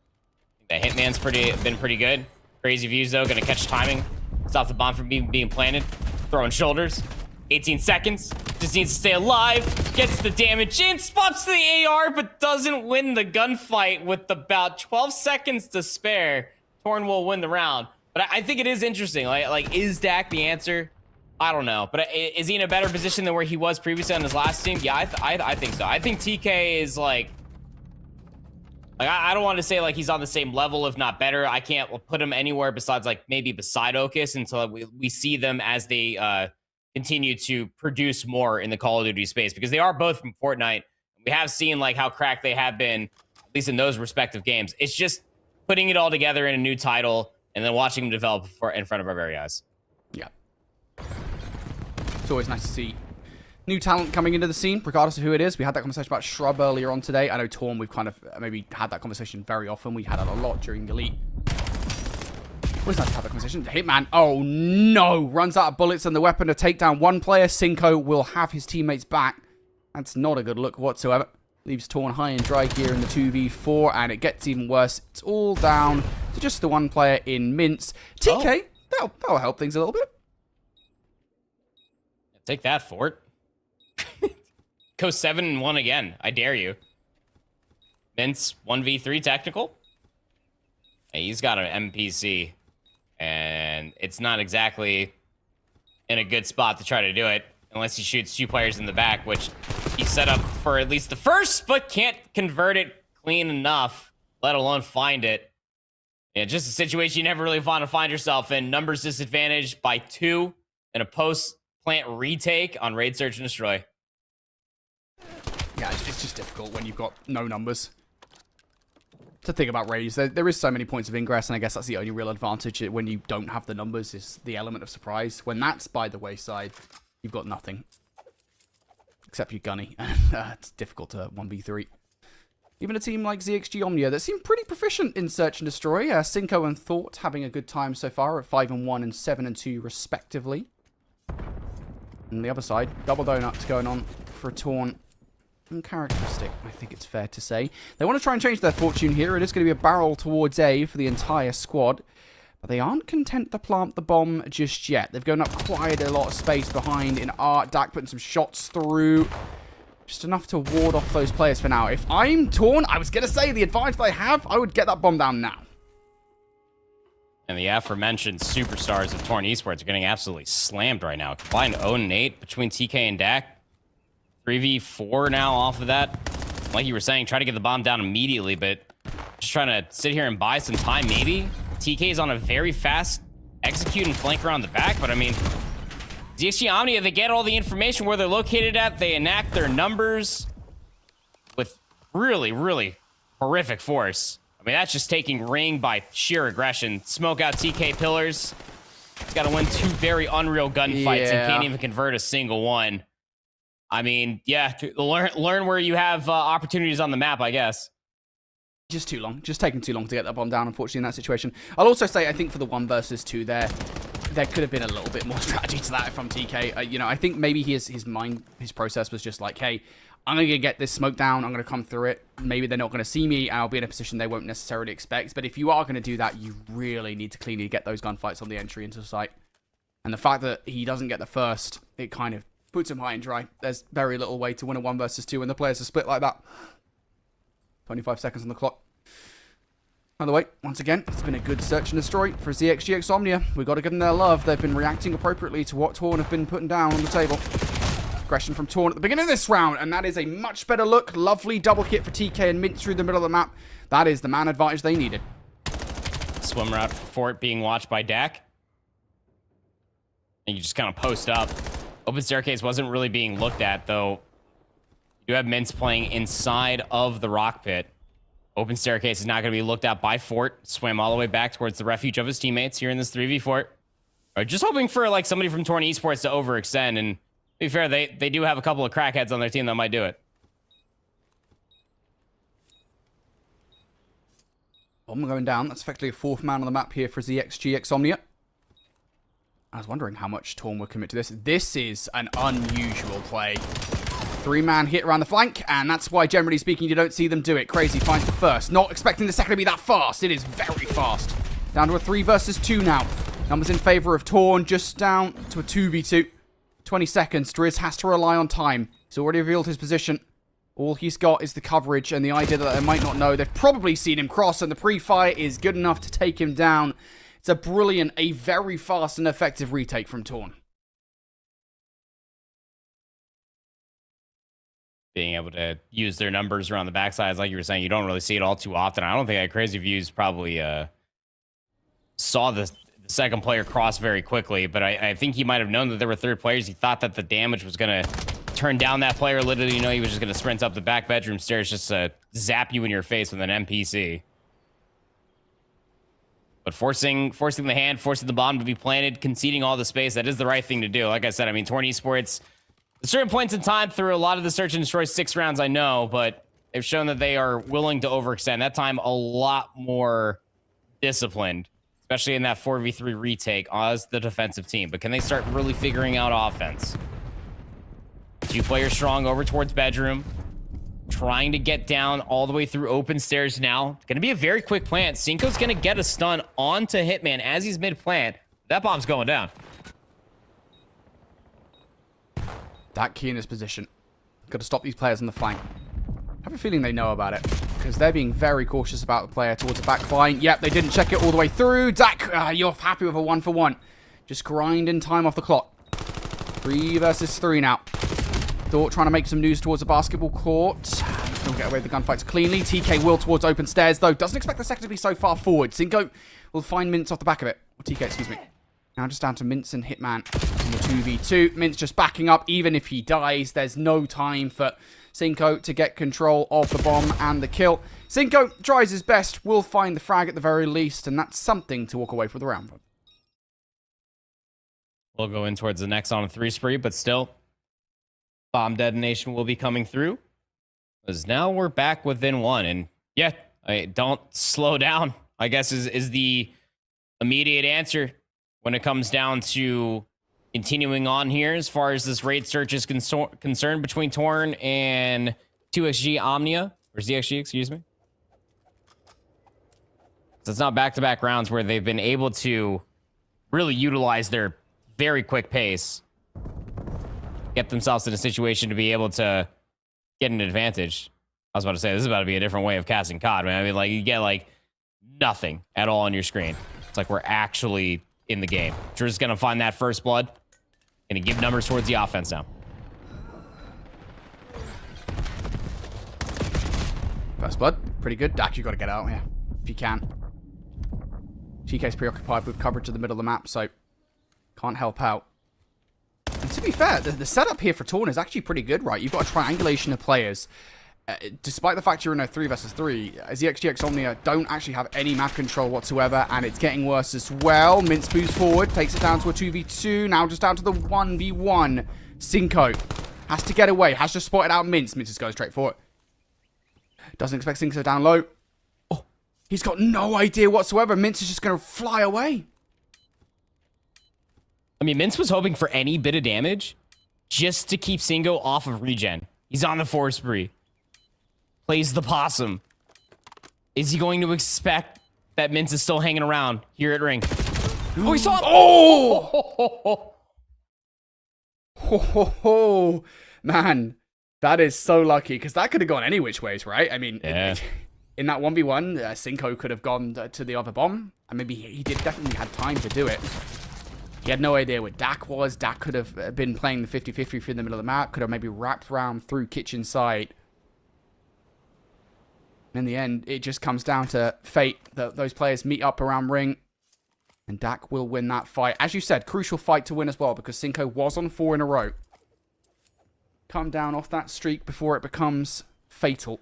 The Hitman's been pretty good. Crazy views though, gonna catch timing, stop the bomb from being planted, throwing shoulders. 18 seconds, just needs to stay alive, gets the damage in, spots the AR, but doesn't win the gunfight with about 12 seconds to spare. Torn will win the round. But I think it is interesting. Like is Dak the answer? I don't know, but is he in a better position than where he was previously on his last team? Yeah, I think so. I think TK is like I don't want to say like he's on the same level, if not better. I can't put him anywhere besides like maybe beside Ocus until we see them as they continue to produce more in the Call of Duty space, because they are both from Fortnite. We have seen like how cracked they have been, at least in those respective games. It's just putting it all together in a new title and then watching them develop in front of our very eyes. Yeah. It's always nice to see new talent coming into the scene, regardless of who it is. We had that conversation about Shrub earlier on today. I know Torn, we've kind of maybe had that conversation very often. We had it a lot during Elite. Always nice to have that conversation. Hitman, oh no, runs out of bullets and the weapon to take down one player. Cinco will have his teammates back. That's not a good look whatsoever. Leaves Torn high and dry here in the 2v4, and it gets even worse. It's all down to just the one player in Mince. TK, that'll help things a little bit. Take that, Fort. Go 7-1 again. I dare you. Vince, 1v3 technical. Hey, he's got an MPC. And it's not exactly in a good spot to try to do it. Unless he shoots 2 players in the back, which he set up for at least the first, but can't convert it clean enough, let alone find it. Yeah, just a situation you never really want to find yourself in. Numbers disadvantaged by 2 in a post-plant retake on Raid Search and Destroy. Yeah, it's just difficult when you've got no numbers. To think about raids, there is so many points of ingress, and I guess that's the only real advantage when you don't have the numbers, is the element of surprise. When that's by the wayside, you've got nothing. Except your gunny. It's difficult to 1v3. Even a team like ZXG Omnia that seem pretty proficient in Search and Destroy. Cinco and Thought having a good time so far at 5-1 and 7-2 respectively. On the other side, double donuts going on for a taunt. Uncharacteristic, I think it's fair to say. They want to try and change their fortune here. It is going to be a barrel towards A for the entire squad. But they aren't content to plant the bomb just yet. They've gone up quite a lot of space behind in Art. Dak putting some shots through. Just enough to ward off those players for now. If I'm Torn, I was going to say the advantage they have, I would get that bomb down now. And the aforementioned superstars of Torn Esports are getting absolutely slammed right now. Combined 0-8 between TK and Dak. 3v4 now off of that. Like you were saying, try to get the bomb down immediately, but just trying to sit here and buy some time, maybe. TK is on a very fast execute and flank around the back, but I mean, ZXG Omnia, they get all the information where they're located at. They enact their numbers with really, really horrific force. I mean, that's just taking Ring by sheer aggression. Smoke out TK pillars. He's got to win 2 very unreal gunfights and can't even convert a single one. I mean, yeah, learn where you have opportunities on the map, I guess. Just too long. Just taking too long to get that bomb down, unfortunately, in that situation. I'll also say, I think for the 1 versus 2 there could have been a little bit more strategy to that if I'm TK. You know, I think maybe his process was just like, hey, I'm going to get this smoke down. I'm going to come through it. Maybe they're not going to see me. I'll be in a position they won't necessarily expect. But if you are going to do that, you really need to cleanly get those gunfights on the entry into the site. And the fact that he doesn't get the first, it kind of puts him high and dry. There's very little way to win a 1 versus 2 when the players are split like that. 25 seconds on the clock. By the way, once again, it's been a good search and destroy for ZXGX Omnia. We've got to give them their love. They've been reacting appropriately to what Torn have been putting down on the table. Aggression from Torn at the beginning of this round, and that is a much better look. Lovely double kit for TK and Mint through the middle of the map. That is the man advantage they needed. Swim route for it being watched by Dak. And you just kind of post up. Open staircase wasn't really being looked at, though. You do have Mints playing inside of the rock pit. Open staircase is not going to be looked at by Fort. Swim all the way back towards the refuge of his teammates here in this 3v4. Just hoping for like somebody from Torn Esports to overextend. And to be fair, they do have a couple of crackheads on their team that might do it. Bomb going down. That's effectively a 4th man on the map here for ZXGX Omnia. I was wondering how much Torn would commit to this. This is an unusual play. 3-man hit around the flank, and that's why, generally speaking, you don't see them do it. Crazy finds the first. Not expecting the second to be that fast. It is very fast. Down to a 3 versus 2 now. Numbers in favor of Torn, just down to a 2v2. 20 seconds. Driz has to rely on time. He's already revealed his position. All he's got is the coverage and the idea that they might not know. They've probably seen him cross, and the pre-fire is good enough to take him down. It's a very fast and effective retake from Torn. Being able to use their numbers around the backsides, like you were saying, you don't really see it all too often. I don't think Crazy Views probably saw the second player cross very quickly, but I think he might have known that there were 3rd players. He thought that the damage was going to turn down that player. Literally, you know, he was just going to sprint up the back bedroom stairs just to zap you in your face with an NPC. But forcing the hand, forcing the bomb to be planted, conceding all the space, that is the right thing to do. Like I said, I mean, Torn Esports, at certain points in time through a lot of the search and destroy 6 rounds, I know, but they've shown that they are willing to overextend. That time, a lot more disciplined, especially in that 4v3 retake as the defensive team. But can they start really figuring out offense? 2 players strong over towards bedroom. Trying to get down all the way through open stairs now. It's going to be a very quick plant. Cinco's going to get a stun onto Hitman as he's mid-plant. That bomb's going down. That key in his position. Got to stop these players on the flank. I have a feeling they know about it, because they're being very cautious about the player towards the back line. Yep, they didn't check it all the way through. Dak, you're happy with a 1-for-1. Just grinding time off the clock. 3 versus 3 now. Thought trying to make some news towards the basketball court. He'll get away with the gunfights cleanly. TK will towards open stairs, though. Doesn't expect the second to be so far forward. Cinco will find Mints off the back of it. Or TK, excuse me. Now just down to Mints and Hitman in the 2v2. Mints just backing up. Even if he dies, there's no time for Cinco to get control of the bomb and the kill. Cinco tries his best. Will find the frag at the very least, and that's something to walk away from the round. We'll go in towards the next on a 3 spree, but still, bomb detonation will be coming through. Because now we're back within 1, and yeah, don't slow down, I guess is the immediate answer when it comes down to, Continuing on here, as far as this raid search is concerned between Torn and 2XG Omnia, or ZXG, excuse me. So it's not back-to-back rounds where they've been able to really utilize their very quick pace, get themselves in a situation to be able to get an advantage. I was about to say, this is about to be a different way of casting COD, man. I mean, like, you get, like, nothing at all on your screen. It's like we're actually in the game. Drew's gonna find that first blood. Gonna give numbers towards the offense now. First blood, pretty good. Dak, you got to get out here if you can. GK's preoccupied with coverage of the middle of the map, so can't help out. And to be fair, the setup here for Torn is actually pretty good, right? You've got a triangulation of players. Despite the fact you're in a 3 versus 3, ZXGX Omnia don't actually have any map control whatsoever, and it's getting worse as well. Mince moves forward, takes it down to a 2v2, now just down to the 1v1. Cinco has to get away, has just spotted out Mince. Mince is going straight for it. Doesn't expect Cinco down low. Oh, he's got no idea whatsoever. Mince is just going to fly away. I mean, Mince was hoping for any bit of damage just to keep Singo off of regen. He's on the 4 spree. Plays the possum. Is he going to expect that Mince is still hanging around here at Ring? Oh, he saw him! Oh! Oh, man. That is so lucky, because that could have gone any which ways, right? I mean, yeah. In that 1v1, Cinco could have gone to the other bomb, and maybe he did definitely had time to do it. He had no idea where Dak was. Dak could have been playing the 50-50 through the middle of the map, could have maybe wrapped around through kitchen side. In the end, it just comes down to fate that those players meet up around Ring, and Dak will win that fight. As you said, crucial fight to win as well, because Cinco was on 4 in a row. Come down off that streak before it becomes fatal.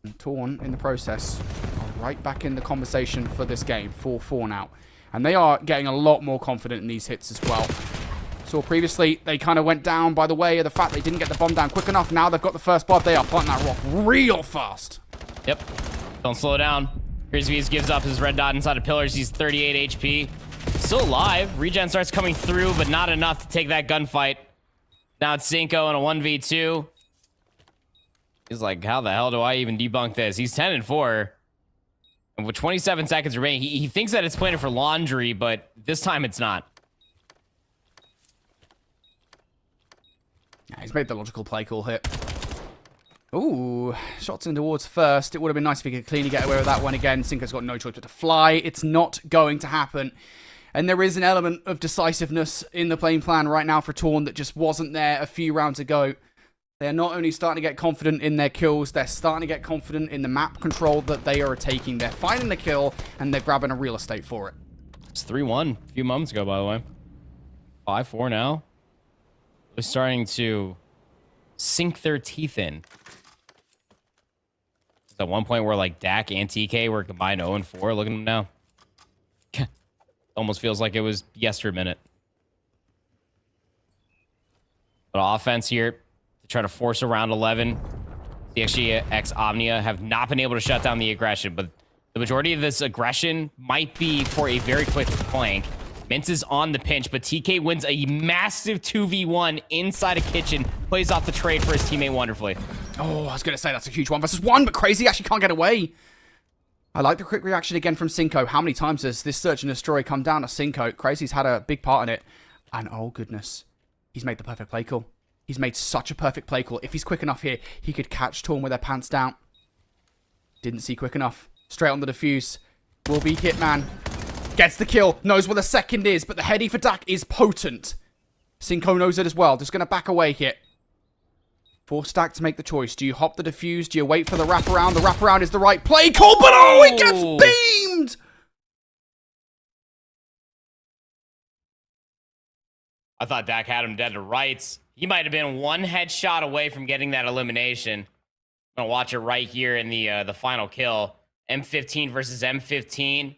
And Torn, in the process, are right back in the conversation for this game, 4-4 now. And they are getting a lot more confident in these hits as well. Saw previously, they kind of went down by the way of the fact they didn't get the bomb down quick enough. Now they've got the first blood. They are planting that rock real fast. Yep. Don't slow down. Grizzvies gives up his red dot inside of pillars. He's 38 HP. Still alive. Regen starts coming through, but not enough to take that gunfight. Now it's Cinco in a 1v2. He's like, how the hell do I even debunk this? He's 10-4. And with 27 seconds remaining, he thinks that it's planted for laundry, but this time it's not. Yeah, he's made the logical play call hit. Ooh, shots in towards first. It would have been nice if he could cleanly get away with that one again. Cinco's got no choice but to fly. It's not going to happen. And there is an element of decisiveness in the playing plan right now for Torn that just wasn't there a few rounds ago. They're not only starting to get confident in their kills, they're starting to get confident in the map control that they are taking. They're finding the kill, and they're grabbing a real estate for it. It's 3-1 a few moments ago, by the way. 5-4 now. They're starting to sink their teeth in. At one point where, like, Dak and TK were combined 0-4. Look at them now. Almost feels like it was yesterday. But offense here to try to force around 11. ZXGX Omnia have not been able to shut down the aggression, but the majority of this aggression might be for a very quick flank. Mince is on the pinch, but TK wins a massive 2v1 inside a kitchen, plays off the trade for his teammate wonderfully. Oh, I was going to say that's a huge 1 versus 1, but Crazy actually can't get away. I like the quick reaction again from Cinco. How many times has this search and destroy come down to Cinco? Crazy's had a big part in it. And oh goodness, he's made the perfect play call. He's made such a perfect play call. If he's quick enough here, he could catch Torn with their pants down. Didn't see quick enough. Straight on the defuse. Will be Hitman. Gets the kill. Knows where the second is, but the heady for Dak is potent. Cinco knows it as well. Just going to back away here. Force Dak to make the choice. Do you hop the defuse? Do you wait for the wraparound? The wraparound is the right play call, but oh, he gets beamed! I thought Dak had him dead to rights. He might have been one headshot away from getting that elimination. I'm going to watch it right here in the final kill. M15 versus M15.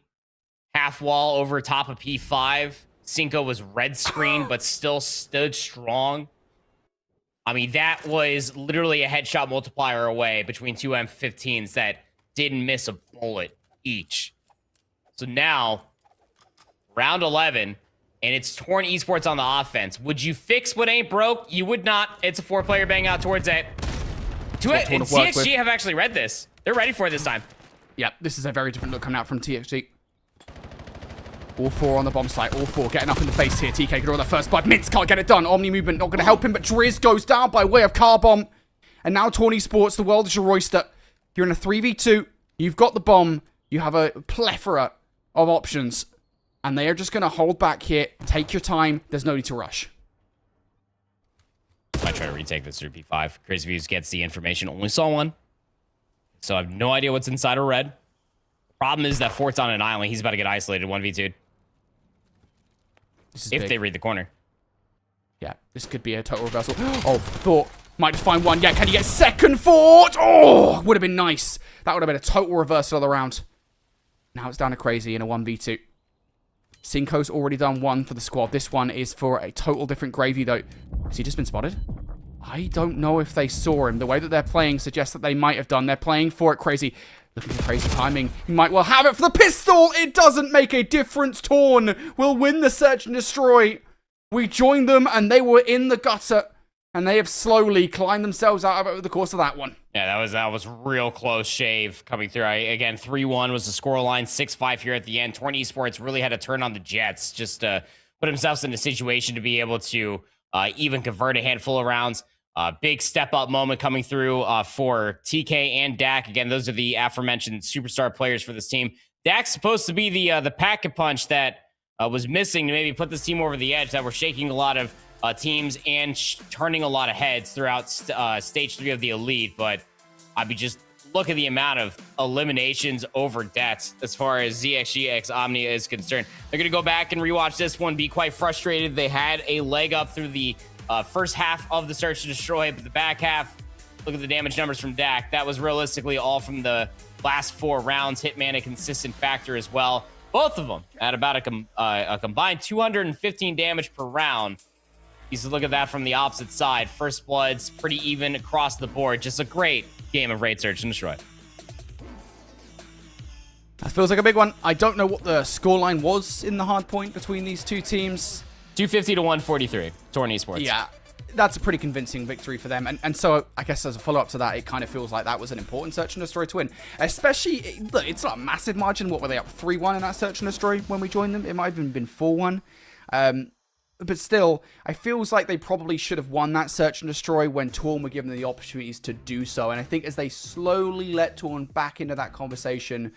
Half wall over top of P5. Cinco was red screen, but still stood strong. I mean, that was literally a headshot multiplier away between two M15s that didn't miss a bullet each. So now, round 11, and it's Torn Esports on the offense. Would you fix what ain't broke? You would not. It's a 4-player bang out towards it. And ZXG have actually read this. They're ready for it this time. Yeah, this is a very different look coming out from TXG. All 4 on the bomb site. All 4 getting up in the face here. TK can draw the first blood. Mints can't get it done. Omni movement not going to help him, but Driz goes down by way of car bomb. And now Torn Esports, the world is your oyster. You're in a 3v2. You've got the bomb. You have a plethora of options. And they are just going to hold back here. Take your time. There's no need to rush. Might try to retake this through P5. Crazy Views gets the information. Only saw one. So I have no idea what's inside of red. Problem is that Fort's on an island. He's about to get isolated 1v2'd. If they read the corner. Yeah, this could be a total reversal. Oh, Thought might just find one. Yeah, can you get second Fort? Oh, would have been nice. That would have been a total reversal of the round. Now it's down to Crazy in a 1v2. Cinco's already done one for the squad. This one is for a total different gravy, though. Has he just been spotted? I don't know if they saw him. The way that they're playing suggests that they might have done. They're playing for it, Crazy. Looking for Crazy timing. He might well have it for the pistol. It doesn't make a difference. Torn will win the search and destroy. We joined them, and they were in the gutter. And they have slowly climbed themselves out of it over the course of that one. Yeah, that was real close shave coming through. Again, 3-1 was the scoreline, 6-5 here at the end. Torn Esports really had to turn on the Jets just to put themselves in a situation to be able to even convert a handful of rounds. Big step-up moment coming through for TK and Dak. Again, those are the aforementioned superstar players for this team. Dak's supposed to be the pack-a-punch that was missing to maybe put this team over the edge, that were shaking a lot of teams and turning a lot of heads throughout stage 3 of the Elite. But just look at the amount of eliminations over deaths as far as ZXGX Omnia is concerned. They're going to go back and rewatch this one, be quite frustrated. They had a leg up through the first half of the search and destroy, but the back half, look at the damage numbers from Dak. That was realistically all from the last 4 rounds. Hitman a consistent factor as well. Both of them at about a combined 215 damage per round. You look at that from the opposite side. First Blood's pretty even across the board. Just a great game of raid search and destroy. That feels like a big one. I don't know what the scoreline was in the hard point between these two teams. 250 to 143. Torn Esports. Yeah, that's a pretty convincing victory for them. And so I guess as a follow-up to that, it kind of feels like that was an important search and destroy to win. Especially, look, it's not a massive margin. What were they up 3-1 in that search and destroy when we joined them? It might have even been 4-1. But still, I feels like they probably should have won that search and destroy when Torn were given the opportunities to do so. And I think as they slowly let Torn back into that conversation,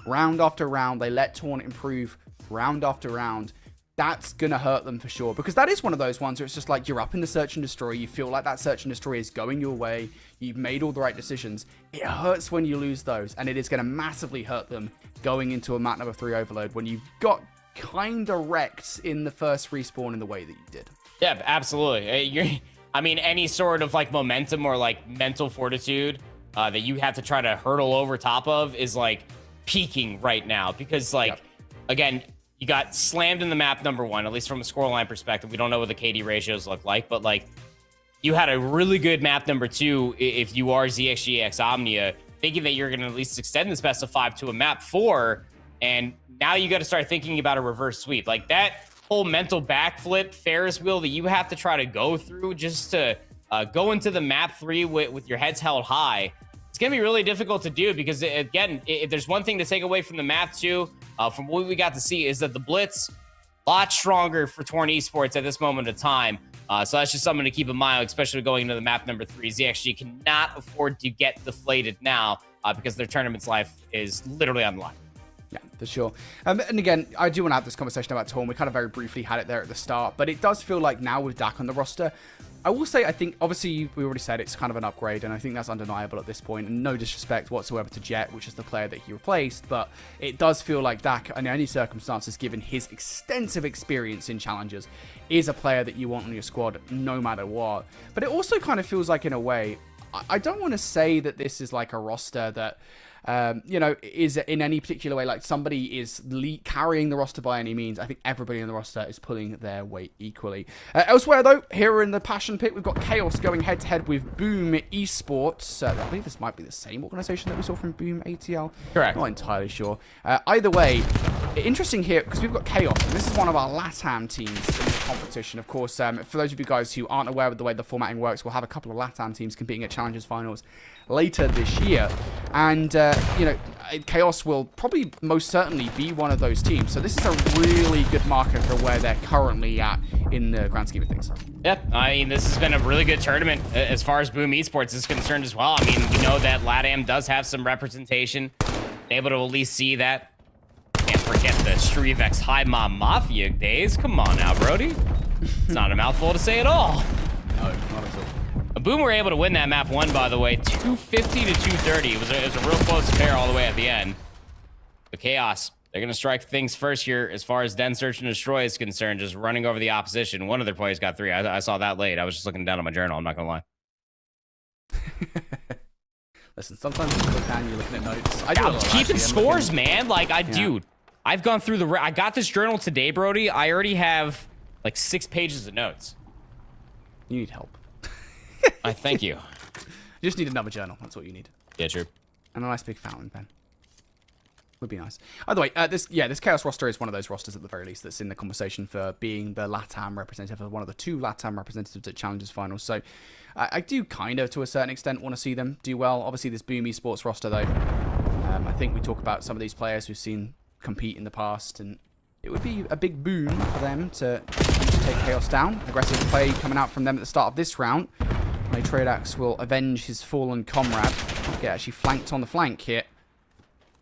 round after round, they let Torn improve round after round. That's going to hurt them for sure. Because that is one of those ones where it's just like you're up in the search and destroy. You feel like that search and destroy is going your way. You've made all the right decisions. It hurts when you lose those. And it is going to massively hurt them going into a map number 3 overload when you've got kind of wrecked in the first respawn in the way that you did. Yeah, absolutely. Any sort of like momentum or like mental fortitude that you have to try to hurdle over top of is like peaking right now because again, you got slammed in the map number 1, at least from a scoreline perspective. We don't know what the KD ratios look like, but like you had a really good map number 2 if you are ZXGX Omnia, thinking that you're going to at least extend this best of 5 to a map 4, and now you got to start thinking about a reverse sweep. Like that whole mental backflip Ferris wheel that you have to try to go through just to go into the map 3 with your heads held high. It's going to be really difficult to do because, again, if there's one thing to take away from the map 2, from what we got to see, is that the Blitz, a lot stronger for Torn Esports at this moment of time. So that's just something to keep in mind, especially going into the map number 3. ZXG cannot afford to get deflated now because their tournament's life is literally on the line. Yeah, for sure. And again, I do want to have this conversation about Torn. We kind of very briefly had it there at the start, but it does feel like now with Dak on the roster, I will say, I think, obviously, we already said it's kind of an upgrade, and I think that's undeniable at this point, and no disrespect whatsoever to Jet, which is the player that he replaced, but it does feel like Dak, in any circumstances, given his extensive experience in challenges, is a player that you want on your squad no matter what. But it also kind of feels like, in a way, I don't want to say that this is like a roster that you know, is in any particular way like somebody is carrying the roster by any means. I think everybody in the roster is pulling their weight equally. Elsewhere, though, here in the Passion Pit, we've got Chaos going head-to-head with Boom Esports. I believe this might be the same organization that we saw from Boom ATL. Correct. Not entirely sure. Either way, interesting here, because we've got Chaos, and this is one of our LATAM teams in the competition. Of course, for those of you guys who aren't aware of the way the formatting works, we'll have a couple of LATAM teams competing at Challengers Finals later this year. And, you know, Chaos will probably most certainly be one of those teams. So this is a really good marker for where they're currently at in the grand scheme of things. Yeah, I mean, this has been a really good tournament as far as Boom Esports is concerned as well. I mean, we know that LATAM does have some representation. Able to at least see that. Can't forget the Strivex High Mom Mafia days. Come on now, Brody. It's not a mouthful to say at all. No, not at all. Boom were able to win that map 1, by the way, 250 to 230. It was a real close affair all the way at the end. But Chaos, they're going to strike things first here as far as Den Search and Destroy is concerned, just running over the opposition. One of their players got 3. I saw that late. I was just looking down at my journal. I'm not going to lie. Listen, sometimes you look and you're looking at notes. I do I'm keeping scores, man. Like, dude, I've gone through I got this journal today, Brody. I already have like 6 pages of notes. You need help. I thank you. You just need another journal. That's what you need. Yeah, true. And a nice big fountain pen. Would be nice. Either way, this Chaos roster is one of those rosters at the very least that's in the conversation for being the LATAM representative, or one of the 2 LATAM representatives at Challengers Finals. So I do kind of, to a certain extent, want to see them do well. Obviously, this Boom Esports roster, though, I think we talk about some of these players we've seen compete in the past, and it would be a big boon for them to take Chaos down. Aggressive play coming out from them at the start of this round. Tradax will avenge his fallen comrade. Get actually flanked on the flank here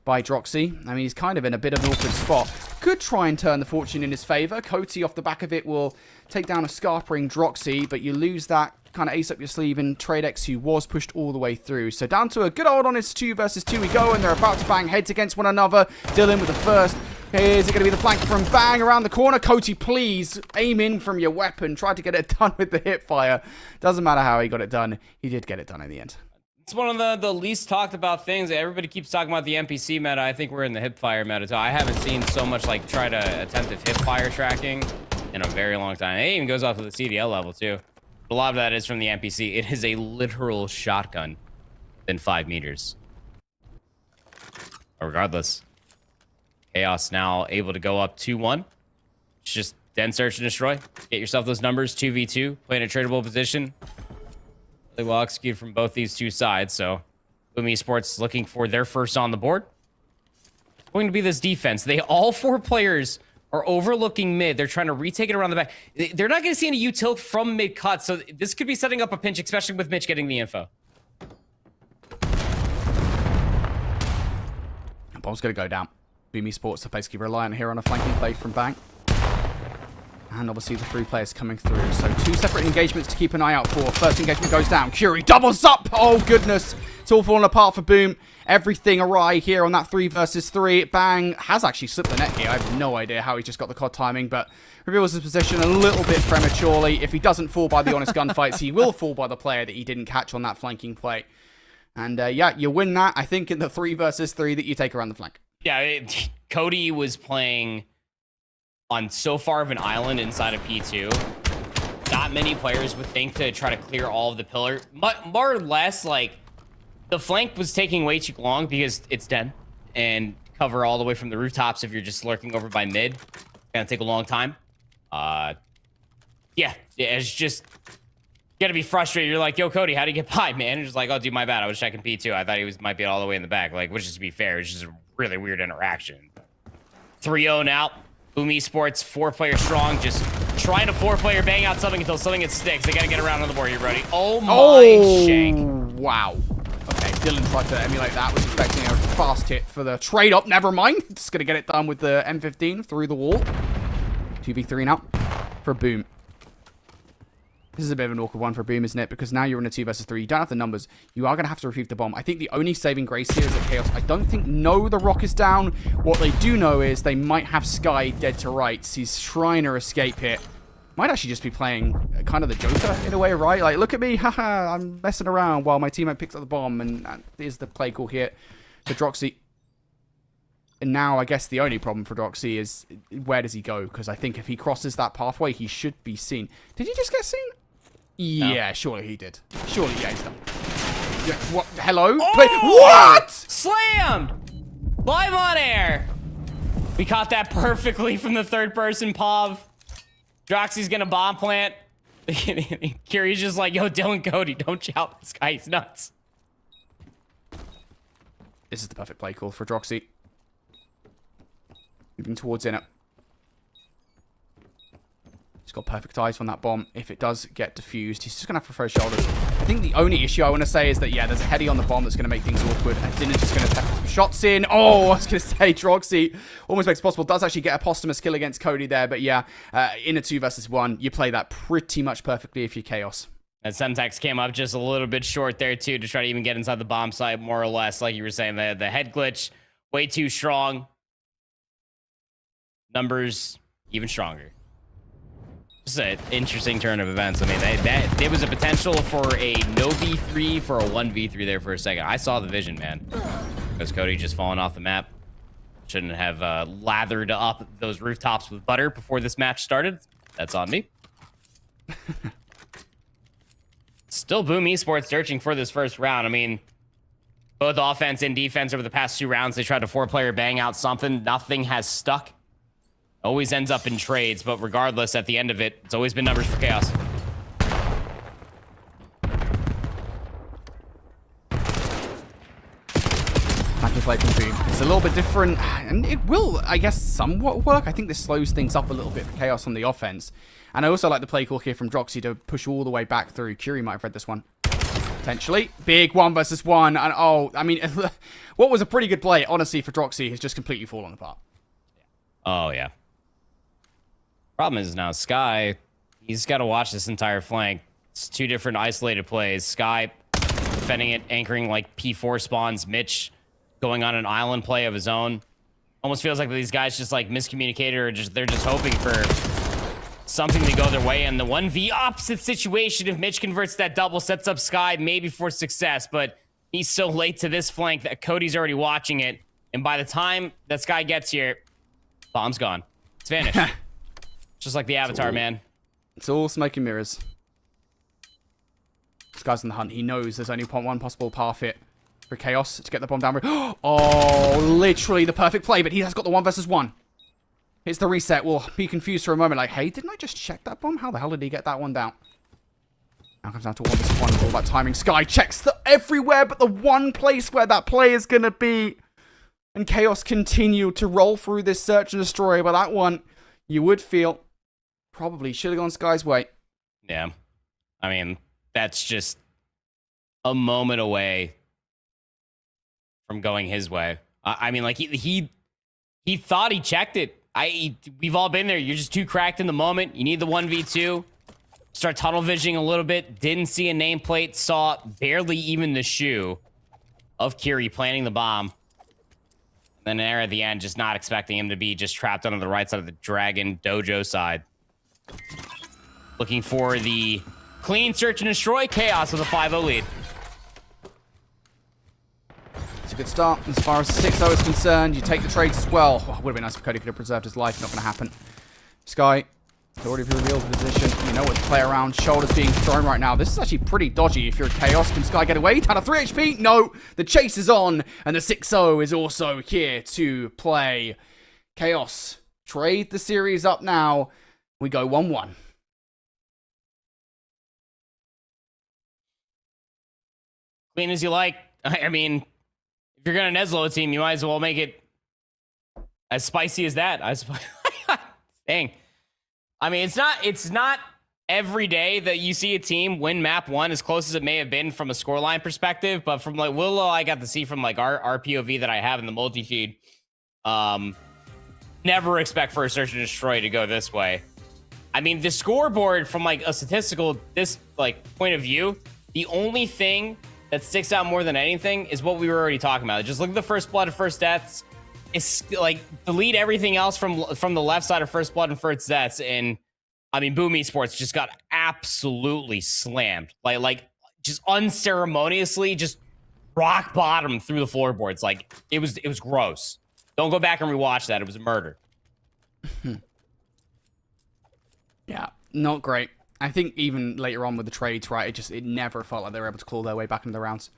by Droxy. I mean, he's kind of in a bit of an awkward spot. Could try and turn the fortune in his favor. Coty off the back of it will take down a scarpering Droxy, but you lose that kind of ace up your sleeve in Tradex, who was pushed all the way through. So down to a good old honest 2 versus 2 we go, and they're about to bang heads against one another. Dylan with the first. Is it going to be the flank from Bang around the corner? Coty, please aim in from your weapon. Try to get it done with the hip fire. Doesn't matter how he got it done. He did get it done in the end. It's one of the least talked about things. Everybody keeps talking about the NPC meta. I think we're in the hip fire meta too. I haven't seen so much like try to attempt hip fire tracking in a very long time. It even goes off to the CDL level too. A lot of that is from the NPC. It is a literal shotgun in 5 meters. Regardless, Chaos now able to go up 2-1. It's just Den Search and Destroy. Get yourself those numbers, 2v2. Play in a tradable position. Really well executed from both these 2 sides. So Boom Esports looking for their first on the board. Going to be this defense. All 4 players are overlooking mid. They're trying to retake it around the back. They're not going to see any util from mid cut. So this could be setting up a pinch, especially with Mitch getting the info. Bomb's going to go down. Boom Esports are basically reliant here on a flanking play from Bang. And obviously the 3 players coming through. So 2 separate engagements to keep an eye out for. First engagement goes down. Curie doubles up. Oh, goodness. It's all falling apart for Boom. Everything awry here on that 3 versus 3. Bang has actually slipped the net here. I have no idea how he just got the COD timing, but reveals his position a little bit prematurely. If he doesn't fall by the honest gunfights, he will fall by the player that he didn't catch on that flanking play. And yeah, you win that, I think, in the 3 versus 3 that you take around the flank. Yeah, Cody was playing on so far of an island inside of P2. Not many players would think to try to clear all of the pillar. More or less, like, the flank was taking way too long because it's Den. And cover all the way from the rooftops if you're just lurking over by mid. It's gonna take a long time. Yeah, it's just... You gotta be frustrated. You're like, yo, Cody, how do you get by, man? And just like, oh, dude, my bad. I was checking P2. I thought he might be all the way in the back. Like, which is, to be fair, it's just a really weird interaction. 3-0 now. Boom Esports, 4-player strong. Just trying to 4-player bang out something until something it sticks. They gotta get around on the board here, buddy. Oh, my shank. Wow. Okay, Dylan tried to emulate that. Was expecting a fast hit for the trade up. Never mind. Just gonna get it done with the M15 through the wall. 2v3 now for Boom. This is a bit of an awkward one for Boom, isn't it? Because now you're in a 2 versus 3. You don't have the numbers. You are going to have to retrieve the bomb. I think the only saving grace here is that Chaos, I don't think, know the rock is down. What they do know is they might have Sky dead to rights. He's trying to escape here. Might actually just be playing kind of the Joker in a way, right? Like, look at me. Haha, I'm messing around while my teammate picks up the bomb. And here's the play call here. for Droxy. And now I guess the only problem for Droxy is where does he go? Because I think if he crosses that pathway, he should be seen. Did he just get seen? Yeah, surely he did. Surely, yeah, he's done. Yeah, what? Hello? Oh! Play. What? Slammed! Live on air. We caught that perfectly from the third person, Pav. Droxy's gonna bomb plant. Kiri's just like, yo, Dylan Cody, don't shout. This guy, he's nuts. This is the perfect play call for Droxy. Moving towards Inner. He's got perfect eyes on that bomb. If it does get defused, he's just going to have to throw shoulders. I think the only issue I want to say is that, yeah, there's a heady on the bomb that's going to make things awkward. And Dinner's just going to tap some shots in. Oh, I was going to say Droxy almost makes it possible. Does actually get a posthumous kill against Cody there. But yeah, in a 2 versus 1, you play that pretty much perfectly if you're Chaos. And Semtex came up just a little bit short there, too, to try to even get inside the bomb site, more or less. Like you were saying, the head glitch, way too strong. Numbers, even stronger. Just an interesting turn of events. I mean, there was a potential for a no v3 for a 1v3 there for a second. I saw the vision, man. Because Cody just falling off the map. Shouldn't have lathered up those rooftops with butter before this match started. That's on me. Still Boom Esports searching for this first round. I mean, both offense and defense over the past 2 rounds, they tried to 4-player bang out something. Nothing has stuck. Always ends up in trades, but regardless, at the end of it, it's always been numbers for Chaos. Match play from Boom. It's a little bit different, and it will, I guess, somewhat work. I think this slows things up a little bit for Chaos on the offense. And I also like the play call here from Droxy to push all the way back through. Curie might have read this one. Potentially. Big 1 versus 1. And oh, I mean, what was a pretty good play, honestly, for Droxy has just completely fallen apart. Oh, yeah. Problem is now Sky, he's got to watch this entire flank. It's 2 different isolated plays. Sky defending it, anchoring like P4 spawns. Mitch going on an island play of his own. Almost feels like these guys just like miscommunicated or they're just hoping for something to go their way. And the 1v opposite situation, if Mitch converts that double, sets up Sky maybe for success. But he's so late to this flank that Cody's already watching it. And by the time that Sky gets here, bomb's gone. It's vanished. Just like the Avatar, man. It's all smoke and mirrors. This guy's on the hunt. He knows there's only one possible path here for Chaos to get the bomb down. Oh, literally the perfect play, but he has got the 1 versus 1. It's the reset. We'll be confused for a moment. Like, hey, didn't I just check that bomb? How the hell did he get that one down? Now comes down to 1 versus 1. It's all about timing. Sky checks everywhere, but the one place where that play is going to be. And Chaos continue to roll through this search and destroy, but that one, you would feel, probably should have gone Sky's way. Yeah. I mean, that's just a moment away from going his way. I mean, like, he thought he checked it. We've all been there. You're just too cracked in the moment. You need the 1v2. Start tunnel visioning a little bit. Didn't see a nameplate. Saw barely even the shoe of Kiri planting the bomb. Then there at the end, just not expecting him to be just trapped on the right side of the Dragon Dojo side. Looking for the clean search and destroy. Chaos with a 5-0 lead. It's a good start as far as 6-0 is concerned. You take the trades as well. Oh, would have been nice if Cody could have preserved his life. Not going to happen. Sky has already revealed the position. You know what to play around. Shoulders being thrown right now. This is actually pretty dodgy if you're a Chaos. Can Sky get away? Down to 3 HP? No. The chase is on. And the 6-0 is also here to play. Chaos trade the series up now. We go 1-1. Clean as you like. I mean, if you're going to Neslo a team, you might as well make it as spicy as that. Dang. I mean, it's not every day that you see a team win map 1 as close as it may have been from a scoreline perspective, but from like Willow, I got to see from like our POV that I have in the multi-feed. Never expect for a search and destroy to go this way. I mean, the scoreboard from like a statistical point of view, the only thing that sticks out more than anything is what we were already talking about. Just look at the first blood and first deaths. It's like delete everything else from the left side of first blood and first deaths, and I mean, Boom Esports just got absolutely slammed, like just unceremoniously, just rock bottom through the floorboards. Like, it was gross. Don't go back and rewatch that. It was a murder. Yeah, not great. I think even later on with the trades, right, it never felt like they were able to claw their way back into the rounds.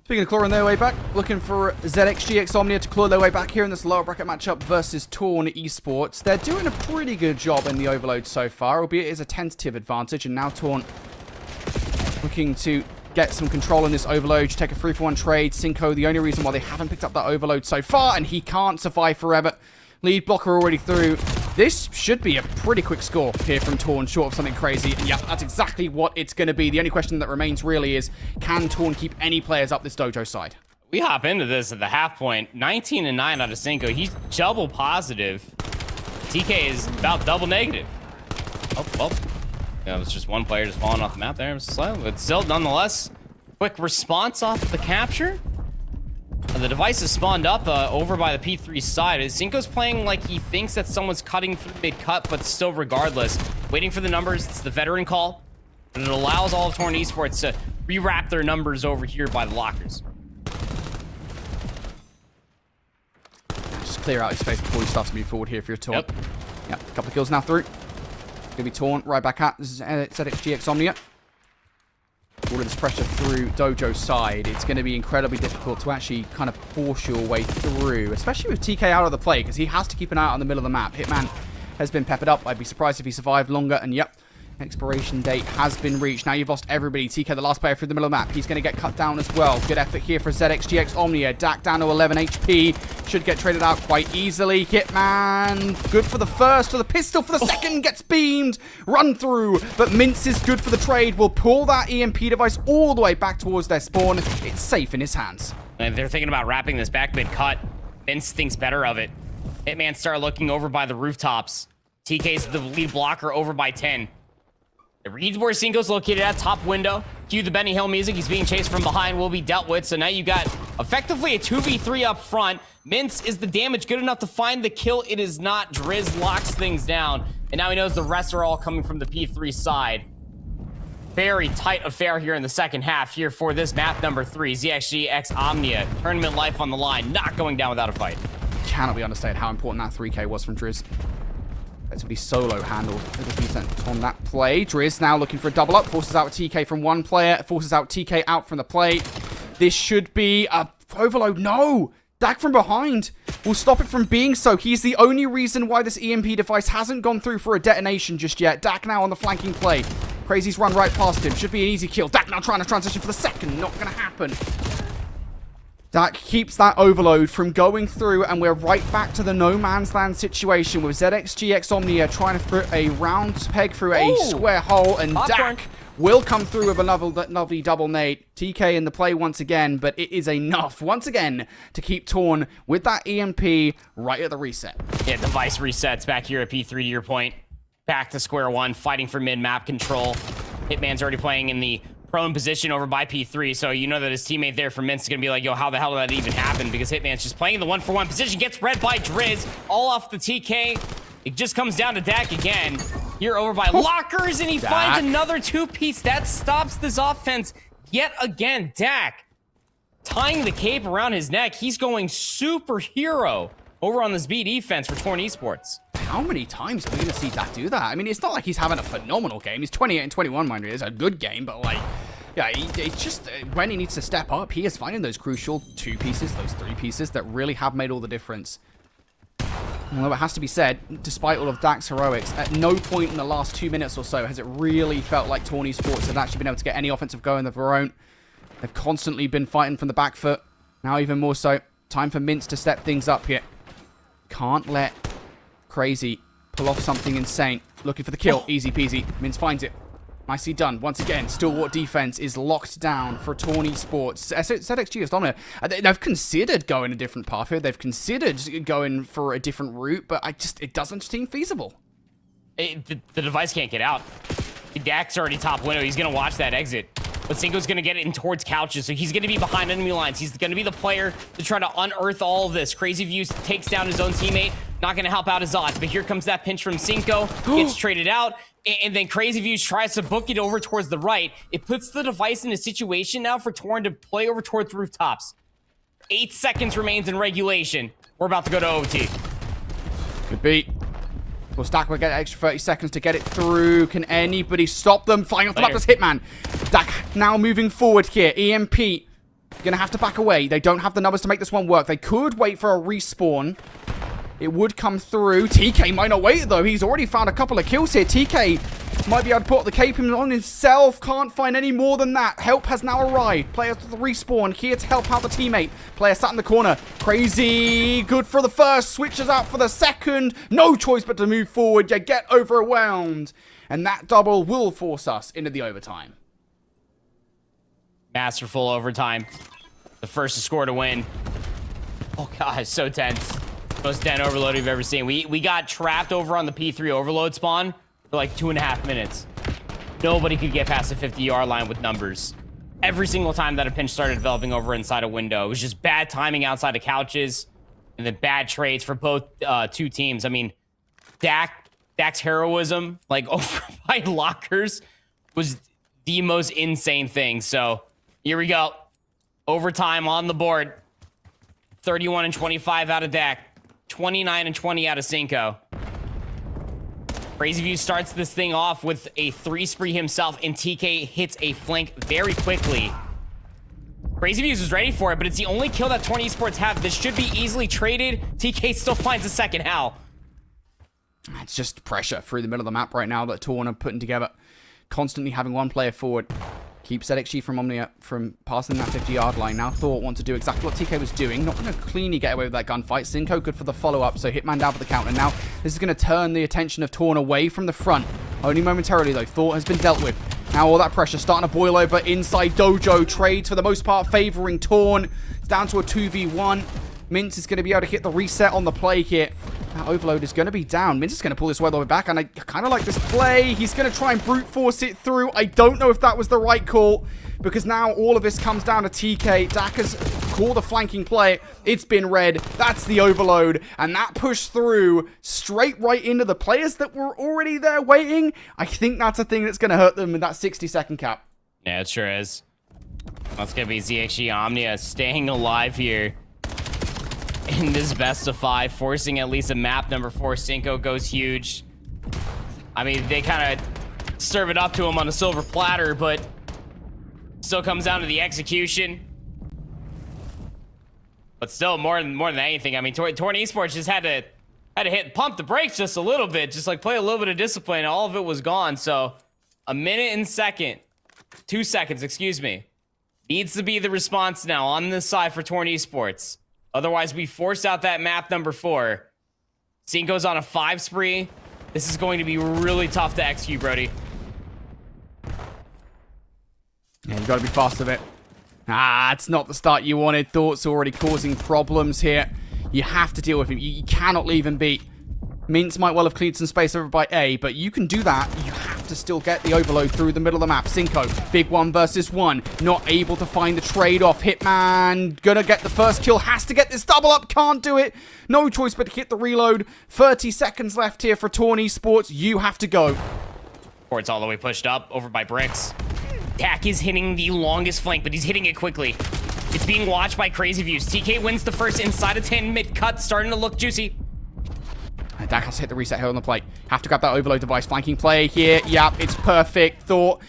Speaking of clawing their way back, looking for ZXGX Omnia to claw their way back here in this lower bracket matchup versus Torn Esports. They're doing a pretty good job in the overload so far, albeit it is a tentative advantage, and now Torn looking to get some control in this overload, take a 3-for-1 trade. Cinco, the only reason why they haven't picked up that overload so far, and he can't survive forever. Lead blocker already through. This should be a pretty quick score here from Torn, short of something crazy. And yeah, that's exactly what it's going to be. The only question that remains really is, can Torn keep any players up this dojo side? We hop into this at the half point. 19 and 9 out of Cinco. He's double positive. TK is about double negative. Oh, well. Yeah, it was just one player just falling off the map there. It was slow, but still, nonetheless, quick response off the capture. The device is spawned up over by the P3 side. Cinco's playing like he thinks that someone's cutting through mid-cut, but still regardless. Waiting for the numbers. It's the veteran call. And it allows all of Torn Esports to rewrap their numbers over here by the lockers. Just clear out his space before he starts to move forward here if you're Torn. Yep, a couple of kills now through. Gonna be Torn right back at ZXGX Omnia. All of this pressure through Dojo's side, it's going to be incredibly difficult to actually kind of force your way through, especially with TK out of the play, because he has to keep an eye out on the middle of the map. Hitman has been peppered up. I'd be surprised if he survived longer, and yep, expiration date has been reached. Now you've lost everybody. TK, the last player through the middle of the map, he's going to get cut down as well. Good effort here for ZXGX Omnia. Dak down to 11 HP. Should get traded out quite easily. Hitman, good for the first, for the pistol, for the second, gets beamed. Run through, but Mince is good for the trade. Will pull that EMP device all the way back towards their spawn. It's safe in his hands. And they're thinking about wrapping this back mid cut. Mince thinks better of it. Hitman start looking over by the rooftops. TK's the lead blocker over by 10. The reads where Cinco's located at top window. Cue the Benny Hill music. He's being chased from behind. Will be dealt with. So now you got effectively a 2v3 up front. Mince, is the damage good enough to find the kill? It is not. Driz locks things down. And now he knows the rest are all coming from the P3 side. Very tight affair here in the second half here for this map number 3. ZXGX Omnia. Tournament life on the line. Not going down without a fight. Cannot be understated how important that 3K was from Driz. Effectively solo handled the defense on that play. Driz now looking for a double up. Forces out TK from one player. Forces out TK out from the play. This should be a overload. No! Dak from behind will stop it from being so. He's the only reason why this EMP device hasn't gone through for a detonation just yet. Dak now on the flanking play. Crazy's run right past him. Should be an easy kill. Dak now trying to transition for the second. Not going to happen. Dak keeps that overload from going through, and we're right back to the no man's land situation with ZXGX Omnia trying to put a round peg through a square hole, and Dak will come through with a lovely double nade. TK in the play once again, but it is enough once again to keep Torn with that EMP right at the reset. Yeah, device resets back here at P3 to your point. Back to square one, fighting for mid-map control. Hitman's already playing in the prone position over by P3, so you know that his teammate there for Mince is going to be like, yo, how the hell did that even happen? Because Hitman's just playing in the 1-for-1 position, gets read by Driz, all off the TK. It just comes down to Dak again. Here over by Lockers, and he finds another two-piece. That stops this offense yet again. Dak tying the cape around his neck. He's going superhero over on this B defense for Torn Esports. How many times are we going to see Dak do that? I mean, it's not like he's having a phenomenal game. He's 28 and 21, mind you. It's a good game, but like, yeah, it's just when he needs to step up, he is finding those crucial two pieces, those three pieces that really have made all the difference. Although it has to be said, despite all of Dak's heroics, at no point in the last 2 minutes or so has it really felt like Torn Esports have actually been able to get any offensive going of their own. They've constantly been fighting from the back foot. Now even more so. Time for Mince to step things up here. Can't let Crazy pull off something insane. Looking for the kill. Easy peasy. Mince finds it. Nicely done. Once again, Stalwart defense is locked down for Torn Esports. ZXGX Omnia, they've considered going a different path here. They've considered going for a different route, but it doesn't seem feasible. The device can't get out. Dak's already top window. He's going to watch that exit. But Cinco's going to get it in towards couches, so he's going to be behind enemy lines. He's going to be the player to try to unearth all of this. Crazy Views takes down his own teammate. Not going to help out his odds, but here comes that pinch from Cinco. Gets traded out, and then Crazy Views tries to book it over towards the right. It puts the device in a situation now for Torn to play over towards rooftops. 8 seconds remains in regulation. We're about to go to OT. Good beat. Well, Stack will get an extra 30 seconds to get it through. Can anybody stop them? Flying off the map, does Hitman. Dak now moving forward here. EMP gonna have to back away. They don't have the numbers to make this one work. They could wait for a respawn. It would come through. TK might not wait, though. He's already found a couple of kills here. TK might be able to put the cape on himself. Can't find any more than that. Help has now arrived. Players to the respawn. Here to help out the teammate. Player sat in the corner. Crazy. Good for the first. Switches out for the second. No choice but to move forward. You get overwhelmed. And that double will force us into the overtime. Masterful overtime. The first to score to win. Oh, gosh, so tense. Most den overload we've ever seen. We got trapped over on the P3 overload spawn for like 2.5 minutes. Nobody could get past the 50-yard line with numbers. Every single time that a pinch started developing over inside a window, it was just bad timing outside of couches and then bad trades for both two teams. I mean, Dak's heroism, like over by lockers, was the most insane thing. So here we go. Overtime on the board. 31 and 25 out of Dak. 29 and 20 out of Cinco. Crazy View starts this thing off with a 3 spree himself, and TK hits a flank very quickly. Crazy Views is ready for it, but it's the only kill that Torn Esports have. This should be easily traded. TK still finds a second. How? It's just pressure through the middle of the map right now that Torn are putting together. Constantly having one player forward. Keeps ZXG from Omnia from passing that 50-yard line. Now Thought want to do exactly what TK was doing. Not going to cleanly get away with that gunfight. Cinco good for the follow-up, so Hitman down for the counter. Now this is going to turn the attention of Torn away from the front. Only momentarily, though. Thought has been dealt with. Now all that pressure starting to boil over inside Dojo. Trades, for the most part, favoring Torn. It's down to a 2v1. Mince is going to be able to hit the reset on the play here. That overload is going to be down. Mince is going to pull this well over back, and I kind of like this play. He's going to try and brute force it through. I don't know if that was the right call, because now all of this comes down to TK. Dak has called a flanking play. It's been read. That's the overload, and that pushed through straight right into the players that were already there waiting. I think that's a thing that's going to hurt them with that 60-second cap. Yeah, it sure is. That's going to be ZXG Omnia staying alive here in this best of 5, forcing at least a map number 4. Cinco goes huge. I mean, they kind of serve it up to him on a silver platter, but still comes down to the execution. But still, more than anything, I mean, Torn Esports just had to pump the brakes just a little bit, just like play a little bit of discipline, and all of it was gone. So a minute and 2 seconds, excuse me, needs to be the response now on this side for Torn Esports. Otherwise, we force out that map number 4. Cinco's on a 5 spree. This is going to be really tough to execute, Brody. Yeah, you got to be fast with it. It's not the start you wanted. Thought's already causing problems here. You have to deal with him. You cannot leave him beat. Mince might well have cleared some space over by A, but you can do that. You have to still get the overload through the middle of the map. Cinco, big 1 versus 1. Not able to find the trade-off. Hitman gonna get the first kill. Has to get this double up. Can't do it. No choice but to hit the reload. 30 seconds left here for Torn Esports. You have to go. Port's all the way pushed up over by Bricks. Dak is hitting the longest flank, but he's hitting it quickly. It's being watched by Crazy Views. TK wins the first inside of 10 mid-cut, starting to look juicy. Dak has to hit the reset here on the plate. Have to grab that overload device. Flanking play here. Yep, it's perfect. Thought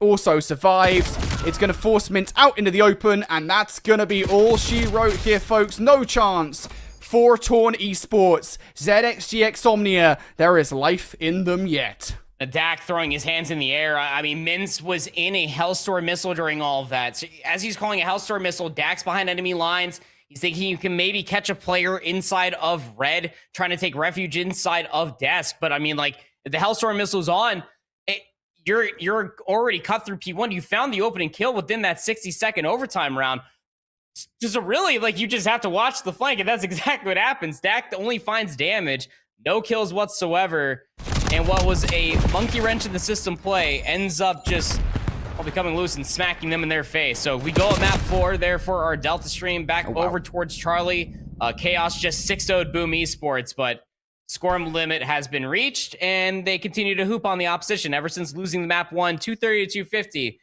also survives. It's going to force Mint out into the open, and that's going to be all she wrote here, folks. No chance for Torn Esports. ZXGX Omnia. There is life in them yet. Dak throwing his hands in the air. I mean, Mince was in a Hellstorm missile during all of that. So as he's calling a Hellstorm missile, Dak's behind enemy lines. He's thinking you can maybe catch a player inside of red, trying to take refuge inside of desk. But I mean, like, if the Hellstorm missile's on, you're already cut through P1. You found the opening kill within that 60-second overtime round. So really, like, you just have to watch the flank, and that's exactly what happens. Dak only finds damage, no kills whatsoever. And what was a monkey wrench in the system play ends up just becoming loose and smacking them in their face. So we go at map 4 there for our Delta stream back over towards Charlie. Chaos just 6-0'd Boom Esports, but Score limit has been reached, and they continue to hoop on the opposition ever since losing the map 230 to 250.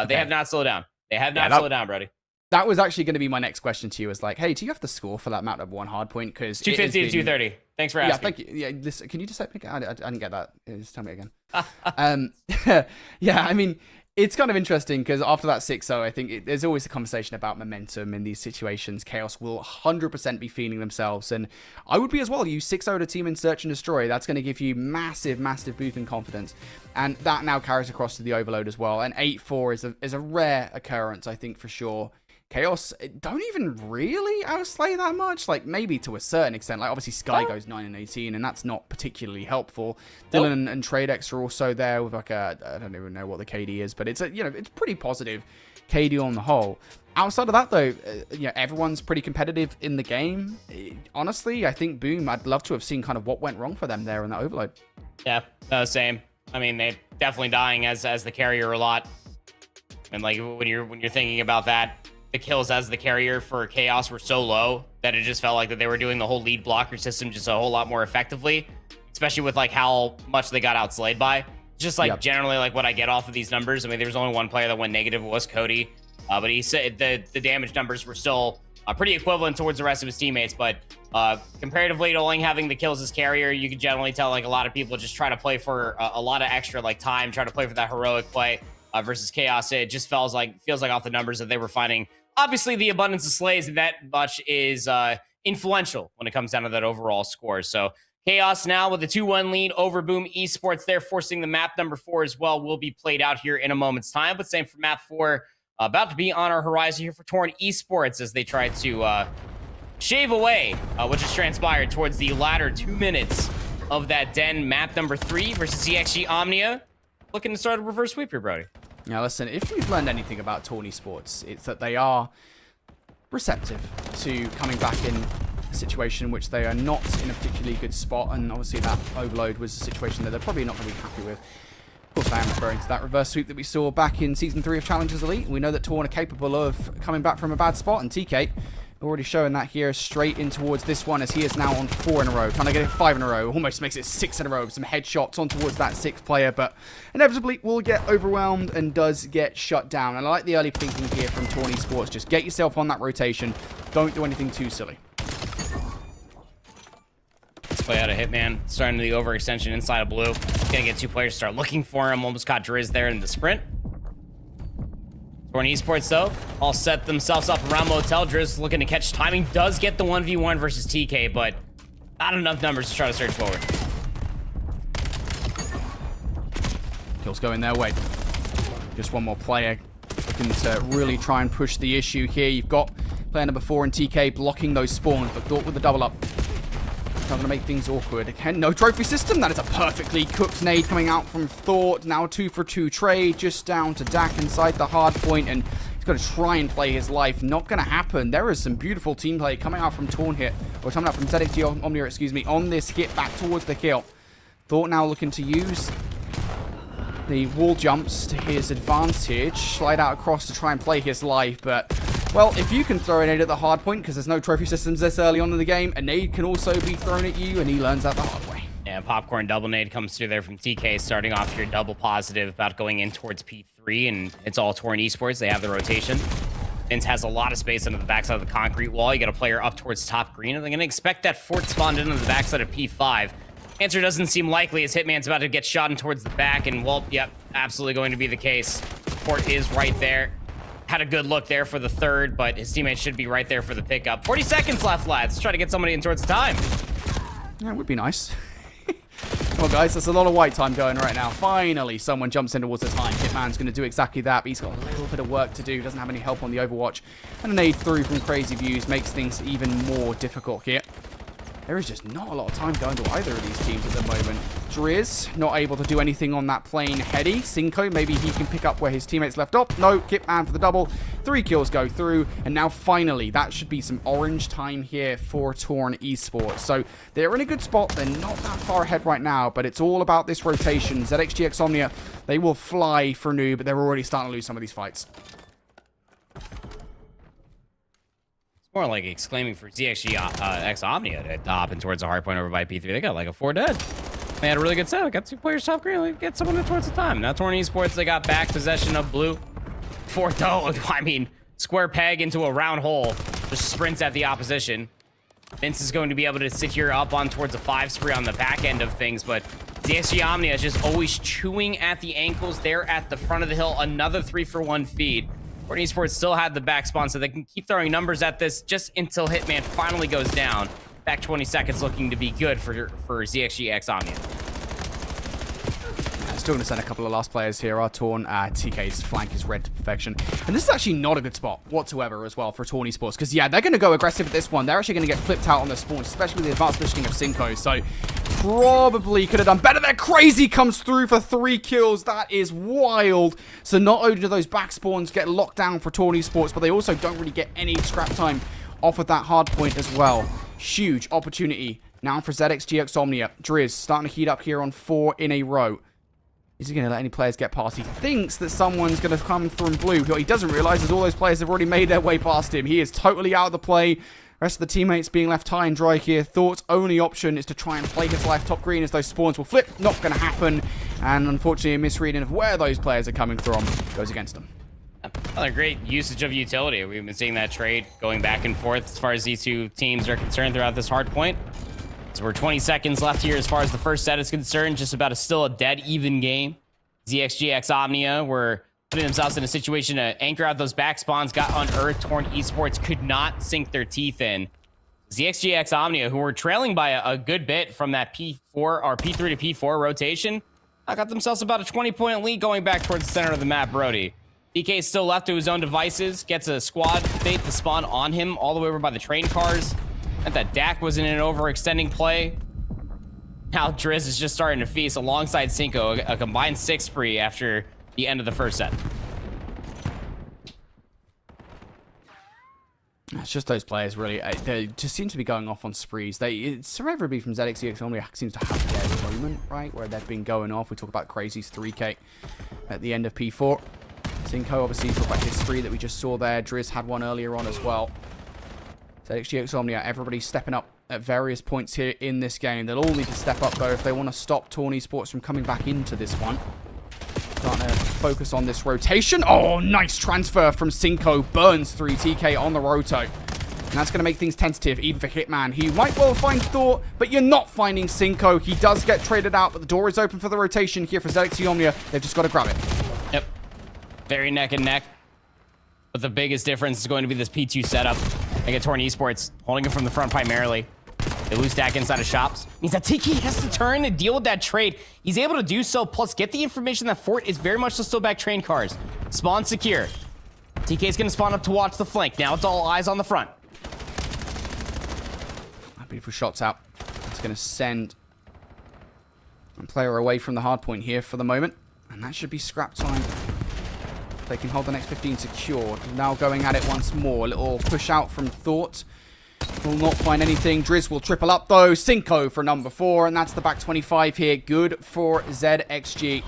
They have not slowed down. They have not slowed down, Brody. That was actually going to be my next question to you. Is like, hey, do you have the score for that map number 1 hardpoint? Because 250 to 230. Thanks for asking. Yeah, thank you. Yeah, listen, can you just say I didn't get that. Just tell me again. Yeah, I mean, it's kind of interesting because after that 6-0, I think there's always a conversation about momentum in these situations. Chaos will 100% be feeling themselves, and I would be as well. You 6-0 a team in Search and Destroy. That's going to give you massive, massive boost in confidence, and that now carries across to the Overload as well. And 8-4 is a rare occurrence, I think, for sure. Chaos don't even really outslay that much. Like, maybe to a certain extent. Like, obviously, Sky goes 9-18, and that's not particularly helpful. Dylan and Tradex are also there with, like, I don't even know what the KD is, but it's it's pretty positive KD on the whole. Outside of that, though, everyone's pretty competitive in the game. Honestly, I think Boom, I'd love to have seen kind of what went wrong for them there in that Overload. Yeah, same. I mean, they're definitely dying as the carrier a lot. And, like, when you're thinking about that, the kills as the carrier for Chaos were so low that it just felt like that they were doing the whole lead blocker system just a whole lot more effectively, especially with like how much they got outslayed by. Just like generally like what I get off of these numbers. I mean, there was only one player that went negative, it was Cody, but he said the damage numbers were still pretty equivalent towards the rest of his teammates. But comparatively to only having the kills as carrier, you can generally tell like a lot of people just try to play for a lot of extra like time, try to play for that heroic play versus Chaos. It just feels like off the numbers that they were finding. Obviously, the abundance of slays that much is influential when it comes down to that overall score. So Chaos now with a 2-1 lead over Boom Esports. They're forcing the map number 4 as well. Will be played out here in a moment's time. But same for map 4. About to be on our horizon here for Torn Esports as they try to shave away what just transpired towards the latter 2 minutes of that Den. Map number 3 versus ZXGX Omnia. Looking to start a reverse sweep here, Brody. Now, listen, if we've learned anything about Torn Esports, it's that they are receptive to coming back in a situation in which they are not in a particularly good spot, and obviously that Overload was a situation that they're probably not going to be happy with. Of course, I am referring to that reverse sweep that we saw back in Season 3 of Challengers Elite. We know that Torn are capable of coming back from a bad spot, and TK already showing that here straight in towards this one as he is now on 4 in a row. Trying to get it 5 in a row. Almost makes it 6 in a row. Some headshots on towards that 6th player, but inevitably will get overwhelmed and does get shut down. And I like the early thinking here from Torn Esports. Just get yourself on that rotation. Don't do anything too silly. Let's play out a Hitman. Starting the overextension inside of blue. Gonna get 2 players to start looking for him. Almost caught Driz there in the sprint. Torn Esports, though, all set themselves up around Motel. Driz looking to catch timing. Does get the 1v1 versus TK, but not enough numbers to try to search forward. Kills going their way. Just one more player looking to really try and push the issue here. You've got player number 4 and TK blocking those spawns, but Thought with the double up. Not going to make things awkward. Again, no trophy system. That is a perfectly cooked nade coming out from Thought. Now 2 for 2 trade, just down to Dak inside the hard point, and he's got to try and play his life. Not going to happen. There is some beautiful team play coming out from Torn here, or coming out from ZXGX Omnia, excuse me, on this hit back towards the kill. Thought now looking to use the wall jumps to his advantage, slide out across to try and play his life, but well, if you can throw a nade at the hard point, because there's no trophy systems this early on in the game, a nade can also be thrown at you, and he learns that the hard way. Yeah, popcorn double nade comes through there from TK, starting off here double positive, about going in towards P3, and it's all Torn Esports. They have the rotation. Vince has a lot of space under the backside of the concrete wall. You got a player up towards top green, and they're going to expect that fort spawned in on the backside of P5. Answer doesn't seem likely as Hitman's about to get shot in towards the back, and well, yep, absolutely going to be the case. Fort is right there. Had a good look there for the 3rd, but his teammates should be right there for the pickup. 40 seconds left, lads. Try to get somebody in towards the time. Yeah, it would be nice. Well, guys, there's a lot of white time going right now. Finally, someone jumps in towards the time. Hitman's going to do exactly that, but he's got a little bit of work to do. Doesn't have any help on the Overwatch. And a nade through from Crazy Views makes things even more difficult here. There is just not a lot of time going to either of these teams at the moment. Driz, not able to do anything on that plane heady. Cinco, maybe he can pick up where his teammates left off. No, Kitman for the double. 3 kills go through. And now finally, that should be some orange time here for Torn Esports. So they're in a good spot. They're not that far ahead right now, but it's all about this rotation. ZXGX Omnia, they will fly for new, but they're already starting to lose some of these fights. More like exclaiming for ZXGX Omnia to hop in towards the hard point over by P3. They got like a 4 dead. They had a really good set. They got 2 players top green. They get someone in towards the time. Now Torn Esports, they got back possession of blue. 4th, I mean, square peg into a round hole. Just sprints at the opposition. Vince is going to be able to sit here up on towards a 5 spree on the back end of things, but ZXG Omnia is just always chewing at the ankles there at the front of the hill. Another 3-for-1 feed. Torn Esports still had the back spawn, so they can keep throwing numbers at this just until Hitman finally goes down. Back 20 seconds looking to be good for ZXGX Omnia. Still going to send a couple of last players here. Our Torn TK's flank is red to perfection. And this is actually not a good spot whatsoever as well for Torn Esports. Because, yeah, they're going to go aggressive at this one. They're actually going to get flipped out on their spawns, especially with the advanced positioning of Cinco. So, probably could have done better there. Crazy comes through for 3 kills. That is wild. So, not only do those back spawns get locked down for Torn Esports, but they also don't really get any scrap time off of that hard point as well. Huge opportunity now for ZXGX Omnia. Driz starting to heat up here on 4 in a row. Is he going to let any players get past? He thinks that someone's going to come from blue. What he doesn't realize is all those players have already made their way past him. He is totally out of the play. Rest of the teammates being left high and dry here. Thought's only option is to try and play his life top green as those spawns will flip. Not going to happen. And unfortunately, a misreading of where those players are coming from goes against them. Another great usage of utility. We've been seeing that trade going back and forth as far as these two teams are concerned throughout this hard point. So we're 20 seconds left here as far as the first set is concerned. Just about still a dead even game. ZXGX Omnia were putting themselves in a situation to anchor out those back spawns, got unearthed. Torn Esports could not sink their teeth in. ZXGX Omnia, who were trailing by a good bit from that P4 or P3 to P4 rotation, got themselves about a 20-point lead going back towards the center of the map. Brody DK is still left to his own devices, gets a squad bait to spawn on him all the way over by the train cars. And that Dak was in an overextending play. Now Driz is just starting to feast alongside Cinco, a combined 6 spree after the end of the first set. It's just those players, really. They just seem to be going off on sprees. Everybody from ZXGX Omnia seems to have their moment, right, where they've been going off. We talk about Crazy's 3K at the end of P4. Cinco, obviously, talk about his spree that we just saw there. Driz had one earlier on as well. ZXGX Omnia, everybody stepping up at various points here in this game. They'll all need to step up, though, if they want to stop Torn Esports from coming back into this one. Starting to focus on this rotation. Oh, nice transfer from Cinco. Burns 3 TK on the roto. And that's going to make things tentative, even for Hitman. He might well find Thought, but you're not finding Cinco. He does get traded out, but the door is open for the rotation here for ZXG Omnia. They've just got to grab it. Yep. Very neck and neck. But the biggest difference is going to be this P2 setup. They get Torn Esports holding it from the front primarily. They lose Dak inside of shops. Means that TK has to turn and deal with that trade. He's able to do so, plus get the information that Fort is very much still back train cars. Spawn secure. TK's going to spawn up to watch the flank. Now it's all eyes on the front. Beautiful shots out. It's going to send a player away from the hard point here for the moment. And that should be scrap time. They can hold the next 15 secured. Now going at it once more. A little push out from Thought. Will not find anything. Driz will triple up though. Cinco for number 4. And that's the back 25 here. Good for ZXG.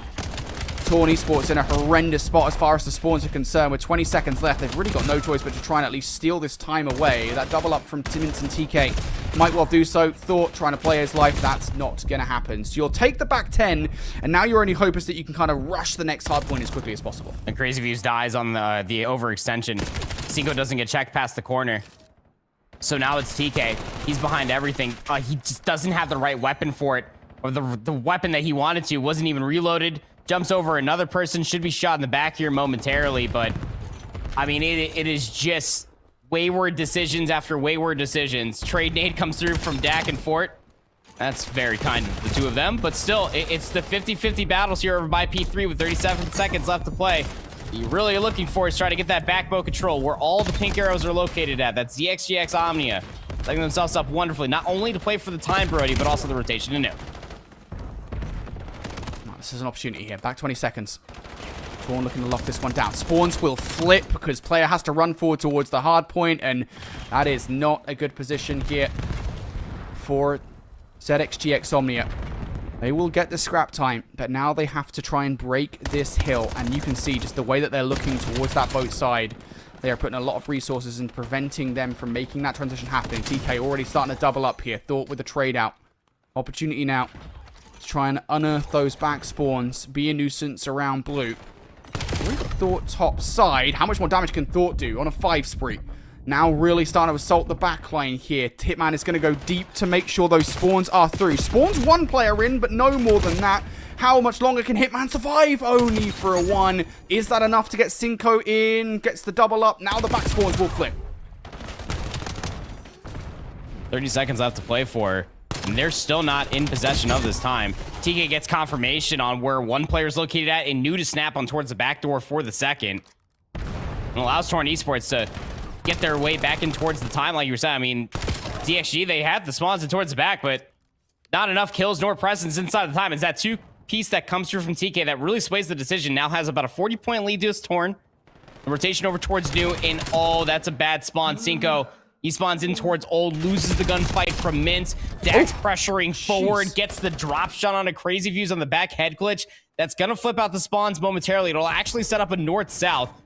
Torn Esports in a horrendous spot as far as the spawns are concerned. With 20 seconds left, they've really got no choice but to try and at least steal this time away. That double up from Timmins and TK might well do so. Thought trying to play his life. That's not going to happen. So you'll take the back 10, and now your only hope is that you can kind of rush the next hard point as quickly as possible. And Crazy Views dies on the overextension. Cinco doesn't get checked past the corner. So now it's TK. He's behind everything. He just doesn't have the right weapon for it. Or the weapon that he wanted to wasn't even reloaded. Jumps over another person. Should be shot in the back here momentarily. But, I mean, it is just wayward decisions after wayward decisions. Trade nade comes through from Dak and Fort. That's very kind of the two of them. But still, it's the 50-50 battles here over by P3 with 37 seconds left to play. What you really are looking for is try to get that backbow control where all the pink arrows are located at. That's ZXGX Omnia. Setting themselves up wonderfully. Not only to play for the time, Brody, but also the rotation to new. This is an opportunity here. Back 20 seconds. Torn looking to lock this one down. Spawns will flip because player has to run forward towards the hard point, and that is not a good position here for ZXGX Omnia. They will get the scrap time, but now they have to try and break this hill, and you can see just the way that they're looking towards that boat side. They are putting a lot of resources into preventing them from making that transition happen. TK already starting to double up here. Thought with the trade out. Opportunity now to try and unearth those back spawns. Be a nuisance around blue. With Thought top side. How much more damage can Thought do on a 5 spree? Now really starting to assault the back line here. Hitman is going to go deep to make sure those spawns are through. Spawns 1 player in, but no more than that. How much longer can Hitman survive? Only for a 1. Is that enough to get Cinco in? Gets the double up. Now the back spawns will flip. 30 seconds left to play for. And they're still not in possession of this time. TK gets confirmation on where one player is located at and knew to snap on towards the back door for the second. And allows Torn Esports to get their way back in towards the time, like you were saying. I mean, ZXG, they had the spawns in towards the back, but not enough kills nor presence inside the time. It's that 2-piece that comes through from TK that really sways the decision. Now has about a 40-point lead to his Torn. The rotation over towards New, and oh, that's a bad spawn. Cinco, he spawns in towards Old, loses the gunfight from Mint. Dax pressuring forward, gets the drop shot on a Crazy Views on the back head glitch. That's gonna flip out the spawns momentarily. It'll actually set up a north-south.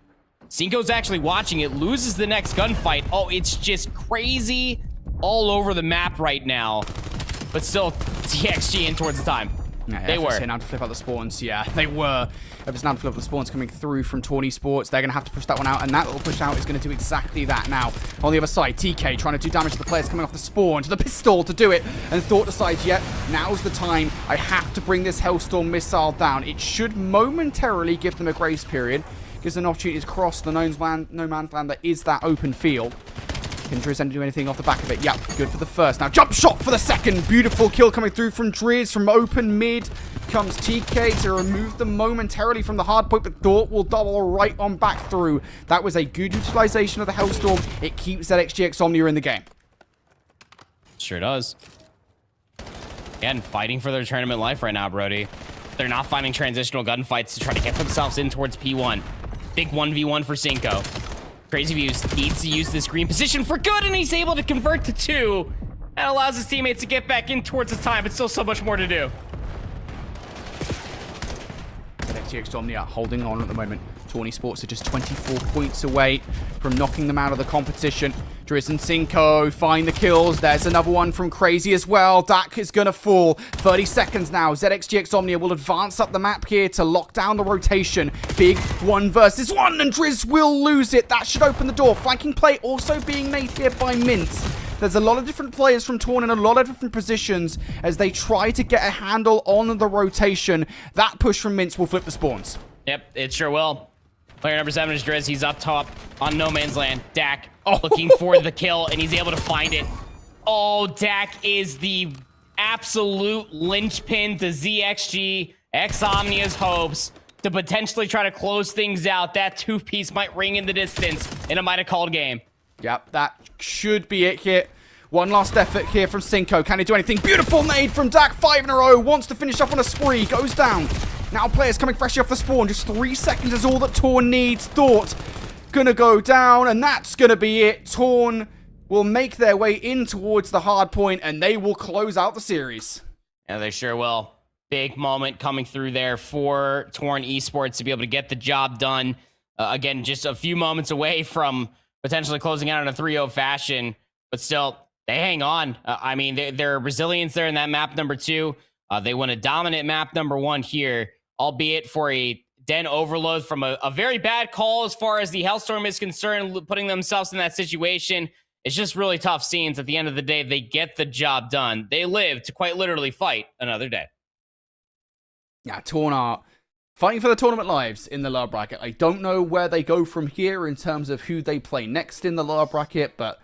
Cinco's actually watching it, loses the next gunfight. Oh, it's just crazy all over the map right now. But still, ZXG in towards the time. Yeah, they were. Now to flip out the spawns. Yeah, they were. It's now to flip out the spawns coming through from Torn Esports. They're going to have to push that one out, and that little push out is going to do exactly that. Now, on the other side, TK trying to do damage to the players coming off the spawn, to the pistol to do it, and Thought decides, yet, now's the time. I have to bring this Hellstorm missile down. It should momentarily give them a grace period. Gives them an opportunity to cross the no man's land that is that open field. Can Driz do anything off the back of it? Yep, good for the first. Now, jump shot for the second. Beautiful kill coming through from Driz from open mid. Comes TK to remove them momentarily from the hard point, but Thought will double right on back through. That was a good utilization of the Hellstorm. It keeps ZXGX Omnia in the game. Sure does. Again, fighting for their tournament life right now, Brody. They're not finding transitional gunfights to try to get themselves in towards P1. Big 1v1 for Cinco. Crazy Views needs to use this green position for good, and he's able to convert to 2. That allows his teammates to get back in towards the time, but still so much more to do. ZXGX Omnia holding on at the moment. Torn Esports are just 24 points away from knocking them out of the competition. Driz and Cinco find the kills. There's another one from Crazy as well. Dak is going to fall. 30 seconds now. ZXGX Omnia will advance up the map here to lock down the rotation. Big 1 versus 1, and Driz will lose it. That should open the door. Flanking play also being made here by Mint. There's a lot of different players from Torn in a lot of different positions as they try to get a handle on the rotation. That push from Mint will flip the spawns. Yep, it sure will. Player number 7 is Driz. He's up top on no man's land. Dak looking for the kill, and he's able to find it. Oh, Dak is the absolute linchpin to ZXG X Omnia's hopes to potentially try to close things out. That 2-piece might ring in the distance, and it might have called game. Yep, that should be it here. One last effort here from Cinco. Can he do anything? Beautiful nade from Dak. 5 in a row. Wants to finish up on a spree. Goes down. Now players coming freshly off the spawn. Just 3 seconds is all that Torn needs. Thought gonna go down, and that's gonna be it. Torn will make their way in towards the hard point, and they will close out the series. Yeah, they sure will. Big moment coming through there for Torn Esports to be able to get the job done. Again, just a few moments away from potentially closing out in a 3-0 fashion, but still, they hang on. I mean, their resilience there in that map number 2. They win a dominant map number 1 here, albeit for a den overload from a very bad call as far as the Hellstorm is concerned, putting themselves in that situation. It's just really tough scenes. At the end of the day, they get the job done. They live to quite literally fight another day. Yeah, Torn are fighting for the tournament lives in the lower bracket. I don't know where they go from here in terms of who they play next in the lower bracket, but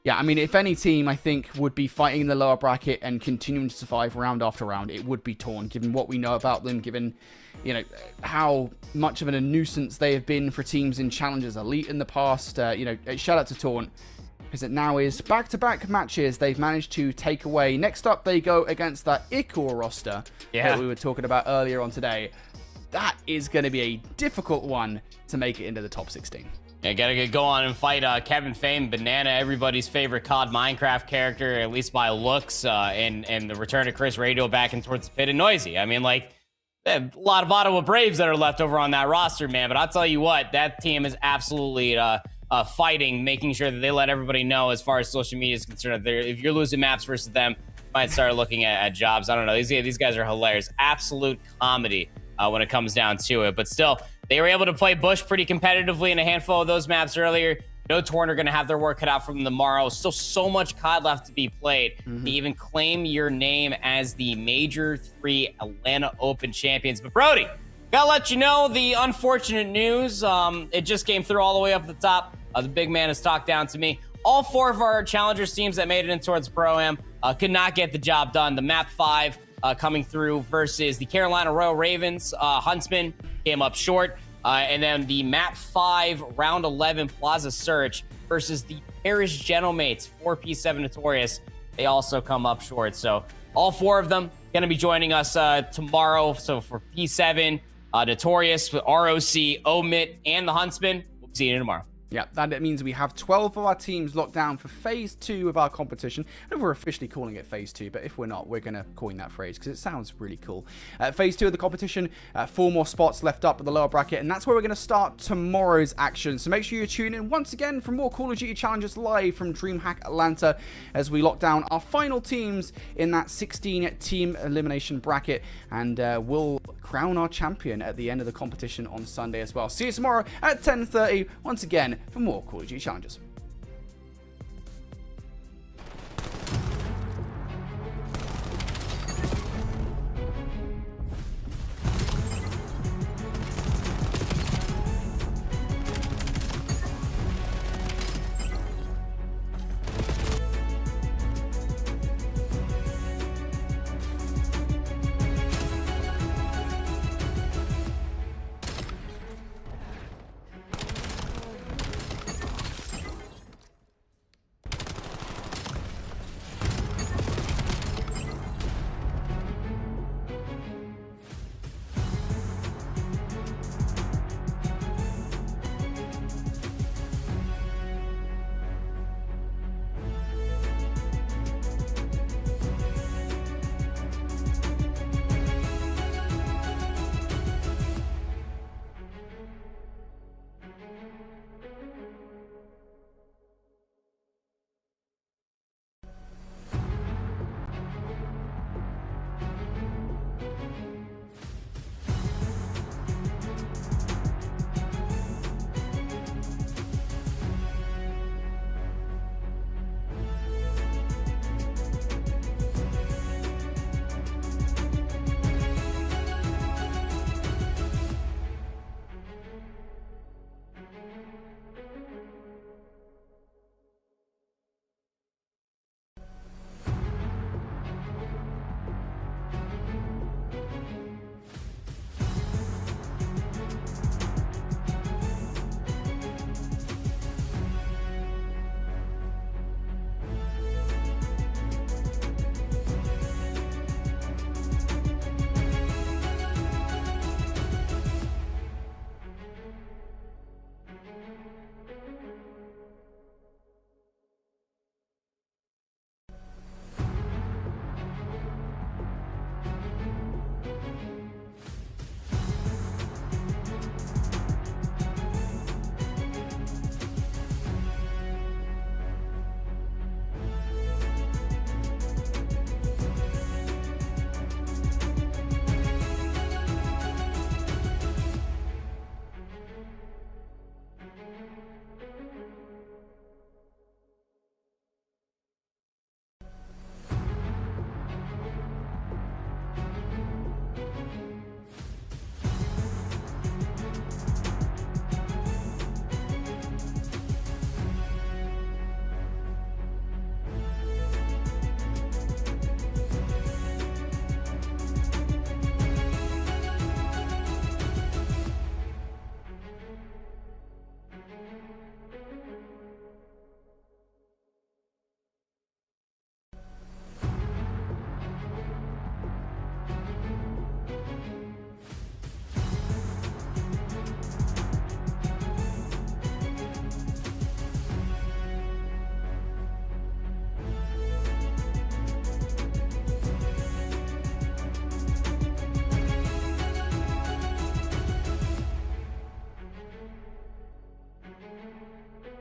yeah, I mean, if any team, I think, would be fighting in the lower bracket and continuing to survive round after round, it would be Torn, given what we know about them, given, you know, how much of a nuisance they have been for teams in Challengers Elite in the past. You know, shout out to Torn, because it now is back-to-back matches they've managed to take away. Next up, they go against that Ikor roster that we were talking about earlier on today. That is going to be a difficult one to make it into the top 16. Yeah, gotta go on and fight Kevin Fame, Banana, everybody's favorite COD Minecraft character, at least by looks, and the return of Chris Radio back in towards the pit and Noisy. I mean, like, a lot of Ottawa Braves that are left over on that roster, man, but I'll tell you what, that team is absolutely fighting, making sure that they let everybody know as far as social media is concerned. If you're losing maps versus them, you might start looking at jobs. I don't know. These guys are hilarious. Absolute comedy when it comes down to it. But still, they were able to play Bush pretty competitively in a handful of those maps earlier. No Torn are going to have their work cut out for them tomorrow. Still so much COD left to be played to even claim your name as the Major 3 Atlanta Open champions. But Brody, gotta let you know the unfortunate news. It just came through all the way up at the top. The big man has talked down to me. All 4 of our Challengers teams that made it in towards Pro-Am could not get the job done. The Map 5 coming through versus the Carolina Royal Ravens Huntsman came up short. And then the Map 5 Round 11 Plaza Search versus the Parish Gentlemates 4P7 Notorious. They also come up short. So all 4 of them going to be joining us tomorrow. So for P7, Notorious, ROC, Omit, and the Huntsman, we'll see you tomorrow. Yeah, that means we have 12 of our teams locked down for Phase 2 of our competition. And we're officially calling it Phase 2, but if we're not, we're going to coin that phrase because it sounds really cool. Phase 2 of the competition, 4 more spots left up at the lower bracket, and that's where we're going to start tomorrow's action. So make sure you tune in once again for more Call of Duty Challenges live from DreamHack Atlanta as we lock down our final teams in that 16-team elimination bracket, and we'll crown our champion at the end of the competition on Sunday as well. See you tomorrow at 10:30 once again for more Call of Duty Challenges.